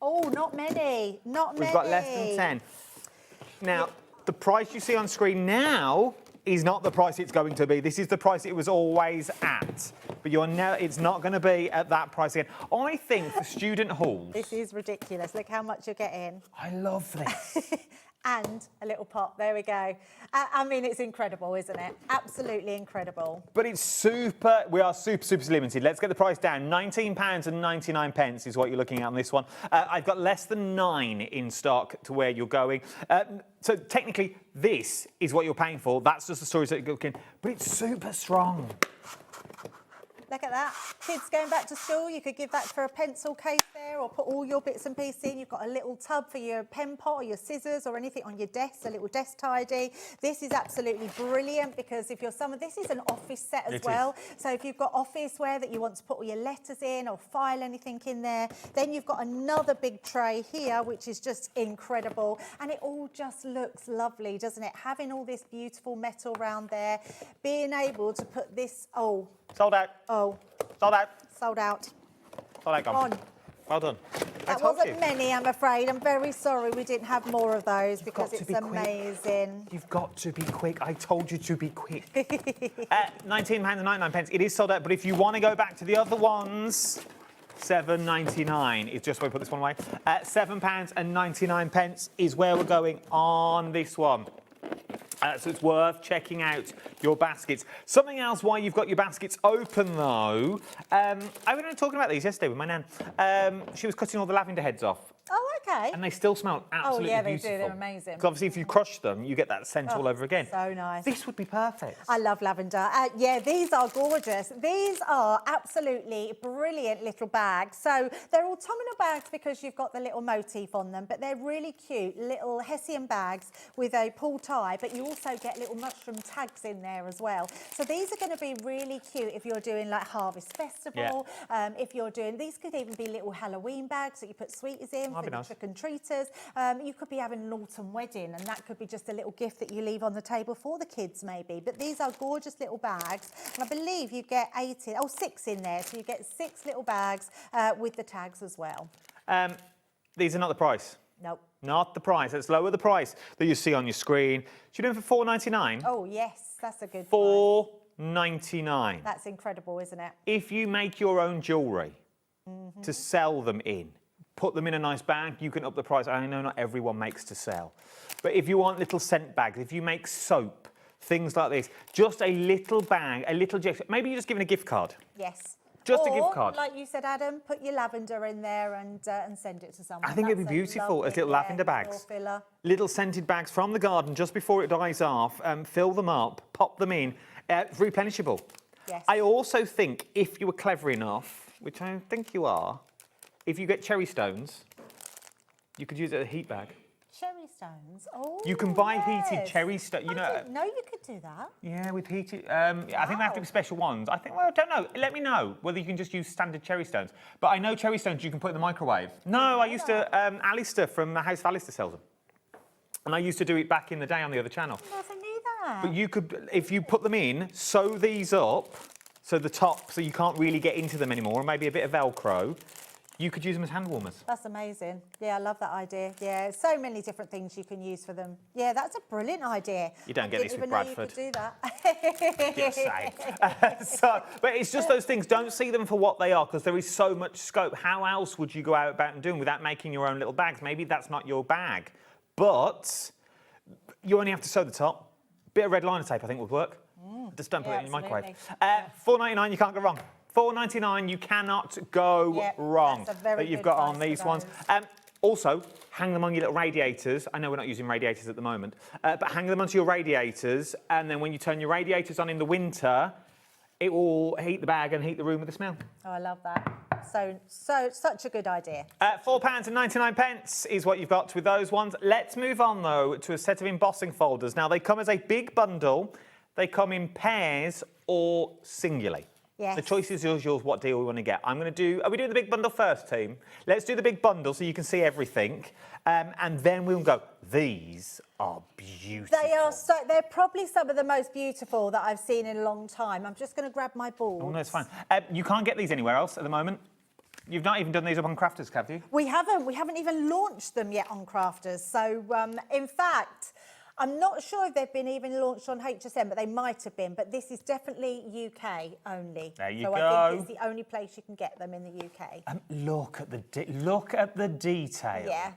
Speaker 4: Oh, not many, not many.
Speaker 20: We've got less than 10. Now, the price you see on screen now is not the price it's going to be. This is the price it was always at. But it's not going to be at that price again. I think for student halls...
Speaker 4: This is ridiculous. Look how much you're getting.
Speaker 20: I love this.
Speaker 4: And a little pot. There we go. I mean, it's incredible, isn't it? Absolutely incredible.
Speaker 20: But it's we are super limited. Let's get the price down. £19.99 is what you're looking at on this one. I've got less than 9 in stock to where you're going. So technically, this is what you're paying for. That's just the storage that you're looking. But it's super strong.
Speaker 4: Look at that. Kids going back to school, you could give that for a pencil case there or put all your bits and pieces in. You've got a little tub for your pen pot or your scissors or anything on your desk, a little desk tidy. This is absolutely brilliant because if you're this is an office set as well. So if you've got office wear that you want to put all your letters in or file anything in there, then you've got another big tray here, which is just incredible. And it all just looks lovely, doesn't it? Having all this beautiful metal round there, being able to put this,
Speaker 20: sold out.
Speaker 4: Oh.
Speaker 20: Sold out.
Speaker 4: Sold out.
Speaker 20: Sold out, gone. Well done.
Speaker 4: That wasn't many, I'm afraid. I'm very sorry we didn't have more of those because it's amazing.
Speaker 20: You've got to be quick. I told you to be quick. £19.99. It is sold out, but if you want to go back to the other ones, £7.99 is just where we put this one away. £7.99 is where we're going on this one. So it's worth checking out your baskets. Something else why you've got your baskets open, though. I was talking about these yesterday with my nan. She was cutting all the lavender heads off.
Speaker 4: Oh, okay.
Speaker 20: And they still smell absolutely
Speaker 4: beautiful. Oh, yeah,
Speaker 20: beautiful.
Speaker 4: they do. They're amazing.
Speaker 20: Because obviously if you crush them, you get that scent all over again.
Speaker 4: So nice.
Speaker 20: This would be perfect.
Speaker 4: I love lavender. Yeah, these are gorgeous. These are absolutely brilliant little bags. So they're autumnal bags because you've got the little motif on them, but they're really cute little Hessian bags with a pull tie, but you also get little mushroom tags in there as well. So these are going to be really cute if you're doing like Harvest Festival. Yeah. If you're doing, these could even be little Halloween bags that you put sweeties in for the trick and treaters. You could be having an autumn wedding and that could be just a little gift that you leave on the table for the kids maybe. But these are gorgeous little bags. And I believe you get 6 in there. So you get 6 little bags with the tags as well.
Speaker 20: These are not the price.
Speaker 4: Nope.
Speaker 20: Not the price. Let's lower the price that you see on your screen. Should you do it for $4.99?
Speaker 4: Oh, yes. That's a good
Speaker 20: $4.99.
Speaker 4: That's incredible, isn't it?
Speaker 20: If you make your own jewellery to sell them in, put them in a nice bag, you can up the price. I know not everyone makes to sell. But if you want little scent bags, if you make soap, things like this, just a little bag, a little gesture. Maybe you're just giving a gift card.
Speaker 4: Yes.
Speaker 20: Just a gift card.
Speaker 4: Like you said, Adam, put your lavender in there and send it to someone.
Speaker 20: I think it'd be beautiful as little lavender bags. Little scented bags from the garden just before it dies off. Fill them up, pop them in. Replenishable.
Speaker 4: Yes.
Speaker 20: I also think if you were clever enough, which I think you are, if you get cherry stones, you could use it as a heat bag.
Speaker 4: Cherry stones. Oh,
Speaker 20: you can buy heated cherry stones. You know.
Speaker 4: I didn't know you could do that.
Speaker 20: Yeah, with heated. I think they have to be special ones. I think. Well, I don't know. Let me know whether you can just use standard cherry stones. But I know cherry stones you can put in the microwave. No, I used to. Alistair from the House of Alistair sells them, and I used to do it back in the day on the other channel.
Speaker 4: I never knew that.
Speaker 20: But you could, if you put them in, sew these up, so the top, so you can't really get into them anymore, and maybe a bit of Velcro. You could use them as hand warmers.
Speaker 4: That's amazing. Yeah, I love that idea. Yeah, so many different things you can use for them. Yeah, that's a brilliant idea.
Speaker 20: You don't get these with Bradford.
Speaker 4: I didn't even know you could do that.
Speaker 20: Yes, same. But it's just those things. Don't see them for what they are, because there is so much scope. How else would you go out about and do them without making your own little bags? Maybe that's not your bag, but you only have to sew the top. Bit of red liner tape, I think, would work. Just don't put it in your microwave. $4.99, you can't go wrong. $4.99, you cannot go wrong.
Speaker 4: That's a very
Speaker 20: that you've
Speaker 4: good
Speaker 20: got on
Speaker 4: price
Speaker 20: these
Speaker 4: for
Speaker 20: ones. Also, hang them on your little radiators. I know we're not using radiators at the moment, but hang them onto your radiators, and then when you turn your radiators on in the winter, it will heat the bag and heat the room with the smell.
Speaker 4: Oh, I love that. Such a good idea.
Speaker 20: £4.99 is what you've got with those ones. Let's move on, though, to a set of embossing folders. Now, they come as a big bundle. They come in pairs or singularly.
Speaker 4: Yes.
Speaker 20: The choice is yours, what deal we want to get. Are we doing the big bundle first, team? Let's do the big bundle so you can see everything. And then we'll go, these are beautiful.
Speaker 4: They're probably some of the most beautiful that I've seen in a long time. I'm just going to grab my ball.
Speaker 20: Oh, no, it's fine. You can't get these anywhere else at the moment. You've not even done these up on Crafters, have you?
Speaker 4: We haven't even launched them yet on Crafters. So, in fact, I'm not sure if they've been even launched on HSM, but they might have been. But this is definitely UK only.
Speaker 20: There you
Speaker 4: go. I think it's the only place you can get them in the UK.
Speaker 20: Look at the detail.
Speaker 4: Yeah.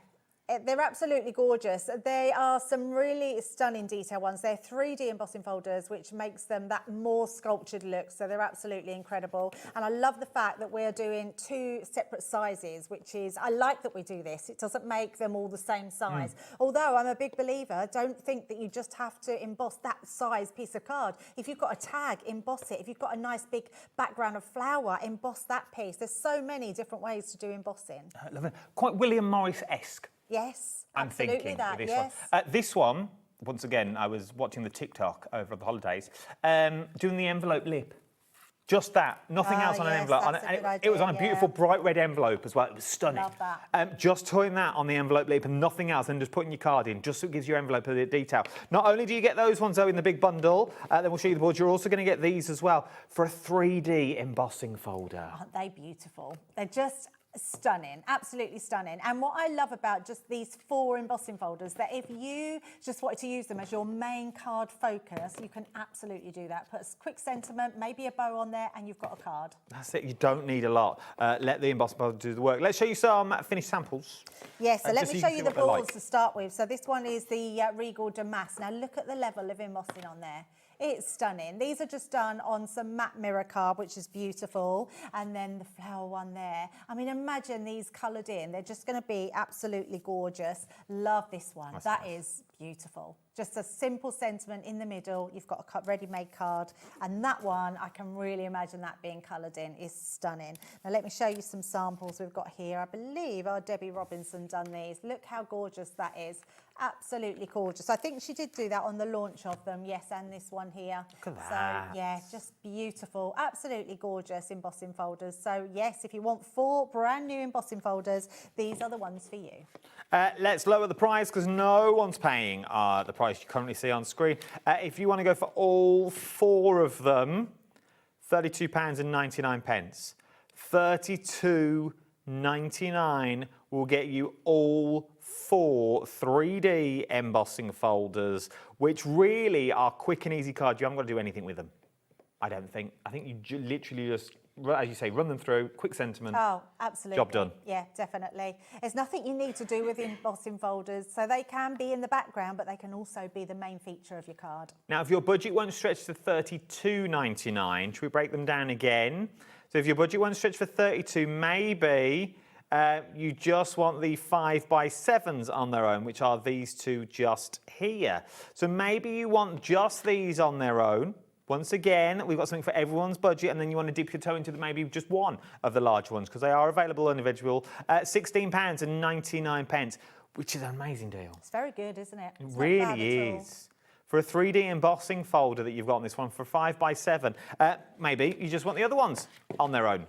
Speaker 4: They're absolutely gorgeous. They are some really stunning detail ones. They're 3D embossing folders, which makes them that more sculptured look. So they're absolutely incredible. And I love the fact that we're doing 2 separate sizes, which is, I like that we do this. It doesn't make them all the same size. Although I'm a big believer, don't think that you just have to emboss that size piece of card. If you've got a tag, emboss it. If you've got a nice big background of flower, emboss that piece. There's so many different ways to do embossing.
Speaker 20: I love it. Quite William Morris-esque.
Speaker 4: Yes,
Speaker 20: I'm
Speaker 4: absolutely
Speaker 20: thinking
Speaker 4: that,
Speaker 20: with this
Speaker 4: yes.
Speaker 20: one. This one, once again, I was watching the TikTok over the holidays, doing the envelope lip. Just that, nothing else on an envelope. It was on a beautiful bright red envelope as well. It was stunning.
Speaker 4: Love that.
Speaker 20: Just putting that on the envelope lip and nothing else, and just putting your card in, just so it gives your envelope a bit of detail. Not only do you get those ones though in the big bundle, then we'll show you the board. You're also going to get these as well for a 3D embossing folder.
Speaker 4: Aren't they beautiful? They're just stunning, absolutely stunning. And what I love about just these 4 embossing folders, that if you just wanted to use them as your main card focus, you can absolutely do that. Put a quick sentiment, maybe a bow on there, and you've got a card.
Speaker 20: That's it, you don't need a lot. Let the embossing folder do the work. Let's show you some finished samples.
Speaker 4: Yes, so let me show you the balls
Speaker 20: like.
Speaker 4: to start with. So this one is the Regal Damask. Now look at the level of embossing on there. It's stunning. These are just done on some matte mirror card, which is beautiful. And then the flower one there. I mean, imagine these coloured in. They're just going to be absolutely gorgeous. Love this one. That is beautiful. Just a simple sentiment in the middle. You've got a ready-made card. And that one, I can really imagine that being coloured in, is stunning. Now, let me show you some samples we've got here. I believe our Debbie Robinson done these. Look how gorgeous that is. Absolutely gorgeous. I think she did do that on the launch of them, yes, and this one here.
Speaker 20: Look at that.
Speaker 4: So, yeah, just beautiful. Absolutely gorgeous embossing folders. So, yes, if you want 4 brand new embossing folders, these are the ones for you.
Speaker 20: Let's lower the price because no one's paying the price you currently see on screen. If you want to go for all 4 of them, £32.99. £32.99 will get you all 4 3D embossing folders, which really are quick and easy cards. You haven't got to do anything with them, I don't think. I think you literally just, as you say, run them through, quick sentiment.
Speaker 4: Oh, absolutely.
Speaker 20: Job done.
Speaker 4: Yeah, definitely. There's nothing you need to do with embossing folders, so they can be in the background, but they can also be the main feature of your card.
Speaker 20: Now, if your budget won't stretch to £32.99, should we break them down again? So if your budget won't stretch for £32, maybe you just want the 5x7s on their own, which are these 2 just here. So maybe you want just these on their own. Once again, we've got something for everyone's budget, and then you want to dip your toe into maybe just one of the large ones, because they are available individual. £16.99, which is an amazing deal.
Speaker 4: It's very good, isn't it?
Speaker 20: It really is. For a 3D embossing folder that you've got on this one for 5x7, maybe you just want the other ones on their own.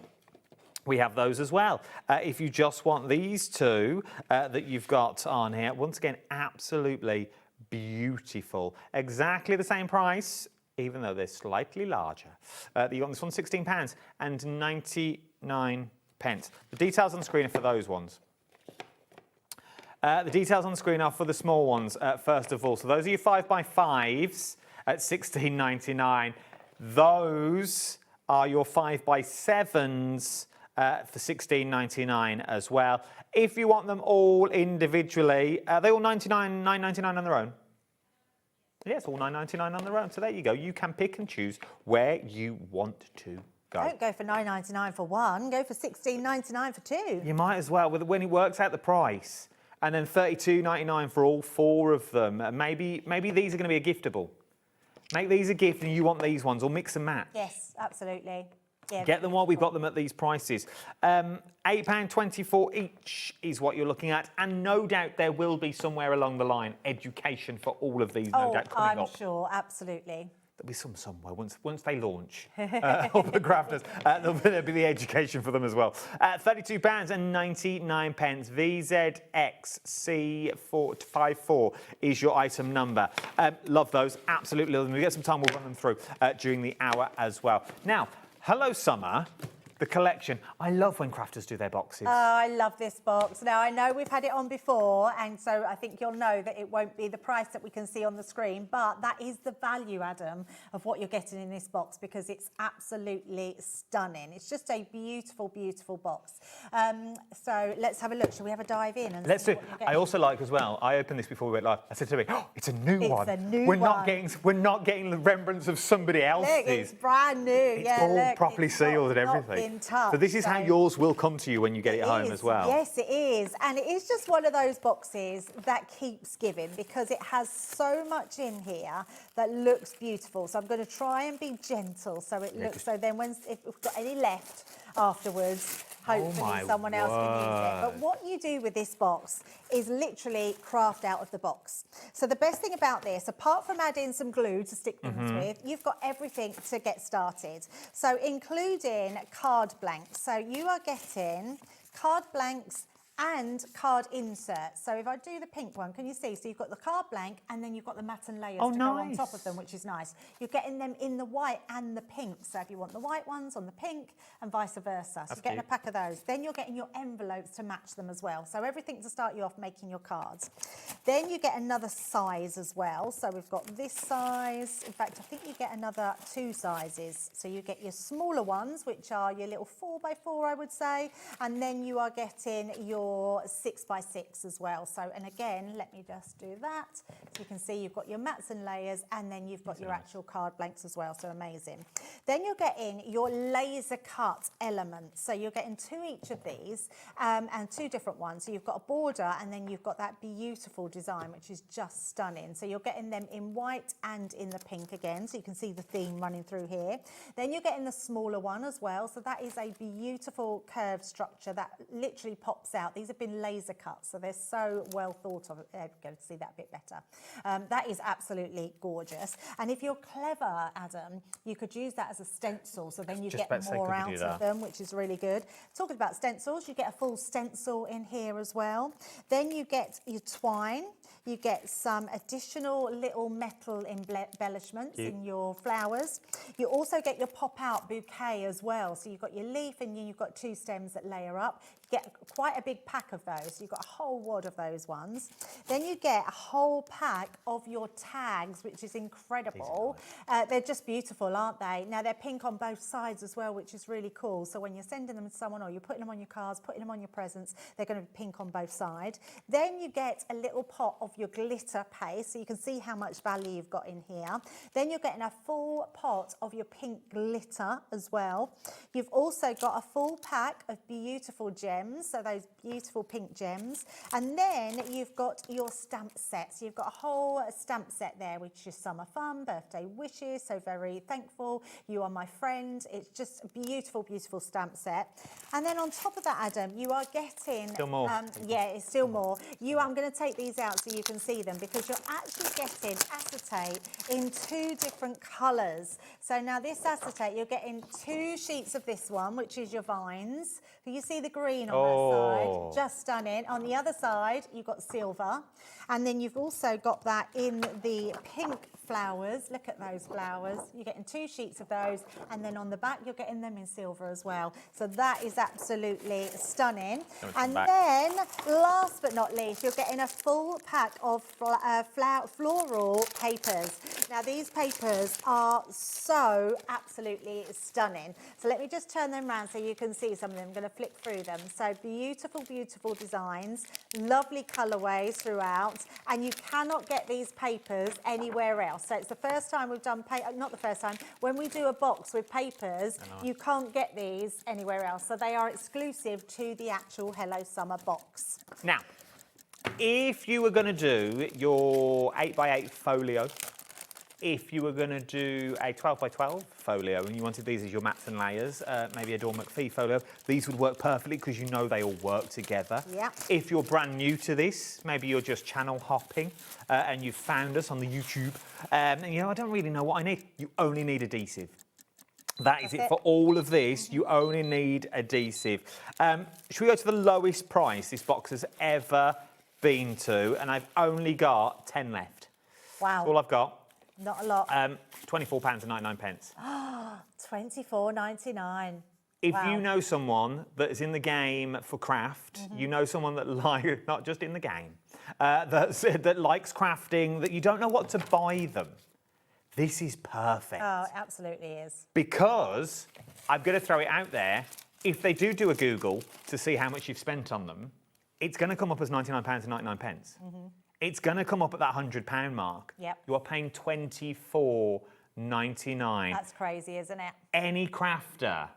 Speaker 20: We have those as well. If you just want these 2 that you've got on here, once again, absolutely beautiful. Exactly the same price, even though they're slightly larger. You got this one £16.99. pence. The details on the screen are for those ones. The details on the screen are for the small ones, first of all. So those are your 5x5s at $16.99. Those are your 5x7s for $16.99 as well. If you want them all individually, are they all $9.99 on their own? Yes, all $9.99 on their own. So there you go. You can pick and choose where you want to go.
Speaker 4: Don't go for $9.99 for one. Go for $16.99 for two.
Speaker 20: You might as well, when it works out the price. And then $32.99 for all 4 of them. Maybe these are going to be a giftable. Make these a gift and you want these ones, or mix and match.
Speaker 4: Yes, absolutely. Yeah,
Speaker 20: get them while we've got them at these prices. £8.24 each is what you're looking at, and no doubt there will be somewhere along the line education for all of these, no doubt, coming up.
Speaker 4: I'm sure, absolutely.
Speaker 20: There'll be somewhere once they launch all the crafters. There'll be the education for them as well. £32.99. VZXC454 is your item number. Love those, absolutely love them. We get some time, we'll run them through during the hour as well. Now, Hello Summer, the collection. I love when crafters do their boxes.
Speaker 4: Oh, I love this box. Now, I know we've had it on before, and so I think you'll know that it won't be the price that we can see on the screen, but that is the value, Adam, of what you're getting in this box, because it's absolutely stunning. It's just a beautiful, beautiful box. So let's have a look. Shall we have a dive in? And
Speaker 20: let's
Speaker 4: see
Speaker 20: do.
Speaker 4: What you're getting?
Speaker 20: I also like as well, I opened this before we went live. I said to me, oh, it's a new one.
Speaker 4: It's a new
Speaker 20: we're
Speaker 4: one.
Speaker 20: We're not getting the remembrance of somebody else's.
Speaker 4: Look, it's brand new.
Speaker 20: It's all
Speaker 4: look,
Speaker 20: properly
Speaker 4: it's
Speaker 20: sealed and
Speaker 4: not
Speaker 20: everything.
Speaker 4: been touched,
Speaker 20: so this is how yours will come to you when you get it home
Speaker 4: is,
Speaker 20: as well.
Speaker 4: Yes, it is. And it is just one of those boxes that keeps giving, because it has so much in here that looks beautiful. So I'm going to try and be gentle so it looks, so then if we've got any left afterwards, hopefully someone else can use it. But what you do with this box is literally craft out of the box. So the best thing about this, apart from adding some glue to stick things with, you've got everything to get started. So including card blanks. So you are getting card blanks and card inserts. So if I do the pink one, can you see? So you've got the card blank and then you've got the matte and layers to go on top of them, which is nice. You're getting them in the white and the pink. So if you want the white ones on the pink and vice versa. So you're getting a pack of those. Then you're getting your envelopes to match them as well. So everything to start you off making your cards. Then you get another size as well. So we've got this size. In fact, I think you get another 2 sizes. So you get your smaller ones, which are your little 4x4, I would say. And then you are getting your 6x6 as well. So, and again, let me just do that. So you can see you've got your mats and layers, and then you've got your actual card blanks as well. So amazing. Then you're getting your laser cut elements. So you're getting 2 each of these, and 2 different ones. So you've got a border, and then you've got that beautiful design, which is just stunning. So you're getting them in white and in the pink again. So you can see the theme running through here. Then you're getting the smaller one as well. So that is a beautiful curved structure that literally pops out. These have been laser cut, so they're so well thought of. There we go, to see that a bit better. That is absolutely gorgeous. And if you're clever, Adam, you could use that as a stencil, so then you get more out of them, which is really good. Talking about stencils, you get a full stencil in here as well. Then you get your twine. You get some additional little metal embellishments in your flowers. You also get your pop-out bouquet as well. So you've got your leaf and you've got 2 stems that layer up. You get quite a big pack of those. So you've got a whole wad of those ones. Then you get a whole pack of your tags, which is incredible. They're just beautiful, aren't they? Now, they're pink on both sides as well, which is really cool. So when you're sending them to someone or you're putting them on your cards, putting them on your presents, they're going to be pink on both sides. Then you get a little pot of your glitter paste, so you can see how much value you've got in here. Then you're getting a full pot of your pink glitter as well. You've also got a full pack of beautiful gems, so those beautiful pink gems. And then you've got your stamp set. So you've got a whole stamp set there, which is summer fun, birthday wishes, so very thankful, you are my friend. It's just a beautiful, beautiful stamp set. And then on top of that, Adam, you are getting...
Speaker 20: Still more.
Speaker 4: Yeah, it's still more. I'm going to take these out so you can see them, because you're actually getting acetate in 2 different colours. So now this acetate, you're getting 2 sheets of this one, which is your vines. You see the green green on that side, just stunning. On the other side, you've got silver. And then you've also got that in the pink flowers. Look at those flowers. You're getting 2 sheets of those. And then on the back, you're getting them in silver as well. So that is absolutely stunning. And then, last but not least, you're getting a full pack of floral papers. Now, these papers are so absolutely stunning. So let me just turn them around so you can see some of them. I'm going to flick through them. So beautiful, beautiful designs, lovely colourways throughout, and you cannot get these papers anywhere else. So it's the first time we've done, not the first time, when we do a box with papers, you can't get these anywhere else. So they are exclusive to the actual Hello Summer box.
Speaker 20: Now, if you were going to do your 8x8 folio, if you were going to do a 12x12 folio and you wanted these as your mats and layers, maybe a Dawn McPhee folio, these would work perfectly because you know they all work together.
Speaker 4: Yeah.
Speaker 20: If you're brand new to this, maybe you're just channel hopping and you've found us on the YouTube, and you know, I don't really know what I need. You only need adhesive. That is it for all of this. You only need adhesive. Should we go to the lowest price this box has ever been to? And I've only got 10 left.
Speaker 4: Wow.
Speaker 20: That's all I've got.
Speaker 4: Not a lot.
Speaker 20: £24.99.
Speaker 4: £24.99.
Speaker 20: If you know someone that is in the game for craft, you know someone that not just in the game, that likes crafting, that you don't know what to buy them, this is perfect.
Speaker 4: Oh, it absolutely is.
Speaker 20: Because I'm going to throw it out there. If they do a Google to see how much you've spent on them, it's going to come up as £99.99. It's going to come up at that £100 mark.
Speaker 4: Yep.
Speaker 20: You are paying £24.99.
Speaker 4: That's crazy, isn't it?
Speaker 20: Any crafter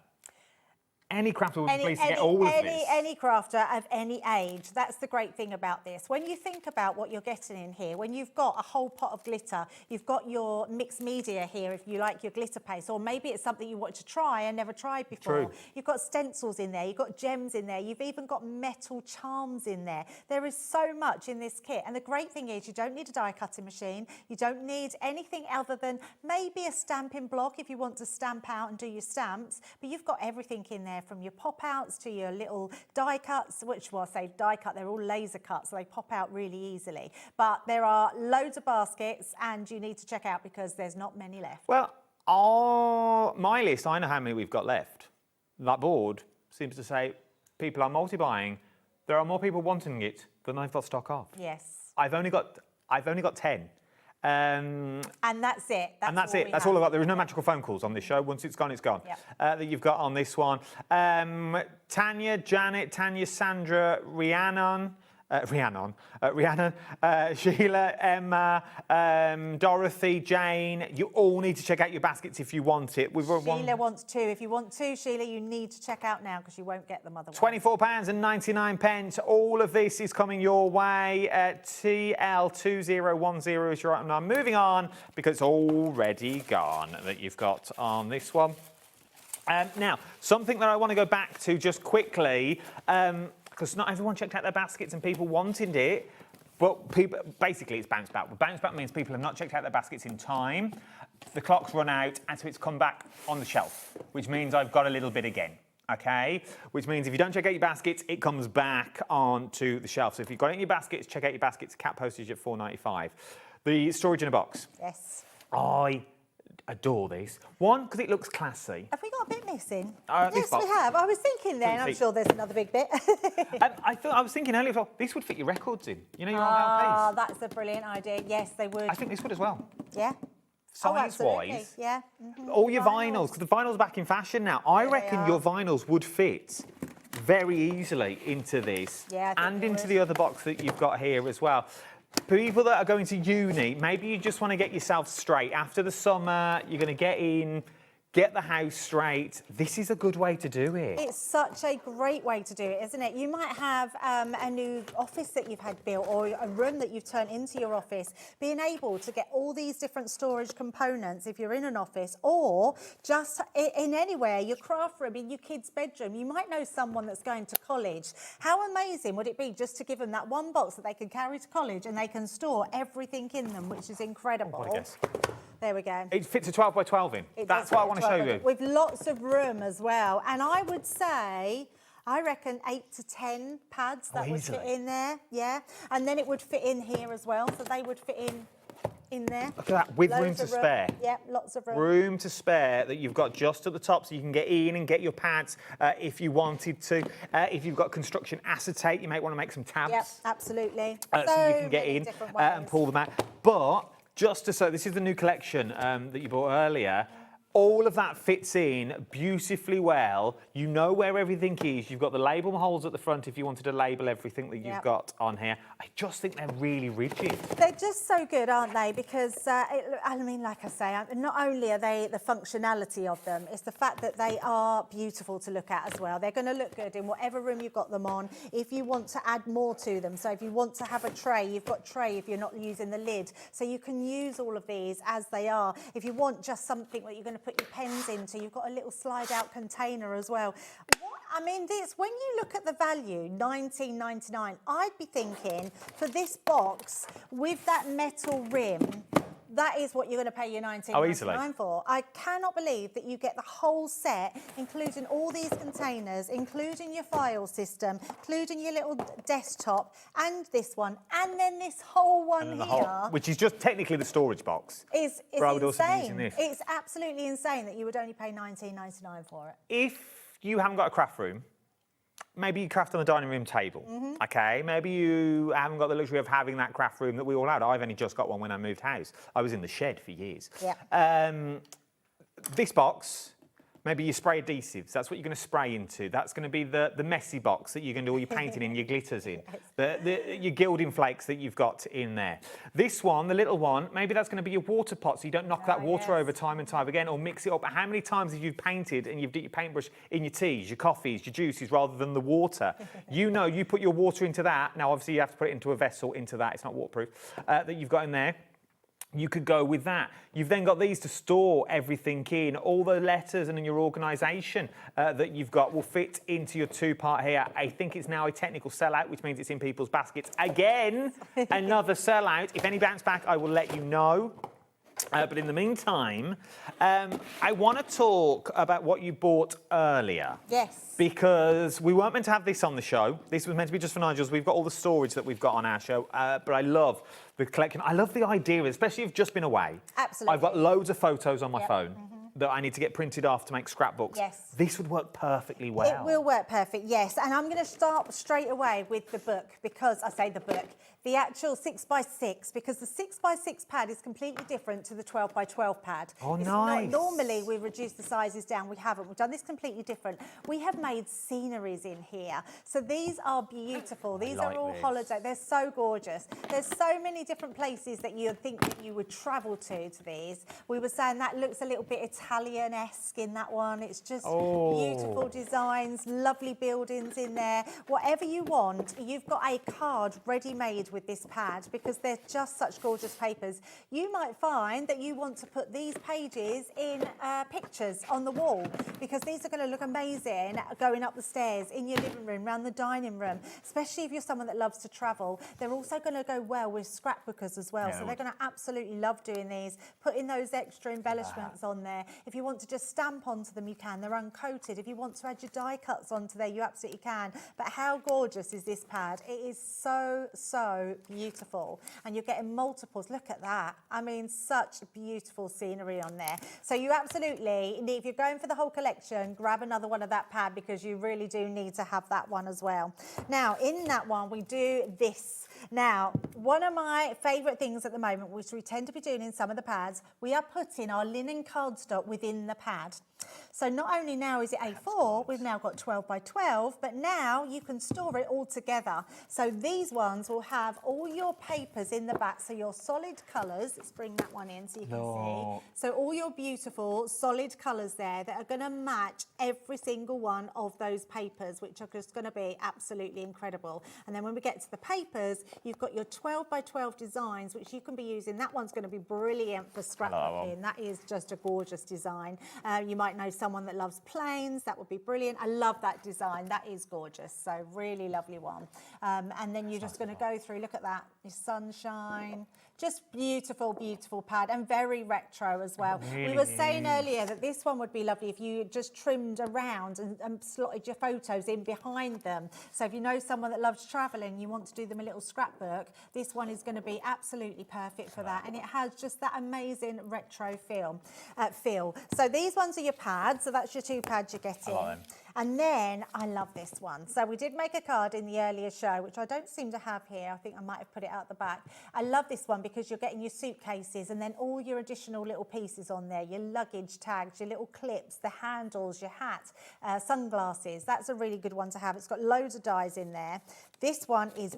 Speaker 20: would be pleased to get all of this.
Speaker 4: Any crafter of any age. That's the great thing about this. When you think about what you're getting in here, when you've got a whole pot of glitter, you've got your mixed media here if you like your glitter paste, or maybe it's something you want to try and never tried before.
Speaker 20: True.
Speaker 4: You've got stencils in there, you've got gems in there, you've even got metal charms in there. There is so much in this kit. And the great thing is you don't need a die cutting machine. You don't need anything other than maybe a stamping block if you want to stamp out and do your stamps, but you've got everything in there, from your pop-outs to your little die cuts, which, well, I say die cut, they're all laser cuts, so they pop out really easily. But there are loads of baskets, and you need to check out because there's not many left.
Speaker 20: Well, on my list, I know how many we've got left. That board seems to say people are multi-buying. There are more people wanting it than I've got stock of.
Speaker 4: Yes.
Speaker 20: I've only got 10.
Speaker 4: And that's it.
Speaker 20: That's it. That's all I've got. There is no magical phone calls on this show. Once it's gone, it's gone.
Speaker 4: Yep.
Speaker 20: That you've got on this one. Tanya, Janet, Sandra, Rhiannon, Sheila, Emma, Dorothy, Jane. You all need to check out your baskets if you want it.
Speaker 4: Sheila wants 2. If you want 2, Sheila, you need to check out now because you won't get them otherwise.
Speaker 20: £24.99. All of this is coming your way. TL2010 is your item. Now, moving on because it's already gone that you've got on this one. Now, something that I want to go back to just quickly, because not everyone checked out their baskets and people wanted it, but basically it's bounce back. Bounce back means people have not checked out their baskets in time, the clock's run out, and so it's come back on the shelf, which means I've got a little bit again, okay? Which means if you don't check out your baskets, it comes back onto the shelf. So if you've got it in your baskets, check out your baskets, cap postage at £4.95. The storage in a box.
Speaker 4: Yes.
Speaker 20: I adore this. One, because it looks classy.
Speaker 4: Have we got a bit missing?
Speaker 20: This
Speaker 4: Yes,
Speaker 20: box.
Speaker 4: we have. I was thinking then, I'm sure there's another big bit.
Speaker 20: I was thinking earlier, this would fit your records in. You know, your old
Speaker 4: Oh,
Speaker 20: LPs.
Speaker 4: that's a brilliant idea. Yes, they would.
Speaker 20: I think this would as well.
Speaker 4: Yeah.
Speaker 20: Size-wise,
Speaker 4: yeah.
Speaker 20: all your vinyls, because the vinyls are back in fashion now. I reckon your vinyls would fit very easily into this and into the other box that you've got here as well. People that are going to uni, maybe you just want to get yourself straight. After the summer, you're going to get in, get the house straight. This is a good way to do it.
Speaker 4: It's such a great way to do it, isn't it? You might have a new office that you've had built or a room that you've turned into your office. Being able to get all these different storage components if you're in an office, or just in anywhere, your craft room, in your kid's bedroom. You might know someone that's going to college. How amazing would it be just to give them that one box that they can carry to college and they can store everything in them, which is incredible.
Speaker 20: What a guess.
Speaker 4: There we go.
Speaker 20: It fits a 12 by 12 in. That's what I want to show you.
Speaker 4: With lots of room as well. And I would say, I reckon 8 to 10 pads that would fit
Speaker 20: easily.
Speaker 4: in there, yeah. And then it would fit in here as well, so they would fit in there.
Speaker 20: Look at that, with
Speaker 4: Loads
Speaker 20: room to
Speaker 4: of
Speaker 20: spare.
Speaker 4: Yeah, lots of room.
Speaker 20: Room to spare that you've got just at the top, so you can get in and get your pads if you wanted to. If you've got construction acetate, you might want to make some tabs.
Speaker 4: Yep, absolutely.
Speaker 20: So you can get
Speaker 4: many
Speaker 20: in
Speaker 4: different
Speaker 20: and
Speaker 4: ways.
Speaker 20: pull them out. But just to say, this is the new collection that you bought earlier. All of that fits in beautifully well. You know where everything is. You've got the label holes at the front if you wanted to label everything that you've got on here. I just think they're really rigid.
Speaker 4: They're just so good, aren't they? Because, I mean, like I say, not only are they the functionality of them, it's the fact that they are beautiful to look at as well. They're going to look good in whatever room you've got them on. If you want to add more to them, so if you want to have a tray, you've got tray if you're not using the lid. So you can use all of these as they are. If you want just something that you're going to put your pens into, you've got a little slide-out container as well. I mean, this, when you look at the value, $19.99, I'd be thinking for this box with that metal rim, that is what you're going to pay your $19.99 for. I cannot believe that you get the whole set, including all these containers, including your file system, including your little desktop, and this one, and then this whole one here.
Speaker 20: Which is just technically the storage box.
Speaker 4: Is
Speaker 20: But I would also be using
Speaker 4: insane.
Speaker 20: this.
Speaker 4: It's absolutely insane that you would only pay $19.99 for it.
Speaker 20: If you haven't got a craft room, maybe you craft on the dining room table, okay? Maybe you haven't got the luxury of having that craft room that we all had. I've only just got one when I moved house. I was in the shed for years.
Speaker 4: Yeah.
Speaker 20: This box, maybe you spray adhesives. That's what you're going to spray into. That's going to be the messy box that you're going to do all your painting in, your glitters in, your gilding flakes that you've got in there. This one, the little one, maybe that's going to be your water pot so you don't knock that water over time and time again, or mix it up. How many times have you painted and you've dipped your paintbrush in your teas, your coffees, your juices, rather than the water? You know, you put your water into that. Now, obviously, you have to put it into a vessel, into that. It's not waterproof, that you've got in there. You could go with that. You've then got these to store everything in. All the letters and in your organisation that you've got will fit into your two-part here. I think it's now a technical sellout, which means it's in people's baskets. Again, another sellout. If any bounce back, I will let you know. But in the meantime, I want to talk about what you bought earlier.
Speaker 4: Yes.
Speaker 20: Because we weren't meant to have this on the show. This was meant to be just for Nigel's. We've got all the storage that we've got on our show. But I love the collection. I love the idea, especially if you've just been away.
Speaker 4: Absolutely.
Speaker 20: I've got loads of photos on my phone that I need to get printed off to make scrapbooks.
Speaker 4: Yes.
Speaker 20: This would work perfectly well.
Speaker 4: It will work perfect, yes. And I'm going to start straight away with the book, because I say the book, the actual 6x6, because the 6x6 pad is completely different to the 12x12 pad.
Speaker 20: Oh,
Speaker 4: It's
Speaker 20: nice.
Speaker 4: Normally, we reduce the sizes down. We haven't. We've done this completely different. We have made sceneries in here. So these are beautiful. These are all holiday. They're so gorgeous. There's so many different places that you'd think that you would travel to these. We were saying that looks a little bit Italian-esque in that one. It's just beautiful designs, lovely buildings in there. Whatever you want, you've got a card ready-made with this pad, because they're just such gorgeous papers. You might find that you want to put these pages in pictures on the wall, because these are going to look amazing going up the stairs, in your living room, around the dining room, especially if you're someone that loves to travel. They're also going to go well with scrapbookers as well. So they're going to absolutely love doing these, putting those extra embellishments on there. If you want to just stamp onto them, you can. They're uncoated. If you want to add your die cuts onto there, you absolutely can. But how gorgeous is this pad? It is so, so beautiful. And you're getting multiples. Look at that. I mean, such beautiful scenery on there. So you absolutely need, if you're going for the whole collection, grab another one of that pad, because you really do need to have that one as well. Now, in that one, we do this. Now, one of my favourite things at the moment, which we tend to be doing in some of the pads, we are putting our linen cardstock within the pad. So not only now is it A4, we've now got 12x12, but now you can store it all together. So these ones will have all your papers in the back, so your solid colours. Let's bring that one in so you can see. So all your beautiful solid colours there that are going to match every single one of those papers, which are just going to be absolutely incredible. And then when we get to the papers, you've got your 12x12 designs, which you can be using. That one's going to be brilliant for scrapbooking. That is just a gorgeous design. You might know know, someone that loves planes, that would be brilliant. I love that design. That is gorgeous. So really lovely one. And then you're just going to go through, look at that, your sunshine. Just beautiful, beautiful pad, and very retro as well.
Speaker 20: Really
Speaker 4: we were saying earlier that this one would be lovely if you just trimmed around and slotted your photos in behind them. So if you know someone that loves travelling, you want to do them a little scrapbook, this one is going to be absolutely perfect for that. And it has just that amazing retro feel. So these ones are your pads. So that's your 2 pads you're getting. And then I love this one. So we did make a card in the earlier show, which I don't seem to have here. I think I might have put it out the back. I love this one because you're getting your suitcases and then all your additional little pieces on there, your luggage tags, your little clips, the handles, your hat, sunglasses. That's a really good one to have. It's got loads of dies in there. This one is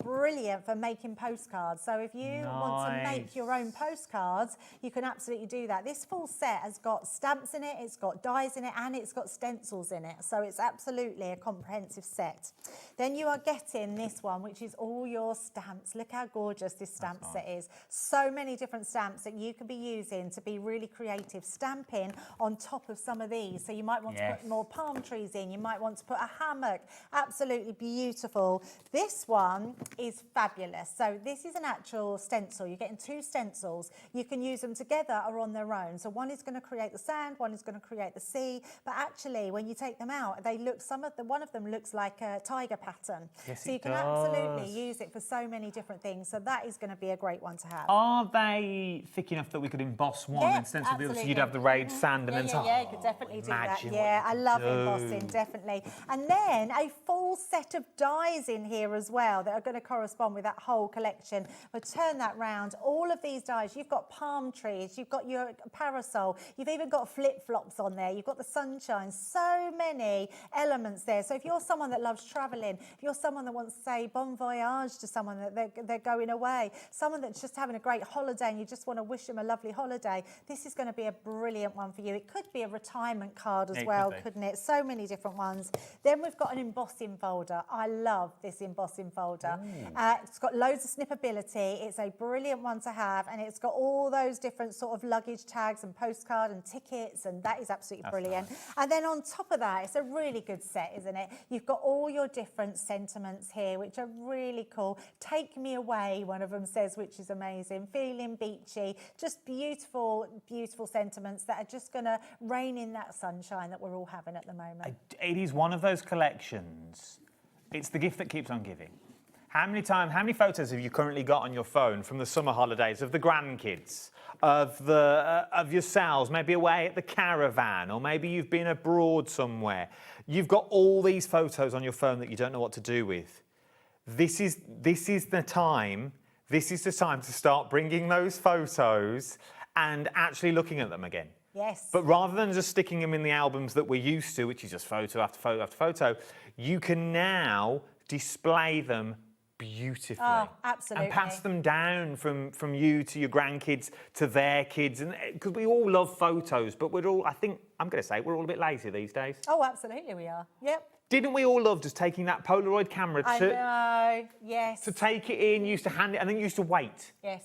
Speaker 4: brilliant for making postcards. So if you want to make your own postcards, you can absolutely do that. This full set has got stamps in it, it's got dies in it, and it's got stencils in it. So it's absolutely a comprehensive set. Then you are getting this one, which is all your stamps. Look how gorgeous this stamp set is. So many different stamps that you can be using to be really creative, stamping on top of some of these. So you might want to put more palm trees in, you might want to put a hammock. Absolutely beautiful. This one is fabulous. So this is an actual stencil. You're getting 2 stencils. You can use them together or on their own. So one is going to create the sand, one is going to create the sea. But actually, when you take them out, they look, one of them looks like a tiger pattern.
Speaker 20: Yes,
Speaker 4: so you can absolutely use it for so many different things. So that is going to be a great one to have.
Speaker 20: Are they thick enough that we could emboss one and stencil the other, so you'd have the raised sand and then
Speaker 4: you could definitely do that. Yeah, I love embossing, definitely. And then a full set of dies in here as well that are going to correspond with that whole collection. But turn that round. All of these dies, you've got palm trees, you've got your parasol, you've even got flip-flops on there, you've got the sunshine, so many elements there. So if you're someone that loves travelling, if you're someone that wants to say bon voyage to someone that they're going away, someone that's just having a great holiday and you just want to wish them a lovely holiday, this is going to be a brilliant one for you. It could be a retirement card as well, couldn't it? So many different ones. Then we've got an embossing folder. I love this embossing folder. It's got loads of snippability. It's a brilliant one to have, and it's got all those different sort of luggage tags and postcard and tickets, and that is absolutely brilliant. And then on top of that, it's a really good set, isn't it? You've got all your different sentiments here, which are really cool. Take me away, one of them says, which is amazing. Feeling beachy, just beautiful, beautiful sentiments that are just going to rein in that sunshine that we're all having at the moment.
Speaker 20: It is one of those collections. It's the gift that keeps on giving. How many photos have you currently got on your phone from the summer holidays of the grandkids, of yourselves, maybe away at the caravan, or maybe you've been abroad somewhere? You've got all these photos on your phone that you don't know what to do with. This is the time. This is the time to start bringing those photos and actually looking at them again.
Speaker 4: Yes.
Speaker 20: But rather than just sticking them in the albums that we're used to, which is just photo after photo after photo, you can now display them beautifully.
Speaker 4: Oh, absolutely.
Speaker 20: And pass them down from you to your grandkids to their kids. And because we all love photos, but we're all, I'm going to say, we're all a bit lazy these days.
Speaker 4: Oh, absolutely we are. Yep.
Speaker 20: Didn't we all love just taking that Polaroid camera
Speaker 4: I know, yes.
Speaker 20: to take it in, used to hand it, and then you used to wait?
Speaker 4: Yes.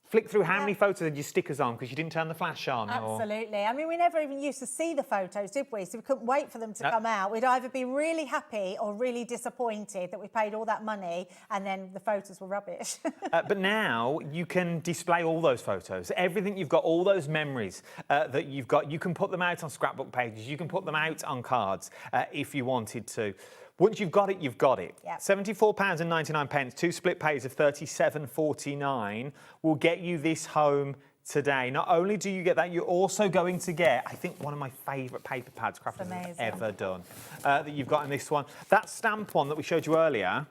Speaker 20: Flick through how many photos had your stickers on because you didn't turn the flash on?
Speaker 4: Absolutely. I mean, we never even used to see the photos, did we? So we couldn't wait for them to come out. We'd either be really happy or really disappointed that we paid all that money and then the photos were rubbish.
Speaker 20: But now you can display all those photos, everything you've got, all those memories that you've got. You can put them out on scrapbook pages. You can put them out on cards if you wanted to. Once you've got it, you've got it.
Speaker 4: Yep.
Speaker 20: £74.99, 2 split pays of £37.49 will get you this home today. Not only do you get that, you're also going to get, I think, one of my favourite paper pads crafters have ever done that you've got in this one. That stamp one that we showed you earlier,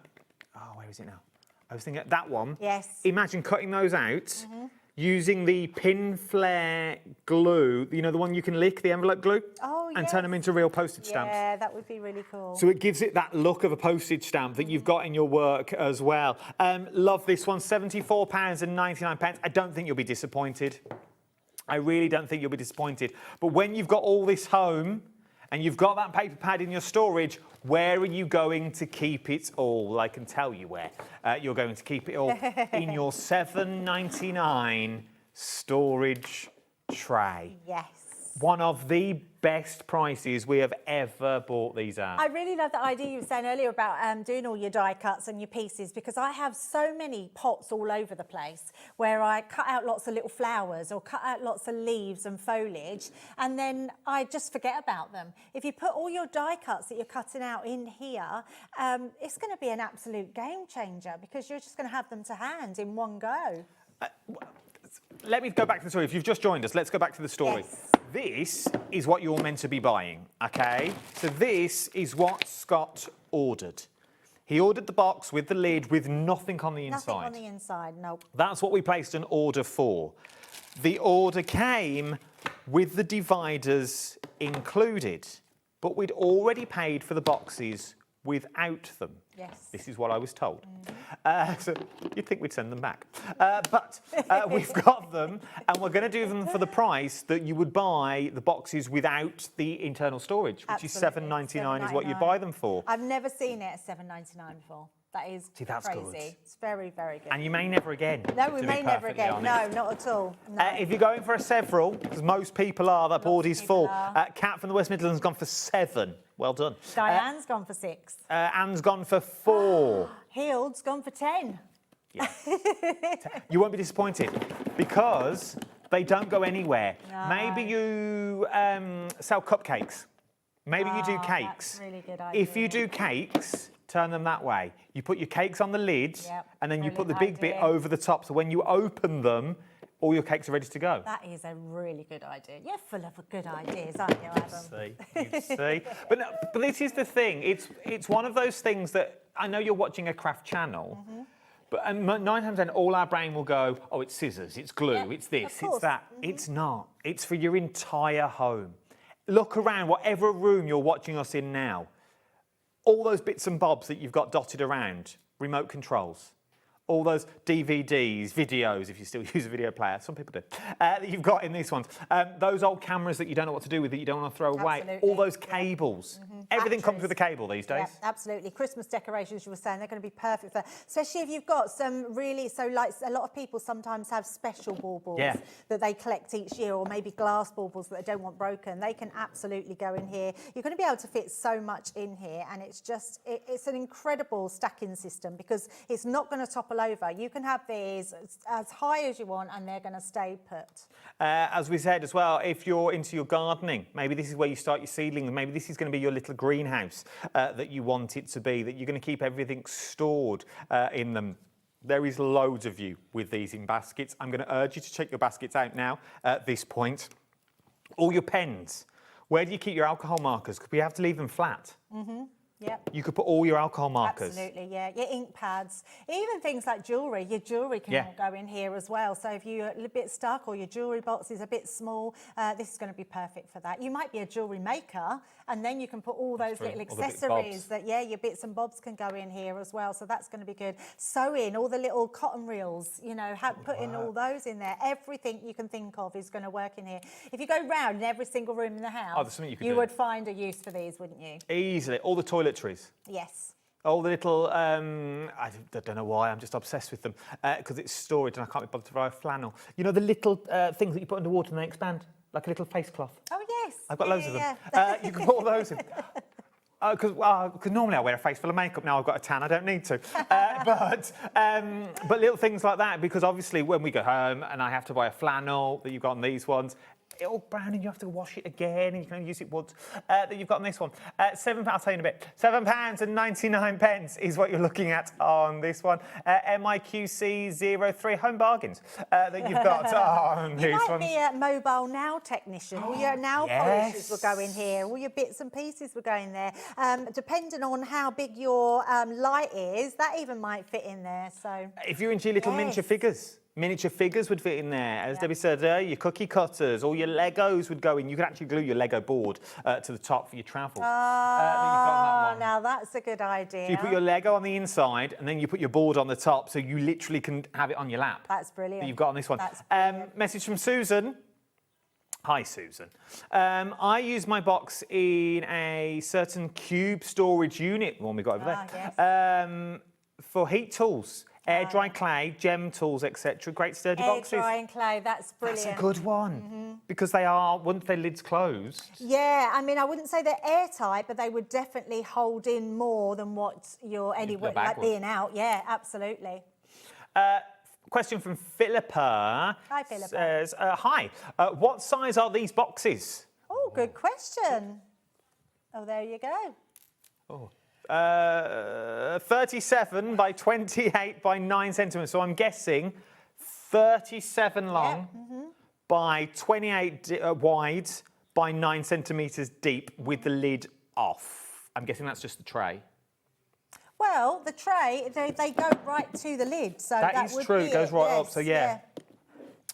Speaker 20: where is it now? I was thinking that one.
Speaker 4: Yes.
Speaker 20: Imagine cutting those out. Using the pin flare glue, you know, the one you can lick, the envelope glue, and turn them into real postage stamps.
Speaker 4: Yeah, that would be really cool.
Speaker 20: So it gives it that look of a postage stamp that you've got in your work as well. Love this one, £74.99. I don't think you'll be disappointed. I really don't think you'll be disappointed. But when you've got all this home and you've got that paper pad in your storage, where are you going to keep it all? Well, I can tell you where you're going to keep it all. In your £7.99 storage tray.
Speaker 4: Yes.
Speaker 20: One of the best prices we have ever bought these at.
Speaker 4: I really love the idea you were saying earlier about doing all your die cuts and your pieces, because I have so many pots all over the place where I cut out lots of little flowers or cut out lots of leaves and foliage, and then I just forget about them. If you put all your die cuts that you're cutting out in here, it's going to be an absolute game changer, because you're just going to have them to hand in one go.
Speaker 20: Let me go back to the story. If you've just joined us, let's go back to the story.
Speaker 4: Yes.
Speaker 20: This is what you're meant to be buying, okay? So this is what Scott ordered. He ordered the box with the lid with nothing on the inside.
Speaker 4: Nothing on the inside, nope.
Speaker 20: That's what we placed an order for. The order came with the dividers included, but we'd already paid for the boxes without them.
Speaker 4: Yes.
Speaker 20: This is what I was told. So you'd think we'd send them back. But we've got them, and we're going to do them for the price that you would buy the boxes without the internal storage, which is $7.99 is what you buy them for.
Speaker 4: I've never seen it at $7.99 before. That is
Speaker 20: that's
Speaker 4: crazy.
Speaker 20: good.
Speaker 4: It's very, very good.
Speaker 20: And you may never again.
Speaker 4: No, we may never again. No, not at all. No.
Speaker 20: If you're going for a several, because most people are, that board is full. Kat from the West Midlands has gone for 7. Well done.
Speaker 4: Diane's gone for 6.
Speaker 20: Anne's gone for 4.
Speaker 4: Hild's gone for 10.
Speaker 20: Yeah. You won't be disappointed, because they don't go anywhere.
Speaker 4: No.
Speaker 20: Maybe you sell cupcakes. Maybe you do cakes.
Speaker 4: That's a really good idea.
Speaker 20: If you do cakes, turn them that way. You put your cakes on the lid, and then you put the big bit over the top, so when you open them, all your cakes are ready to go.
Speaker 4: That is a really good idea. You're full of good ideas, aren't you, Adam?
Speaker 20: You see. But this is the thing. It's one of those things that, I know you're watching a craft channel, but 9 times out of 10, all our brain will go, oh, it's scissors, it's glue, it's this, it's that. It's not. It's for your entire home. Look around, whatever room you're watching us in now. All those bits and bobs that you've got dotted around, remote controls, all those DVDs, videos, if you still use a video player, some people do, that you've got in these ones. Those old cameras that you don't know what to do with, that you don't want to throw away. All those cables. Everything comes with a cable these days.
Speaker 4: Yeah, absolutely. Christmas decorations, you were saying, they're going to be perfect for that. Especially if you've got some really, so like a lot of people sometimes have special baubles that they collect each year, or maybe glass baubles that they don't want broken. They can absolutely go in here. You're going to be able to fit so much in here, and it's just, it's an incredible stacking system, because it's not going to topple over. You can have these as high as you want, and they're going to stay put.
Speaker 20: As we said as well, if you're into your gardening, maybe this is where you start your seedling, maybe this is going to be your little greenhouse that you want it to be, that you're going to keep everything stored in them. There is loads of you with these in baskets. I'm going to urge you to check your baskets out now at this point. All your pens. Where do you keep your alcohol markers? Because we have to leave them flat.
Speaker 4: Yep.
Speaker 20: You could put all your alcohol markers.
Speaker 4: Absolutely, yeah. Your ink pads, even things like jewellery. Your jewellery can all go in here as well. So if you're a bit stuck, or your jewellery box is a bit small, this is going to be perfect for that. You might be a jewellery maker, and then you can put all those little accessories that, your bits and bobs can go in here as well. So that's going to be good. Sewing, all the little cotton reels, you know, putting all those in there. Everything you can think of is going to work in here. If you go round in every single room in the house,
Speaker 20: there's something you could do.
Speaker 4: would find a use for these, wouldn't you?
Speaker 20: Easily. All the toiletries.
Speaker 4: Yes.
Speaker 20: All the little, I don't know why, I'm just obsessed with them, because it's storage and I can't be bothered to buy a flannel. You know the little things that you put underwater and they expand, like a little face cloth?
Speaker 4: Oh, yes.
Speaker 20: I've got loads of them. You can put all those in. Because normally I wear a face full of makeup. Now I've got a tan, I don't need to. But little things like that, because obviously when we go home and I have to buy a flannel that you've got on these ones, it'll brown and you have to wash it again, and you can only use it once, that you've got on this one. £7, I'll tell you in a bit. £7.99 is what you're looking at on this one. MIQC03 home bargains that you've got on these ones.
Speaker 4: You might be a mobile nail technician. All your nail polishes will go in here. All your bits and pieces will go in there. Depending on how big your light is, that even might fit in there. So
Speaker 20: if you're into your little miniature figures. Miniature figures would fit in there. As Debbie said, your cookie cutters, all your Legos would go in. You could actually glue your Lego board to the top for your travel.
Speaker 4: Now that's a good idea.
Speaker 20: So you put your Lego on the inside, and then you put your board on the top, so you literally can have it on your lap.
Speaker 4: That's brilliant.
Speaker 20: That you've got on this one.
Speaker 4: That's brilliant.
Speaker 20: Message from Susan. Hi, Susan. I use my box in a certain cube storage unit, the one we got over there, for heat tools. Air dry clay, gem tools, etc. Great sturdy boxes.
Speaker 4: Air drying clay, that's brilliant.
Speaker 20: That's a good one because they are, once their lid's closed.
Speaker 4: Yeah, I mean, I wouldn't say they're airtight, but they would definitely hold in more than what you're anyway, like being out. Yeah, absolutely.
Speaker 20: Question from Philippa.
Speaker 4: Hi, Philippa.
Speaker 20: Says, hi, what size are these boxes?
Speaker 4: Oh, good question. Oh, there you go.
Speaker 20: Oh. 37 by 28 by 9 centimetres. So I'm guessing 37 long by 28 wide by 9 centimetres deep with the lid off. I'm guessing that's just the tray.
Speaker 4: Well, the tray, they go right to the lid. So that
Speaker 20: is
Speaker 4: would
Speaker 20: true.
Speaker 4: be
Speaker 20: It goes right up. So yeah.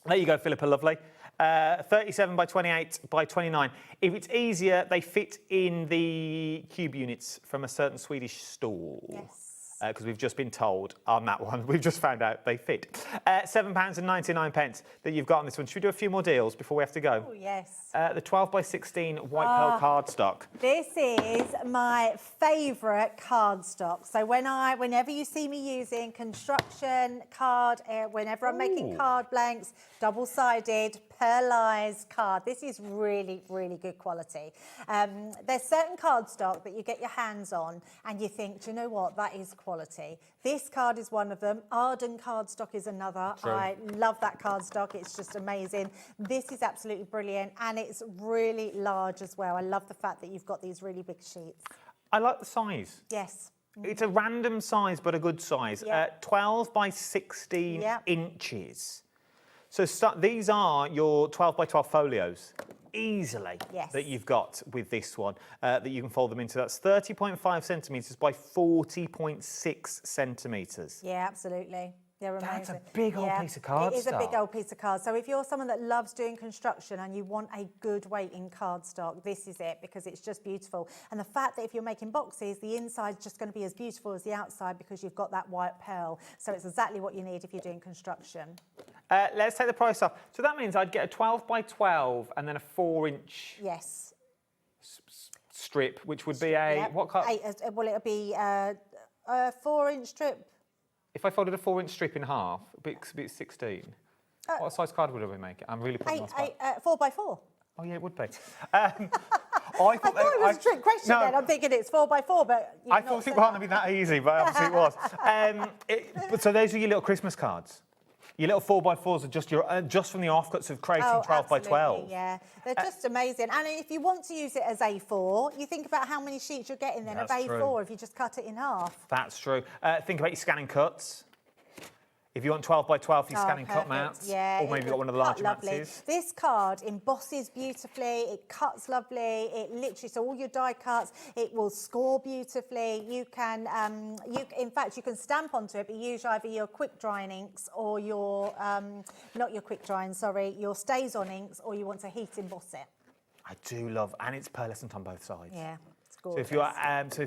Speaker 20: There you go, Philippa, lovely. 37 by 28 by 29. If it's easier, they fit in the cube units from a certain Swedish stall. Yes. Because we've just been told on that one, we've just found out they fit. £7.99 that you've got on this one. Should we do a few more deals before we have to go?
Speaker 4: Oh, yes.
Speaker 20: The 12 by 16 white pearl cardstock.
Speaker 4: This is my favourite cardstock. So whenever you see me using construction card, whenever I'm making card blanks, double-sided, pearlized card, this is really, really good quality. There's certain cardstock that you get your hands on and you think, do you know what, that is quality. This card is one of them. Arden cardstock is another.
Speaker 20: True.
Speaker 4: I love that cardstock. It's just amazing. This is absolutely brilliant and it's really large as well. I love the fact that you've got these really big sheets.
Speaker 20: I like the size.
Speaker 4: Yes.
Speaker 20: It's a random size, but a good size. 12 by 16 inches. So these are your 12 by 12 folios, easily, that you've got with this one, that you can fold them into. That's 30.5 centimetres by 40.6 centimetres.
Speaker 4: Yeah, absolutely. They're amazing.
Speaker 20: That's a big old piece of cardstock.
Speaker 4: It is a big old piece of card. So if you're someone that loves doing construction and you want a good weight in cardstock, this is it because it's just beautiful. And the fact that if you're making boxes, the inside's just going to be as beautiful as the outside because you've got that white pearl. So it's exactly what you need if you're doing construction.
Speaker 20: Let's take the price off. So that means I'd get a 12 by 12 and then a 4-inch strip, which would be a what card?
Speaker 4: Well, it would be a 4-inch strip.
Speaker 20: If I folded a 4-inch strip in half, it'd be 16. What size card would I be making? I'm really putting myself.
Speaker 4: 4 by 4.
Speaker 20: Oh yeah, it would be.
Speaker 4: I thought it was a trick question then. I'm thinking it's 4 by 4, but
Speaker 20: I thought it wasn't be that easy, but obviously it was. So those are your little Christmas cards. Your little 4x4s are just from the offcuts of creating 12 by 12.
Speaker 4: Yeah, they're just amazing. And if you want to use it as A4, you think about how many sheets you're getting then of A4 if you just cut it in half.
Speaker 20: That's true. Think about your scanning cuts. If you want 12 by 12 for your scanning cut mats, or maybe you've got one of the larger mats.
Speaker 4: This card embosses beautifully, it cuts lovely, it literally, so all your die cuts, it will score beautifully. You can, in fact, you can stamp onto it, but use either your quick drying inks or your, not your quick drying, sorry, your stays on inks, or you want to heat emboss it.
Speaker 20: I do love, and it's pearlescent on both sides.
Speaker 4: Yeah.
Speaker 20: So if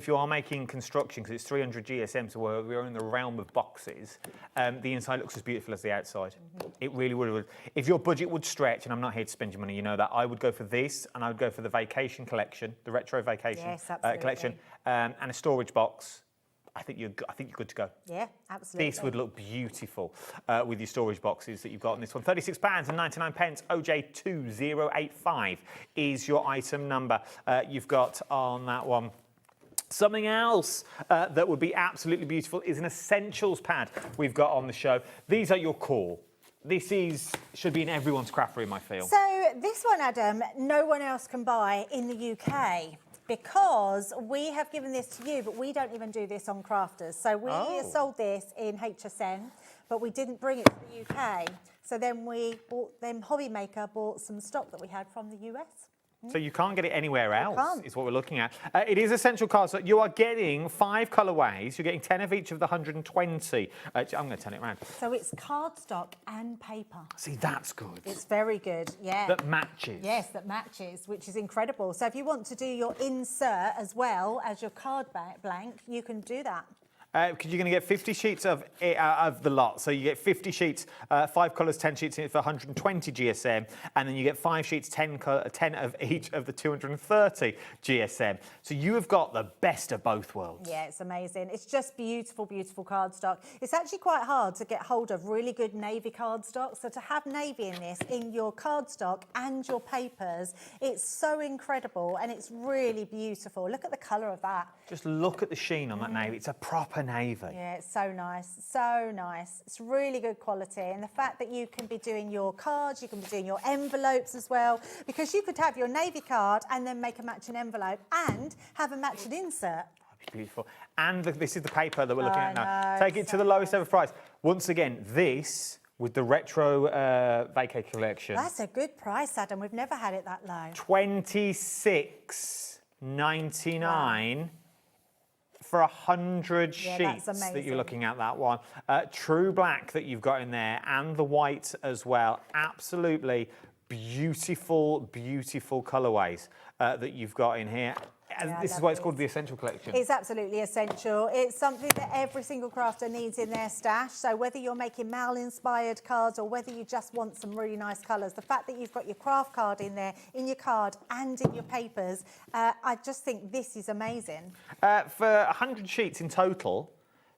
Speaker 20: you are making construction, because it's 300 GSM, so we're in the realm of boxes, the inside looks as beautiful as the outside. It really would. If your budget would stretch, and I'm not here to spend your money, you know that, I would go for this, and I would go for the vacation collection, the Retro Vacation collection, and a storage box. I think you're good to go.
Speaker 4: Yeah, absolutely.
Speaker 20: This would look beautiful with your storage boxes that you've got in this one. £36.99, OJ2085 is your item number you've got on that one. Something else that would be absolutely beautiful is an essentials pad we've got on the show. These are your core. This should be in everyone's craft room, I feel.
Speaker 4: So this one, Adam, no one else can buy in the UK. Because we have given this to you, but we don't even do this on Crafters. So we sold this in HSN, but we didn't bring it to the UK. So then HobbyMaker bought some stock that we had from the US.
Speaker 20: So you can't get it anywhere else, is what we're looking at. It is essential cards. So you are getting 5 colourways. You're getting 10 of each of the 120. I'm going to turn it around.
Speaker 4: So it's cardstock and paper.
Speaker 20: See, that's good.
Speaker 4: It's very good, yeah.
Speaker 20: That matches.
Speaker 4: Yes, that matches, which is incredible. So if you want to do your insert as well as your card blank, you can do that.
Speaker 20: Because you're going to get 50 sheets of the lot. So you get 50 sheets, 5 colours, 10 sheets for 120 GSM, and then you get 5 sheets, 10 of each of the 230 GSM. So you have got the best of both worlds.
Speaker 4: Yeah, it's amazing. It's just beautiful, beautiful cardstock. It's actually quite hard to get hold of really good navy cardstock. So to have navy in this, in your cardstock and your papers, it's so incredible and it's really beautiful. Look at the colour of that.
Speaker 20: Just look at the sheen on that navy. It's a proper navy.
Speaker 4: Yeah, it's so nice, so nice. It's really good quality. And the fact that you can be doing your cards, you can be doing your envelopes as well, because you could have your navy card and then make a matching envelope and have a matching insert.
Speaker 20: Beautiful. And this is the paper that we're looking at now.
Speaker 4: know,
Speaker 20: Take it to the lowest ever price. Once again, this with the Retro Vacay collection.
Speaker 4: That's a good price, Adam. We've never had it that low.
Speaker 20: $26.99 for 100 sheets that you're looking at, that one. True black that you've got in there and the white as well. Absolutely beautiful, beautiful colourways that you've got in here. And
Speaker 4: Yeah,
Speaker 20: this is why it's called the Essential Collection.
Speaker 4: It's absolutely essential. It's something that every single crafter needs in their stash. So whether you're making Mal-inspired cards or whether you just want some really nice colours, the fact that you've got your craft card in there, in your card and in your papers, I just think this is amazing.
Speaker 20: For 100 sheets in total,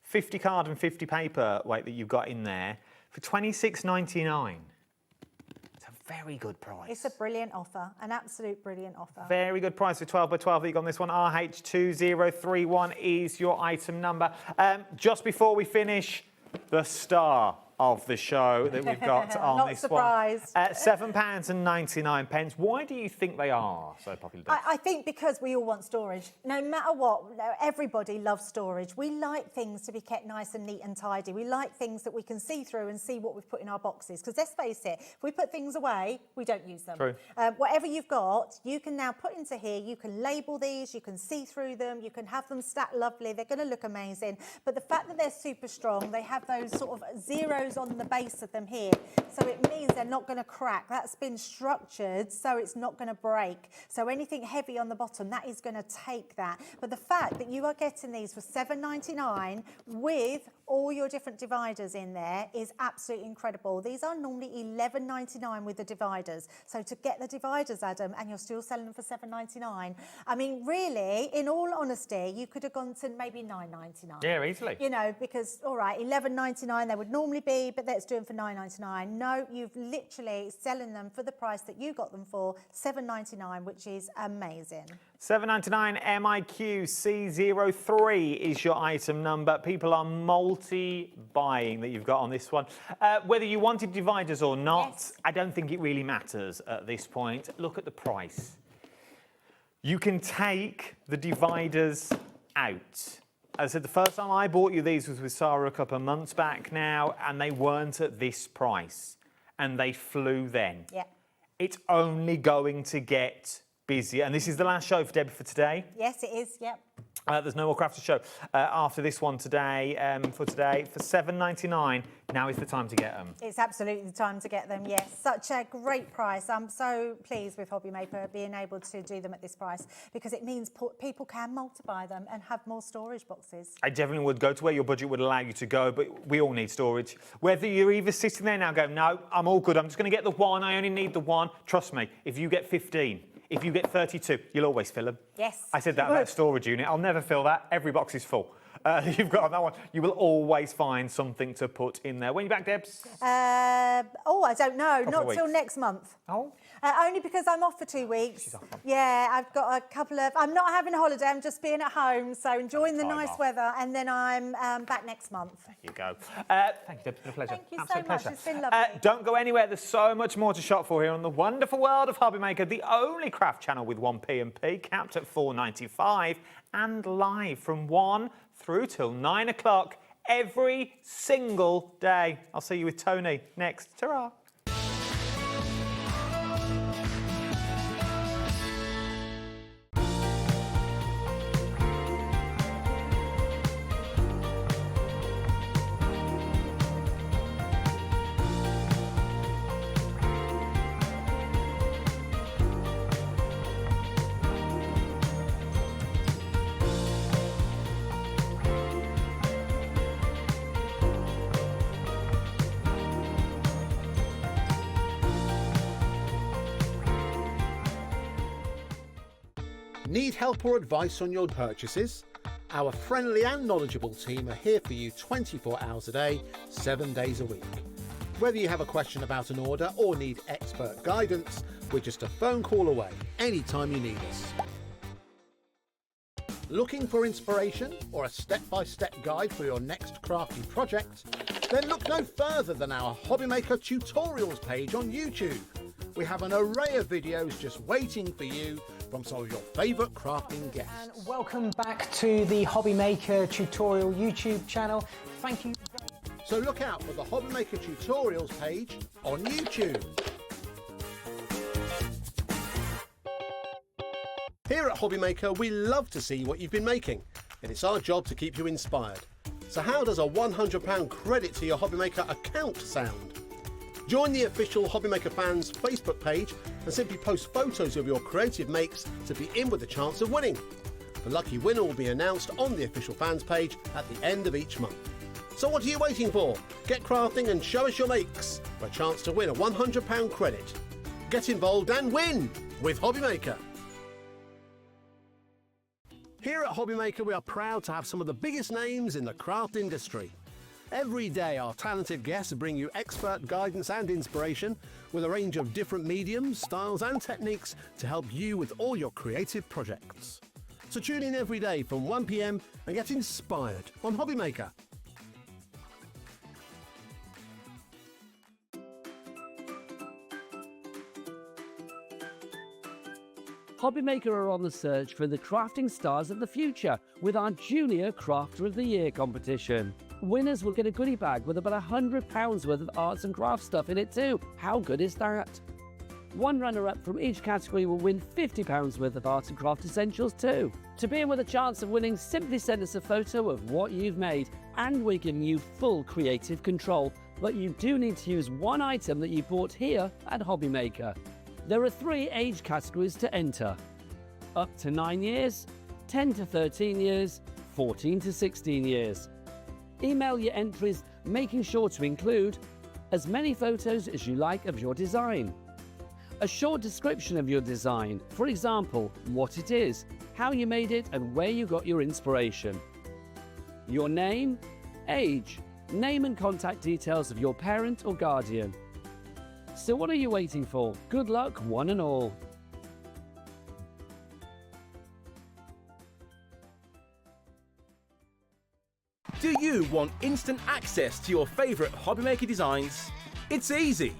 Speaker 20: 50 card and 50 paper weight that you've got in there, for $26.99. Very good price.
Speaker 4: It's a brilliant offer, an absolute brilliant offer.
Speaker 20: Very good price for 12 by 12 that you got on this one. RH2031 is your item number. Just before we finish, the star of the show that we've got on
Speaker 4: Not
Speaker 20: this
Speaker 4: surprised.
Speaker 20: one. £7.99. Why do you think they are so popular?
Speaker 4: I think because we all want storage. No matter what, everybody loves storage. We like things to be kept nice and neat and tidy. We like things that we can see through and see what we've put in our boxes. Because let's face it, if we put things away, we don't use them.
Speaker 20: True.
Speaker 4: Whatever you've got, you can now put into here. You can label these, you can see through them, you can have them stacked lovely. They're going to look amazing. But the fact that they're super strong, they have those sort of zeros on the base of them here, so it means they're not going to crack. That's been structured so it's not going to break. So anything heavy on the bottom, that is going to take that. But the fact that you are getting these for $7.99 with all your different dividers in there is absolutely incredible. These are normally $11.99 with the dividers. So to get the dividers, Adam, and you're still selling them for $7.99, I mean, really, in all honesty, you could have gone to maybe $9.99.
Speaker 20: Yeah, easily.
Speaker 4: You know, because, all right, $11.99 they would normally be, but let's do them for $9.99. No, you've literally selling them for the price that you got them for, $7.99, which is amazing.
Speaker 20: $7.99 MIQ C03 is your item number. People are multi-buying that you've got on this one. Whether you wanted dividers or not, I don't think it really matters at this point. Look at the price. You can take the dividers out. As I said, the first time I bought you these was with Sarah a couple of months back now, and they weren't at this price, and they flew then.
Speaker 4: Yeah.
Speaker 20: It's only going to get busier, and this is the last show for Debbie for today.
Speaker 4: Yes, it is, yep.
Speaker 20: There's no more Crafter Show after this one today. For $7.99, now is the time to get them.
Speaker 4: It's absolutely the time to get them, yes. Such a great price. I'm so pleased with HobbyMaker being able to do them at this price because it means people can multiply them and have more storage boxes.
Speaker 20: I definitely would go to where your budget would allow you to go, but we all need storage. Whether you're either sitting there now going, no, I'm all good, I'm just going to get the one, I only need the one. Trust me, if you get 15, if you get 32, you'll always fill them.
Speaker 4: Yes.
Speaker 20: I said that about storage unit. I'll never fill that. Every box is full. You've got on that one. You will always find something to put in there. When are you back, Debs?
Speaker 4: I don't know. Not till next month.
Speaker 20: Oh?
Speaker 4: Only because I'm off for 2 weeks. Yeah, I've got a couple of... I'm not having a holiday. I'm just being at home, so enjoying the nice weather, and then I'm back next month.
Speaker 20: There you go. Thank you, Debs. It's been a pleasure.
Speaker 4: Thank you
Speaker 20: Absolute
Speaker 4: so much.
Speaker 20: pleasure.
Speaker 4: It's been lovely.
Speaker 20: Don't go anywhere. There's so much more to shop for here on the wonderful world of HobbyMaker, the only craft channel with 1p&p, capped at $4.95, and live from 1 through till 9 o'clock every single day. I'll see you with Toni next. Ta-ra.
Speaker 13: Need help or advice on your purchases? Our friendly and knowledgeable team are here for you 24 hours a day, 7 days a week. Whether you have a question about an order or need expert guidance, we're just a phone call away anytime you need us. Looking for inspiration or a step-by-step guide for your next crafty project? Then look no further than our HobbyMaker tutorials page on YouTube. We have an array of videos just waiting for you from some of your favourite crafting guests.
Speaker 21: And welcome back to the HobbyMaker tutorial YouTube channel. Thank you.
Speaker 13: So look out for the HobbyMaker tutorials page on YouTube. Here at HobbyMaker, we love to see what you've been making, and it's our job to keep you inspired. So how does a £100 credit to your HobbyMaker account sound? Join the official HobbyMaker fans Facebook page and simply post photos of your creative makes to be in with a chance of winning. The lucky winner will be announced on the official fans page at the end of each month. So what are you waiting for? Get crafting and show us your makes for a chance to win a £100 credit. Get involved and win with HobbyMaker. Here at HobbyMaker, we are proud to have some of the biggest names in the craft industry. Every day, our talented guests bring you expert guidance and inspiration with a range of different mediums, styles and techniques to help you with all your creative projects. So tune in every day from 1 PM and get inspired on HobbyMaker.
Speaker 3: HobbyMaker are on the search for the crafting stars of the future with our Junior Crafter of the Year competition. Winners will get a goodie bag with about £100 worth of arts and crafts stuff in it too. How good is that? One runner-up from each category will win £50 worth of arts and craft essentials too. To be in with a chance of winning, simply send us a photo of what you've made and we're giving you full creative control. But you do need to use one item that you bought here at HobbyMaker. There are 3 age categories to enter: up to 9 years, 10 to 13 years, 14 to 16 years. Email your entries, making sure to include as many photos as you like of your design, a short description of your design, for example, what it is, how you made it and where you got your inspiration, your name, age, name and contact details of your parent or guardian. So what are you waiting for? Good luck, one and all.
Speaker 22: Do you want instant access to your favourite HobbyMaker designs? It's easy.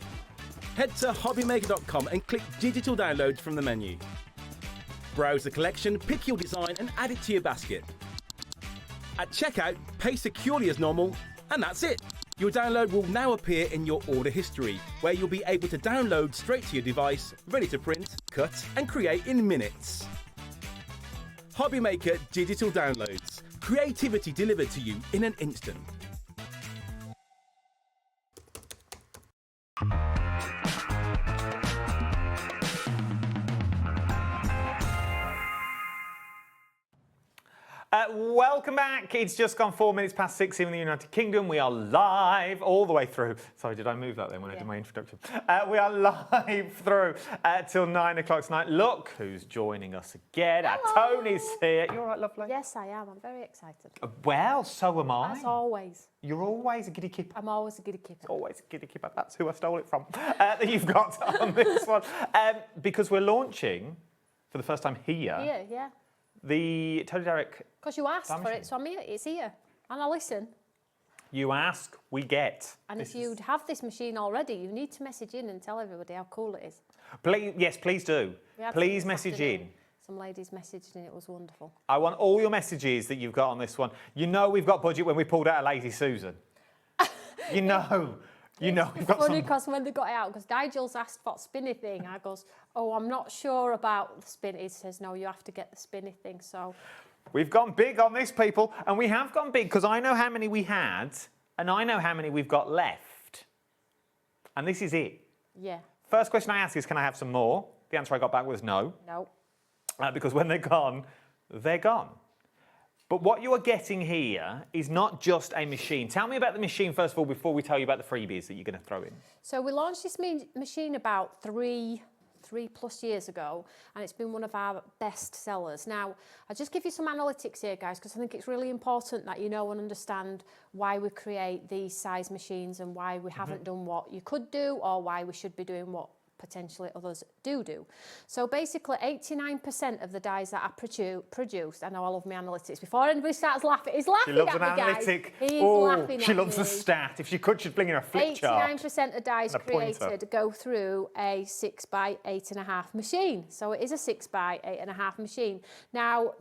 Speaker 22: Head to hobbymaker.com and click Digital Downloads from the menu. Browse the collection, pick your design and add it to your basket. At checkout, pay securely as normal, and that's it. Your download will now appear in your order history, where you'll be able to download straight to your device, ready to print, cut and create in minutes. HobbyMaker Digital Downloads. Creativity delivered to you in an instant.
Speaker 20: Welcome back. It's just gone 4 minutes past 6 in the United Kingdom. We are live all the way through. Sorry, did I move that then when I did my introduction? We are live through till 9 o'clock tonight. Look who's joining us again. Toni's here. You all right, lovely?
Speaker 11: Yes, I am. I'm very excited.
Speaker 20: Well, so am I.
Speaker 11: As always.
Speaker 20: You're always a giddy kipper.
Speaker 11: I'm always a giddy kipper.
Speaker 20: Always a giddy kipper. That's who I stole it from. That you've got on this one. Because we're launching, for the first time here,
Speaker 11: Yeah.
Speaker 20: the Toni Darroch.
Speaker 11: Because you asked for it, so I'm here. It's here. And I listen.
Speaker 20: You ask, we get.
Speaker 11: And if you have this machine already, you need to message in and tell everybody how cool it is.
Speaker 20: Please, yes, please do. Please message in.
Speaker 11: Some ladies messaged and it was wonderful.
Speaker 20: I want all your messages that you've got on this one. You know we've got budget when we pulled out a Lazy Susan. You know we've got
Speaker 11: funny
Speaker 20: some...
Speaker 11: because when they got it out, because Nigel's asked for spinny thing, I goes, oh, I'm not sure about the spin. He says, no, you have to get the spinny thing, so...
Speaker 20: We've gone big on this, people, and we have gone big because I know how many we had, and I know how many we've got left. And this is it.
Speaker 11: Yeah.
Speaker 20: First question I ask is, can I have some more? The answer I got back was no.
Speaker 11: No.
Speaker 20: Because when they're gone, they're gone. But what you are getting here is not just a machine. Tell me about the machine, first of all, before we tell you about the freebies that you're going to throw in.
Speaker 11: So we launched this machine about three 3+ years ago, and it's been one of our best sellers. Now, I'll just give you some analytics here, guys, because I think it's really important that you know and understand why we create these size machines and why we haven't done what you could do, or why we should be doing what potentially others do. So basically 89% of the dies that are produced, I know I love my analytics, before anybody starts laughing, he's laughing
Speaker 20: She loves
Speaker 11: at
Speaker 20: an
Speaker 11: me, guys.
Speaker 20: analytic.
Speaker 11: He's
Speaker 20: Oh,
Speaker 11: laughing
Speaker 20: she
Speaker 11: at
Speaker 20: loves
Speaker 11: me.
Speaker 20: the stat. If she could, she'd bring in a flip chart.
Speaker 11: 89% of dies
Speaker 20: and a pointer.
Speaker 11: created go through a 6x8.5 machine. So it is a 6x8.5 machine. Now,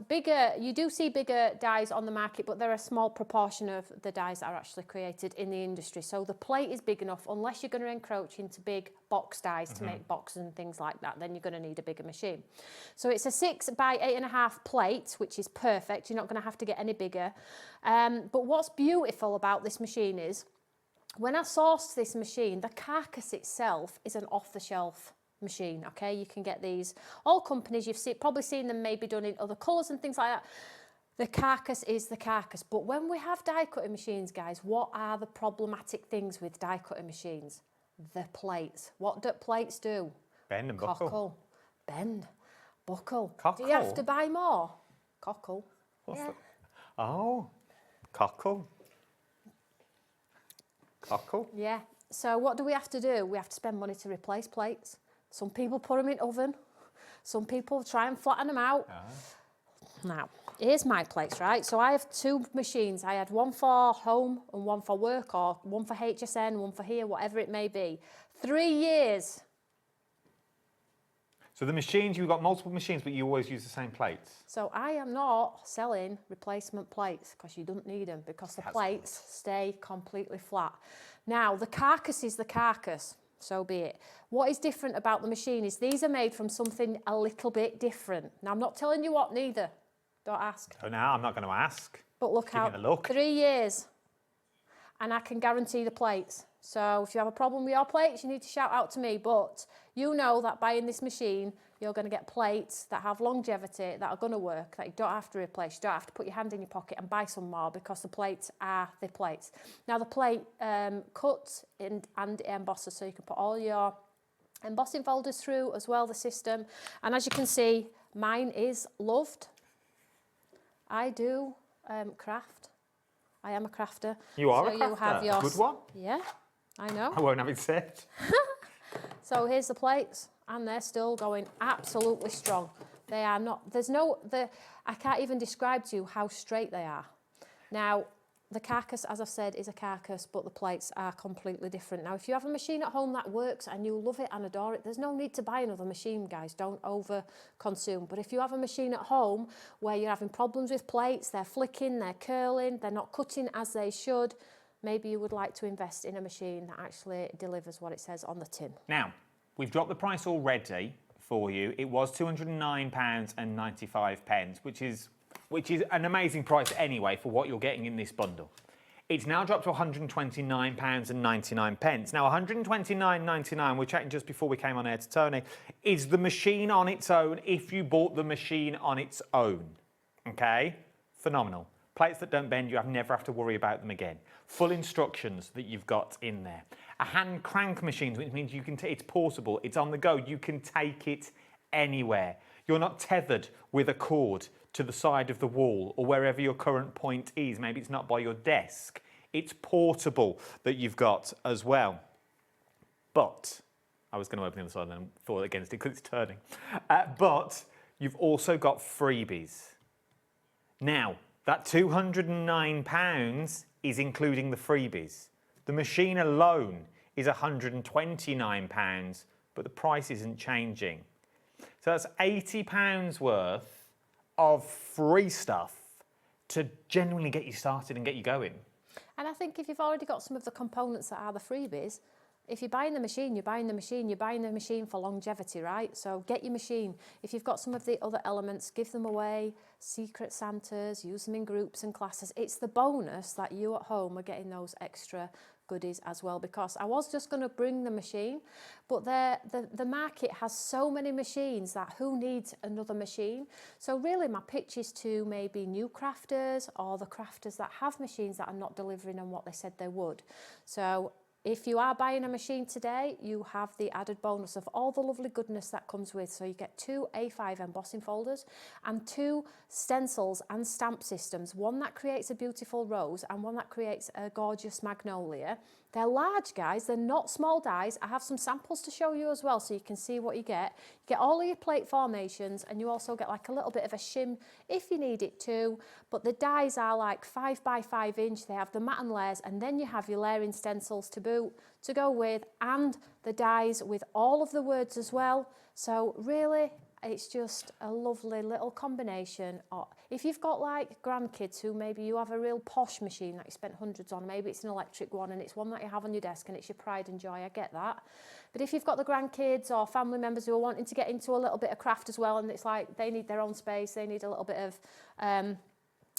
Speaker 11: you do see bigger dies on the market, but they're a small proportion of the dies that are actually created in the industry. So the plate is big enough, unless you're going to encroach into big box dies to make boxes and things like that, then you're going to need a bigger machine. So it's a 6x8.5 plate, which is perfect. You're not going to have to get any bigger. But what's beautiful about this machine is, when I sourced this machine, the carcass itself is an off-the-shelf machine, okay? You can get these, all companies, you've probably seen them maybe done in other colours and things like that. The carcass is the carcass. But when we have die cutting machines, guys, what are the problematic things with die cutting machines? The plates. What do plates do?
Speaker 20: Bend and buckle.
Speaker 11: Cockle. Bend. Buckle.
Speaker 20: Cockle.
Speaker 11: Do you have to buy more? Cockle.
Speaker 20: What's
Speaker 11: Yeah.
Speaker 20: that? Oh, cockle. Cockle.
Speaker 11: Yeah. So what do we have to do? We have to spend money to replace plates. Some people put them in oven. Some people try and flatten them out. Now, here's my plates, right? So I have 2 machines. I had one for home and one for work, or one for HSN, one for here, whatever it may be. 3 years.
Speaker 20: So the machines, you've got multiple machines, but you always use the same plates.
Speaker 11: So I am not selling replacement plates, because you don't need them, because the plates stay completely flat. Now, the carcass is the carcass, so be it. What is different about the machine is these are made from something a little bit different. Now, I'm not telling you what neither. Don't ask.
Speaker 20: So now I'm not going to ask.
Speaker 11: But look
Speaker 20: Give
Speaker 11: out,
Speaker 20: it a look.
Speaker 11: 3 years, and I can guarantee the plates. So if you have a problem with your plates, you need to shout out to me. But you know that buying this machine, you're going to get plates that have longevity, that are going to work, that you don't have to replace. You don't have to put your hand in your pocket and buy some more, because the plates are the plates. Now, the plate cuts and embosses, so you can put all your embossing folders through as well, the system. And as you can see, mine is loved. I do craft. I am a crafter.
Speaker 20: You are
Speaker 11: so
Speaker 20: a crafter.
Speaker 11: You have your,
Speaker 20: A good one.
Speaker 11: Yeah, I know.
Speaker 20: I won't have it said.
Speaker 11: So here's the plates, and they're still going absolutely strong. They are not, I can't even describe to you how straight they are. Now, the carcass, as I've said, is a carcass, but the plates are completely different. Now, if you have a machine at home that works and you love it and adore it, there's no need to buy another machine, guys. Don't over-consume. But if you have a machine at home where you're having problems with plates, they're flicking, they're curling, they're not cutting as they should, maybe you would like to invest in a machine that actually delivers what it says on the tin.
Speaker 20: Now, we've dropped the price already for you. It was £209.95, which is an amazing price anyway for what you're getting in this bundle. It's now dropped to £129.99. Now, £129.99, we're chatting just before we came on air to Tony, is the machine on its own if you bought the machine on its own. Okay? Phenomenal. Plates that don't bend, you never have to worry about them again. Full instructions that you've got in there. A hand crank machine, which means you can it's portable, it's on the go, you can take it anywhere. You're not tethered with a cord to the side of the wall or wherever your current point is. Maybe it's not by your desk. It's portable that you've got as well. But, I was going to open the other side and then thought against it because it's turning. But you've also got freebies. Now, that £209 is including the freebies. The machine alone is £129, but the price isn't changing. So that's £80 worth of free stuff to genuinely get you started and get you going.
Speaker 11: And I think if you've already got some of the components that are the freebies, if you're buying the machine, you're buying the machine, you're buying the machine for longevity, right? So get your machine. If you've got some of the other elements, give them away, secret Santas, use them in groups and classes. It's the bonus that you at home are getting those extra goodies as well, because I was just going to bring the machine, but the market has so many machines that who needs another machine? So really my pitch is to maybe new crafters or the crafters that have machines that are not delivering on what they said they would. So if you are buying a machine today, you have the added bonus of all the lovely goodness that comes with. So you get 2 A5 embossing folders and 2 stencils and stamp systems, one that creates a beautiful rose and one that creates a gorgeous magnolia. They're large, guys, they're not small dies. I have some samples to show you as well so you can see what you get. You get all of your plate formations and you also get like a little bit of a shim if you need it to, but the dies are like 5 by 5 inch. They have the mat and layers, and then you have your layering stencils to boot to go with, and the dies with all of the words as well. So really, it's just a lovely little combination. If you've got like grandkids who maybe you have a real posh machine that you spent hundreds on, maybe it's an electric one and it's one that you have on your desk and it's your pride and joy, I get that. But if you've got the grandkids or family members who are wanting to get into a little bit of craft as well, and it's like they need their own space, they need a little bit of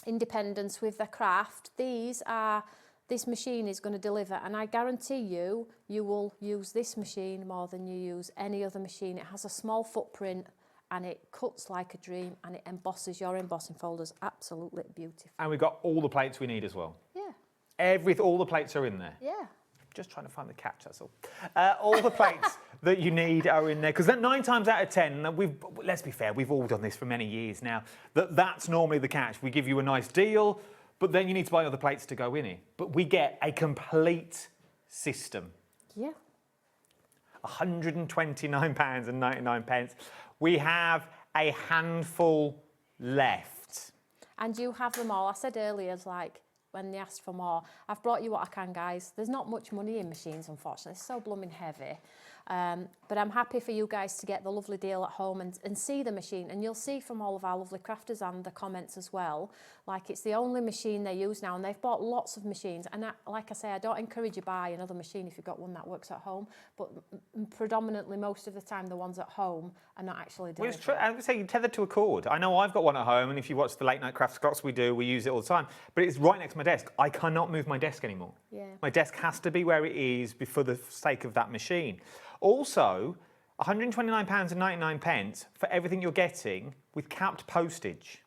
Speaker 11: independence with their craft, this machine is going to deliver, and I guarantee you will use this machine more than you use any other machine. It has a small footprint and it cuts like a dream and it embosses your embossing folders absolutely beautiful.
Speaker 20: And we've got all the plates we need as well.
Speaker 11: Yeah.
Speaker 20: All the plates are in there.
Speaker 11: Yeah.
Speaker 20: Just trying to find the catch, that's all. All the plates that you need are in there, because 9 times out of 10, let's be fair, we've all done this for many years now, that's normally the catch. We give you a nice deal, but then you need to buy other plates to go in it. But we get a complete system.
Speaker 11: Yeah.
Speaker 20: £129.99. We have a handful left.
Speaker 11: And you have them all. I said earlier, it's like, when they asked for more, I've brought you what I can, guys. There's not much money in machines, unfortunately. It's so blooming heavy. But I'm happy for you guys to get the lovely deal at home and see the machine. And you'll see from all of our lovely crafters and the comments as well, like it's the only machine they use now, and they've bought lots of machines. And like I say, I don't encourage you to buy another machine if you've got one that works at home, but predominantly most of the time the ones at home are not actually doing
Speaker 20: Well, it's true. I would say you're tethered to a cord. I know I've got one at home, and if you watch the late night crafts clocks we use it all the time, but it's right next to my desk. I cannot move my desk anymore.
Speaker 11: Yeah.
Speaker 20: My desk has to be where it is for the sake of that machine. Also, £129.99 for everything you're getting with capped postage.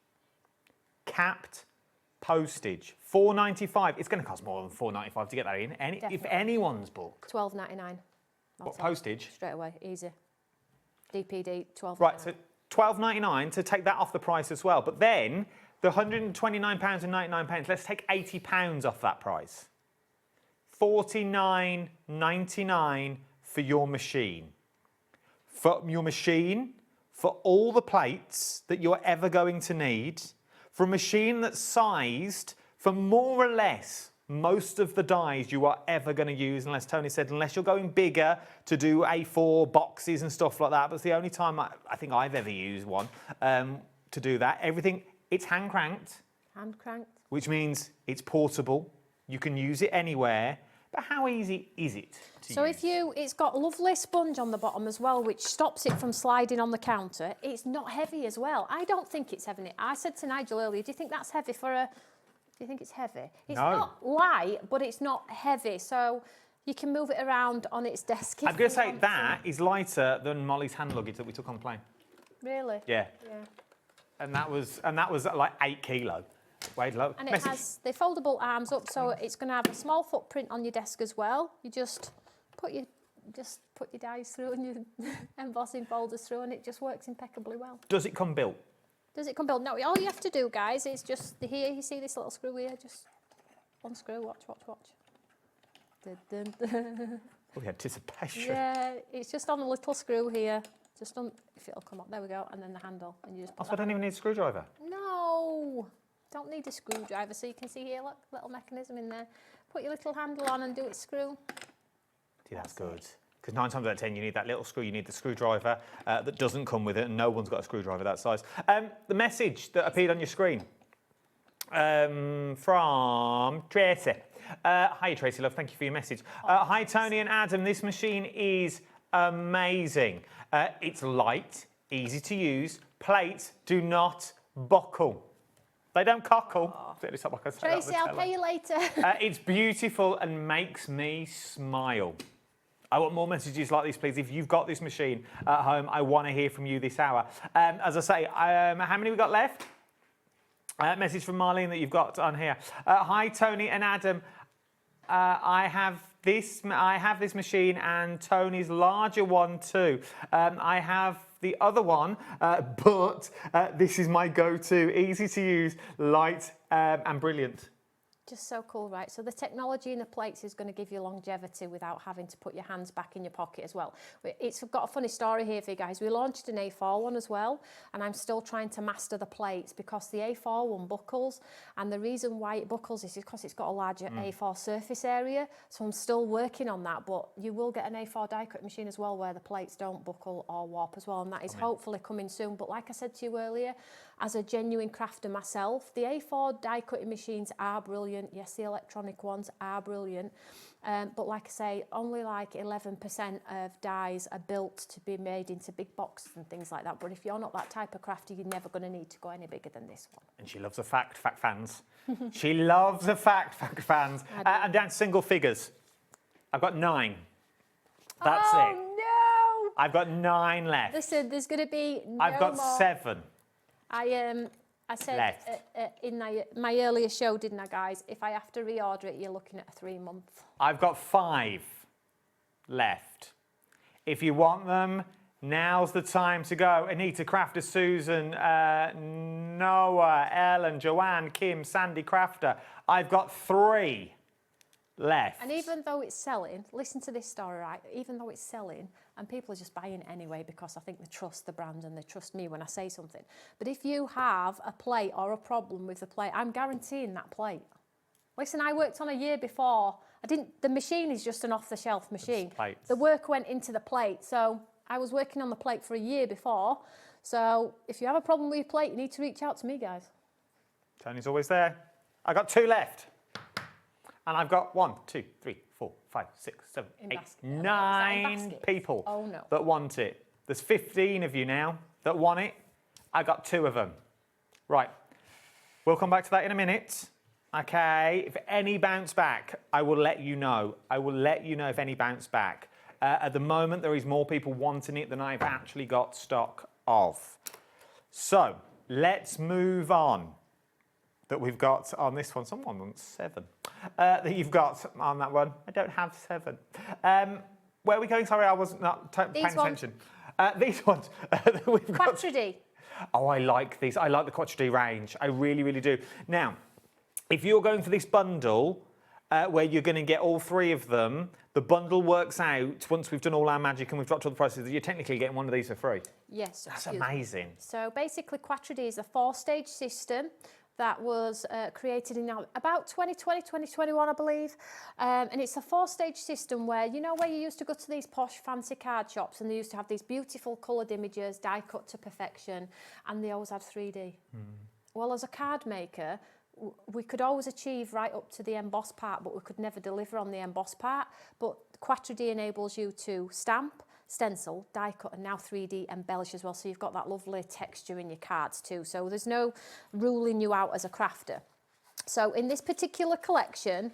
Speaker 20: Capped postage. £4.95. It's going to cost more than £4.95 to get that in. If anyone's book.
Speaker 11: £12.99.
Speaker 20: What, postage?
Speaker 11: Straight away, easy. DPD, £12.99.
Speaker 20: Right, so £12.99 to take that off the price as well. But then, the £129.99, let's take £80 off that price. £49.99 for your machine. For your machine, for all the plates that you're ever going to need, for a machine that's sized for more or less most of the dies you are ever going to use, unless Toni said, unless you're going bigger to do A4 boxes and stuff like that. But it's the only time I think I've ever used one to do that. Everything, it's hand cranked.
Speaker 11: Hand cranked.
Speaker 20: Which means it's portable. You can use it anywhere. But how easy is it to use?
Speaker 11: It's got a lovely sponge on the bottom as well, which stops it from sliding on the counter. It's not heavy as well. I don't think it's heavy. I said to Nigel earlier, do you think that's heavy for a... Do you think it's heavy? It's not light, but it's not heavy, so you can move it around on its desk.
Speaker 20: I'm going to say that is lighter than Molly's hand luggage that we took on plane.
Speaker 11: Really?
Speaker 20: Yeah.
Speaker 11: Yeah.
Speaker 20: And that was like 8 kilo. Weighed low.
Speaker 11: And it has the foldable arms up, so it's going to have a small footprint on your desk as well. You just put your dies through and your embossing folders through, and it just works impeccably well.
Speaker 20: Does it come built?
Speaker 11: Does it come built? No, all you have to do, guys, is just here. You see this little screw here? Just unscrew. Watch. Dun, dun, dun.
Speaker 20: Oh, the anticipation.
Speaker 11: Yeah, it's just on a little screw here. Just on, if it'll come up. There we go. And then the handle, and you just.
Speaker 20: I don't even need a screwdriver.
Speaker 11: No. Don't need a screwdriver, so you can see here, look, little mechanism in there. Put your little handle on and do it screw.
Speaker 20: See, that's good. Because 9 times out of 10, you need that little screw, you need the screwdriver that doesn't come with it, and no one's got a screwdriver that size. The message that appeared on your screen from Tracy. Hi, Tracy, love, thank you for your message. Hi, Toni and Adam, this machine is amazing. It's light, easy to use, plates do not buckle. They don't cockle.
Speaker 11: Tracy, I'll pay you later.
Speaker 20: It's beautiful and makes me smile. I want more messages like this, please. If you've got this machine at home, I want to hear from you this hour. As I say, how many we got left? Message from Marlene that you've got on here. Hi, Toni and Adam. I have this machine and Tony's larger one too. I have the other one, but this is my go-to. Easy to use, light and brilliant.
Speaker 11: Just so cool, right? So the technology in the plates is going to give you longevity without having to put your hands back in your pocket as well. It's got a funny story here for you guys. We launched an A4 one as well, and I'm still trying to master the plates because the A4 one buckles, and the reason why it buckles is because it's got a larger A4 surface area, so I'm still working on that, but you will get an A4 die cut machine as well where the plates don't buckle or warp as well, and that is hopefully coming soon. But like I said to you earlier, as a genuine crafter myself, the A4 die cutting machines are brilliant. Yes, the electronic ones are brilliant. But like I say, only like 11% of dies are built to be made into big boxes and things like that. But if you're not that type of crafter, you're never going to need to go any bigger than this one.
Speaker 20: And she loves a fact fans. She loves a fact fans. And down to single figures. I've got 9. That's it.
Speaker 11: No!
Speaker 20: I've got 9 left.
Speaker 11: Listen, there's going to be no
Speaker 20: I've got
Speaker 11: more.
Speaker 20: 7.
Speaker 11: I said in my earlier show, didn't I, guys? If I have to reorder it, you're looking at a 3-month.
Speaker 20: I've got 5 left. If you want them, now's the time to go. Anita, Crafter, Susan, Noah, Ellen, Joanne, Kim, Sandy, Crafter. I've got 3 left.
Speaker 11: And even though it's selling, listen to this story, right? Even though it's selling, and people are just buying it anyway because I think they trust the brand and they trust me when I say something. But if you have a plate or a problem with the plate, I'm guaranteeing that plate. Listen, I worked on a year before. The machine is just an off-the-shelf machine. The work went into the plate. So I was working on the plate for a year before. So if you have a problem with your plate, you need to reach out to me, guys.
Speaker 20: Tony's always there. I've got 2 left. And I've got 1, 2, 3, 4, 5, 6, 7, 8, 9 people that want it. There's 15 of you now that want it. I got 2 of them. Right. We'll come back to that in a minute. Okay. If any bounce back, I will let you know. I will let you know if any bounce back. At the moment, there is more people wanting it than I've actually got stock of. So let's move on. That we've got on this one. Someone wants 7. That you've got on that one. I don't have 7. Where are we going? Sorry, I was not paying attention. These ones. We've got.
Speaker 11: Quattro-D.
Speaker 20: Oh, I like these. I like the Quattro-D range. I really, really do. Now, if you're going for this bundle, where you're going to get all 3 of them, the bundle works out, once we've done all our magic and we've dropped all the prices, that you're technically getting one of these for free.
Speaker 11: Yes.
Speaker 20: That's amazing.
Speaker 11: So basically, Quattro-D is a 4-stage system that was created in about 2020, 2021, I believe. And it's a 4-stage system where, you know, where you used to go to these posh fancy card shops and they used to have these beautiful coloured images, die cut to perfection, and they always had 3D. Well, as a card maker, we could always achieve right up to the emboss part, but we could never deliver on the emboss part. But Quattro-D enables you to stamp, stencil, die cut, and now 3D embellish as well. So you've got that lovely texture in your cards too. So there's no ruling you out as a crafter. So in this particular collection,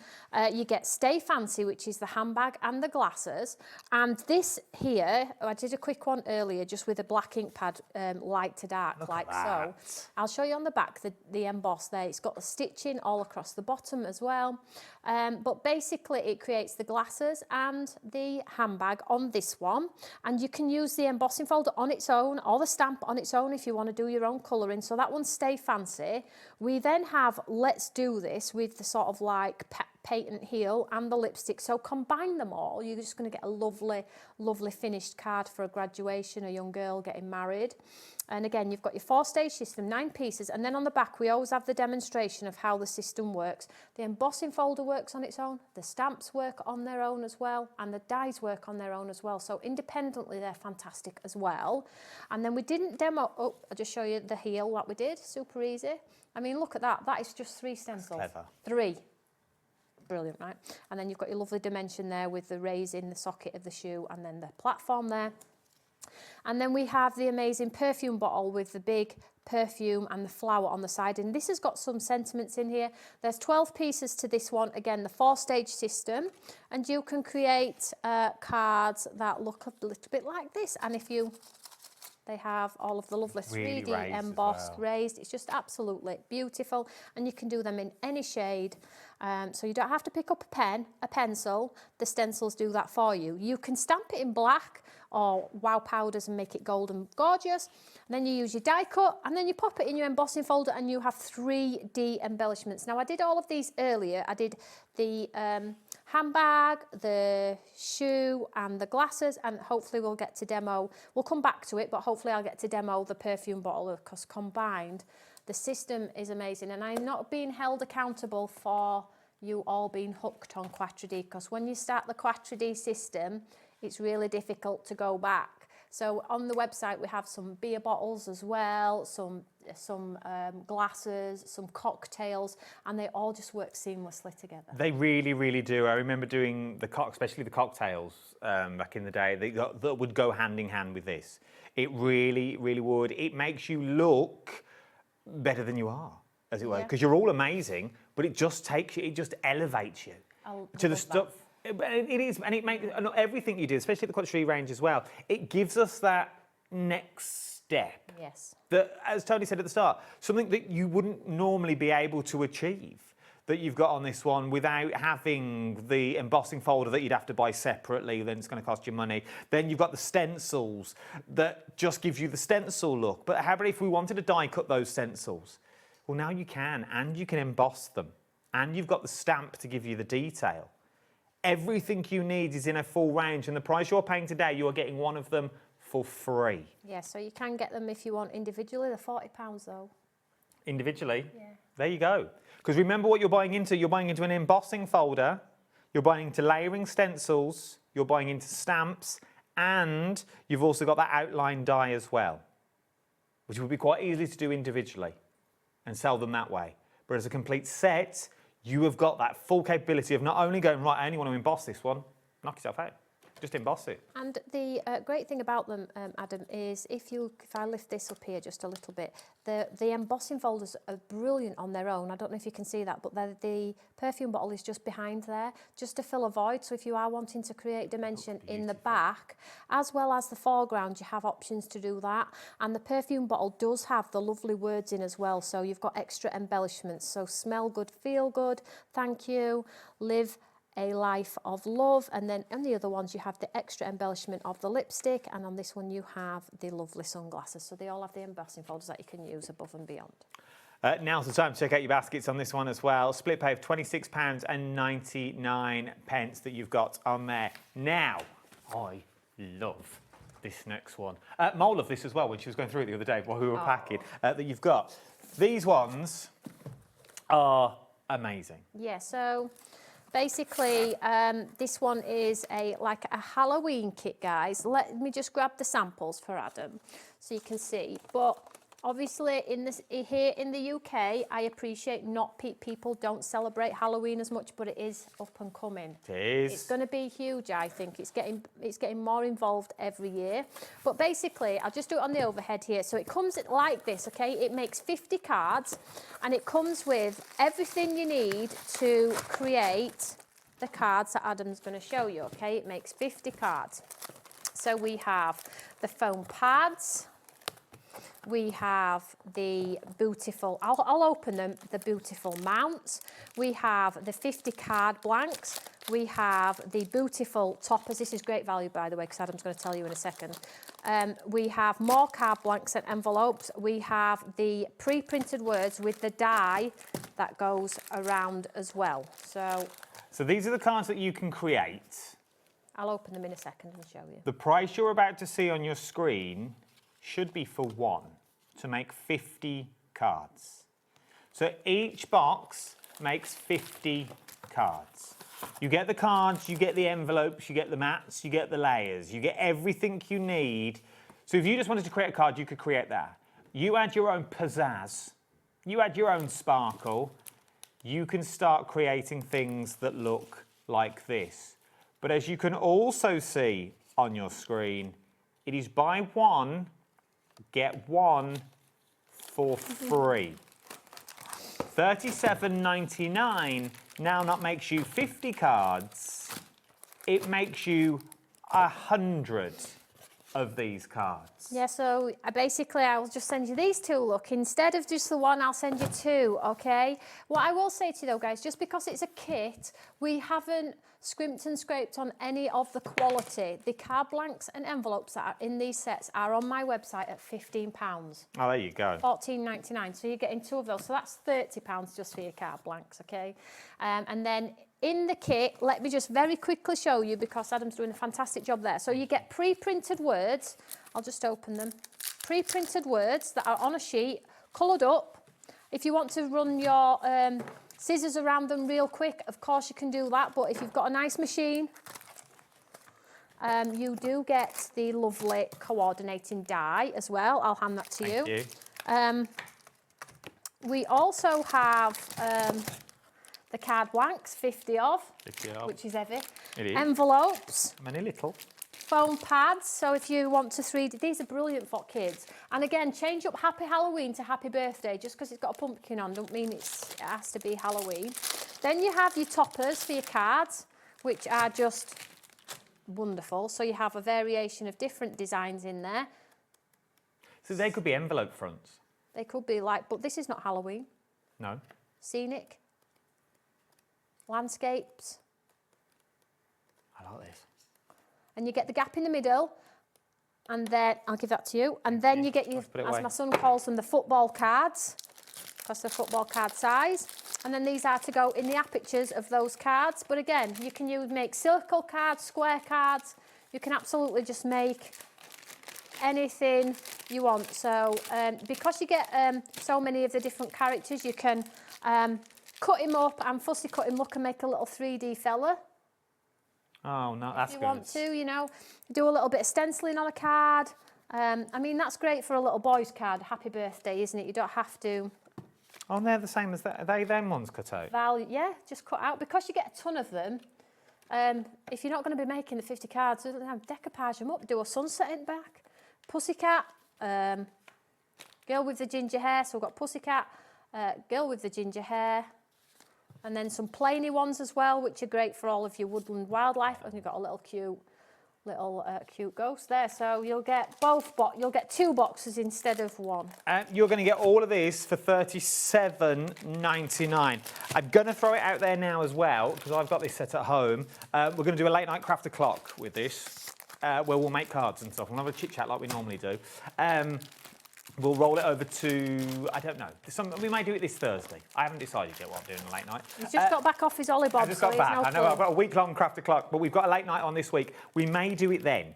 Speaker 11: you get Stay Fancy, which is the handbag and the glasses. And this here, I did a quick one earlier, just with a black ink pad, light to dark, like so. I'll show you on the back, the emboss there. It's got the stitching all across the bottom as well. But basically, it creates the glasses and the handbag on this one. And you can use the embossing folder on its own or the stamp on its own if you want to do your own colouring. So that one's Stay Fancy. We then have Let's Do This with the sort of like patent heel and the lipstick. So combine them all, you're just going to get a lovely, lovely finished card for a graduation, a young girl getting married. And again, you've got your 4-stage system, 9 pieces. And then on the back, we always have the demonstration of how the system works. The embossing folder works on its own. The stamps work on their own as well. And the dies work on their own as well. So independently, they're fantastic as well. And then we didn't demo, I'll just show you the heel that we did. Super easy. I mean, look at that. That is just 3 stencils.
Speaker 20: That's clever.
Speaker 11: 3. Brilliant, right? And then you've got your lovely dimension there with the raise in the socket of the shoe and then the platform there. And then we have the amazing perfume bottle with the big perfume and the flower on the side. And this has got some sentiments in here. There's 12 pieces to this one. Again, the 4-stage system. And you can create cards that look a little bit like this. And if you They have all of the lovely
Speaker 20: Really
Speaker 11: 3D
Speaker 20: raised as
Speaker 11: embossed,
Speaker 20: well.
Speaker 11: raised. It's just absolutely beautiful, and you can do them in any shade. So you don't have to pick up a pen, a pencil. The stencils do that for you. You can stamp it in black or wow powders and make it gold and gorgeous. And then you use your die cut, and then you pop it in your embossing folder, and you have 3D embellishments. Now, I did all of these earlier. I did the handbag, the shoe, and the glasses, and hopefully we'll get to demo. We'll come back to it, but hopefully I'll get to demo the perfume bottle, because combined, the system is amazing. And I'm not being held accountable for you all being hooked on Quatre D, because when you start the Quatre D system, it's really difficult to go back. So on the website, we have some beer bottles as well, some glasses, some cocktails, and they all just work seamlessly together.
Speaker 20: They really, really do. I remember doing especially the cocktails back in the day, that would go hand in hand with this. It really, really would. It makes you look better than you are, as it were, because you're all amazing, but it just takes you, it just elevates you to the stuff. It is, and it makes everything you do, especially the Quatre D range as well. It gives us that next step.
Speaker 11: Yes.
Speaker 20: That, as Toni said at the start, something that you wouldn't normally be able to achieve, that you've got on this one without having the embossing folder that you'd have to buy separately, then it's going to cost you money. Then you've got the stencils that just gives you the stencil look. But how about if we wanted to die cut those stencils? Well, now you can, and you can emboss them, and you've got the stamp to give you the detail. Everything you need is in a full range, and the price you're paying today, you are getting one of them for free.
Speaker 11: Yeah, so you can get them if you want individually. They're £40 though.
Speaker 20: Individually?
Speaker 11: Yeah.
Speaker 20: There you go. Because remember what you're buying into. You're buying into an embossing folder, you're buying into layering stencils, you're buying into stamps, and you've also got that outline die as well, which would be quite easy to do individually and sell them that way. But as a complete set, you have got that full capability of not only going, right, I only want to emboss this one, knock yourself out. Just emboss it.
Speaker 11: And the great thing about them, Adam, is if I lift this up here just a little bit, the embossing folders are brilliant on their own. I don't know if you can see that, but the perfume bottle is just behind there, just to fill a void. So if you are wanting to create dimension in the back, as well as the foreground, you have options to do that. And the perfume bottle does have the lovely words in as well. So you've got extra embellishments. So smell good, feel good, thank you, live a life of love, and then on the other ones you have the extra embellishment of the lipstick, and on this one you have the lovely sunglasses. So they all have the embossing folders that you can use above and beyond.
Speaker 20: Now's the time to check out your baskets on this one as well. Split pay of £26.99 that you've got on there. Now, I love this next one. Mo loved this as well when she was going through it the other day while we were packing, that you've got. These ones are amazing.
Speaker 11: Yeah, so basically, this one is like a Halloween kit, guys. Let me just grab the samples for Adam so you can see. But obviously, here in the UK, I appreciate people don't celebrate Halloween as much, but it is up and coming.
Speaker 20: It is.
Speaker 11: It's going to be huge, I think. It's getting more involved every year. But basically, I'll just do it on the overhead here. So it comes like this, okay? It makes 50 cards, and it comes with everything you need to create the cards that Adam's going to show you, okay? It makes 50 cards. So we have the foam pads. We have the beautiful, I'll open them, the beautiful mounts. We have the 50 card blanks. We have the beautiful toppers. This is great value, by the way, because Adam's going to tell you in a second. We have more card blanks and envelopes. We have the pre-printed words with the die that goes around as well. So
Speaker 20: these are the cards that you can create.
Speaker 11: I'll open them in a second and show you.
Speaker 20: The price you're about to see on your screen should be for one, to make 50 cards. So each box makes 50 cards. You get the cards, you get the envelopes, you get the mats, you get the layers, you get everything you need. So if you just wanted to create a card, you could create that. You add your own pizzazz, you add your own sparkle, you can start creating things that look like this. But as you can also see on your screen, it is buy one, get one for free. $37.99 now not makes you 50 cards, it makes you 100 of these cards?
Speaker 11: Yeah, so basically I'll just send you these two, look. Instead of just the one, I'll send you two, okay? What I will say to you though, guys, just because it's a kit, we haven't scrimped and scraped on any of the quality. The card blanks and envelopes that are in these sets are on my website at £15.
Speaker 20: Oh, there you go.
Speaker 11: $14.99, so you're getting two of those. So that's £30 just for your card blanks, okay? And then in the kit, let me just very quickly show you, because Adam's doing a fantastic job there. So you get pre-printed words. I'll just open them. Pre-printed words that are on a sheet, coloured up. If you want to run your scissors around them real quick, of course you can do that. But if you've got a nice machine, you do get the lovely coordinating die as well. I'll hand that to you.
Speaker 20: Thank you.
Speaker 11: We also have the card blanks, 50 of, which is heavy.
Speaker 20: It is.
Speaker 11: Envelopes.
Speaker 20: Many little.
Speaker 11: Foam pads, so if you want to 3D, these are brilliant for kids. And again, change up Happy Halloween to Happy Birthday. Just because it's got a pumpkin on, don't mean it has to be Halloween. Then you have your toppers for your cards, which are just wonderful. So you have a variation of different designs in there.
Speaker 20: So they could be envelope fronts.
Speaker 11: They could be like, but this is not Halloween.
Speaker 20: No.
Speaker 11: Scenic. Landscapes.
Speaker 20: I like this.
Speaker 11: And you get the gap in the middle, and then I'll give that to you. And then you get your, as my son calls them, the football cards, because they're football card size. And then these are to go in the apertures of those cards. But again, you can make circle cards, square cards. You can absolutely just make anything you want. So because you get so many of the different characters, you can cut him up and fussy cut him, look, and make a little 3D fella.
Speaker 20: Oh, no, that's good.
Speaker 11: If you want to, you know, do a little bit of stenciling on a card. I mean, that's great for a little boy's card, happy birthday, isn't it? You don't have to...
Speaker 20: Oh, they're the same as that. Are they them ones cut out?
Speaker 11: Yeah, just cut out. Because you get a ton of them, if you're not going to be making the 50 cards, decoupage them up, do a sunset in back. Pussycat, girl with the ginger hair, so we've got Pussycat, girl with the ginger hair, and then some plainy ones as well, which are great for all of your woodland wildlife. And you've got a little cute ghost there. So you'll get you'll get two boxes instead of one.
Speaker 20: You're going to get all of this for $37.99. I'm going to throw it out there now as well, because I've got this set at home. We're going to do a late night craft o'clock with this, where we'll make cards and stuff. We'll have a chit chat like we normally do. We'll roll it over to, I don't know, we might do it this Thursday. I haven't decided yet what I'm doing late night.
Speaker 11: He's just got back off his Ollie Bob.
Speaker 20: I just got back. I know, I've got a week-long craft o'clock, but we've got a late night on this week. We may do it then.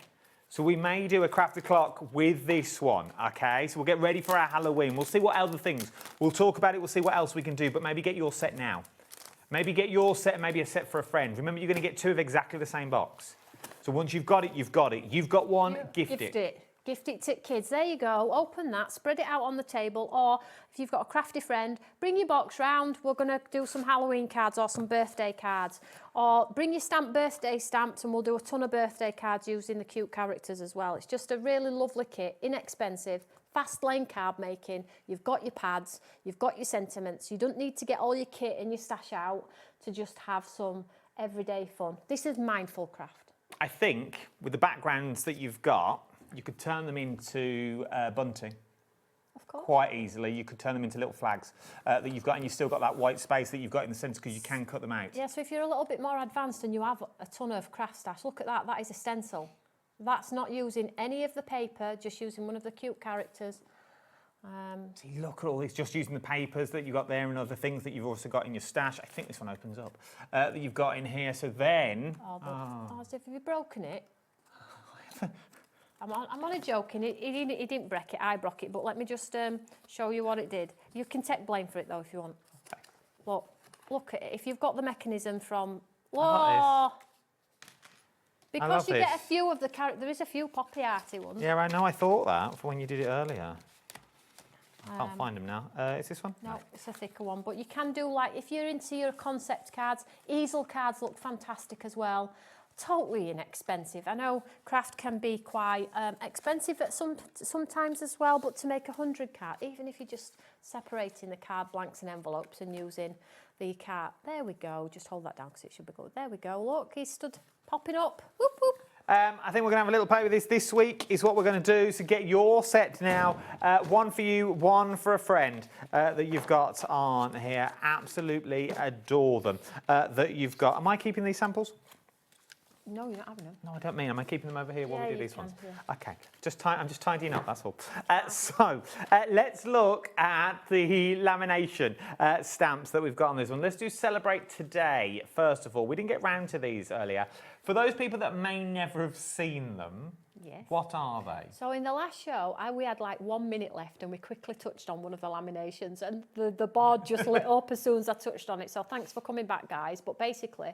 Speaker 20: So we may do a craft o'clock with this one, okay? So we'll get ready for our Halloween. We'll see what other things. We'll talk about it, we'll see what else we can do, but maybe get your set now. Maybe get your set and maybe a set for a friend. Remember, you're going to get two of exactly the same box. So once you've got it, you've got it. You've got one, gift it.
Speaker 11: Gift it to kids. There you go. Open that, spread it out on the table, or if you've got a crafty friend, bring your box round. We're going to do some Halloween cards or some birthday cards. Or bring your birthday stamps, and we'll do a ton of birthday cards using the cute characters as well. It's just a really lovely kit, inexpensive, fast lane card making. You've got your pads, you've got your sentiments. You don't need to get all your kit and your stash out to just have some everyday fun. This is mindful craft.
Speaker 20: I think with the backgrounds that you've got, you could turn them into bunting.
Speaker 11: Of course.
Speaker 20: Quite easily. You could turn them into little flags that you've got, and you've still got that white space that you've got in the centre because you can cut them out.
Speaker 11: Yeah, so if you're a little bit more advanced and you have a ton of craft stash, look at that. That is a stencil. That's not using any of the paper, just using one of the cute characters.
Speaker 20: See, look at all this, just using the papers that you've got there and other things that you've also got in your stash. I think this one opens up. That you've got in here. So then...
Speaker 11: As if you've broken it. I'm only joking. He didn't break it. I broke it. But let me just show you what it did. You can take blame for it though if you want. Okay. Look at it. If you've got the mechanism from, because you get a few of the characters. There is a few poppy arty ones.
Speaker 20: Yeah, I know. I thought that for when you did it earlier. I can't find them now. Is this one?
Speaker 11: No, it's a thicker one. But you can do, like, if you're into your concept cards, easel cards look fantastic as well. Totally inexpensive. I know craft can be quite expensive at sometimes as well, but to make 100 cards, even if you're just separating the card blanks and envelopes and using the card, there we go. Just hold that down because it should be good. There we go. Look, he's stood popping up. Whoop, whoop.
Speaker 20: I think we're going to have a little play with this week is what we're going to do. So get your set now. One for you, one for a friend that you've got on here. Absolutely adore them that you've got. Am I keeping these samples?
Speaker 11: No, you're not having them.
Speaker 20: No, I don't mean. Am I keeping them over here while we do these ones?
Speaker 11: Yeah.
Speaker 20: Okay, I'm just tidying up, that's all. So let's look at the lamination stamps that we've got on this one. Let's do Celebrate Today, first of all. We didn't get round to these earlier. For those people that may never have seen them,
Speaker 11: yes.
Speaker 20: What are they?
Speaker 11: So in the last show, we had like 1 minute left and we quickly touched on one of the laminations and the board just lit up as soon as I touched on it. So thanks for coming back, guys. But basically,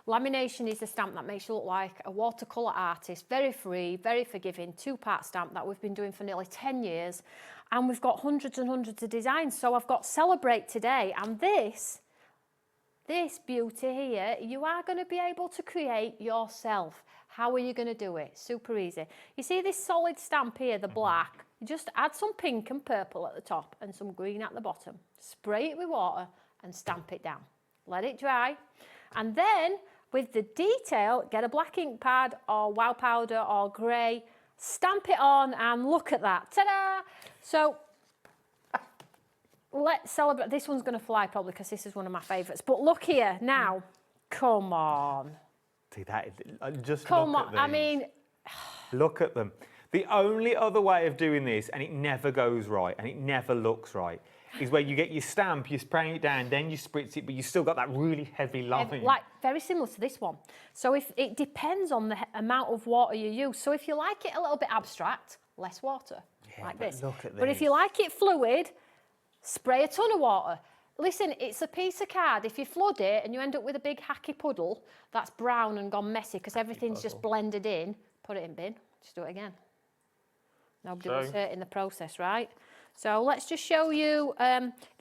Speaker 11: lamination is a stamp that makes you look like a watercolour artist. Very free, very forgiving, 2-part stamp that we've been doing for nearly 10 years. And we've got hundreds and hundreds of designs. So I've got Celebrate Today. And this beauty here, you are going to be able to create yourself. How are you going to do it? Super easy. You see this solid stamp here, the black? You just add some pink and purple at the top and some green at the bottom. Spray it with water and stamp it down. Let it dry. And then, with the detail, get a black ink pad or wow powder or grey, stamp it on and look at that. Ta-da! So, let's celebrate. This one's going to fly probably because this is one of my favourites. But look here, now. Come on.
Speaker 20: See that? Just
Speaker 11: Come
Speaker 20: look
Speaker 11: on.
Speaker 20: at these.
Speaker 11: I mean...
Speaker 20: Look at them. The only other way of doing this, and it never goes right, and it never looks right, is where you get your stamp, you spray it down, then you spritz it, but you still got that really heavy line.
Speaker 11: Like, very similar to this one. So if it depends on the amount of water you use. So if you like it a little bit abstract, less water, like this.
Speaker 20: Look at this.
Speaker 11: But if you like it fluid, spray a ton of water. Listen, it's a piece of card. If you flood it and you end up with a big hacky puddle that's brown and gone messy because everything's just blended in, put it in bin. Just do it again. Nobody was hurt in the process, right? So let's just show you,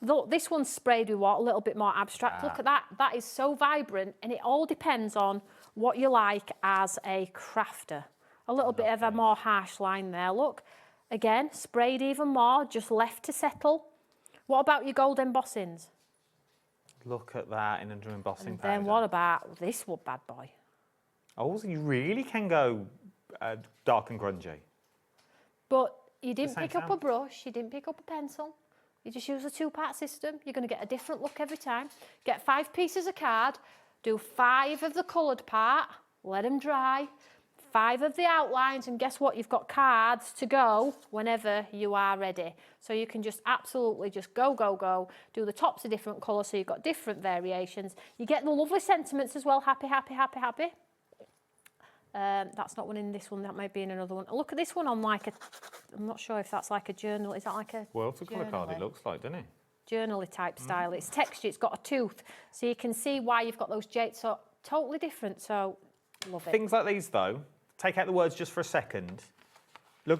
Speaker 11: look, this one's sprayed with water, a little bit more abstract. Look at that, that is so vibrant, and it all depends on what you like as a crafter. A little bit of a more harsh line there, look. Again, sprayed even more, just left to settle. What about your gold embossings?
Speaker 20: Look at that in under embossing
Speaker 11: And
Speaker 20: powder.
Speaker 11: then what about this one, bad boy?
Speaker 20: Oh, so you really can go dark and grungy.
Speaker 11: But you didn't
Speaker 20: same
Speaker 11: pick up a
Speaker 20: sound.
Speaker 11: brush, you didn't pick up a pencil. You just use a 2-part system. You're going to get a different look every time. Get 5 pieces of card, do 5 of the coloured part, let them dry, 5 of the outlines, and guess what? You've got cards to go whenever you are ready. So you can just absolutely just go, go, go, do the tops of different colours so you've got different variations. You get the lovely sentiments as well, happy, happy, happy, happy. That's not one in this one, that might be in another one. Look at this one on like a, I'm not sure if that's like a journal, is that like a
Speaker 20: Well, it's a colour card it looks like, doesn't it?
Speaker 11: journal-y type style. It's texture, it's got a tooth, so you can see why you've got those jades, so totally different, so love it.
Speaker 20: Things like these though, take out the words just for a second.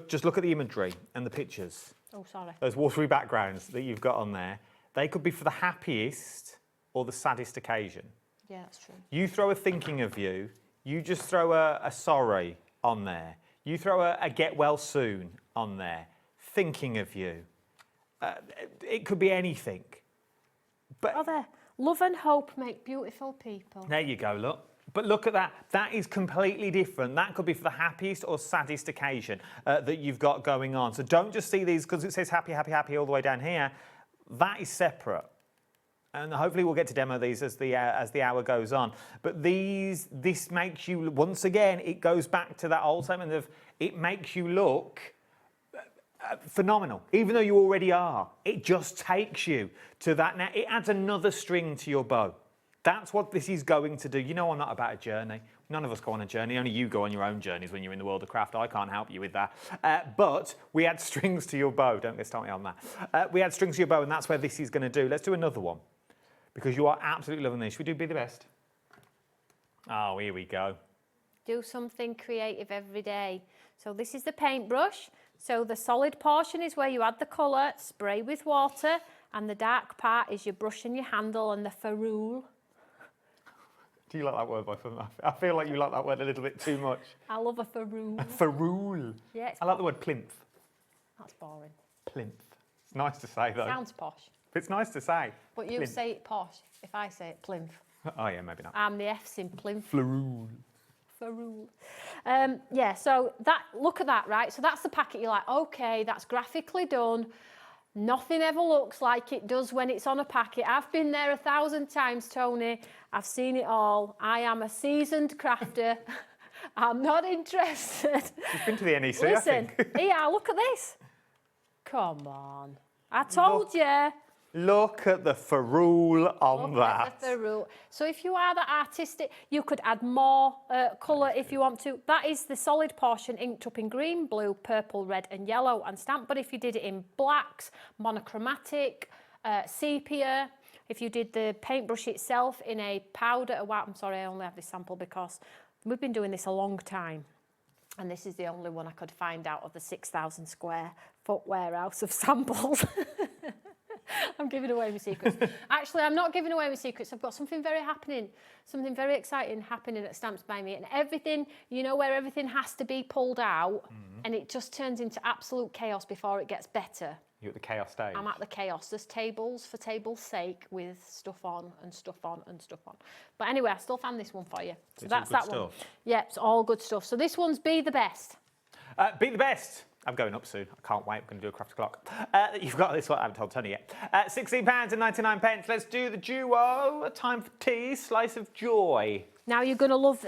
Speaker 20: Just look at the imagery and the pictures.
Speaker 11: Oh, sorry.
Speaker 20: Those watery backgrounds that you've got on there, they could be for the happiest or the saddest occasion.
Speaker 11: Yeah, that's true.
Speaker 20: You throw a thinking of you, you just throw a sorry on there. You throw a get well soon on there. Thinking of you. It could be anything. But
Speaker 11: oh, there. Love and hope make beautiful people.
Speaker 20: There you go, look. But look at that. That is completely different. That could be for the happiest or saddest occasion that you've got going on. So don't just see these because it says happy, happy, happy all the way down here. That is separate. And hopefully we'll get to demo these as the hour goes on. But this makes you, once again, it goes back to that old statement of it makes you look phenomenal. Even though you already are, it just takes you to that. Now, it adds another string to your bow. That's what this is going to do. You know I'm not about a journey. None of us go on a journey. Only you go on your own journeys when you're in the world of craft. I can't help you with that. But we add strings to your bow. Don't get started on that. We add strings to your bow, and that's where this is going to do. Let's do another one. Because you are absolutely loving this. Should we do Be the Best? Oh, here we go.
Speaker 11: Do something creative every day. So this is the paintbrush. So the solid portion is where you add the colour, spray with water, and the dark part is your brush and your handle and the ferrule.
Speaker 20: Do you like that word, I feel like you like that word a little bit too much.
Speaker 11: I love a ferrule.
Speaker 20: Ferrule.
Speaker 11: Yeah,
Speaker 20: I like the word plinth.
Speaker 11: That's boring.
Speaker 20: Plinth. It's nice to say, though.
Speaker 11: Sounds posh.
Speaker 20: It's nice to say.
Speaker 11: But you
Speaker 20: Plinth.
Speaker 11: say it posh if I say it plinth.
Speaker 20: Oh, yeah, maybe not.
Speaker 11: I'm the F's in plinth.
Speaker 20: Ferrule.
Speaker 11: Ferrule. Yeah, so look at that, right? So that's the packet. You're like, okay, that's graphically done. Nothing ever looks like it does when it's on a packet. I've been there 1,000 times, Tony. I've seen it all. I am a seasoned crafter. I'm not interested.
Speaker 20: She's been to the NEC,
Speaker 11: Listen,
Speaker 20: I think.
Speaker 11: yeah, look at this. Come on. I told you.
Speaker 20: Look at the ferrule on that.
Speaker 11: At the ferrule. So if you are that artistic, you could add more colour if you want to. That is the solid portion inked up in green, blue, purple, red and yellow and stamped. But if you did it in blacks, monochromatic, sepia, if you did the paintbrush itself in a powder, I'm sorry, I only have this sample because we've been doing this a long time. And this is the only one I could find out of the 6,000 square foot warehouse of samples. I'm giving away my secrets. Actually, I'm not giving away my secrets. I've got something very exciting happening at Stamps by Me. And everything, you know, where everything has to be pulled out and it just turns into absolute chaos before it gets better.
Speaker 20: You're at the chaos stage.
Speaker 11: I'm at the chaos. There's tables for table's sake with stuff on and stuff on and stuff on. But anyway, I still found this one for you. So that's that one. Yeah, it's all good stuff. So this one's Be the Best.
Speaker 20: Be the Best. I'm going up soon. I can't wait. I'm going to do a craft clock. You've got this one. I haven't told Tony yet. £16.99. Let's do the duo. A time for tea. Slice of joy.
Speaker 11: Now you're going to love.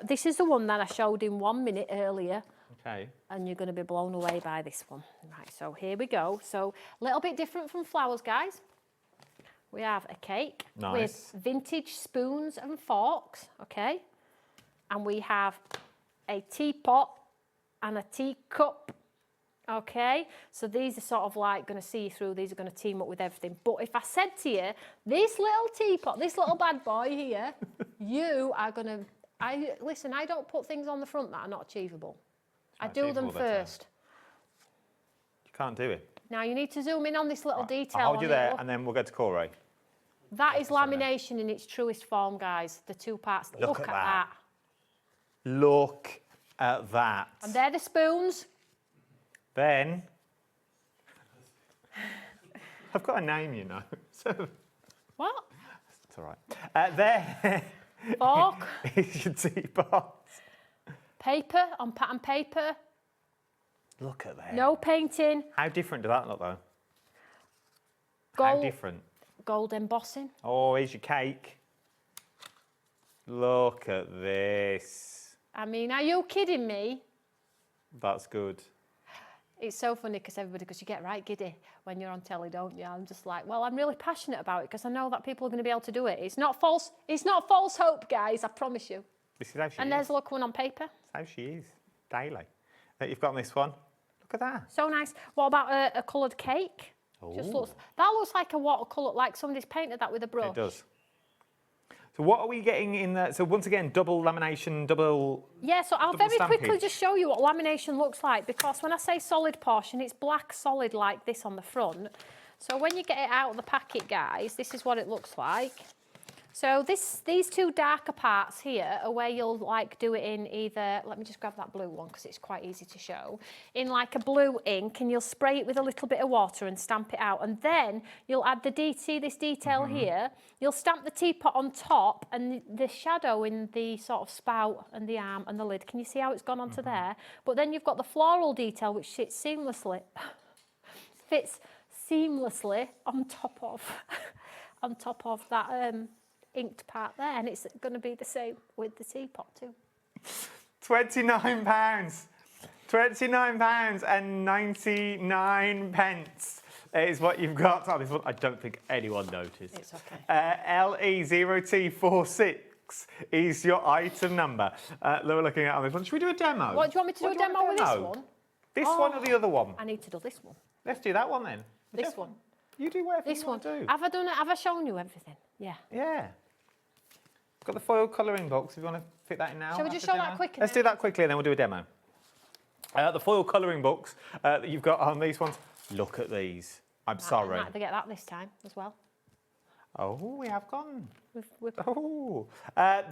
Speaker 11: This is the one that I showed in 1 minute earlier.
Speaker 20: Okay.
Speaker 11: And you're going to be blown away by this one. Right. So here we go. So a little bit different from flowers, guys. We have a cake with vintage spoons and forks. Okay. And we have a teapot and a teacup. Okay, so these are sort of like going to see you through. These are going to team up with everything. But if I said to you, this little teapot, this little bad boy here, you are going to... Listen, I don't put things on the front that are not achievable. I do them first.
Speaker 20: You can't do it.
Speaker 11: Now, you need to zoom in on this little detail.
Speaker 20: I'll hold you there and then we'll go to Corey.
Speaker 11: That is lamination in its truest form, guys. The two parts. Look at that.
Speaker 20: Look at that.
Speaker 11: And they're the spoons.
Speaker 20: Then, I've got a name, you know. So
Speaker 11: what?
Speaker 20: It's all right. There
Speaker 11: fork
Speaker 20: is your teapot.
Speaker 11: Paper on pattern paper.
Speaker 20: Look at that.
Speaker 11: No painting.
Speaker 20: How different does that look, though?
Speaker 11: Gold,
Speaker 20: how different?
Speaker 11: Gold embossing.
Speaker 20: Oh, here's your cake. Look at this.
Speaker 11: I mean, are you kidding me?
Speaker 20: That's good.
Speaker 11: It's so funny because you get right giddy when you're on telly, don't you? I'm just like, well, I'm really passionate about it because I know that people are going to be able to do it. It's not false hope, guys, I promise you.
Speaker 20: This is how she is.
Speaker 11: And there's a look one on paper.
Speaker 20: That's how she is, daily. That you've got on this one. Look at that.
Speaker 11: So nice. What about a coloured cake? Just looks, that looks like a watercolour, like somebody's painted that with a brush.
Speaker 20: It does. So what are we getting in there? So once again, double lamination, double...
Speaker 11: Yeah, so I'll very quickly just show you what lamination looks like, because when I say solid portion, it's black solid like this on the front. So when you get it out of the packet, guys, this is what it looks like. So these two darker parts here are where you'll like do it in either, let me just grab that blue one because it's quite easy to show, in like a blue ink, and you'll spray it with a little bit of water and stamp it out, and then you'll add this detail here, you'll stamp the teapot on top, and the shadow in the sort of spout and the arm and the lid, can you see how it's gone onto there? But then you've got the floral detail which fits seamlessly on top of that inked part there, and it's going to be the same with the teapot too.
Speaker 20: £29. £29.99 is what you've got on this one. I don't think anyone noticed.
Speaker 11: It's okay.
Speaker 20: LE0T46 is your item number that we're looking at on this one. Should we do a demo?
Speaker 11: What, do you want me to do a demo with this one?
Speaker 20: This one or the other one?
Speaker 11: I need to do this one.
Speaker 20: Let's do that one then.
Speaker 11: This one.
Speaker 20: You do whatever you want to do.
Speaker 11: Have I done it? Have I shown you everything? Yeah.
Speaker 20: Yeah. Got the foil colouring box, if you want to fit that in now.
Speaker 11: Shall we just show that quickly?
Speaker 20: Let's do that quickly and then we'll do a demo. The foil colouring books that you've got on these ones. Look at these. I'm sorry.
Speaker 11: I might have to get that this time as well.
Speaker 20: Oh, we have gone.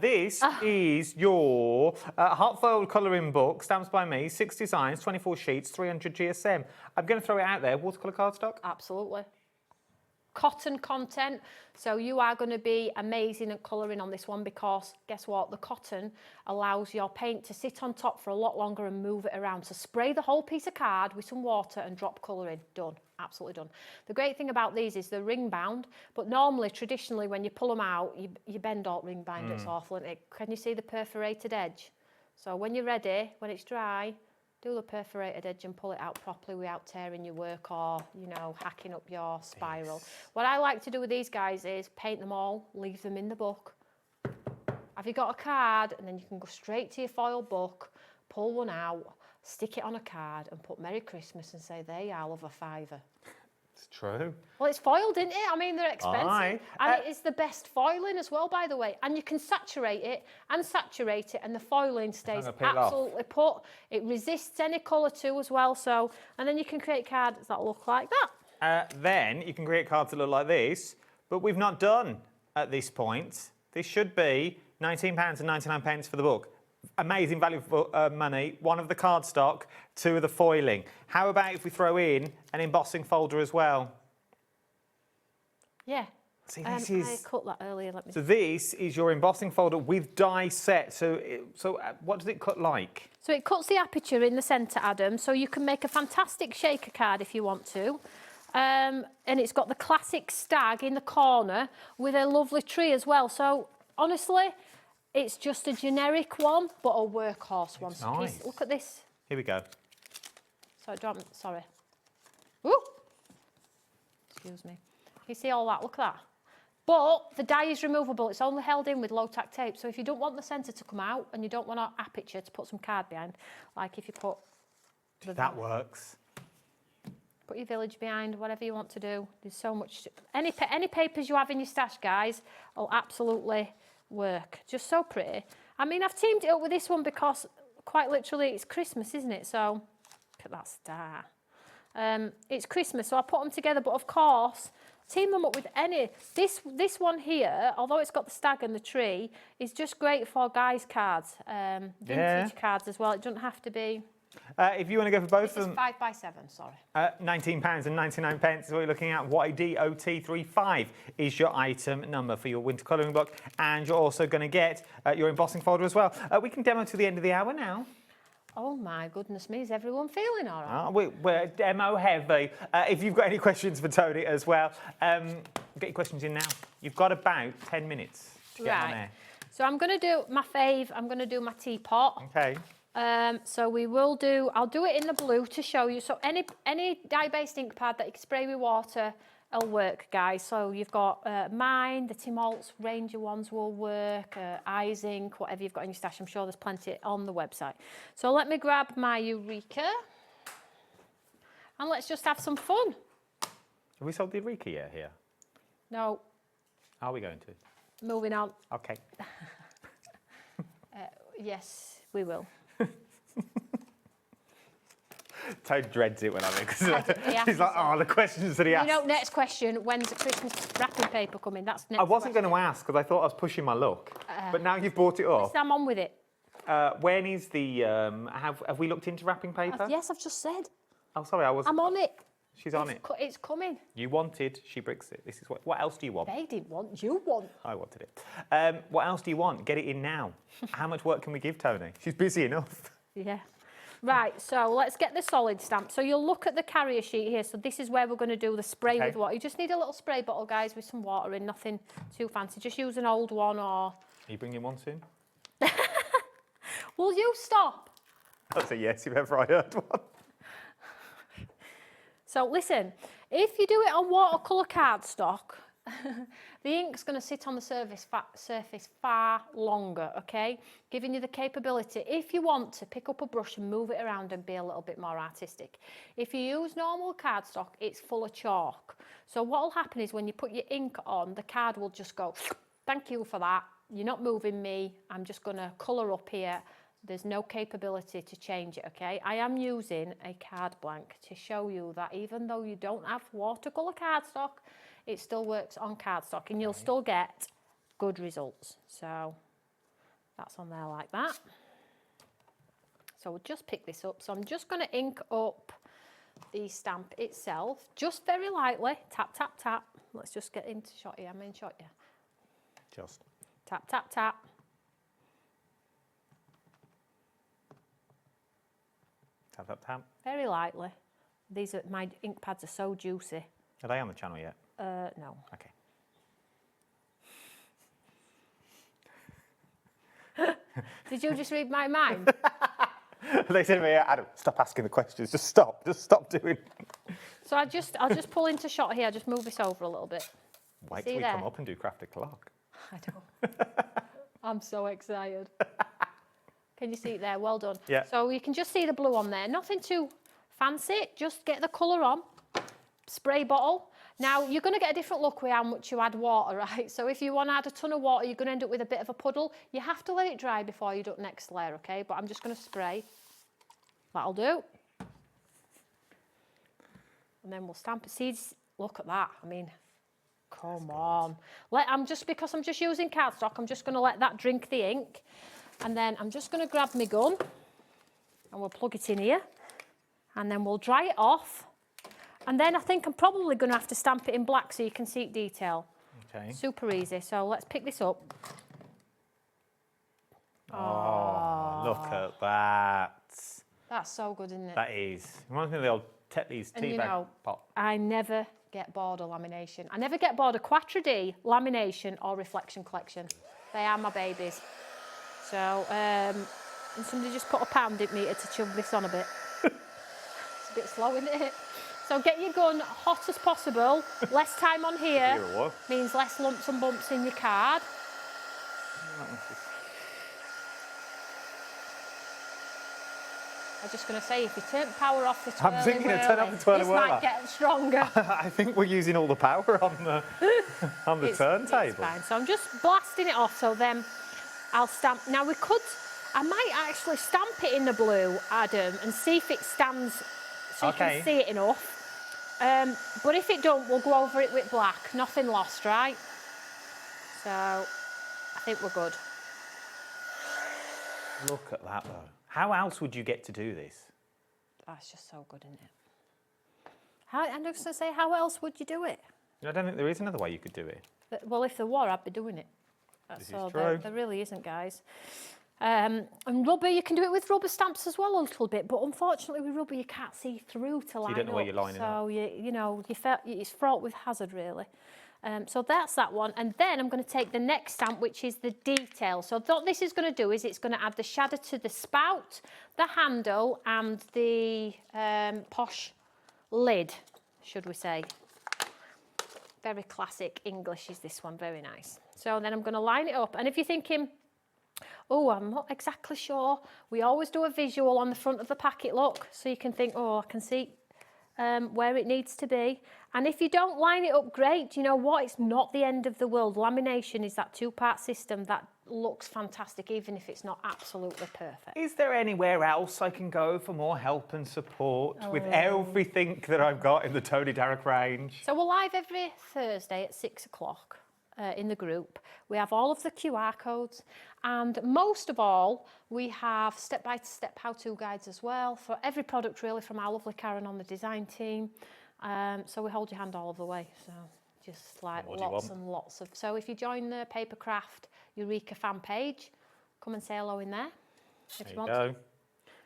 Speaker 11: This
Speaker 20: is your hot foil colouring book, Stamps by Me, 6 designs, 24 sheets, 300 GSM. I'm going to throw it out there. Watercolour cardstock?
Speaker 11: Absolutely. cotton content. So you are going to be amazing at colouring on this one because guess what? The cotton allows your paint to sit on top for a lot longer and move it around. So spray the whole piece of card with some water and drop colour in. Done. Absolutely done. The great thing about these is they're ring bound, but normally, traditionally, when you pull them out, you bend all ring binder. It's awful, isn't it? Can you see the perforated edge? So when you're ready, when it's dry, do the perforated edge and pull it out properly without tearing your work or, you know, hacking up your spiral. What I like to do with these guys is paint them all, leave them in the book. Have you got a card? And then you can go straight to your foil book, pull one out, stick it on a card and put Merry Christmas and say, there you are, love a £5.
Speaker 20: It's true.
Speaker 11: Well, it's foiled, isn't it? I mean, they're expensive.
Speaker 20: Aye.
Speaker 11: And it's the best foiling as well, by the way. And you can saturate it and the foiling stays absolutely put. It resists any colour too as well. So, and then you can create cards that look like that.
Speaker 20: Then you can create cards that look like this, but we've not done at this point. This should be £19.99 for the book. Amazing value for money. One of the cardstock, two of the foiling. How about if we throw in an embossing folder as well?
Speaker 11: Yeah.
Speaker 20: See, this is...
Speaker 11: I cut that earlier. Let me
Speaker 20: So this is your embossing folder with die set. So, what does it cut like?
Speaker 11: So it cuts the aperture in the centre, Adam, so you can make a fantastic shaker card if you want to. And it's got the classic stag in the corner with a lovely tree as well. So, honestly... It's just a generic one, but a workhorse one.
Speaker 20: Nice.
Speaker 11: Look at this.
Speaker 20: Here we go.
Speaker 11: Sorry. Ooh. Excuse me. You see all that? Look at that. But the die is removable. It's only held in with low-tack tape. So if you don't want the centre to come out and you don't want an aperture to put some card behind, like if you put...
Speaker 20: That works.
Speaker 11: Put your village behind, whatever you want to do. There's so much... Any papers you have in your stash, guys, will absolutely... work. Just so pretty. I mean, I've teamed it up with this one because quite literally it's Christmas, isn't it? So look at that star. It's Christmas, so I put them together, but of course team them up with any. This one here, although it's got the stag and the tree, is just great for guys' cards, vintage cards as well. It doesn't have to be.
Speaker 20: If you want to go for both of them...
Speaker 11: 5x7, sorry.
Speaker 20: £19.99 is what you're looking at. YDOT35 is your item number for your winter colouring book. And you're also going to get your embossing folder as well. We can demo to the end of the hour now.
Speaker 11: Oh my goodness me, is everyone feeling all right?
Speaker 20: We're demo heavy. If you've got any questions for Toni as well, get your questions in now. You've got about 10 minutes to get on there.
Speaker 11: So I'm going to do my fave. I'm going to do my teapot.
Speaker 20: Okay.
Speaker 11: So I'll do it in the blue to show you. So any dye-based ink pad that you can spray with water will work, guys. So you've got mine, the Tim Holtz Ranger ones will work, Eyes Ink, whatever you've got in your stash. I'm sure there's plenty on the website. So let me grab my Eureka and let's just have some fun.
Speaker 20: Have we sold the Eureka yet here?
Speaker 11: No.
Speaker 20: Are we going to?
Speaker 11: Moving on.
Speaker 20: Okay.
Speaker 11: Yes, we will.
Speaker 20: Tony dreads it when I'm in because he's like, oh, the questions that he asked.
Speaker 11: You know, next question, when's the Christmas wrapping paper coming? That's next
Speaker 20: I wasn't going to ask because I thought I was pushing my luck, but now you've brought it up.
Speaker 11: I'm on with it.
Speaker 20: When is the, have we looked into wrapping paper?
Speaker 11: Yes, I've just said.
Speaker 20: Oh, sorry, I wasn't.
Speaker 11: I'm on it.
Speaker 20: She's on it.
Speaker 11: It's coming.
Speaker 20: You wanted, she bricks it. This is what else do you want?
Speaker 11: They didn't want, you want.
Speaker 20: I wanted it. What else do you want? Get it in now. How much work can we give Toni? She's busy enough.
Speaker 11: Yeah. Right, so let's get the solid stamp. So you'll look at the carrier sheet here. So this is where we're going to do the spray with water. You just need a little spray bottle, guys, with some water in, nothing too fancy. Just use an old one or...
Speaker 20: Are you bringing one soon?
Speaker 11: Will you stop?
Speaker 20: I'll say yes if ever I heard one.
Speaker 11: So listen, if you do it on watercolour cardstock, the ink's going to sit on the surface far longer, okay? Giving you the capability, if you want to, pick up a brush and move it around and be a little bit more artistic. If you use normal cardstock, it's full of chalk. So what will happen is when you put your ink on, the card will just go, thank you for that. You're not moving me. I'm just going to colour up here. There's no capability to change it, okay? I am using a card blank to show you that even though you don't have watercolour cardstock, it still works on cardstock and you'll still get good results. So that's on there like that. So we'll just pick this up. So I'm just going to ink up the stamp itself, just very lightly, tap, tap, tap. Let's just get into shot here, I'm in shot here.
Speaker 20: Just.
Speaker 11: Tap, tap, tap.
Speaker 20: Tap, tap, tap.
Speaker 11: Very lightly. These are, my ink pads are so juicy.
Speaker 20: Are they on the channel yet?
Speaker 11: No.
Speaker 20: Okay.
Speaker 11: Did you just read my mind?
Speaker 20: They said to me, Adam, stop asking the questions. Just stop doing.
Speaker 11: So I'll just pull into shot here. Just move this over a little bit.
Speaker 20: Wait
Speaker 11: See
Speaker 20: till we
Speaker 11: there?
Speaker 20: come up and do craft o'clock.
Speaker 11: I know. I'm so excited. Can you see it there? Well done.
Speaker 20: Yeah.
Speaker 11: So you can just see the blue on there. Nothing too fancy. Just get the colour on. Spray bottle. Now, you're going to get a different look with how much you add water, right? So if you want to add a ton of water, you're going to end up with a bit of a puddle. You have to let it dry before you do the next layer, okay? But I'm just going to spray. That'll do. And then we'll stamp it. See, look at that. I mean, come on. Because I'm just using cardstock, I'm just going to let that drink the ink. And then I'm just going to grab my gun and we'll plug it in here. And then we'll dry it off. And then I think I'm probably going to have to stamp it in black so you can see it detail.
Speaker 20: Okay.
Speaker 11: Super easy. So let's pick this up.
Speaker 20: Oh, look at that.
Speaker 11: That's so good, isn't it?
Speaker 20: That is. It reminds me of the old Tetley's tea bag pot.
Speaker 11: I never get bored of lamination. I never get bored of Quattro D, lamination or reflection collection. They are my babies. So, and somebody just put a pound-it meter to chug this on a bit. It's a bit slow, isn't it? So get your gun hot as possible. Less time on here means less lumps and bumps in your card. I was just going to say, if you turn power off the twirly,
Speaker 20: I'm thinking of turn off the twirly
Speaker 11: this might get stronger.
Speaker 20: I think we're using all the power on the turntable.
Speaker 11: It's fine. So I'm just blasting it off. So then I'll stamp. Now I might actually stamp it in the blue, Adam, and see if it stands so you can see it enough. But if it don't, we'll go over it with black. Nothing lost, right? So I think we're good.
Speaker 20: Look at that, though. How else would you get to do this?
Speaker 11: That's just so good, isn't it? I'm just going to say, how else would you do it?
Speaker 20: I don't think there is another way you could do it.
Speaker 11: Well, if there were, I'd be doing it. That's all. There really isn't, guys. And rubber, you can do it with rubber stamps as well a little bit, but unfortunately with rubber you can't see through to line up.
Speaker 20: You don't know where you're lining up.
Speaker 11: So it's fraught with hazard, really. So that's that one, and then I'm going to take the next stamp, which is the detail. So what this is going to do is it's going to add the shadow to the spout, the handle, and the posh lid, should we say. Very classic English is this one, very nice. So then I'm going to line it up, and if you're thinking, oh, I'm not exactly sure, we always do a visual on the front of the packet, look, so you can think, oh, I can see where it needs to be. And if you don't line it up great, you know what? It's not the end of the world. Lamination is that two-part system that looks fantastic, even if it's not absolutely perfect.
Speaker 20: Is there anywhere else I can go for more help and support with everything that I've got in the Toni Darroch range?
Speaker 11: So we're live every Thursday at 6 o'clock in the group. We have all of the QR codes, and most of all, we have step-by-step how-to guides as well for every product, really, from our lovely Karen on the design team. So we hold your hand all of the way. So just like lots and lots of. So if you join the Papercraft Eureka fan page, come and say hello in there if you want to.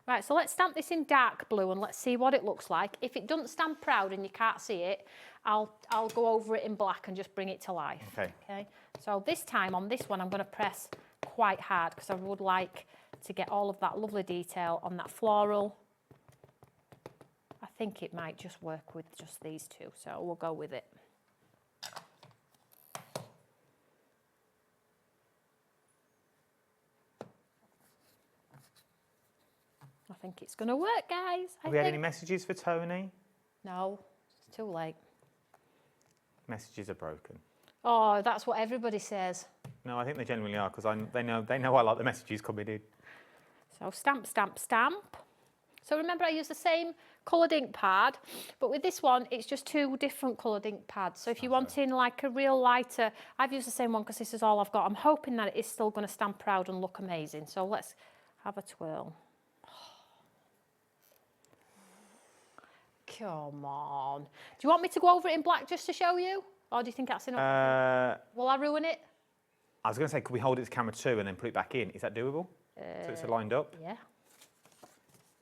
Speaker 11: Right, so let's stamp this in dark blue and let's see what it looks like. If it doesn't stand proud and you can't see it, I'll go over it in black and just bring it to life. Okay. So this time on this one, I'm going to press quite hard because I would like to get all of that lovely detail on that floral. I think it might just work with just these two, so we'll go with it. I think it's going to work, guys.
Speaker 20: Have we had any messages for Toni?
Speaker 11: No, it's too late.
Speaker 20: Messages are broken.
Speaker 11: Oh, that's what everybody says.
Speaker 20: No, I think they genuinely are because they know I like the messages coming in.
Speaker 11: So stamp, stamp, stamp. So remember, I use the same coloured ink pad, but with this one, it's just two different coloured ink pads. So if you want in like a real lighter, I've used the same one because this is all I've got. I'm hoping that it is still going to stand proud and look amazing. So let's have a twirl. Come on. Do you want me to go over it in black just to show you? Or do you think that's enough? Will I ruin it?
Speaker 20: I was going to say, could we hold it to camera 2 and then put it back in? Is that doable? So it's lined up?
Speaker 11: Yeah.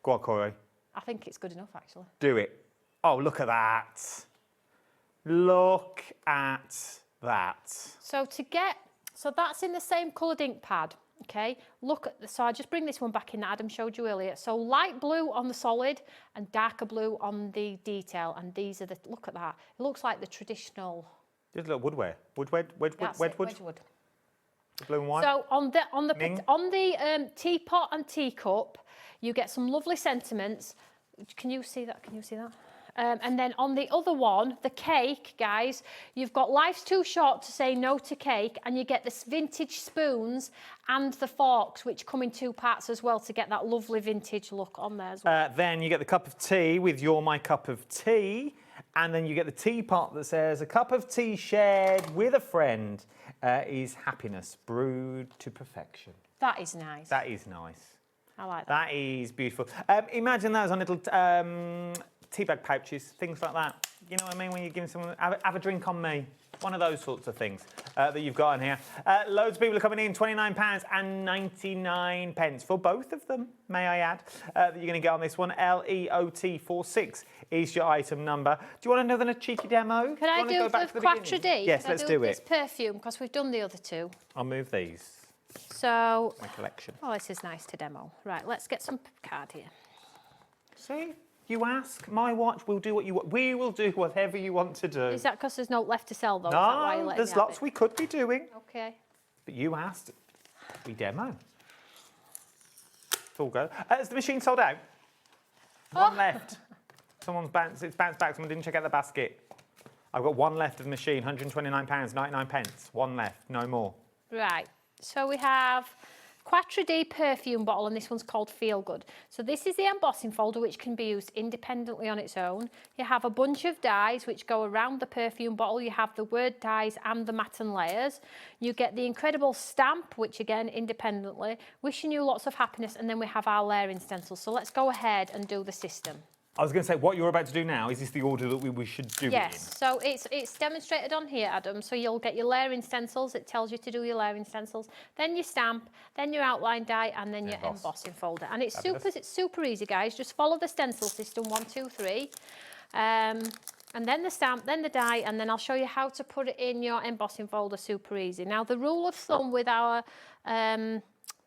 Speaker 20: Go on, Corey.
Speaker 11: I think it's good enough, actually.
Speaker 20: Do it. Oh, look at that. Look at that.
Speaker 11: So so that's in the same coloured ink pad, okay? So I just bring this one back in that Adam showed you earlier. So light blue on the solid and darker blue on the detail. And these are look at that. It looks like the traditional.
Speaker 20: Just a little woodware. Wedgwood. Blue and white.
Speaker 11: So on the teapot and teacup, you get some lovely sentiments. Can you see that? And then on the other one, the cake, guys, you've got life's too short to say no to cake, and you get this vintage spoons and the forks, which come in 2 parts as well to get that lovely vintage look on there as well.
Speaker 20: Then you get the cup of tea with You're My Cup of Tea, and then you get the teapot that says, a cup of tea shared with a friend is happiness brewed to perfection.
Speaker 11: That is nice.
Speaker 20: That is nice.
Speaker 11: I like that.
Speaker 20: That is beautiful. Imagine those on little tea bag pouches, things like that. You know what I mean? When you're giving someone, have a drink on me. One of those sorts of things that you've got in here. Loads of people are coming in, £29.99 for both of them, may I add, that you're going to get on this one. LEOT46 is your item number. Do you want another cheeky demo?
Speaker 11: Can I do the Quatre D?
Speaker 20: Yes, let's do
Speaker 11: this
Speaker 20: it.
Speaker 11: perfume, because we've done the other 2.
Speaker 20: I'll move these.
Speaker 11: So,
Speaker 20: my collection.
Speaker 11: Oh, this is nice to demo. Right, let's get some card here.
Speaker 20: See? You ask, my watch will do what you want. We will do whatever you want to do.
Speaker 11: Is that because there's no left to sell, though?
Speaker 20: No, there's lots we could be doing.
Speaker 11: Okay.
Speaker 20: But you asked, we demo. It's all go. Is the machine sold out? One left. Someone's bounced. It's bounced back. Someone didn't check out the basket. I've got one left of the machine. £129.99. One left. No more.
Speaker 11: Right. So we have Quatre D perfume bottle, and this one's called Feel Good. So this is the embossing folder, which can be used independently on its own. You have a bunch of dies which go around the perfume bottle. You have the word dies and the matte and layers. You get the incredible stamp, which again, independently. Wishing you lots of happiness, and then we have our layering stencils. So let's go ahead and do the system.
Speaker 20: I was going to say, what you're about to do now, is this the order that we should do it in?
Speaker 11: Yes, so it's demonstrated on here, Adam. So you'll get your layering stencils. It tells you to do your layering stencils. Then your stamp, then your outline die, and then your embossing folder. And it's super easy, guys. Just follow the stencil system, 1, 2, 3. And then the stamp, then the die, and then I'll show you how to put it in your embossing folder, super easy. Now, the rule of thumb with our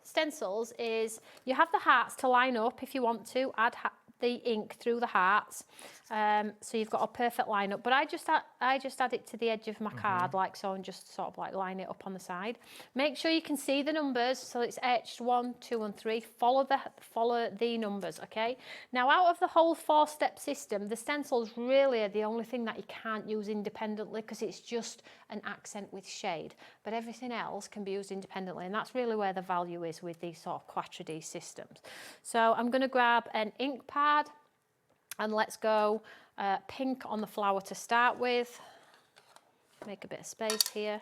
Speaker 11: stencils is you have the hearts to line up if you want to, add the ink through the hearts, so you've got a perfect lineup. But I just add it to the edge of my card like so, and just sort of like line it up on the side. Make sure you can see the numbers, so it's etched 1, 2, and 3. Follow the numbers, okay? Now, out of the whole 4-step system, the stencils really are the only thing that you can't use independently, because it's just an accent with shade. But everything else can be used independently, and that's really where the value is with these sort of Quatre D systems. So I'm going to grab an ink pad, and let's go pink on the flower to start with. Make a bit of space here.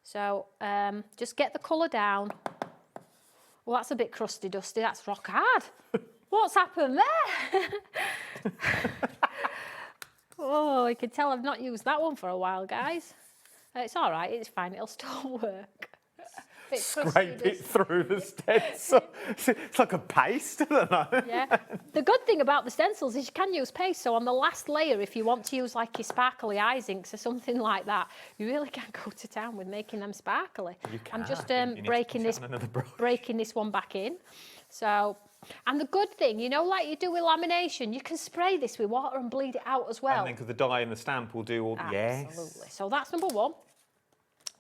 Speaker 11: So just get the colour down. Well, that's a bit crusty dusty. That's rock hard. What's happened there? Oh, you can tell I've not used that one for a while, guys. It's all right. It's fine. It'll still work.
Speaker 20: Scrape it through the stencil. It's like a paste, I don't know.
Speaker 11: Yeah. The good thing about the stencils is you can use paste. So on the last layer, if you want to use like your sparkly eyes inks or something like that, you really can go to town with making them sparkly.
Speaker 20: You can.
Speaker 11: I'm just breaking this one back in. So, and the good thing, you know, like you do with lamination, you can spray this with water and bleed it out as well.
Speaker 20: And then because the dye and the stamp will do all the...
Speaker 11: Absolutely. Yes. So that's number 1.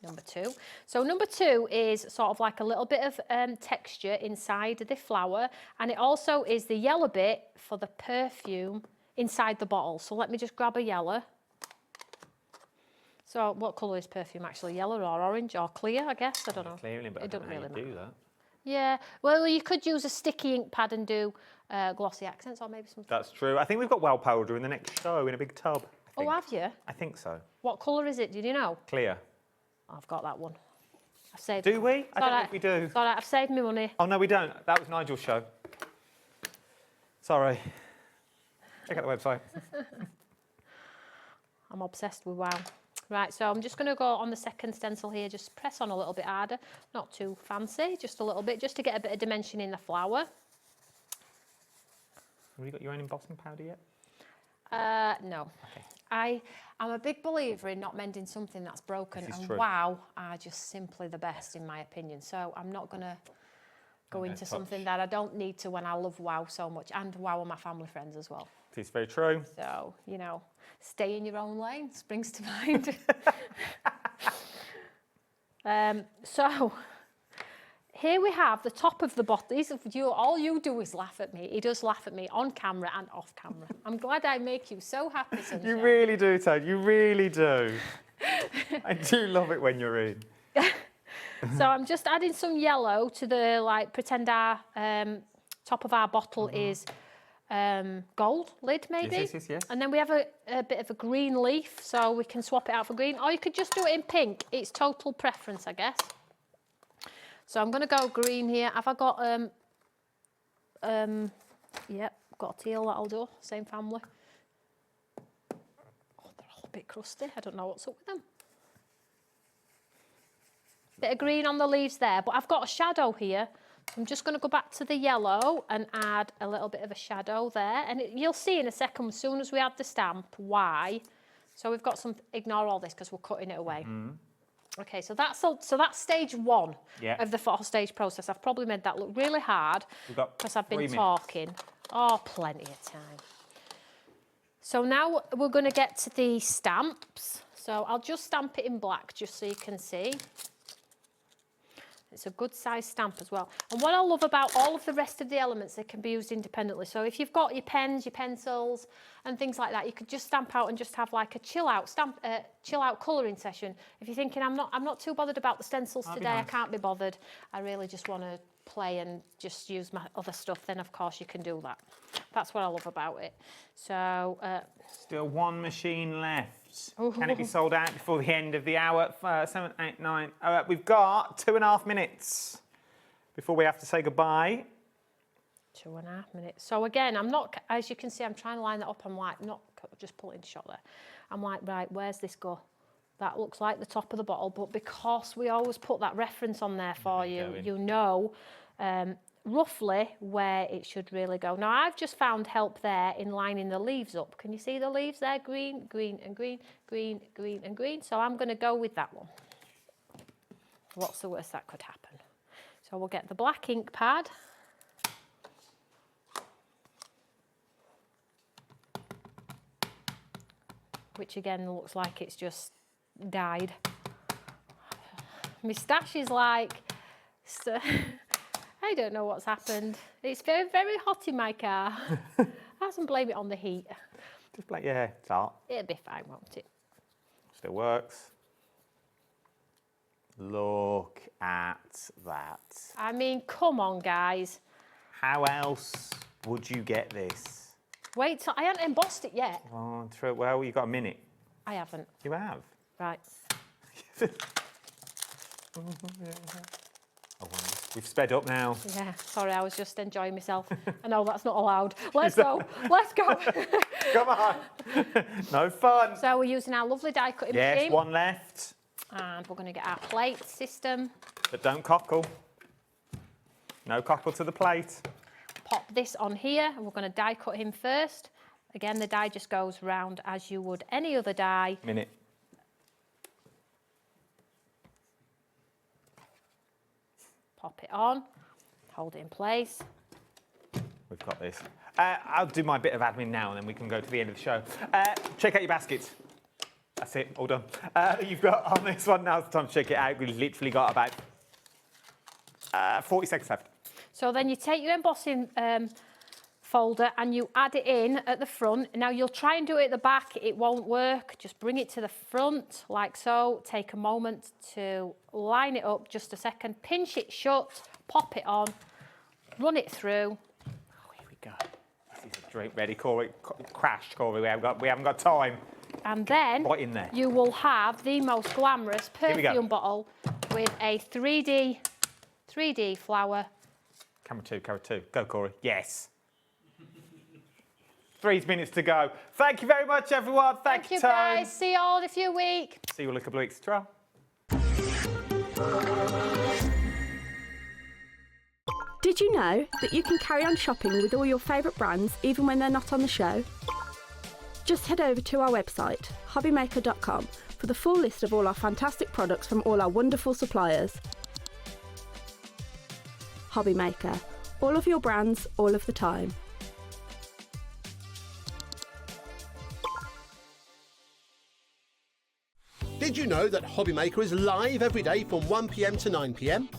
Speaker 11: Number 2. So number 2 is sort of like a little bit of texture inside the flower, and it also is the yellow bit for the perfume inside the bottle. So let me just grab a yellow. So what colour is perfume actually? Yellow or orange or clear, I guess? I don't know.
Speaker 20: Clearly, but
Speaker 11: it doesn't really matter.
Speaker 20: Do that.
Speaker 11: Yeah, well, you could use a sticky ink pad and do glossy accents or maybe something.
Speaker 20: That's true. I think we've got well powder in the next show in a big tub.
Speaker 11: Oh, have you?
Speaker 20: I think so.
Speaker 11: What colour is it? Did you know?
Speaker 20: Clear.
Speaker 11: I've got that one. I've saved.
Speaker 20: Do we? I don't know if we do.
Speaker 11: It's all right, I've saved me money.
Speaker 20: Oh, no, we don't. That was Nigel's show. Sorry. Check out the website.
Speaker 11: I'm obsessed with wow. Right, so I'm just going to go on the second stencil here, just press on a little bit harder, not too fancy, just a little bit, just to get a bit of dimension in the flower.
Speaker 20: Have you got your own embossing powder yet?
Speaker 11: No. Okay. I'm a big believer in not mending something that's broken, and
Speaker 20: true.
Speaker 11: wow are just simply the best in my opinion. So I'm not going to go into something that I don't need to when I love wow so much, and wow are my family friends as well.
Speaker 20: It's very true.
Speaker 11: So, you know, stay in your own lane, springs to mind. So here we have the top of the bottle. All you do is laugh at me. He does laugh at me on camera and off camera. I'm glad I make you so happy, Sunshine.
Speaker 20: You really do, Toni. You really do. I do love it when you're in.
Speaker 11: So I'm just adding some yellow to the, like, pretend our top of our bottle is gold lid, maybe.
Speaker 20: Yes.
Speaker 11: And then we have a bit of a green leaf, so we can swap it out for green. Or you could just do it in pink. It's total preference, I guess. So I'm going to go green here. Have I got, yep, got a teal, that'll do. Same family. Oh, they're all a bit crusty. I don't know what's up with them. Bit of green on the leaves there, but I've got a shadow here. I'm just going to go back to the yellow and add a little bit of a shadow there. And you'll see in a second, as soon as we add the stamp, why. So we've got some, ignore all this because we're cutting it away.
Speaker 20: Mm.
Speaker 11: Okay, so that's stage one of the 4-stage process. I've probably made that look really hard because I've been talking. Oh, plenty of time. So now we're going to get to the stamps. So I'll just stamp it in black just so you can see. It's a good size stamp as well. And what I love about all of the rest of the elements, they can be used independently. So if you've got your pens, your pencils and things like that, you could just stamp out and just have like a chill out colouring session. If you're thinking, I'm not too bothered about the stencils today, I can't be bothered, I really just want to play and just use my other stuff, then of course you can do that. That's what I love about it. So
Speaker 20: still one machine left. Can it be sold out before the end of the hour? 7, 8, 9. We've got 2.5 minutes before we have to say goodbye.
Speaker 11: 2.5 minutes. So again, I'm not, as you can see, I'm trying to line that up. I'm like, not just pulling shot there. I'm like, right, where's this go? That looks like the top of the bottle, but because we always put that reference on there for you, you know roughly where it should really go. Now, I've just found help there in lining the leaves up. Can you see the leaves there? Green, green and green, green, green and green. So I'm going to go with that one. What's the worst that could happen? So we'll get the black ink pad. Which again looks like it's just dyed. My stash is like, I don't know what's happened. It's very, very hot in my car. I mustn't blame it on the heat.
Speaker 20: Just like, yeah, it's hot.
Speaker 11: It'll be fine, won't it?
Speaker 20: Still works. Look at that.
Speaker 11: I mean, come on, guys.
Speaker 20: How else would you get this?
Speaker 11: Wait till I haven't embossed it yet.
Speaker 20: Oh, well, you've got a minute.
Speaker 11: I haven't.
Speaker 20: You have?
Speaker 11: Right.
Speaker 20: Oh, we've sped up now.
Speaker 11: Yeah, sorry, I was just enjoying myself. I know that's not allowed. Let's go. Let's go.
Speaker 20: Come on. No fun.
Speaker 11: So we're using our lovely die cutting machine.
Speaker 20: Yes, one left.
Speaker 11: And we're going to get our plate system.
Speaker 20: But don't cockle. No cockle to the plate.
Speaker 11: Pop this on here, and we're going to die cut him first. Again, the die just goes round as you would any other die.
Speaker 20: Minute.
Speaker 11: Pop it on, hold it in place.
Speaker 20: We've got this. I'll do my bit of admin now, and then we can go to the end of the show. Check out your baskets. That's it, all done. You've got on this one, now's the time to check it out. We've literally got about 40 seconds left.
Speaker 11: So then you take your embossing folder and you add it in at the front. Now you'll try and do it at the back, it won't work. Just bring it to the front like so. Take a moment to line it up, just a second. Pinch it shut, pop it on, run it through.
Speaker 20: Oh, here we go. This is a drink ready, Corey. Crashed, Corey. We haven't got time.
Speaker 11: And then
Speaker 20: right in there.
Speaker 11: You will have the most glamorous perfume bottle with a 3D flower.
Speaker 20: Camera two. Go, Corey. Yes. 3 minutes to go. Thank you very much, everyone. Thank you,
Speaker 11: Tone. Guys. See you all in a few weeks.
Speaker 20: See you in a couple of weeks. Ta-ra.
Speaker 10: Did you know that you can carry on shopping with all your favourite brands even when they're not on the show? Just head over to our website, HobbyMaker.com, for the full list of all our fantastic products from all our wonderful suppliers. HobbyMaker. All of your brands, all of the time.
Speaker 13: Did you know that HobbyMaker is live every day from 1 p.m. to 9 p.m?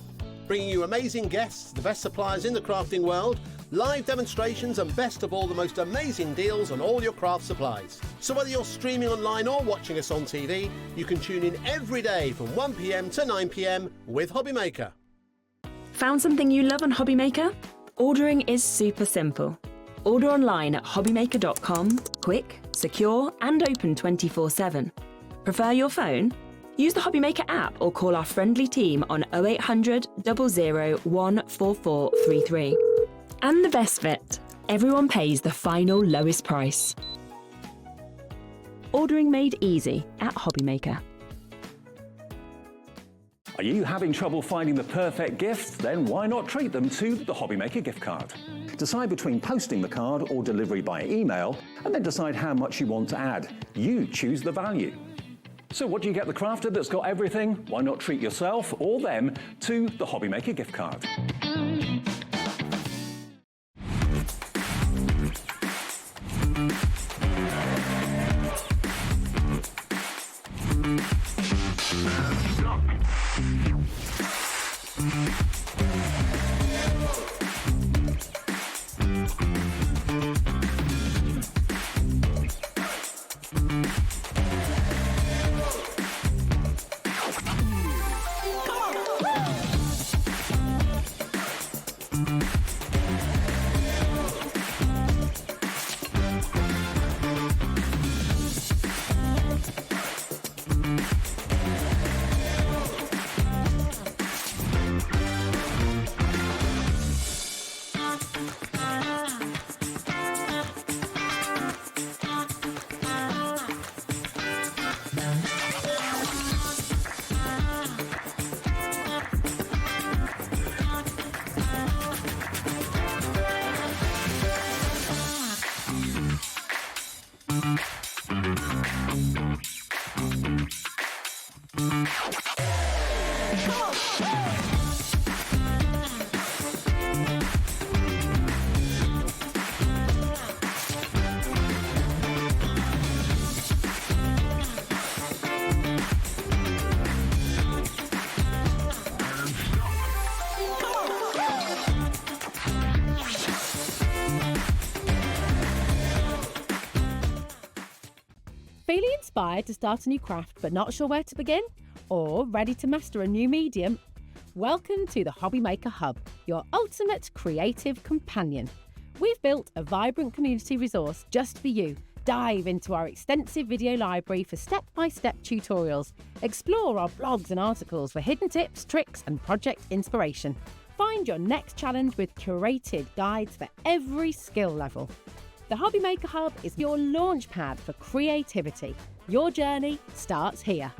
Speaker 13: Bringing you amazing guests, the best suppliers in the crafting world, live demonstrations and best of all, the most amazing deals on all your craft supplies. So whether you're streaming online or watching us on TV, you can tune in every day from 1 p.m. to 9 p.m. with HobbyMaker.
Speaker 6: Found something you love on HobbyMaker? Ordering is super simple. Order online at hobbymaker.com, quick, secure and open 24/7. Prefer your phone? Use the HobbyMaker app or call our friendly team on 0800 00 14433. And the best bit, everyone pays the final lowest price. Ordering made easy at HobbyMaker.
Speaker 5: Are you having trouble finding the perfect gift? Then why not treat them to the HobbyMaker gift card? Decide between posting the card or delivery by email, and then decide how much you want to add. You choose the value. So what do you get the crafter that's got everything? Why not treat yourself or them to the HobbyMaker gift card?
Speaker 1: Feeling inspired to start a new craft but not sure where to begin? Or ready to master a new medium? Welcome to the HobbyMaker Hub, your ultimate creative companion. We've built a vibrant community resource just for you. Dive into our extensive video library for step-by-step tutorials. Explore our blogs and articles for hidden tips, tricks and project inspiration. Find your next challenge with curated guides for every skill level. The HobbyMaker Hub is your launch pad for creativity. Your journey starts here.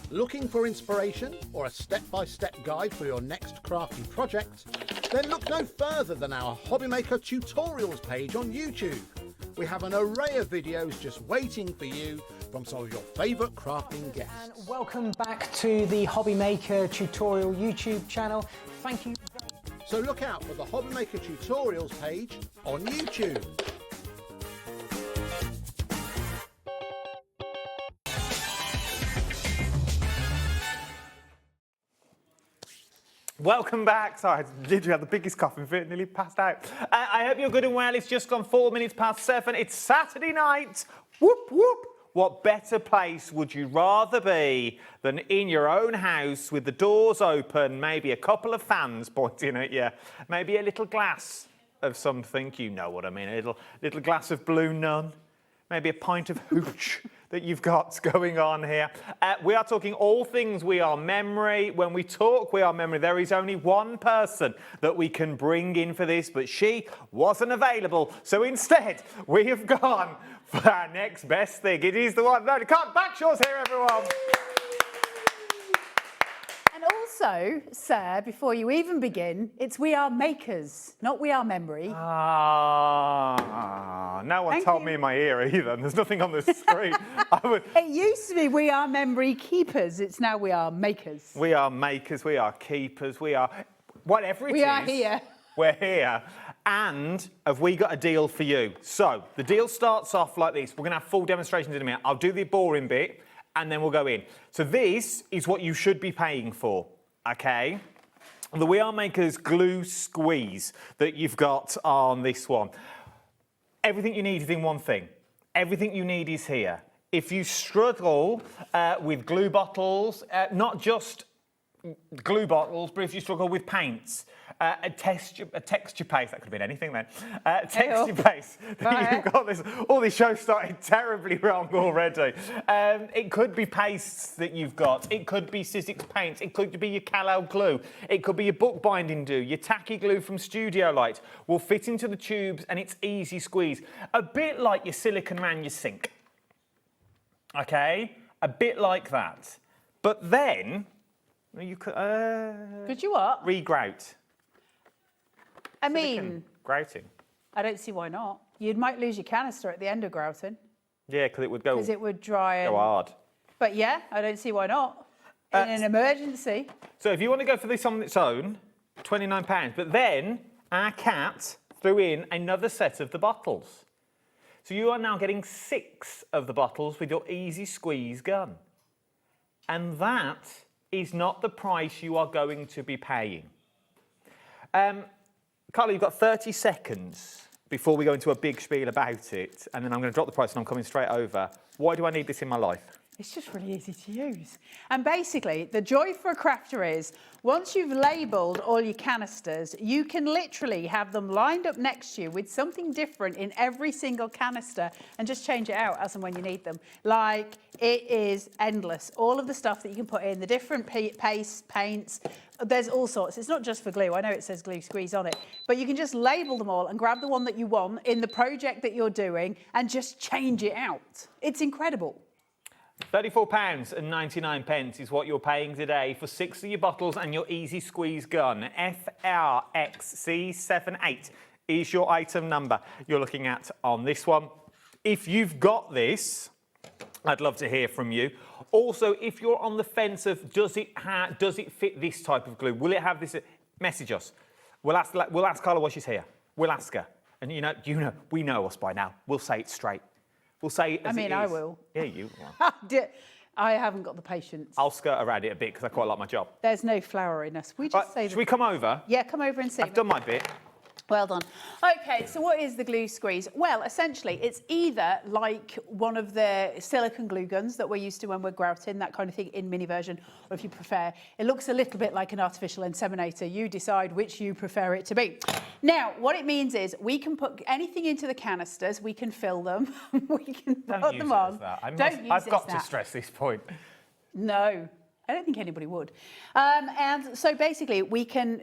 Speaker 13: Looking for inspiration or a step-by-step guide for your next crafty project? Then look no further than our HobbyMaker tutorials page on YouTube. We have an array of videos just waiting for you from some of your favourite crafting guests.
Speaker 21: And welcome back to the HobbyMaker tutorial YouTube channel. Thank you.
Speaker 13: So look out for the HobbyMaker tutorials page on YouTube.
Speaker 20: Welcome back. Sorry, I literally had the biggest coughing fit, nearly passed out. I hope you're good and well. It's just gone 4 minutes past 7. It's Saturday night. Whoop, whoop. What better place would you rather be than in your own house with the doors open, maybe a couple of fans pointing at you, maybe a little glass of something, you know what I mean, a little glass of Blue Nun, maybe a pint of hooch that you've got going on here. We are talking all things We Are Memory. When we talk We Are Memory, there is only one person that we can bring in for this, but she wasn't available. So instead, we have gone for our next best thing. It is the one. No, can't Backshaw's here, everyone.
Speaker 14: And also, sir, before you even begin, it's We Are Makers, not We Are Memory.
Speaker 20: No one told me in my ear either, and there's nothing on the screen.
Speaker 14: It used to be We Are Memory Keepers. It's now We Are Makers.
Speaker 20: We are makers, we are keepers, we are whatever it is.
Speaker 14: We are here.
Speaker 20: We're here. And have we got a deal for you? So the deal starts off like this. We're going to have full demonstrations in a minute. I'll do the boring bit and then we'll go in. So this is what you should be paying for, okay? The We Are Makers glue squeeze that you've got on this one. Everything you need is in one thing. Everything you need is here. If you struggle with glue bottles, not just glue bottles, but if you struggle with paints, a texture paste, that could have been anything then, texture paste, you've got this, all these shows started terribly wrong already. It could be pastes that you've got, it could be Sizzix paints, it could be your Callow glue, it could be your bookbinding glue, your tacky glue from Studio Light will fit into the tubes and it's easy squeeze. A bit like your silicone around your sink, okay? A bit like that. But then, you could
Speaker 14: you what?
Speaker 20: Regrout.
Speaker 14: I mean,
Speaker 20: grouting.
Speaker 14: I don't see why not. You might lose your canister at the end of grouting.
Speaker 20: Yeah, because it would go.
Speaker 14: Because it would dry.
Speaker 20: Go hard.
Speaker 14: But yeah, I don't see why not. In an emergency.
Speaker 20: So if you want to go for this on its own, £29. But then our cat threw in another set of the bottles. So you are now getting 6 of the bottles with your easy squeeze gun. And that is not the price you are going to be paying. Carla, you've got 30 seconds before we go into a big spiel about it, and then I'm going to drop the price and I'm coming straight over. Why do I need this in my life?
Speaker 14: It's just really easy to use. And basically, the joy for a crafter is, once you've labelled all your canisters, you can literally have them lined up next to you with something different in every single canister and just change it out as and when you need them. Like, it is endless. All of the stuff that you can put in, the different pastes, paints, there's all sorts. It's not just for glue. I know it says glue squeeze on it, but you can just label them all and grab the one that you want in the project that you're doing and just change it out. It's incredible.
Speaker 20: £34.99 is what you're paying today for 6 of your bottles and your easy squeeze gun. FRXC78 is your item number you're looking at on this one. If you've got this, I'd love to hear from you. Also, if you're on the fence of does it fit this type of glue, will it have this? Message us. We'll ask Carla while she's here. We'll ask her, and we know us by now. We'll say it straight. We'll say it as it is.
Speaker 14: I will.
Speaker 20: Yeah, you will.
Speaker 14: I haven't got the patience.
Speaker 20: I'll skirt around it a bit because I quite like my job.
Speaker 14: There's no flour in us. We just say.
Speaker 20: Should we come over?
Speaker 14: Yeah, come over and see.
Speaker 20: I've done my bit.
Speaker 14: Well done. Okay, so what is the glue squeeze? Well, essentially, it's either like one of the silicone glue guns that we're used to when we're grouting, that kind of thing in mini version, or if you prefer, it looks a little bit like an artificial inseminator. You decide which you prefer it to be. Now, what it means is we can put anything into the canisters, we can fill them, we can put them on.
Speaker 20: I've got to stress this point.
Speaker 14: No. I don't think anybody would. And so basically, we can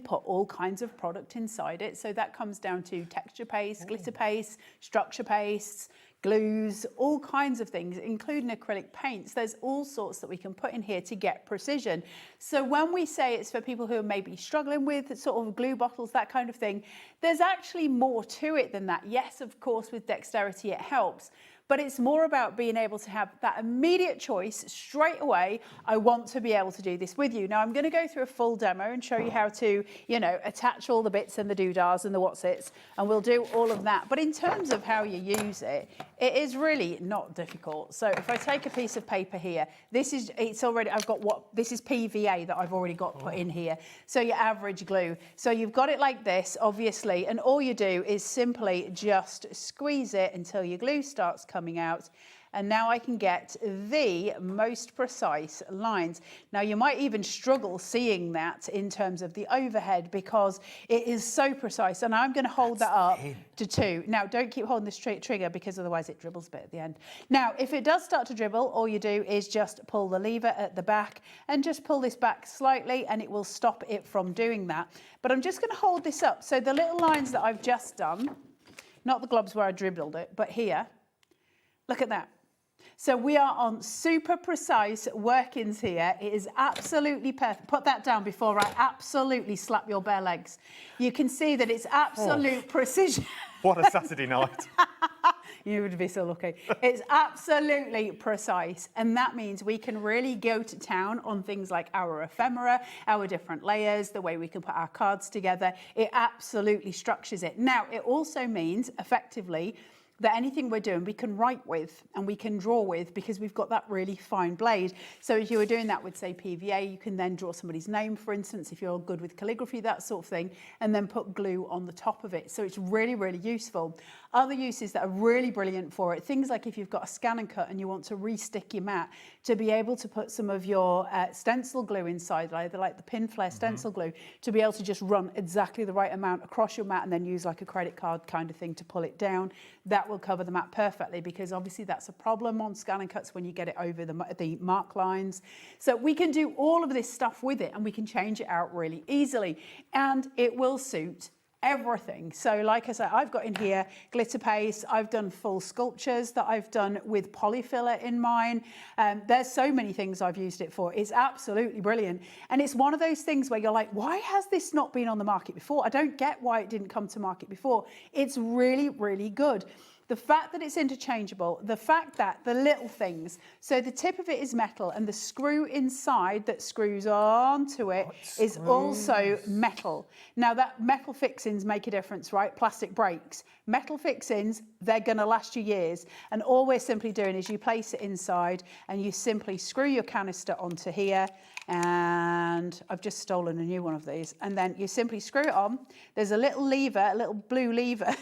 Speaker 14: put all kinds of product inside it. So that comes down to texture paste, glitter paste, structure pastes, glues, all kinds of things, including acrylic paints. There's all sorts that we can put in here to get precision. So when we say it's for people who are maybe struggling with sort of glue bottles, that kind of thing, there's actually more to it than that. Yes, of course, with dexterity, it helps. But it's more about being able to have that immediate choice straight away. I want to be able to do this with you. Now, I'm going to go through a full demo and show you how to, attach all the bits and the doodahs and the what's-its, and we'll do all of that. But in terms of how you use it, it is really not difficult. So if I take a piece of paper here, this is PVA that I've already got put in here. So your average glue. So you've got it like this, obviously, and all you do is simply just squeeze it until your glue starts coming out. and now I can get the most precise lines. Now you might even struggle seeing that in terms of the overhead because it is so precise, and I'm going to hold that up to 2. Now don't keep holding this trigger because otherwise it dribbles a bit at the end. Now if it does start to dribble, all you do is just pull the lever at the back and just pull this back slightly and it will stop it from doing that. But I'm just going to hold this up. So the little lines that I've just done, not the globs where I dribbled it, but here, look at that. So we are on super precise workings here. It is absolutely perfect. Put that down before I absolutely slap your bare legs. You can see that it's absolute precision.
Speaker 20: What a Saturday night.
Speaker 14: You would be so lucky. It's absolutely precise, and that means we can really go to town on things like our ephemera, our different layers, the way we can put our cards together. It absolutely structures it. Now, it also means, effectively, that anything we're doing we can write with and we can draw with because we've got that really fine blade. So if you were doing that with, say, PVA, you can then draw somebody's name, for instance, if you're good with calligraphy, that sort of thing, and then put glue on the top of it. So it's really, really useful. Other uses that are really brilliant for it, things like if you've got a scan and cut and you want to re-stick your mat, to be able to put some of your stencil glue inside, either like the pin flare stencil glue, to be able to just run exactly the right amount across your mat and then use like a credit card kind of thing to pull it down. That will cover the mat perfectly because obviously that's a problem on scan and cuts when you get it over the mark lines. So we can do all of this stuff with it and we can change it out really easily, and it will suit everything. So like I said, I've got in here glitter paste. I've done full sculptures that I've done with polyfiller in mine. There's so many things I've used it for. It's absolutely brilliant. And it's one of those things where you're like, why has this not been on the market before? I don't get why it didn't come to market before. It's really, really good. The fact that it's interchangeable, the fact that the little things, so the tip of it is metal and the screw inside that screws onto it is also metal. Now that metal fixings make a difference, right? Plastic breaks. Metal fixings, they're going to last you years. And all we're simply doing is you place it inside and you simply screw your canister onto here. And I've just stolen a new one of these. And then you simply screw it on. There's a little lever, a little blue lever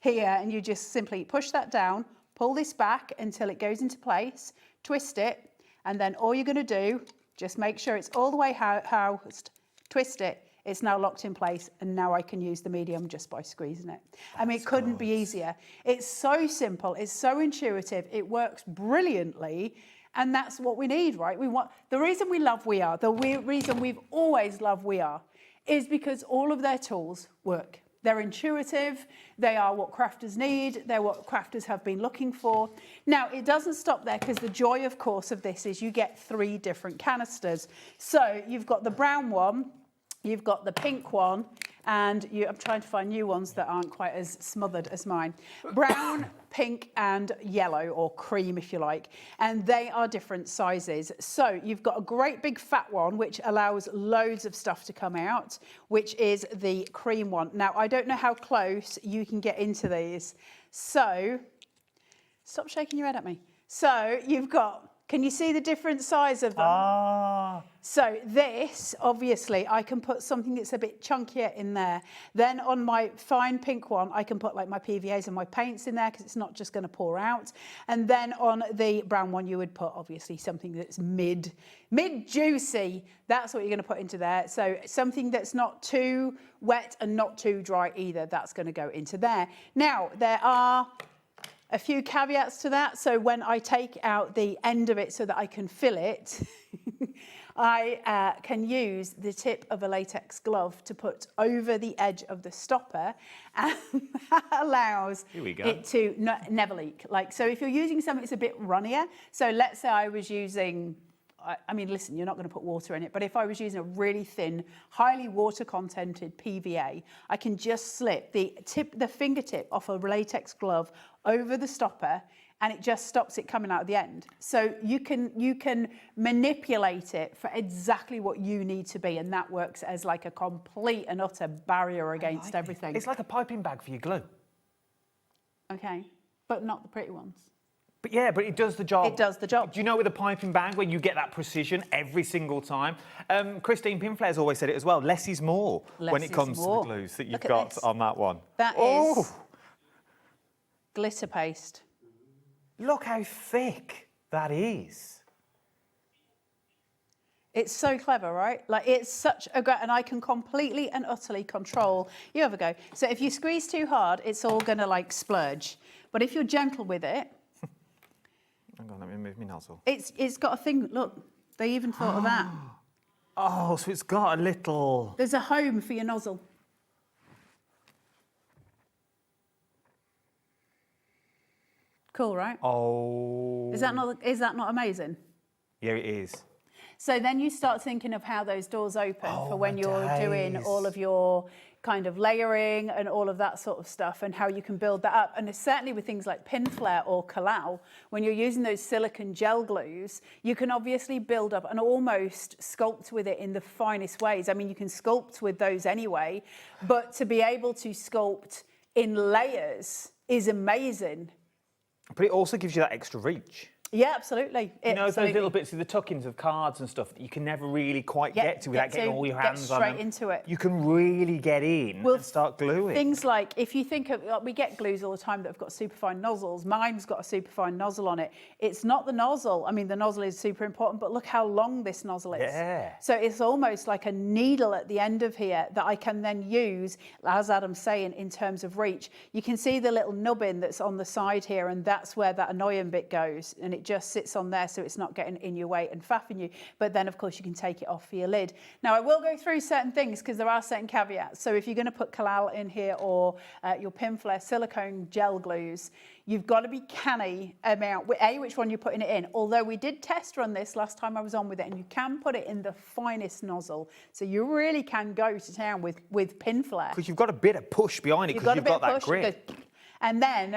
Speaker 14: here, and you just simply push that down, pull this back until it goes into place, twist it, and then all you're going to do, just make sure it's all the way housed, twist it, it's now locked in place, and now I can use the medium just by squeezing it. I mean, it couldn't be easier. It's so simple, it's so intuitive, it works brilliantly, and that's what we need, right? The reason we love We Are, the reason we've always loved We Are, is because all of their tools work. They're intuitive, they are what crafters need, they're what crafters have been looking for. Now, it doesn't stop there because the joy, of course, of this is you get 3 different canisters. So you've got the brown one, you've got the pink one, and I'm trying to find new ones that aren't quite as smothered as mine. Brown, pink and yellow, or cream if you like, and they are different sizes. So you've got a great big fat one which allows loads of stuff to come out, which is the cream one. Now I don't know how close you can get into these, so stop shaking your head at me. So you've got, can you see the different size of them? So this, obviously, I can put something that's a bit chunkier in there. Then on my fine pink one, I can put like my PVAs and my paints in there because it's not just going to pour out. And then on the brown one, you would put obviously something that's mid-juicy. That's what you're going to put into there. So something that's not too wet and not too dry either. That's going to go into there. Now, there are a few caveats to that. So when I take out the end of it so that I can fill it, I can use the tip of a latex glove to put over the edge of the stopper, and that allows it to never leak. Like, so if you're using something that's a bit runnier, so let's say I was using, I mean, listen, you're not going to put water in it, but if I was using a really thin, highly water-contented PVA, I can just slip the fingertip off a latex glove over the stopper, and it just stops it coming out at the end. So you can manipulate it for exactly what you need to be, and that works as like a complete and utter barrier against everything.
Speaker 20: It's like a piping bag for your glue.
Speaker 14: Okay, but not the pretty ones.
Speaker 20: But yeah, but it does the job.
Speaker 14: It does the job.
Speaker 20: Do you know with a piping bag where you get that precision every single time? Christine Pinflair's always said it as well. Less is more when it comes to the glues that you've got on that one.
Speaker 14: That is glitter paste.
Speaker 20: Look how thick that is.
Speaker 14: It's so clever, right? Like, it's such a great, and I can completely and utterly control. You have a go. So if you squeeze too hard, it's all gonna like splurge. But if you're gentle with it,
Speaker 20: hang on, let me move my nozzle.
Speaker 14: it's got a thing. Look, they even thought of that.
Speaker 20: Oh, so it's got a little.
Speaker 14: There's a home for your nozzle. Cool, right?
Speaker 20: Oh.
Speaker 14: Is that not amazing?
Speaker 20: Yeah, it is.
Speaker 14: So then you start thinking of how those doors open for when you're doing all of your kind of layering and all of that sort of stuff, and how you can build that up. And it's certainly with things like pin flare or collal, when you're using those silicone gel glues, you can obviously build up and almost sculpt with it in the finest ways. I mean, you can sculpt with those anyway, but to be able to sculpt in layers is amazing.
Speaker 20: But it also gives you that extra reach.
Speaker 14: Yeah, absolutely.
Speaker 20: You know, those little bits of the tuck-ins of cards and stuff that you can never really quite get to without getting all your hands on them.
Speaker 14: Straight into it.
Speaker 20: You can really get in and start gluing.
Speaker 14: Things like, if you think of, we get glues all the time that have got superfine nozzles. Mine's got a superfine nozzle on it. It's not the nozzle. I mean, the nozzle is super important, but look how long this nozzle is.
Speaker 20: Yeah.
Speaker 14: So it's almost like a needle at the end of here that I can then use, as Adam's saying, in terms of reach. You can see the little nubbin that's on the side here, and that's where that annoying bit goes, and it just sits on there so it's not getting in your way and faffing you. But then, of course, you can take it off for your lid. Now, I will go through certain things because there are certain caveats. So if you're going to put collal in here or your pin flare silicone gel glues, you've got to be canny about which one you're putting it in. Although we did test run this last time I was on with it, and you can put it in the finest nozzle. So you really can go to town with pin flare.
Speaker 20: Because you've got a bit of push behind it because you've got that grip.
Speaker 14: And then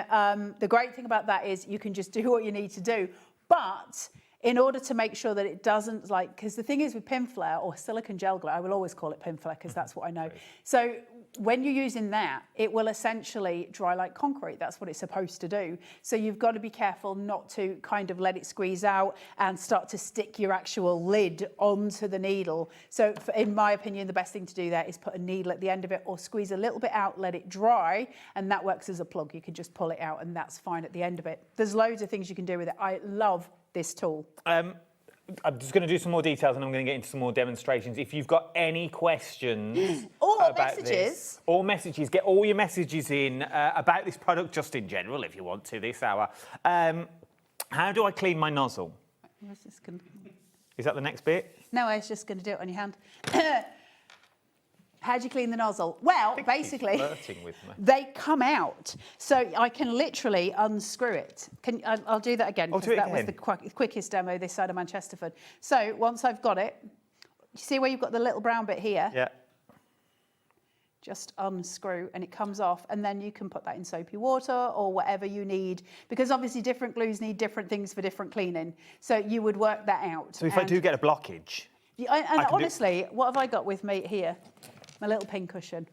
Speaker 14: the great thing about that is you can just do what you need to do. But in order to make sure that it doesn't, like, because the thing is with pin flare or silicone gel glue, I will always call it pin flare because that's what I know. So when you're using that, it will essentially dry like concrete. That's what it's supposed to do. So you've got to be careful not to kind of let it squeeze out and start to stick your actual lid onto the needle. So in my opinion, the best thing to do there is put a needle at the end of it or squeeze a little bit out, let it dry, and that works as a plug. You can just pull it out and that's fine at the end of it. There's loads of things you can do with it. I love this tool.
Speaker 20: I'm just going to do some more details and I'm going to get into some more demonstrations. If you've got any questions about this, or messages, get all your messages in about this product, just in general, if you want to, this hour. How do I clean my nozzle? Is that the next bit?
Speaker 14: No, I was just going to do it on your hand. How do you clean the nozzle? Well, basically, they come out. So I can literally unscrew it. I'll do that again, because that was the quickest demo this side of Manchesterford. So once I've got it, you see where you've got the little brown bit here?
Speaker 20: Yeah.
Speaker 14: Just unscrew and it comes off, and then you can put that in soapy water or whatever you need, because obviously different glues need different things for different cleaning. So you would work that out.
Speaker 20: So if I do get a blockage...
Speaker 14: And honestly, what have I got with me here? My little pin cushion,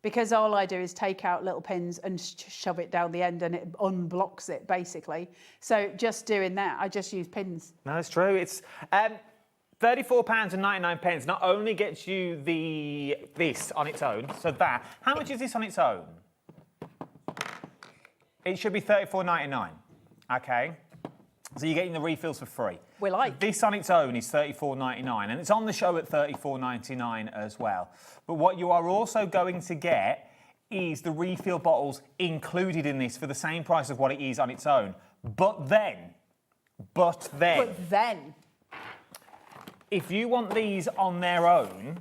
Speaker 14: because all I do is take out little pins and shove it down the end and it unblocks it basically. So just doing that, I just use pins.
Speaker 20: No, it's true. It's £34.99 not only gets you this on its own, so that. How much is this on its own? It should be £34.99. Okay. So you're getting the refills for free.
Speaker 14: We like.
Speaker 20: This on its own is £34.99, and it's on the show at £34.99 as well. But what you are also going to get is the refill bottles included in this for the same price of what it is on its own. But then, if you want these on their own,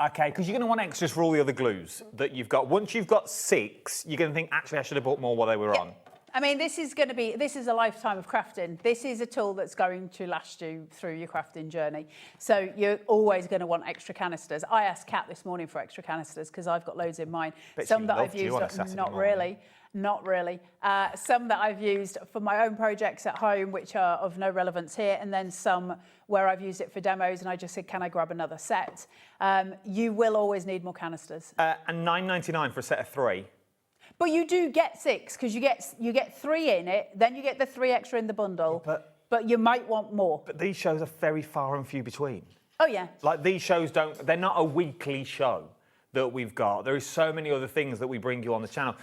Speaker 20: okay, because you're going to want extras for all the other glues that you've got. Once you've got 6, you're going to think, actually, I should have bought more while they were on.
Speaker 14: I mean, this is a lifetime of crafting. This is a tool that's going to last you through your crafting journey. So you're always going to want extra canisters. I asked Kat this morning for extra canisters because I've got loads in mine. Some that I've used, not really. Some that I've used for my own projects at home, which are of no relevance here, and then some where I've used it for demos and I just said, can I grab another set? You will always need more canisters.
Speaker 20: And $9.99 for a set of 3.
Speaker 14: But you do get 6 because you get 3 in it, then you get the 3 extra in the bundle. But you might want more.
Speaker 20: But these shows are very far and few between.
Speaker 14: Oh yeah.
Speaker 20: Like these shows they're not a weekly show. that we've got. There is so many other things that we bring you on the channel.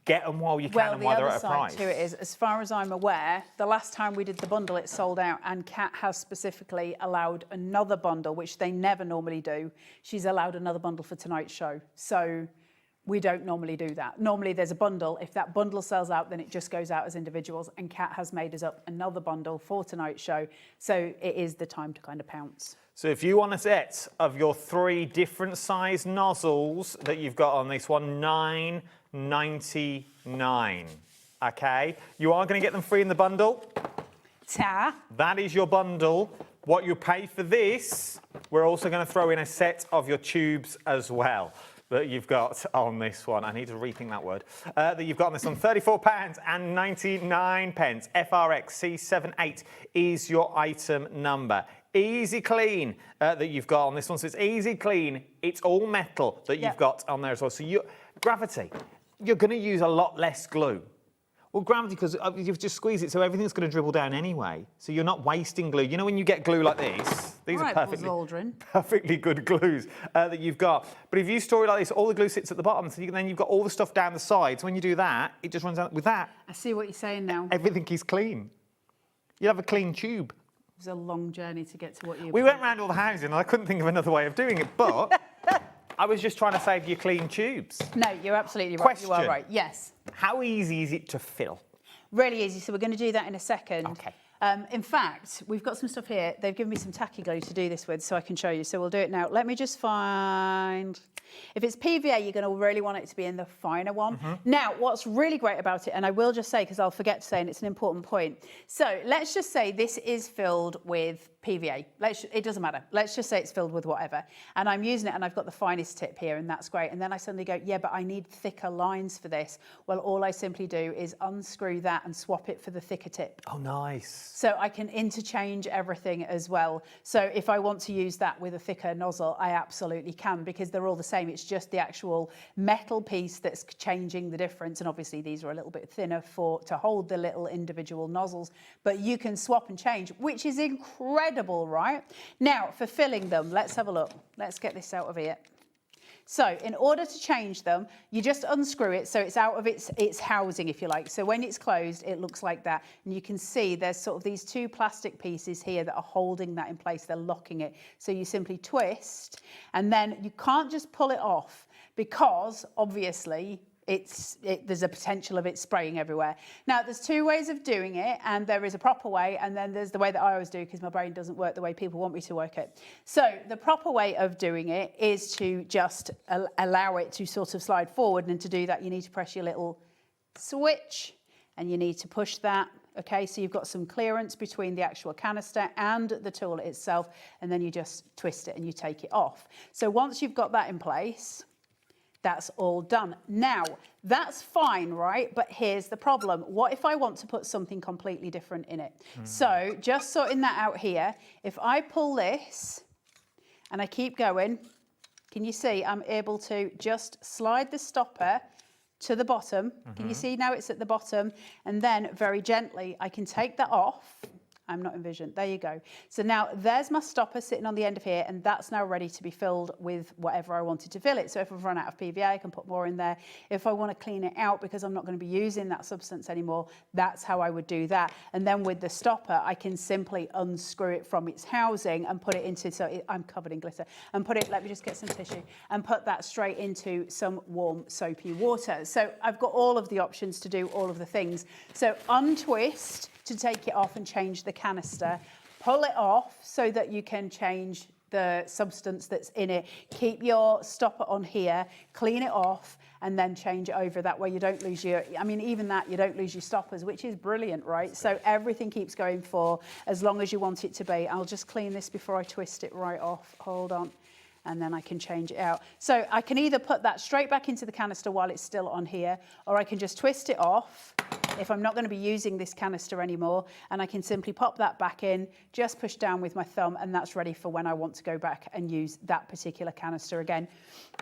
Speaker 20: Get them while you can and while they're at a price.
Speaker 14: Well, the other side to it is, as far as I'm aware, the last time we did the bundle, it sold out, and Kat has specifically allowed another bundle, which they never normally do. She's allowed another bundle for tonight's show. So we don't normally do that. Normally there's a bundle. If that bundle sells out, then it just goes out as individuals, and Kat has made us up another bundle for tonight's show. So it is the time to kind of pounce.
Speaker 20: So if you want a set of your 3 different size nozzles that you've got on this one, $9.99. Okay, you are going to get them free in the bundle. That is your bundle. What you pay for this, we're also going to throw in a set of your tubes as well that you've got on this one. I need to rethink that word. That you've got on this one, £34.99. FRXC78 is your item number. Easy Clean that you've got on this one. So it's Easy Clean. It's all metal that you've got on there as well. So Gravity, you're going to use a lot less glue. Well, Gravity, because you've just squeezed it, so everything's going to dribble down anyway. So you're not wasting glue. You know when you get glue like this? These are perfectly good glues that you've got. But if you store it like this, all the glue sits at the bottom. So then you've got all the stuff down the sides. When you do that, it just runs out. With that,
Speaker 14: I see what you're saying now.
Speaker 20: Everything is clean. You'll have a clean tube.
Speaker 14: It was a long journey to get to what you...
Speaker 20: We went round all the houses and I couldn't think of another way of doing it, but I was just trying to save you clean tubes.
Speaker 14: No, you're absolutely right.
Speaker 20: Question.
Speaker 14: You are right, yes.
Speaker 20: How easy is it to fill?
Speaker 14: Really easy, so we're going to do that in a second.
Speaker 20: Okay.
Speaker 14: In fact, we've got some stuff here. They've given me some tacky glue to do this with, so I can show you. So we'll do it now. Let me just find... If it's PVA, you're going to really want it to be in the finer one. Now, what's really great about it, and I will just say, because I'll forget to say, and it's an important point. So let's just say this is filled with PVA. It doesn't matter. Let's just say it's filled with whatever. And I'm using it, and I've got the finest tip here, and that's great. And then I suddenly go, yeah, but I need thicker lines for this. Well, all I simply do is unscrew that and swap it for the thicker tip.
Speaker 20: Oh, nice.
Speaker 14: So I can interchange everything as well. So if I want to use that with a thicker nozzle, I absolutely can, because they're all the same. It's just the actual metal piece that's changing the difference. And obviously these are a little bit thinner to hold the little individual nozzles, but you can swap and change, which is incredible, right? Now for filling them, let's have a look. Let's get this out of here. So in order to change them, you just unscrew it so it's out of its housing, if you like. So when it's closed, it looks like that. And you can see there's sort of these 2 plastic pieces here that are holding that in place. They're locking it. So you simply twist, and then you can't just pull it off, because obviously there's a potential of it spraying everywhere. Now, there's 2 ways of doing it, and there is a proper way, and then there's the way that I always do, because my brain doesn't work the way people want me to work it. So the proper way of doing it is to just allow it to sort of slide forward, and to do that, you need to press your little switch, and you need to push that. Okay, so you've got some clearance between the actual canister and the tool itself, and then you just twist it and you take it off. So once you've got that in place, that's all done. Now, that's fine, right? But here's the problem. What if I want to put something completely different in it? So just sorting that out here, if I pull this and I keep going, can you see I'm able to just slide the stopper to the bottom. Can you see now it's at the bottom? And then very gently, I can take that off. I'm not envisioned. There you go. So now there's my stopper sitting on the end of here, and that's now ready to be filled with whatever I wanted to fill it. So if I've run out of PVA, I can put more in there. If I want to clean it out because I'm not going to be using that substance anymore, that's how I would do that. And then with the stopper, I can simply unscrew it from its housing and put it into, I'm covered in glitter, and put it, let me just get some tissue, and put that straight into some warm soapy water. So I've got all of the options to do all of the things. So untwist to take it off and change the canister, pull it off so that you can change the substance that's in it, keep your stopper on here, clean it off, and then change it over. That way you don't lose your, I mean, even that, you don't lose your stoppers, which is brilliant, right? So everything keeps going for as long as you want it to be. I'll just clean this before I twist it right off. Hold on. And then I can change it out. So I can either put that straight back into the canister while it's still on here, or I can just twist it off if I'm not going to be using this canister anymore, and I can simply pop that back in, just push down with my thumb, and that's ready for when I want to go back and use that particular canister again.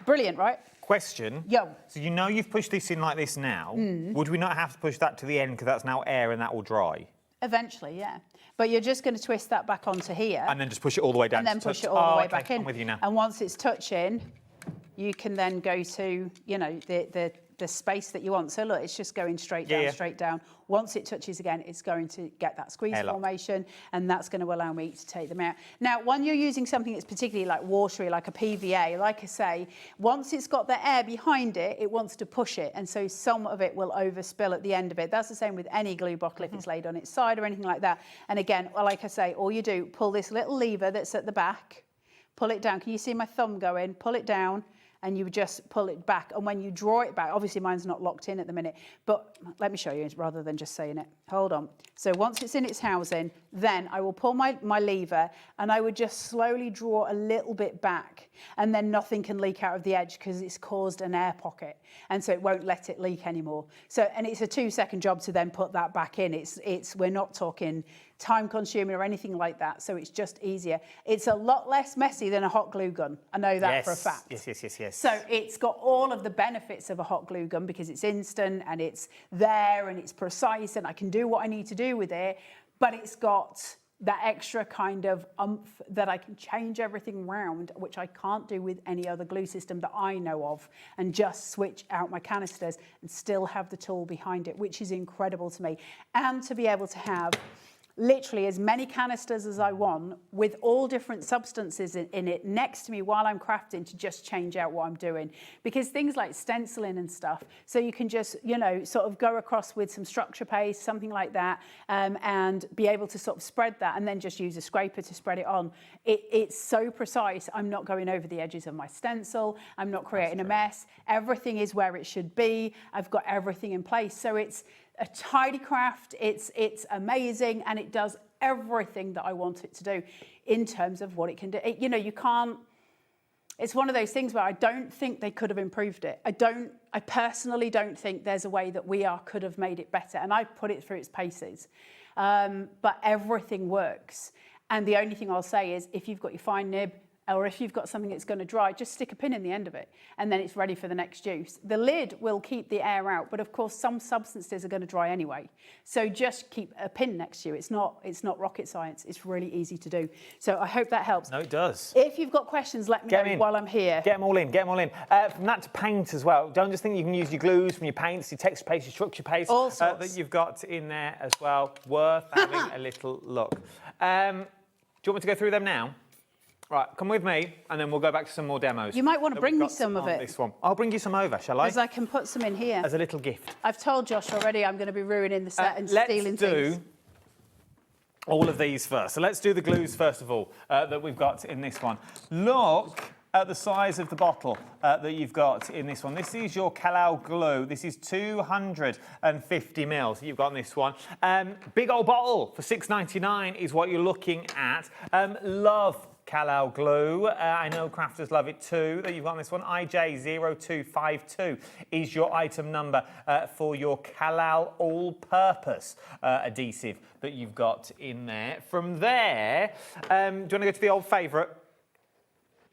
Speaker 14: Brilliant, right?
Speaker 20: Question.
Speaker 14: Yo.
Speaker 20: So you know you've pushed this in like this now. Would we not have to push that to the end because that's now air and that will dry?
Speaker 14: Eventually, yeah. But you're just going to twist that back onto here.
Speaker 20: And then just push it all the way down.
Speaker 14: And then push it all the way back in.
Speaker 20: I'm with you now.
Speaker 14: And once it's touching, you can then go to, you know, the space that you want. So look, it's just going straight down, straight down. Once it touches again, it's going to get that squeeze formation, and that's going to allow me to take them out. Now, when you're using something that's particularly like watery, like a PVA, like I say, once it's got the air behind it, it wants to push it, and so some of it will overspill at the end of it. That's the same with any glue bottle if it's laid on its side or anything like that. And again, like I say, all you do, pull this little lever that's at the back, pull it down. Can you see my thumb go in? Pull it down, and you just pull it back. And when you draw it back, obviously mine's not locked in at the minute, but let me show you rather than just saying it. Hold on. So once it's in its housing, then I will pull my lever, and I would just slowly draw a little bit back, and then nothing can leak out of the edge because it's caused an air pocket, and so it won't let it leak anymore. So, and it's a 2-second job to then put that back in. We're not talking time consuming or anything like that, so it's just easier. It's a lot less messy than a hot glue gun. I know that for a fact.
Speaker 20: Yes.
Speaker 14: So it's got all of the benefits of a hot glue gun because it's instant and it's there and it's precise and I can do what I need to do with it, but it's got that extra kind of oomph that I can change everything round, which I can't do with any other glue system that I know of, and just switch out my canisters and still have the tool behind it, which is incredible to me. And to be able to have literally as many canisters as I want with all different substances in it next to me while I'm crafting to just change out what I'm doing. Because things like stenciling and stuff, so you can just, you know, sort of go across with some structure paste, something like that, and be able to sort of spread that and then just use a scraper to spread it on. It's so precise. I'm not going over the edges of my stencil. I'm not creating a mess. Everything is where it should be. I've got everything in place. So it's a tidy craft, it's amazing, and it does everything that I want it to do in terms of what it can do. You know, you can't, it's one of those things where I don't think they could have improved it. I personally don't think there's a way that could have made it better, and I put it through its paces. But everything works. And the only thing I'll say is if you've got your fine nib, or if you've got something that's going to dry, just stick a pin in the end of it, and then it's ready for the next use. The lid will keep the air out, but of course some substances are going to dry anyway. So just keep a pin next to you. It's not rocket science. It's really easy to do. So I hope that helps.
Speaker 20: No, it does.
Speaker 14: If you've got questions, let me know while I'm here.
Speaker 20: Get them all in. From that to paint as well. Don't just think you can use your glues from your paints, your texture paste, your structure paste
Speaker 14: all sorts
Speaker 20: that you've got in there as well. Worth having a little look. Do you want me to go through them now? Right, come with me, and then we'll go back to some more demos.
Speaker 14: You might want to bring me some of it.
Speaker 20: This one. I'll bring you some over, shall I?
Speaker 14: Because I can put some in here.
Speaker 20: As a little gift.
Speaker 14: I've told Josh already I'm going to be ruining the set and stealing things.
Speaker 20: Let's do all of these first. So let's do the glues first of all that we've got in this one. Look at the size of the bottle that you've got in this one. This is your Carla glue. This is 250 mils you've got in this one. Big old bottle for $6.99 is what you're looking at. Love Carla glue. I know crafters love it too, that you've got on this one. IJ0252 is your item number for your Carla all-purpose adhesive that you've got in there. From there, do you want to go to the old favourite?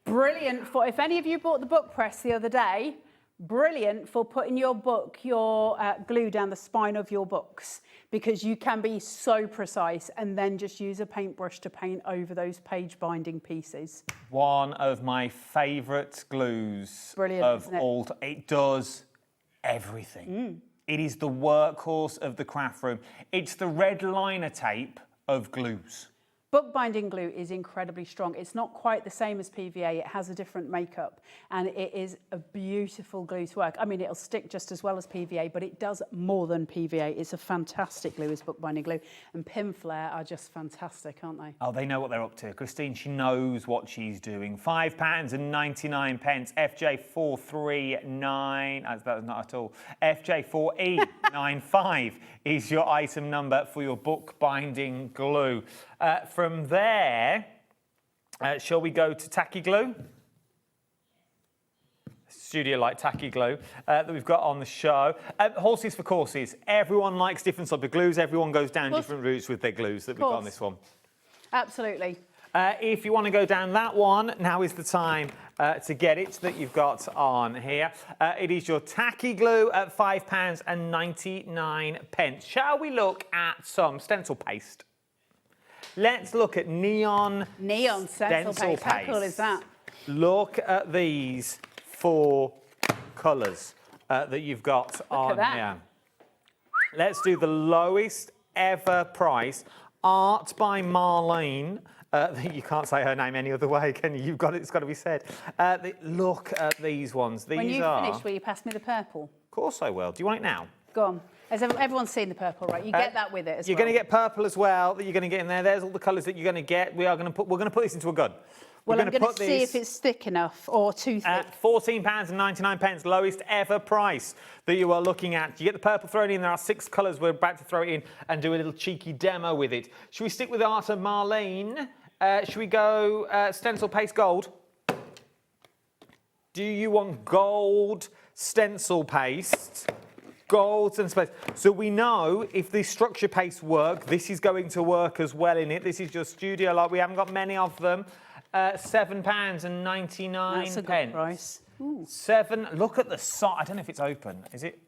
Speaker 14: Brilliant for, if any of you bought the book press the other day, brilliant for putting your glue down the spine of your books, because you can be so precise and then just use a paintbrush to paint over those page binding pieces.
Speaker 20: One of my favourite glues.
Speaker 14: Brilliant, isn't it?
Speaker 20: It does everything. It is the workhorse of the craft room. It's the red liner tape of glues.
Speaker 14: Bookbinding glue is incredibly strong. It's not quite the same as PVA. It has a different makeup, and it is a beautiful glue to work. I mean, it'll stick just as well as PVA, but it does more than PVA. It's a fantastic glue, is bookbinding glue, and Pin Flare are just fantastic, aren't they?
Speaker 20: Oh, they know what they're up to. Christine, she knows what she's doing. £5.99, FJ439, that's not at all. FJ4E95 is your item number for your bookbinding glue. From there, shall we go to tacky glue? Studio Light tacky glue that we've got on the show. Horses for courses. Everyone likes different types of glues. Everyone goes down different routes with their glues that we've got on this one.
Speaker 14: Absolutely.
Speaker 20: If you want to go down that one, now is the time to get it that you've got on here. It is your tacky glue at £5.99. Shall we look at some stencil paste? Let's look at neon
Speaker 14: stencil paste. How cool is that?
Speaker 20: Look at these 4 colours that you've got on here. Let's do the lowest ever price. Art by Marlene. You can't say her name any other way, can you? It's got to be said. Look at these ones. These
Speaker 14: when you
Speaker 20: are...
Speaker 14: finish, will you pass me the purple?
Speaker 20: Of course I will. Do you want it now?
Speaker 14: Go on. Has everyone's seen the purple, right? You get that with it as
Speaker 20: You're
Speaker 14: well.
Speaker 20: going to get purple as well that you're going to get in there. There's all the colours that you're going to get. We're going to put this into a gun.
Speaker 14: Well, I'm going to see if it's thick enough or too thick.
Speaker 20: At £14.99, lowest ever price that you are looking at. You get the purple thrown in. There are 6 colours. We're about to throw it in and do a little cheeky demo with it. Should we stick with Art of Marlene? Should we go stencil paste gold? Do you want gold stencil paste? Gold stencil paste. So we know if the structure paste work, this is going to work as well in it. This is your studio lot. We haven't got many of them. £7.99.
Speaker 14: That's a good price. Ooh.
Speaker 20: Look at the size. I don't know if it's open. Is it?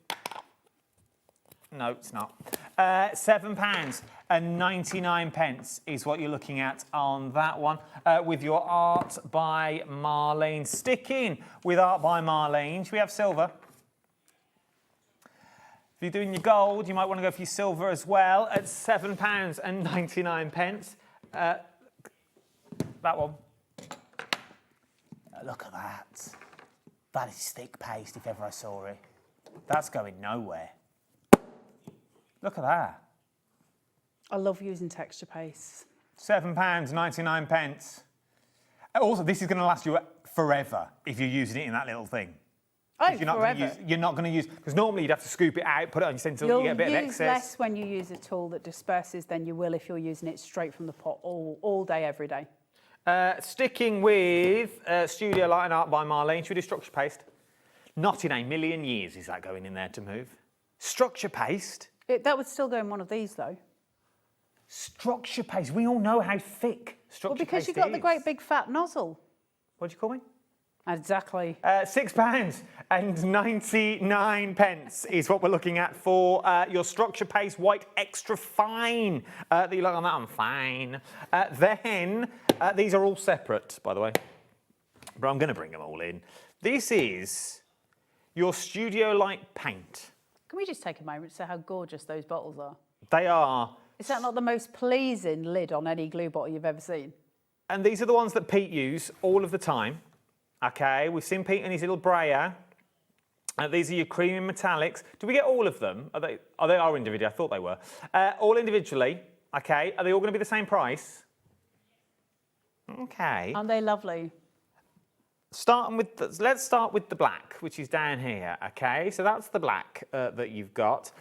Speaker 20: No, it's not. £7.99 is what you're looking at on that one with your Art by Marlene. Sticking with Art by Marlene, should we have silver? If you're doing your gold, you might want to go for your silver as well at £7.99. That one. Look at that. That is thick paste if ever I saw it. That's going nowhere. Look at that.
Speaker 14: I love using texture pastes.
Speaker 20: £7.99. Also, this is going to last you forever if you're using it in that little thing.
Speaker 14: Oh,
Speaker 20: you're not
Speaker 14: forever.
Speaker 20: You're not going to use... Because normally you'd have to scoop it out, put it on your stencil, you get a bit of excess.
Speaker 14: You'll use less when you use a tool that disperses than you will if you're using it straight from the pot all day, every day.
Speaker 20: Sticking with Studio Light and Art by Marlene, should we do structure paste? Not in a million years is that going in there to move. Structure paste?
Speaker 14: That would still go in one of these, though.
Speaker 20: Structure paste. We all know how thick structure paste is.
Speaker 14: Well, because you've got the great big fat nozzle.
Speaker 20: What do you call me?
Speaker 14: Exactly.
Speaker 20: £6.99 is what we're looking at for your structure paste white extra fine that you like on that one. Fine. Then these are all separate, by the way, but I'm going to bring them all in. This is your Studio Light paint.
Speaker 14: Can we just take a moment to say how gorgeous those bottles are?
Speaker 20: They are.
Speaker 14: Is that not the most pleasing lid on any glue bottle you've ever seen?
Speaker 20: And these are the ones that Pete uses all of the time. Okay, we've seen Pete and his little brayer. These are your creamy metallics. Do we get all of them? They are individual. I thought they were. All individually. Okay, are they all going to be the same price? Okay.
Speaker 14: Aren't they lovely?
Speaker 20: Let's start with the black, which is down here. Okay, so that's the black that you've got.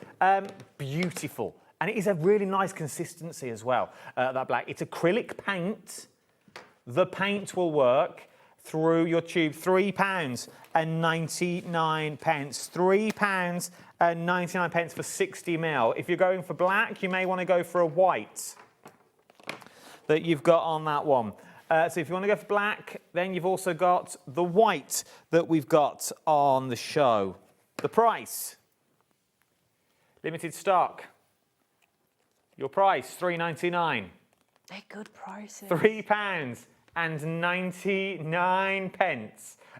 Speaker 20: Beautiful, and it is a really nice consistency as well. That black. It's acrylic paint. The paint will work through your tube. £3.99. £3.99 for 60 ml. If you're going for black, you may want to go for a white that you've got on that one. So if you want to go for black, then you've also got the white that we've got on the show. The price, limited stock. Your price, £3.99.
Speaker 14: They're good prices.
Speaker 20: £3.99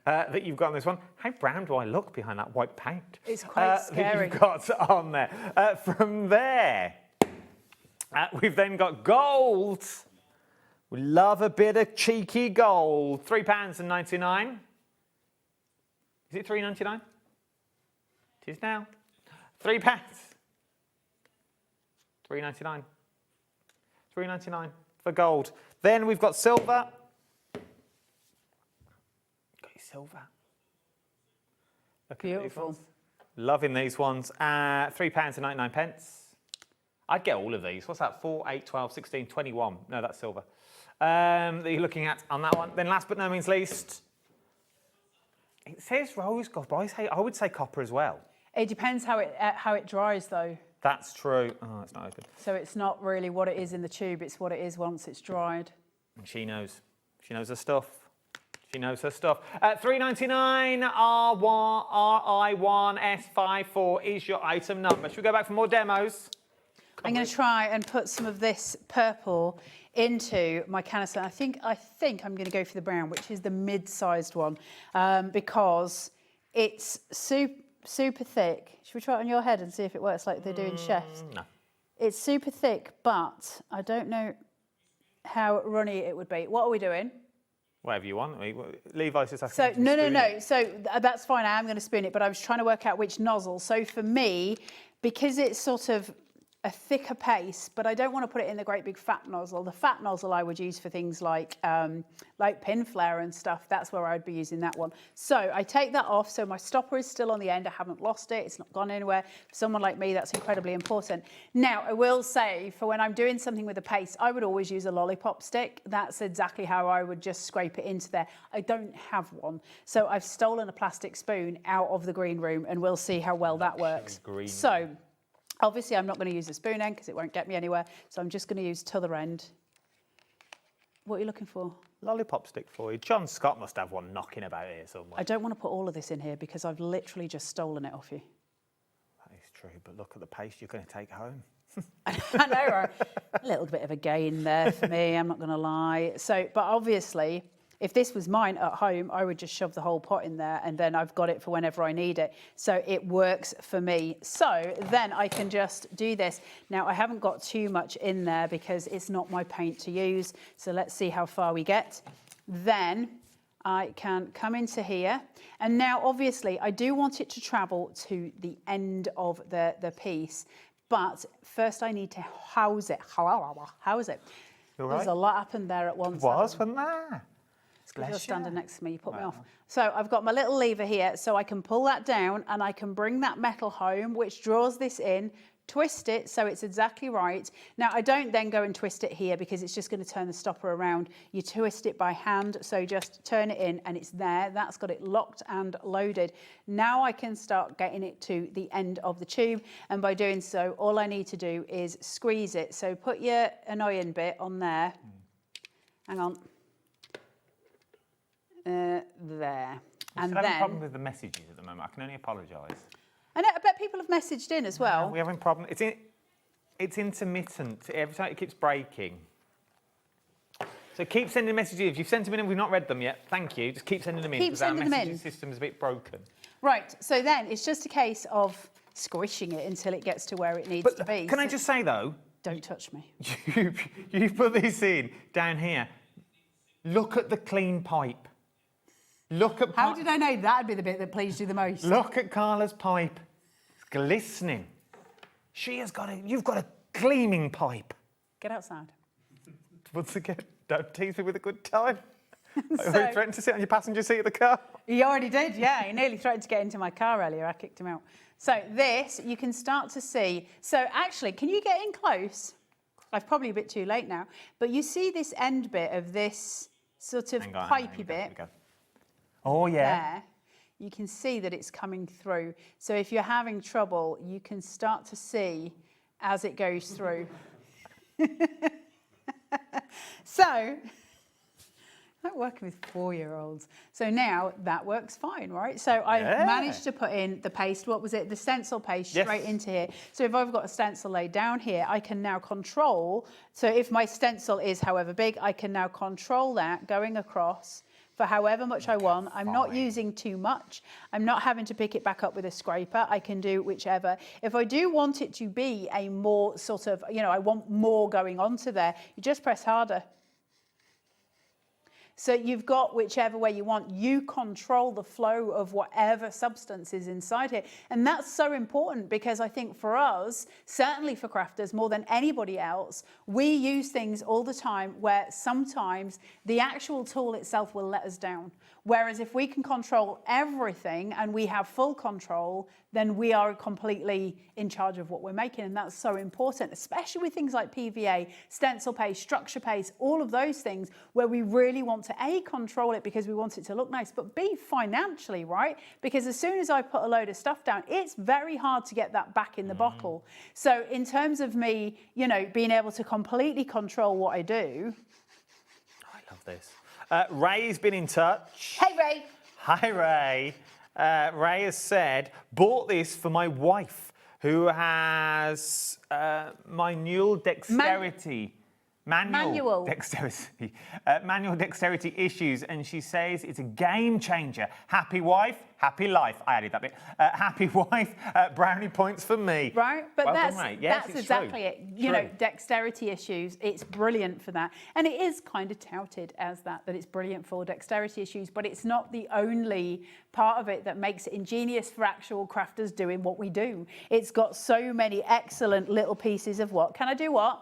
Speaker 20: that you've got on this one. How brown do I look behind that white paint?
Speaker 14: It's quite scary.
Speaker 20: That you've got on there. From there, we've then got gold. We love a bit of cheeky gold. £3.99. Is it £3.99? It is now. £3. £3.99. £3.99 for gold. Then we've got silver. Got your silver. Look
Speaker 14: Beautiful.
Speaker 20: At these ones. Loving these ones. £3.99. I'd get all of these. What's that? 4, 8, 12, 16, 21. No, that's silver. That you're looking at on that one. Then last but no means least, it says rose gold, but I would say copper as well.
Speaker 14: It depends how it dries, though.
Speaker 20: That's true. Oh, it's not open.
Speaker 14: So it's not really what it is in the tube, it's what it is once it's dried.
Speaker 20: And she knows. She knows her stuff. She knows her stuff. £3.99 R1 RI1 S54 is your item number. Should we go back for more demos?
Speaker 14: I'm going to try and put some of this purple into my canister. I think I'm going to go for the brown, which is the mid-sized one, because it's super thick. Should we try it on your head and see if it works like they do in chefs?
Speaker 20: No.
Speaker 14: It's super thick, but I don't know how runny it would be. What are we doing?
Speaker 20: Whatever you want. Levi's just asking.
Speaker 14: So no. So that's fine. I am going to spoon it, but I was trying to work out which nozzle. So for me, because it's sort of a thicker paste, but I don't want to put it in the great big fat nozzle. The fat nozzle I would use for things like pin flare and stuff. That's where I'd be using that one. So I take that off. So my stopper is still on the end. I haven't lost it. It's not gone anywhere. For someone like me, that's incredibly important. Now, I will say, for when I'm doing something with a paste, I would always use a lollipop stick. That's exactly how I would just scrape it into there. I don't have one. So I've stolen a plastic spoon out of the green room, and we'll see how well that works. So obviously, I'm not going to use the spoon end because it won't get me anywhere. So I'm just going to use t'other end. What are you looking for?
Speaker 20: Lollipop stick for you. John Scott must have one knocking about here somewhere.
Speaker 14: I don't want to put all of this in here because I've literally just stolen it off you.
Speaker 20: That is true, but look at the paste you're going to take home.
Speaker 14: I know, right? A little bit of a gain there for me, I'm not going to lie. So, but obviously, if this was mine at home, I would just shove the whole pot in there and then I've got it for whenever I need it. So it works for me. So then I can just do this. Now, I haven't got too much in there because it's not my paint to use. So let's see how far we get. Then I can come into here. And now, obviously, I do want it to travel to the end of the piece. But first I need to house it. House it.
Speaker 20: You're right.
Speaker 14: There's a lot happened there at once.
Speaker 20: Wasn't there?
Speaker 14: Because you're standing next to me, you put me off. So I've got my little lever here, so I can pull that down and I can bring that metal home, which draws this in, twist it so it's exactly right. Now, I don't then go and twist it here because it's just going to turn the stopper around. You twist it by hand, so just turn it in and it's there. That's got it locked and loaded. Now I can start getting it to the end of the tube, and by doing so, all I need to do is squeeze it. So put your annoying bit on there. Hang on. There.
Speaker 20: I'm having a problem with the messages at the moment. I can only apologise.
Speaker 14: I know, I bet people have messaged in as well.
Speaker 20: We're having a problem. It's intermittent. Every time it keeps breaking. So keep sending messages. If you've sent them in and we've not read them yet, thank you. Just keep sending them in.
Speaker 14: Keep sending them in.
Speaker 20: Our messaging system is a bit broken.
Speaker 14: Right, so then it's just a case of squishing it until it gets to where it needs to be.
Speaker 20: Can I just say, though?
Speaker 14: Don't touch me.
Speaker 20: You put this in down here. Look at the clean pipe. Look at...
Speaker 14: How did I know that'd be the bit that pleased you the most?
Speaker 20: Look at Carla's pipe. It's glistening. You've got a gleaming pipe.
Speaker 14: Get outside.
Speaker 20: Once again, don't tease me with a good time. So, you threatened to sit on your passenger seat of the car?
Speaker 14: He already did, yeah. He nearly threatened to get into my car earlier. I kicked him out. So this, you can start to see. So actually, can you get in close? I'm probably a bit too late now. But you see this end bit of this sort of pipey bit?
Speaker 20: Oh, yeah.
Speaker 14: There, you can see that it's coming through. So if you're having trouble, you can start to see as it goes through. So, I'm working with 4-year-olds. So now that works fine, right? So I've managed to put in the paste, what was it? The stencil paste straight into here. So if I've got a stencil laid down here, I can now control. So if my stencil is however big, I can now control that going across for however much I want. I'm not using too much. I'm not having to pick it back up with a scraper. I can do whichever. If I do want it to be a more sort of, I want more going onto there, you just press harder. So you've got whichever way you want. You control the flow of whatever substance is inside here. And that's so important because I think for us, certainly for crafters more than anybody else, we use things all the time where sometimes the actual tool itself will let us down. Whereas if we can control everything and we have full control, then we are completely in charge of what we're making. And that's so important, especially with things like PVA, stencil paste, structure paste, all of those things where we really want to A, control it because we want it to look nice, but B, financially, right? Because as soon as I put a load of stuff down, it's very hard to get that back in the bottle. So in terms of me, being able to completely control what I do.
Speaker 20: I love this. Ray's been in touch.
Speaker 14: Hey, Ray.
Speaker 20: Hi, Ray. Ray has said, bought this for my wife, who has manual dexterity. Manual dexterity issues, and she says it's a game changer. Happy wife, happy life. I added that bit. Happy wife, brownie points for me.
Speaker 14: Right, but
Speaker 20: well
Speaker 14: that's,
Speaker 20: done, mate. Yes,
Speaker 14: that's exactly
Speaker 20: true.
Speaker 14: it. You know, dexterity issues, it's brilliant for that. And it is kind of touted as that it's brilliant for dexterity issues, but it's not the only part of it that makes it ingenious for actual crafters doing what we do. It's got so many excellent little pieces of what? Can I do what?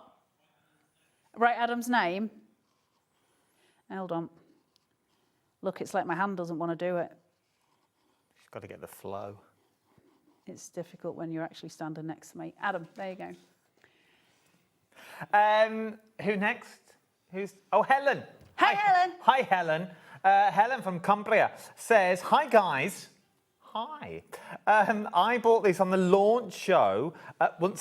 Speaker 14: Write Adam's name. Hold on. Look, it's like my hand doesn't want to do it.
Speaker 20: She's got to get the flow.
Speaker 14: It's difficult when you're actually standing next to me. Adam, there you go.
Speaker 20: Who next? Oh, Helen.
Speaker 14: Hi, Helen.
Speaker 20: Hi, Helen. Helen from Cumbria says, hi, guys. Hi. I bought this on the launch show.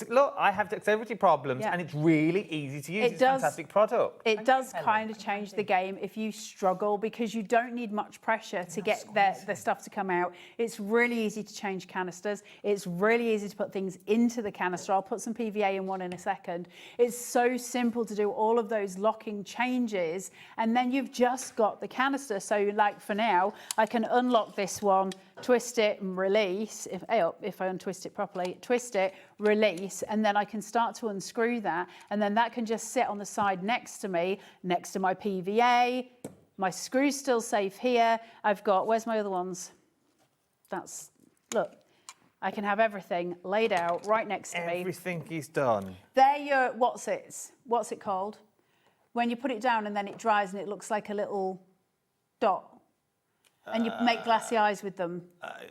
Speaker 20: Look, I have dexterity problems, and it's really easy to use. It's a fantastic product.
Speaker 14: It does kind of change the game if you struggle, because you don't need much pressure to get the stuff to come out. It's really easy to change canisters. It's really easy to put things into the canister. I'll put some PVA in one in a second. It's so simple to do all of those locking changes, and then you've just got the canister. So like for now, I can unlock this one, twist it and release, if I untwist it properly, twist it, release, and then I can start to unscrew that, and then that can just sit on the side next to me, next to my PVA. My screw's still safe here. I've got, where's my other ones? Look, I can have everything laid out right next to me.
Speaker 20: Everything is done.
Speaker 14: They're your, what's it called? When you put it down and then it dries and it looks like a little dot. And you make glassy eyes with them.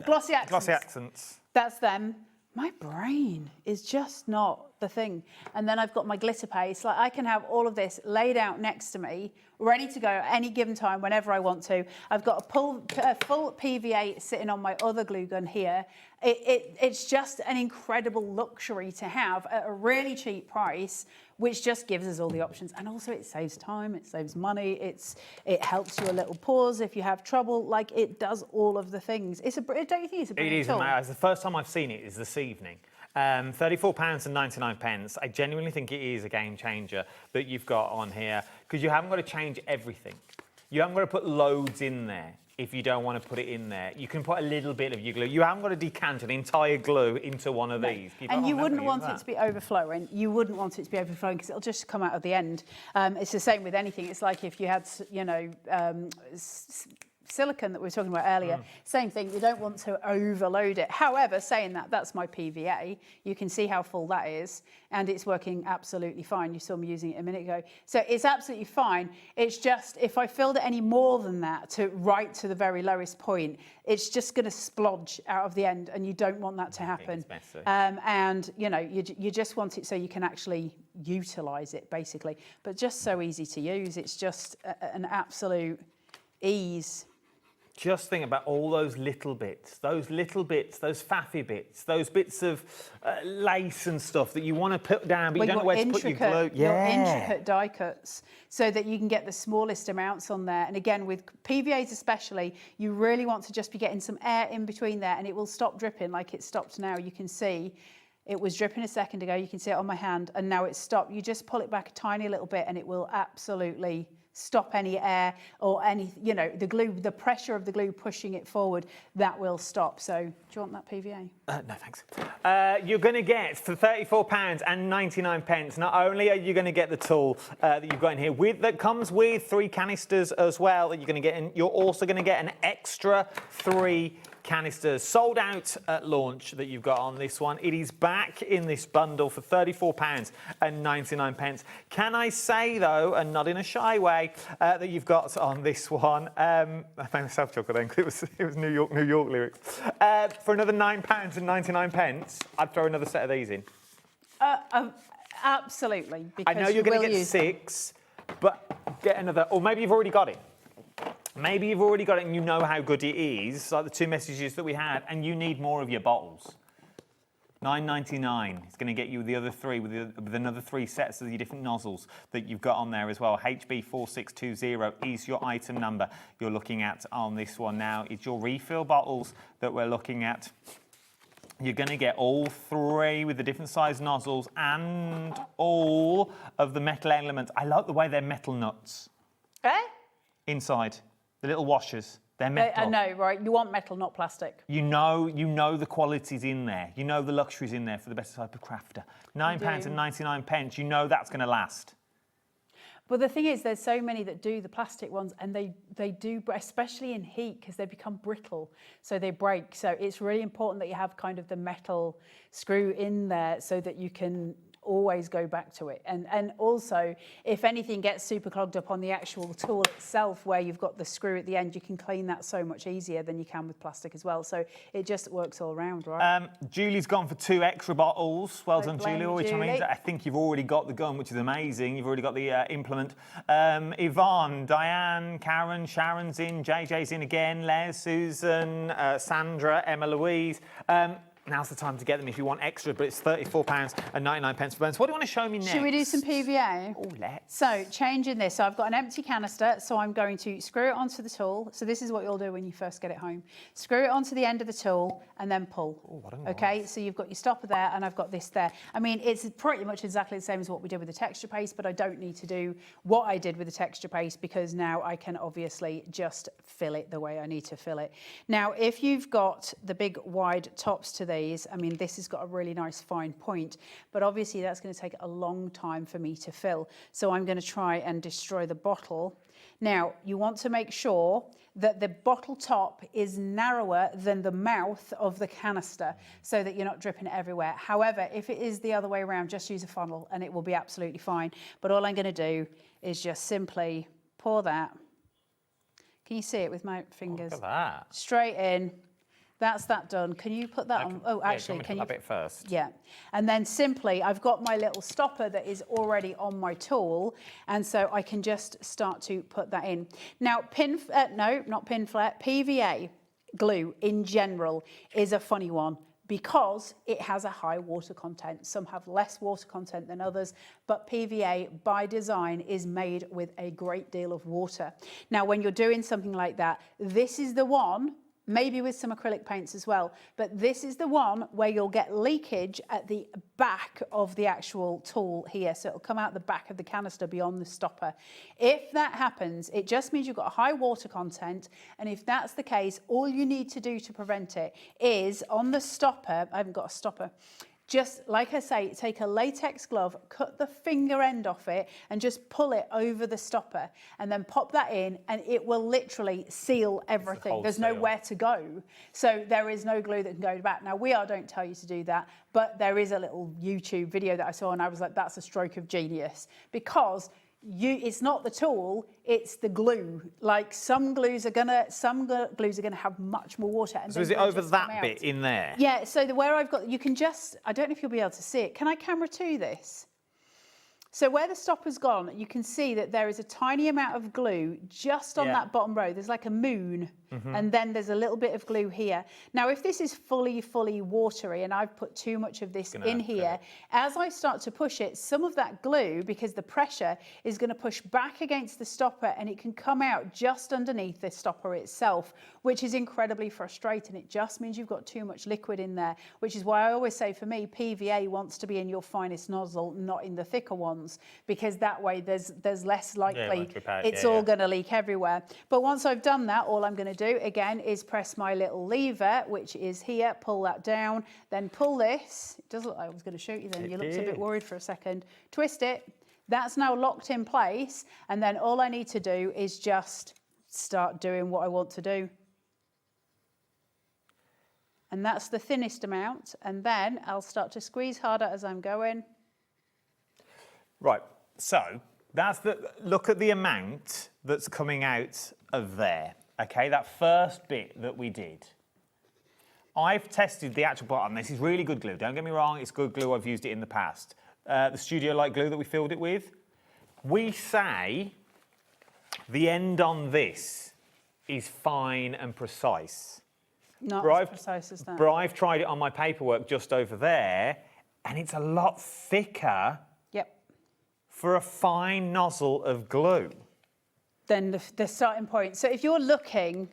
Speaker 14: Glossy accents.
Speaker 20: Glossy accents.
Speaker 14: That's them. My brain is just not the thing. And then I've got my glitter paste. Like, I can have all of this laid out next to me, ready to go at any given time, whenever I want to. I've got a full PVA sitting on my other glue gun here. It's just an incredible luxury to have at a really cheap price, which just gives us all the options. And also it saves time, it saves money, it helps you a little pause if you have trouble. Like, it does all of the things. Don't you think it's a brilliant tool?
Speaker 20: It is. The first time I've seen it is this evening. £34.99. I genuinely think it is a game changer that you've got on here, because you haven't got to change everything. You haven't got to put loads in there if you don't want to put it in there. You can put a little bit of your glue. You haven't got to decant an entire glue into one of these.
Speaker 14: And you wouldn't want it to be overflowing. You wouldn't want it to be overflowing, because it'll just come out at the end. It's the same with anything. It's like if you had, silicone that we were talking about earlier, same thing. You don't want to overload it. However, saying that, that's my PVA. You can see how full that is, and it's working absolutely fine. You saw me using it a minute ago. So it's absolutely fine. It's just, if I filled it any more than that, right to the very lowest point, it's just going to splodge out of the end, and you don't want that to happen. And, you just want it so you can actually utilise it, basically. But just so easy to use. It's just an absolute ease.
Speaker 20: Just think about all those little bits, those faffy bits, those bits of lace and stuff that you want to put down, but you don't know where to put your glue.
Speaker 14: Your intricate die cuts, so that you can get the smallest amounts on there. And again, with PVAs especially, you really want to just be getting some air in between there, and it will stop dripping like it stopped now. You can see it was dripping a second ago. You can see it on my hand, and now it's stopped. You just pull it back a tiny little bit, and it will absolutely stop any air or any, the glue, the pressure of the glue pushing it forward, that will stop. So do you want that PVA?
Speaker 20: No, thanks. You're going to get, for £34.99, not only are you going to get the tool that you've got in here, that comes with 3 canisters as well that you're going to get, and you're also going to get an extra 3 canisters. Sold out at launch that you've got on this one. It is back in this bundle for £34.99. Can I say, though, and not in a shy way, that you've got on this one, I made myself chuckle then because it was New York lyrics. For another £9.99, I'd throw another set of these in.
Speaker 14: Absolutely.
Speaker 20: I know you're going to get 6, but get another, or maybe you've already got it. Maybe you've already got it and you know how good it is, like the 2 messages that we had, and you need more of your bottles. £9.99. It's going to get you the other 3 with another 3 sets of the different nozzles that you've got on there as well. HB4620 is your item number you're looking at on this one now. It's your refill bottles that we're looking at. You're going to get all 3 with the different size nozzles and all of the metal elements. I like the way they're metal nuts.
Speaker 14: Eh?
Speaker 20: Inside, the little washers, they're metal.
Speaker 14: I know, right? You want metal, not plastic.
Speaker 20: You know the quality's in there. You know the luxury's in there for the best type of crafter. £9.99. You know that's going to last.
Speaker 14: But the thing is, there's so many that do the plastic ones, and they do, especially in heat, because they become brittle, so they break. So it's really important that you have kind of the metal screw in there so that you can always go back to it. And also, if anything gets super clogged up on the actual tool itself, where you've got the screw at the end, you can clean that so much easier than you can with plastic as well. So it just works all around, right?
Speaker 20: Julie's gone for 2 extra bottles. Well
Speaker 14: Don't
Speaker 20: done,
Speaker 14: blame
Speaker 20: Julie. Which
Speaker 14: Julie.
Speaker 20: means I think you've already got the gun, which is amazing. You've already got the implement. Yvonne, Diane, Karen, Sharon's in, JJ's in again, Les, Susan, Sandra, Emma Louise. Now's the time to get them if you want extra, but it's £34.99 for bones. What do you want to show me next?
Speaker 14: Should we do some PVA?
Speaker 20: Oh, let's.
Speaker 14: So, changing this. So, I've got an empty canister, so I'm going to screw it onto the tool. So, this is what you'll do when you first get it home. Screw it onto the end of the tool and then pull. Okay, so you've got your stopper there and I've got this there. I mean, it's pretty much exactly the same as what we did with the texture paste, but I don't need to do what I did with the texture paste because now I can obviously just fill it the way I need to fill it. Now, if you've got the big wide tops to these, I mean, this has got a really nice fine point, but obviously that's going to take a long time for me to fill. So I'm going to try and destroy the bottle. Now, you want to make sure that the bottle top is narrower than the mouth of the canister so that you're not dripping it everywhere. However, if it is the other way around, just use a funnel and it will be absolutely fine. But all I'm going to do is just simply pour that. Can you see it with my fingers?
Speaker 20: Look at that.
Speaker 14: Straight in. That's that done. Can you put that on? Oh, actually,
Speaker 20: can you put that bit first?
Speaker 14: Yeah. And then simply, I've got my little stopper that is already on my tool, and so I can just start to put that in. Now, PVA glue in general is a funny one because it has a high water content. Some have less water content than others, but PVA by design is made with a great deal of water. Now, when you're doing something like that, this is the one, maybe with some acrylic paints as well, but this is the one where you'll get leakage at the back of the actual tool here. So it'll come out the back of the canister beyond the stopper. If that happens, it just means you've got a high water content. And if that's the case, all you need to do to prevent it is on the stopper, I haven't got a stopper, just like I say, take a latex glove, cut the finger end off it and just pull it over the stopper and then pop that in and it will literally seal everything. There's nowhere to go. So there is no glue that can go back. Now, don't tell you to do that, but there is a little YouTube video that I saw and I was like, that's a stroke of genius because it's not the tool, it's the glue. Like some glues are gonna have much more water. And
Speaker 20: so is it over that bit in there?
Speaker 14: Yeah, so where I've got, you can just, I don't know if you'll be able to see it. Can I camera to this? So where the stopper's gone, you can see that there is a tiny amount of glue just on that bottom row. There's like a moon, and then there's a little bit of glue here. Now, if this is fully watery, and I've put too much of this in here, as I start to push it, some of that glue, because the pressure is going to push back against the stopper, and it can come out just underneath the stopper itself, which is incredibly frustrating. It just means you've got too much liquid in there, which is why I always say, for me, PVA wants to be in your finest nozzle, not in the thicker ones, because that way there's less likely it's all going to leak everywhere. But once I've done that, all I'm going to do again is press my little lever, which is here, pull that down, then pull this. It does look like I was going to shoot you then. You looked a bit worried for a second. Twist it. That's now locked in place. And then all I need to do is just start doing what I want to do. And that's the thinnest amount. And then I'll start to squeeze harder as I'm going.
Speaker 20: Right, so look at the amount that's coming out of there. Okay, that first bit that we did. I've tested the actual bottom. This is really good glue. Don't get me wrong, it's good glue. I've used it in the past. The Studio Light glue that we filled it with. We say the end on this is fine and precise.
Speaker 14: Not as precise as that.
Speaker 20: But I've tried it on my paperwork just over there, and it's a lot thicker.
Speaker 14: Yep.
Speaker 20: For a fine nozzle of glue.
Speaker 14: Then the starting point. So if you're looking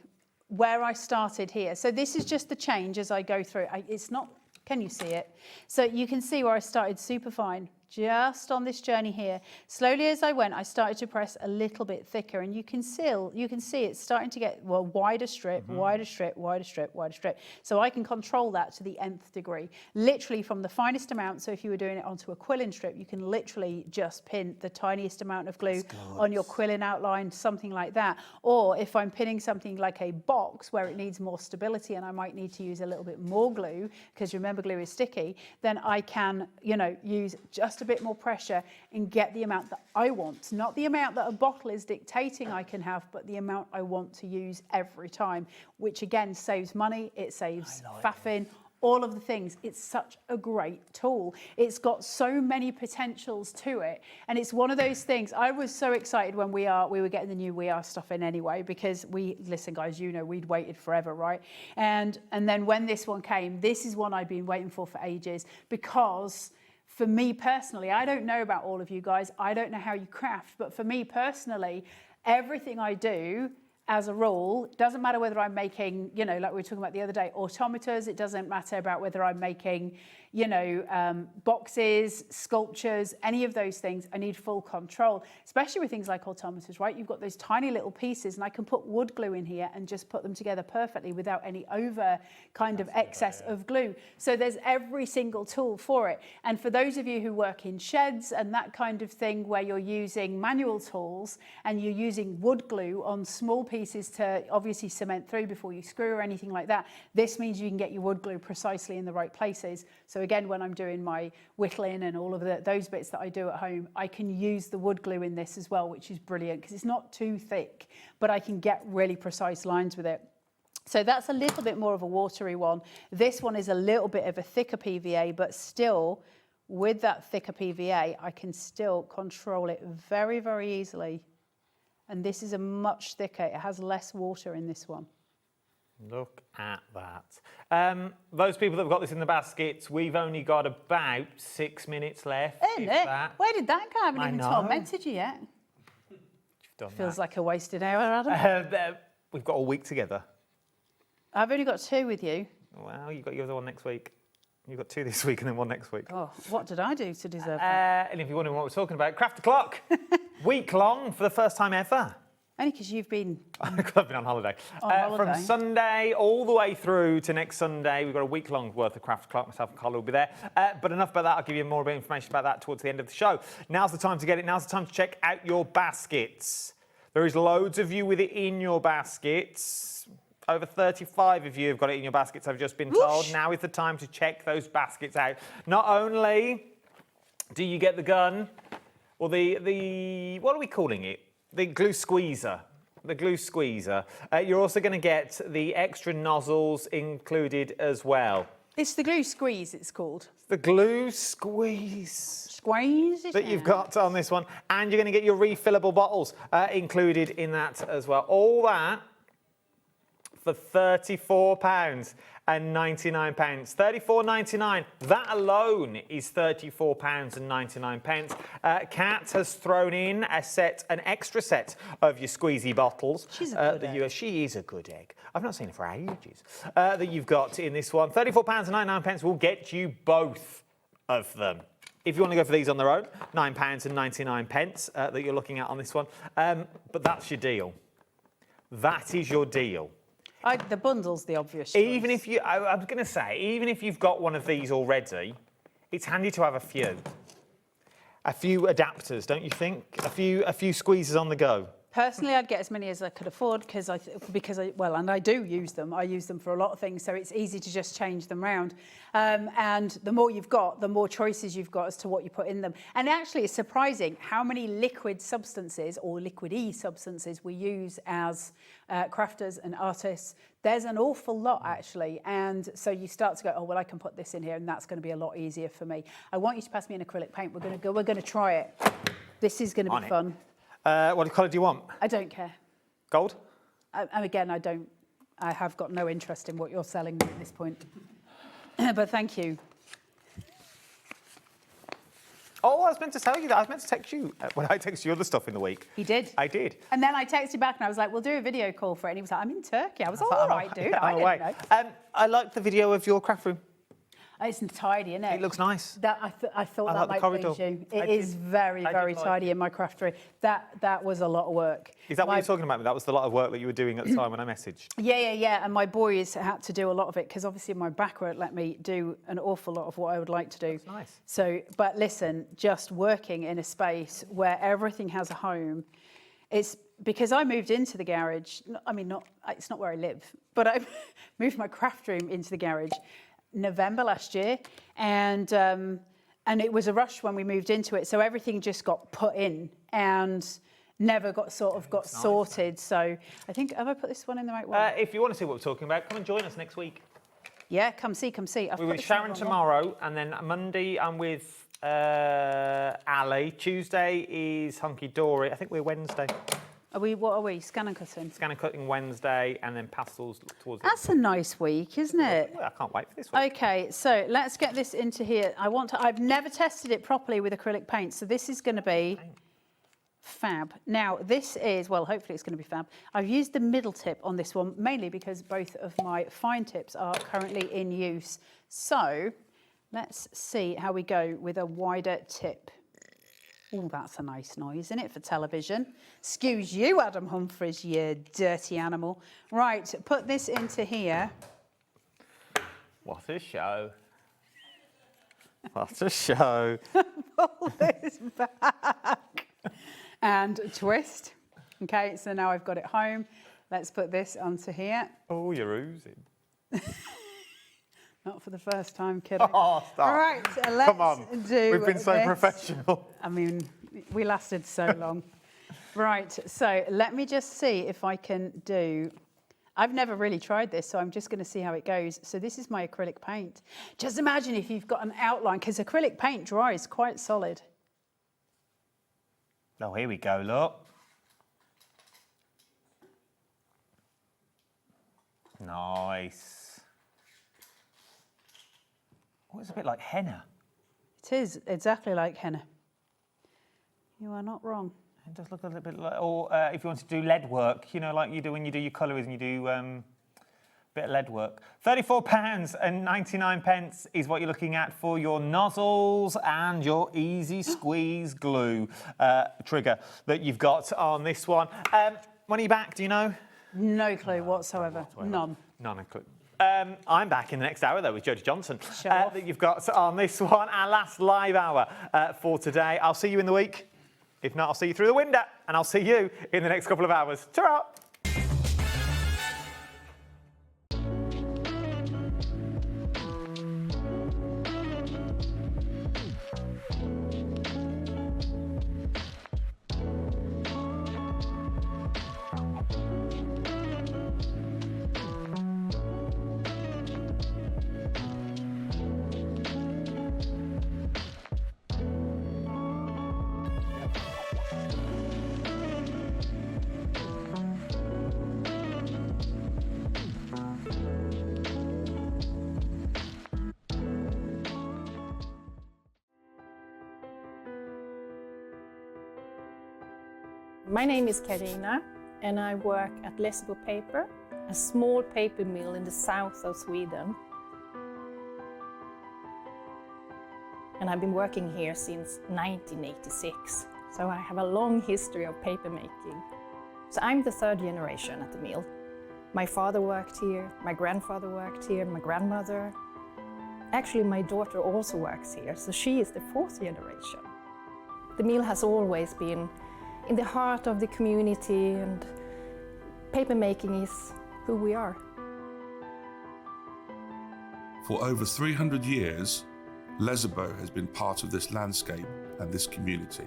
Speaker 14: where I started here, so this is just the change as I go through. It's not Can you see it? So you can see where I started super fine, just on this journey here. Slowly as I went, I started to press a little bit thicker, and you can see it's starting to get, well, wider strip, wider strip, wider strip, wider strip. So I can control that to the nth degree, literally from the finest amount. So if you were doing it onto a quilling strip, you can literally just pin the tiniest amount of glue on your quilling outline, something like that. Or if I'm pinning something like a box where it needs more stability and I might need to use a little bit more glue, because remember, glue is sticky, then I can, use just a bit more pressure and get the amount that I want. Not the amount that a bottle is dictating I can have, but the amount I want to use every time, which again saves money, it saves faffing, all of the things. It's such a great tool. It's got so many potentials to it. And it's one of those things, I was so excited when we were getting the new We Are stuff in anyway, because listen guys, we'd waited forever, right? And then when this one came, this is one I'd been waiting for ages, because for me personally, I don't know about all of you guys, I don't know how you craft, but for me personally, everything I do, as a rule, doesn't matter whether I'm making, like we were talking about the other day, automators, it doesn't matter about whether I'm making, boxes, sculptures, any of those things, I need full control, especially with things like automators, right? You've got those tiny little pieces, and I can put wood glue in here and just put them together perfectly without any over kind of excess of glue. So there's every single tool for it. And for those of you who work in sheds and that kind of thing, where you're using manual tools and you're using wood glue on small pieces to obviously cement through before you screw or anything like that, this means you can get your wood glue precisely in the right places. So again, when I'm doing my whittling and all of those bits that I do at home, I can use the wood glue in this as well, which is brilliant because it's not too thick, but I can get really precise lines with it. So that's a little bit more of a watery one. This one is a little bit of a thicker PVA, but still with that thicker PVA, I can still control it very, very easily. And this is a much thicker, it has less water in this one.
Speaker 20: Look at that. Those people that have got this in the baskets, we've only got about 6 minutes left.
Speaker 14: Isn't it? Where did that go? I haven't even tormented you yet.
Speaker 20: You've done
Speaker 14: Feels like a wasted hour, Adam.
Speaker 20: We've got all week together.
Speaker 14: I've only got 2 with you.
Speaker 20: Well, you've got your other one next week. You've got 2 this week and then 1 next week.
Speaker 14: Oh, what did I do to deserve that?
Speaker 20: And if you're wondering what we're talking about, Craft O'Clock. Week long for the first time ever.
Speaker 14: Only because you've been...
Speaker 20: I've been on holiday. From Sunday all the way through to next Sunday, we've got a week-long worth of Craft O'Clock. Myself and Carla will be there. But enough about that. I'll give you more information about that towards the end of the show. Now's the time to get it. Now's the time to check out your baskets. There is loads of you with it in your baskets. Over 35 of you have got it in your baskets, I've just been told. Now is the time to check those baskets out. Not only do you get the gun, or the what are we calling it? The glue squeezer. The glue squeezer. You're also going to get the extra nozzles included as well.
Speaker 14: It's the glue squeeze, it's called.
Speaker 20: The glue squeeze.
Speaker 14: Squeeze
Speaker 20: that you've got on this one. And you're going to get your refillable bottles included in that as well. All that for £34.99. £34.99. That alone is £34.99. Kat has thrown in an extra set of your squeezy bottles.
Speaker 14: She's a good egg.
Speaker 20: She is a good egg. I've not seen her for ages. That you've got in this one. £34.99 will get you both of them. If you want to go for these on their own, £9.99 that you're looking at on this one. But that's your deal. That is your deal.
Speaker 14: The bundle's the obvious choice.
Speaker 20: Even if you, I was going to say, even if you've got one of these already, it's handy to have a few adapters, don't you think? A few squeezers on the go.
Speaker 14: Personally, I'd get as many as I could afford because I do use them. I use them for a lot of things, so it's easy to just change them around. And the more you've got, the more choices you've got as to what you put in them. And actually, it's surprising how many liquid substances or liquidy substances we use as crafters and artists. There's an awful lot, actually. And so you start to go, oh, well, I can put this in here, and that's going to be a lot easier for me. I want you to pass me an acrylic paint. We're going to try it. This is going to be fun.
Speaker 20: What colour do you want?
Speaker 14: I don't care.
Speaker 20: Gold?
Speaker 14: And again, I have got no interest in what you're selling at this point. But thank you.
Speaker 20: Oh, I was meant to tell you that. I was meant to text you when I texted you other stuff in the week.
Speaker 14: He did?
Speaker 20: I did.
Speaker 14: And then I texted back and I was like, we'll do a video call for it. And he was like, I'm in Turkey. I was all right, dude. I didn't know.
Speaker 20: I liked the video of your craft room.
Speaker 14: It's tidy, isn't it?
Speaker 20: It looks nice.
Speaker 14: That I thought
Speaker 20: I
Speaker 14: that
Speaker 20: like the
Speaker 14: might
Speaker 20: corridor.
Speaker 14: please you.
Speaker 20: I
Speaker 14: It is
Speaker 20: did-
Speaker 14: very,
Speaker 20: I
Speaker 14: very
Speaker 20: did like
Speaker 14: tidy in my craftery. That was a lot of work.
Speaker 20: Is that what you're talking about? That was the lot of work that you were doing at the time when I messaged?
Speaker 14: Yeah. And my boys had to do a lot of it because obviously my back won't let me do an awful lot of what I would like to do.
Speaker 20: That's nice.
Speaker 14: So, but listen, just working in a space where everything has a home, it's because I moved into the garage. I mean, it's not where I live, but I moved my craft room into the garage November last year, and it was a rush when we moved into it. So everything just got put in and never got sorted. So I think, have I put this one in the right way?
Speaker 20: If you want to see what we're talking about, come and join us next week.
Speaker 14: Yeah, come see.
Speaker 20: We're with Sharon tomorrow, and then Monday I'm with Ali. Tuesday is Hunky Dory. I think we're Wednesday.
Speaker 14: What are we? Scan and cutting?
Speaker 20: Scan and cutting Wednesday, and then pastels towards the
Speaker 14: That's a nice week, isn't it?
Speaker 20: I can't wait for this week.
Speaker 14: Okay, so let's get this into here. I've never tested it properly with acrylic paint, so this is going to be fab. Now, this is, well, hopefully it's going to be fab. I've used the middle tip on this one, mainly because both of my fine tips are currently in use. So let's see how we go with a wider tip. Oh, that's a nice noise, isn't it, for television? Excuse you, Adam Humphries, you dirty animal. Right, put this into here.
Speaker 20: What a show. What a show.
Speaker 14: Pull this back. And twist. Okay, so now I've got it home. Let's put this onto here.
Speaker 20: Oh, you're oozing.
Speaker 14: Not for the first time, kiddo.
Speaker 20: Oh, stop.
Speaker 14: All right, let's
Speaker 20: Come on.
Speaker 14: do
Speaker 20: We've been so
Speaker 14: this.
Speaker 20: professional.
Speaker 14: I mean, we lasted so long. Right, so let me just see if I can do... I've never really tried this, so I'm just going to see how it goes. So this is my acrylic paint. Just imagine if you've got an outline, because acrylic paint dries quite solid.
Speaker 20: Oh, here we go, look. Nice. Oh, it's a bit like henna.
Speaker 14: It is exactly like henna. You are not wrong.
Speaker 20: It does look a little bit like, or if you want to do lead work, you know, like you do when you do your colours and you do a bit of lead work. £34.99 is what you're looking at for your nozzles and your easy squeeze glue trigger that you've got on this one. When are you back, do you know?
Speaker 14: No clue whatsoever. None.
Speaker 20: None of clue. I'm back in the next hour, though, with Jodie Johnson. That you've got on this one, our last live hour for today. I'll see you in the week. If not, I'll see you through the window, and I'll see you in the next couple of hours. Ta-ra!
Speaker 7: My name is Karina and I work at Lessebo Paper, a small paper mill in the south of Sweden. And I've been working here since 1986, so I have a long history of paper making. So I'm the third generation at the mill. My father worked here, my grandfather worked here, my grandmother. Actually, my daughter also works here, so she is the fourth generation. The mill has always been in the heart of the community, and paper making is who we are.
Speaker 8: For over 300 years, Lessebo has been part of this landscape and this community.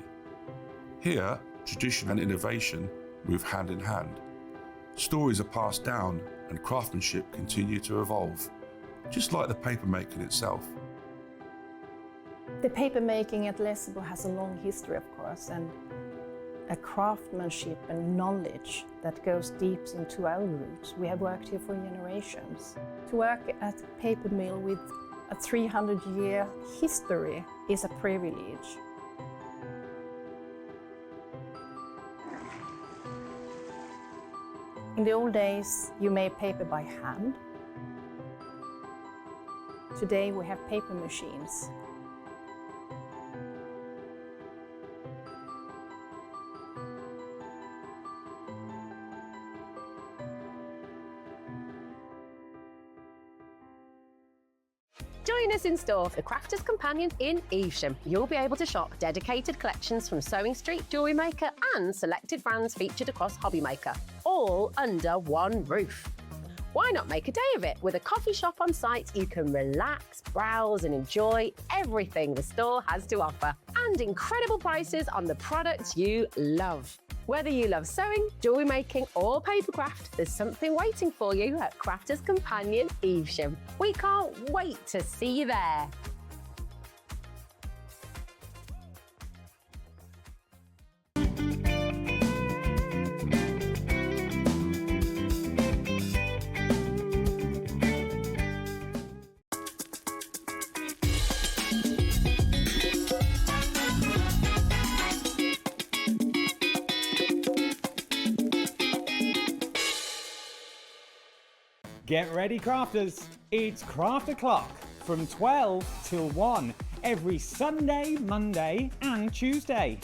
Speaker 8: Here, tradition and innovation move hand in hand. Stories are passed down and craftsmanship continue to evolve, just like the paper making itself.
Speaker 7: The paper making at Lessebo has a long history, of course, and a craftsmanship and knowledge that goes deep into our roots. We have worked here for generations. To work at a paper mill with a 300-year history is a privilege. In the old days, you made paper by hand. Today we have paper machines.
Speaker 2: Join us in store for the Crafter's Companion in Evesham. You'll be able to shop dedicated collections from Sewing Street, Jewellery Maker and selected brands featured across HobbyMaker, all under one roof. Why not make a day of it? With a coffee shop on site, you can relax, browse and enjoy everything the store has to offer. And incredible prices on the products you love. Whether you love sewing, jewellery making or papercraft, there's something waiting for you at Crafter's Companion Evesham. We can't wait to see you there.
Speaker 19: Get ready, crafters. It's Craft O'Clock from 12 till 1 every Sunday, Monday and Tuesday.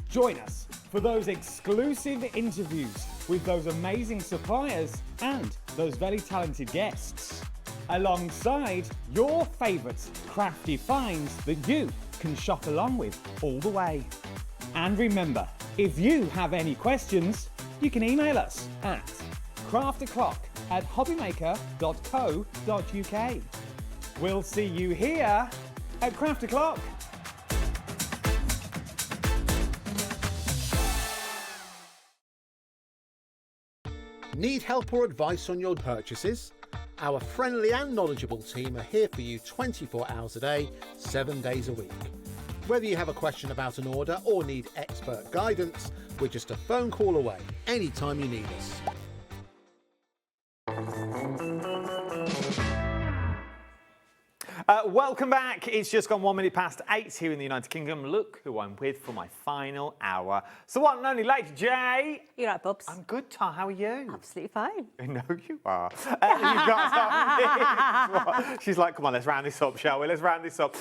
Speaker 19: Join us for those exclusive interviews with those amazing suppliers and those very talented guests, alongside your favourite crafty finds that you can shop along with all the way. And remember, if you have any questions, you can email us at crafto'clock@hobbymaker.co.uk. We'll see you here at Craft O'Clock.
Speaker 13: Need help or advice on your purchases? Our friendly and knowledgeable team are here for you 24 hours a day, 7 days a week. Whether you have a question about an order or need expert guidance, we're just a phone call away anytime you need us.
Speaker 20: Welcome back. It's just gone 1 minute past 8 here in the United Kingdom. Look who I'm with for my final hour. So one and only Lady J.
Speaker 15: You're right, Bubs.
Speaker 20: I'm good, Tom. How are you?
Speaker 15: Absolutely fine.
Speaker 20: I know you are. You've got something. She's like, come on, let's round this up, shall we? Let's round this up.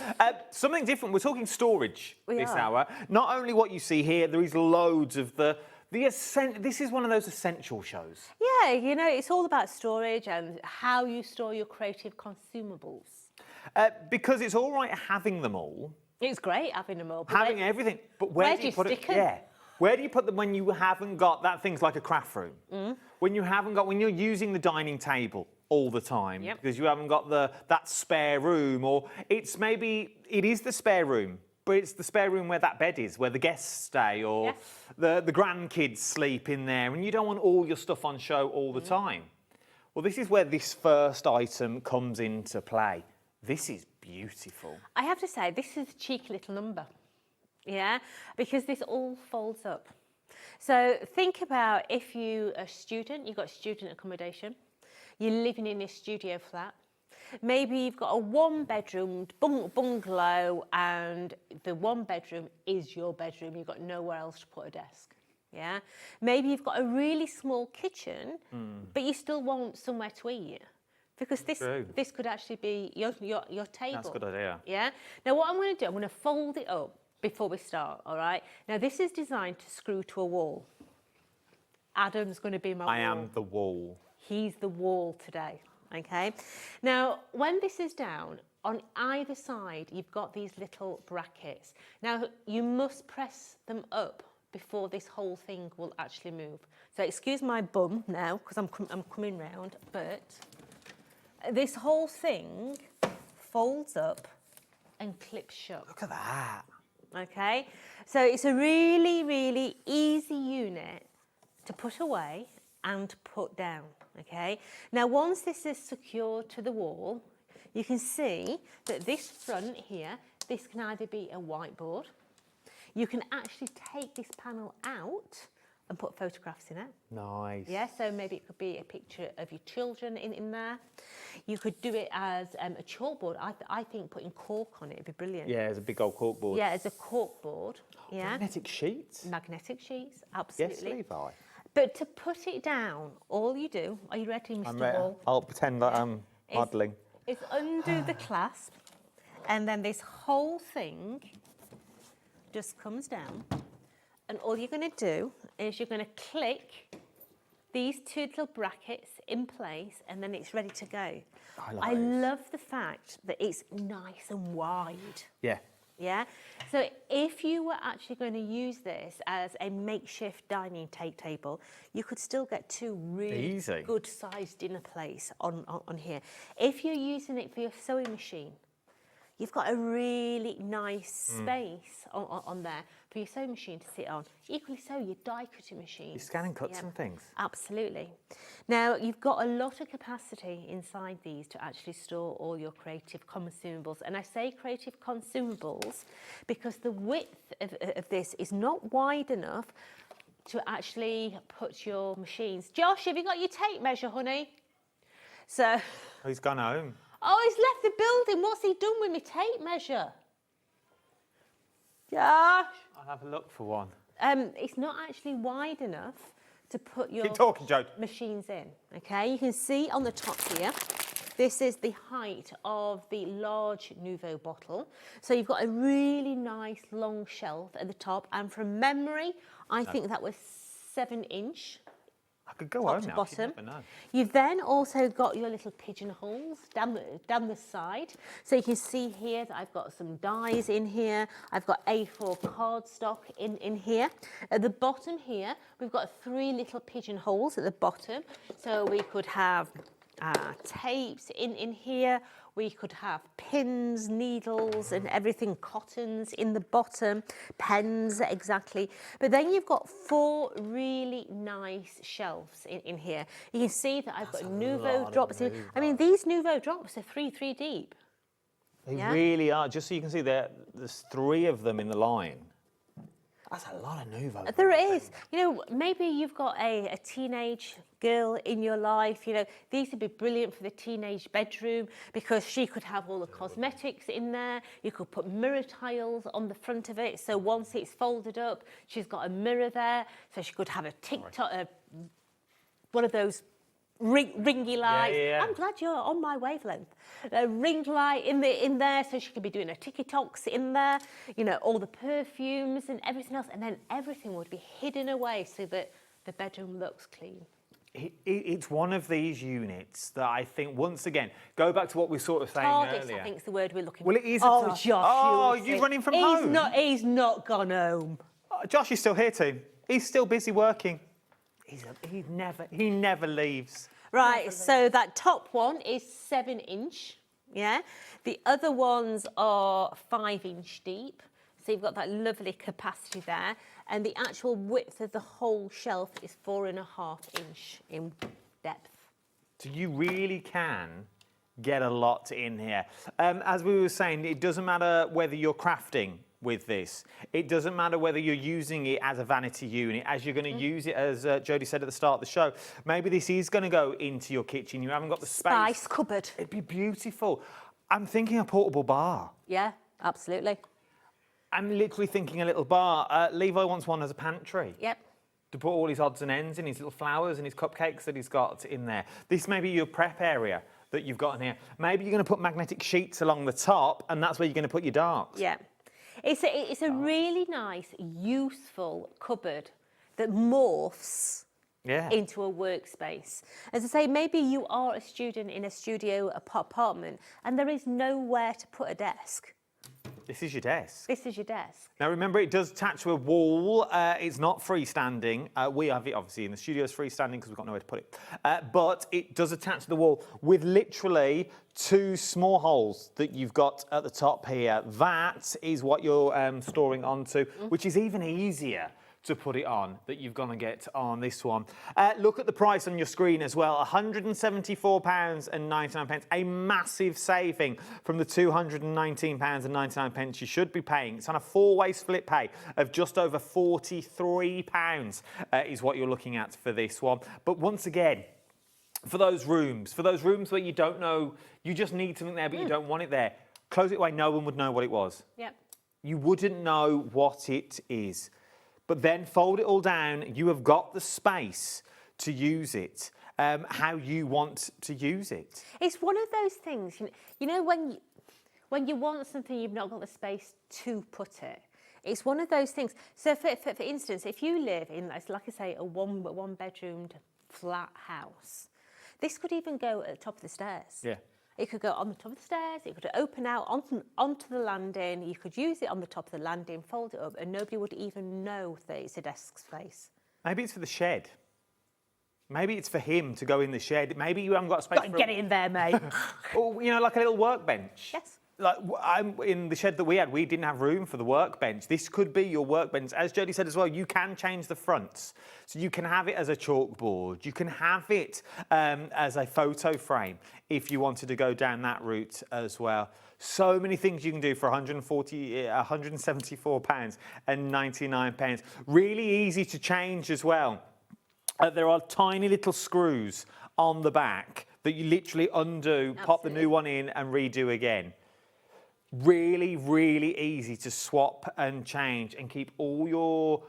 Speaker 20: Something different. We're talking storage this hour. Not only what you see here, there is loads of this is one of those essential shows.
Speaker 15: Yeah, you know, it's all about storage and how you store your creative consumables.
Speaker 20: Because it's all right having them all.
Speaker 15: It's great having them all.
Speaker 20: Having everything. But where do you put it? Yeah. Where do you put them when you haven't got that things like a craft room? When you're using the dining table all the time because you haven't got that spare room, or it is the spare room, but it's the spare room where that bed is, where the guests stay, or the grandkids sleep in there, and you don't want all your stuff on show all the time. Well, this is where this first item comes into play. This is beautiful.
Speaker 15: I have to say, this is a cheeky little number, because this all folds up. So think about if you're a student, you've got student accommodation, you're living in a studio flat, maybe you've got a one-bedroom bungalow and the one bedroom is your bedroom, you've got nowhere else to put a desk. Maybe you've got a really small kitchen, but you still want somewhere to eat. Because this could actually be your table.
Speaker 20: That's a good idea.
Speaker 15: Now what I'm going to do, I'm going to fold it up before we start, all right? Now this is designed to screw to a wall. Adam's going to be my wall.
Speaker 20: I am the wall.
Speaker 15: He's the wall today, okay? Now when this is down, on either side you've got these little brackets. Now you must press them up before this whole thing will actually move. So excuse my bum now, because I'm coming round, but this whole thing folds up and clips shut.
Speaker 20: Look at that.
Speaker 15: Okay, so it's a really, really easy unit to put away and put down, okay? Now, once this is secured to the wall, you can see that this front here, this can either be a whiteboard, you can actually take this panel out and put photographs in it.
Speaker 20: Nice.
Speaker 15: Yeah, so maybe it could be a picture of your children in there. You could do it as a chalkboard. I think putting cork on it would be brilliant.
Speaker 20: Yeah, as a big old cork board.
Speaker 15: Yeah, as a cork board.
Speaker 20: Magnetic sheets?
Speaker 15: Magnetic sheets, absolutely.
Speaker 20: Yes, Levi.
Speaker 15: But to put it down, all you do, are you ready, Mr.
Speaker 20: I'm ready.
Speaker 15: Wall?
Speaker 20: I'll pretend that I'm modelling.
Speaker 15: It's under the clasp, and then this whole thing just comes down, and all you're going to do is you're going to click these two little brackets in place, and then it's ready to go. I love the fact that it's nice and wide.
Speaker 20: Yeah.
Speaker 15: Yeah. So if you were actually going to use this as a makeshift dining table, you could still get two really good sized dinner plates on here. If you're using it for your sewing machine, you've got a really nice space on there for your sewing machine to sit on. Equally so, your die cutting machine.
Speaker 20: You're scanning cuts and things.
Speaker 15: Absolutely. Now, you've got a lot of capacity inside these to actually store all your creative consumables. And I say creative consumables because the width of this is not wide enough to actually put your machines. Josh, have you got your tape measure, honey? So.
Speaker 20: Oh, he's gone home.
Speaker 15: Oh, he's left the building. What's he done with my tape measure? Josh?
Speaker 20: I'll have a look for one.
Speaker 15: It's not actually wide enough to put your
Speaker 20: Keep talking, Jode.
Speaker 15: machines in, okay? You can see on the top here, this is the height of the large Nouveau bottle. So you've got a really nice long shelf at the top, and from memory, I think that was 7-inch.
Speaker 20: I could go
Speaker 15: top
Speaker 20: home
Speaker 15: to
Speaker 20: now.
Speaker 15: bottom.
Speaker 20: You never know.
Speaker 15: You've then also got your little pigeonholes down the side. So you can see here that I've got some dies in here. I've got A4 cardstock in here. At the bottom here, we've got 3 little pigeonholes at the bottom. So we could have tapes in here. We could have pins, needles and everything, cottons in the bottom, pens, exactly. But then you've got 4 really nice shelves in here. You can see that I've got Nouveau drops in. I mean, these Nouveau drops are 3 deep.
Speaker 20: They really are. Just so you can see, there's 3 of them in the line. That's a lot of Nouveau.
Speaker 15: There is. You know, maybe you've got a teenage girl in your life. You know, these would be brilliant for the teenage bedroom because she could have all the cosmetics in there. You could put mirror tiles on the front of it. So once it's folded up, she's got a mirror there. So she could have a TikTok, one of those ringy lights.
Speaker 20: Yeah.
Speaker 15: I'm glad you're on my wavelength. A ring light in there, so she could be doing her TikToks in there. You know, all the perfumes and everything else, and then everything would be hidden away so that the bedroom looks clean.
Speaker 20: It's one of these units that I think, once again, go back to what we were sort of saying
Speaker 15: TARDIS,
Speaker 20: earlier.
Speaker 15: I think is the word we're looking for.
Speaker 20: Well, it is.
Speaker 15: Oh, Josh,
Speaker 20: oh,
Speaker 15: you're
Speaker 20: running from home.
Speaker 15: He's not gone home.
Speaker 20: Josh is still here too. He's still busy working. He never leaves.
Speaker 15: Right, so that top one is 7-inch, yeah? The other ones are 5-inch deep, so you've got that lovely capacity there. And the actual width of the whole shelf is 4.5-inch in depth.
Speaker 20: So you really can get a lot in here. As we were saying, it doesn't matter whether you're crafting with this. It doesn't matter whether you're using it as a vanity unit, as you're going to use it, as Jodie said at the start of the show. Maybe this is going to go into your kitchen. You haven't got the space.
Speaker 15: Spice cupboard.
Speaker 20: It'd be beautiful. I'm thinking a portable bar.
Speaker 15: Yeah, absolutely.
Speaker 20: I'm literally thinking a little bar. Levi wants one as a pantry.
Speaker 15: Yep.
Speaker 20: To put all his odds and ends and his little flowers and his cupcakes that he's got in there. This may be your prep area that you've got in here. Maybe you're going to put magnetic sheets along the top, and that's where you're going to put your darks.
Speaker 15: Yeah. It's a really nice, useful cupboard that morphs into a workspace. As I say, maybe you are a student in a studio apartment and there is nowhere to put a desk.
Speaker 20: This is your desk.
Speaker 15: This is your desk.
Speaker 20: Now remember, it does attach to a wall. It's not freestanding. We have it obviously in the studio as freestanding because we've got nowhere to put it. But it does attach to the wall with literally 2 small holes that you've got at the top here. That is what you're storing onto, which is even easier to put it on that you're going to get on this one. Look at the price on your screen as well, £174.99, a massive saving from the £219.99 you should be paying. It's on a 4-way split pay of just over £43 is what you're looking at for this one. But once again, for those rooms where you don't know, you just need something there but you don't want it there, close it away, no one would know what it was.
Speaker 15: Yep.
Speaker 20: You wouldn't know what it is. But then fold it all down, you have got the space to use it. how you want to use it.
Speaker 15: It's one of those things, you know when you want something, you've not got the space to put it. It's one of those things. So for instance, if you live in, like I say, a one bedroomed flat house, this could even go at the top of the stairs.
Speaker 20: Yeah.
Speaker 15: It could go on the top of the stairs, it could open out onto the landing, you could use it on the top of the landing, fold it up, and nobody would even know that it's a desk space.
Speaker 20: Maybe it's for the shed. Maybe it's for him to go in the shed. Maybe you haven't got space
Speaker 15: Got to get it in there, mate.
Speaker 20: Or, you know, like a little workbench.
Speaker 15: Yes.
Speaker 20: Like I'm in the shed that we had, we didn't have room for the workbench. This could be your workbench. As Jodie said as well, you can change the fronts. So you can have it as a chalkboard. You can have it as a photo frame if you wanted to go down that route as well. So many things you can do for £174 and 99 pence. Really easy to change as well. There are tiny little screws on the back that you literally undo, pop the new one in and redo again. Really, really easy to swap and change and keep all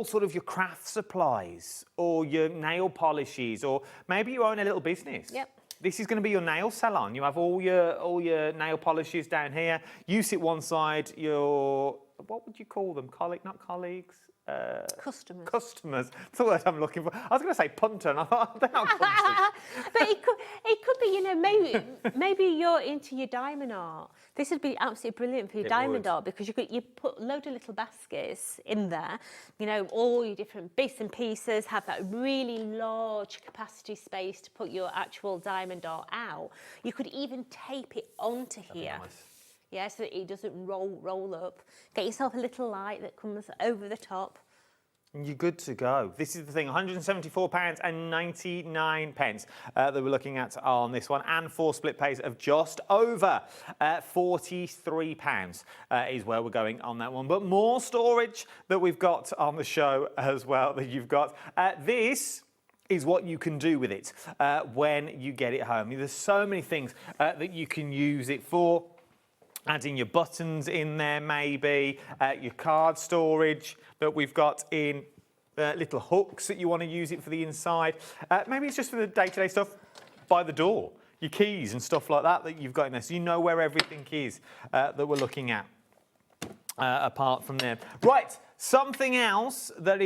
Speaker 20: sort of your craft supplies or your nail polishes, or maybe you own a little business.
Speaker 15: Yep.
Speaker 20: This is going to be your nail salon. You have all your nail polishes down here. You sit one side, your, what would you call them? Not colleagues.
Speaker 15: Customers.
Speaker 20: Customers. That's the word I'm looking for. I was going to say punter, and I thought they're not punters.
Speaker 15: But it could be, you know, maybe you're into your diamond art. This would be absolutely brilliant for your diamond art, because you put a load of little baskets in there, you know, all your different bits and pieces, have that really large capacity space to put your actual diamond art out. You could even tape it onto here.
Speaker 20: Nice.
Speaker 15: Yeah, so that it doesn't roll up. Get yourself a little light that comes over the top.
Speaker 20: And you're good to go. This is the thing, £174 and 99 pence that we're looking at on this one, and 4 split pays of just over £43 is where we're going on that one. But more storage that we've got on the show as well that you've got. This is what you can do with it when you get it home. There's so many things that you can use it for. Adding your buttons in there, maybe, your card storage that we've got in, little hooks that you want to use it for the inside. Maybe it's just for the day-to-day stuff by the door, your keys and stuff like that you've got in there, so you know where everything is that we're looking at apart from there. Right, something else that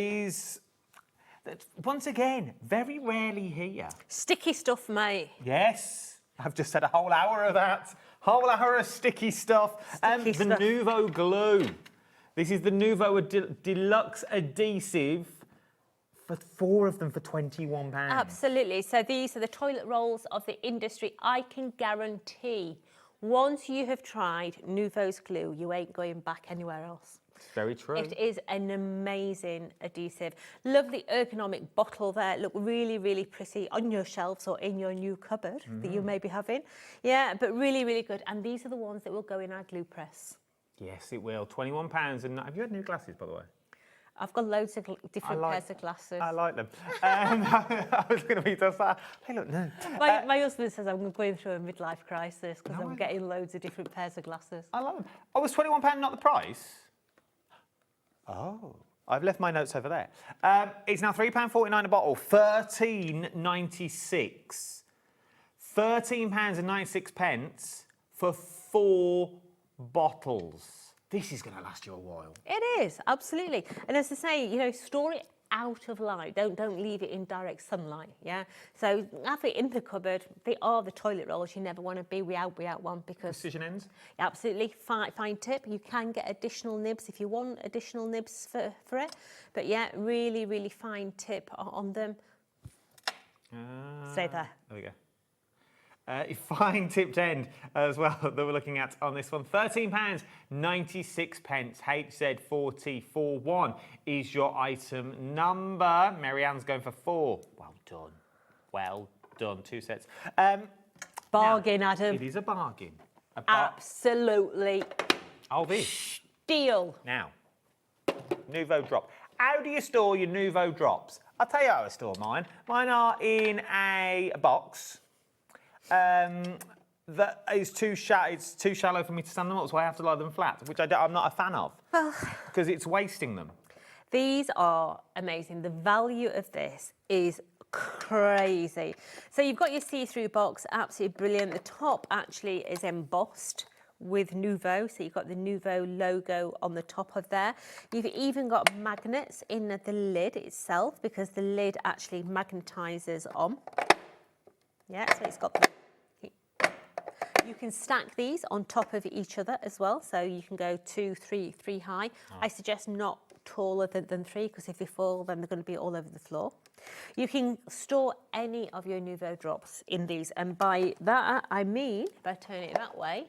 Speaker 20: once again, very rarely here.
Speaker 15: Sticky stuff, mate.
Speaker 20: Yes, I've just had a whole hour of that. Whole hour of sticky stuff. The Nuvo glue. This is the Nuvo Deluxe Adhesive. For 4 of them for £21.
Speaker 15: Absolutely. So these are the toilet rolls of the industry. I can guarantee once you have tried Nuvo's glue, you ain't going back anywhere else.
Speaker 20: Very true.
Speaker 15: It is an amazing adhesive. Lovely ergonomic bottle there. Look really, really pretty on your shelves or in your new cupboard that you may be having. Yeah, but really, really good. And these are the ones that will go in our glue press.
Speaker 20: Yes, it will. £21. And have you had new glasses, by the way?
Speaker 15: I've got loads of different pairs of glasses.
Speaker 20: I like them. I was going to be just that. Hey, look, no.
Speaker 15: My husband says I'm going through a midlife crisis because I'm getting loads of different pairs of glasses.
Speaker 20: I love them. Oh, was £21 not the price? Oh, I've left my notes over there. It's now £3.49 a bottle, £13.96. £13.96 for 4 bottles. This is going to last you a while.
Speaker 15: It is, absolutely. And as I say, you know, store it out of light. Don't leave it in direct sunlight, yeah? So have it in the cupboard. They are the toilet rolls. You never want to be without one because...
Speaker 20: Precision ends?
Speaker 15: Absolutely. Fine tip. You can get additional nibs if you want additional nibs for it. But yeah, really, really fine tip on them. Stay there.
Speaker 20: There we go. A fine tipped end as well that we're looking at on this one. £13.96. HZ4041 is your item number. Marianne's going for 4. Well done. Well done. 2 sets.
Speaker 15: Bargain, Adam.
Speaker 20: It is a bargain.
Speaker 15: Absolutely.
Speaker 20: Oh, this.
Speaker 15: Deal.
Speaker 20: Now, Nuvo drop. How do you store your Nuvo drops? I'll tell you how I store mine. Mine are in a box. That is too shallow. It's too shallow for me to stand them up, so I have to lie them flat, which I'm not a fan of because it's wasting them.
Speaker 15: These are amazing. The value of this is crazy. So you've got your see-through box, absolutely brilliant. The top actually is embossed with Nouveau, so you've got the Nouveau logo on the top of there. You've even got magnets in the lid itself because the lid actually magnetizes on. Yeah, so it's got the... You can stack these on top of each other as well, so you can go 2, 3 high. Oh. I suggest not taller than 3 because if they fall, then they're going to be all over the floor. You can store any of your Nouveau drops in these, and by that I mean, if I turn it that way,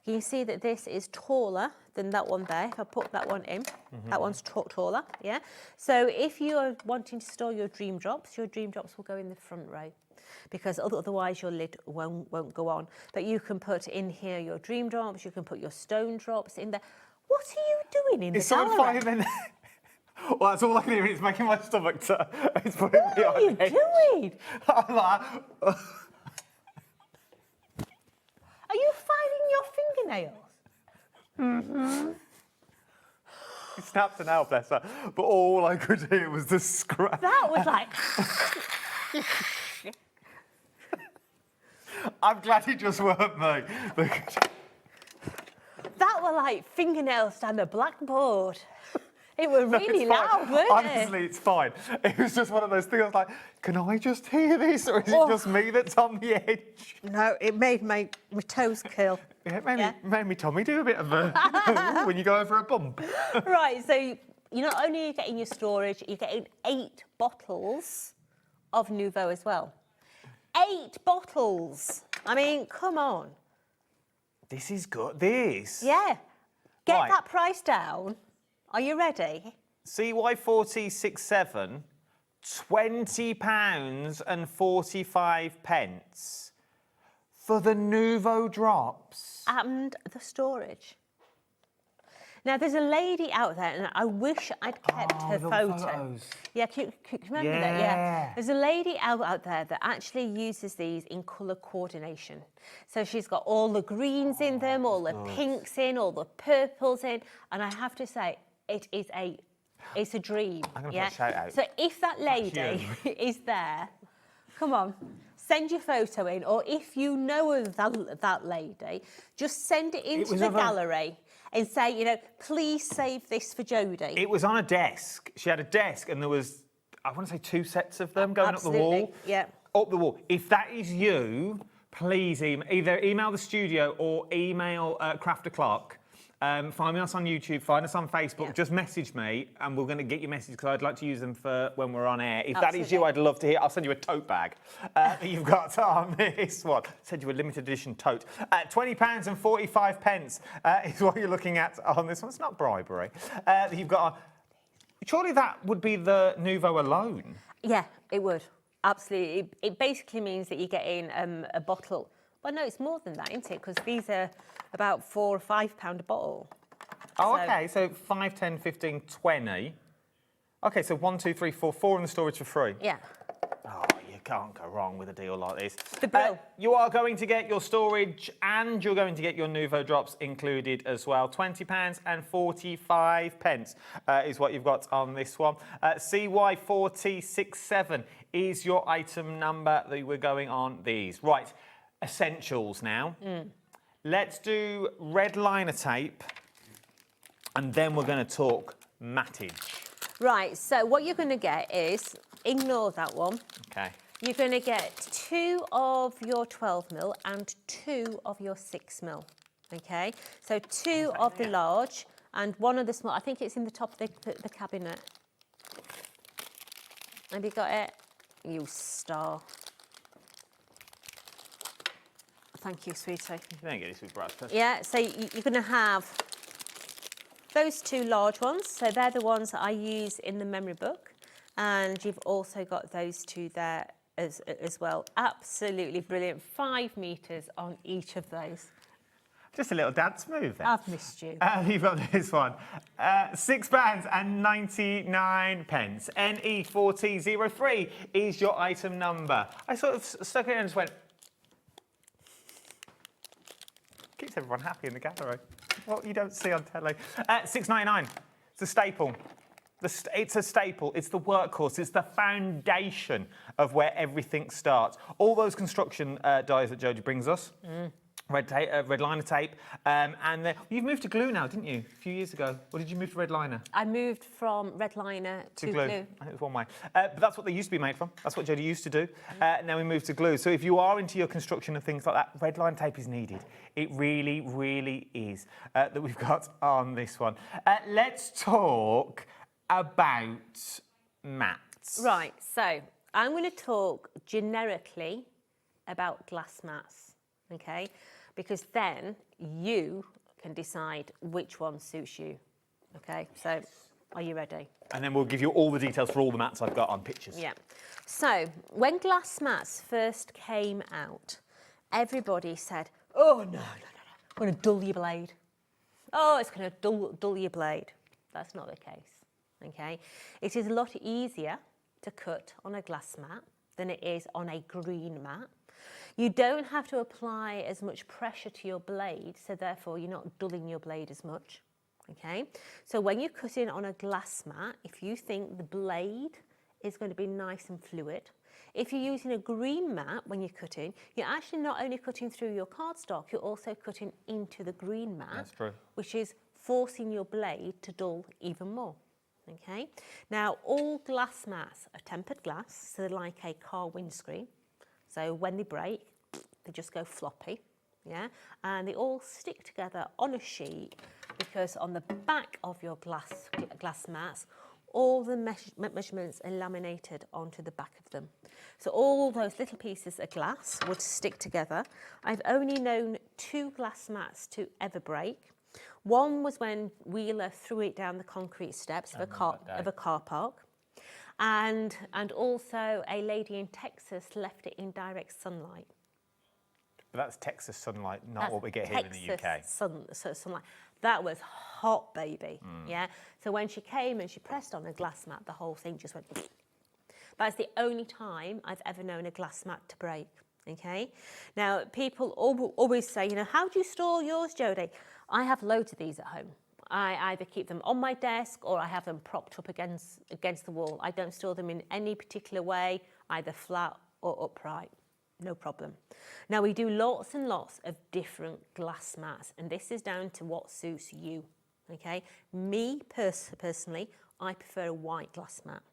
Speaker 15: you can see that this is taller than that one there. If I put that one in, that one's taller, yeah? So if you're wanting to store your dream drops will go in the front row because otherwise your lid won't go on. But you can put in here your dream drops, you can put your stone drops in there. What are you doing in the gallery?
Speaker 20: Fine in there? Well, that's all I can hear. It's making my stomach turn. It's putting me on.
Speaker 15: What are you doing?
Speaker 20: I'm like...
Speaker 15: Are you filing your fingernails?
Speaker 20: She snapped a nail, bless her. But all I could hear was the scratch.
Speaker 15: That was like...
Speaker 20: I'm glad it just weren't me.
Speaker 15: That were like fingernails down the blackboard. It was really loud, weren't it?
Speaker 20: Honestly, it's fine. It was just one of those things. I was like, can I just hear this, or is it just me that's on the edge?
Speaker 15: No, it made my toes curl.
Speaker 20: Yeah, it made me Tommy do a bit of a when you go over a bump.
Speaker 15: Right, so you're not only getting your storage, you're getting 8 bottles of Nouveau as well. 8 bottles. I mean, come on.
Speaker 20: This is good. This.
Speaker 15: Yeah. Get
Speaker 20: Right.
Speaker 15: that price down. Are you ready?
Speaker 20: CY4067, £20.45 for the Nouveau drops.
Speaker 15: And the storage. Now, there's a lady out there, and I wish I'd kept her photo.
Speaker 20: Photos.
Speaker 15: Yeah, can you remember that? Yeah. There's a lady out there that actually uses these in colour coordination. So she's got all the greens in them, all the pinks in, all the purples in, and I have to say, it's a dream.
Speaker 20: I'm going to put a shout out.
Speaker 15: So if that lady is there, come on, send your photo in, or if you know that lady, just send it into the gallery and say, you know, please save this for Jodie.
Speaker 20: It was on a desk. She had a desk, and there was, I want to say, 2 sets of them going up the wall.
Speaker 15: Yeah.
Speaker 20: Up the wall. If that is you, please either email the studio or email Craft O'Clock. Find us on YouTube, find us on Facebook, just message me and we're going to get your message because I'd like to use them for when we're on air. If that is you, I'd love to hear. I'll send you a tote bag that you've got on this one. Send you a limited edition tote. £20.45 is what you're looking at on this one. It's not bribery. You've got on. Surely that would be the Nouveau alone.
Speaker 15: Yeah, it would. Absolutely. It basically means that you're getting a bottle. Well, no, it's more than that, isn't it? Because these are about £4 or £5 a bottle.
Speaker 20: Oh, okay. So 5, 10, 15, 20. Okay, so 1, 2, 3, 4, 4 in the storage for free.
Speaker 15: Yeah.
Speaker 20: Oh, you can't go wrong with a deal like this.
Speaker 15: The bill.
Speaker 20: You are going to get your storage and you're going to get your Nouveau drops included as well. £20.45 is what you've got on this one. CY4067 is your item number that we're going on these. Right, essentials now. Let's do red liner tape and then we're going to talk mattage.
Speaker 15: Right, so what you're going to get is, ignore that one.
Speaker 20: Okay.
Speaker 15: You're going to get 2 of your 12mm and 2 of your 6mm, okay? So 2 of the large and 1 of the small. I think it's in the top of the cabinet. Have you got it? You star. Thank you, sweetie.
Speaker 20: You don't get this with breakfast.
Speaker 15: Yeah, so you're going to have those 2 large ones. So they're the ones that I use in the memory book. And you've also got those 2 there as well. Absolutely brilliant. 5 metres on each of those.
Speaker 20: Just a little dance move there.
Speaker 15: I've missed you.
Speaker 20: You've got this one. £6.99. NE4003 is your item number. I sort of stuck it in and just went... Keeps everyone happy in the gallery. What you don't see on telly. £6.99. It's a staple. It's a staple, it's the workhorse, it's the foundation of where everything starts. All those construction dyes that Jodie brings us, red liner tape, and you've moved to glue now, didn't you, a few years ago? Or did you move to red liner?
Speaker 15: I moved from red liner to glue.
Speaker 20: I think it was one way. But that's what they used to be made from. That's what Jodie used to do. Now we moved to glue. So if you are into your construction and things like that, red line tape is needed. It really, really is that we've got on this one. Let's talk about mats.
Speaker 15: Right, so I'm going to talk generically about glass mats, okay? Because then you can decide which one suits you, okay? So, are you ready?
Speaker 20: And then we'll give you all the details for all the mats I've got on pictures.
Speaker 15: Yeah. So, when glass mats first came out, everybody said, oh, no, I'm going to dull your blade. Oh, it's going to dull your blade. That's not the case. Okay, it is a lot easier to cut on a glass mat than it is on a green mat. You don't have to apply as much pressure to your blade, so therefore you're not dulling your blade as much. Okay, so when you're cutting on a glass mat, if you think the blade is going to be nice and fluid, if you're using a green mat when you're cutting, you're actually not only cutting through your cardstock, you're also cutting into the green mat.
Speaker 20: That's true.
Speaker 15: Which is forcing your blade to dull even more. Okay, now all glass mats are tempered glass, so they're like a car windscreen. So when they break, they just go floppy, yeah? And they all stick together on a sheet because on the back of your glass mats, all the measurements are laminated onto the back of them. So all those little pieces of glass would stick together. I've only known 2 glass mats to ever break. One was when Wheeler threw it down the concrete steps of a car park. And also a lady in Texas left it in direct sunlight.
Speaker 20: But that's Texas sunlight, not what we get here in the UK.
Speaker 15: Sunlight. That was hot, baby. Yeah. So when she came and she pressed on a glass mat, the whole thing just went. That's the only time I've ever known a glass mat to break. Okay. Now people always say, you know, how do you store yours, Jodie? I have loads of these at home. I either keep them on my desk or I have them propped up against the wall. I don't store them in any particular way, either flat or upright. No problem. Now we do lots and lots of different glass mats, and this is down to what suits you. Okay, me personally, I prefer a white glass mat.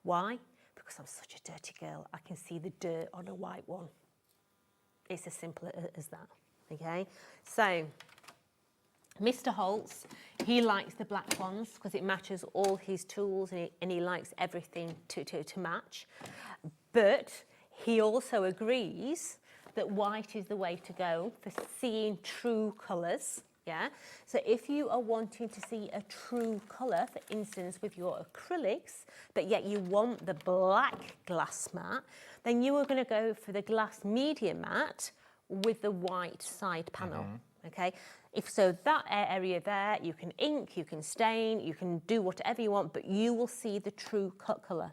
Speaker 15: Why? Because I'm such a dirty girl. I can see the dirt on a white one. It's as simple as that. Okay, so Mr. Holtz, he likes the black ones because it matches all his tools and he likes everything to match. But he also agrees that white is the way to go for seeing true colours. Yeah. So if you are wanting to see a true colour, for instance, with your acrylics, but yet you want the black glass mat, then you are going to go for the glass media mat with the white side panel. Okay. If so, that area there, you can ink, you can stain, you can do whatever you want, but you will see the true cut colour.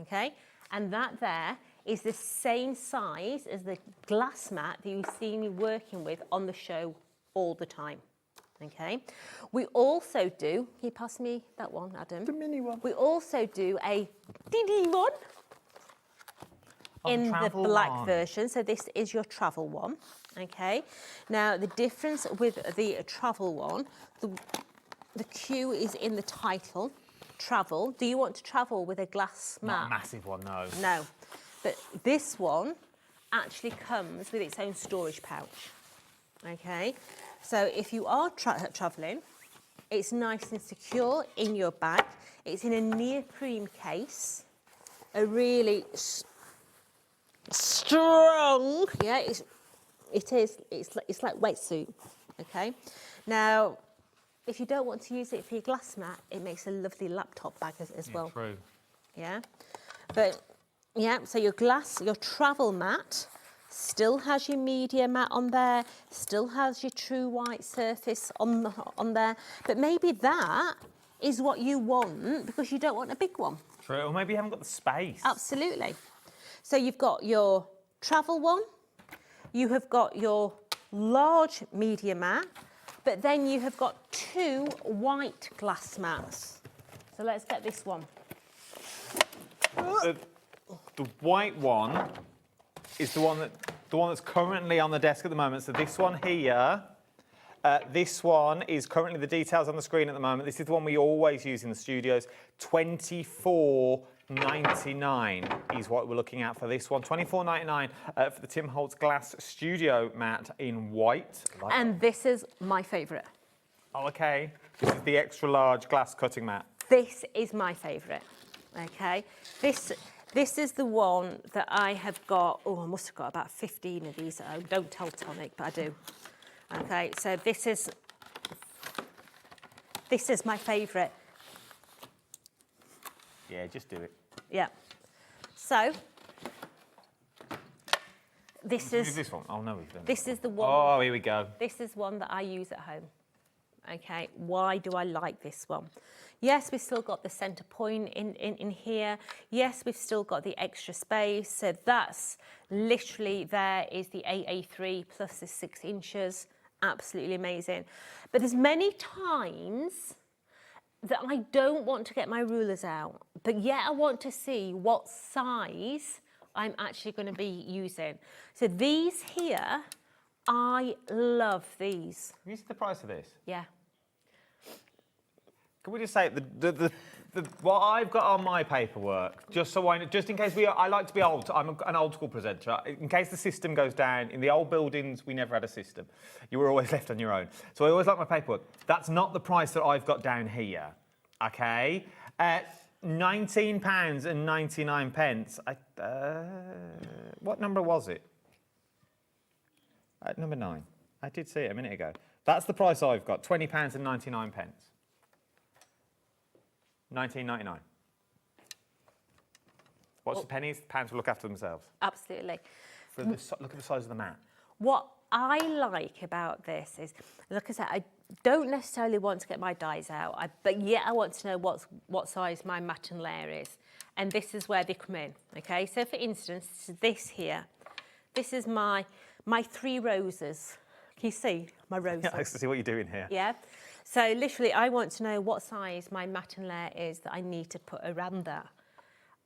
Speaker 15: Okay. And that there is the same size as the glass mat that you see me working with on the show all the time. Okay. We also do, can you pass me that one, Adam? The mini one. We also do a mini one in the black version. So this is your travel one. Okay. Now the difference with the travel one, the Q is in the title, travel. Do you want to travel with a glass mat?
Speaker 20: Not a massive one, no.
Speaker 15: No. But this one actually comes with its own storage pouch. Okay. So if you are travelling, it's nice and secure in your bag. It's in a neoprene case, a really strong. Yeah, it's like wetsuit. Okay. Now, if you don't want to use it for your glass mat, it makes a lovely laptop bag as well.
Speaker 20: True.
Speaker 15: Yeah, but yeah. So your travel mat still has your media mat on there, still has your true white surface on there, but maybe that is what you want because you don't want a big one.
Speaker 20: True, or maybe you haven't got the space.
Speaker 15: Absolutely. So you've got your travel one, you have got your large media mat, but then you have got 2 white glass mats.
Speaker 11: So let's get this one.
Speaker 20: The white one is the one that's currently on the desk at the moment. So this one here, this one is currently the details on the screen at the moment. This is the one we always use in the studios. $24.99 is what we're looking at for this one. $24.99 for the Tim Holtz glass studio mat in white.
Speaker 11: And this is my favourite.
Speaker 20: Oh, okay. This is the extra large glass cutting mat.
Speaker 11: This is my favourite. Okay. This is the one that I have got. Oh, I must have got about 15 of these at home. Don't tell Tonic, but I do. Okay. So this is my favourite.
Speaker 20: Yeah, just do it.
Speaker 11: Yeah. So this is
Speaker 20: this one. Oh no, we've done
Speaker 11: this is the one.
Speaker 20: Oh, here we go.
Speaker 11: This is one that I use at home. Okay, why do I like this one? Yes, we've still got the centre point in here. Yes, we've still got the extra space. So that's literally there is the AA3 plus the 6 inches. Absolutely amazing. But there's many times that I don't want to get my rulers out, but yet I want to see what size I'm actually going to be using. So these here, I love these.
Speaker 20: Have you seen the price of this?
Speaker 11: Yeah.
Speaker 20: Can we just say what I've got on my paperwork, just in case I like to be old. I'm an old school presenter. In case the system goes down, in the old buildings we never had a system. You were always left on your own. So I always like my paperwork. That's not the price that I've got down here. Okay, £19.99. What number was it? Number 9. I did see it a minute ago. That's the price I've got. £20.99. £19.99. What's the pennies? The pounds will look after themselves.
Speaker 11: Absolutely.
Speaker 20: Look at the size of the mat.
Speaker 11: What I like about this is, like I said, I don't necessarily want to get my dies out, but yet I want to know what size my mat and layer is. And this is where they come in, okay? So for instance, this here, this is my 3 roses. Can you see my roses?
Speaker 20: Yeah, I can see what you're doing here.
Speaker 11: Yeah. So literally, I want to know what size my mat and layer is that I need to put around that.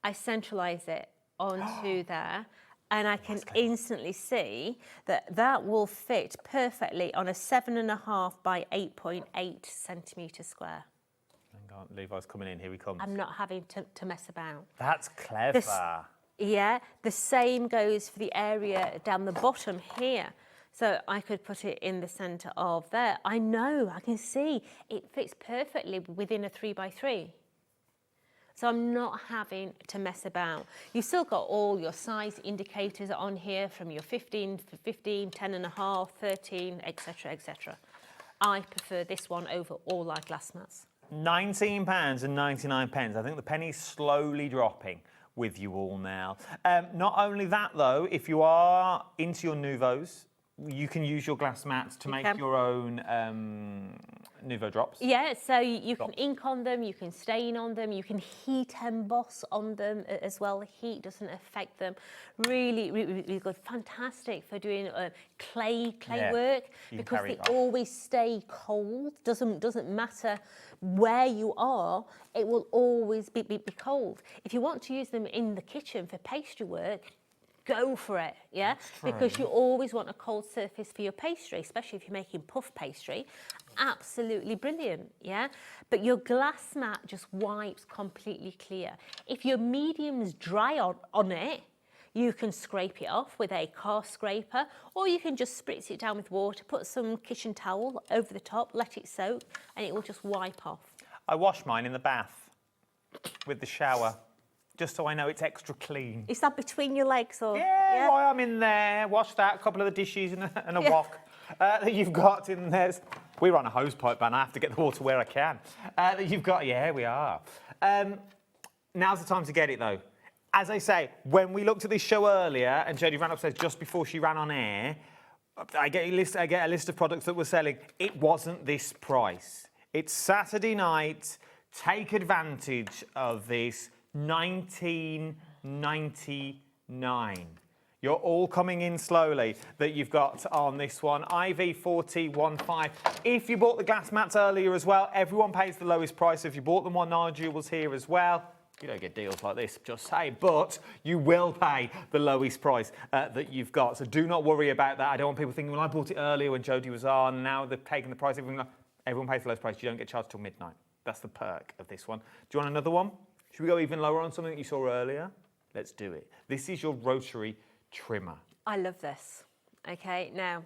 Speaker 11: I centralise it onto there, and I can instantly see that will fit perfectly on a 7.5 by 8.8 centimetre square.
Speaker 20: Hang on, Levi's coming in. Here he comes.
Speaker 11: I'm not having to mess about.
Speaker 20: That's clever.
Speaker 11: Yeah, the same goes for the area down the bottom here. So I could put it in the centre of there. I know, I can see it fits perfectly within a 3x3. So I'm not having to mess about. You've still got all your size indicators on here from your 15 for 15, 10.5, 13, etc., etc. I prefer this one over all our glass mats.
Speaker 20: £19.99. I think the penny's slowly dropping with you all now. Not only that though, if you are into your Nouveaux, you can use your glass mats to make your own Nouveau drops.
Speaker 11: Yeah, so you can ink on them, you can stain on them, you can heat emboss on them as well. Heat doesn't affect them. Really, really, really good. Fantastic for doing clay work because they always stay cold. Doesn't matter where you are, it will always be cold. If you want to use them in the kitchen for pastry work, go for it, yeah? Because you always want a cold surface for your pastry, especially if you're making puff pastry. Absolutely brilliant, yeah? But your glass mat just wipes completely clear. If your medium's dry on it, you can scrape it off with a car scraper, or you can just spritz it down with water, put some kitchen towel over the top, let it soak, and it will just wipe off.
Speaker 20: I wash mine in the bath with the shower, just so I know it's extra clean.
Speaker 11: Is that between your legs or?
Speaker 20: Yeah, while I'm in there, wash that, a couple of the dishes and a wok that you've got in there. We're on a hose pipe ban, I have to get the water where I can. That you've got, yeah, we are. Now's the time to get it though. As I say, when we looked at this show earlier and Jodie ran upstairs just before she ran on air, I get a list of products that we're selling. It wasn't this price. It's Saturday night, take advantage of this. $19.99. You're all coming in slowly that you've got on this one. IV4015. If you bought the glass mats earlier as well, everyone pays the lowest price. If you bought them while Nigel was here as well, you don't get deals like this, just say, but you will pay the lowest price that you've got. So do not worry about that. I don't want people thinking, well, I bought it earlier when Jodie was on, now they've taken the price. Everyone pays the lowest price. You don't get charged till midnight. That's the perk of this one. Do you want another one? Should we go even lower on something that you saw earlier? Let's do it. This is your rotary trimmer.
Speaker 11: I love this. Okay, now,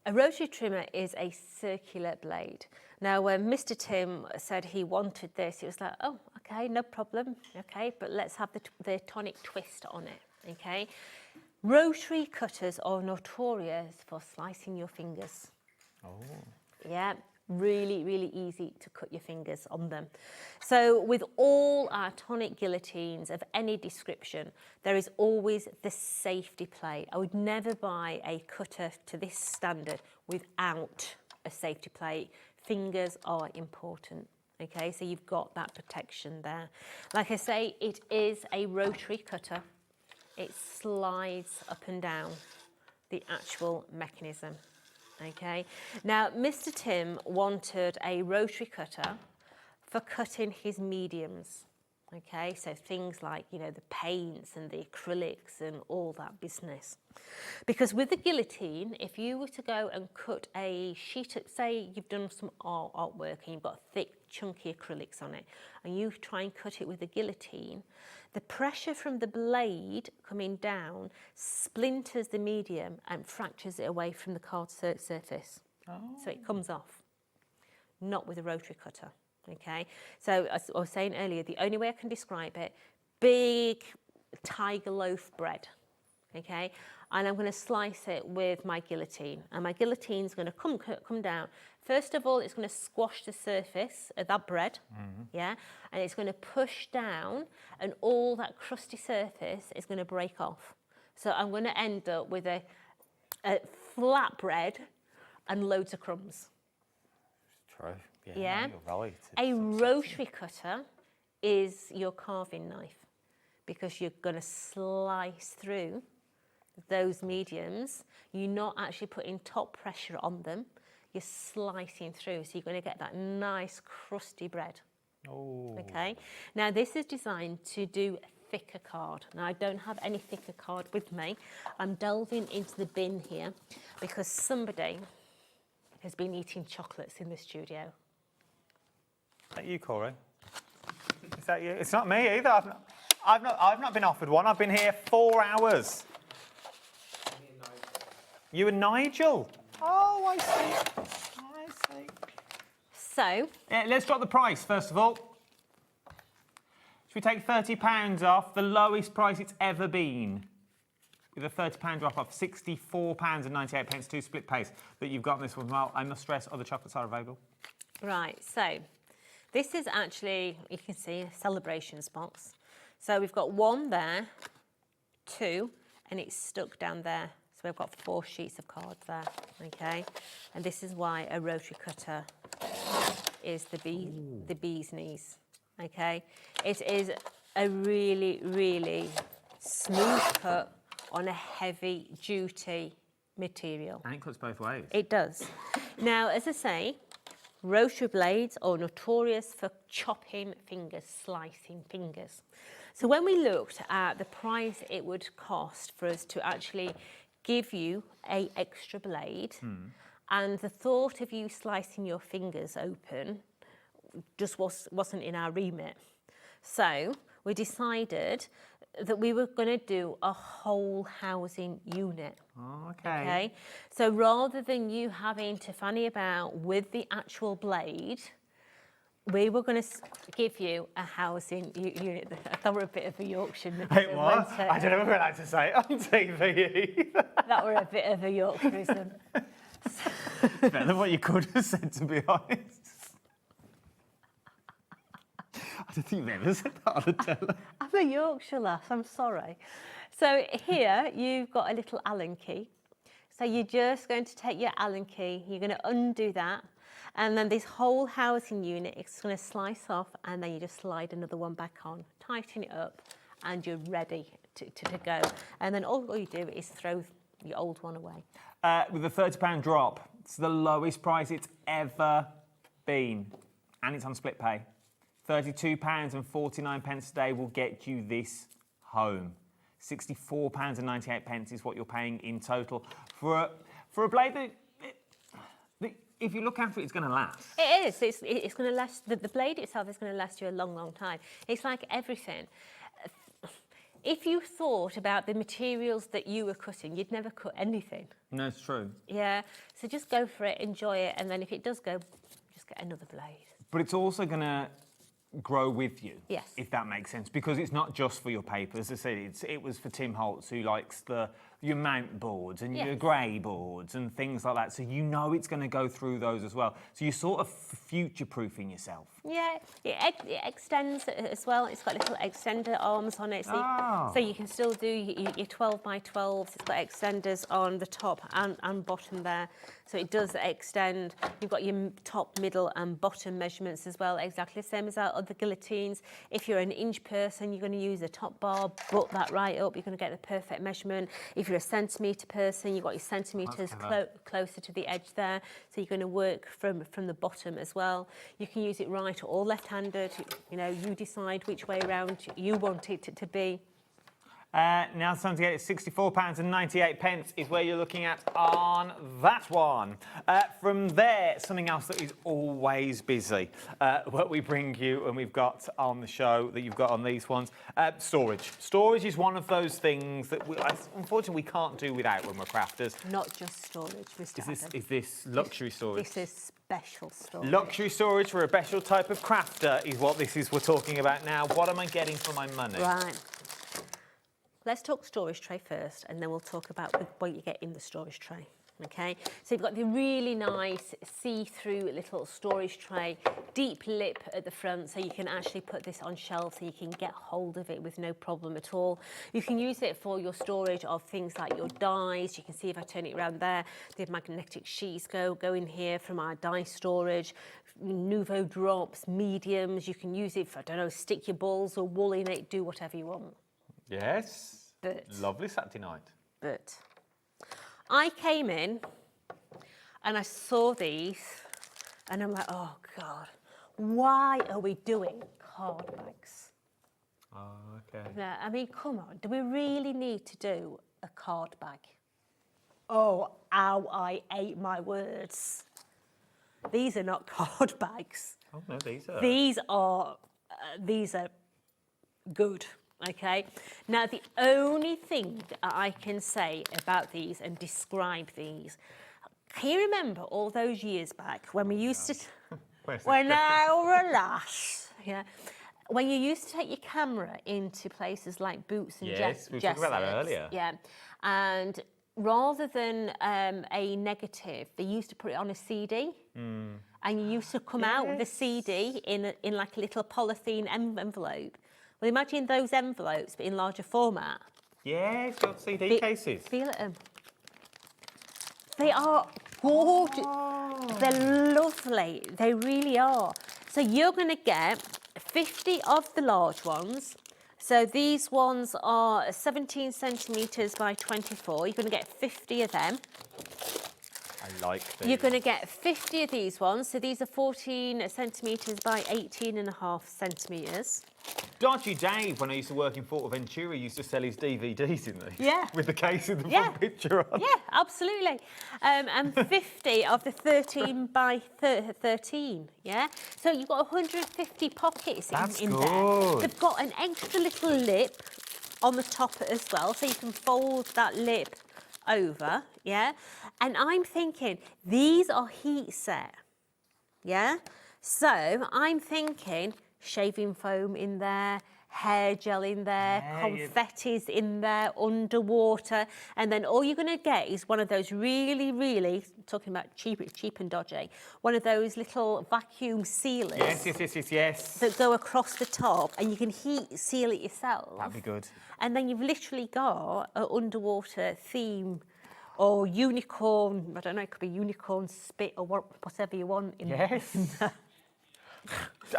Speaker 11: a rotary trimmer is a circular blade. Now, when Mr. Tim said he wanted this, it was like, oh, okay, no problem. Okay, but let's have the Tonic twist on it. Okay, rotary cutters are notorious for slicing your fingers.
Speaker 20: Oh.
Speaker 11: Yeah. Really, really easy to cut your fingers on them. So with all our Tonic guillotines of any description, there is always the safety plate. I would never buy a cutter to this standard without a safety plate. Fingers are important. Okay, so you've got that protection there. Like I say, it is a rotary cutter. It slides up and down the actual mechanism. Okay, now Mr. Tim wanted a rotary cutter for cutting his mediums. Okay, so things like, you know, the paints and the acrylics and all that business. Because with the guillotine, if you were to go and cut a sheet of, say you've done some artwork and you've got thick, chunky acrylics on it, and you try and cut it with a guillotine, the pressure from the blade coming down splinters the medium and fractures it away from the card surface. Oh. So it comes off. Not with a rotary cutter. Okay, so as I was saying earlier, the only way I can describe it, big tiger loaf bread, okay, and I'm going to slice it with my guillotine, and my guillotine's going to come down. First of all, it's going to squash the surface of that bread, yeah, and it's going to push down, and all that crusty surface is going to break off. So I'm going to end up with a flat bread and loads of crumbs.
Speaker 20: True.
Speaker 11: Yeah,
Speaker 20: you're right.
Speaker 11: A rotary cutter is your carving knife because you're going to slice through those mediums. You're not actually putting top pressure on them. You're slicing through, so you're going to get that nice crusty bread. Oh. Okay. Now this is designed to do thicker card. Now I don't have any thicker card with me. I'm delving into the bin here because somebody has been eating chocolates in the studio.
Speaker 20: Is that you, Corey? Is that you? It's not me either. I've not been offered one. I've been here 4 hours. You and Nigel? Oh, I see. I see.
Speaker 11: So,
Speaker 20: yeah, let's drop the price first of all. Should we take £30 off? The lowest price it's ever been. With a £30 drop off, £64.98, 2 split pays that you've got on this one as well. I must stress, other chocolates are available.
Speaker 11: Right, so this is actually, you can see, a celebrations box. So we've got 1 there, 2, and it's stuck down there. So we've got 4 sheets of card there, okay? And this is why a rotary cutter is the bee's knees, okay? It is a really, really smooth cut on a heavy-duty material.
Speaker 20: And it cuts both ways.
Speaker 11: It does. Now, as I say, rotary blades are notorious for chopping fingers, slicing fingers. So when we looked at the price it would cost for us to actually give you an extra blade, and the thought of you slicing your fingers open just wasn't in our remit. So we decided that we were going to do a whole housing unit.
Speaker 20: Oh, okay.
Speaker 11: Okay. So rather than you having to fanny about with the actual blade, we were going to give you a housing unit. I thought we were a bit of a Yorkshire.
Speaker 20: Wait, what? I don't know what we're allowed to say on TV.
Speaker 11: That were a bit of a Yorkshireism.
Speaker 20: It's better than what you could have said, to be honest. I don't think you've ever said that on the telly.
Speaker 11: I'm a Yorkshire lass, I'm sorry. So here you've got a little Allen key. So you're just going to take your Allen key, you're going to undo that, and then this whole housing unit is going to slice off, and then you just slide another one back on, tighten it up, and you're ready
Speaker 15: to go. And then all you do is throw your old one away.
Speaker 20: With a £30 drop, it's the lowest price it's ever been. And it's on split pay. £32.49 a day will get you this home. £64.98 is what you're paying in total for a blade that, if you look after it, it's going to last.
Speaker 15: It is. It's going to last. The blade itself is going to last you a long, long time. It's like everything. If you thought about the materials that you were cutting, you'd never cut anything.
Speaker 20: No, it's true.
Speaker 15: Yeah. So just go for it, enjoy it, and then if it does go, just get another blade.
Speaker 20: But it's also going to grow with you,
Speaker 15: yes,
Speaker 20: if that makes sense, because it's not just for your paper. As I said, it was for Tim Holtz, who likes your mount boards and your grey boards and things like that. So you know it's going to go through those as well. So you're sort of future-proofing yourself.
Speaker 15: Yeah, it extends as well. It's got little extender arms on it, so you can still do your 12 by 12s. It's got extenders on the top and bottom there, so it does extend. You've got your top, middle and bottom measurements as well, exactly the same as our other guillotines. If you're an inch person, you're going to use the top bar, butt that right up, you're going to get the perfect measurement. If you're a centimetre person, you've got your centimetres closer to the edge there, so you're going to work from the bottom as well. You can use it right or left-handed, you know, you decide which way around you want it to be.
Speaker 20: Now it's time to get it. £64.98 is where you're looking at on that one. From there, something else that is always busy, what we bring you and we've got on the show that you've got on these ones, storage. Storage is one of those things that unfortunately we can't do without when we're crafters.
Speaker 15: Not just storage, Mr. Adam.
Speaker 20: Is this luxury storage?
Speaker 15: This is special storage.
Speaker 20: Luxury storage for a special type of crafter is what this is we're talking about now. What am I getting for my money?
Speaker 15: Right. Let's talk storage tray first, and then we'll talk about what you get in the storage tray. Okay, so you've got the really nice see-through little storage tray, deep lip at the front, so you can actually put this on shelves so you can get hold of it with no problem at all. You can use it for your storage of things like your dies. You can see if I turn it around there, the magnetic sheets go in here from our die storage. Nouveau drops, mediums. You can use it for, I don't know, stick your balls or wool in it, do whatever you want.
Speaker 20: Yes.
Speaker 15: But
Speaker 20: lovely Saturday night.
Speaker 15: But I came in and I saw these and I'm like, oh God, why are we doing card bags?
Speaker 20: Oh, okay.
Speaker 15: Yeah, I mean, come on, do we really need to do a card bag? Oh, ow, I ate my words. These are not card bags.
Speaker 20: Oh no, these are.
Speaker 15: These are good. Okay, now the only thing that I can say about these and describe these, can you remember all those years back when we used to, when relax, yeah, when you used to take your camera into places like Boots and
Speaker 20: Yes, we were talking about that earlier.
Speaker 15: Yeah, and rather than a negative, they used to put it on a CD. And you used to come out with a CD in like a little polythene envelope. Well, imagine those envelopes, but in larger format.
Speaker 20: Yes, got CD cases.
Speaker 15: Feel at them. They are gorgeous. They're lovely. They really are. So you're going to get 50 of the large ones. So these ones are 17 centimetres by 24. You're going to get 50 of them.
Speaker 20: I like these.
Speaker 15: You're going to get 50 of these ones. So these are 14 centimetres by 18.5 centimetres.
Speaker 20: Dodgy Dave, when I used to work in Fortaventura, used to sell his DVDs, didn't he?
Speaker 15: Yeah.
Speaker 20: With the case of the front picture on.
Speaker 15: Yeah, absolutely. And 50 of the 13 by 13, yeah? So you've got 150 pockets in there. They've got an extra little lip on the top as well, so you can fold that lip over, yeah? And I'm thinking, these are heat set, yeah? So I'm thinking shaving foam in there, hair gel in there, confettis in there, underwater, and then all you're going to get is one of those really, talking about cheap and dodgy, one of those little vacuum sealers.
Speaker 20: Yes.
Speaker 15: That go across the top, and you can heat seal it yourself.
Speaker 20: That'd be good.
Speaker 15: And then you've literally got an underwater theme or unicorn, I don't know, it could be unicorn spit or whatever you want in there.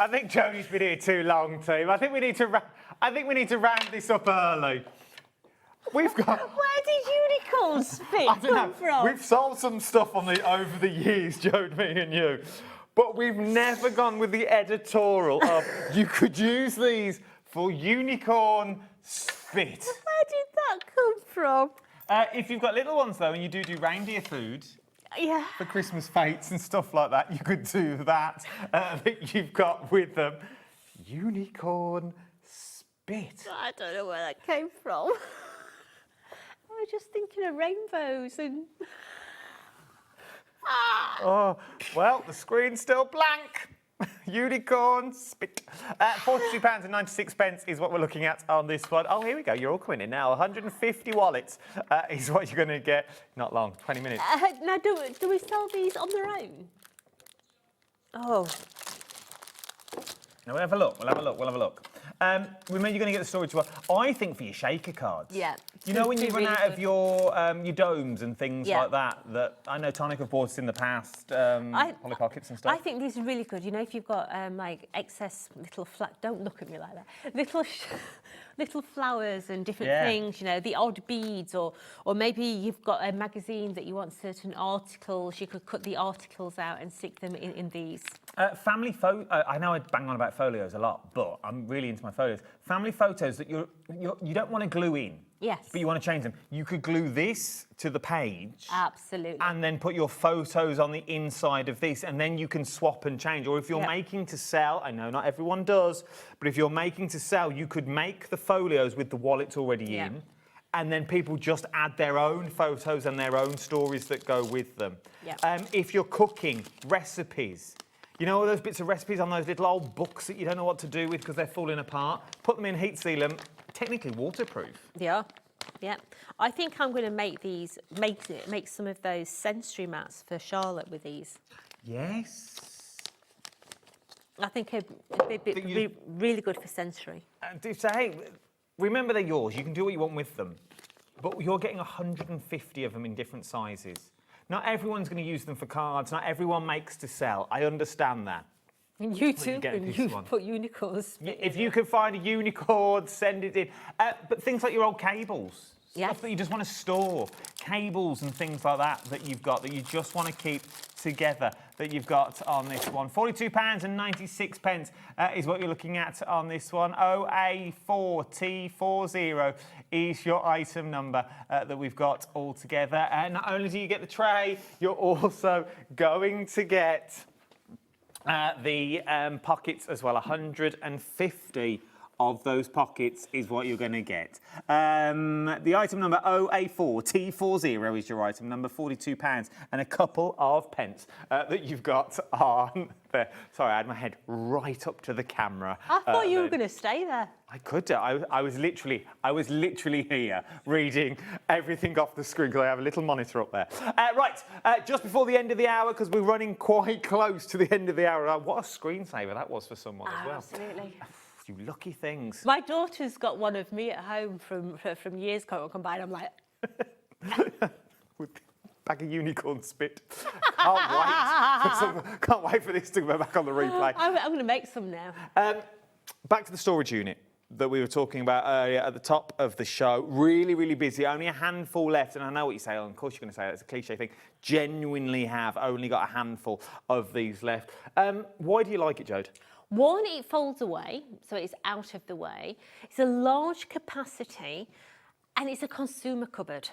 Speaker 20: I think Jodie's been here too long, team. I think we need to round this up early. We've got...
Speaker 15: Where did unicorn spit come from?
Speaker 20: We've sold some stuff over the years, Jodie, me and you. But we've never gone with the editorial of you could use these for unicorn spit.
Speaker 15: Where did that come from?
Speaker 20: If you've got little ones, though, and you do reindeer food for Christmas fates and stuff like that, you could do that you've got with them. Unicorn spit.
Speaker 15: I don't know where that came from. I was just thinking of rainbows and...
Speaker 20: Oh, well, the screen's still blank. Unicorn spit. £42.96 is what we're looking at on this one. Oh, here we go. You're all coming in now. 150 wallets is what you're going to get. Not long, 20 minutes.
Speaker 15: Now, do we sell these on their own? Oh.
Speaker 20: Now, we'll have a look. We'll have a look. Remember, you're going to get the storage as well. I think for your shaker cards.
Speaker 15: Yeah.
Speaker 20: You know when you run out of your domes and things like that I know Tonic have bought in the past, Polly Pockets and stuff.
Speaker 15: I think these are really good. You know, if you've got like excess little don't look at me like that. Little flowers and different things, you know, the odd beads, or maybe you've got a magazine that you want certain articles. You could cut the articles out and stick them in these.
Speaker 20: Family photo. I know I bang on about folios a lot, but I'm really into my folios. Family photos that you don't want to glue in.
Speaker 15: Yes.
Speaker 20: But you want to change them. You could glue this to the page.
Speaker 15: Absolutely.
Speaker 20: And then put your photos on the inside of this, and then you can swap and change. Or if you're making to sell, I know not everyone does, but if you're making to sell, you could make the folios with the wallets already in, and then people just add their own photos and their own stories that go with them. If you're cooking, recipes, you know all those bits of recipes on those little old books that you don't know what to do with because they're falling apart? Put them in, heat seal them, technically waterproof.
Speaker 15: Yeah. I think I'm going to make these, make some of those sensory mats for Charlotte with these.
Speaker 20: Yes.
Speaker 15: I think it'd be really good for sensory.
Speaker 20: So, hey, remember they're yours. You can do what you want with them. But you're getting 150 of them in different sizes. Not everyone's going to use them for cards. Not everyone makes to sell. I understand that.
Speaker 15: And you too, and you put unicorns.
Speaker 20: If you can find a unicorn, send it in. But things like your old cables, stuff that you just want to store, cables and things like that you've got, that you just want to keep together, that you've got on this one. £42.96 is what you're looking at on this one. OA4T40 is your item number that we've got all together. And not only do you get the tray, you're also going to get the pockets as well. 150 of those pockets is what you're going to get. The item number OA4T40 is your item number, £42 and a couple of pence that you've got on there. Sorry, I had my head right up to the camera.
Speaker 15: I thought you were going to stay there.
Speaker 20: I could do. I was literally here reading everything off the screen because I have a little monitor up there. Just before the end of the hour, because we're running quite close to the end of the hour. What a screensaver that was for someone as well.
Speaker 15: Absolutely.
Speaker 20: You lucky things.
Speaker 15: My daughter's got one of me at home from years combined. I'm like...
Speaker 20: With a bag of unicorn spit. Can't wait for this to go back on the replay.
Speaker 15: I'm going to make some now.
Speaker 20: Back to the storage unit that we were talking about earlier at the top of the show. Really, really busy. Only a handful left. And I know what you say. Of course you're going to say that. It's a cliche thing. Genuinely have only got a handful of these left. Why do you like it, Jode?
Speaker 15: One, it folds away, so it's out of the way. It's a large capacity, and it's a consumer cupboard.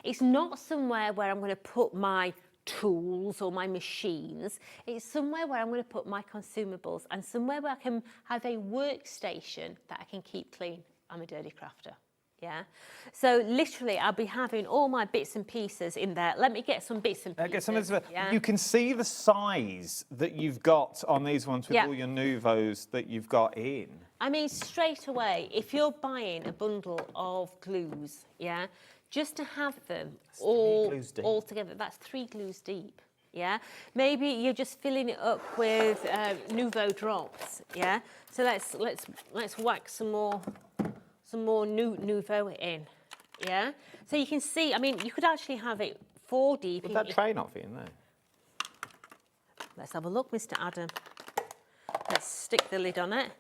Speaker 15: It's not somewhere where I'm going to put my tools or my machines. It's somewhere where I'm going to put my consumables and somewhere where I can have a workstation that I can keep clean. I'm a dirty crafter. Yeah, so literally I'll be having all my bits and pieces in there. Let me get some bits and pieces.
Speaker 20: You can see the size that you've got on these ones with all your Nouveaux that you've got in.
Speaker 15: I mean, straight away, if you're buying a bundle of glues, just to have them all together, that's 3 glues deep. Yeah, maybe you're just filling it up with Nouveau drops. Yeah, so let's whack some more Nouveau in, So you can see, I mean, you could actually have it 4 deep.
Speaker 20: Would that tray not fit in there?
Speaker 15: Let's have a look, Mr. Adam. Let's stick the lid on it.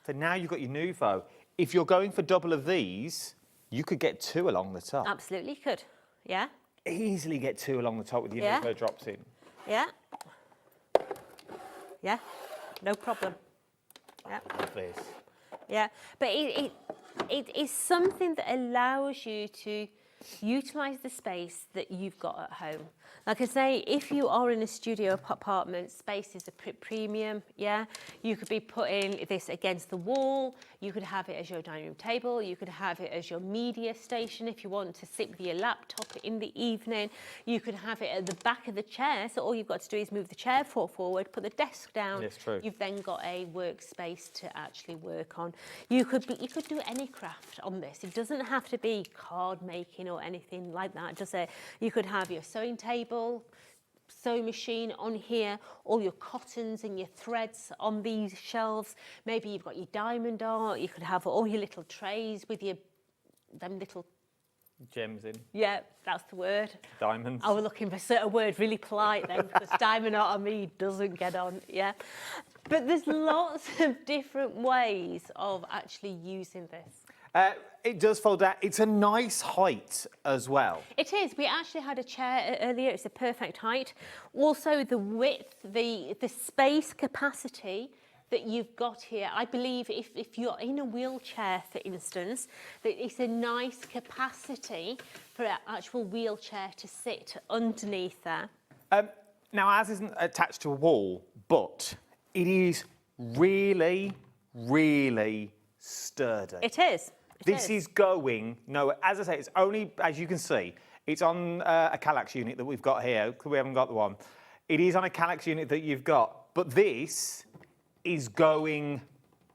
Speaker 20: So now you've got your Nouveau. If you're going for double of these, you could get 2 along the top.
Speaker 15: Absolutely could. Yeah.
Speaker 20: Easily get 2 along the top with your
Speaker 15: Yeah.
Speaker 20: Nouveau drops in.
Speaker 15: Yeah. Yeah. No problem. Yeah.
Speaker 20: Love this.
Speaker 15: Yeah. But it is something that allows you to utilise the space that you've got at home. Like I say, if you are in a studio apartment, space is a premium, yeah? You could be putting this against the wall, you could have it as your dining room table, you could have it as your media station if you want to sit with your laptop in the evening, you could have it at the back of the chair, so all you've got to do is move the chair forward, put the desk down,
Speaker 20: Yes, true.
Speaker 15: You've then got a workspace to actually work on. You could do any craft on this. It doesn't have to be card making or anything like that. Just you could have your sewing table, sewing machine on here, all your cottons and your threads on these shelves. Maybe you've got your diamond art. You could have all your little trays with them little
Speaker 20: Gems in.
Speaker 15: Yeah, that's the word.
Speaker 20: Diamonds.
Speaker 15: I was looking for a word really polite then, because diamond art on me doesn't get on, yeah. But there's lots of different ways of actually using this.
Speaker 20: It does fold out. It's a nice height as well.
Speaker 15: It is. We actually had a chair earlier. It's a perfect height. Also, the width, the space capacity that you've got here. I believe if you're in a wheelchair, for instance, that it's a nice capacity for an actual wheelchair to sit underneath there.
Speaker 20: Now, ours isn't attached to a wall, but it is really, really sturdy.
Speaker 15: It is.
Speaker 20: This is going nowhere. As I say, it's only, as you can see, it's on a Kallax unit that we've got here. We haven't got the one. It is on a Kallax unit that you've got, but this is going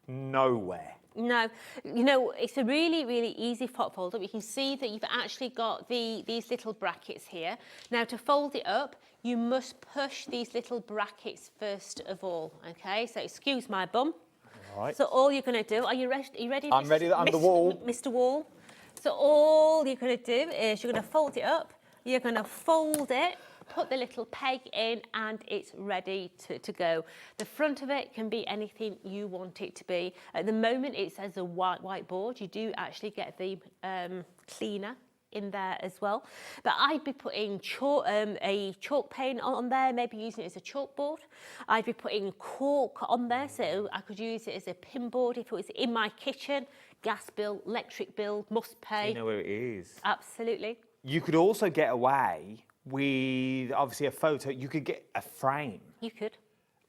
Speaker 20: nowhere.
Speaker 15: No, you know, it's a really, really easy fold up. You can see that you've actually got these little brackets here. Now, to fold it up, you must push these little brackets first of all, okay? So excuse my bum.
Speaker 20: All right.
Speaker 15: So all you're going to do, are you ready?
Speaker 20: I'm ready, I'm the wall.
Speaker 15: Mr. Wall. So all you're going to do is you're going to fold it up, you're going to fold it, put the little peg in, and it's ready to go. The front of it can be anything you want it to be. At the moment, it says a whiteboard. You do actually get the cleaner in there as well. But I'd be putting a chalk paint on there, maybe using it as a chalkboard. I'd be putting cork on there, so I could use it as a pin board if it was in my kitchen. Gas bill, electric bill, must pay.
Speaker 20: You know where it is.
Speaker 15: Absolutely.
Speaker 20: You could also get away with, obviously, a photo. You could get a frame.
Speaker 15: You could.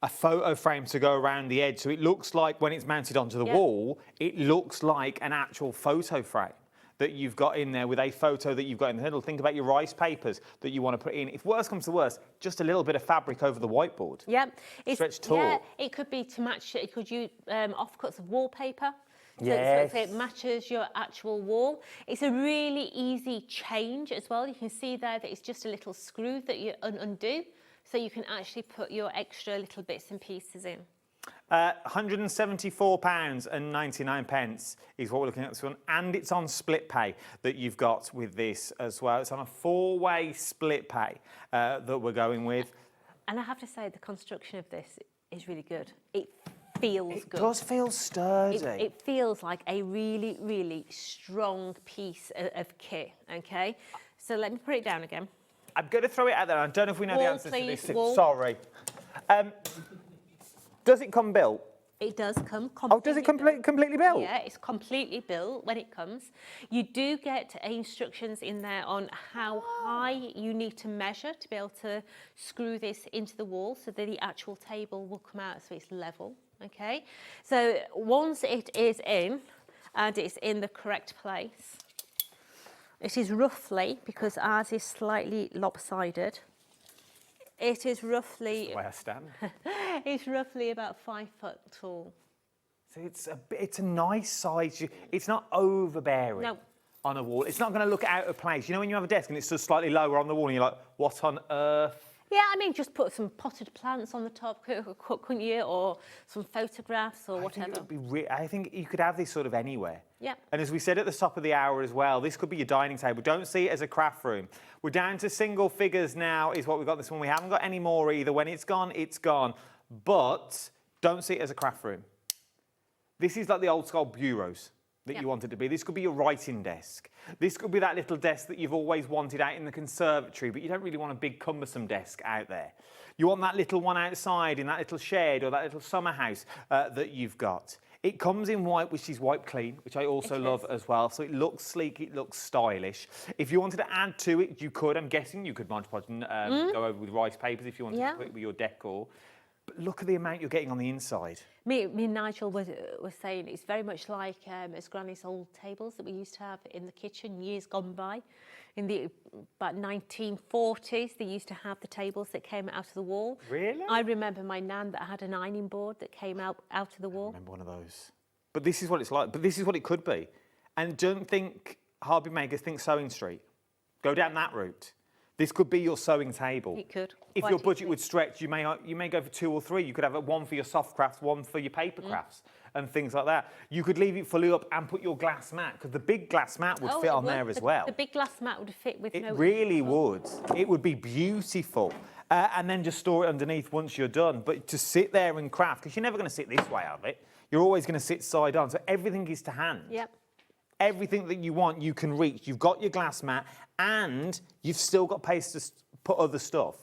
Speaker 20: A photo frame to go around the edge, so it looks like when it's mounted onto the wall, it looks like an actual photo frame that you've got in there with a photo that you've got in the middle. Think about your rice papers that you want to put in. If worse comes to worse, just a little bit of fabric over the whiteboard.
Speaker 15: Yeah.
Speaker 20: Stretch tall.
Speaker 15: Yeah, it could be to match, it could use offcuts of wallpaper.
Speaker 20: Yes.
Speaker 15: So it matches your actual wall. It's a really easy change as well. You can see there that it's just a little screw that you undo, so you can actually put your extra little bits and pieces in.
Speaker 20: £174.99 is what we're looking at this one, and it's on split pay that you've got with this as well. It's on a 4-way split pay that we're going with.
Speaker 15: And I have to say, the construction of this is really good. It feels good.
Speaker 20: It does feel sturdy.
Speaker 15: It feels like a really, really strong piece of kit, okay? So let me put it down again.
Speaker 20: I'm going to throw it out there. I don't know if we know the answer to this.
Speaker 15: Wall.
Speaker 20: Sorry. Does it come built?
Speaker 15: It does come completely.
Speaker 20: Oh, does it completely built?
Speaker 15: Yeah, it's completely built when it comes. You do get instructions in there on how high you need to measure to be able to screw this into the wall so that the actual table will come out so it's level, okay? So once it is in and it's in the correct place, it is roughly, because ours is slightly lopsided, it is roughly...
Speaker 20: That's the way I stand.
Speaker 15: It's roughly about 5 foot tall.
Speaker 20: So it's a nice size. It's not overbearing on a wall. It's not going to look out of place. You know when you have a desk and it's just slightly lower on the wall and you're like, what on earth?
Speaker 15: Yeah, I mean, just put some potted plants on the top, couldn't you? Or some photographs or whatever.
Speaker 20: I think you could have this sort of anywhere.
Speaker 15: Yeah.
Speaker 20: And as we said at the top of the hour as well, this could be your dining table. Don't see it as a craft room. We're down to single figures now is what we've got this one. We haven't got any more either. When it's gone, it's gone. But don't see it as a craft room. This is like the old school bureaus that you want it to be. This could be your writing desk. This could be that little desk that you've always wanted out in the conservatory, but you don't really want a big cumbersome desk out there. You want that little one outside in that little shed or that little summer house that you've got. It comes in white, which is wipe clean, which I also love as well. So it looks sleek, it looks stylish. If you wanted to add to it, you could. I'm guessing you could go over with rice papers if you wanted to put it with your decor. But look at the amount you're getting on the inside.
Speaker 15: Me and Nigel was saying it's very much like as Granny's old tables that we used to have in the kitchen years gone by. In the about 1940s, they used to have the tables that came out of the wall.
Speaker 20: Really?
Speaker 15: I remember my nan that had an ironing board that came out of the wall.
Speaker 20: I remember one of those. But this is what it's like. But this is what it could be. And don't think HobbyMaker, think Sewing Street. Go down that route. This could be your sewing table.
Speaker 15: It could.
Speaker 20: If your budget would stretch, you may go for 2 or 3. You could have one for your soft crafts, one for your paper crafts and things like that. You could leave it fully up and put your glass mat, because the big glass mat would fit on there as well.
Speaker 15: The big glass mat would fit with
Speaker 20: It really would. It would be beautiful. And then just store it underneath once you're done. But to sit there and craft, because you're never going to sit this way of it. You're always going to sit side on. So everything is to hand.
Speaker 15: Yep.
Speaker 20: Everything that you want, you can reach. You've got your glass mat and you've still got space to put other stuff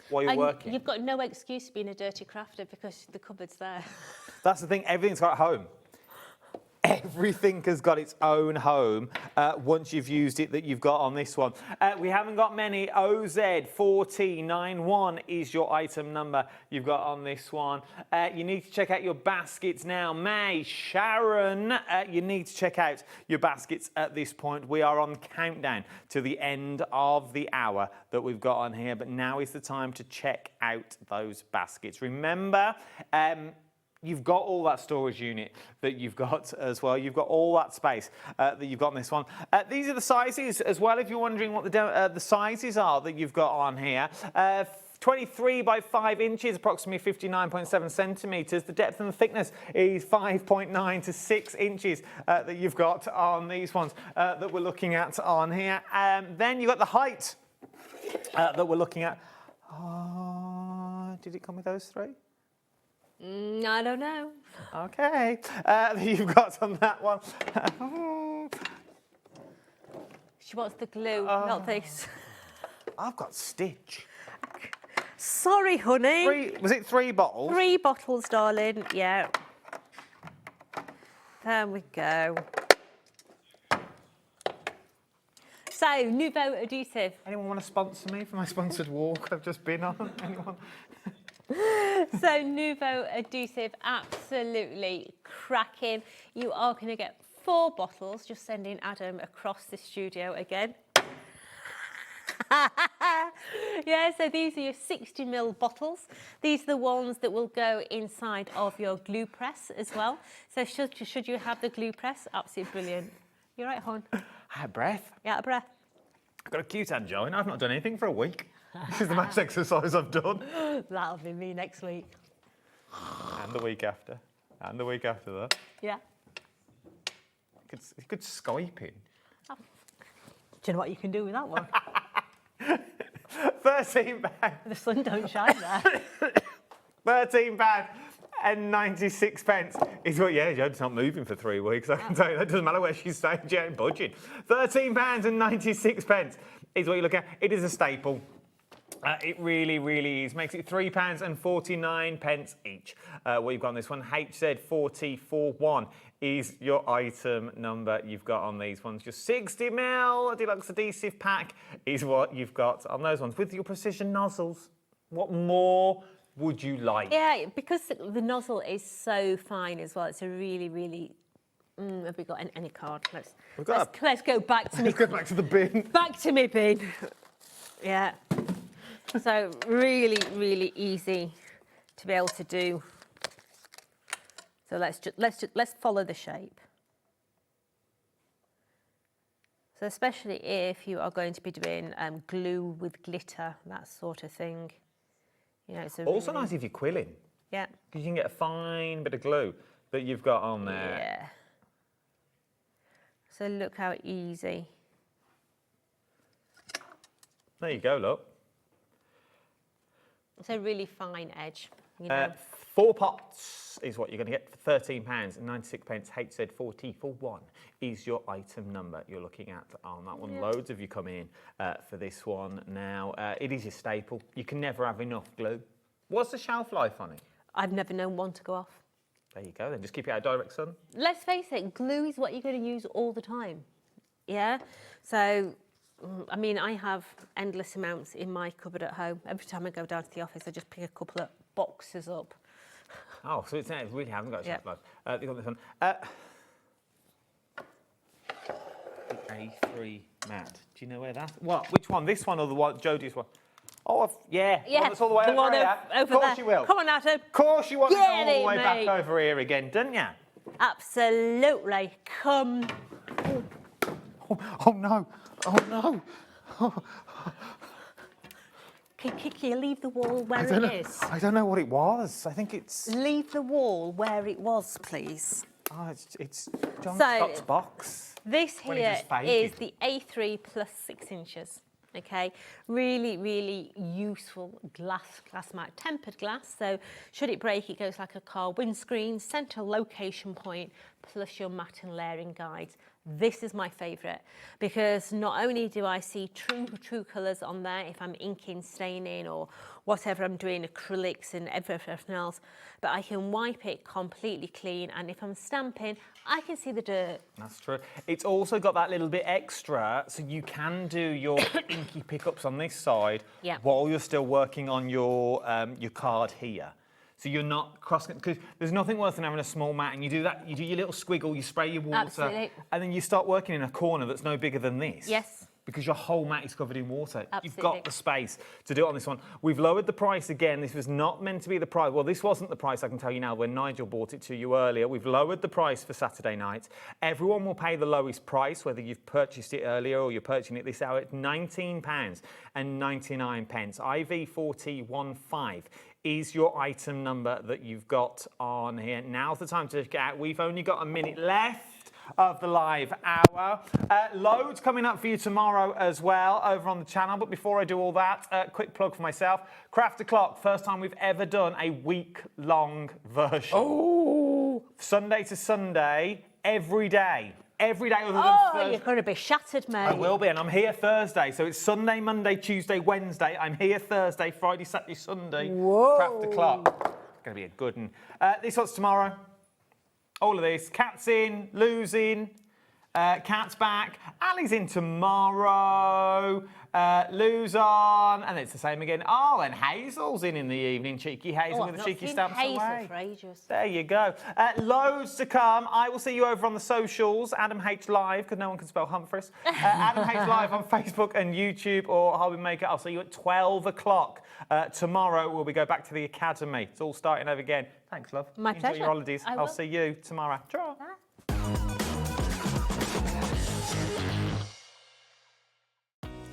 Speaker 20: while you're working.
Speaker 15: You've got no excuse being a dirty crafter because the cupboard's there.
Speaker 20: That's the thing, everything's got a home. Everything has got its own home once you've used it that you've got on this one. We haven't got many. OZ4091 is your item number you've got on this one. You need to check out your baskets now. May, Sharon, you need to check out your baskets at this point. We are on countdown to the end of the hour that we've got on here, but now is the time to check out those baskets. Remember, you've got all that storage unit that you've got as well. You've got all that space that you've got in this one. These are the sizes as well, if you're wondering what the sizes are that you've got on here. 23 by 5 inches, approximately 59.7 centimetres. The depth and the thickness is 5.9 to 6 inches that you've got on these ones that we're looking at on here. Then you've got the height that we're looking at. Did it come with those 3?
Speaker 15: I don't know.
Speaker 20: Okay. You've got on that one.
Speaker 15: She wants the glue, not this.
Speaker 20: I've got stitch.
Speaker 15: Sorry, honey.
Speaker 20: Was it 3 bottles?
Speaker 15: 3 bottles, darling. Yeah. There we go. So, Nouveau adhesive.
Speaker 20: Anyone want to sponsor me for my sponsored walk I've just been on? Anyone?
Speaker 15: So Nouveau adhesive, absolutely cracking. You are going to get 4 bottles, just sending Adam across the studio again. Yeah, so these are your 60ml bottles. These are the ones that will go inside of your glue press as well. So should you have the glue press, absolutely brilliant. You're right, hon?
Speaker 20: Out of breath.
Speaker 15: Yeah, out of breath.
Speaker 20: I've got a cute angina. I've not done anything for a week. This is the most exercise I've done.
Speaker 15: That'll be me next week.
Speaker 20: And the week after. And the week after that.
Speaker 15: Yeah.
Speaker 20: You could Skype in.
Speaker 15: Oh. Do you know what you can do with that one?
Speaker 20: 13 pounds.
Speaker 15: The sun don't shine there.
Speaker 20: £13.96 is what, yeah, Jodie's not moving for 3 weeks. I can tell you, that doesn't matter where she's staying, she ain't budging. £13.96 is what you're looking at. It is a staple. It really, really is. Makes it £3.49 each. What you've got on this one, HZ4041 is your item number you've got on these ones. Your 60ml deluxe adhesive pack is what you've got on those ones. With your precision nozzles, what more would you like?
Speaker 15: Yeah, because the nozzle is so fine as well. It's a really, really... have we got any card? Let's go back to me.
Speaker 20: Let's go back to the bin.
Speaker 15: Back to me bin. Yeah. So really, really easy to be able to do. So let's follow the shape. So especially if you are going to be doing glue with glitter, that sort of thing. You know, it's
Speaker 20: also nice if you're quilling.
Speaker 15: Yeah.
Speaker 20: Because you can get a fine bit of glue that you've got on there.
Speaker 15: Yeah. So look how easy.
Speaker 20: There you go, look.
Speaker 15: It's a really fine edge.
Speaker 11: You know.
Speaker 20: 4 pots is what you're going to get for £13.96. HZ40 for 1 is your item number you're looking at on that one.
Speaker 11: Yep.
Speaker 20: Loads of you come in for this one now. It is your staple. You can never have enough glue. What's the shelf life on it?
Speaker 11: I've never known one to go off.
Speaker 20: There you go, then just keep it out of direct sun.
Speaker 11: Let's face it, glue is what you're going to use all the time. Yeah? So, I mean, I have endless amounts in my cupboard at home. Every time I go down to the office, I just pick a couple of boxes up.
Speaker 20: Oh, so it really hasn't got a shelf life. You got this one. The A3 mat. Do you know where that? What? Which one? This one or the one? Jodie's one? Oh, yeah.
Speaker 11: Yeah,
Speaker 20: Well, that's all the way
Speaker 11: the
Speaker 20: over
Speaker 11: one
Speaker 20: here.
Speaker 11: over
Speaker 20: Of course
Speaker 11: there.
Speaker 20: you will.
Speaker 11: Come on, Adam.
Speaker 20: Of course you want to go
Speaker 11: Get
Speaker 20: all the
Speaker 11: it,
Speaker 20: way back
Speaker 11: mate.
Speaker 20: over here again, don't you?
Speaker 11: Absolutely. Come.
Speaker 20: Oh no. Oh no. Oh.
Speaker 11: Kiki, leave the wall where it is.
Speaker 20: I don't know what it was. I think it's...
Speaker 11: Leave the wall where it was, please.
Speaker 20: Oh, it's John
Speaker 11: So,
Speaker 20: Scott's box.
Speaker 11: This
Speaker 20: When he
Speaker 11: here
Speaker 20: just faded.
Speaker 11: is the A3 plus 6 inches. Okay, really, really useful glass mat, tempered glass. So should it break, it goes like a car windscreen, central location point, plus your mat and layering guides. This is my favourite because not only do I see true colours on there if I'm inking, staining or whatever I'm doing, acrylics and everything else, but I can wipe it completely clean, and if I'm stamping, I can see the dirt.
Speaker 20: That's true. It's also got that little bit extra, so you can do your inky pickups on this side while you're still working on your card here. So you're not crossing, because there's nothing worse than having a small mat and you do that, you do your little squiggle, you spray your water,
Speaker 11: Absolutely.
Speaker 20: and then you start working in a corner that's no bigger than this.
Speaker 11: Yes.
Speaker 20: Because your whole mat is covered in water.
Speaker 11: Absolutely.
Speaker 20: You've got the space to do it on this one. We've lowered the price again. This was not meant to be the price. Well, this wasn't the price, I can tell you now, when Nigel bought it to you earlier. We've lowered the price for Saturday night. Everyone will pay the lowest price, whether you've purchased it earlier or you're purchasing it this hour, at £19.99. IV4015 is your item number that you've got on here. Now's the time to get out. We've only got a minute left of the live hour. Loads coming up for you tomorrow as well over on the channel. But before I do all that, quick plug for myself. Craft O'Clock, first time we've ever done a week-long version. Oh! Sunday to Sunday, every day. Every day other than Thursday.
Speaker 11: You're going to be shattered, mate.
Speaker 20: I will be, and I'm here Thursday. So it's Sunday, Monday, Tuesday, Wednesday. I'm here Thursday, Friday, Saturday, Sunday.
Speaker 11: Whoa.
Speaker 20: Craft O'Clock. It's going to be a good one. This one's tomorrow. All of this. Cat's in, Lou's in, Cat's back. Ali's in tomorrow. Lou's on, and it's the same again. Oh, and Hazel's in the evening. Cheeky Hazel with the cheeky stamps away.
Speaker 11: For ages.
Speaker 20: There you go. Loads to come. I will see you over on the socials. Adam H Live, because no one can spell Humphreys. Adam H Live on Facebook and YouTube, or HobbyMaker. I'll see you at 12 o'clock tomorrow. We'll go back to the academy. It's all starting over again. Thanks, love.
Speaker 11: My
Speaker 20: Enjoy
Speaker 11: pleasure.
Speaker 20: your holidays.
Speaker 11: I
Speaker 20: I'll
Speaker 11: will.
Speaker 20: see you tomorrow. Ta-ra.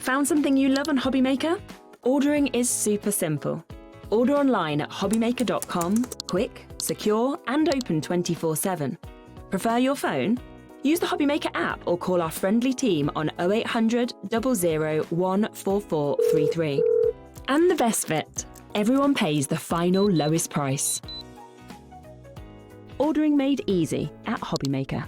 Speaker 6: Found something you love on HobbyMaker? Ordering is super simple. Order online at hobbymaker.com, quick, secure, and open 24/7. Prefer your phone? Use the HobbyMaker app or call our friendly team on 0800 00 14433. And the best bit, everyone pays the final lowest price. Ordering made easy at HobbyMaker.